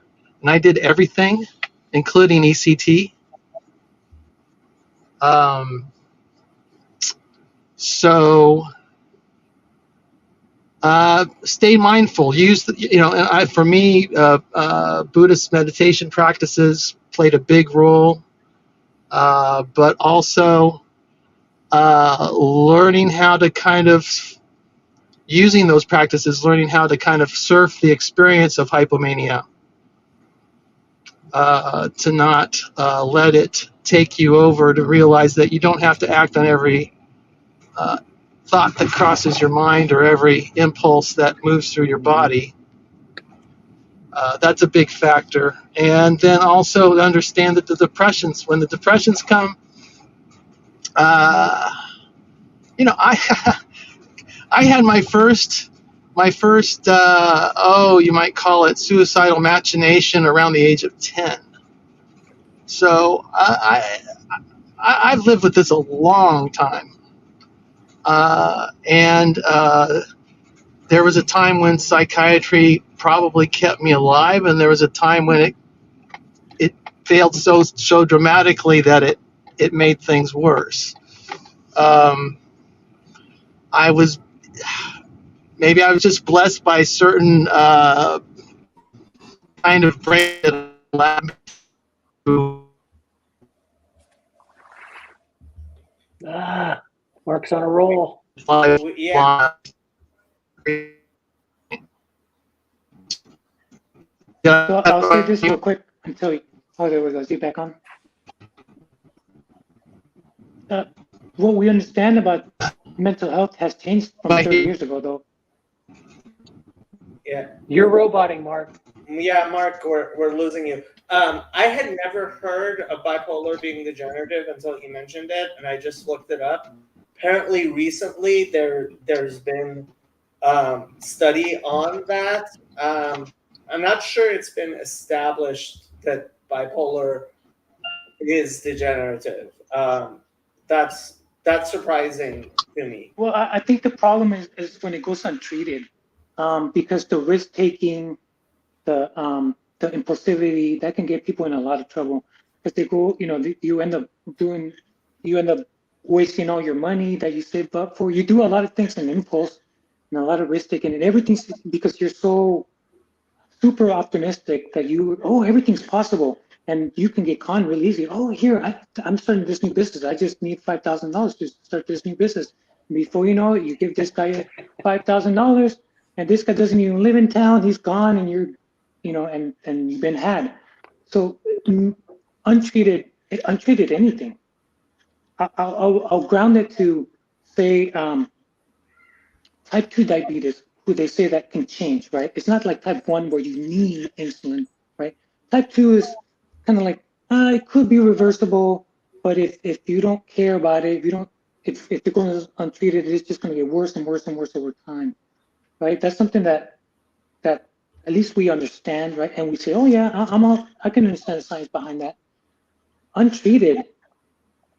and I did everything, including ECT. So stay mindful. Use for me, Buddhist meditation practices played a big role, but also learning how to kind of using those practices, learning how to kind of surf the experience of hypomania. to not let it take you over, to realize that you don't have to act on every thought that crosses your mind or every impulse that moves through your body. That's a big factor. And then also to understand that when the depressions come, I I had my first you might call it suicidal machination around the age of 10. So I've lived with this a long time. And there was a time when psychiatry probably kept me alive, and there was a time when it failed so dramatically that it made things worse. I was maybe I was just blessed by certain kind of brain that allowed me to Mark's on a roll. Yeah. So I'll say this real quick until there we go. Is he back on? What we understand about mental health has changed from 30 years ago, though. Yeah. You're roboting, Mark. Yeah, Mark, we're losing you. I had never heard of bipolar being degenerative until you mentioned it, and I just looked it up. Apparently, recently there's been study on that. I'm not sure it's been established that bipolar is degenerative. That's surprising to me. Well, I think the problem is when it goes untreated, because the risk taking, the impulsivity, that can get people in a lot of trouble. Because they go, you end up wasting all your money that you saved up for. You do a lot of things in impulse and a lot of risk taking, and everything's because you're so super optimistic that everything's possible, and you can get conned really easy. Oh, here, I'm starting this new business. I just need $5,000 to start this new business. Before you know it, you give this guy $5,000, and this guy doesn't even live in town. He's gone, and and you've been had. So untreated anything. I'll ground it to say type 2 diabetes, who they say that can change, right? It's not like type 1 where you need insulin, right? Type 2 is kind of like, it could be reversible, but if you don't care about it, if you're going untreated, it's just going to get worse and worse and worse over time, right? That's something that at least we understand, right? And we say, oh yeah, I can understand the science behind that. Untreated,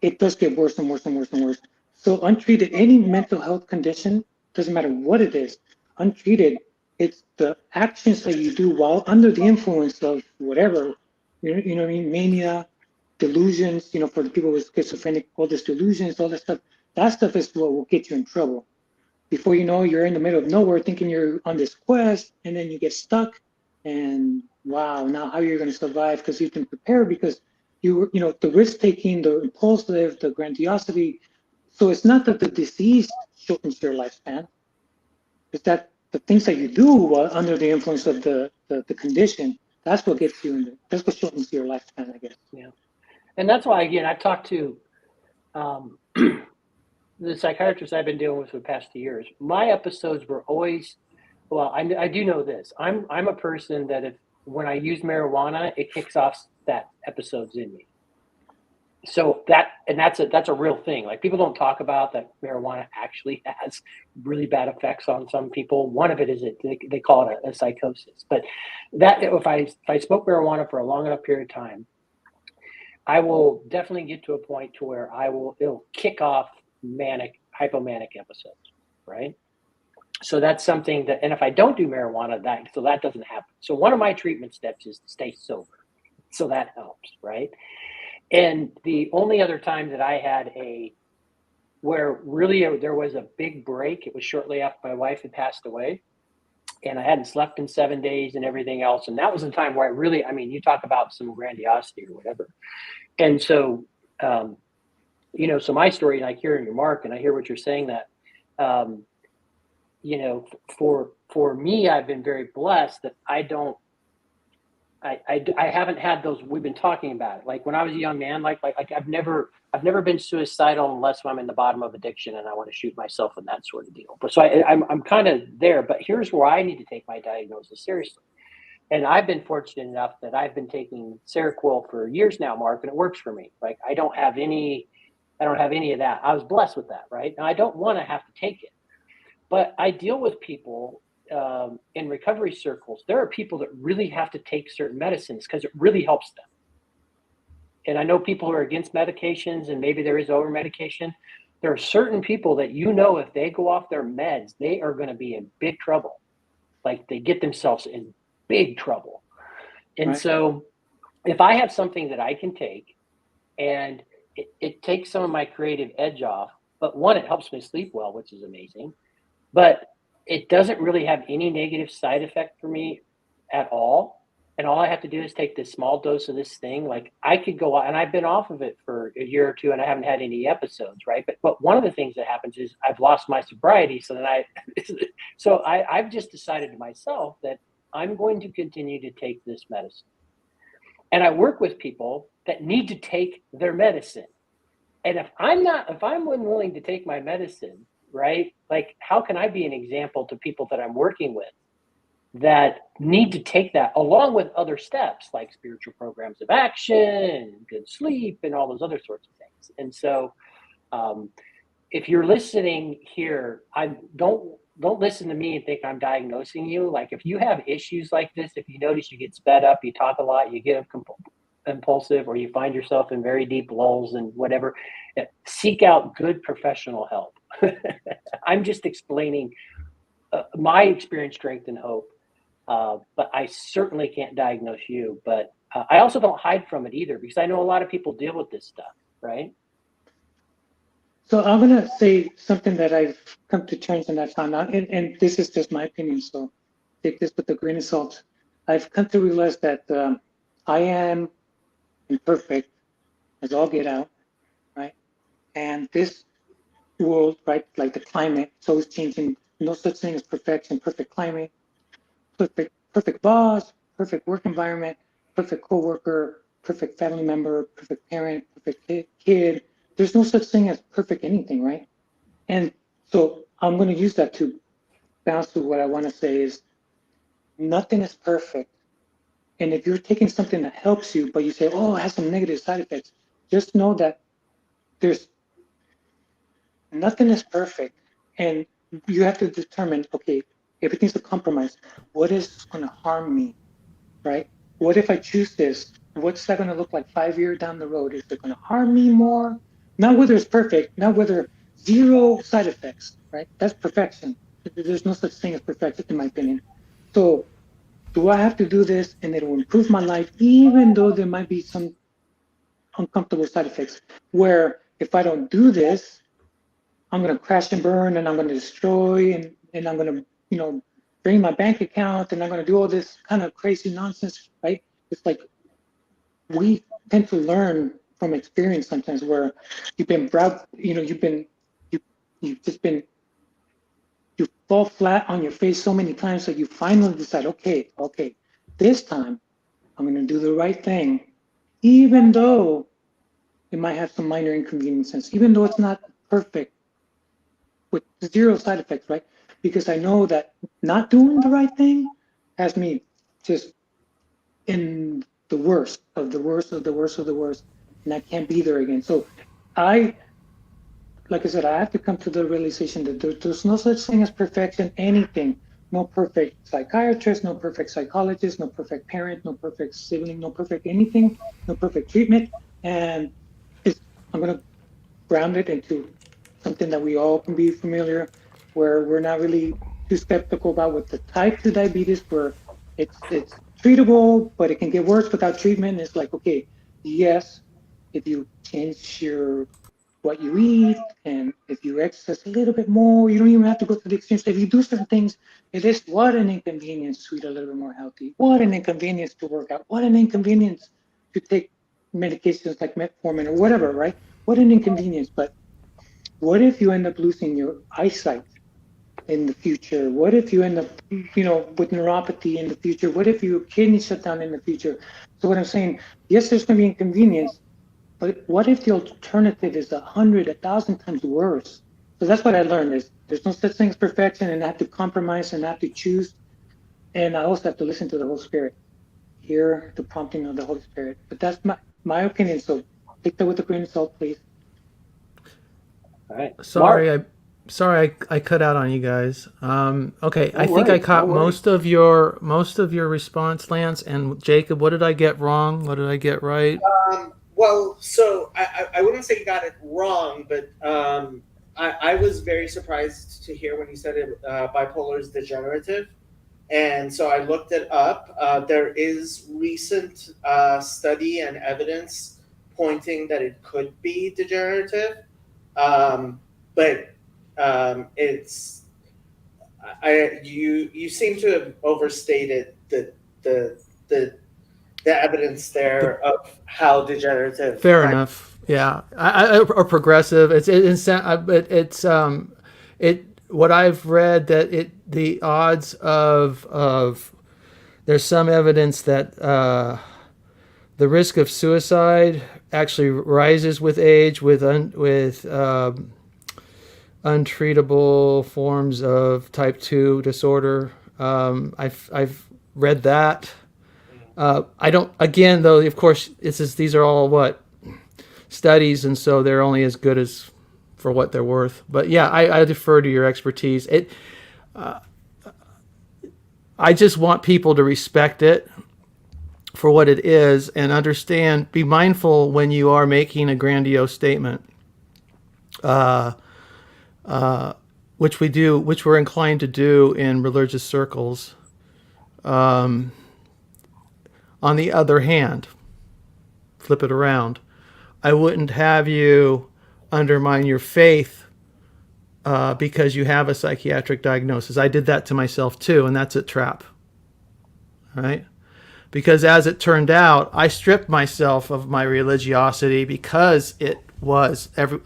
it does get worse and worse and worse and worse. So untreated, any mental health condition, doesn't matter what it is, untreated, it's the actions that you do while under the influence of whatever, you know what I mean, mania, delusions, for the people with schizophrenic, all these delusions, all that stuff is what will get you in trouble. Before you know, you're in the middle of nowhere thinking you're on this quest, and then you get stuck, and wow, now how you're going to survive because you can prepare because the risk taking, the impulsive, the grandiosity. So it's not that the disease shortens your lifespan, it's that the things that you do under the influence of the condition, that's what gets you that's what shortens your lifespan, I guess. Yeah. And that's why, again, I've talked to the psychiatrists I've been dealing with for the past 2 years. My episodes were always, well, I do know this. I'm a person that when I use marijuana, it kicks off that episodes in me. So that's a real thing. Like, people don't talk about that marijuana actually has really bad effects on some people. One of it is they call it a psychosis. But that if I smoke marijuana for a long enough period of time, I will definitely get to a point to where it'll kick off hypomanic episodes, right? So that's something that, and if I don't do marijuana, that doesn't happen. So one of my treatment steps is to stay sober. So that helps, right? And the only other time that I had where really there was a big break, it was shortly after my wife had passed away, and I hadn't slept in 7 days and everything else. And that was a time where you talk about some grandiosity or whatever. And so, so my story, and I hear in your Mark, and I hear what you're saying that, for me, I've been very blessed that I don't I haven't had those. We've been talking about it. Like when I was a young man, like I've never been suicidal unless I'm in the bottom of addiction and I want to shoot myself and that sort of deal. But so I'm kind of there. But here's where I need to take my diagnosis seriously. And I've been fortunate enough that I've been taking Seroquel for years now, Mark, and it works for me. Like I don't have any of that. I was blessed with that, right? And I don't want to have to take it. But I deal with people in recovery circles. There are people that really have to take certain medicines because it really helps them. And I know people who are against medications and maybe there is over medication. There are certain people that if they go off their meds, they are going to be in big trouble. Like they get themselves in big trouble. And so if I have something that I can take and it takes some of my creative edge off, but one, it helps me sleep well, which is amazing. But it doesn't really have any negative side effect for me at all. And all I have to do is take this small dose of this thing. Like I could go on, and I've been off of it for a year or two and I haven't had any episodes, right? But one of the things that happens is I've lost my sobriety. So then I've just decided to myself that I'm going to continue to take this medicine. And I work with people that need to take their medicine. And if I'm unwilling to take my medicine, right? Like, how can I be an example to people that I'm working with that need to take that along with other steps like spiritual programs of action, good sleep, and all those other sorts of things? And so, if you're listening here, don't listen to me and think I'm diagnosing you. Like, if you have issues like this, if you notice you get sped up, you talk a lot, you get impulsive, or you find yourself in very deep lulls and whatever, seek out good professional help. I'm just explaining my experience, strength, and hope. But I certainly can't diagnose you. But I also don't hide from it either, because I know a lot of people deal with this stuff, right? So I'm going to say something that I've come to terms and I found out, and this is just my opinion, so take this with a grain of salt. I've come to realize that I am imperfect as all get out, right? And this world, right, like the climate, it's always changing. No such thing as perfection, perfect climate, perfect boss, perfect work environment, perfect coworker, perfect family member, perfect parent, perfect kid. There's no such thing as perfect anything, right? And so I'm going to use that to bounce to what I want to say is nothing is perfect. And if you're taking something that helps you, but you say, oh, it has some negative side effects, just know that there's nothing is perfect. And you have to determine, okay, everything's a compromise. What is going to harm me, right? What if I choose this? What's that going to look like 5 years down the road? Is it going to harm me more? Not whether it's perfect, not whether zero side effects, right? That's perfection. There's no such thing as perfection, in my opinion. So do I have to do this and it will improve my life, even though there might be some uncomfortable side effects, where if I don't do this, I'm going to crash and burn and I'm going to destroy and I'm going to, drain my bank account and I'm going to do all this kind of crazy nonsense, right? It's like we tend to learn from experience sometimes where you've you fall flat on your face so many times that you finally decide, okay, this time I'm going to do the right thing, even though it might have some minor inconveniences, even though it's not perfect with zero side effects, right? Because I know that not doing the right thing has me just in the worst of the worst of the worst of the worst, and I can't be there again. So like I said, I have to come to the realization that there's no such thing as perfection, anything. No perfect psychiatrist, no perfect psychologist, no perfect parent, no perfect sibling, no perfect anything, no perfect treatment. And I'm going to ground it into something that we all can be familiar, where we're not really too skeptical about with the type 2 diabetes, where it's treatable, but it can get worse without treatment. It's like, okay, yes, if you change what you eat, and if you exercise a little bit more, you don't even have to go to the extremes. If you do certain things, it is what an inconvenience to eat a little bit more healthy. What an inconvenience to work out. What an inconvenience to take medications like metformin or whatever, right? What an inconvenience. But what if you end up losing your eyesight in the future? What if you end up, with neuropathy in the future? What if your kidney shut down in the future? So what I'm saying, yes, there's going to be inconvenience, but what if the alternative is 100, 1,000 times worse? So that's what I learned is there's no such thing as perfection, and I have to compromise and I have to choose. And I also have to listen to the Holy Spirit, hear the prompting of the Holy Spirit. But that's my opinion. So take that with a grain of salt, please. All right. Sorry, I cut out on you guys. Okay, I think I worries, caught no worries. most of your response, Lance and Jacob. What did I get wrong? What did I get right? Well, so I wouldn't say you got it wrong, but I was very surprised to hear when you said it, bipolar is degenerative. And so I looked it up. There is recent study and evidence pointing that it could be degenerative. But it's you seem to have overstated the evidence there of how degenerative. Fair enough. Yeah, or progressive. What I've read that the odds of there's some evidence that the risk of suicide actually rises with age with untreatable forms of type 2 disorder. I've read that. I don't. Again, though, of course, these are all studies, and so they're only as good as for what they're worth. But yeah, I defer to your expertise. I just want people to respect it for what it is and understand. Be mindful when you are making a grandiose statement, which we're inclined to do in religious circles. On the other hand, flip it around. I wouldn't have you undermine your faith because you have a psychiatric diagnosis. I did that to myself too, and that's a trap. Right? Because as it turned out, I stripped myself of my religiosity because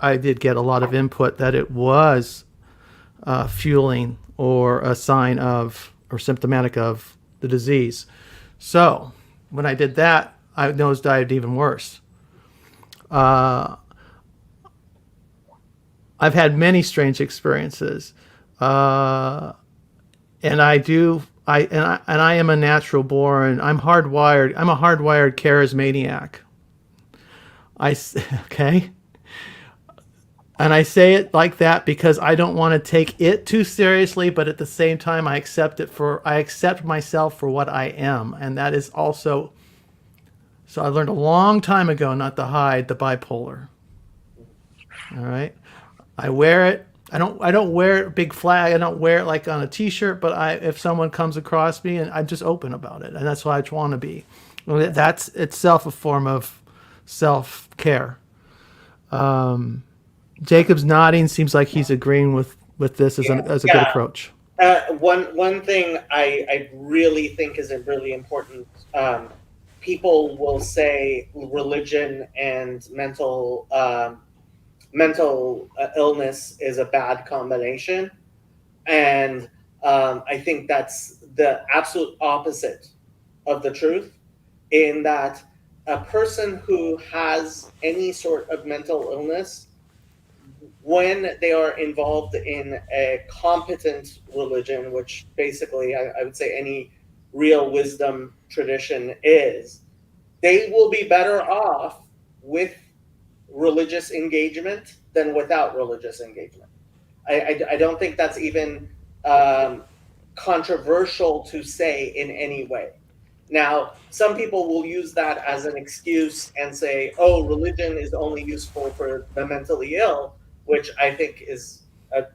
I did get a lot of input that it was fueling or a sign of or symptomatic of the disease. So when I did that, I nosedived even worse. I've had many strange experiences, and I am a natural born. I'm hardwired. I'm a hardwired charismaniac. Okay. And I say it like that because I don't want to take it too seriously, but at the same time, I accept myself for what I am, and that is also. So I learned a long time ago not to hide the bipolar. All right, I wear it. I don't wear it big flag. I don't wear it like on a T-shirt. But if someone comes across me, and I'm just open about it, and that's what I want to be. That's itself a form of self-care. Jacob's nodding. Seems like he's agreeing with this as a good approach. One thing I really think is really important. People will say religion and mental illness is a bad combination, and I think that's the absolute opposite of the truth. In that, a person who has any sort of mental illness, when they are involved in a competent religion, which basically I would say any real wisdom tradition is, they will be better off with religious engagement than without religious engagement. I don't think that's even controversial to say in any way. Now, some people will use that as an excuse and say, oh, religion is only useful for the mentally ill, which I think is a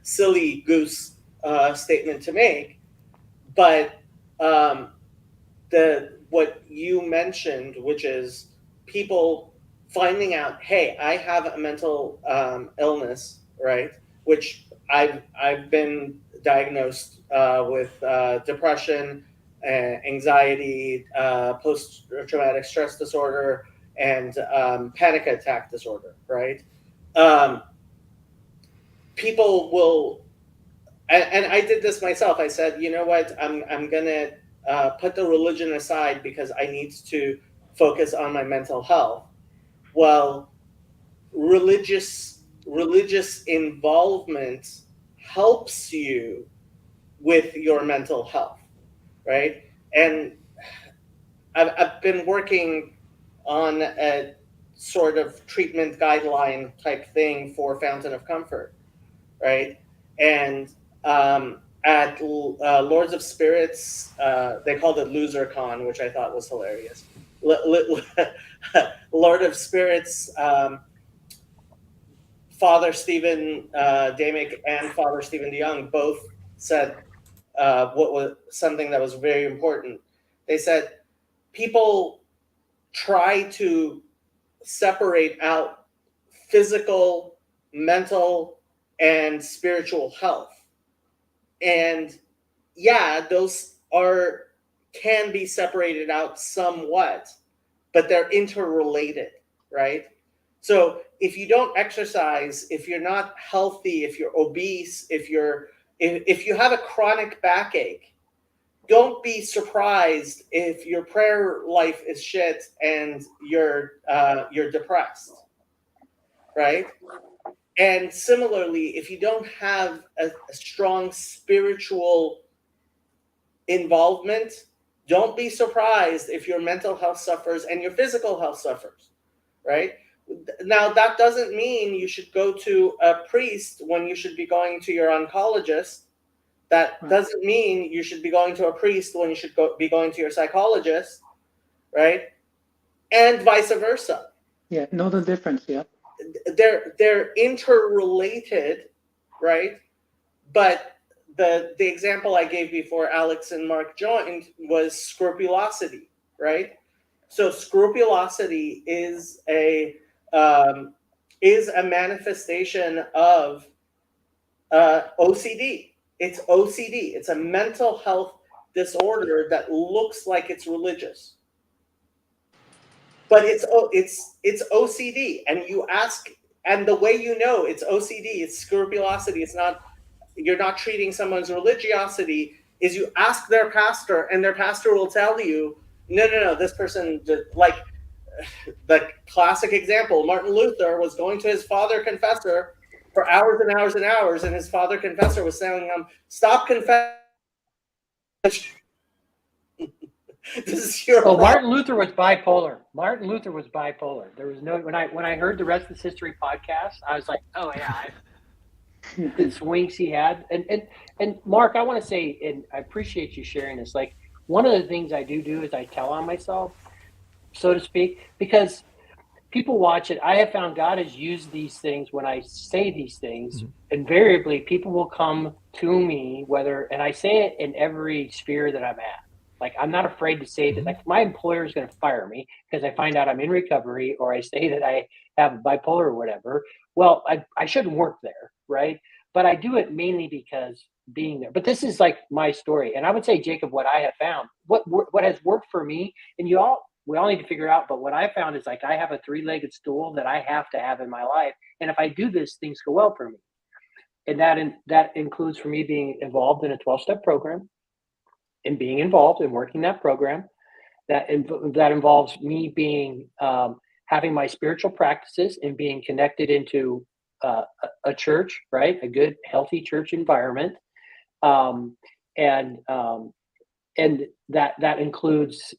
silly goose statement to make. But what you mentioned, which is people finding out, hey, I have a mental illness, right? Which I've been diagnosed with depression, anxiety, post-traumatic stress disorder, and panic attack disorder, right? People will and I did this myself. I said, you know what, I'm gonna put the religion aside because I need to focus on my mental health. Well, religious involvement helps you with your mental health, right? And I've been working on a sort of treatment guideline type thing for Fountain of Comfort, right? And at Lords of Spirits, they called it Loser Con, which I thought was hilarious. Lord of Spirits, Father Stephen Damick and Father Stephen DeYoung both said what was something that was very important. They said people try to separate out physical, mental, and spiritual health. And yeah, those can be separated out somewhat, but they're interrelated, right? So if you don't exercise, if you're not healthy, if you're obese, if you have a chronic backache, don't be surprised if your prayer life is shit and you're depressed, right? And similarly, if you don't have a strong spiritual involvement, don't be surprised if your mental health suffers and your physical health suffers, right? Now, that doesn't mean you should go to a priest when you should be going to your oncologist. That doesn't mean you should be going to a priest when you should be going to your psychologist, right? And vice versa. Yeah, know the difference. Yeah. They're interrelated, right? But the example I gave before Alex and Mark joined was scrupulosity, right? So scrupulosity is a manifestation of OCD. It's OCD. It's a mental health disorder that looks like it's religious, but it's OCD. And you ask, and the way you know it's OCD, it's scrupulosity. It's not, you're not treating someone's religiosity. Is you ask their pastor, and their pastor will tell you, no, this person like the classic example. Martin Luther was going to his father confessor for hours and hours and hours, and his father confessor was telling him, "Stop confessing." This is your Martin Luther was bipolar. Martin Luther was bipolar. There was no when I heard the Rest is History podcast, I was like, oh yeah, the swings he had. And Mark, I want to say, and I appreciate you sharing this. Like, one of the things I do is I tell on myself, so to speak, because people watch it. I have found God has used these things when I say these things. Invariably, people will come to me, and I say it in every sphere that I'm at. Like, I'm not afraid to say that. Like, my employer is going to fire me because I find out I'm in recovery, or I say that I have bipolar or whatever. Well, I shouldn't work there, right? But I do it mainly because being there. But this is like my story, and I would say, Jacob, what I have found, what has worked for me, and we all need to figure out. But what I found is, like, I have a 3-legged stool that I have to have in my life, and if I do this, things go well for me. And that includes for me being involved in a 12-step program, and being involved in working that program. That involves me being having my spiritual practices and being connected into a church, right? A good, healthy church environment, and that includes,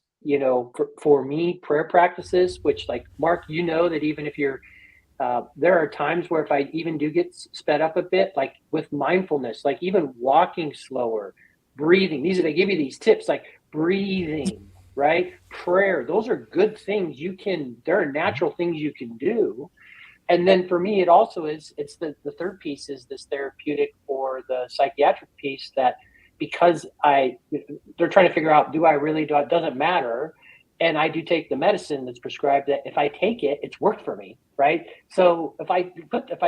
for me, prayer practices. Which, like, Mark, that even if you're there are times where if I even do get sped up a bit, like with mindfulness, like even walking slower, breathing. They give you these tips, like breathing, right? Prayer. Those are good things there are natural things you can do. And then for me, it's the third piece is this therapeutic or the psychiatric piece, that because they're trying to figure out, it doesn't matter. And I do take the medicine that's prescribed, that if I take it, it's worked for me, right? So if I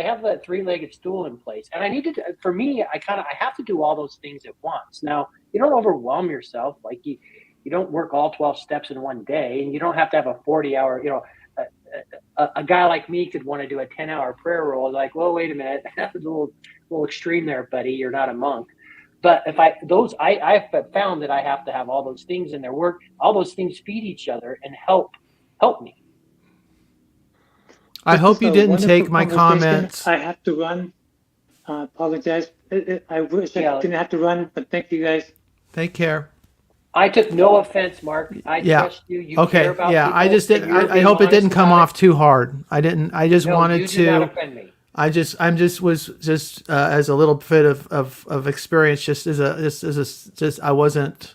have that 3-legged stool in place, and I have to do all those things at once. Now, you don't overwhelm yourself. Like, you don't work all 12 steps in one day, and you don't have to have a 40-hour, a guy like me could want to do a 10-hour prayer roll. Like, well, wait a minute, that's a little little extreme there, buddy. You're not a monk. But if I've found that I have to have all those things in their work. All those things feed each other and help me. I This hope is you a didn't wonderful take my conversation. comments. I have to run. Apologize. I wish I Yeah. didn't have to run, but thank you guys. Take care. I took no offense, Mark. I Yeah. trust you. You care Okay. about Yeah. people. I just didn't. And you're I being hope it didn't honest come about off too hard. I didn't. I just No, wanted you do not to. offend me. Was as a little bit of experience. Just I wasn't.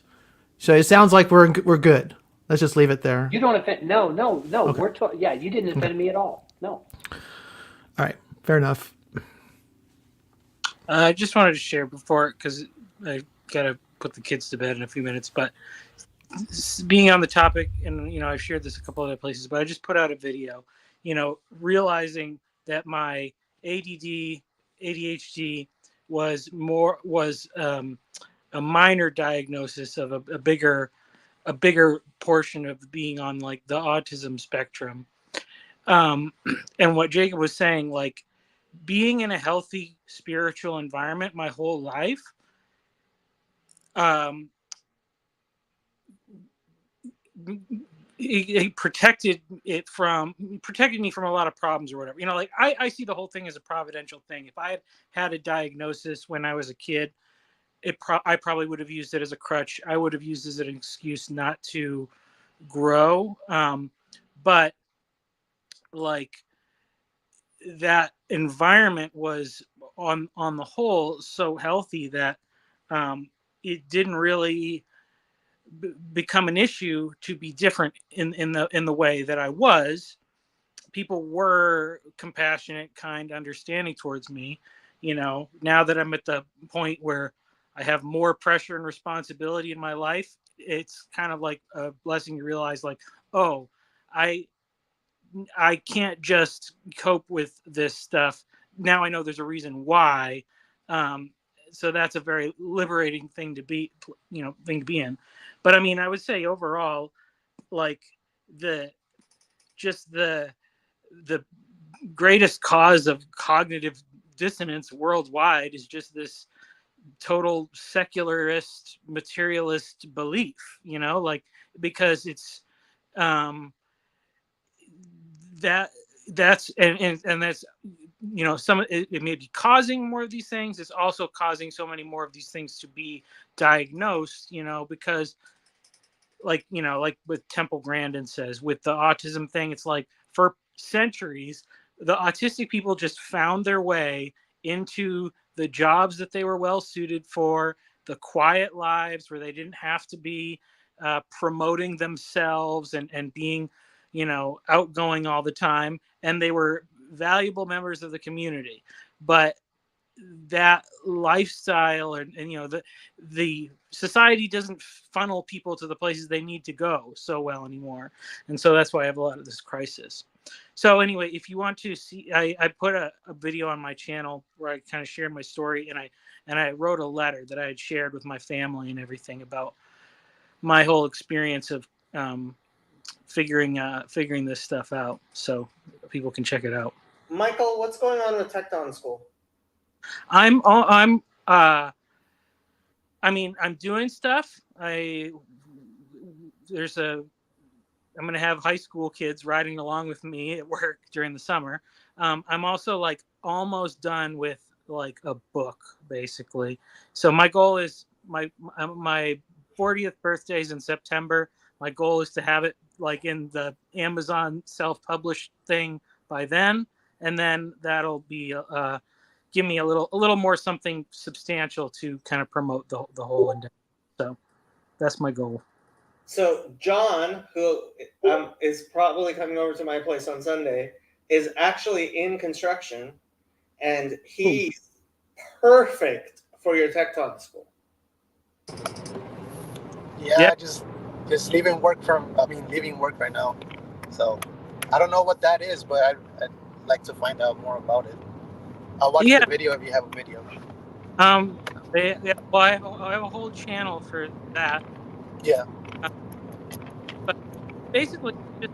So it sounds like we're good. Let's just leave it there. You don't offend. No. Okay. Yeah, you didn't offend me at all. No. All right. Fair enough. I just wanted to share before, because I gotta put the kids to bed in a few minutes. But being on the topic, and I've shared this a couple other places, but I just put out a video. Realizing that my ADD, ADHD was a minor diagnosis of a bigger portion of being on like the autism spectrum. And what Jacob was saying, like being in a healthy spiritual environment my whole life, it protected me from a lot of problems or whatever. Like I see the whole thing as a providential thing. If I had a diagnosis when I was a kid, I probably would have used it as a crutch. I would have used it as an excuse not to grow. But like that environment was on the whole so healthy that it didn't really become an issue to be different in the way that I was. People were compassionate, kind, understanding towards me. Now that I'm at the point where I have more pressure and responsibility in my life, it's kind of like a blessing to realize, like, oh, I can't just cope with this stuff. Now I know there's a reason why. So that's a very liberating thing to be in. But I mean, I would say overall, like the greatest cause of cognitive dissonance worldwide is just this total secularist materialist belief, because it's that's some it may be causing more of these things. It's also causing so many more of these things to be diagnosed, because like with Temple Grandin says with the autism thing, it's like for centuries the autistic people just found their way into the jobs that they were well suited for, the quiet lives where they didn't have to be promoting themselves and being outgoing all the time, and they were valuable members of the community. But that lifestyle and the society doesn't funnel people to the places they need to go so well anymore, and so that's why I have a lot of this crisis. So anyway, if you want to see, I put a video on my channel where I kind of shared my story, and I wrote a letter that I had shared with my family and everything about my whole experience of figuring this stuff out, so people can check it out. Michael, what's going on with Tecton School? I'm doing stuff. I'm going to have high school kids riding along with me at work during the summer. I'm also like almost done with like a book, basically. So my goal is my 40th birthday is in September. My goal is to have it like in the Amazon self-published thing by then, and then that'll be give me a little more something substantial to kind of promote the whole endeavor. So that's my goal. So John, who is probably coming over to my place on Sunday, is actually in construction, and he's perfect for your Tecton School. Yeah, just leaving work right now. So I don't know what that is, but I'd like to find out more about it. I'll watch the video if you have a video. Well, I have a whole channel for that. Yeah. But basically, just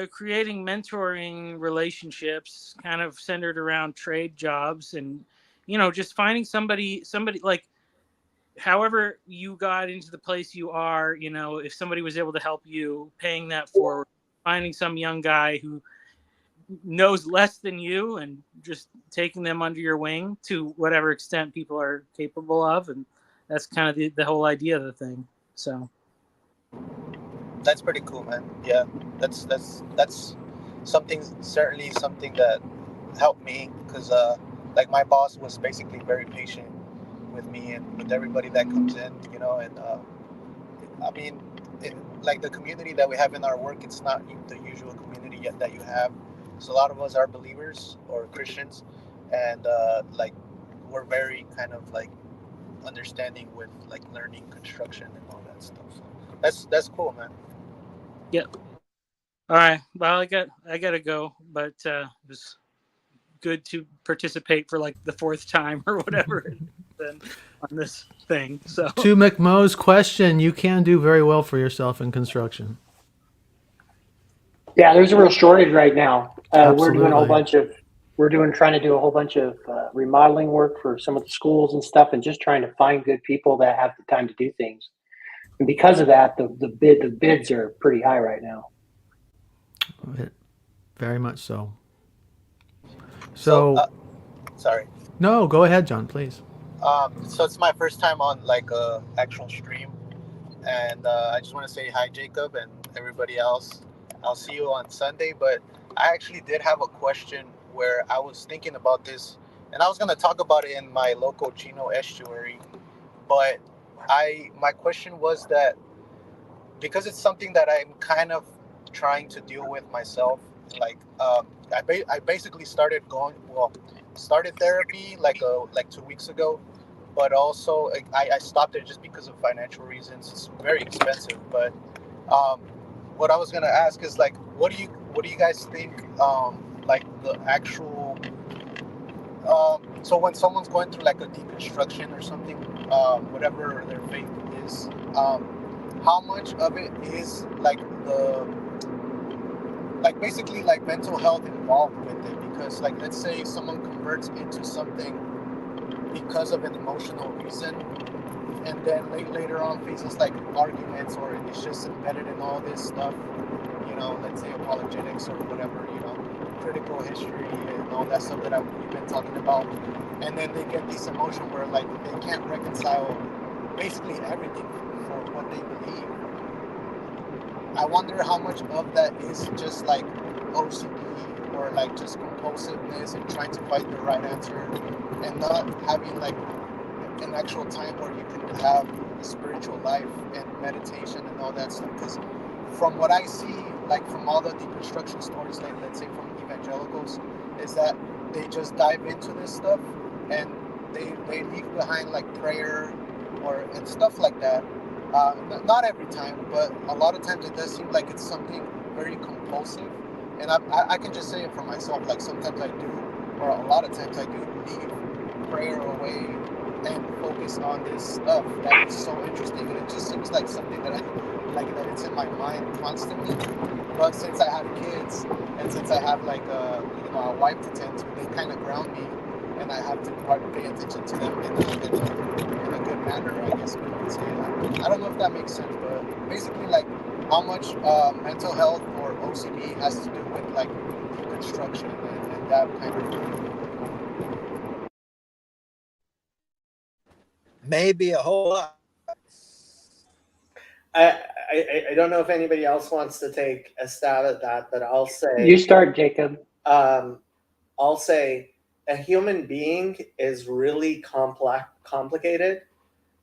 creating mentoring relationships kind of centered around trade jobs, and just finding somebody like, however you got into the place you are, if somebody was able to help you, paying that forward, finding some young guy who knows less than you and just taking them under your wing to whatever extent people are capable of. And that's kind of the whole idea of the thing. So That's pretty cool, man. Yeah, that's certainly something that helped me, because like my boss was basically very patient with me and with everybody that comes in, and I mean, like the community that we have in our work, it's not the usual community yet that you have. So a lot of us are believers or Christians, and like we're very kind of like understanding with like learning construction and all that stuff. So that's cool, man. Yep. All right. Well, I gotta go, but it was good to participate for like the fourth time or whatever it been on this thing. So To McMo's question, you can do very well for yourself in construction. Yeah, there's a real shortage right now. We're doing Absolutely. trying to do a whole bunch of remodeling work for some of the schools and stuff, and just trying to find good people that have the time to do things. And because of that, the bids are pretty high right now. Very much so. So, sorry. No, go ahead, John, please. So it's my first time on like a actual stream, and I just want to say hi, Jacob, and everybody else. I'll see you on Sunday. But I actually did have a question where I was thinking about this, and I was gonna talk about it in my local Chino estuary. But my question was that because it's something that I'm kind of trying to deal with myself. Like I basically started therapy like 2 weeks ago, but also like, I stopped it just because of financial reasons. It's very expensive. But um, what I was gonna ask is like, what do you guys think? Like the actual so when someone's going through like a deconstruction or something, whatever their faith is, how much of it is like basically like mental health involved with it? Because like let's say someone converts into something because of an emotional reason, and then later on faces like arguments, or it's just embedded in all this stuff, let's say apologetics or whatever, critical history and all that stuff that we've been talking about, and then they get this emotion where like they can't reconcile basically everything for what they believe. I wonder how much of that is just like OCD or like just compulsiveness and trying to find the right answer, and not having like an actual time where you can have a spiritual life and meditation and all that stuff. Because from what I see, like from all the deconstruction stories, like let's say from evangelicals, is that they just dive into this stuff and they leave behind like prayer and stuff like that. Not every time, but a lot of times it does seem like it's something very compulsive. And I can just say it for myself. Like sometimes I do, or a lot of times I do leave prayer away and focus on this stuff that is so interesting, and it just seems like something that that it's in my mind constantly. But since I have kids and since I have like a wife to tend to, they kind of ground me, and I have to pay attention to them in a good manner, I guess we would say. I don't know if that makes sense, but basically like how much mental health or OCD has to do with like deconstruction and that kind of thing. Maybe a whole lot. I don't know if anybody else wants to take a stab at that, but I'll say. You start, Jacob. I'll say a human being is really complicated,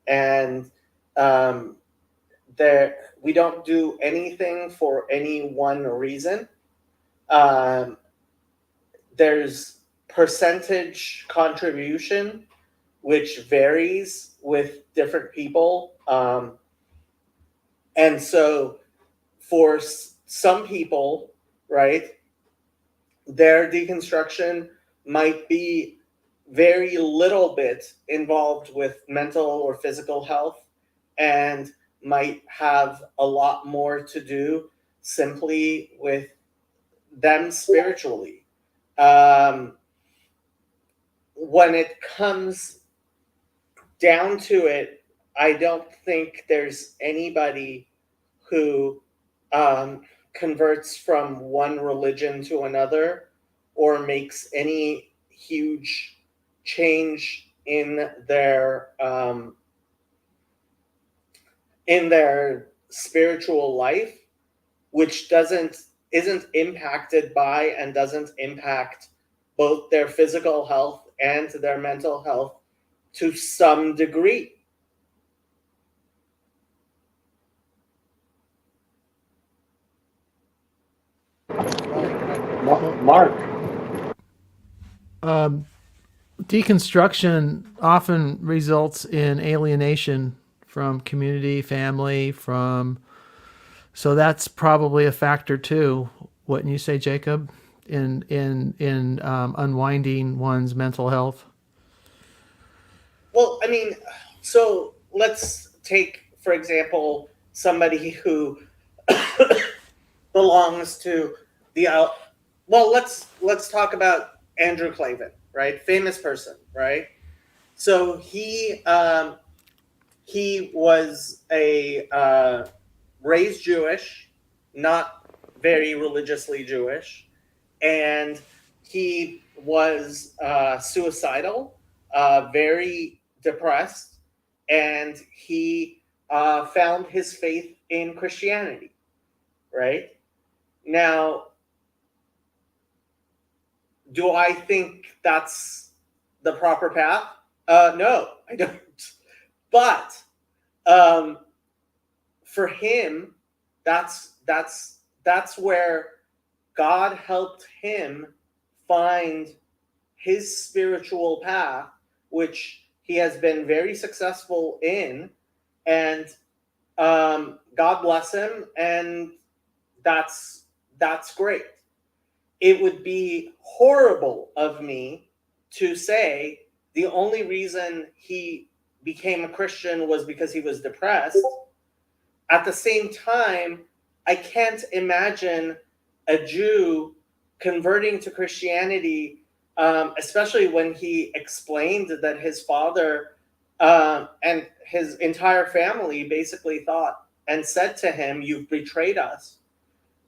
and we don't do anything for any one reason. There's percentage contribution, which varies with different people. And so for some people, right, their deconstruction might be very little bit involved with mental or physical health and might have a lot more to do, simply with them spiritually. When it comes down to it, I don't think there's anybody who converts from one religion to another or makes any huge change in their spiritual life, which isn't impacted by and doesn't impact both their physical health and their mental health to some degree. Mark. Deconstruction often results in alienation from community, family, so that's probably a factor too. Wouldn't you say, Jacob, in unwinding one's mental health? Well, I mean, so let's take, for example, somebody who belongs to the well, let's talk about Andrew Clavin, right? Famous person, right? So he was a raised Jewish, not very religiously Jewish, and he was suicidal, very depressed, and he found his faith in Christianity, right? Now, do I think that's the proper path? No, I don't. But for him, that's where God helped him find his spiritual path, which he has been very successful in, and God bless him, and that's great. It would be horrible of me to say the only reason he became a Christian was because he was depressed. At the same time, I can't imagine a Jew converting to Christianity, especially when he explained that his father and his entire family basically thought and said to him, "You've betrayed us."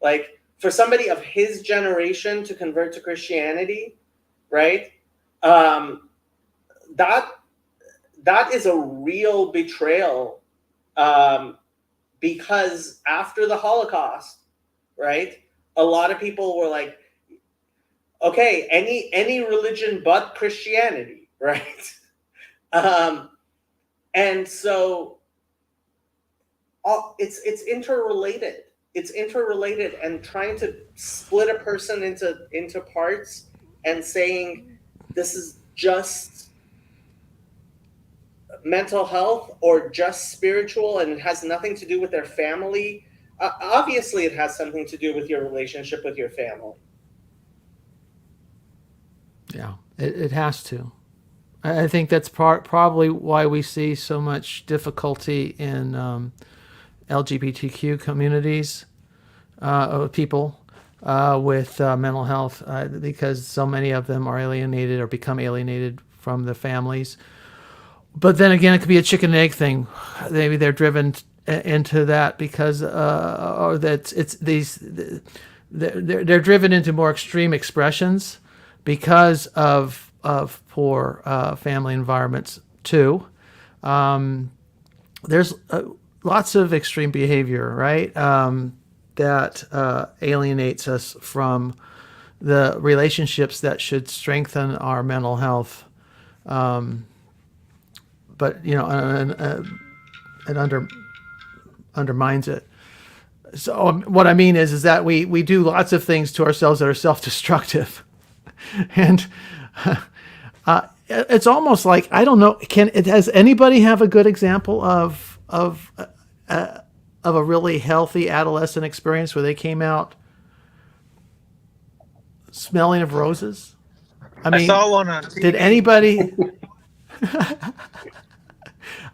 Like, for somebody of his generation to convert to Christianity, right? That is a real betrayal, because after the Holocaust, right, a lot of people were like, okay, any religion but Christianity, right? And so it's interrelated. It's interrelated, and trying to split a person into parts and saying this is just mental health or just spiritual and it has nothing to do with their family. Obviously, it has something to do with your relationship with your family. Yeah, it has to. I think that's probably why we see so much difficulty in LGBTQ communities, people with mental health, because so many of them are alienated or become alienated from the families. But then again, it could be a chicken and egg thing. Maybe they're driven into that because, or that they're driven into more extreme expressions because of poor family environments too. There's lots of extreme behavior, right? That alienates us from the relationships that should strengthen our mental health. But it undermines it. So what I mean is that we do lots of things to ourselves that are self-destructive, and it's almost like, I don't know. Does anybody have a good example of a really healthy adolescent experience where they came out smelling of roses? I mean, I saw one on TV. Did anybody?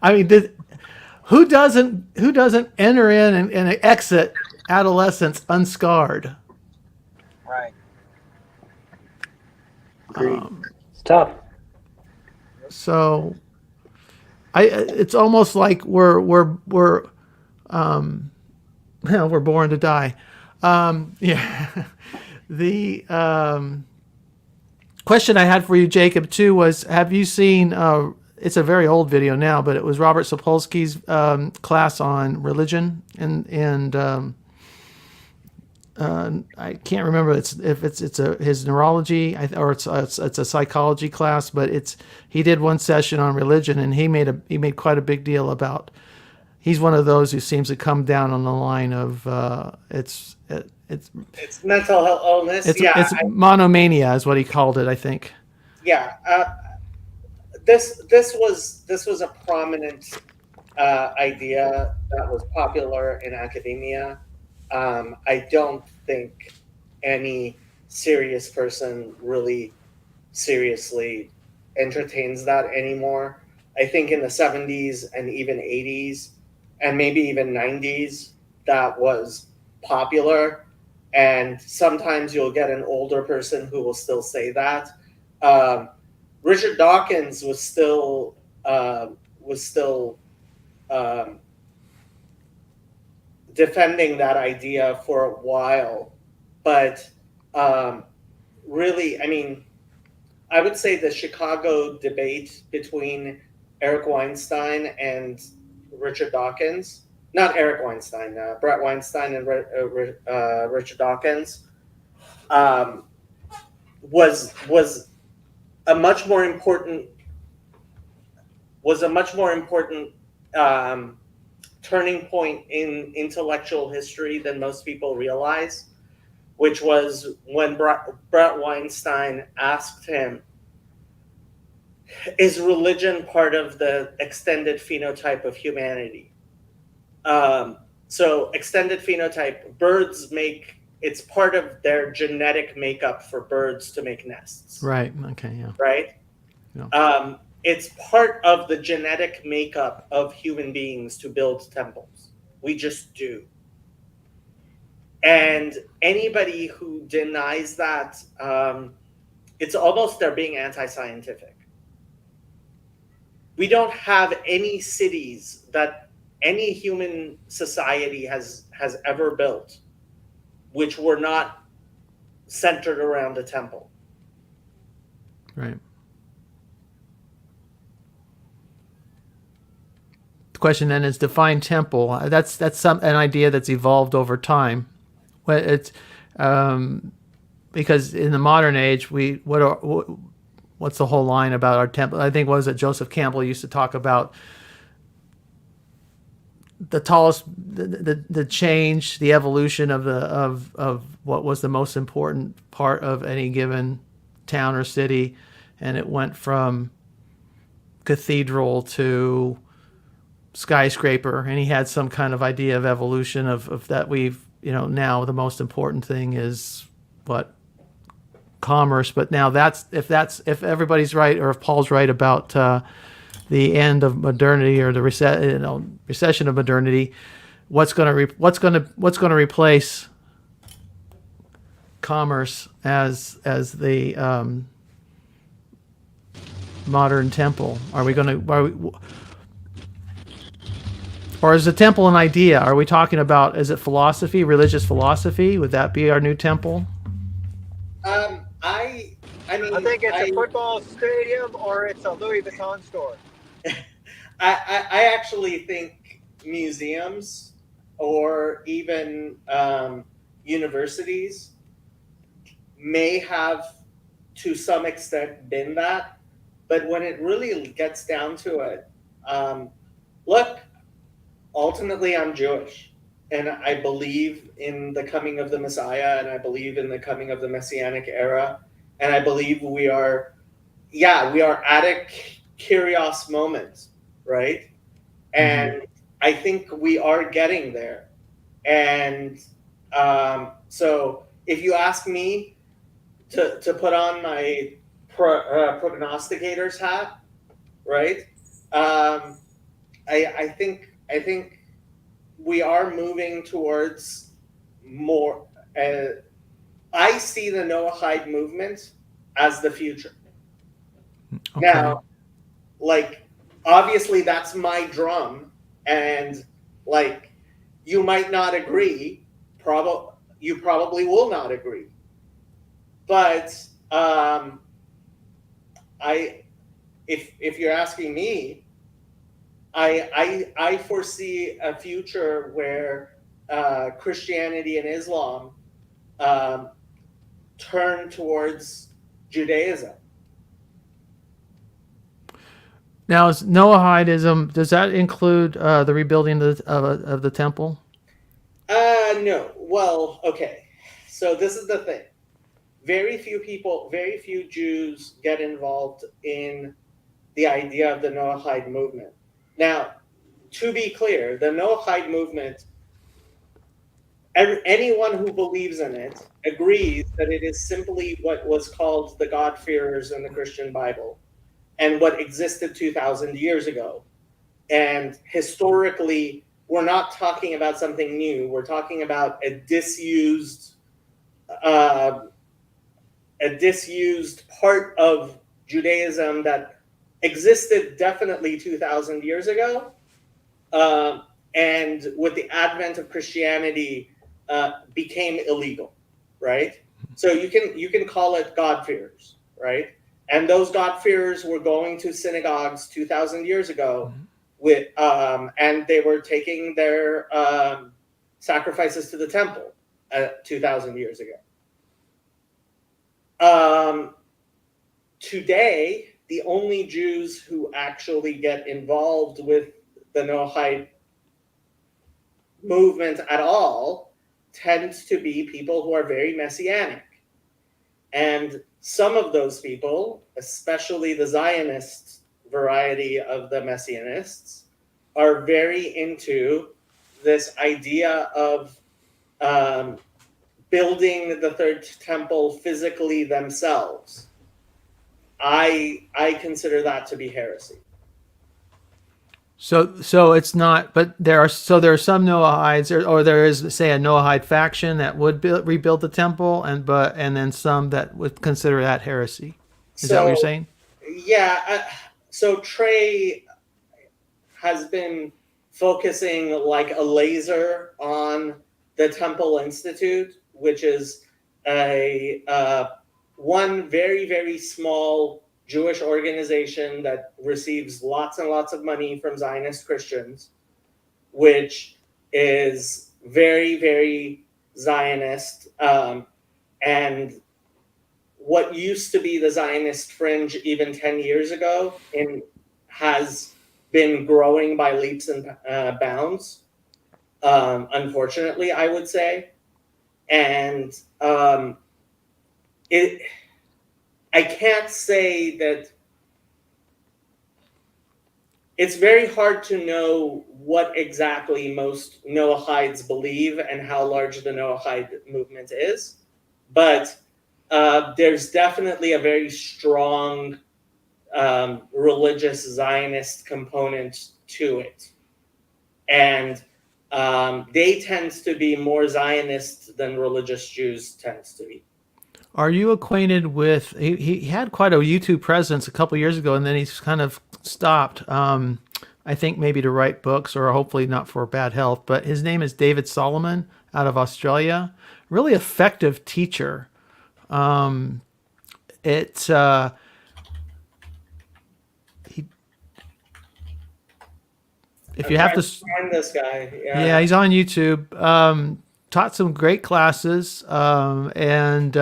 I mean, who doesn't enter in and exit adolescence unscarred. Right. It's tough. So it's almost like we're we're born to die. Yeah. The question I had for you, Jacob, too, was: have you seen? It's a very old video now, but it was Robert Sapolsky's class on religion, and I can't remember if it's his neurology or it's a psychology class, but he did one session on religion, and he made quite a big deal about. He's one of those who seems to come down on the line of it's mental health illness. It's monomania is what he called it, I think. Yeah. This was a prominent idea that was popular in academia. I don't think any serious person really seriously entertains that anymore. I think in the 70s and even 80s and maybe even 90s, that was popular. And sometimes you'll get an older person who will still say that. Richard Dawkins was still defending that idea for a while, but really, I mean, I would say the Chicago debate between Eric Weinstein and Richard Dawkins, not Eric Weinstein, Brett Weinstein and Richard Dawkins, was a much more important turning point in intellectual history than most people realize, which was when Brett Weinstein asked him, is religion part of the extended phenotype of humanity? So extended phenotype, birds it's part of their genetic makeup for birds to make nests. Right. Okay. Yeah. Right? Yeah. It's part of the genetic makeup of human beings to build temples. We just do. And anybody who denies that, it's almost they're being anti-scientific. We don't have any cities that any human society has ever built which were not centered around a temple. Right. The question then is define temple. That's an idea that's evolved over time. It's because in the modern age, what's the whole line about our temple? I think was it Joseph Campbell used to talk about the tallest, the change, the evolution of what was the most important part of any given town or city, and it went from cathedral to skyscraper, and he had some kind of idea of evolution of that. We've now the most important thing is what commerce, but now if everybody's right or if Paul's right about the end of modernity or the recession of modernity, what's going to replace commerce as the modern temple? Are we or is the temple an idea? Are we talking about, is it philosophy, religious philosophy? Would that be our new temple? I think it's a football stadium or it's a Louis Vuitton store. I actually think museums or even universities may have to some extent been that, but when it really gets down to it, look, ultimately I'm Jewish and I believe in the coming of the Messiah and I believe in the coming of the Messianic era, and I believe we are at a curious moment, right? And I think we are getting there. And so if you ask me to put on my prognosticator's hat, right? I think we are moving towards more. I see the Noahide movement as the future. Okay. Now, like, obviously that's my drum, and like, you might not agree. You probably will not agree. But if you're asking me, I foresee a future where Christianity and Islam turn towards Judaism. Now, is Noahidism, does that include the rebuilding of the temple? No. Well, okay. So this is the thing. Very few Jews get involved in the idea of the Noahide movement. Now, to be clear, the Noahide movement, anyone who believes in it agrees that it is simply what was called the God-fearers in the Christian Bible and what existed 2,000 years ago. And historically, we're not talking about something new. We're talking about a disused part of Judaism that existed definitely 2,000 years ago. And with the advent of Christianity, became illegal, right? So you can call it God-fearers, right? And those God-fearers were going to synagogues 2,000 years ago with, and they were taking their sacrifices to the temple 2,000 years ago. Today, the only Jews who actually get involved with the Noahide movement at all tends to be people who are very messianic. And some of those people, especially the Zionist variety of the messianists, are very into this idea of building the third temple physically themselves. I consider that to be heresy. So it's not, but there are some Noahides, or there is, say, a Noahide faction that would rebuild the temple, and then some that would consider that heresy. Is that what you're saying? Yeah. So Trey has been focusing like a laser on the Temple Institute, which is one very, very small Jewish organization that receives lots and lots of money from Zionist Christians, which is very, very Zionist. And what used to be the Zionist fringe even 10 years ago has been growing by leaps and bounds, unfortunately, I would say. And I can't say that. It's very hard to know what exactly most Noahides believe and how large the Noahide movement is, but there's definitely a very strong religious Zionist component to it. And they tend to be more Zionist than religious Jews tends to be. Are you acquainted with? He had quite a YouTube presence a couple years ago, and then he's kind of stopped. I think maybe to write books, or hopefully not for bad health. But his name is David Solomon out of Australia. Really effective teacher. If you have to find this guy, yeah, he's on YouTube. Taught some great classes and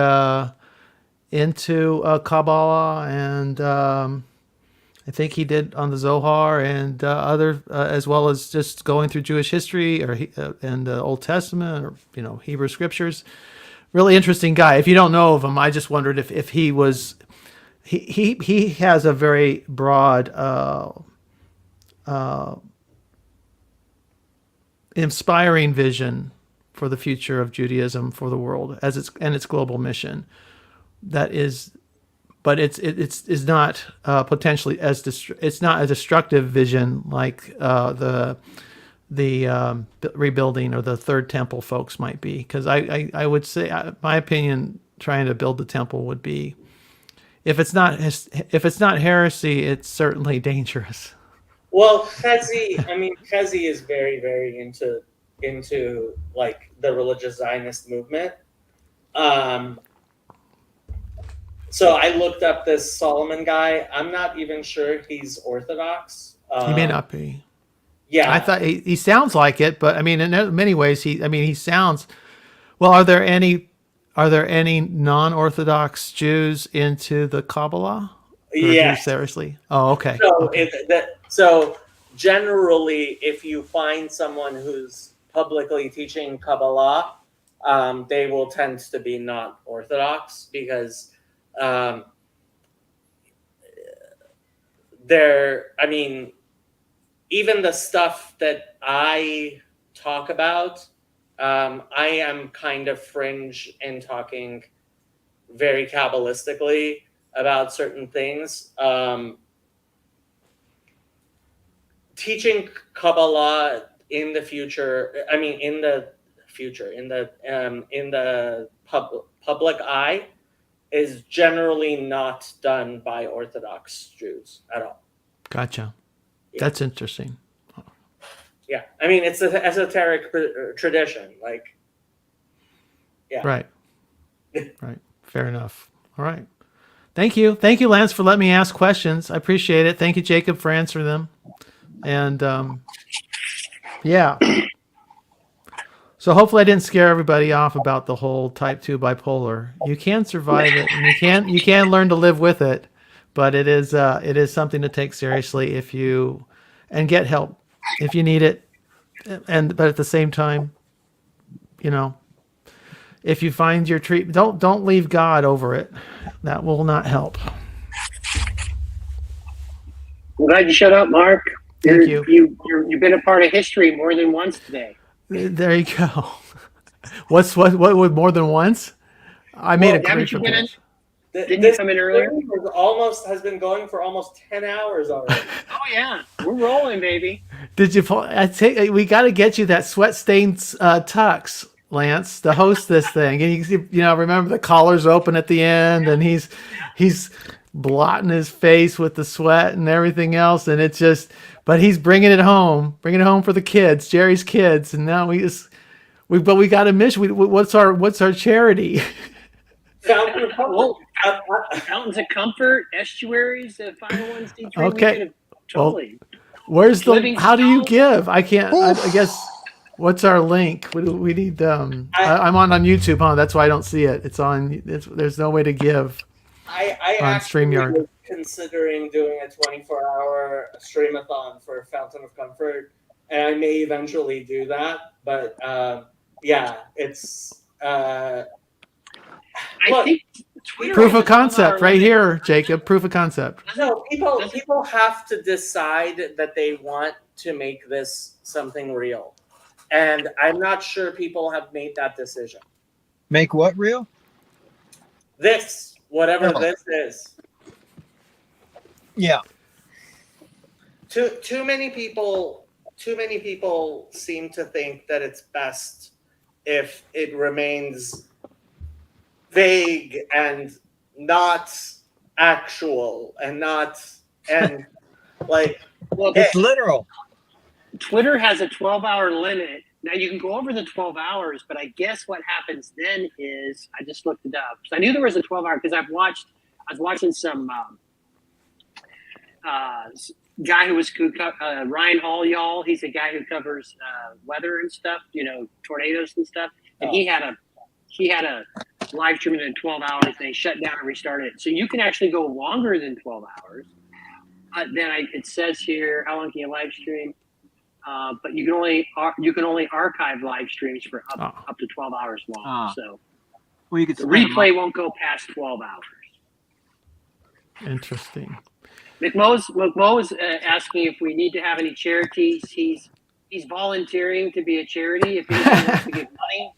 into Kabbalah, and I think he did on the Zohar and other, as well as just going through Jewish history and the Old Testament, or Hebrew scriptures. Really interesting guy. If you don't know of him, I just wondered if he was. He has a very broad, inspiring vision for the future of Judaism for the world as its global mission. That is, but it's not potentially it's not a destructive vision like the rebuilding or the third temple folks might be, because I would say, my opinion, trying to build the temple would be, if it's not heresy, it's certainly dangerous. Well, Chezi is very, very into like the religious Zionist movement. So I looked up this Solomon guy. I'm not even sure he's Orthodox. He may not be. Yeah, I thought he sounds like it, but I mean, in many ways, he sounds. Well, are there any non-Orthodox Jews into the Kabbalah? Yes. Seriously? Oh, okay. So Okay. so generally, if you find someone who's publicly teaching Kabbalah, they will tend to be not Orthodox, because even the stuff that I talk about, I am kind of fringe in talking very Kabbalistically about certain things. Teaching Kabbalah in the public eye is generally not done by Orthodox Jews at all. Gotcha. That's interesting. Yeah, it's an esoteric tradition. Like, yeah. Right. Right. Fair enough. All right. Thank you, Lance, for letting me ask questions. I appreciate it. Thank you, Jacob, for answering them. And yeah. So hopefully I didn't scare everybody off about the whole type 2 bipolar. You can survive it, and you can learn to live with it, but it is something to take seriously and get help if you need it. But at the same time, if you find your treatment, don't leave God over it. That will not help. I'm glad you shut up, Mark. Thank you. You've been a part of history more than once today. There you go. What would more than once? I made a great appearance. Didn't you come in earlier? Has been going for almost 10 hours already. Oh yeah, we're rolling, baby. Did you? We got to get you that sweat stained tux, Lance, to host this thing. And you remember the collar's open at the end, and he's blotting his face with the sweat and everything else, and it's just. But he's bringing it home for the kids, Jerry's kids, and now we got a mission. What's our charity? Fountains of Comfort, Estuaries, 501c3. Okay. Totally. Well, how do you give? I can't. I guess. What's our link? We need. I'm on YouTube, huh? That's why I don't see it. It's on. There's no way to give. I on actually StreamYard. was considering doing a 24-hour streamathon for Fountain of Comfort, and I may eventually do that. But yeah, it's. I think Proof of concept right here, Jacob. Proof of concept. No, people have to decide that they want to make this something real, and I'm not sure people have made that decision. Make what real? This, whatever Oh. this is. Yeah. Too many people seem to think that it's best if it remains vague and not actual and like. Well, it's literal. Twitter has a 12-hour limit. Now you can go over the 12 hours, but I guess what happens then is I just looked it up. So I knew there was a 12-hour because I was watching some guy who was Ryan Hall, y'all. He's a guy who covers weather and stuff, tornadoes and stuff. And he had a live stream in 12 hours, and they shut down and restarted it. So you can actually go longer than 12 hours. It says here, how long can you live stream? But you can only archive live streams for up to 12 hours long. So Well, you could the replay won't go past 12 hours. Interesting. McMo is asking if we need to have any charities. He's volunteering to be a charity. If anyone wants to give money,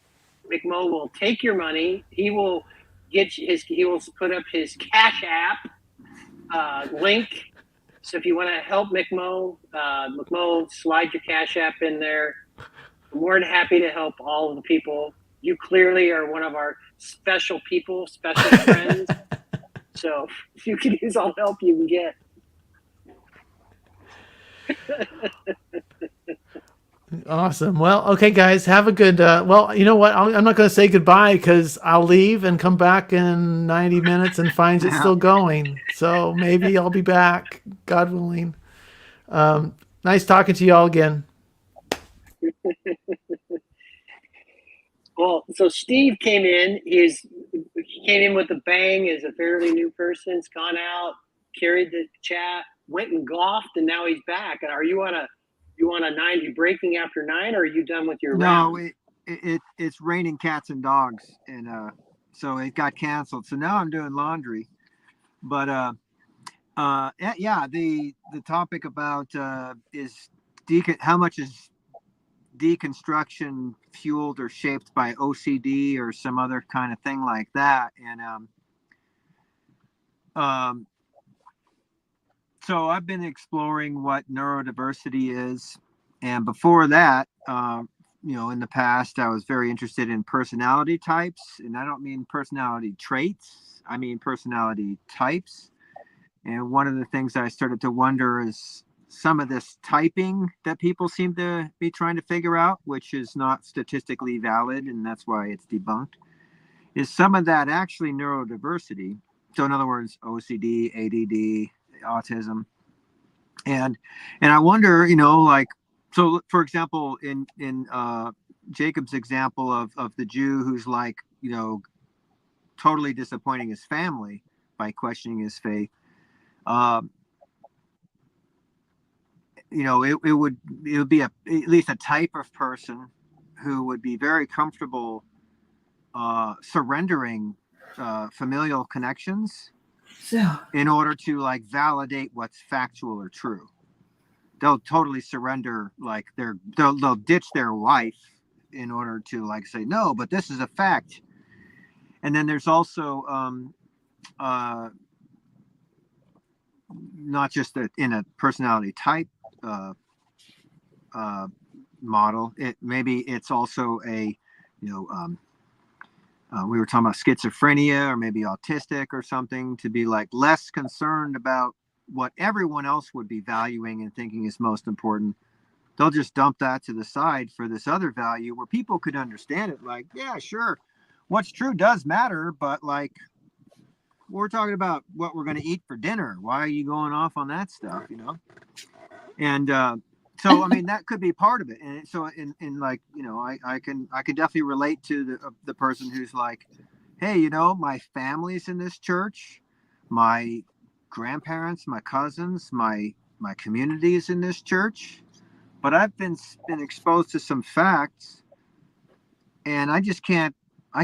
McMo will take your money. He will he will put up his Cash App link So if you want to help McMo, slide your Cash App in there. I'm more than happy to help all of the people. You clearly are one of our special people, special friends. So you can use all the help you can get. Awesome. Well, okay, guys, have a good. Well, you know what? I'm not going to say goodbye because I'll leave and come back in 90 minutes and find it still going. So maybe I'll be back, God willing. Nice talking to you all again. Well, so Steve came in. He came in with a bang as a fairly new person. He's gone out, carried the chat, went and golfed, and now he's back. Are you on a 90 breaking after 9, or are you done with your round? No, it's raining cats and dogs, and so it got canceled. So now I'm doing laundry. But yeah, the topic about is how much is deconstruction fueled or shaped by OCD or some other kind of thing like that, and so I've been exploring what neurodiversity is, and before that, in the past, I was very interested in personality types, and I don't mean personality traits, I mean personality types. And one of the things I started to wonder is some of this typing that people seem to be trying to figure out, which is not statistically valid, and that's why it's debunked, is some of that actually neurodiversity. So in other words, OCD, ADD, autism. And I wonder, so for example, in Jacob's example of the Jew who's totally disappointing his family by questioning his faith, it would be at least a type of person who would be very comfortable surrendering familial connections in order to validate what's factual or true. They'll totally surrender, they'll ditch their wife in order to say, no, but this is a fact. And then there's also not just in a personality type model. Maybe it's also we were talking about schizophrenia or maybe autistic or something, to be less concerned about what everyone else would be valuing and thinking is most important. They'll just dump that to the side for this other value where people could understand it. Yeah, sure, what's true does matter, but we're talking about what we're going to eat for dinner. Why are you going off on that stuff, And so, I mean, that could be part of it. And so I can definitely relate to the person who's hey, my family's in this church, my grandparents, my cousins, my community is in this church, but I've been exposed to some facts, and I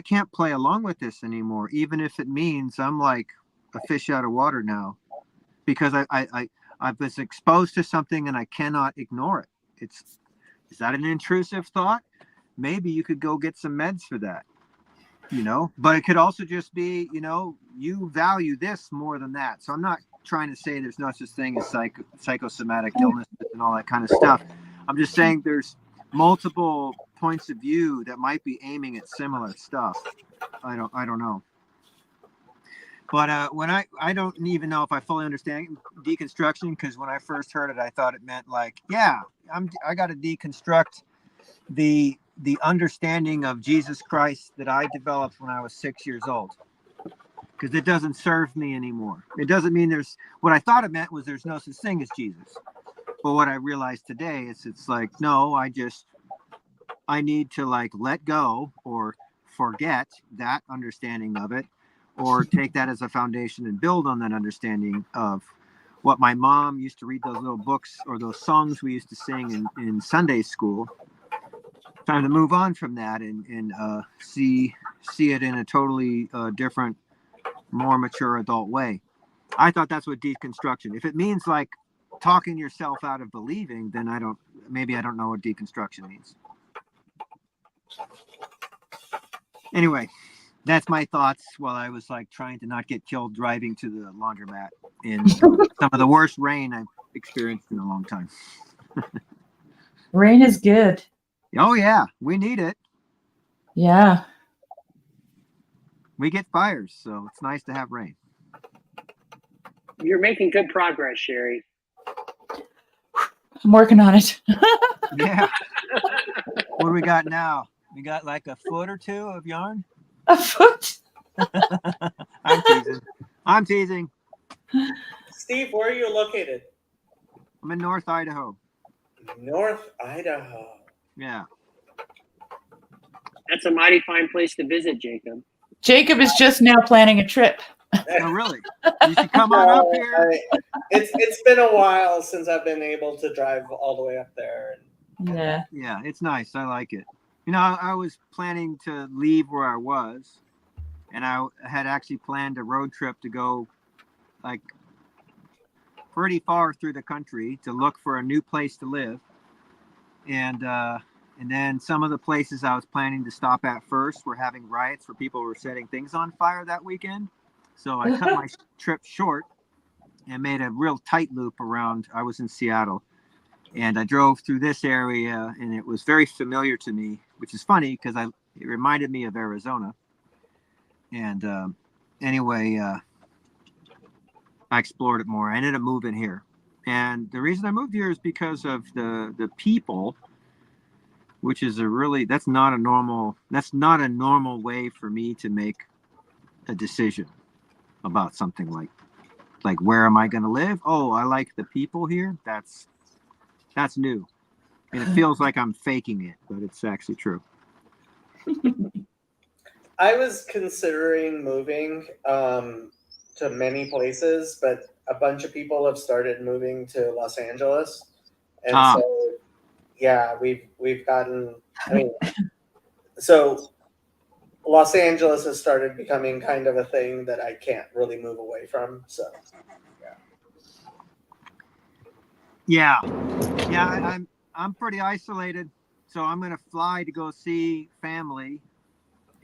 can't play along with this anymore, even if it means I'm like a fish out of water now, because I was exposed to something and I cannot ignore it. Is that an intrusive thought? Maybe you could go get some meds for that, but it could also just be, you value this more than that. So I'm not trying to say there's no such thing as psychosomatic illness and all that kind of stuff. I'm just saying there's multiple points of view that might be aiming at similar stuff. I don't know. But when I don't even know if I fully understand deconstruction, because when I first heard it, I thought it meant I got to deconstruct the understanding of Jesus Christ that I developed when I was 6 years old, because it doesn't serve me anymore. It doesn't mean what I thought it meant was there's no such thing as Jesus. But what I realized today is it's no, I need to let go or forget that understanding of it, or take that as a foundation and build on that understanding of what my mom used to read, those little books or those songs we used to sing in Sunday school. Time to move on from that and see it in a totally different, more mature adult way. I thought that's what deconstruction. If it means talking yourself out of believing, then I don't know what deconstruction means. Anyway, that's my thoughts while I was trying to not get killed driving to the laundromat. in some of the worst rain I've experienced in a long time. Rain is good. Oh yeah, we need it. Yeah. We get fires, so it's nice to have rain. You're making good progress, Sherry. I'm working on it. Yeah. What do we got now? We got like a foot or two of yarn? A foot? I'm teasing. I'm teasing. Steve, where are you located? I'm in North Idaho. North Idaho. Yeah. That's a mighty fine place to visit, Jacob. Jacob is just now planning a trip. Oh, really? You should come on up here. It's been a while since I've been able to drive all the way up there. Yeah. Yeah, it's nice. I like it. You know, I was planning to leave where I was, and I had actually planned a road trip to go like pretty far through the country to look for a new place to live. And then some of the places I was planning to stop at first were having riots where people were setting things on fire that weekend. So I cut my trip short and made a real tight loop around. I was in Seattle, and I drove through this area, and it was very familiar to me, which is funny because it reminded me of Arizona. And anyway, I explored it more. I ended up moving here, and the reason I moved here is because of the people, which is that's not a normal way for me to make a decision about something like where am I going to live? Oh, I like the people here. That's new. And it feels like I'm faking it, but it's actually true. I was considering moving to many places, but a bunch of people have started moving to Los Angeles. And so yeah, we've gotten, I mean, so Los Angeles has started becoming kind of a thing that I can't really move away from. So Yeah, I'm pretty isolated, so I'm gonna fly to go see family,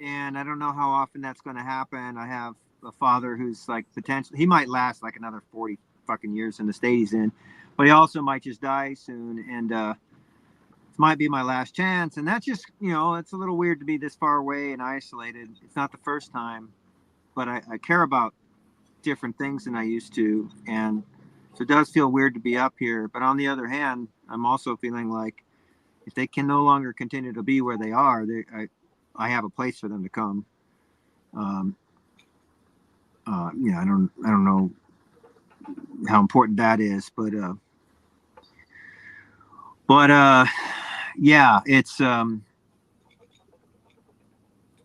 and I don't know how often that's gonna happen. I have a father who's like potentially he might last like another 40 fucking years in the state he's in, but he also might just die soon, and this might be my last chance. And that's just it's a little weird to be this far away and isolated. It's not the first time, but I care about different things than I used to, and so it does feel weird to be up here. But on the other hand, I'm also feeling like if they can no longer continue to be where they are, I have a place for them to come. I don't know how important that is, but yeah, it's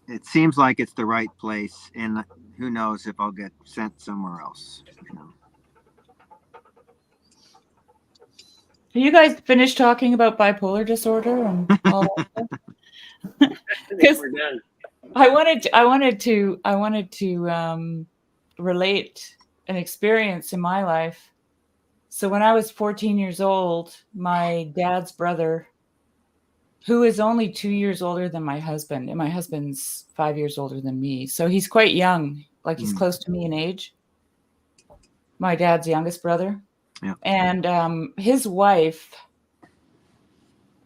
it seems like it's the right place, and who knows if I'll get sent somewhere else. Are you guys finished talking about bipolar disorder and all that stuff? Because I wanted to relate an experience in my life. So when I was 14 years old, my dad's brother, who is only 2 years older than my husband, and my husband's 5 years older than me, so he's quite young, like he's close to me in age. My dad's youngest brother. Yeah. And his wife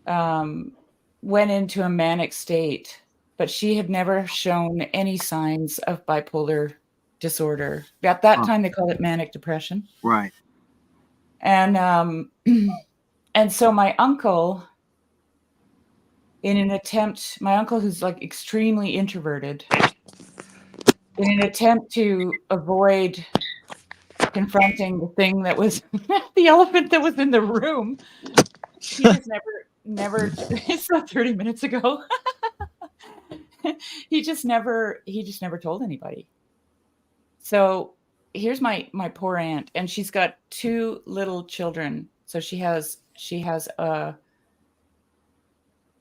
went into a manic state, but she had never shown any signs of bipolar disorder. At that time, they called it manic depression. Right. And so my uncle, my uncle who's like extremely introverted, in an attempt to avoid confronting the thing that was the elephant that was in the room, he just never it's not 30 minutes ago. he just never told anybody. So here's my poor aunt, and she's got 2 little children. So she has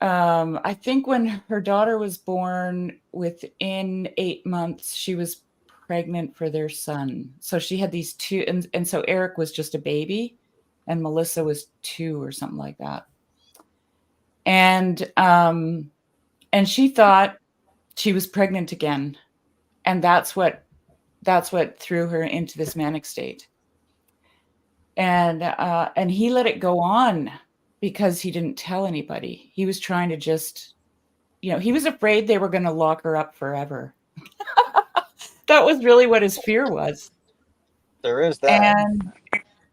I think when her daughter was born, within 8 months, she was pregnant for their son. So she had these 2, and so Eric was just a baby, and Melissa was 2 or something like that. And she thought she was pregnant again, and that's what threw her into this manic state. and he let it go on because he didn't tell anybody. He was trying to just, he was afraid they were going to lock her up forever. That was really what his fear was. There is that.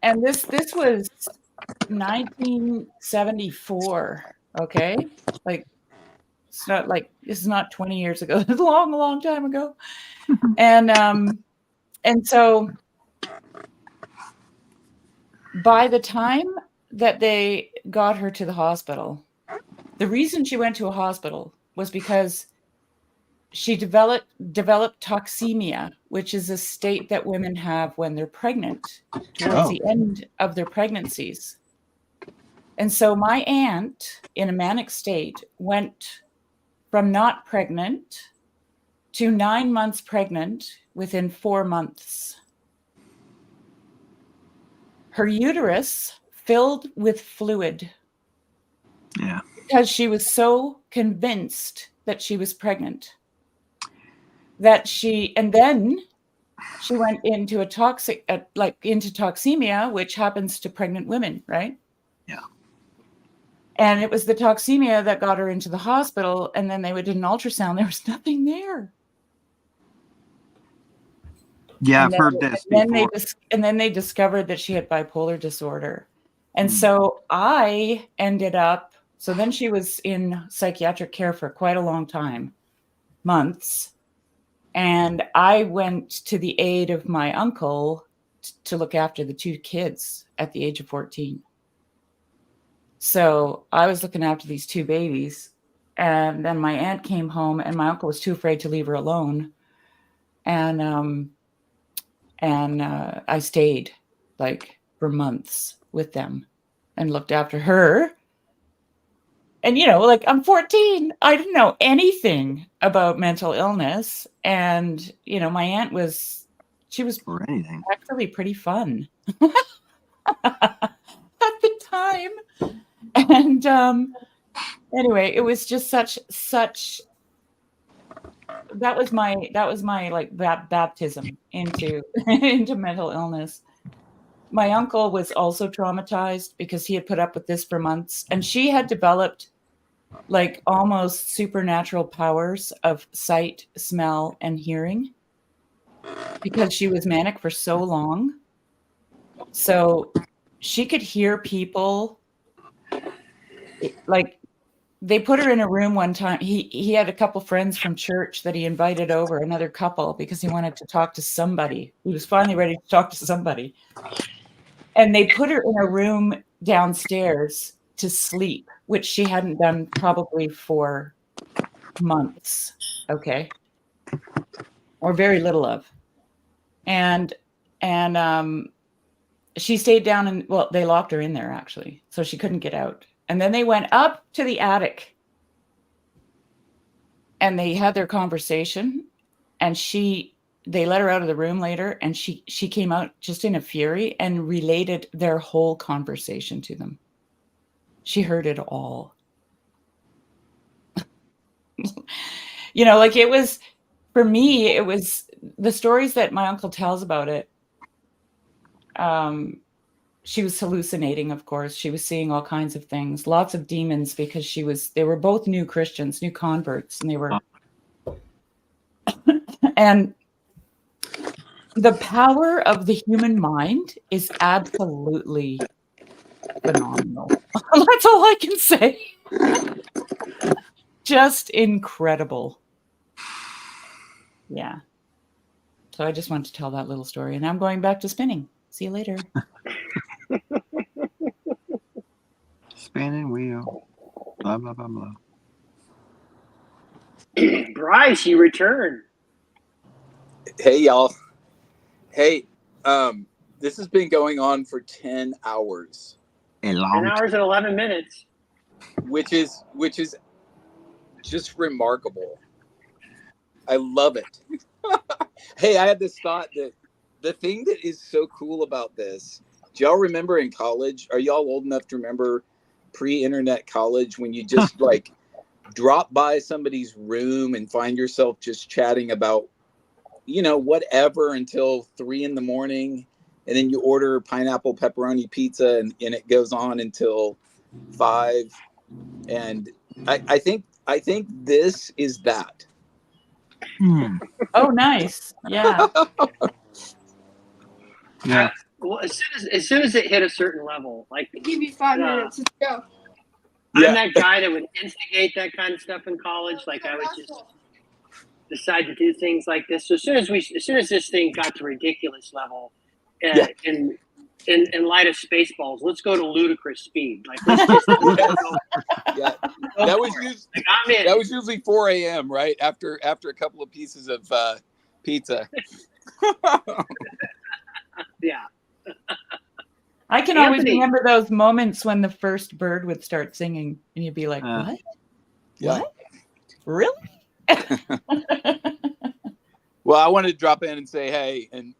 And this was 1974. Okay, like it's not like this is not 20 years ago. It's a long, long time ago. And so by the time that they got her to the hospital, the reason she went to a hospital was because she developed toxemia, which is a state that women have when they're pregnant, towards the end of their pregnancies. And so my aunt, in a manic state, went from not pregnant to 9 months pregnant within 4 months. Her uterus filled with fluid. Yeah. Because she was so convinced that she was pregnant. And then she went into into toxemia, which happens to pregnant women, right? Yeah. And it was the toxemia that got her into the hospital. And then they did an ultrasound. There was nothing there. Yeah, I've heard this before. And then they discovered that she had bipolar disorder. And so so then she was in psychiatric care for quite a long time, months. And I went to the aid of my uncle to look after the 2 kids at the age of 14. So I was looking after these 2 babies. And then my aunt came home and my uncle was too afraid to leave her alone. And I stayed for months with them and looked after her. And, I'm 14. I didn't know anything about mental illness. And, my aunt she was actually pretty fun at the time. And anyway, it was just such that was my baptism into mental illness. My uncle was also traumatized because he had put up with this for months, and she had developed almost supernatural powers of sight, smell, and hearing because she was manic for so long. So she could hear people. They put her in a room one time. He had a couple friends from church that he invited over, another couple, because he wanted to talk to somebody. He was finally ready to talk to somebody. And they put her in a room downstairs to sleep, which she hadn't done probably for months. Okay. Or very little of. And she stayed down and, they locked her in there actually. So she couldn't get out. And then they went up to the attic and they had their conversation, and they let her out of the room later, and she came out just in a fury and related their whole conversation to them. She heard it all. It was, for me, it was the stories that my uncle tells about it. She was hallucinating, of course. She was seeing all kinds of things, lots of demons, because they were both new Christians, new converts, and they were, and the power of the human mind is absolutely phenomenal. That's all I can say. Just incredible. Yeah. So I just wanted to tell that little story, and I'm going back to spinning. See you later. Spinning wheel. Blah, blah, blah, blah. Bryce, you return. Hey, y'all. Hey, this has been going on for 10 hours. 10 hours and 11 minutes. Which is just remarkable. I love it. Hey, I had this thought that the thing that is so cool about this, do y'all remember in college? Are y'all old enough to remember pre-internet college when you just drop by somebody's room and find yourself just chatting about, whatever until 3 a.m, and then you order pineapple pepperoni pizza, and it goes on until 5. And I think this is that. Oh, nice. Yeah. Yeah. Well, as soon as it hit a certain level, like Give you 5 minutes. Let's go. I'm that guy that would instigate that kind of stuff in college. Like I would just decide to do things like this. So as soon as this thing got to ridiculous level, in light of Spaceballs, let's go to ludicrous speed. Like let's just go. Yeah, Go that for was it. usually Like, I'm in. that was usually 4 a.m. right after a couple of pieces of pizza. Yeah. I can always Anthony. remember those moments when the first bird would start singing, and you'd be like, "What? Yeah. What? Really?" Well, I wanted to drop in and say, hey, and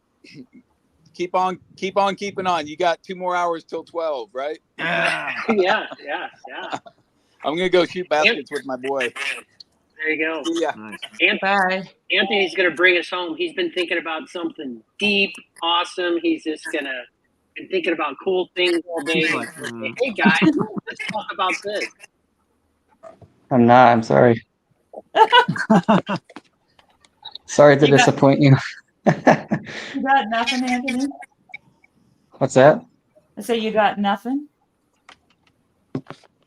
keep on keeping on. You got 2 more hours till 12, right? Yeah. I'm gonna go shoot baskets with my boy. There you go. Yeah. Bye. Anthony's gonna bring us home. He's been thinking about something deep, awesome. He's just been thinking about cool things all day. Hey guys, let's talk about this. I'm not. I'm sorry. Sorry to disappoint you. You got nothing, Anthony? What's that? I say you got nothing.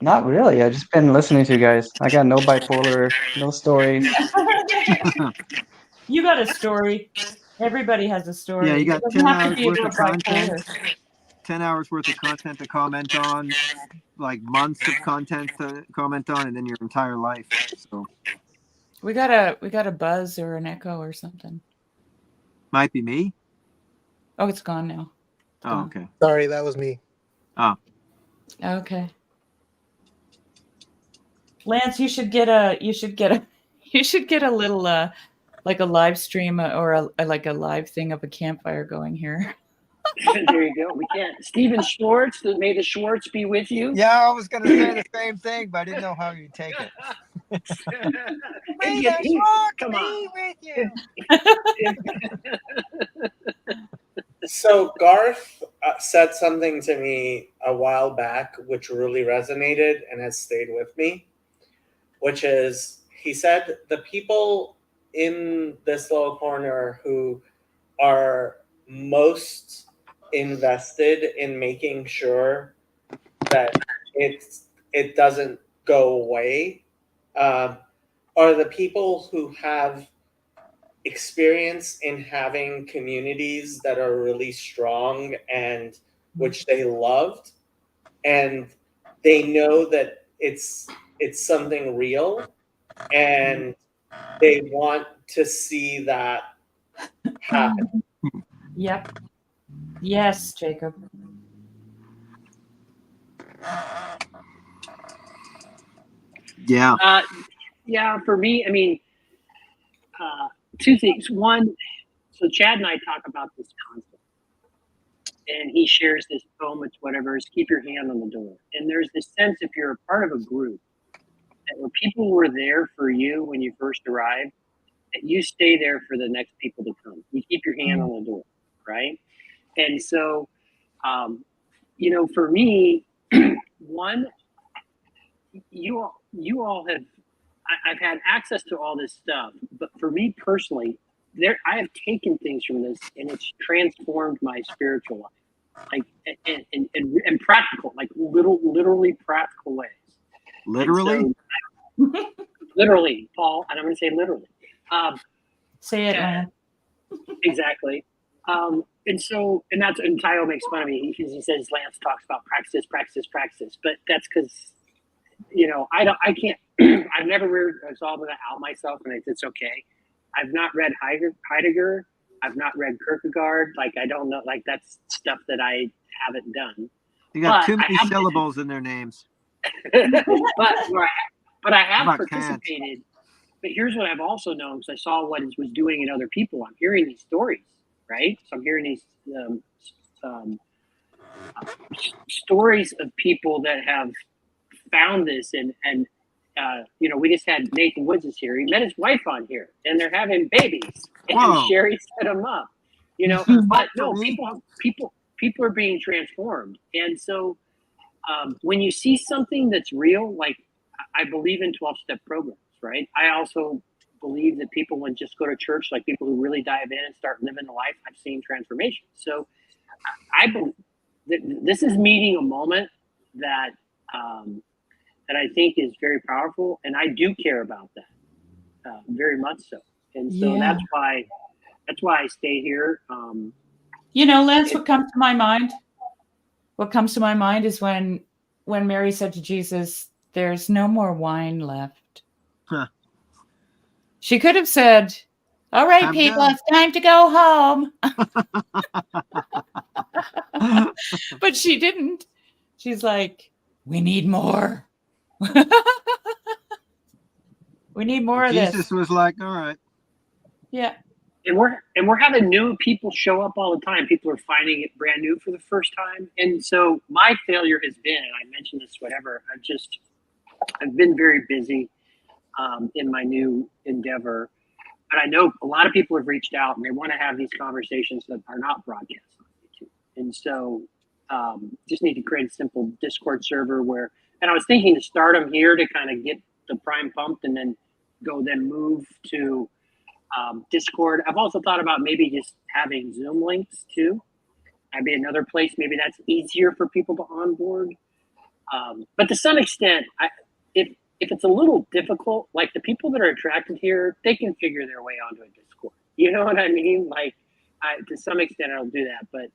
Not really. I just been listening to you guys. I got no bipolar, no story. You got a story. Everybody has a story. Yeah, you got It doesn't 10 have to hours be worth about of content. bipolar. 10 hours worth of content to comment on, like months of content to comment on, and then your entire life. So We got a buzz or an echo or something. might be me. Oh, it's gone now. Oh, okay. Sorry, that was me. Oh. Okay. Lance, you should get a little like a live stream or like a live thing of a campfire going here. There you go. We can't. Stephen Schwartz, may the Schwartz be with you. Yeah, I was going to say the same thing, but I didn't know how you'd take it. May the Schwartz be with you. So Garth said something to me a while back, which really resonated and has stayed with me, which is he said the people in this little corner who are most invested in making sure that it doesn't go away are the people who have experience in having communities that are really strong and which they loved, and they know that it's something real, and they want to see that happen. Yep. Yes, Jacob. Yeah. Yeah, for me, I mean, two things. One, so Chad and I talk about this concept, and he shares this poem, it's whatever, is keep your hand on the door. And there's this sense, if you're a part of a group, that when people were there for you when you first arrived, that you stay there for the next people to come. You keep your hand on the door, right? And so, for me, one, you all have, I've had access to all this stuff, but for me personally, I have taken things from this, and it's transformed my spiritual life, like in practical, like literally practical ways. Literally? So, literally, Paul, and I'm going to say literally. Say it, man. Exactly. And Tayo makes fun of me because he says Lance talks about practice, but that's because, I can't. I've never resolved to out myself, and it's okay. I've not read Heidegger. I've not read Kierkegaard. Like, I don't know. Like, that's stuff that I haven't done. You got too many syllables in their names. but I have About participated. But here's what I've also known, because I saw what it was doing in other people. I'm hearing these stories, right? So I'm hearing these stories of people that have found this, and we just had Nathan Woods is here. He met his wife on here, and they're having babies. And Whoa. Sherry set him up. you know. But no, people are being transformed, and so when you see something that's real, like I believe in 12-step programs, right? I also believe that people would just go to church, like people who really dive in and start living the life. I've seen transformation. So I believe that this is meeting a moment that that I think is very powerful, and I do care about that very much so. And so Yeah. that's why I stay here. Lance, what comes to my mind? What comes to my mind is when Mary said to Jesus, "There's no more wine left." Huh. She could have said, "All right, people, it's time to go home." But she didn't. She's like, "We need more. We need more of this." Jesus was like, all right. Yeah. And we're having new people show up all the time. People are finding it brand new for the first time. And so my failure has been, and I mentioned this, whatever, I've been very busy in my new endeavor. But I know a lot of people have reached out and they want to have these conversations that are not broadcast on YouTube. And so just need to create a simple Discord server and I was thinking to start them here to kind of get the prime pumped and then move to Discord. I've also thought about maybe just having Zoom links too. That'd be another place. Maybe that's easier for people to onboard. But to some extent, if it's a little difficult, like the people that are attracted here, they can figure their way onto a Discord. You know what I mean? Like, to some extent, I'll do that. But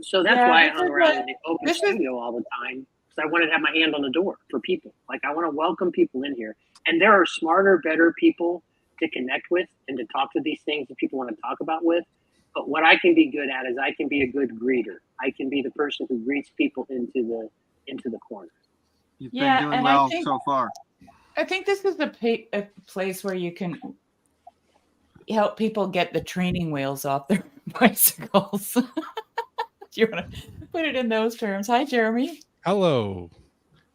so that's why I hung around in the open studio all the time, because I wanted to have my hand on the door for people. Like, I want to welcome people in here. And there are smarter, better people to connect with and to talk to these things that people want to talk about with. But what I can be good at is I can be a good greeter. I can be the person who greets people into the corner. You've been doing well so far. I think this is a place where you can help people get the training wheels off their bicycles. Do you want to put it in those terms? Hi, Jeremy. Hello.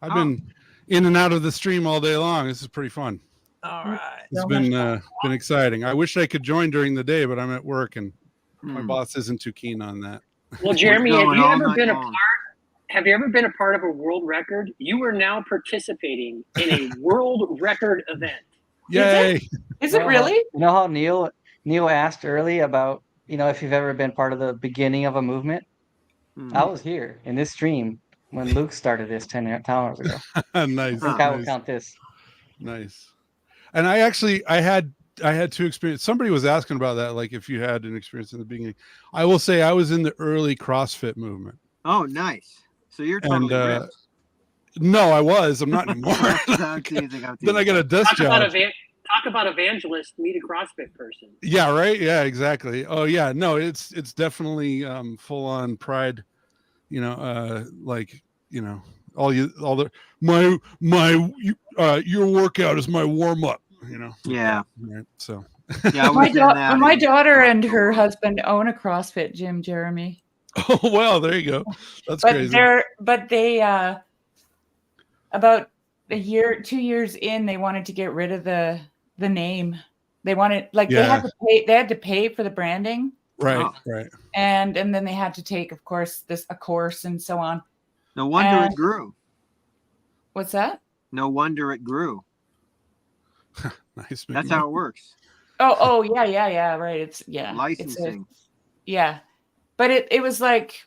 I've been in and out of the stream all day long. This is pretty fun. All right. It's been exciting. I wish I could join during the day, but I'm at work and my boss isn't too keen on that. Well, Jeremy, have you ever been a part of a world record? You are now participating in a world record event. Yay! Is it really? You know how Neil asked early about, if you've ever been part of the beginning of a movement? I was here in this stream when Luke started this 10 hours ago. Nice. I think I will count this. Nice. And I had two experiences. Somebody was asking about that, like if you had an experience in the beginning. I will say I was in the early CrossFit movement. Oh, nice. So you're totally ripped. No, I was. I'm not anymore. Then I got a desk job. Talk about evangelist, meet a CrossFit person. Yeah, right. Yeah, exactly. Oh, yeah. No, it's definitely full on pride. Your workout is my warm up. Yeah. Right, so. Yeah, my daughter and her husband own a CrossFit gym, Jeremy. Oh well, there you go. That's crazy. They about 2 years in, they wanted to get rid of the name. They wanted they had to pay for the branding. Right, right. And then they had to take, of course, a course and so on. No wonder it grew. What's that? No wonder it grew. Nice. That's how it works. Oh yeah, right. It's licensing. But it was like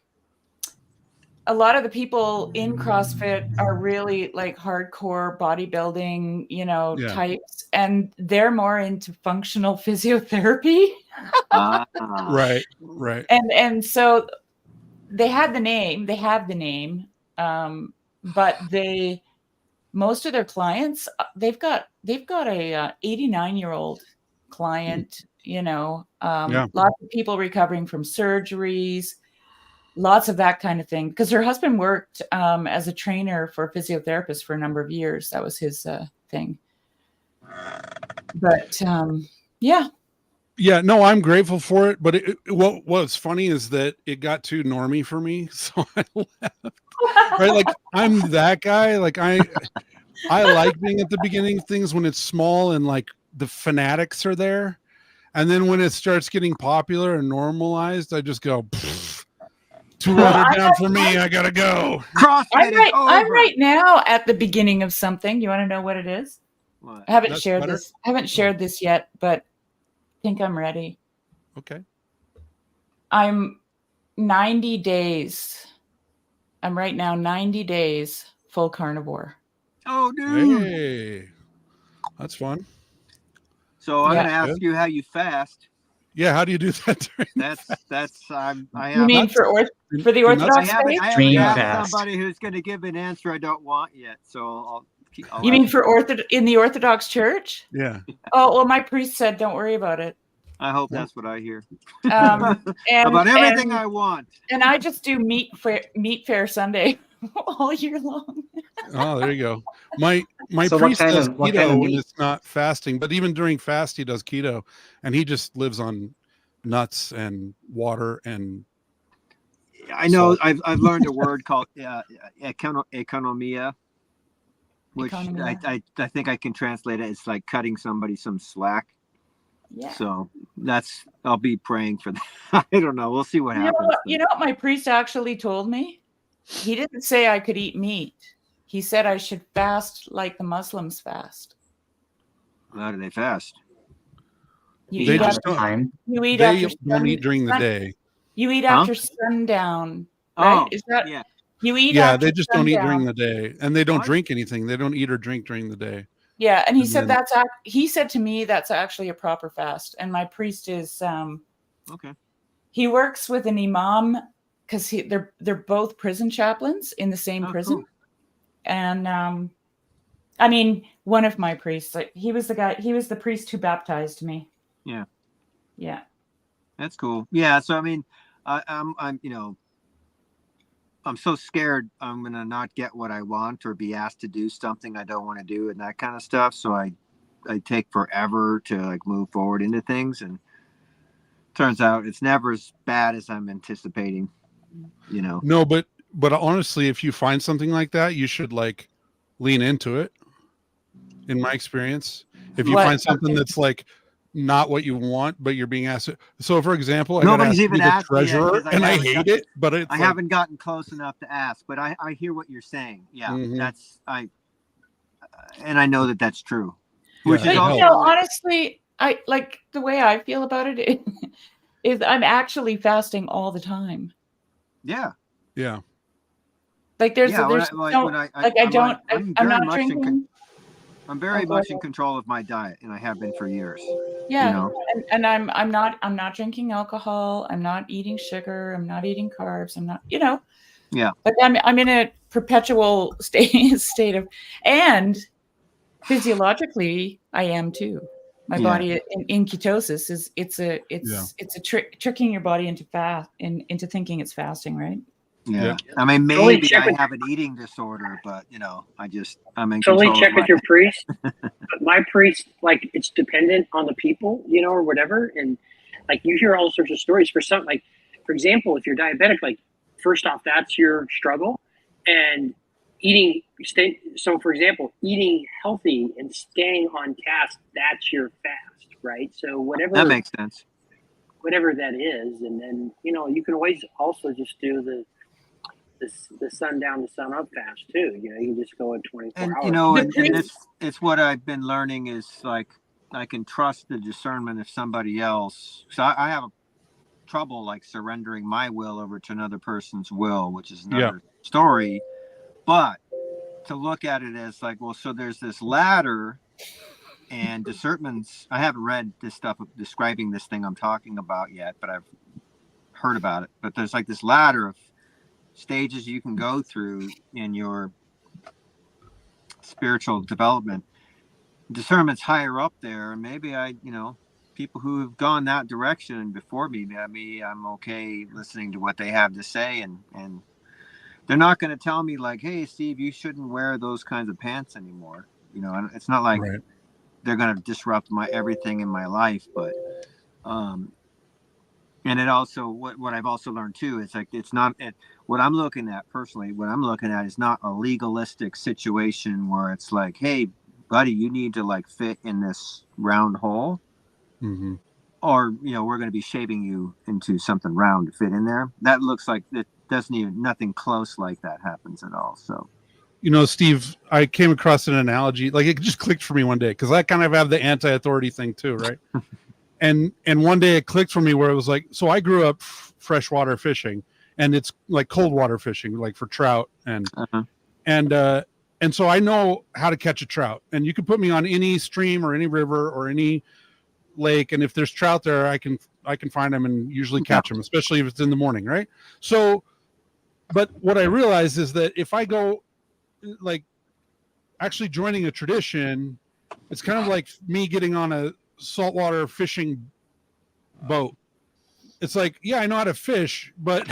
a lot of the people in CrossFit are really like hardcore bodybuilding, types, and they're more into functional physiotherapy. Right. And so they have the name, but most of their clients, they've got a 89-year-old client, lots of people recovering from surgeries, lots of that kind of thing. Because her husband worked as a trainer for a physiotherapist for a number of years. That was his thing. But yeah. Yeah, no, I'm grateful for it. But what's funny is that it got too normie for me, so I left. Right, like I'm that guy. Like I like being at the beginning of things when it's small and like the fanatics are there, And then when it starts getting popular and normalized, I just go, too Well, watered down for me. I gotta go. CrossFit is over. I'm right now at the beginning of something. You want to know what it is? What? I haven't Nuts shared butter? this. I haven't shared this yet, but I think I'm ready. Okay. I'm 90 days. I'm right now 90 days full carnivore. Oh, dude. Hey, that's fun. So I'm Yeah. going to ask you how you fast. Yeah, how do you do that? I You have. mean for the Orthodox I haven't faith? got somebody who's going to give an answer I don't want yet. So I'll You mean for in the Orthodox Church? Yeah. Oh well, my priest said, "Don't worry about it." I hope that's what I hear. And, About everything I want. And I just do meat fair Sunday all year long. Oh, there you go. My So priest does what keto kind of when meat? it's not fasting, but even during fast, he does keto, and he just lives on nuts and water and. I know salt. I've learned a word called economia, which Economia. I think I can translate it. It's like cutting somebody some slack. Yeah. So I'll be praying for that. I don't know. We'll see what happens. You know what my priest actually told me? He didn't say I could eat meat. He said I should fast like the Muslims fast. How do they fast? You eat after don't sun- eat during the day. You eat Huh? after sundown, right? Oh, Is that yeah. you eat Yeah, after they just don't eat during sundown. the day, and they don't drink anything. They don't eat or drink during the day. Yeah, and he And said then- he said to me that's actually a proper fast. And my priest is okay. He works with an imam because they're both prison chaplains in the same prison. Cool. And I mean, one of my priests, like he was the priest who baptized me. Yeah. Yeah. That's cool. Yeah. So I mean, I'm I'm so scared I'm gonna not get what I want or be asked to do something I don't want to do and that kind of stuff. So I take forever to like move forward into things, and turns out it's never as bad as I'm anticipating. You know. No, but honestly, if you find something like that, you should like lean into it. In my experience, if you find something that's like not what you want, but you're being asked. So, for example, I got Nobody's asked to even be the asked me yet treasurer, 'cause and I haven't hate got- it. But it's I haven't gotten close enough to ask. But I hear what you're saying. Yeah, and I know that that's true. Which But is also honestly, I like the way I feel about it is I'm actually fasting all the time. Yeah. Yeah. Like there's Yeah, there's when no I- like I'm I don't like- I'm I'm very not much in drinking. I'm very go much in ahead. control of my diet, and I have been for years. Yeah, You know? and I'm not drinking alcohol. I'm not eating sugar. I'm not eating carbs. I'm not, Yeah. Like I'm in a perpetual state of, and physiologically I am too. My Yeah. body in ketosis is it's a tricking your body into thinking it's fasting, right? Yeah. I mean, Totally maybe check I with- have an eating disorder, but I'm in Totally control check of with my- your priest. But my priest, like, it's dependent on the people, or whatever. And like, you hear all sorts of stories. For some, like, for example, if you're diabetic, like, first off, that's your struggle. And so for example, eating healthy and staying on task, that's your fast, right? So whatever That makes sense. whatever that is, and then you can always also just do the sundown to sun up fast too. You can just go in 24 And hours. and it's what I've been learning is like I can trust the discernment of somebody else. So I have trouble like surrendering my will over to another person's will, which is another story. But to look at it as like, well, so there's this ladder, and discernment's. I haven't read this stuff describing this thing I'm talking about yet, but I've heard about it. But there's like this ladder of stages you can go through in your spiritual development. Discernment's higher up there, and maybe people who have gone that direction before me, maybe I'm okay listening to what they have to say, and they're not going to tell me like, hey Steve, you shouldn't wear those kinds of pants anymore. It's not like they're going to disrupt everything in my life, but and it also what I've also learned too is like what I'm looking at personally. What I'm looking at is not a legalistic situation where it's like, hey, buddy, you need to like fit in this round hole. Mm-hmm. or we're going to be shaping you into something round to fit in there. That looks like it doesn't even, nothing close like that happens at all. So Steve, I came across an analogy, like it just clicked for me one day, because I kind of have the anti-authority thing too, right? and one day it clicked for me where it was like, so I grew up freshwater fishing, and it's like cold water fishing, like for trout, and so I know how to catch a trout, and you can put me on any stream or any river or any lake, and if there's trout there, I can find them and usually catch them, especially if it's in the morning, right? So, but what I realize is that if I go, like, actually joining a tradition, it's kind of like me getting on a saltwater fishing boat. It's like, yeah, I know how to fish, but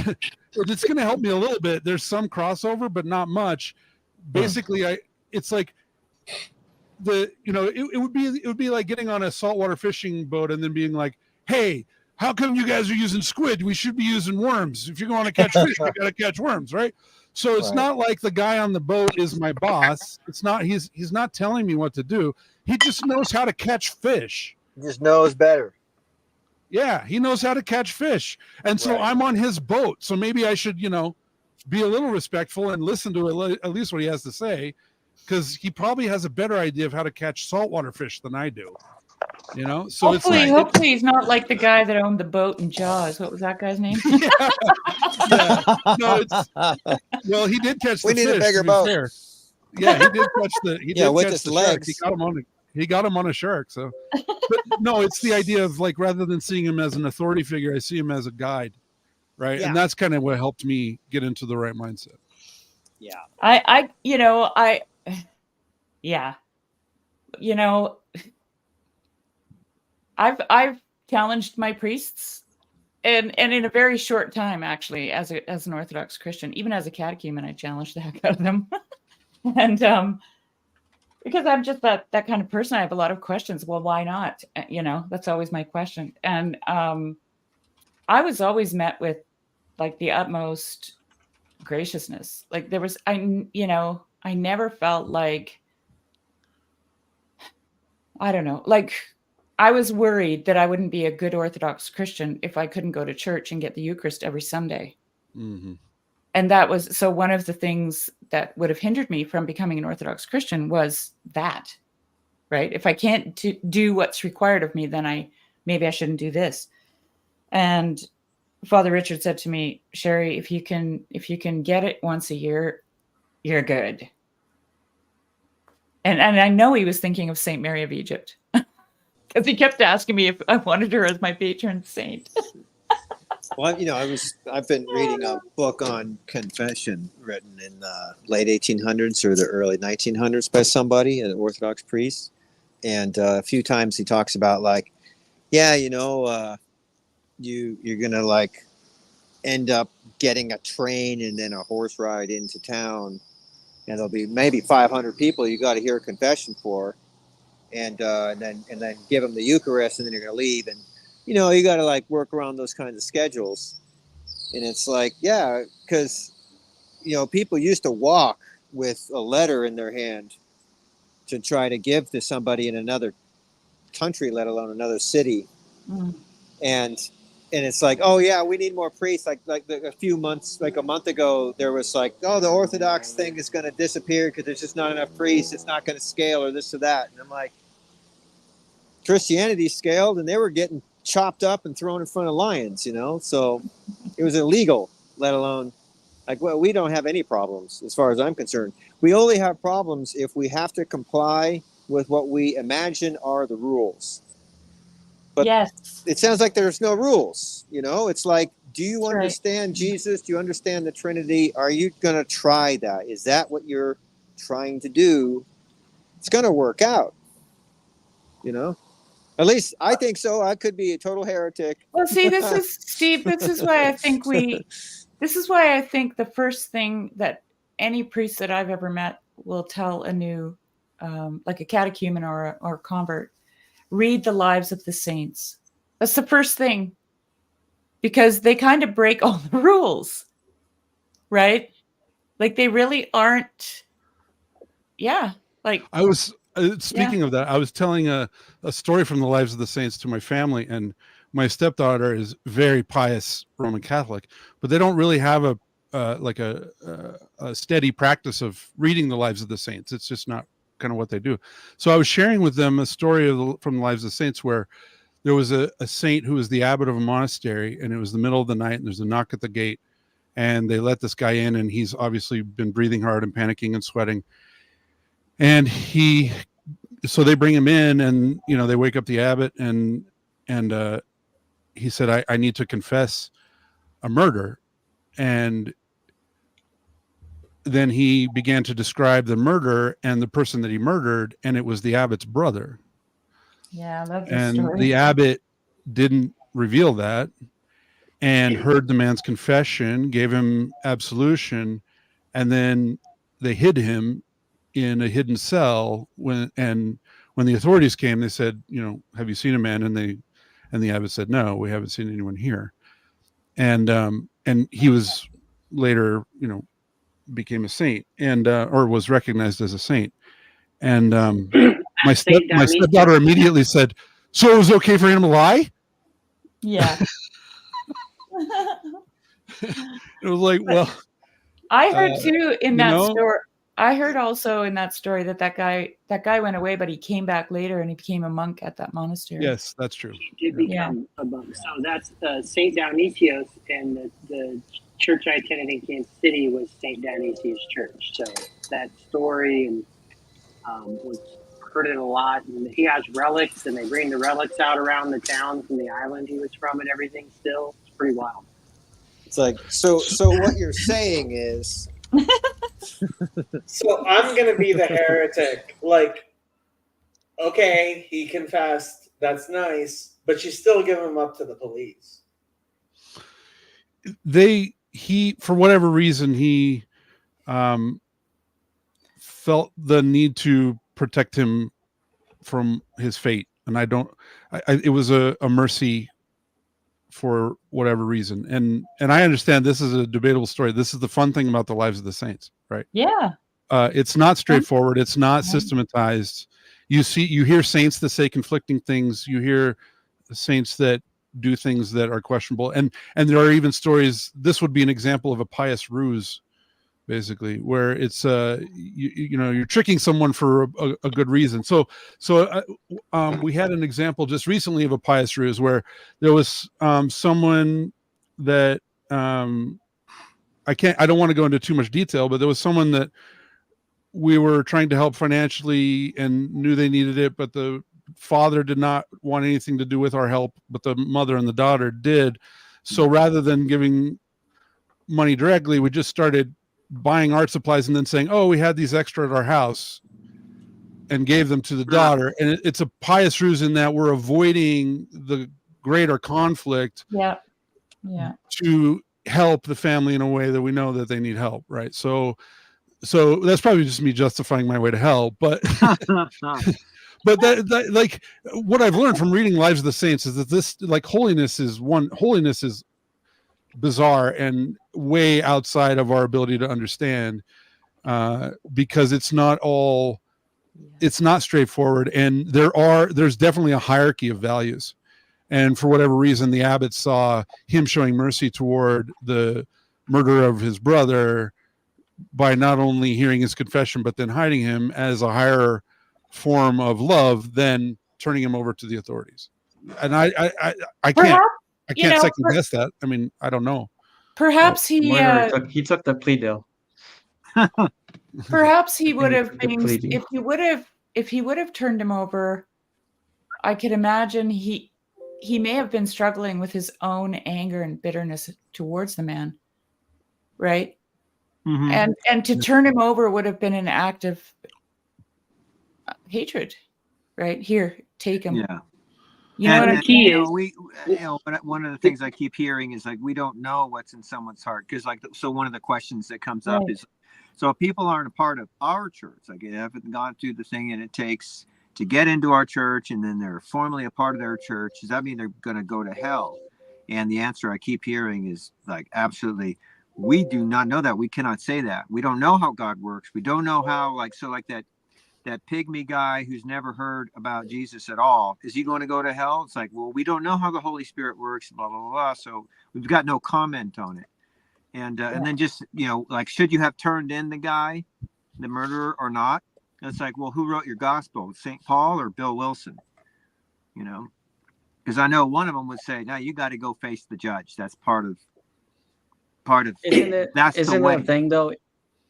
it's going to help me a little bit. There's some crossover, but not much. Basically, it's like it would be like getting on a saltwater fishing boat and then being like, hey, how come you guys are using squid? We should be using worms. If you're going to catch fish, you got to catch worms, right? So it's not like the guy on the boat is my boss. It's not, he's not telling me what to do. He just knows how to catch fish. He just knows better. Yeah, he knows how to catch fish. And so I'm on his boat. So maybe I should, be a little respectful and listen to at least what he has to say, because he probably has a better idea of how to catch saltwater fish than I do. So hopefully he's not like the guy that owned the boat in Jaws. What was that guy's name? Well, he did catch the fish. We need a bigger boat. Fair. Yeah, he did catch the. He did with catch his the legs. shark. He got him on a shark. So, but no, it's the idea of, like, rather than seeing him as an authority figure, I see him as a guide, right? Yeah. And that's kind of what helped me get into the right mindset. Yeah. I've challenged my priests, and in a very short time, actually, as an Orthodox Christian, even as a catechumen, I challenged the heck out of them. And because I'm just that kind of person, I have a lot of questions. Well, why not? That's always my question. And I was always met with, like, the utmost graciousness. Like, there was, I never felt like, I don't know, like, I was worried that I wouldn't be a good Orthodox Christian if I couldn't go to church and get the Eucharist every Sunday. Mm-hmm. And that was, so one of the things that would have hindered me from becoming an Orthodox Christian was that, right? If I can't do what's required of me, then maybe I shouldn't do this. And Father Richard said to me, Sherry, if you can get it once a year, you're good. And I know he was thinking of Saint Mary of Egypt, because he kept asking me if I wanted her as my patron saint. Well, I've been reading a book on confession written in the late 1800s or the early 1900s by somebody, an Orthodox priest. And a few times he talks about, like, you're going to, like, end up getting a train and then a horse ride into town. And there'll be maybe 500 people you got to hear a confession for. And then give them the Eucharist, and then you're going to leave. And, you got to, like, work around those kinds of schedules. And it's like, because, people used to walk with a letter in their hand to try to give to somebody in another country, let alone another city. Mm. And it's like, oh yeah, we need more priests. Like a month ago, there was like, oh, the Orthodox thing is going to disappear because there's just not enough priests. It's not going to scale, or this or that. And I'm like, Christianity scaled, and they were getting chopped up and thrown in front of lions, so it was illegal, let alone, like, well, we don't have any problems as far as I'm concerned. We only have problems if we have to comply with what we imagine are the rules. But yes, it sounds like there's no rules. It's like, do you That's understand right. Jesus? Do you understand the Trinity? Are you going to try that? Is that what you're trying to do? It's going to work out, At least I think so. I could be a total heretic. Well, see, this is, Steve, this is why I think the first thing that any priest that I've ever met will tell a new, like a catechumen or a convert, read the lives of the saints. That's the first thing, because they kind of break all the rules, right? Like, they really aren't. Yeah. Like, I was speaking of that, I was telling a story from the lives of the saints to my family, and my stepdaughter is very pious Roman Catholic, but they don't really have a steady practice of reading the lives of the saints. It's just not kind of what they do. So I was sharing with them a story from the lives of the saints where there was a saint who was the abbot of a monastery, and it was the middle of the night, and there's a knock at the gate, and they let this guy in, and he's obviously been breathing hard and panicking and sweating. And so they bring him in, and they wake up the abbot, and he said, I need to confess a murder. And then he began to describe the murder and the person that he murdered, and it was the abbot's brother. Yeah, I love this And story. the abbot didn't reveal that, and heard the man's confession, gave him absolution, and then they hid him in a hidden cell. When the authorities came, they said, have you seen a man? And the abbot said, no, we haven't seen anyone here. And he was later, became a saint, and or was recognized as a saint. And my stepdaughter immediately said, so it was okay for him to lie? Yeah. It was like, well, I heard too in that know? story. I heard also in that story that guy went away, but he came back later and he became a monk at that monastery. Yes, that's true. He did become a monk. So that's Saint Dionysius, and the church I attended in Kansas City was Saint Dionysius Church. So that story and was heard it a lot. And he has relics, and they bring the relics out around the town from the island he was from and everything. Still, it's pretty wild. It's like so what you're saying is. So I'm gonna be the heretic. Like, okay, he confessed. That's nice, but you still give him up to the police. He for whatever reason, he felt the need to protect him from his fate, and it was a mercy for whatever reason. And I understand this is a debatable story. This is the fun thing about the lives of the saints, right? Yeah. It's not straightforward. It's not systematized. You hear saints that say conflicting things. You hear saints that do things that are questionable. And there are even stories. This would be an example of a pious ruse, basically, where it's you're tricking someone for a good reason. So we had an example just recently of a pious ruse where there was someone that I don't want to go into too much detail, but there was someone that we were trying to help financially and knew they needed it, but the father did not want anything to do with our help, but the mother and the daughter did. So rather than giving money directly, we just started buying art supplies and then saying, oh, we had these extra at our house, and gave them to the daughter. And it's a pious ruse in that we're avoiding the greater conflict to help the family in a way that we know that they need help, right? So that's probably just me justifying my way to hell, but but that like what I've learned from reading Lives of the Saints is that this, like, holiness is bizarre and way outside of our ability to understand, because it's not straightforward, and there's definitely a hierarchy of values. And for whatever reason, the abbot saw him showing mercy toward the murderer of his brother by not only hearing his confession but then hiding him as a higher form of love than turning him over to the authorities. And I can't second guess that. I mean, I don't know. Perhaps he took the plea deal. Perhaps he would have been, if he would have turned him over. I could imagine he may have been struggling with his own anger and bitterness towards the man, right? Mm-hmm. And to turn him over would have been an act of hatred, right? Here, take him. Yeah. You know what I mean? One of the things I keep hearing is like, we don't know what's in someone's heart. Because so one of the questions that comes up is, so if people aren't a part of our church, like they haven't gone through the thing and it takes to get into our church, and then they're formally a part of their church, does that mean they're going to go to hell? And the answer I keep hearing is like, absolutely. We do not know that. We cannot say that. We don't know how God works. We don't know how, like that that pygmy guy who's never heard about Jesus at all, is he going to go to hell? It's like, well, we don't know how the Holy Spirit works, blah, blah, blah, blah. So we've got no comment on it. And then just, like, should you have turned in the guy, the murderer, or not? And it's like, well, who wrote your gospel, St. Paul or Bill Wilson? Because I know one of them would say, no, you got to go face the judge. That's part of Isn't it? That's Isn't the it way. a thing though?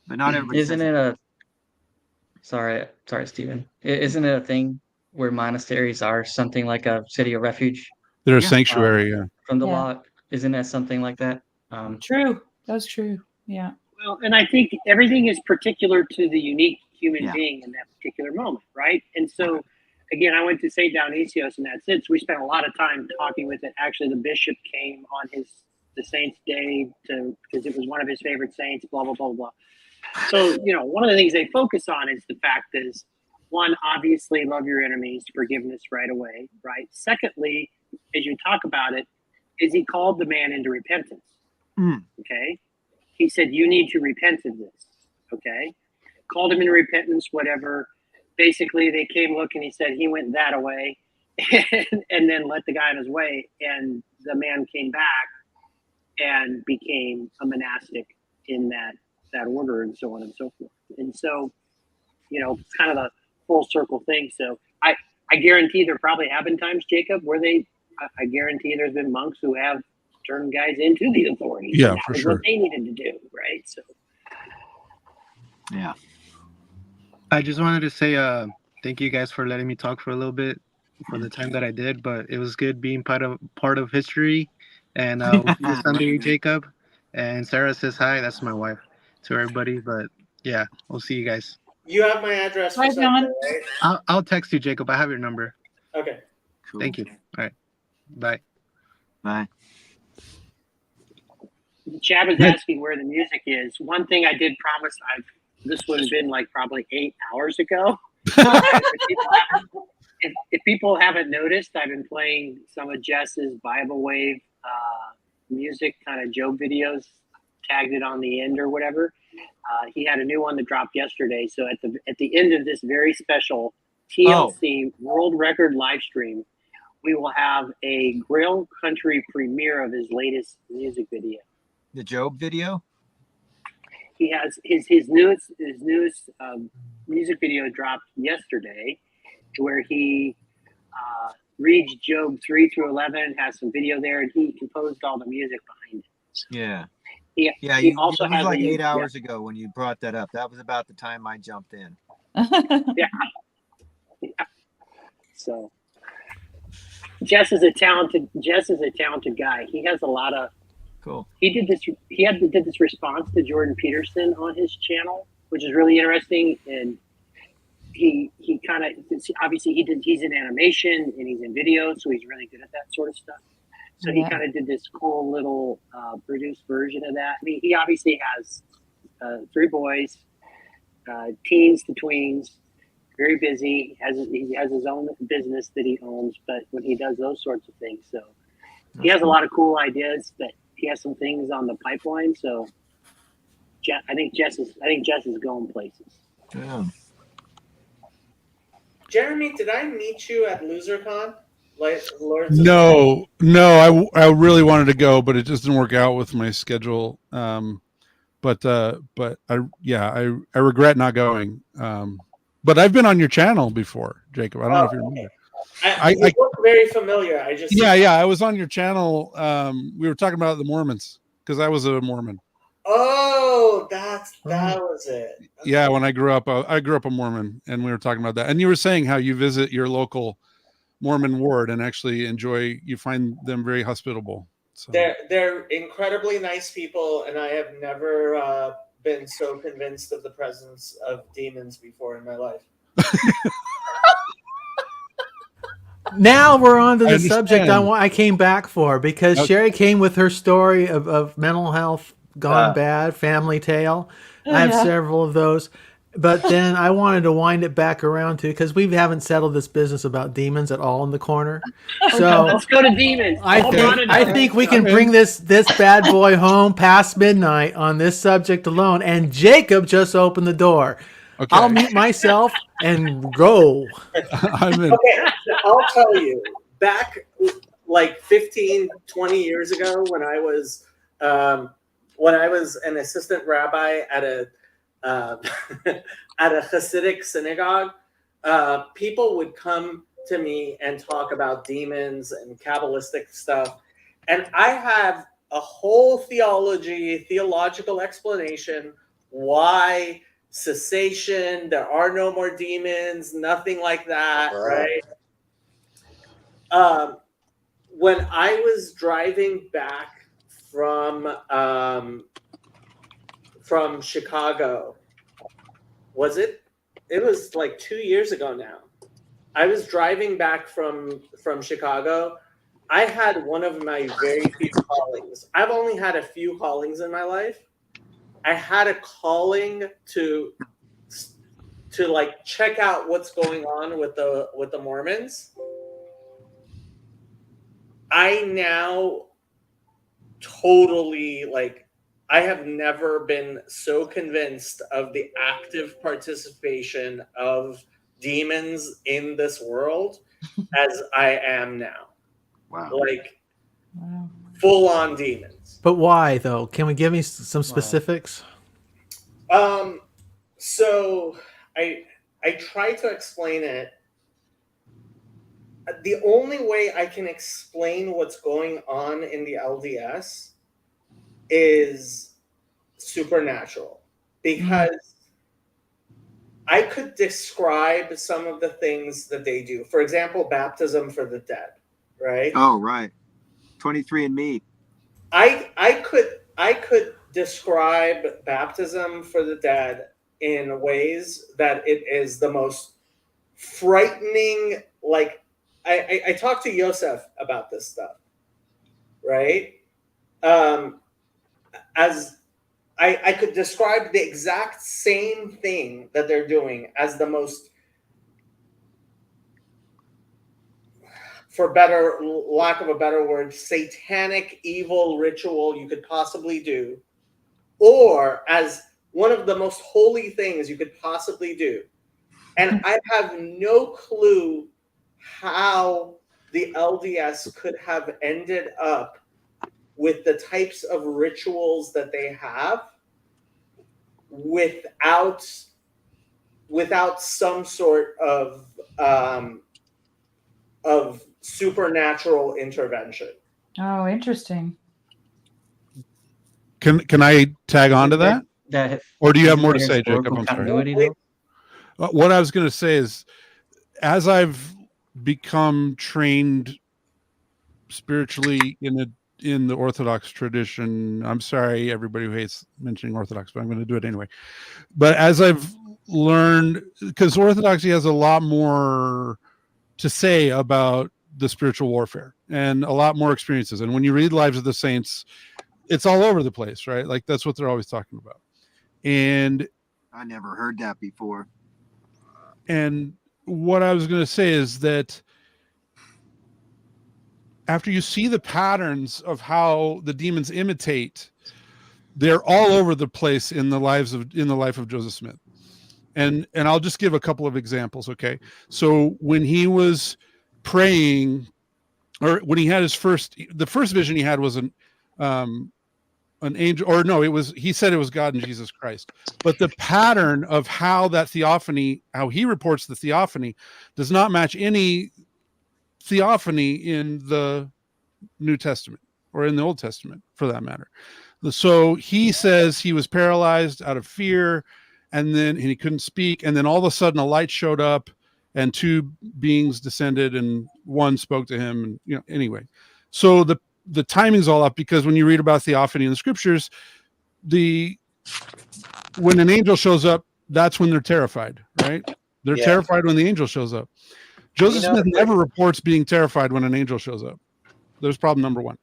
But not everybody Isn't says it a? Sorry, Stephen. Isn't it a thing where monasteries are something like a city of refuge? They're a sanctuary. Yeah. From the Yeah. law, isn't that something like that? True. That's true. Yeah. Well, and I think everything is particular to the unique human being in that particular moment, right? And so, again, I went to St. Dionysius in that sense. We spent a lot of time talking with it. Actually, the bishop came on the saint's day because it was one of his favorite saints, blah, blah, blah, blah. So, one of the things they focus on is the fact is, one, obviously love your enemies, forgiveness right away, right? Secondly, as you talk about it, is he called the man into repentance. Okay. He said, you need to repent of this. Okay. Called him into repentance, whatever. Basically, they came looking. He said he went that away and then let the guy on his way. And the man came back and became a monastic in that order and so on and so forth. And so, it's kind of a full circle thing. So I guarantee there probably have been times, Jacob, where I guarantee there's been monks who have turned guys into the authorities. Yeah, and that for was sure. what they needed to do, right? So, yeah. I just wanted to say thank you guys for letting me talk for a little bit for the time that I did, but it was good being part of history. And we'll see you Sunday, Jacob. And Sarah says hi. That's my wife. To everybody, but yeah, we'll see you guys. You have my address. Bye, for Sunday, John. right? I'll text you, Jacob. I have your number. Okay. Cool. Thank you. All right. Bye. Bye. Chad was asking where the music is. One thing I did promise, this would have been like probably 8 hours ago. If people haven't noticed, I've been playing some of Jess's Bible Wave music, kind of Job videos, tagged it on the end or whatever. He had a new one that dropped yesterday. So at the end of this very special TLC world record live stream, we will have a Grail Country premiere of his latest music video. The Job video? He has his newest music video dropped yesterday, where he reads Job 3-11, has some video there, and he composed all the music behind it. Yeah. He It also was has like 8 hours ago when you brought that up. That was about the time I jumped in. Yeah. So Jess is a talented guy. He has a lot of cool. He did this response to Jordan Peterson on his channel, which is really interesting. And he kind of, obviously he's in animation and he's in video, so he's really good at that sort of stuff. So he kind of did this cool little produced version of that. I mean, he obviously has 3 boys, teens to tweens, very busy. He has his own business that he owns, but when he does those sorts of things, so he has a lot of cool ideas. That he has some things on the pipeline. So I think Jess is going places. Yeah. Jeremy, did I meet you at LoserCon? Like Lords No, I really wanted to go, but it just didn't work out with my schedule. But I regret not going. But I've been on your channel before, Jacob. I don't know if you remember. I look very familiar. I just I was on your channel. We were talking about the Mormons because I was a Mormon. Oh, that was it. Yeah, when I grew up a Mormon, and we were talking about that. And you were saying how you visit your local Mormon ward and actually you find them very hospitable. So. They're incredibly nice people, and I have never been so convinced of the presence of demons before in my life. Now we're on to the subject I came back for, because Sherry came with her story of mental health gone bad, family tale. I have several of those. But then I wanted to wind it back around to, because we haven't settled this business about demons at all in the corner. So let's go to demons. I think we can bring this bad boy home past midnight on this subject alone. And Jacob just opened the door. Okay. I'll mute myself and go. I'm in. Okay, I'll tell you. Back like 15, 20 years ago, when I was an assistant rabbi at a at a Hasidic synagogue, people would come to me and talk about demons and Kabbalistic stuff, and I have a whole theological explanation why cessation, there are no more demons, nothing like that, right? When I was driving back from Chicago, it was like 2 years ago now. I was driving back from Chicago. I had one of my very few callings. I've only had a few callings in my life. I had a calling to like check out what's going on with the Mormons. I now totally I have never been so convinced of the active participation of demons in this world as I am now. Wow. Like full on demons. But why though? Can we give me some specifics? So I try to explain it. The only way I can explain what's going on in the LDS is supernatural, because I could describe some of the things that they do. For example, baptism for the dead, right? Oh, right. 23andMe. I could describe baptism for the dead in ways that it is the most frightening. Like I talked to Yosef about this stuff, right? As I could describe the exact same thing that they're doing as the most, for lack of a better word, satanic evil ritual you could possibly do, or as one of the most holy things you could possibly do. And I have no clue how the LDS could have ended up with the types of rituals that they have without some sort of supernatural intervention. Oh, interesting. Can I tag on to that? Or do you have more to say, Jacob? I'm sorry. What I was going to say is, as I've become trained spiritually in the Orthodox tradition, I'm sorry, everybody who hates mentioning Orthodox, but I'm going to do it anyway. But as I've learned, because Orthodoxy has a lot more to say about the spiritual warfare and a lot more experiences. And when you read Lives of the Saints, it's all over the place, right? Like that's what they're always talking about. And I never heard that before. And what I was going to say is that after you see the patterns of how the demons imitate, they're all over the place in the life of Joseph Smith. And I'll just give a couple of examples. Okay. So when he was praying, or when he had the first vision he had was an angel, or no, he said it was God and Jesus Christ. But the pattern of how that theophany, how he reports the theophany, does not match any theophany in the New Testament or in the Old Testament for that matter. So he says he was paralyzed out of fear, and he couldn't speak, and then all of a sudden a light showed up and two beings descended and one spoke to him, and anyway. So the timing's all up, because when you read about theophany in the scriptures, when an angel shows up, that's when they're terrified, right? They're terrified when the angel shows up. Joseph Smith never reports being terrified when an angel shows up. There's problem number one.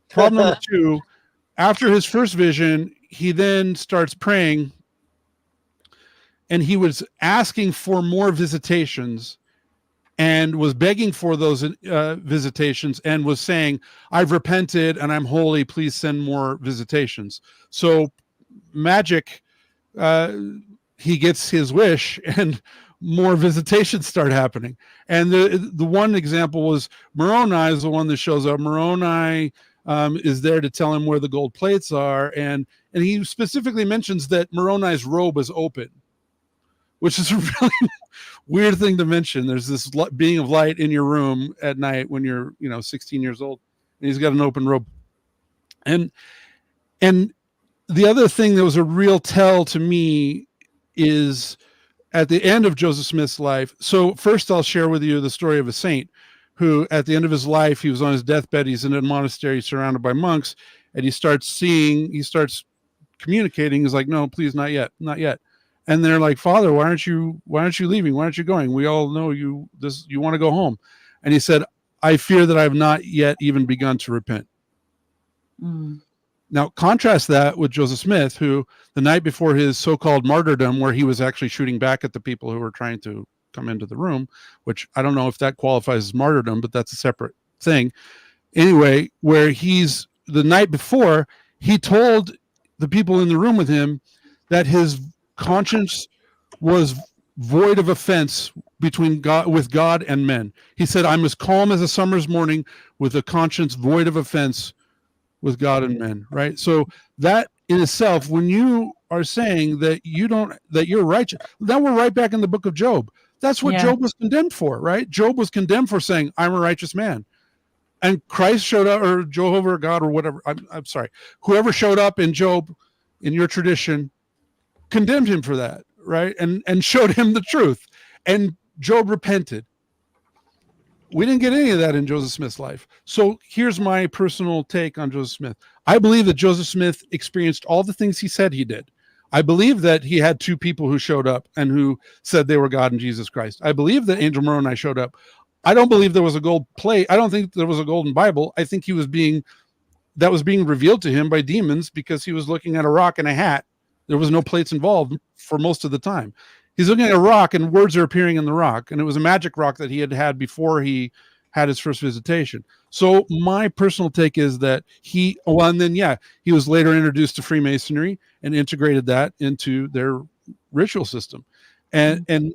Problem number two, after his first vision, he then starts praying, and he was asking for more visitations and was begging for those visitations, and was saying, I've repented and I'm holy, please send more visitations. So magic he gets his wish and more visitations start happening. And the one example was Moroni is the one that shows up. Moroni is there to tell him where the gold plates are. And he specifically mentions that Moroni's robe is open, which is a really weird thing to mention. There's this being of light in your room at night when you're, 16 years old, and he's got an open robe. And the other thing that was a real tell to me is at the end of Joseph Smith's life. So first I'll share with you the story of a saint who at the end of his life, he was on his deathbed. He's in a monastery surrounded by monks, and he starts communicating. He's like, no, please, not yet, not yet. And they're like, Father, why aren't you leaving? Why aren't you going? We all know you want to go home. And he said, I fear that I have not yet even begun to repent. Mm. Now, contrast that with Joseph Smith, who the night before his so-called martyrdom, where he was actually shooting back at the people who were trying to come into the room, which I don't know if that qualifies as martyrdom, but that's a separate thing. Anyway, where he's the night before, he told the people in the room with him that his conscience was void of offense with God and men. He said, I'm as calm as a summer's morning with a conscience void of offense with God and men, right? So that in itself, when you are saying that you're righteous, then we're right back in the book of Job. That's what Job was condemned for, right? Job was condemned for saying, I'm a righteous man. And Christ showed up, or Jehovah or God or whatever, I'm sorry, whoever showed up in Job, in your tradition, condemned him for that, right? And showed him the truth. And Job repented. We didn't get any of that in Joseph Smith's life. So here's my personal take on Joseph Smith. I believe that Joseph Smith experienced all the things he said he did. I believe that he had two people who showed up and who said they were God and Jesus Christ. I believe that Angel Moroni showed up. I don't believe there was a gold plate. I don't think there was a golden Bible. I think that was being revealed to him by demons because he was looking at a rock and a hat. There was no plates involved for most of the time. He's looking at a rock and words are appearing in the rock. And it was a magic rock that he had before he had his first visitation. So my personal take is that he was later introduced to Freemasonry and integrated that into their ritual system. And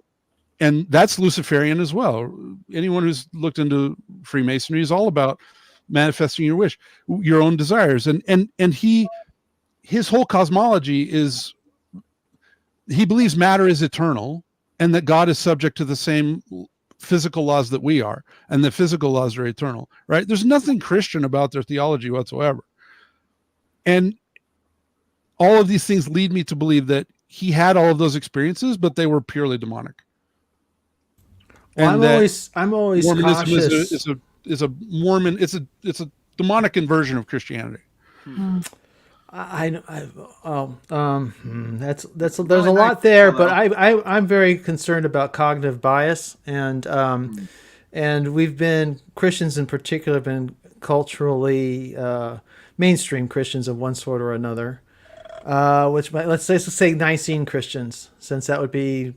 that's Luciferian as well. Anyone who's looked into Freemasonry is all about manifesting your wish, your own desires. And his whole cosmology is, he believes matter is eternal and that God is subject to the same physical laws that we are, and the physical laws are eternal, right? There's nothing Christian about their theology whatsoever. And all of these things lead me to believe that he had all of those experiences, but they were purely demonic. Well, and I'm always Mormonism cautious. is a Mormon, it's a demonic inversion of Christianity. There's a lot there, but I'm very concerned about cognitive bias, and we've been, Christians in particular, have been culturally mainstream Christians of one sort or another, which let's say Nicene Christians, since that would be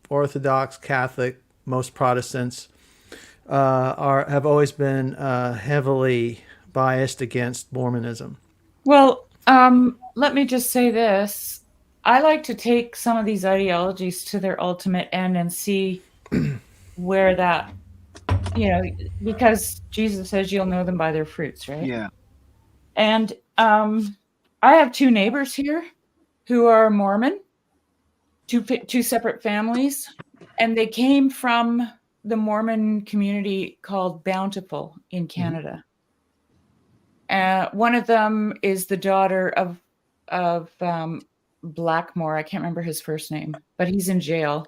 Orthodox, Catholic, most Protestants have always been heavily biased against Mormonism. Well, let me just say this. I like to take some of these ideologies to their ultimate end and see where that, because Jesus says you'll know them by their fruits, right? Yeah. And I have two neighbors here who are Mormon, two separate families, and they came from the Mormon community called Bountiful in Canada. One of them is the daughter of Blackmore. I can't remember his first name, but he's in jail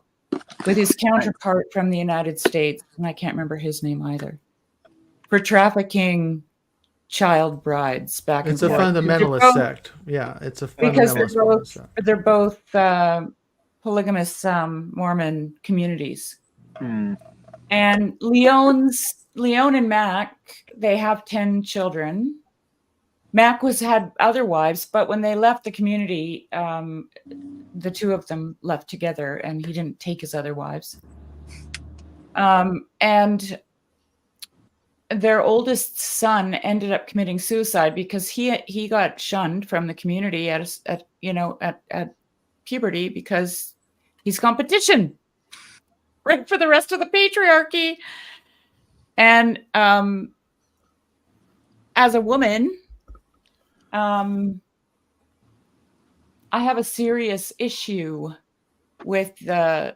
with his counterpart from the United States, and I can't remember his name either, for trafficking child brides back and forth. It's a fundamentalist sect. Yeah, it's a fundamentalist sect. They're both polygamous Mormon communities. And Leon and Mac, they have 10 children. Mac had other wives, but when they left the community, the two of them left together, and he didn't take his other wives. And their oldest son ended up committing suicide because he got shunned from the community at puberty because He's competition, right, for the rest of the patriarchy. And as a woman, I have a serious issue with the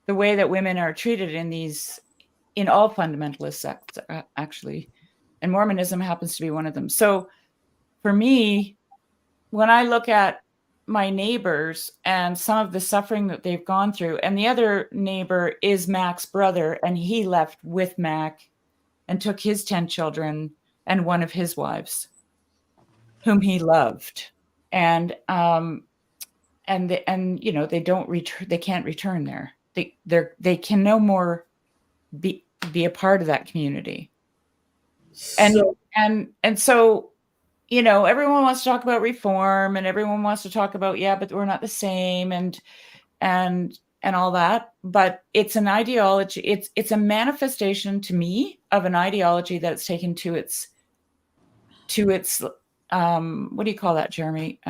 the way that women are treated in all fundamentalist sects, actually, and Mormonism happens to be one of them. So for me, when I look at my neighbors and some of the suffering that they've gone through, and the other neighbor is Mac's brother, and he left with Mac and took his 10 children and one of his wives, whom he loved, and you know, they don't return. They can't return there. They can no more be a part of that community. And so, you know, everyone wants to talk about reform, and everyone wants to talk about, yeah, but we're not the same, and all that. But it's an ideology. It's a manifestation to me of an ideology that's taken to its what do you call that, Jeremy?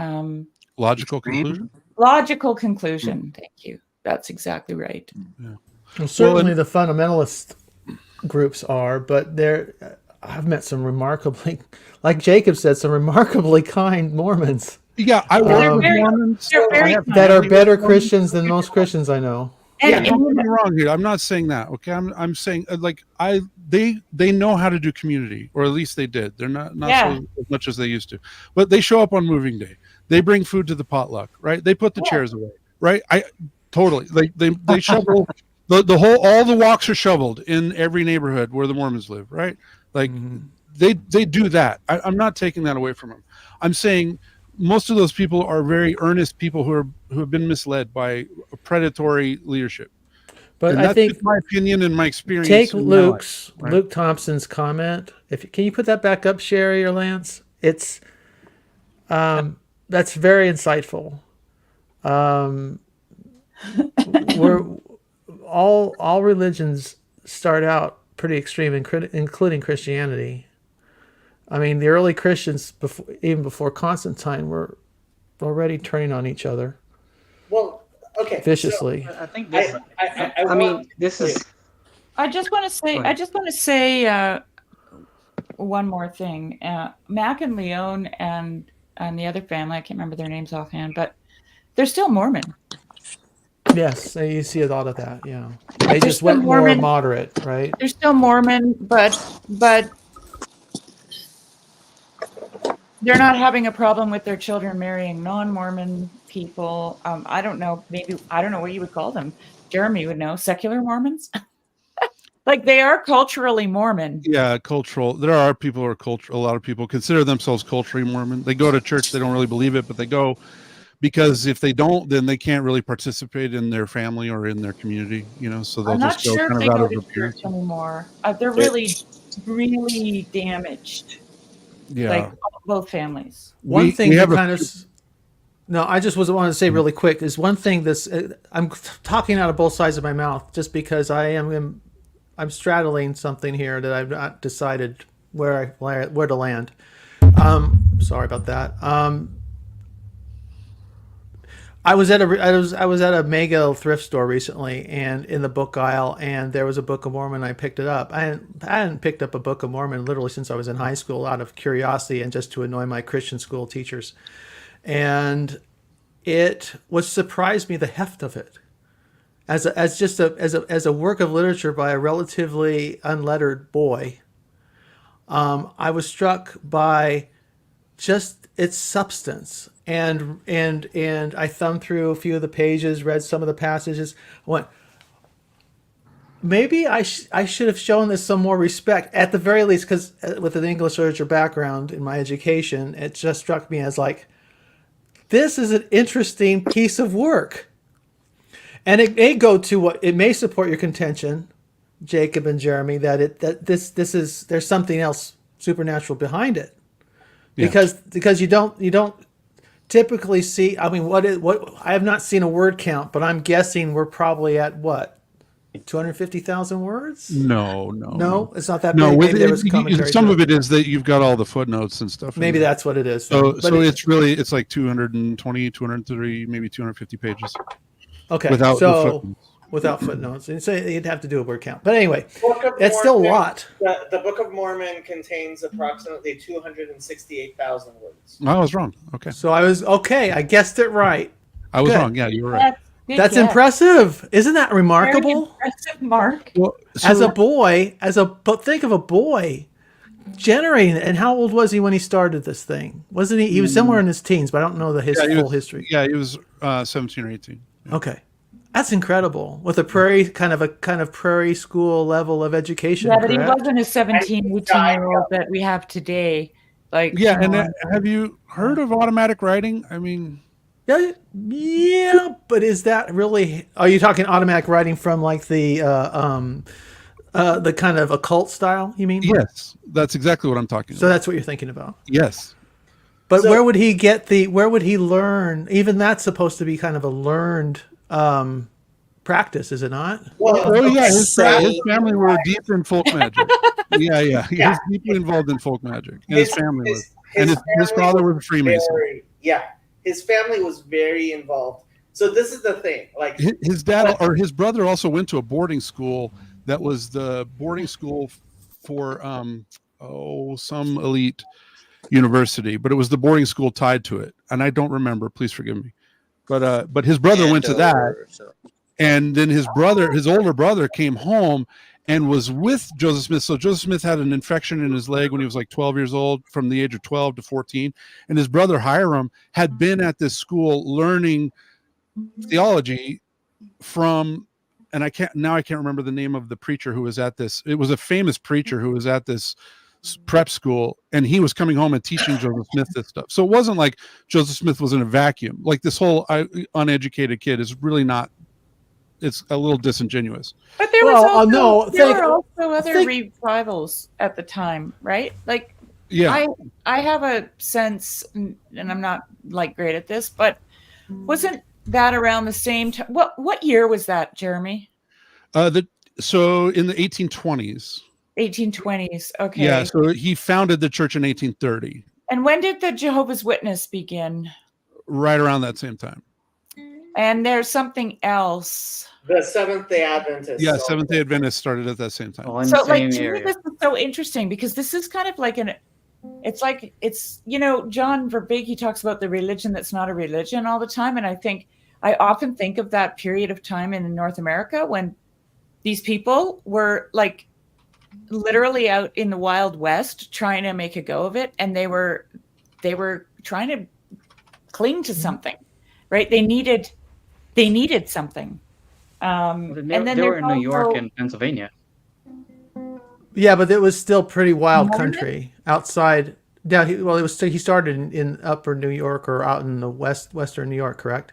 Logical conclusion. Logical conclusion. Thank you. That's exactly right. Yeah. Well, certainly the fundamentalist groups are, but I've met some remarkably, like Jacob said, some remarkably kind Mormons. Yeah, I work with Mormons that are better Christians than most Christians I know. Yeah, don't get me wrong here. I'm not saying that. Okay, I'm saying like they know how to do community, or at least they did. They're not so as much as they used to, but they show up on moving day. They bring food to the potluck, right? They put the chairs away, right? I totally like they shovel all the walks are shoveled in every neighborhood where the Mormons live, right? Like they do that. I'm not taking that away from them. I'm saying most of those people are very earnest people who have been misled by predatory leadership. But and I that's think just my opinion and my experience. Take in Luke life, right? Luke Thompson's comment. Can you put that back up, Sherry or Lance? It's that's very insightful. We're all religions start out pretty extreme, including Christianity. I mean, the early Christians, even before Constantine, were already turning on each other. Well, okay. Viciously. So, I think this. I mean, this is. I just want to say one more thing. Mac and Leon and the other family, I can't remember their names offhand, but they're still Mormon. Yes, you see a lot of that. Yeah, they just went Mormon, more moderate, right? They're still Mormon, but they're not having a problem with their children marrying non-Mormon people. I don't know. Maybe I don't know what you would call them. Jeremy would know. Secular Mormons. Like they are culturally Mormon. Yeah, cultural. There are people who are cultural. A lot of people consider themselves culturally Mormon. They go to church. They don't really believe it, but they go because if they don't, then they can't really participate in their family or in their community. You know, so they'll I'm not just go sure kind if of they out go of to appearance. church anymore. They're really, really damaged. Yeah, like both families. One thing that kind of. No, I just want to say really quick is one thing that's I'm talking out of both sides of my mouth just because I'm straddling something here that I've not decided where to land. Sorry about that. I was at a mega thrift store recently, and in the book aisle, and there was a Book of Mormon. I picked it up. I hadn't picked up a Book of Mormon literally since I was in high school, out of curiosity and just to annoy my Christian school teachers. And it surprised me the heft of it, as a work of literature by a relatively unlettered boy. I was struck by just its substance, and I thumbed through a few of the pages, read some of the passages, went, maybe I should have shown this some more respect at the very least, because with an English literature background in my education, it just struck me as like, this is an interesting piece of work, and it may go to what it may support your contention, Jacob and Jeremy, that there's something else supernatural behind it. Because you don't typically see. I mean, what I have not seen a word count, but I'm guessing we're probably at what, 250,000 words? No, it's not that no. big. With Maybe there was commentary. some to of it is that you've got all the footnotes and stuff. Maybe in there. that's what it is. So, then. so it's like 220, 230, maybe 250 pages. Okay, without the so footnotes. without footnotes, and so you'd have to do a word count. But anyway, Book of it's still a Mormon- lot. The Book of Mormon contains approximately 268,000 words. I was wrong. Okay. So I was okay. I guessed it right. I was Good. wrong. Yeah, you were right. That's impressive. Isn't that remarkable? Very impressive, Mark. Well, As a boy, but think of a boy generating it. And how old was he when he started this thing? Wasn't he? He was somewhere in his teens, but I don't know his full history. Yeah, he was 17 or 18. Yeah. Okay. That's incredible. With a prairie kind of prairie school level of education. Yeah, but he correct? wasn't a 17, 18-year-old that we have today. Like, Yeah, come and on. have you heard of automatic writing? I mean, yeah, but is that really? Are you talking automatic writing from like the kind of occult style? You mean? yes, that's exactly what I'm talking So about. that's what you're thinking about. Yes. But where would he get where would he learn? Even that's supposed to be kind of a learned practice, is it not? Well, yeah, his family were deep in folk magic. Yeah. He was deeply involved in folk magic. And his family was. And his father was a Freemason. His family was very involved. So this is the thing. Like his dad or his brother also went to a boarding school that was the boarding school for some elite university, but it was the boarding school tied to it, and I don't remember. Please forgive me. But his brother went to that, and then his older brother, came home and was with Joseph Smith. So Joseph Smith had an infection in his leg when he was like 12 years old, from the age of 12 to 14, and his brother Hiram had been at this school learning theology from, and I can't remember the name of the preacher who was at this. It was a famous preacher who was at this prep school, and he was coming home and teaching Joseph Smith this stuff. So it wasn't like Joseph Smith was in a vacuum. Like this whole uneducated kid is really not. It's a little disingenuous. But there was also other revivals at the time, right? Like, yeah, I have a sense, and I'm not like great at this, but wasn't that around the same time? What year was that, Jeremy? So in the 1820s. 1820s. Okay. Yeah. So he founded the church in 1830. And when did the Jehovah's Witness begin? Right around that same time. And there's something else. The Seventh-day Adventists. Yeah, Seventh-day Adventists started at that same time. So, like, to me, this is so interesting because this is kind of like it's John Verbeek, he talks about the religion that's not a religion all the time. And I often think of that period of time in North America when these people were like literally out in the Wild West trying to make a go of it. And they were trying to cling to something, right? They needed something. And then they were in New York and Pennsylvania. Yeah, but it was still pretty wild country outside. Down, he started in upper New York or out in the western New York, correct?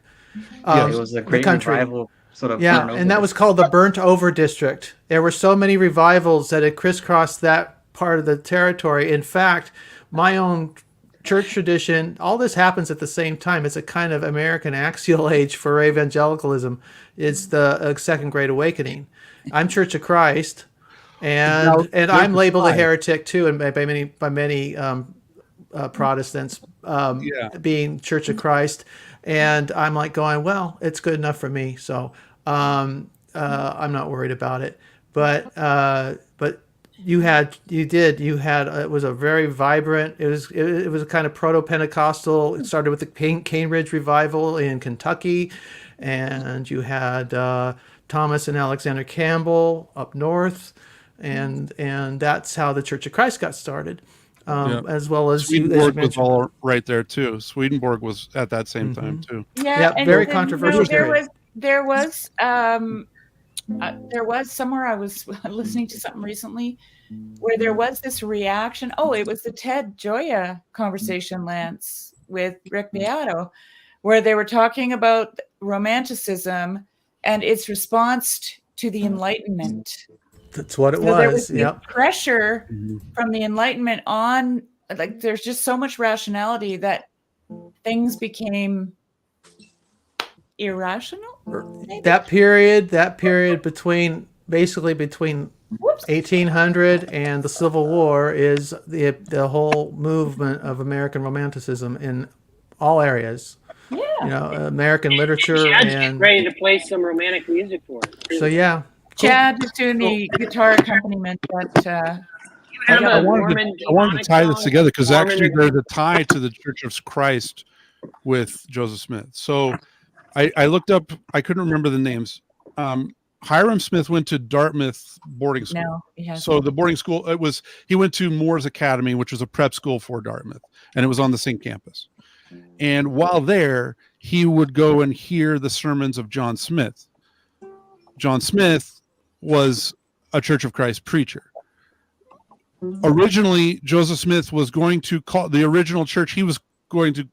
Yeah, it was a great revival. Sort of and that was called the Burnt Over District. There were so many revivals that had crisscrossed that part of the territory. In fact, my own church tradition, all this happens at the same time. It's a kind of American axial age for evangelicalism. It's the Second Great Awakening. I'm Church of Christ, and I'm labeled a heretic too, and by many Protestants, being Church of Christ. And I'm like going, well, it's good enough for me, so I'm not worried about it. But it was a very vibrant. It was a kind of proto-Pentecostal. It started with the Cane Ridge revival in Kentucky, and you had Thomas and Alexander Campbell up north, and that's how the Church of Christ got started. As well as Swedenborg was all right there too. Swedenborg was at that same time too. Yeah, very controversial. There was somewhere I was listening to something recently where there was this reaction. Oh, it was the Ted Gioia conversation, Lance, with Rick Beato, where they were talking about Romanticism and its response to the Enlightenment. That's what it was. There was pressure from the Enlightenment on, like, there's just so much rationality that things became irrational. That period between basically between 1800 and the Civil War is the whole movement of American Romanticism in all areas. Yeah. You know, American literature Chad's getting and ready to play some romantic music for us. so yeah. Chad is doing the guitar accompaniment, but I wanted to tie this together because actually there's a tie to the Church of Christ with Joseph Smith. So I looked up, I couldn't remember the names. Hiram Smith went to Dartmouth boarding school. No, he hasn't. So the boarding school, he went to Moore's Academy, which was a prep school for Dartmouth, and it was on the same campus. And while there, he would go and hear the sermons of John Smith. John Smith was a Church of Christ preacher. Originally, Joseph Smith was going to call the original church he was going to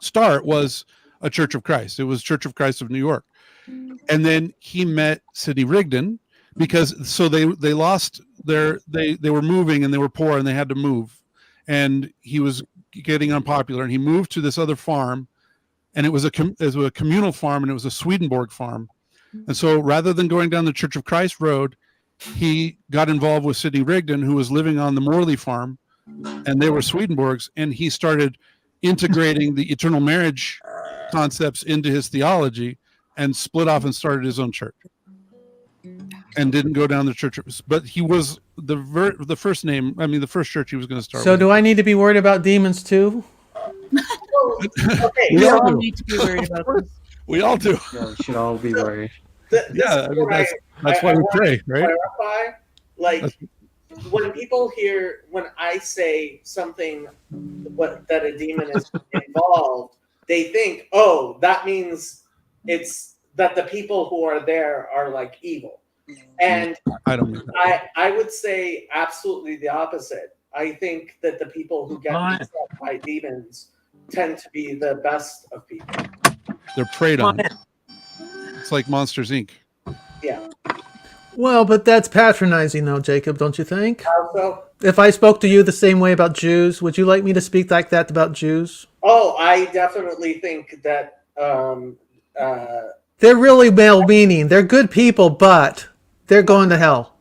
start was a Church of Christ. It was Church of Christ of New York. And then he met Sidney Rigdon because they lost they were moving and they were poor and they had to move. And he was getting unpopular and he moved to this other farm, and it was a communal farm, and it was a Swedenborg farm. And so rather than going down the Church of Christ road, he got involved with Sidney Rigdon, who was living on the Morley farm, and they were Swedenborgs, and he started integrating the eternal marriage concepts into his theology and split off and started his own church and didn't go down the church. But he was the first name, I mean, the first church he was going to start So with. do I need to be worried about demons too? Okay. We all do. need to be worried about this. We all do. Yeah, we should all be worried. Yeah, I mean, that's why we pray, right? Clarify, like when people hear when I say something that a demon is involved, they think, oh, that means it's that the people who are there are like evil. And I don't mean that. I would say absolutely the opposite. I think that the people who get beset by demons tend to be the best of people. They're preyed on. It's like Monsters, Inc. Yeah. Well, but that's patronizing, though, Jacob, don't you think? Also, If I spoke to you the same way about Jews, would you like me to speak like that about Jews? oh, I definitely think that They're really well-meaning. They're good people, but they're going to hell.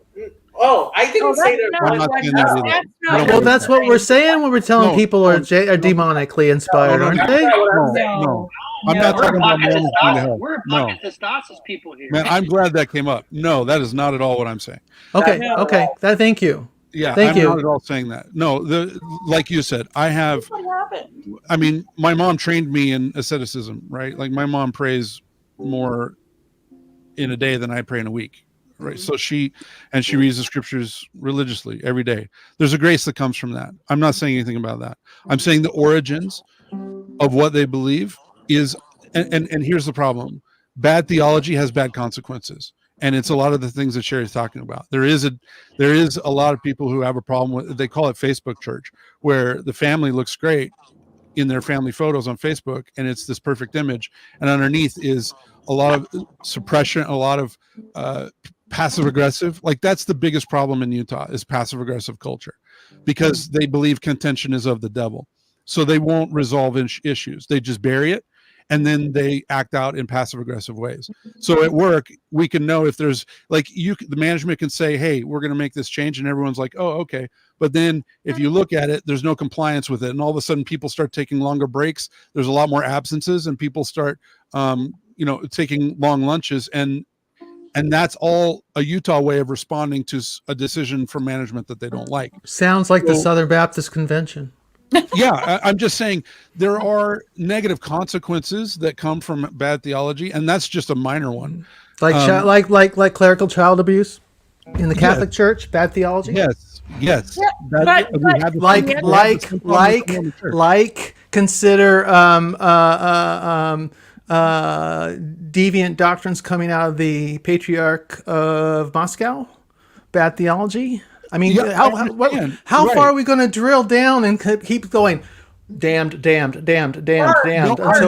oh, I didn't say they're I'm not saying that either. I don't Well, believe that's that. what we're saying when we're telling people are demonically inspired, aren't they? No. I'm not talking about Mormons going to hell. We're a No. bucket testosterone people here. Man, I'm glad that came up. No, that is not at all what I'm saying. Okay. Thank you. Yeah, Thank I'm you. not at all saying that. No, like you said, I mean, my mom trained me in asceticism, right? Like my mom prays more in a day than I pray in a week, right? So she reads the scriptures religiously every day. There's a grace that comes from that. I'm not saying anything about that. I'm saying the origins of what they believe is, and here's the problem: bad theology has bad consequences. And it's a lot of the things that Sherry's talking about. There is a lot of people who have a problem with, they call it Facebook church, where the family looks great in their family photos on Facebook, and it's this perfect image, and underneath is a lot of suppression, a lot of passive aggressive. Like that's the biggest problem in Utah is passive aggressive culture, because they believe contention is of the devil. So they won't resolve issues. They just bury it, and then they act out in passive aggressive ways. So at work, we can know if there's like the management can say, hey, we're going to make this change. And everyone's like, oh, okay. But then if you look at it, there's no compliance with it. And all of a sudden people start taking longer breaks. There's a lot more absences, and people start, taking long lunches. And that's all a Utah way of responding to a decision from management that they don't like. Sounds like the Southern Baptist Convention. Yeah, I'm just saying there are negative consequences that come from bad theology, and that's just a minor one. Like like clerical child abuse in the Catholic Church, bad theology. Yes. Like consider deviant doctrines coming out of the Patriarch of Moscow, bad theology. I mean, how far are we going to drill down and keep going? Damned until I'm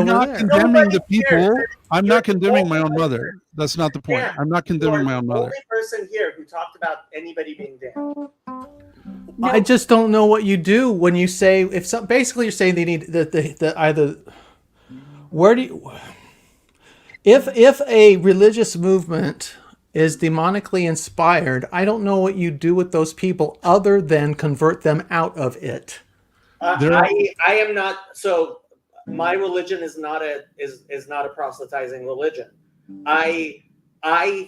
not we're there. condemning the people. I'm not condemning my own mother. That's not the point. I'm not condemning my own the mother. only person here who talked about anybody being damned. I just don't know what you do when you say basically you're saying they need the either. Where do you? If a religious movement is demonically inspired, I don't know what you do with those people other than convert them out of it. I am not. So my religion is not a proselytizing religion. I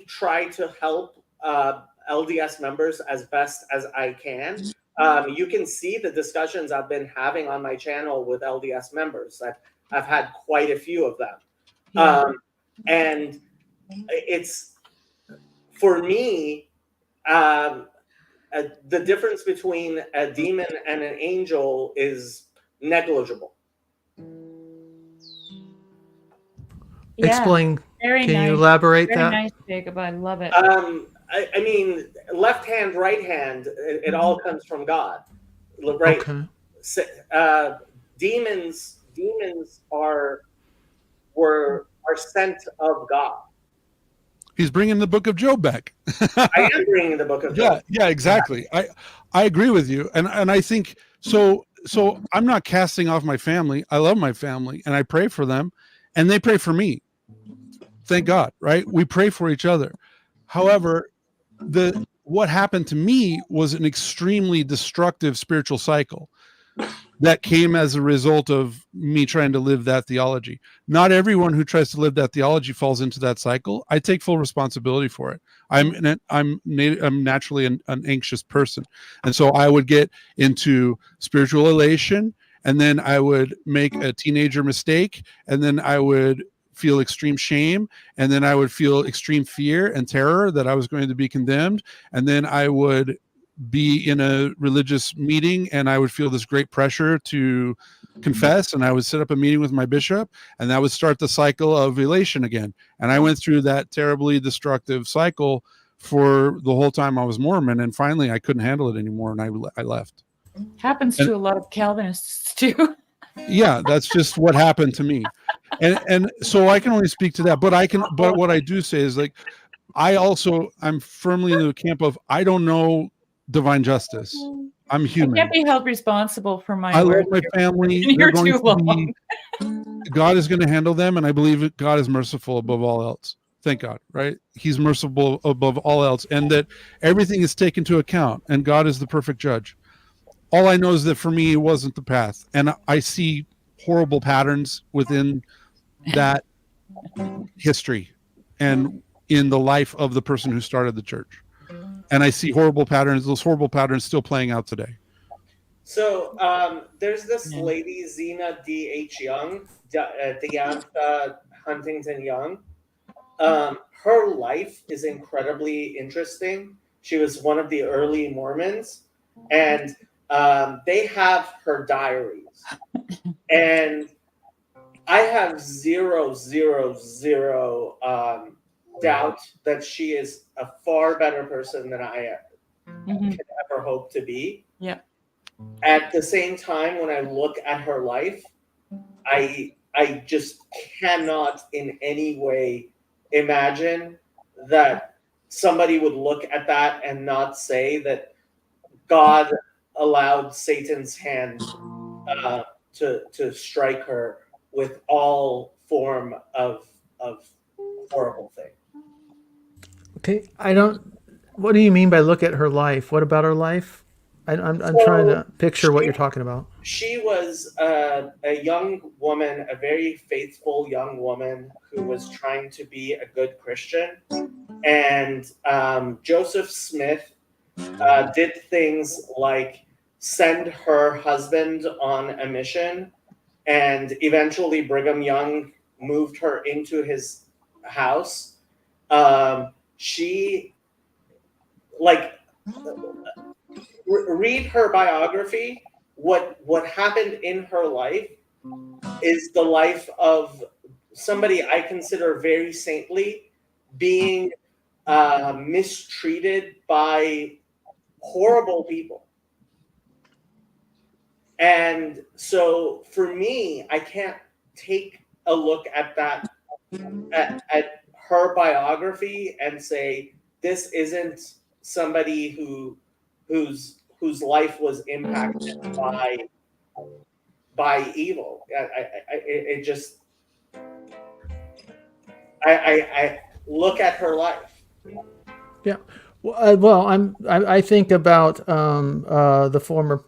try to help LDS members as best as I can. You can see the discussions I've been having on my channel with LDS members. I've had quite a few of them, and it's for me. The difference between a demon and an angel is negligible. Yeah, Explain. very Can nice. you elaborate Very that? nice, Jacob. I love it. I mean, left hand, right hand, it all comes from God, right? Okay. Demons are sent of God. He's bringing the book of Job back. I am bringing the book of Job. Yeah, exactly. I agree with you, and I think so. So I'm not casting off my family. I love my family, and I pray for them, and they pray for me. Thank God, right? We pray for each other. However, what happened to me was an extremely destructive spiritual cycle that came as a result of me trying to live that theology. Not everyone who tries to live that theology falls into that cycle. I take full responsibility for it. I'm naturally an anxious person, and so I would get into spiritual elation, and then I would make a teenager mistake, and then I would feel extreme shame, and then I would feel extreme fear and terror that I was going to be condemned, and then I would be in a religious meeting and I would feel this great pressure to confess, and I would set up a meeting with my bishop, and that would start the cycle of elation again. And I went through that terribly destructive cycle for the whole time I was Mormon, and finally I couldn't handle it anymore, and I left. Happens to a lot of Calvinists too. Yeah, that's just what happened to me. And so I can only speak to that, but what I do say is, like, I'm firmly in the camp of, I don't know divine justice. I'm I human. can't be held responsible for my I words. love my family. You're They're going too to long. God is going to handle them, and I believe that God is merciful above all else. Thank God, right? He's merciful above all else, and that everything is taken into account, and God is the perfect judge. All I know is that for me, it wasn't the path, and I see horrible patterns within that history and in the life of the person who started the church. And I see horrible patterns, those horrible patterns still playing out today. So there's this lady, Zena D.H. Young, Diantha Huntington Young. Her life is incredibly interesting. She was one of the early Mormons, and they have her diaries. And I have zero doubt that she is a far better person than I could ever hope to be. Yeah. At the same time, when I look at her life, I just cannot in any way imagine that somebody would look at that and not say that God allowed Satan's hand to strike her with all form of horrible thing. Okay, what do you mean by look at her life? What about her life? I'm trying to picture what you're talking about. She was a young woman, a very faithful young woman who was trying to be a good Christian. And Joseph Smith did things like send her husband on a mission, and eventually Brigham Young moved her into his house. She, like, read her biography. What happened in her life is the life of somebody I consider very saintly being mistreated by horrible people. And so for me, I can't take a look at that, at her biography and say, this isn't somebody whose life was impacted by evil. I look at her life Yeah. Well, I think about the former.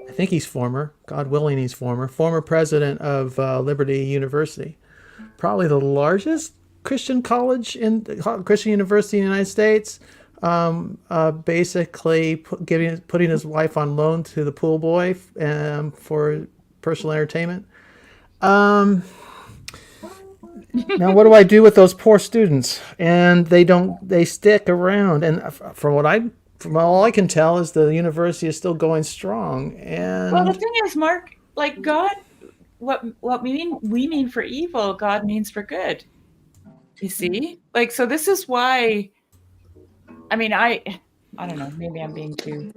I think he's former. God willing, he's former president of Liberty University, probably the largest Christian college in Christian university in the United States. Basically, putting his wife on loan to the pool boy for personal entertainment. Now, what do I do with those poor students? And they stick around. And from all I can tell is the university is still going strong. Well, the And thing is, Mark, like God, what we mean for evil, God means for good. You see, like, so this is why. I mean, I don't know. Maybe I'm being too.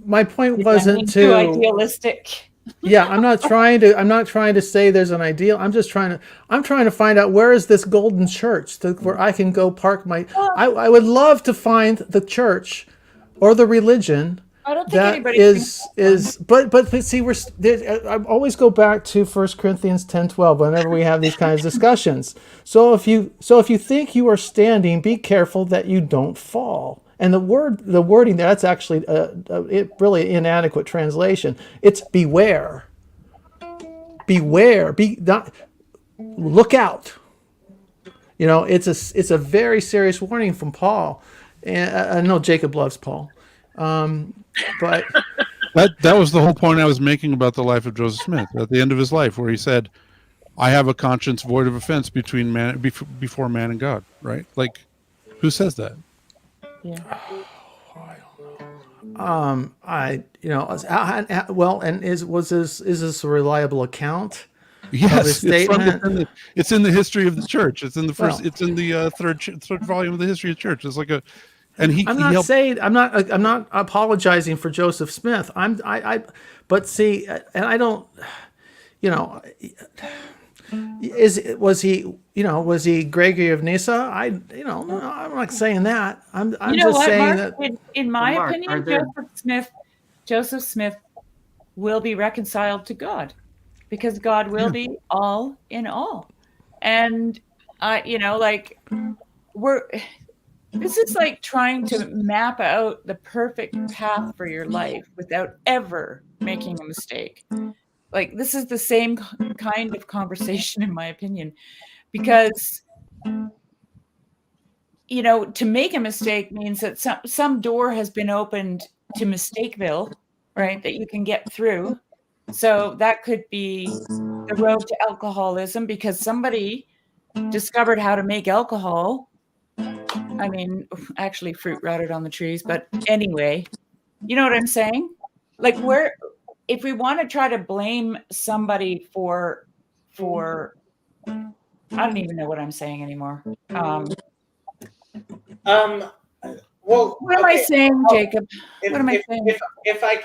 my point Maybe I'm being wasn't too to. idealistic. Yeah, I'm not trying to say there's an ideal. I'm trying to find out where is this golden church where I can go park my. I would love to find the church, or the religion I don't think that anybody's is. But see, I always go back to 1 Corinthians 10:12 whenever we have these kinds of discussions. So if you think you are standing, be careful that you don't fall. And the wording there, that's actually really inadequate translation. It's beware. Beware. Look out. It's a very serious warning from Paul. And I know Jacob loves Paul, but that was the whole point I was making about the life of Joseph Smith at the end of his life, where he said, "I have a conscience void of offense before man and God." Right? Like, who says that? Yeah. Is this a reliable account? Yes, of his statement? It's in the history of the church. It's in the first. Well, it's in the third volume of the history of the church. It's like I'm not apologizing for Joseph Smith. But see, and I don't, was he Gregory of Nyssa? I'm not saying that. I'm just saying Mark? that. In my Mark, opinion, are there- Joseph Smith will be reconciled to God, because God will be all in all. And this is like trying to map out the perfect path for your life without ever making a mistake. Like, this is the same kind of conversation, in my opinion, because to make a mistake means that some door has been opened to Mistakeville, right, that you can get through. So that could be the road to alcoholism, because somebody discovered how to make alcohol. I mean, actually, fruit rotted on the trees, but anyway, you know what I'm saying? Like, if we want to try to blame somebody for I don't even know what I'm saying anymore. Well, what am I saying, Jacob? What am I saying? If I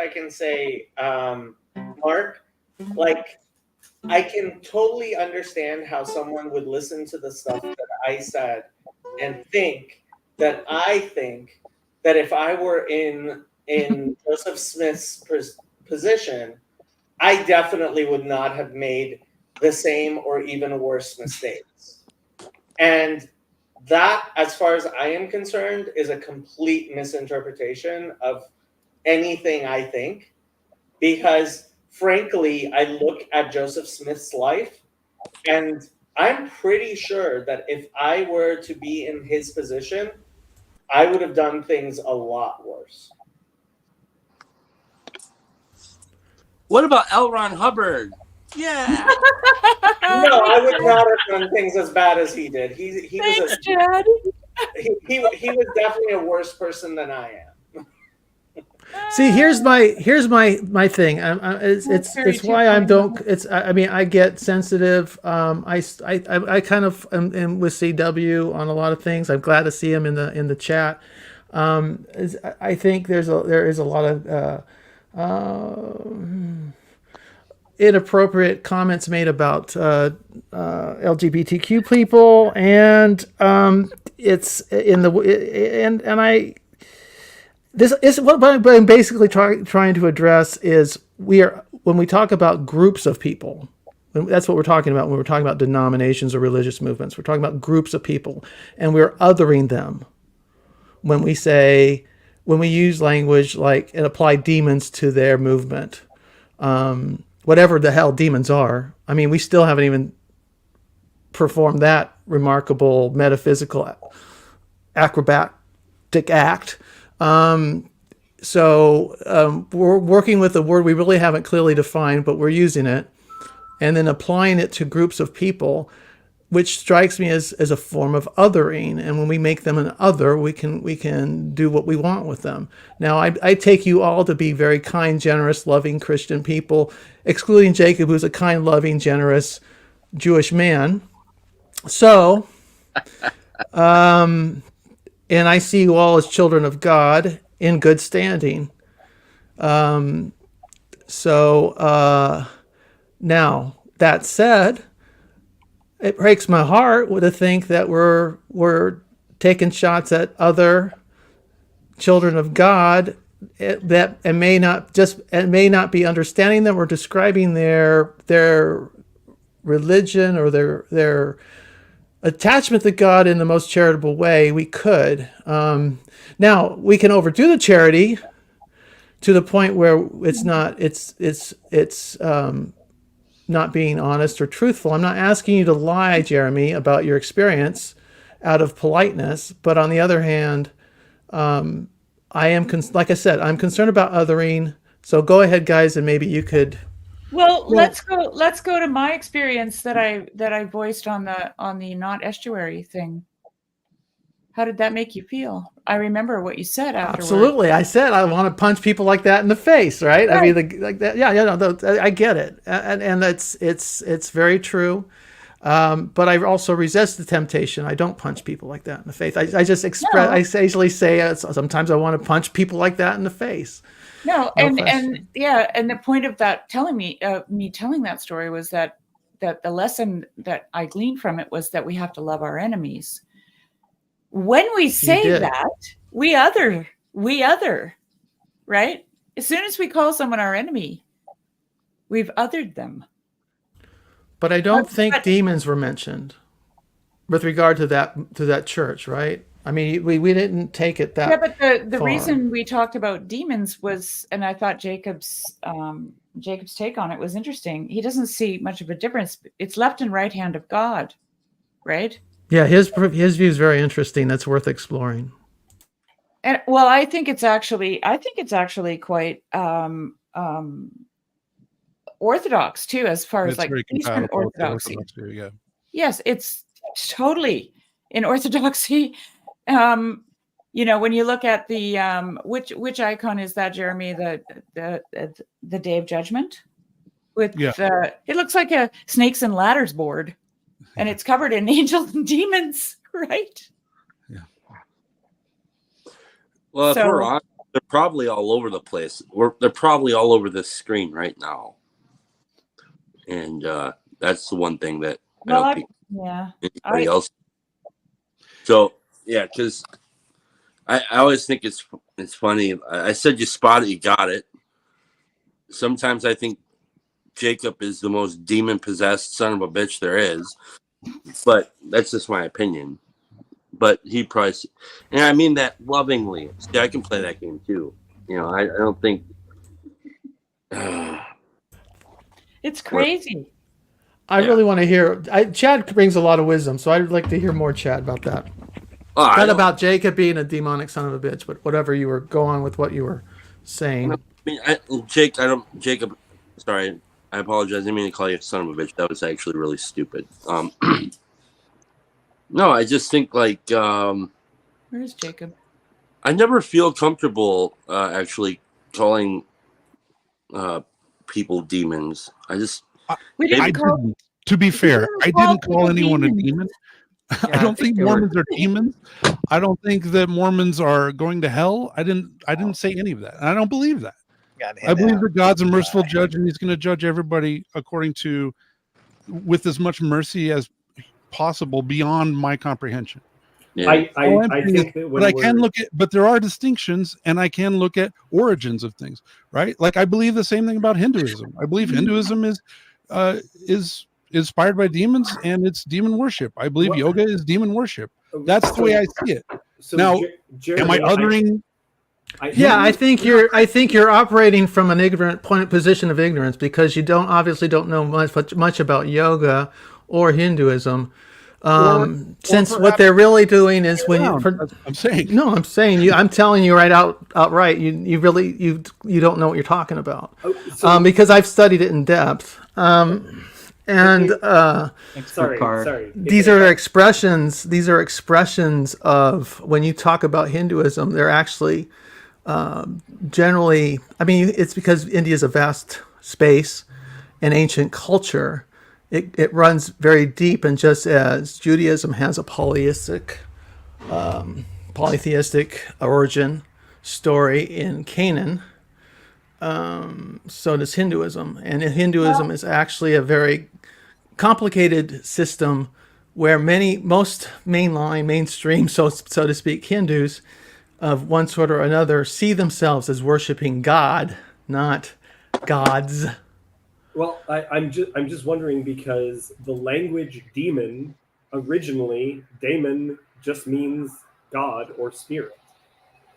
can say, Mark, like, I can totally understand how someone would listen to the stuff that I said and think that if I were in Joseph Smith's position, I definitely would not have made the same or even worse mistakes. And that, as far as I am concerned, is a complete misinterpretation of anything I think, because frankly, I look at Joseph Smith's life and I'm pretty sure that if I were to be in his position, I would have done things a lot worse. What about L. Ron Hubbard? Yeah. No, I would not have done things as bad as he did. He was definitely a worse person than I am. See, here's my thing. It's why I don't. I mean, I get sensitive. I kind of am with CW on a lot of things. I'm glad to see him in the chat. I think there is a lot of inappropriate comments made about LGBTQ people, and it's in the and I. This is what I'm basically trying to address is when we talk about groups of people, that's what we're talking about when we're talking about denominations or religious movements. We're talking about groups of people, and we're othering them. when we use language like and apply demons to their movement, whatever the hell demons are. I mean, we still haven't even performed that remarkable metaphysical acrobatic act. So we're working with a word we really haven't clearly defined, but we're using it and then applying it to groups of people, which strikes me as a form of othering. And when we make them an other, we can do what we want with them. Now, I take you all to be very kind, generous, loving Christian people, excluding Jacob, who's a kind, loving, generous Jewish man. So, and I see you all as children of God in good standing. Now, that said, it breaks my heart to think that we're taking shots at other children of God that may not be understanding them or describing their religion or their attachment to God in the most charitable way we could. Now we can overdo the charity to the point where it's not being honest or truthful. I'm not asking you to lie, Jeremy, about your experience out of politeness. But on the other hand, I am, like I said, I'm concerned about othering. So go ahead, guys, and maybe you could. Well, let's go to my experience that I voiced on the not estuary thing. How did that make you feel? I remember what you said afterwards. Absolutely. I said I want to punch people like that in the face, right? I mean, like that. Yeah, no, I get it, and it's very true. But I also resist the temptation. I don't punch people like that in the face. I just express. I occasionally say sometimes I want to punch people like that in the face. No, and the point of that telling me telling that story was that the lesson that I gleaned from it was that we have to love our enemies. When we say that, we other, right? As soon as we call someone our enemy, we've othered them. But I don't think demons were mentioned with regard to that church, right? I mean, we didn't take it that. Yeah, but the far. reason we talked about demons was, and I thought Jacob's take on it was interesting. He doesn't see much of a difference. It's left and right hand of God, right? Yeah, his view is very interesting. That's worth exploring. And well, I think it's actually quite Orthodox too, as far as like Eastern Orthodoxy. Yeah. Yes, it's totally in Orthodoxy. When you look at the which icon is that, Jeremy? The Day of Judgment with it looks like a snakes and ladders board. And it's covered in angels and demons, right? Yeah. Well, if we're honest, they're probably all over the place. They're probably all over this screen right now. And that's the one thing that anybody else. So yeah, because I always think it's funny. I said you spot it, you got it. Sometimes I think Jacob is the most demon-possessed son of a bitch there is. But that's just my opinion. But he probably, and I mean that lovingly. See, I can play that game too. I don't think. It's crazy. I really want to hear. Chad brings a lot of wisdom, so I'd like to hear more, Chad, about that. Not about Jacob being a demonic son of a bitch, but whatever you were going with, what you were saying. I mean, Jacob. Sorry. I apologize. I didn't mean to call you a son of a bitch. That was actually really stupid. No, I just think like. Where's Jacob? I never feel comfortable actually calling people demons. To be fair, I didn't call anyone a demon. I don't think Mormons are demons. I don't think that Mormons are going to hell. I didn't say any of that. And I don't believe that. I believe that God's a merciful judge, and He's going to judge everybody with as much mercy as possible beyond my comprehension. Yeah. I think that but there are distinctions, and I can look at origins of things, right? Like I believe the same thing about Hinduism. I believe Hinduism is inspired by demons, and it's demon worship. I believe yoga is demon worship. That's the way I see it. So now, am I othering? I think you're operating from an ignorant position of ignorance because you obviously don't know much about yoga or Hinduism. Since what they're really doing is I'm saying. No, I'm telling you outright. You really don't know what you're talking about. Because I've studied it in depth. Sorry. These are expressions. These are expressions of when you talk about Hinduism. They're actually generally. I mean, it's because India is a vast space and ancient culture. It runs very deep, and just as Judaism has a polytheistic origin story in Canaan, so does Hinduism. And Hinduism is actually a very complicated system where most mainstream, so to speak, Hindus of one sort or another see themselves as worshiping God, not gods. Well, I'm just wondering because the language demon originally, daemon just means God or spirit.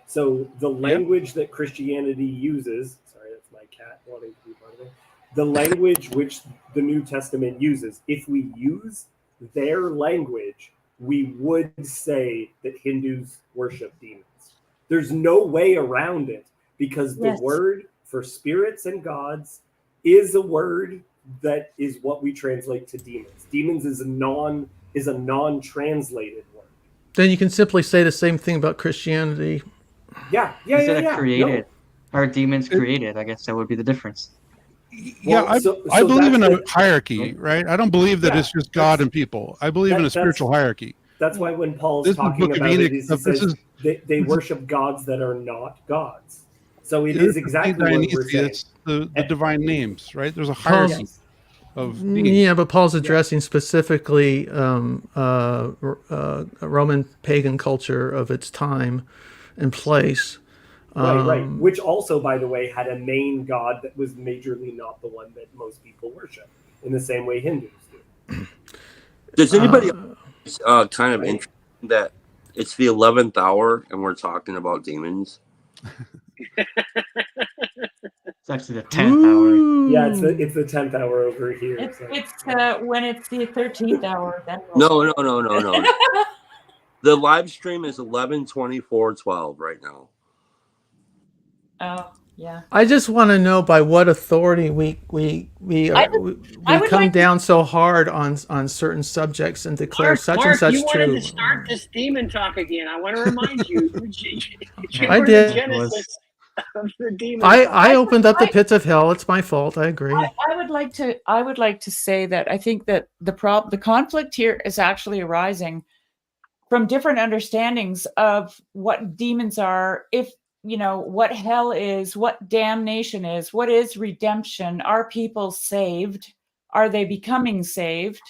So the language that Christianity uses, sorry, that's my cat wanting to be part of it. The language which the New Testament uses, if we use their language, we would say that Hindus worship demons. There's no way around it because the word for spirits and gods is a word that is what we translate to demons. Demons is a non-translated word. Then you can simply say the same thing about Christianity. Instead of created, are demons created? I guess that would be the difference. Yeah, I believe in a hierarchy, right? I don't believe that it's just God and people. I believe in a spiritual hierarchy. That's why when Paul's talking about it, he says they worship gods that are not gods. So it is exactly what we're saying. It's the divine names, right? There's a hierarchy of beings. Yeah, but Paul's addressing specifically Roman pagan culture of its time and place. Right. Which also, by the way, had a main god that was majorly not the one that most people worship, in the same way Hindus do. Does anybody kind of interested that it's the 11th hour and we're talking about demons? It's actually the 10th hour. Yeah, it's the 10th hour over here. It's when it's the 13th hour. No. The live stream is 11:24:12 right now. Oh, yeah. I just want to know by what authority we come down so hard on certain subjects and declare such and such you true. wanted to start this demon talk again. I want to remind you. I did. The genesis of the demon. I opened up the pits of hell. It's my fault. I agree. I would like to say that I think that the conflict here is actually arising from different understandings of what demons are, what hell is, what damnation is, what is redemption, are people saved, are they becoming saved?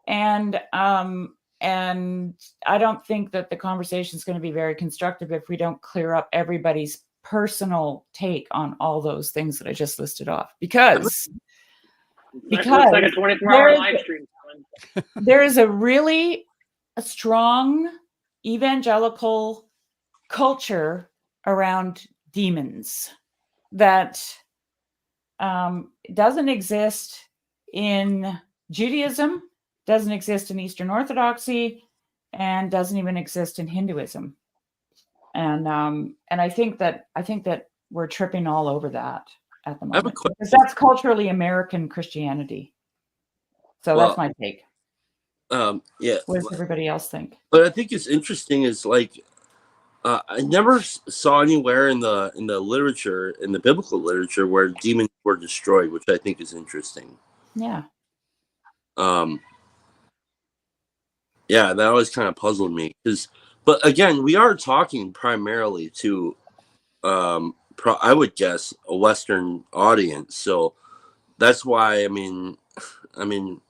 And I don't think that the conversation is going to be very constructive if we don't clear up everybody's personal take on all those things that I just listed off, because looks like a 24-hour live stream. There is a really strong evangelical culture around demons that doesn't exist in Judaism, doesn't exist in Eastern Orthodoxy, and doesn't even exist in Hinduism. And I think that we're tripping all over that at the moment, because that's culturally American Christianity. So that's my take. Yeah. What does everybody else think? But I think it's interesting is I never saw anywhere in the literature, in the biblical literature, where demons were destroyed, which I think is interesting. Yeah. Yeah, that always kind of puzzled me but again, we are talking primarily to, I would guess, a Western audience. So that's why, I mean, I don't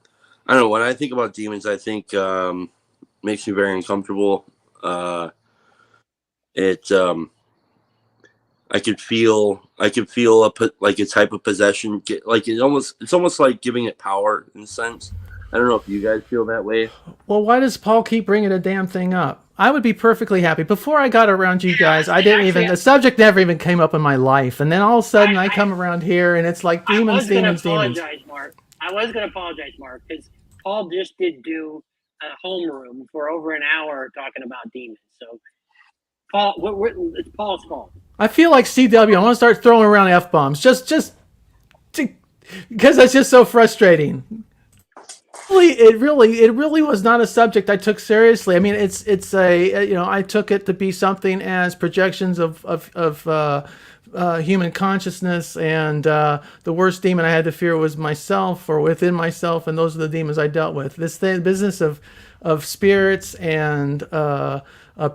know. When I think about demons, I think makes me very uncomfortable. I could feel like a type of possession. It's almost like giving it power in a sense. I don't know if you guys feel that way. Well, why does Paul keep bringing a damn thing up? I would be perfectly happy. Before I got around you guys, I didn't even, the subject never even came up in my life. And then all of a sudden I come around here and it's like demons, demons, demons. I was going to apologize, Mark, because Paul just did do a homeroom for over an hour talking about demons. So, Paul, it's Paul's fault. I feel like CW. I want to start throwing around F-bombs because that's just so frustrating. It really was not a subject I took seriously. I mean, it's a I took it to be something as projections of human consciousness, and the worst demon I had to fear was myself, or within myself, and those are the demons I dealt with. This business of spirits and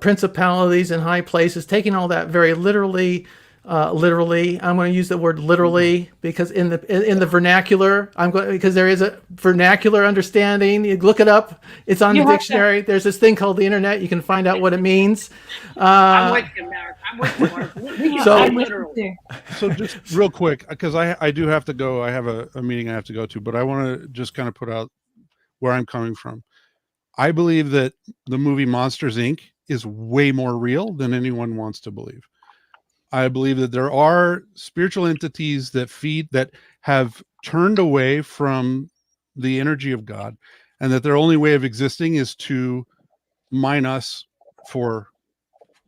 principalities in high places, taking all that very literally. Literally, I'm going to use the word literally because in the vernacular, because there is a vernacular understanding. You look it up; it's on the dictionary. There's this thing called the internet. You can find out what it means. I'm with you, Mark. I'm with you, Mark. So just real quick, because I do have to go. I have a meeting I have to go to, but I want to just kind of put out where I'm coming from. I believe that the movie Monsters, Inc. is way more real than anyone wants to believe. I believe that there are spiritual entities that have turned away from the energy of God, and that their only way of existing is to mine us for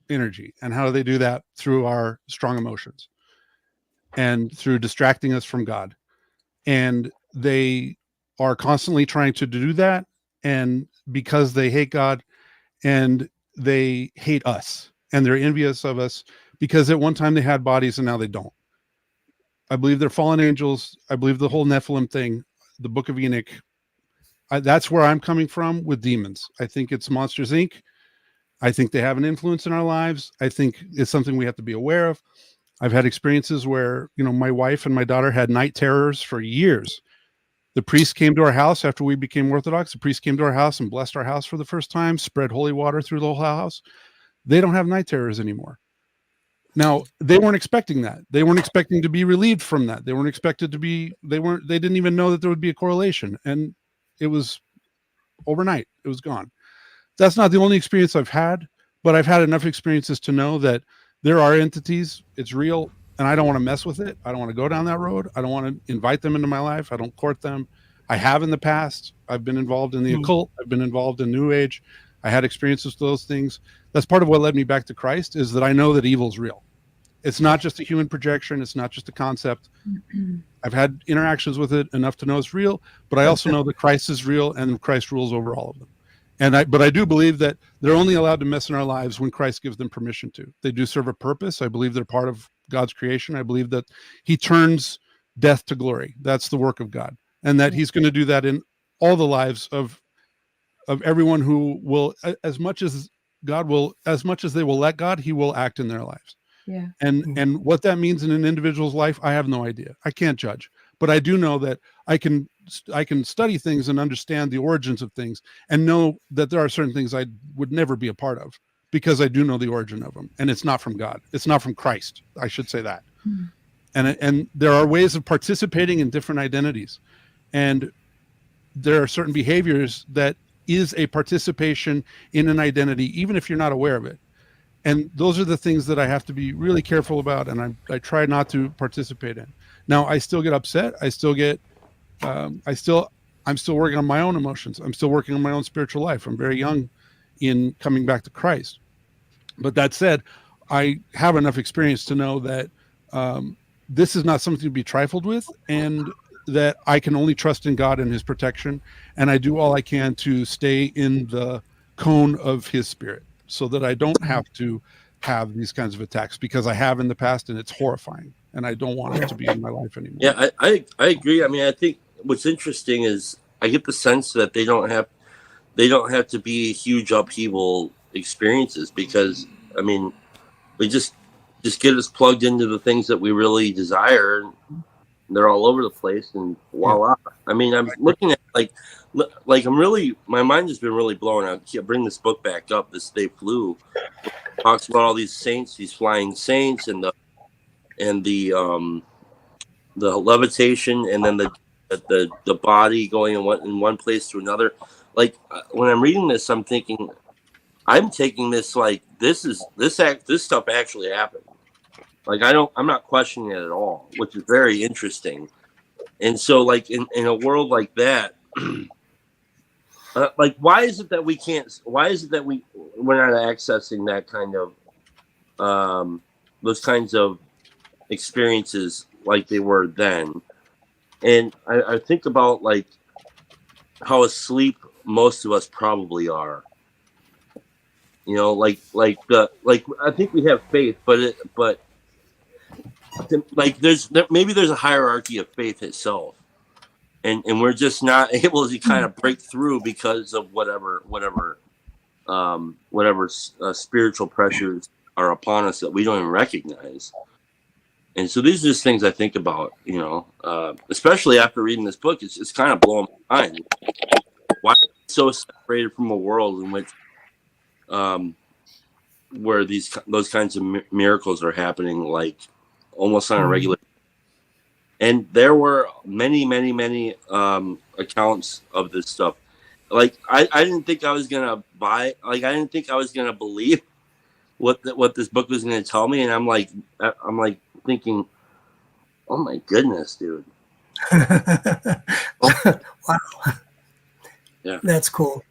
energy. And how do they do that? Through our strong emotions and through distracting us from God. And they are constantly trying to do that. And because they hate God and they hate us and they're envious of us, because at one time they had bodies and now they don't. I believe they're fallen angels. I believe the whole Nephilim thing, the Book of Enoch. That's where I'm coming from with demons. I think it's Monsters, Inc. I think they have an influence in our lives. I think it's something we have to be aware of. I've had experiences where, my wife and my daughter had night terrors for years. The priest came to our house after we became Orthodox. The priest came to our house and blessed our house for the first time, spread holy water through the whole house. They don't have night terrors anymore. Now, they weren't expecting that. They weren't expecting to be relieved from that. They weren't expected to be, they didn't even know that there would be a correlation. And it was overnight. It was gone. That's not the only experience I've had, but I've had enough experiences to know that there are entities, it's real, and I don't want to mess with it. I don't want to go down that road. I don't want to invite them into my life. I don't court them. I have in the past. I've been involved in the occult. I've been involved in New Age. I had experiences with those things. That's part of what led me back to Christ, is that I know that evil's real. It's not just a human projection. It's not just a concept. I've had interactions with it enough to know it's real, but I also know that Christ is real and Christ rules over all of them. But I do believe that they're only allowed to mess in our lives when Christ gives them permission to. They do serve a purpose. I believe they're part of God's creation. I believe that he turns death to glory. That's the work of God. And that he's going to do that in all the lives of everyone who will, as much as they will let God, he will act in their lives. Yeah. And what that means in an individual's life, I have no idea. I can't judge, but I do know that I can study things and understand the origins of things and know that there are certain things I would never be a part of because I do know the origin of them, and it's not from God. It's not from Christ. I should say that. And there are ways of participating in different identities, and there are certain behaviors that is a participation in an identity, even if you're not aware of it. And those are the things that I have to be really careful about, and I try not to participate in. Now, I still get upset. I still get, I'm still working on my own emotions. I'm still working on my own spiritual life. I'm very young in coming back to Christ. But that said, I have enough experience to know that this is not something to be trifled with, and that I can only trust in God and his protection. And I do all I can to stay in the cone of his spirit, so that I don't have to have these kinds of attacks, because I have in the past, and it's horrifying, and I don't want it to be in my life anymore. Yeah, I agree. I mean, I think what's interesting is I get the sense that they don't have to be huge upheaval experiences, because I mean, we just get us plugged into the things that we really desire, and they're all over the place, and voila. I mean, I'm looking at like I'm really, my mind has been really blown out. I bring this book back up, This They Flew. It talks about all these saints, these flying saints, and the levitation, and then the the body going in one place to another. Like when I'm reading this, I'm thinking, I'm taking this like this stuff actually happened. Like I'm not questioning it at all, which is very interesting. And so, like in a world like that, like why is it that we can't? Why is it that we're not accessing that kind of those kinds of experiences like they were then? And I think about like how asleep most of us probably are. You know, like I think we have faith, but like maybe there's a hierarchy of faith itself, and we're just not able to kind of break through because of whatever spiritual pressures are upon us that we don't even recognize. And so these are just things I think about, you know, especially after reading this book. It's kind of blowing my mind. Why are we so separated from a world in which where those kinds of miracles are happening, like almost on a regular. And there were many accounts of this stuff. Like I didn't think I was gonna buy. Like I didn't think I was gonna believe what this book was gonna tell me. And I'm like thinking, oh my goodness, dude. Wow. Yeah, that's cool.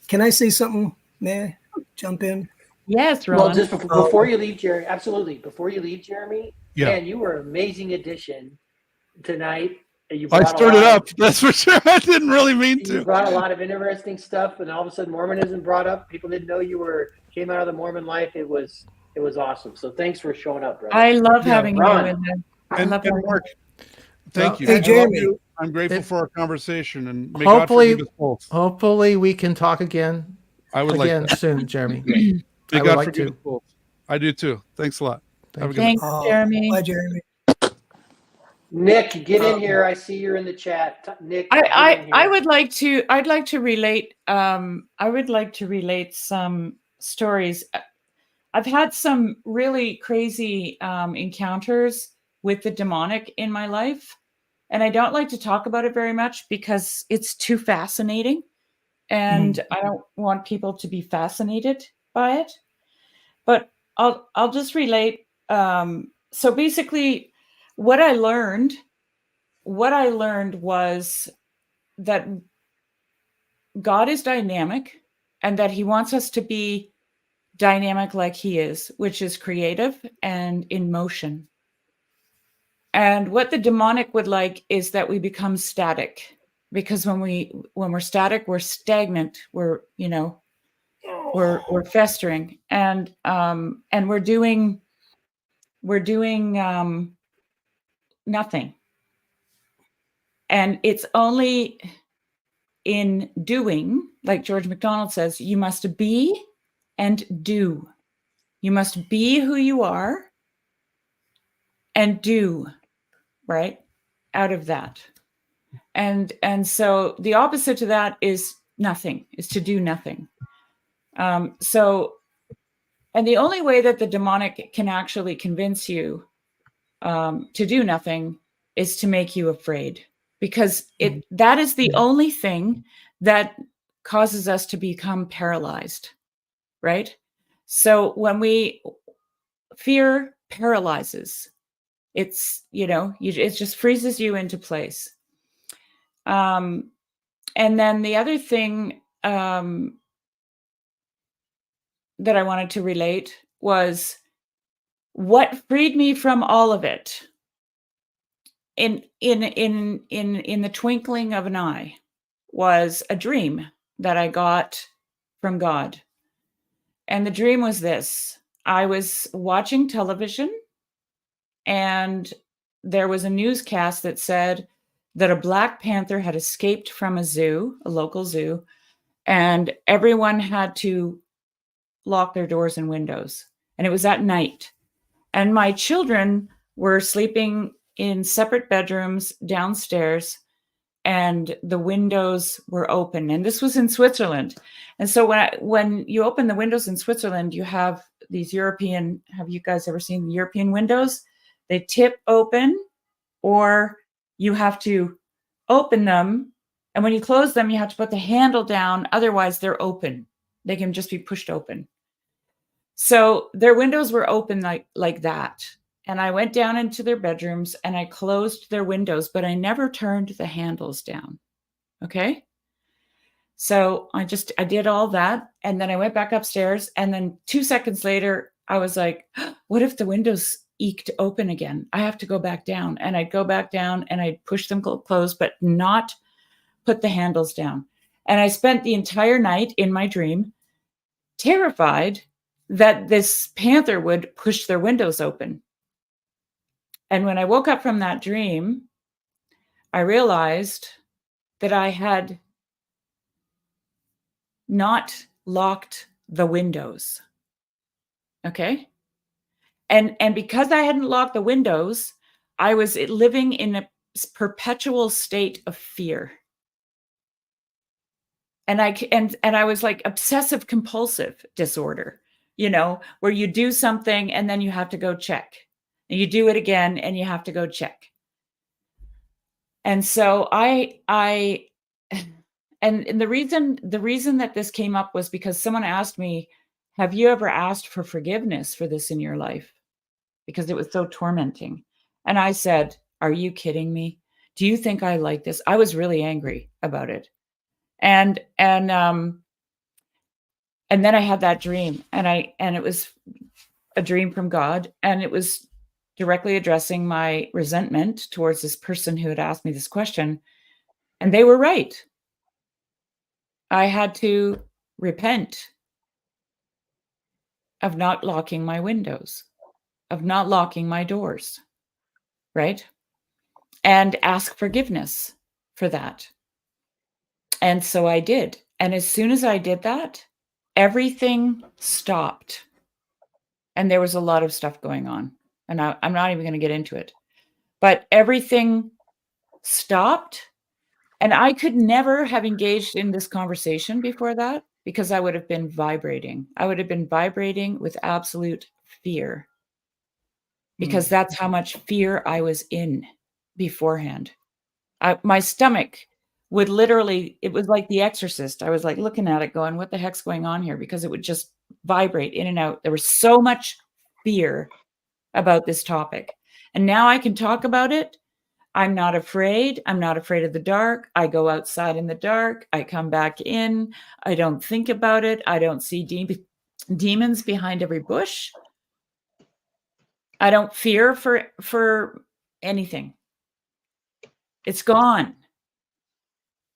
Can I say something? May I jump in? Yes, Ron. Well, just before you leave, Jeremy, absolutely. Before you leave, Jeremy, Yeah. man, you were an amazing addition tonight. You I brought started up, that's for sure. I didn't really mean to. You brought a lot of interesting stuff, and all of a sudden Mormonism brought up. People didn't know you came out of the Mormon life. It was awesome. So thanks for showing up, brother. I love having you Ron. with them. And Mark, thank you. Hey, Jeremy. I'm grateful for our conversation, and may God forgive us both. Hopefully we can talk again. I would like that. soon, Jeremy. May I would God like forgive to. us both. I do too. Thanks a lot. Have a good Thanks, night. Jeremy. Bye, Jeremy. Nick, get in here. I see you're in the chat. Nick, I would like to. I'd like to relate. I would like to relate some stories. I've had some really crazy encounters with the demonic in my life, and I don't like to talk about it very much because it's too fascinating, and I don't want people to be fascinated by it. But I'll just relate. So basically, what I learned was that God is dynamic and that he wants us to be dynamic like he is, which is creative and in motion. And what the demonic would like is that we become static, because when we're static, we're stagnant. We're festering, and we're doing nothing. And it's only in doing, like George MacDonald says, you must be and do. You must be who you are and do, right? Out of that. And so the opposite to that is nothing, is to do nothing. And the only way that the demonic can actually convince you to do nothing is to make you afraid, because that is the only thing that causes us to become paralyzed, right? So when fear paralyzes, it just freezes you into place. And then the other thing that I wanted to relate was what freed me from all of it in the twinkling of an eye was a dream that I got from God. And the dream was this: I was watching television, and there was a newscast that said that a black panther had escaped from a local zoo, and everyone had to lock their doors and windows. And it was at night. And my children were sleeping in separate bedrooms downstairs, and the windows were open. And this was in Switzerland. And so when you open the windows in Switzerland, you have these European, have you guys ever seen the European windows? They tip open, or you have to open them, and when you close them, you have to put the handle down. Otherwise, they're open. They can just be pushed open. So their windows were open like that. And I went down into their bedrooms and I closed their windows, but I never turned the handles down. Okay. So I did all that. And then I went back upstairs. And then 2 seconds later, I was like, what if the windows eked open again? I have to go back down. And I'd go back down and I'd push them closed, but not put the handles down. And I spent the entire night in my dream terrified that this panther would push their windows open. And when I woke up from that dream, I realized that I had not locked the windows. Okay? And because I hadn't locked the windows, I was living in a perpetual state of fear. And I was like obsessive compulsive disorder, where you do something and then you have to go check. And you do it again and you have to go check. And so and the reason that this came up was because someone asked me, have you ever asked for forgiveness for this in your life? Because it was so tormenting. And I said, are you kidding me? Do you think I like this? I was really angry about it. And then I had that dream, and it was a dream from God, and it was directly addressing my resentment towards this person who had asked me this question. And they were right. I had to repent of not locking my windows, of not locking my doors, right? And ask forgiveness for that. And so I did. And as soon as I did that, everything stopped. And there was a lot of stuff going on. And I'm not even going to get into it. But everything stopped. And I could never have engaged in this conversation before that because I would have been vibrating. I would have been vibrating with absolute fear because that's how much fear I was in beforehand. My stomach would literally, it was like The Exorcist. I was like looking at it going, what the heck's going on here? Because it would just vibrate in and out. There was so much fear about this topic. And now I can talk about it. I'm not afraid. I'm not afraid of the dark. I go outside in the dark. I come back in. I don't think about it. I don't see demons behind every bush. I don't fear for anything. It's gone.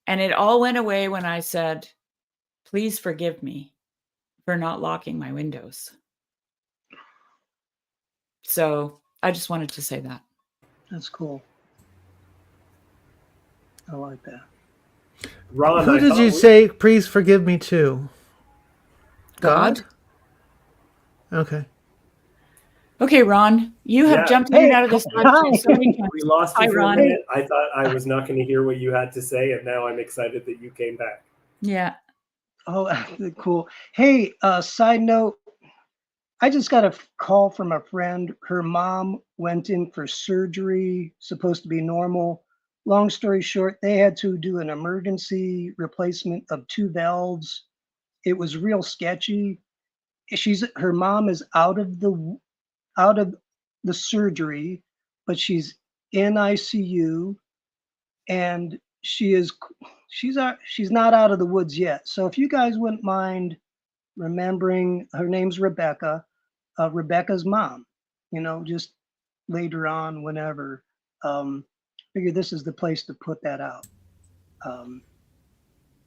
And it all went away when I said, please forgive me for not locking my windows. So I just wanted to say that. That's cool. I like that. Ron, who did you say, please forgive me to? God? Okay. Okay, Ron, you have jumped in and out of this live stream so many times. We lost you Hi, for Ron. a minute. I thought I was not going to hear what you had to say, and now I'm excited that you came back. Yeah. Oh, cool. Hey, side note, I just got a call from a friend. Her mom went in for surgery, supposed to be normal. Long story short, they had to do an emergency replacement of 2 valves. It was real sketchy. Her mom is out of the surgery, but she's in ICU, and she's not out of the woods yet. So if you guys wouldn't mind remembering, her name's Rebecca, Rebecca's mom, just later on, whenever, figure this is the place to put that out.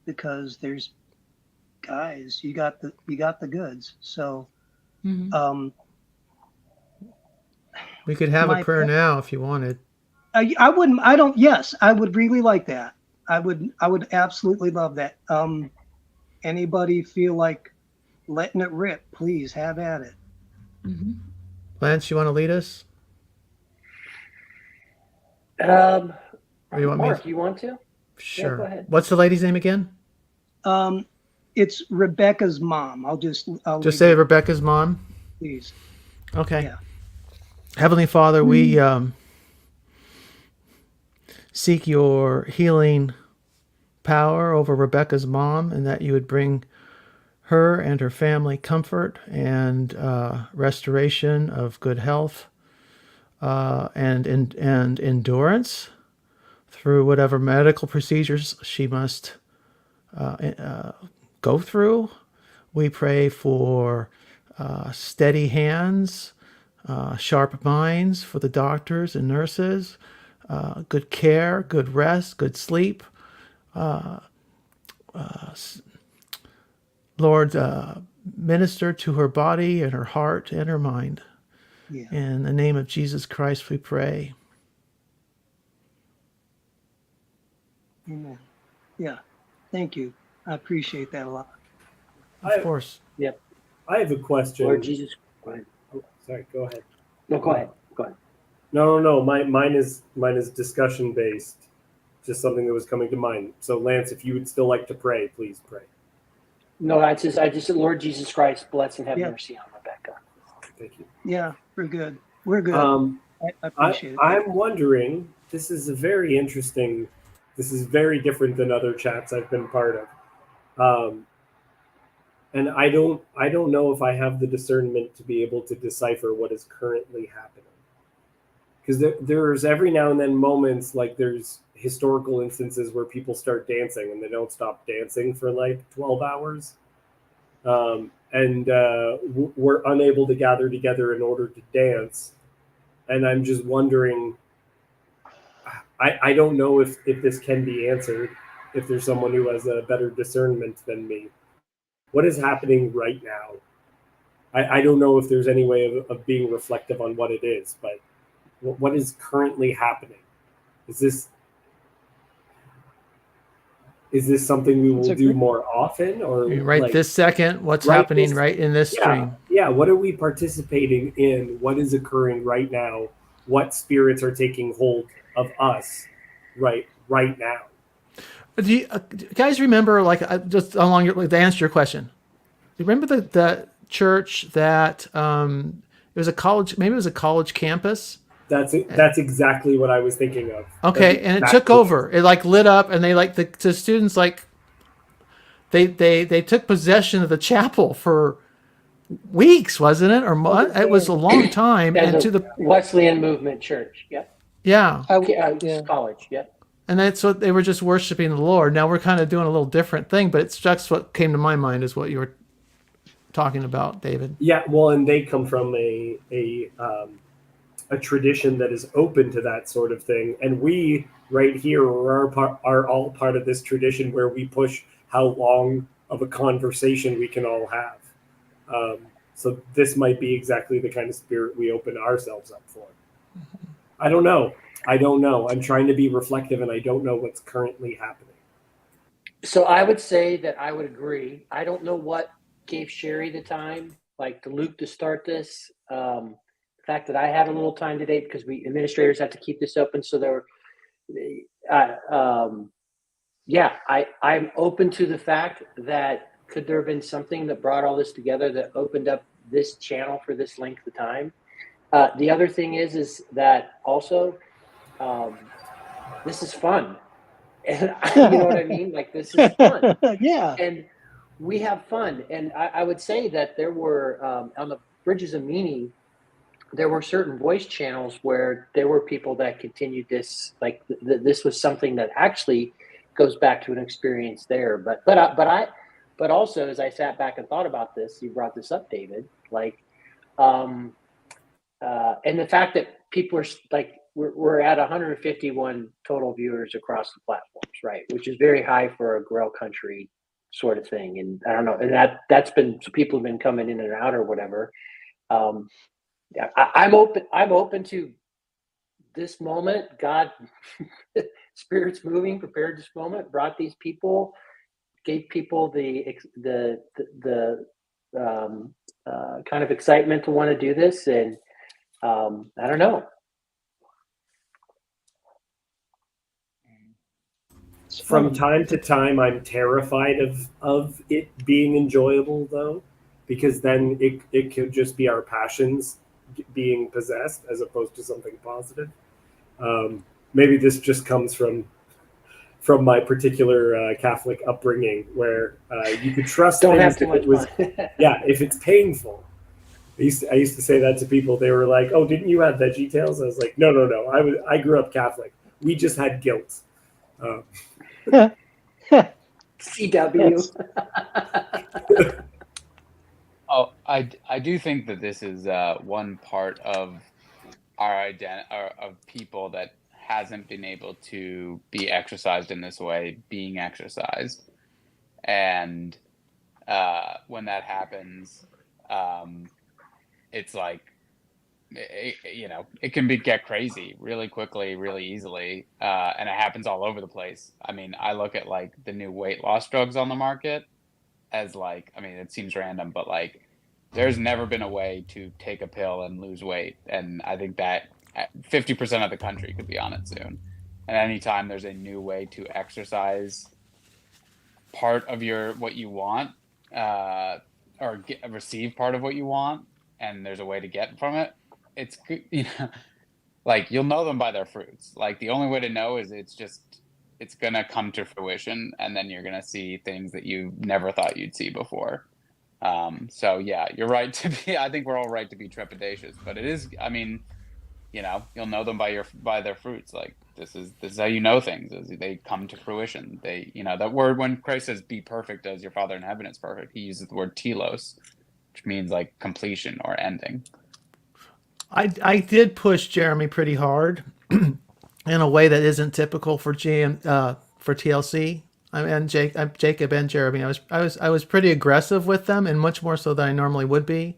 Because there's guys, you got the goods. So, we could have a prayer now if you wanted. I would really like that. I would absolutely love that. Anybody feel like letting it rip, please have at it. Lance, you want to lead us? Or you want Mark, me? you want to? Sure. Yeah, go ahead. What's the lady's name again? It's Rebecca's mom. I'll just say Rebecca's mom. Please. Okay. Yeah. Heavenly Father, we seek your healing power over Rebecca's mom, and that you would bring her and her family comfort and restoration of good health and endurance through whatever medical procedures she must go through. We pray for steady hands, sharp minds for the doctors and nurses, good care, good rest, good sleep. Lord, minister to her body and her heart and her mind. Yeah. In the name of Jesus Christ, we pray. Amen. Yeah. Thank you. I appreciate that a lot. Of course. Yep. I have a question. Lord Jesus. Go ahead. Oh, sorry. Go ahead. No, go ahead. Go ahead. No. Mine is discussion based. Just something that was coming to mind. So, Lance, if you would still like to pray, please pray. No, I just said, Lord Jesus Christ, bless and have mercy on Rebecca. Thank you. Yeah, we're good. We're good. I appreciate it. I'm wondering, this is very very different than other chats I've been part of. And I don't know if I have the discernment to be able to decipher what is currently happening. Because there's every now and then moments, like there's historical instances where people start dancing and they don't stop dancing for like 12 hours. And we're unable to gather together in order to dance. And I'm just wondering, I don't know if this can be answered, if there's someone who has a better discernment than me. What is happening right now? I don't know if there's any way of being reflective on what it is, but what is currently happening? Is this something we will do more often, or right like, this second, what's happening right in this stream? Yeah, what are we participating in? What is occurring right now? What spirits are taking hold of us right now? Do you guys remember, like, just along your, to answer your question, do you remember the church that it was a college, maybe it was a college campus? That's exactly what I was thinking of. Okay, and it took over. It like lit up, and they like the students like they took possession of the chapel for weeks, wasn't it, or months? It was a long time, and to the Wesleyan Movement Church. Yep. Yeah. College. Yep. And that's what they were, just worshiping the Lord. Now we're kind of doing a little different thing, but it's just what came to my mind is what you were talking about, David. Yeah, well, and they come from a tradition that is open to that sort of thing, and we right here are all part of this tradition where we push how long of a conversation we can all have. So this might be exactly the kind of spirit we open ourselves up for. I don't know. I'm trying to be reflective, and I don't know what's currently happening. So I would say that I would agree. I don't know what gave Sherry the time, like to Luke, to start this. The fact that I had a little time today because we administrators have to keep this open. So there were, I'm open to the fact that could there have been something that brought all this together that opened up this channel for this length of time. The other thing is that also this is fun. And you know what I mean? Like, this is fun. Yeah. And we have fun. And I would say that there were, on the Bridges of Meaning, there were certain voice channels where there were people that continued this, like this was something that actually goes back to an experience there. But also, as I sat back and thought about this, you brought this up, David, like, and the fact that people are like, we're at 151 total viewers across the platforms, right? Which is very high for a Grail country sort of thing. And I don't know, and that's been, so people have been coming in and out or whatever. I'm open to this moment. God, spirits moving, prepared this moment, brought these people, gave people the kind of excitement to want to do this. And I don't know. From time to time, I'm terrified of it being enjoyable, though, because then it could just be our passions being possessed as opposed to something positive. maybe this just comes from my particular Catholic upbringing, where you could trust Don't things have too if much it was, fun. yeah, if it's painful. I used to say that to people. They were like, "Oh, didn't you have Veggie Tales?" I was like, "No, no, no. I grew up Catholic. We just had guilt." CW. Oh, I do think that this is one part of our of people that hasn't been able to be exercised in this way being exercised, and when that happens, it's like it can get crazy really quickly, really easily, and it happens all over the place. I mean, I look at like the new weight loss drugs on the market as like, I mean, it seems random, but like there's never been a way to take a pill and lose weight, and I think that 50% of the country could be on it soon. And anytime there's a new way to exercise part of what you want, or receive part of what you want, and there's a way to get from it, it's like you'll know them by their fruits. Like the only way to know is it's gonna come to fruition, and then you're gonna see things that you never thought you'd see before. So yeah, you're right to be. I think we're all right to be trepidatious, but it is. I mean, you'll know them by their fruits. Like this is how you know things as they come to fruition. They, that word when Christ says, "Be perfect as your Father in heaven is perfect," he uses the word telos, which means like completion or ending. I did push Jeremy pretty hard in a way that isn't typical for for TLC. Jacob and Jeremy. I was pretty aggressive with them, and much more so than I normally would be.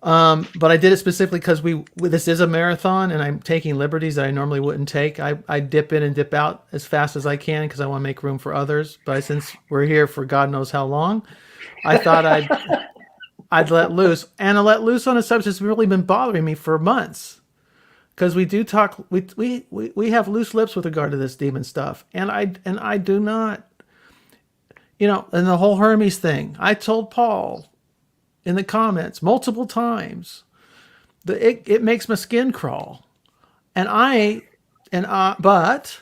But I did it specifically because this is a marathon, and I'm taking liberties that I normally wouldn't take. I dip in and dip out as fast as I can because I want to make room for others. But since we're here for God knows how long, I thought I'd let loose, and I let loose on a subject that's really been bothering me for months. Because we do talk, we have loose lips with regard to this demon stuff, and I do not, and the whole Hermes thing. I told Paul in the comments multiple times that it makes my skin crawl, but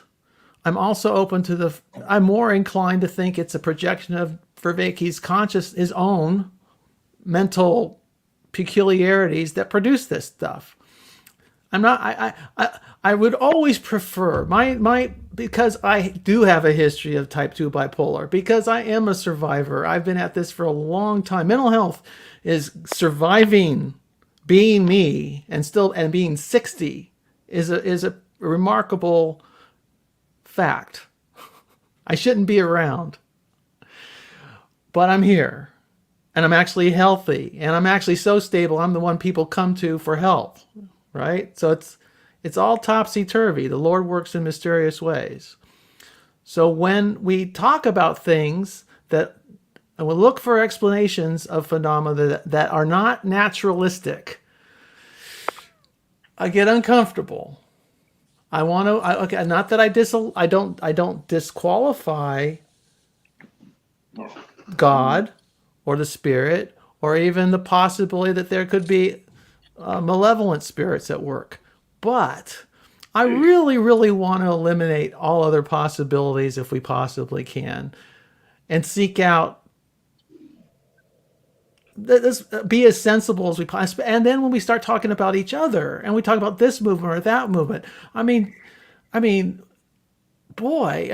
I'm also open to I'm more inclined to think it's a projection of Vervaeke's his own mental peculiarities that produce this stuff. I'm not. I would always prefer because I do have a history of type 2 bipolar, because I am a survivor. I've been at this for a long time. Mental health is surviving, being me, and being 60 is a remarkable fact. I shouldn't be around, but I'm here. And I'm actually healthy, and I'm actually so stable. I'm the one people come to for help, right? So it's all topsy-turvy. The Lord works in mysterious ways. So when we talk about things and we look for explanations of phenomena that are not naturalistic, I get uncomfortable. I want to. Okay, not that I don't disqualify God or the spirit, or even the possibility that there could be malevolent spirits at work. But I really, really want to eliminate all other possibilities if we possibly can, and seek out this, be as sensible as we possibly. And then when we start talking about each other, and we talk about this movement or that movement, I mean, boy,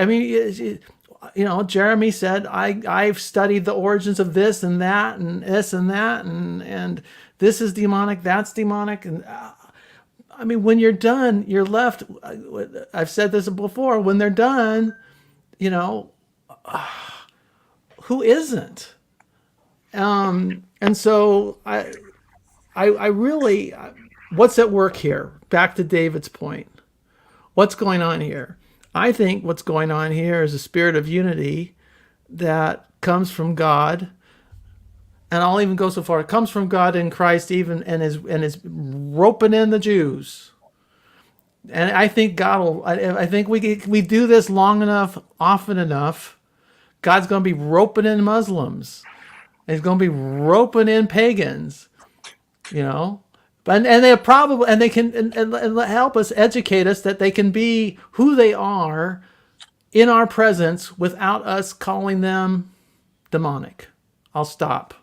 Jeremy said, I've studied the origins of this and that and this and that, and this is demonic, that's demonic. And when you're done, you're left. I've said this before, when they're done, who isn't? And so I really, what's at work here? Back to David's point. What's going on here? I think what's going on here is a spirit of unity that comes from God, and I'll even go so far. It comes from God in Christ, even and is roping in the Jews. And I think God will. I think we do this long enough, often enough. God's going to be roping in Muslims. And he's going to be roping in pagans. and they probably, and they can and help us, educate us that they can be who they are in our presence without us calling them demonic. I'll stop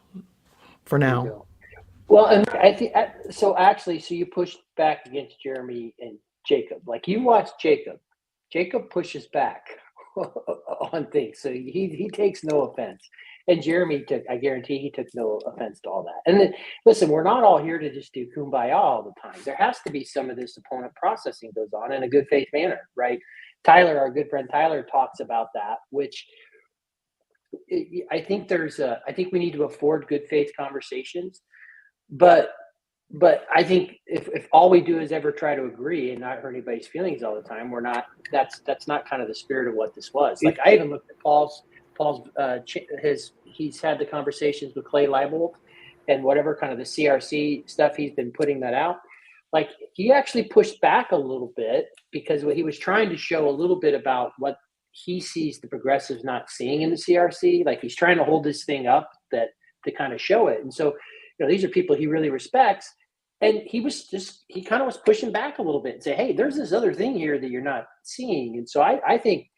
for There you now. go. Well, and I think so. Actually, so you pushed back against Jeremy and Jacob. Like you watch Jacob. Jacob pushes back on things, so he takes no offense. And Jeremy took, I guarantee, he took no offense to all that. And then, listen, we're not all here to just do kumbaya all the time. There has to be some of this opponent processing goes on in a good faith manner, right? Tyler, our good friend Tyler, talks about that, which I think I think we need to afford good faith conversations, but I think if all we do is ever try to agree and not hurt anybody's feelings all the time, we're not. That's not kind of the spirit of what this was. Like I even looked at Paul's he's had the conversations with Clay Leibold and whatever kind of the CRC stuff he's been putting that out. Like he actually pushed back a little bit because what he was trying to show a little bit about what he sees the progressives not seeing in the CRC. Like he's trying to hold this thing up to kind of show it. And so, these are people he really respects. And he kind of was pushing back a little bit and say, hey, there's this other thing here that you're not seeing. And so I think,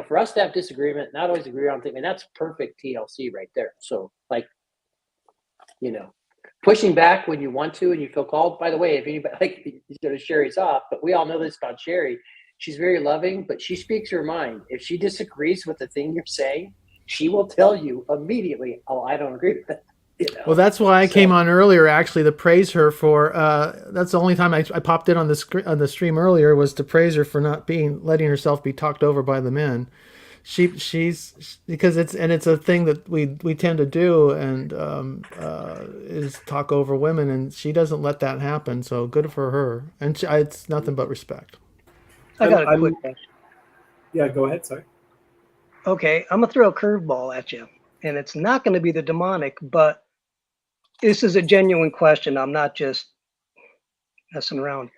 for us to have disagreement, not always agree on things, and that's perfect TLC right there. So like, pushing back when you want to and you feel called. By the way, if anybody Sherry's off, but we all know this about Sherry. She's very loving, but she speaks her mind. If she disagrees with the thing you're saying, she will tell you immediately, oh, I don't agree with that. Well, that's why I came on earlier, actually, to praise her for. That's the only time I popped in on the stream earlier, was to praise her for not letting herself be talked over by the men. She's because it's a thing that we tend to do, and is talk over women, and she doesn't let that happen. So good for her, and it's nothing but respect. I got a quick question. Yeah, go ahead. Sorry. Okay, I'm gonna throw a curveball at you, and it's not going to be the demonic, but this is a genuine question. I'm not just messing around.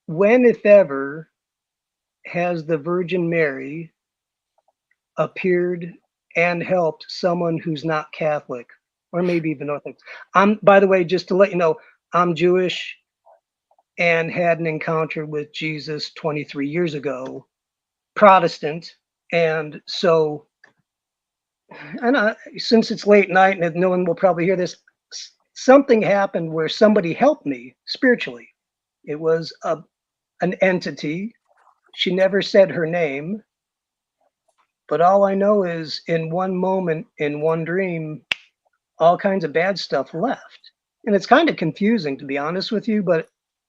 When, if ever, has the Virgin Mary appeared and helped someone who's not Catholic, or maybe even Orthodox? By the way, just to let you know, I'm Jewish and had an encounter with Jesus 23 years ago, Protestant, and so, and since it's late night and no one will probably hear this, something happened where somebody helped me spiritually. It was an entity. She never said her name, but all I know is in one moment, in one dream, all kinds of bad stuff left. And it's kind of confusing, to be honest with you,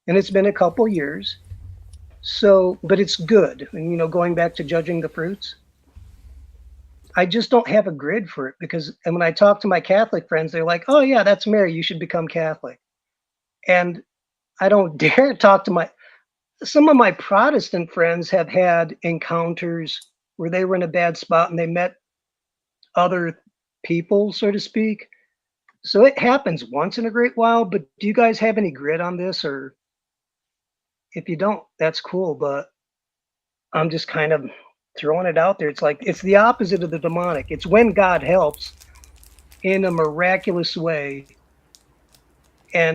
and it's been a couple years. So, but it's good. And, going back to judging the fruits, I just don't have a grid for it and when I talk to my Catholic friends, they're like, oh yeah, that's Mary, you should become Catholic. And I don't dare talk to some of my Protestant friends have had encounters where they were in a bad spot and they met other people, so to speak. So it happens once in a great while, but do you guys have any grid on this? Or if you don't, that's cool, but I'm just kind of throwing it out there. It's like, it's the opposite of the demonic. It's when God helps in a miraculous way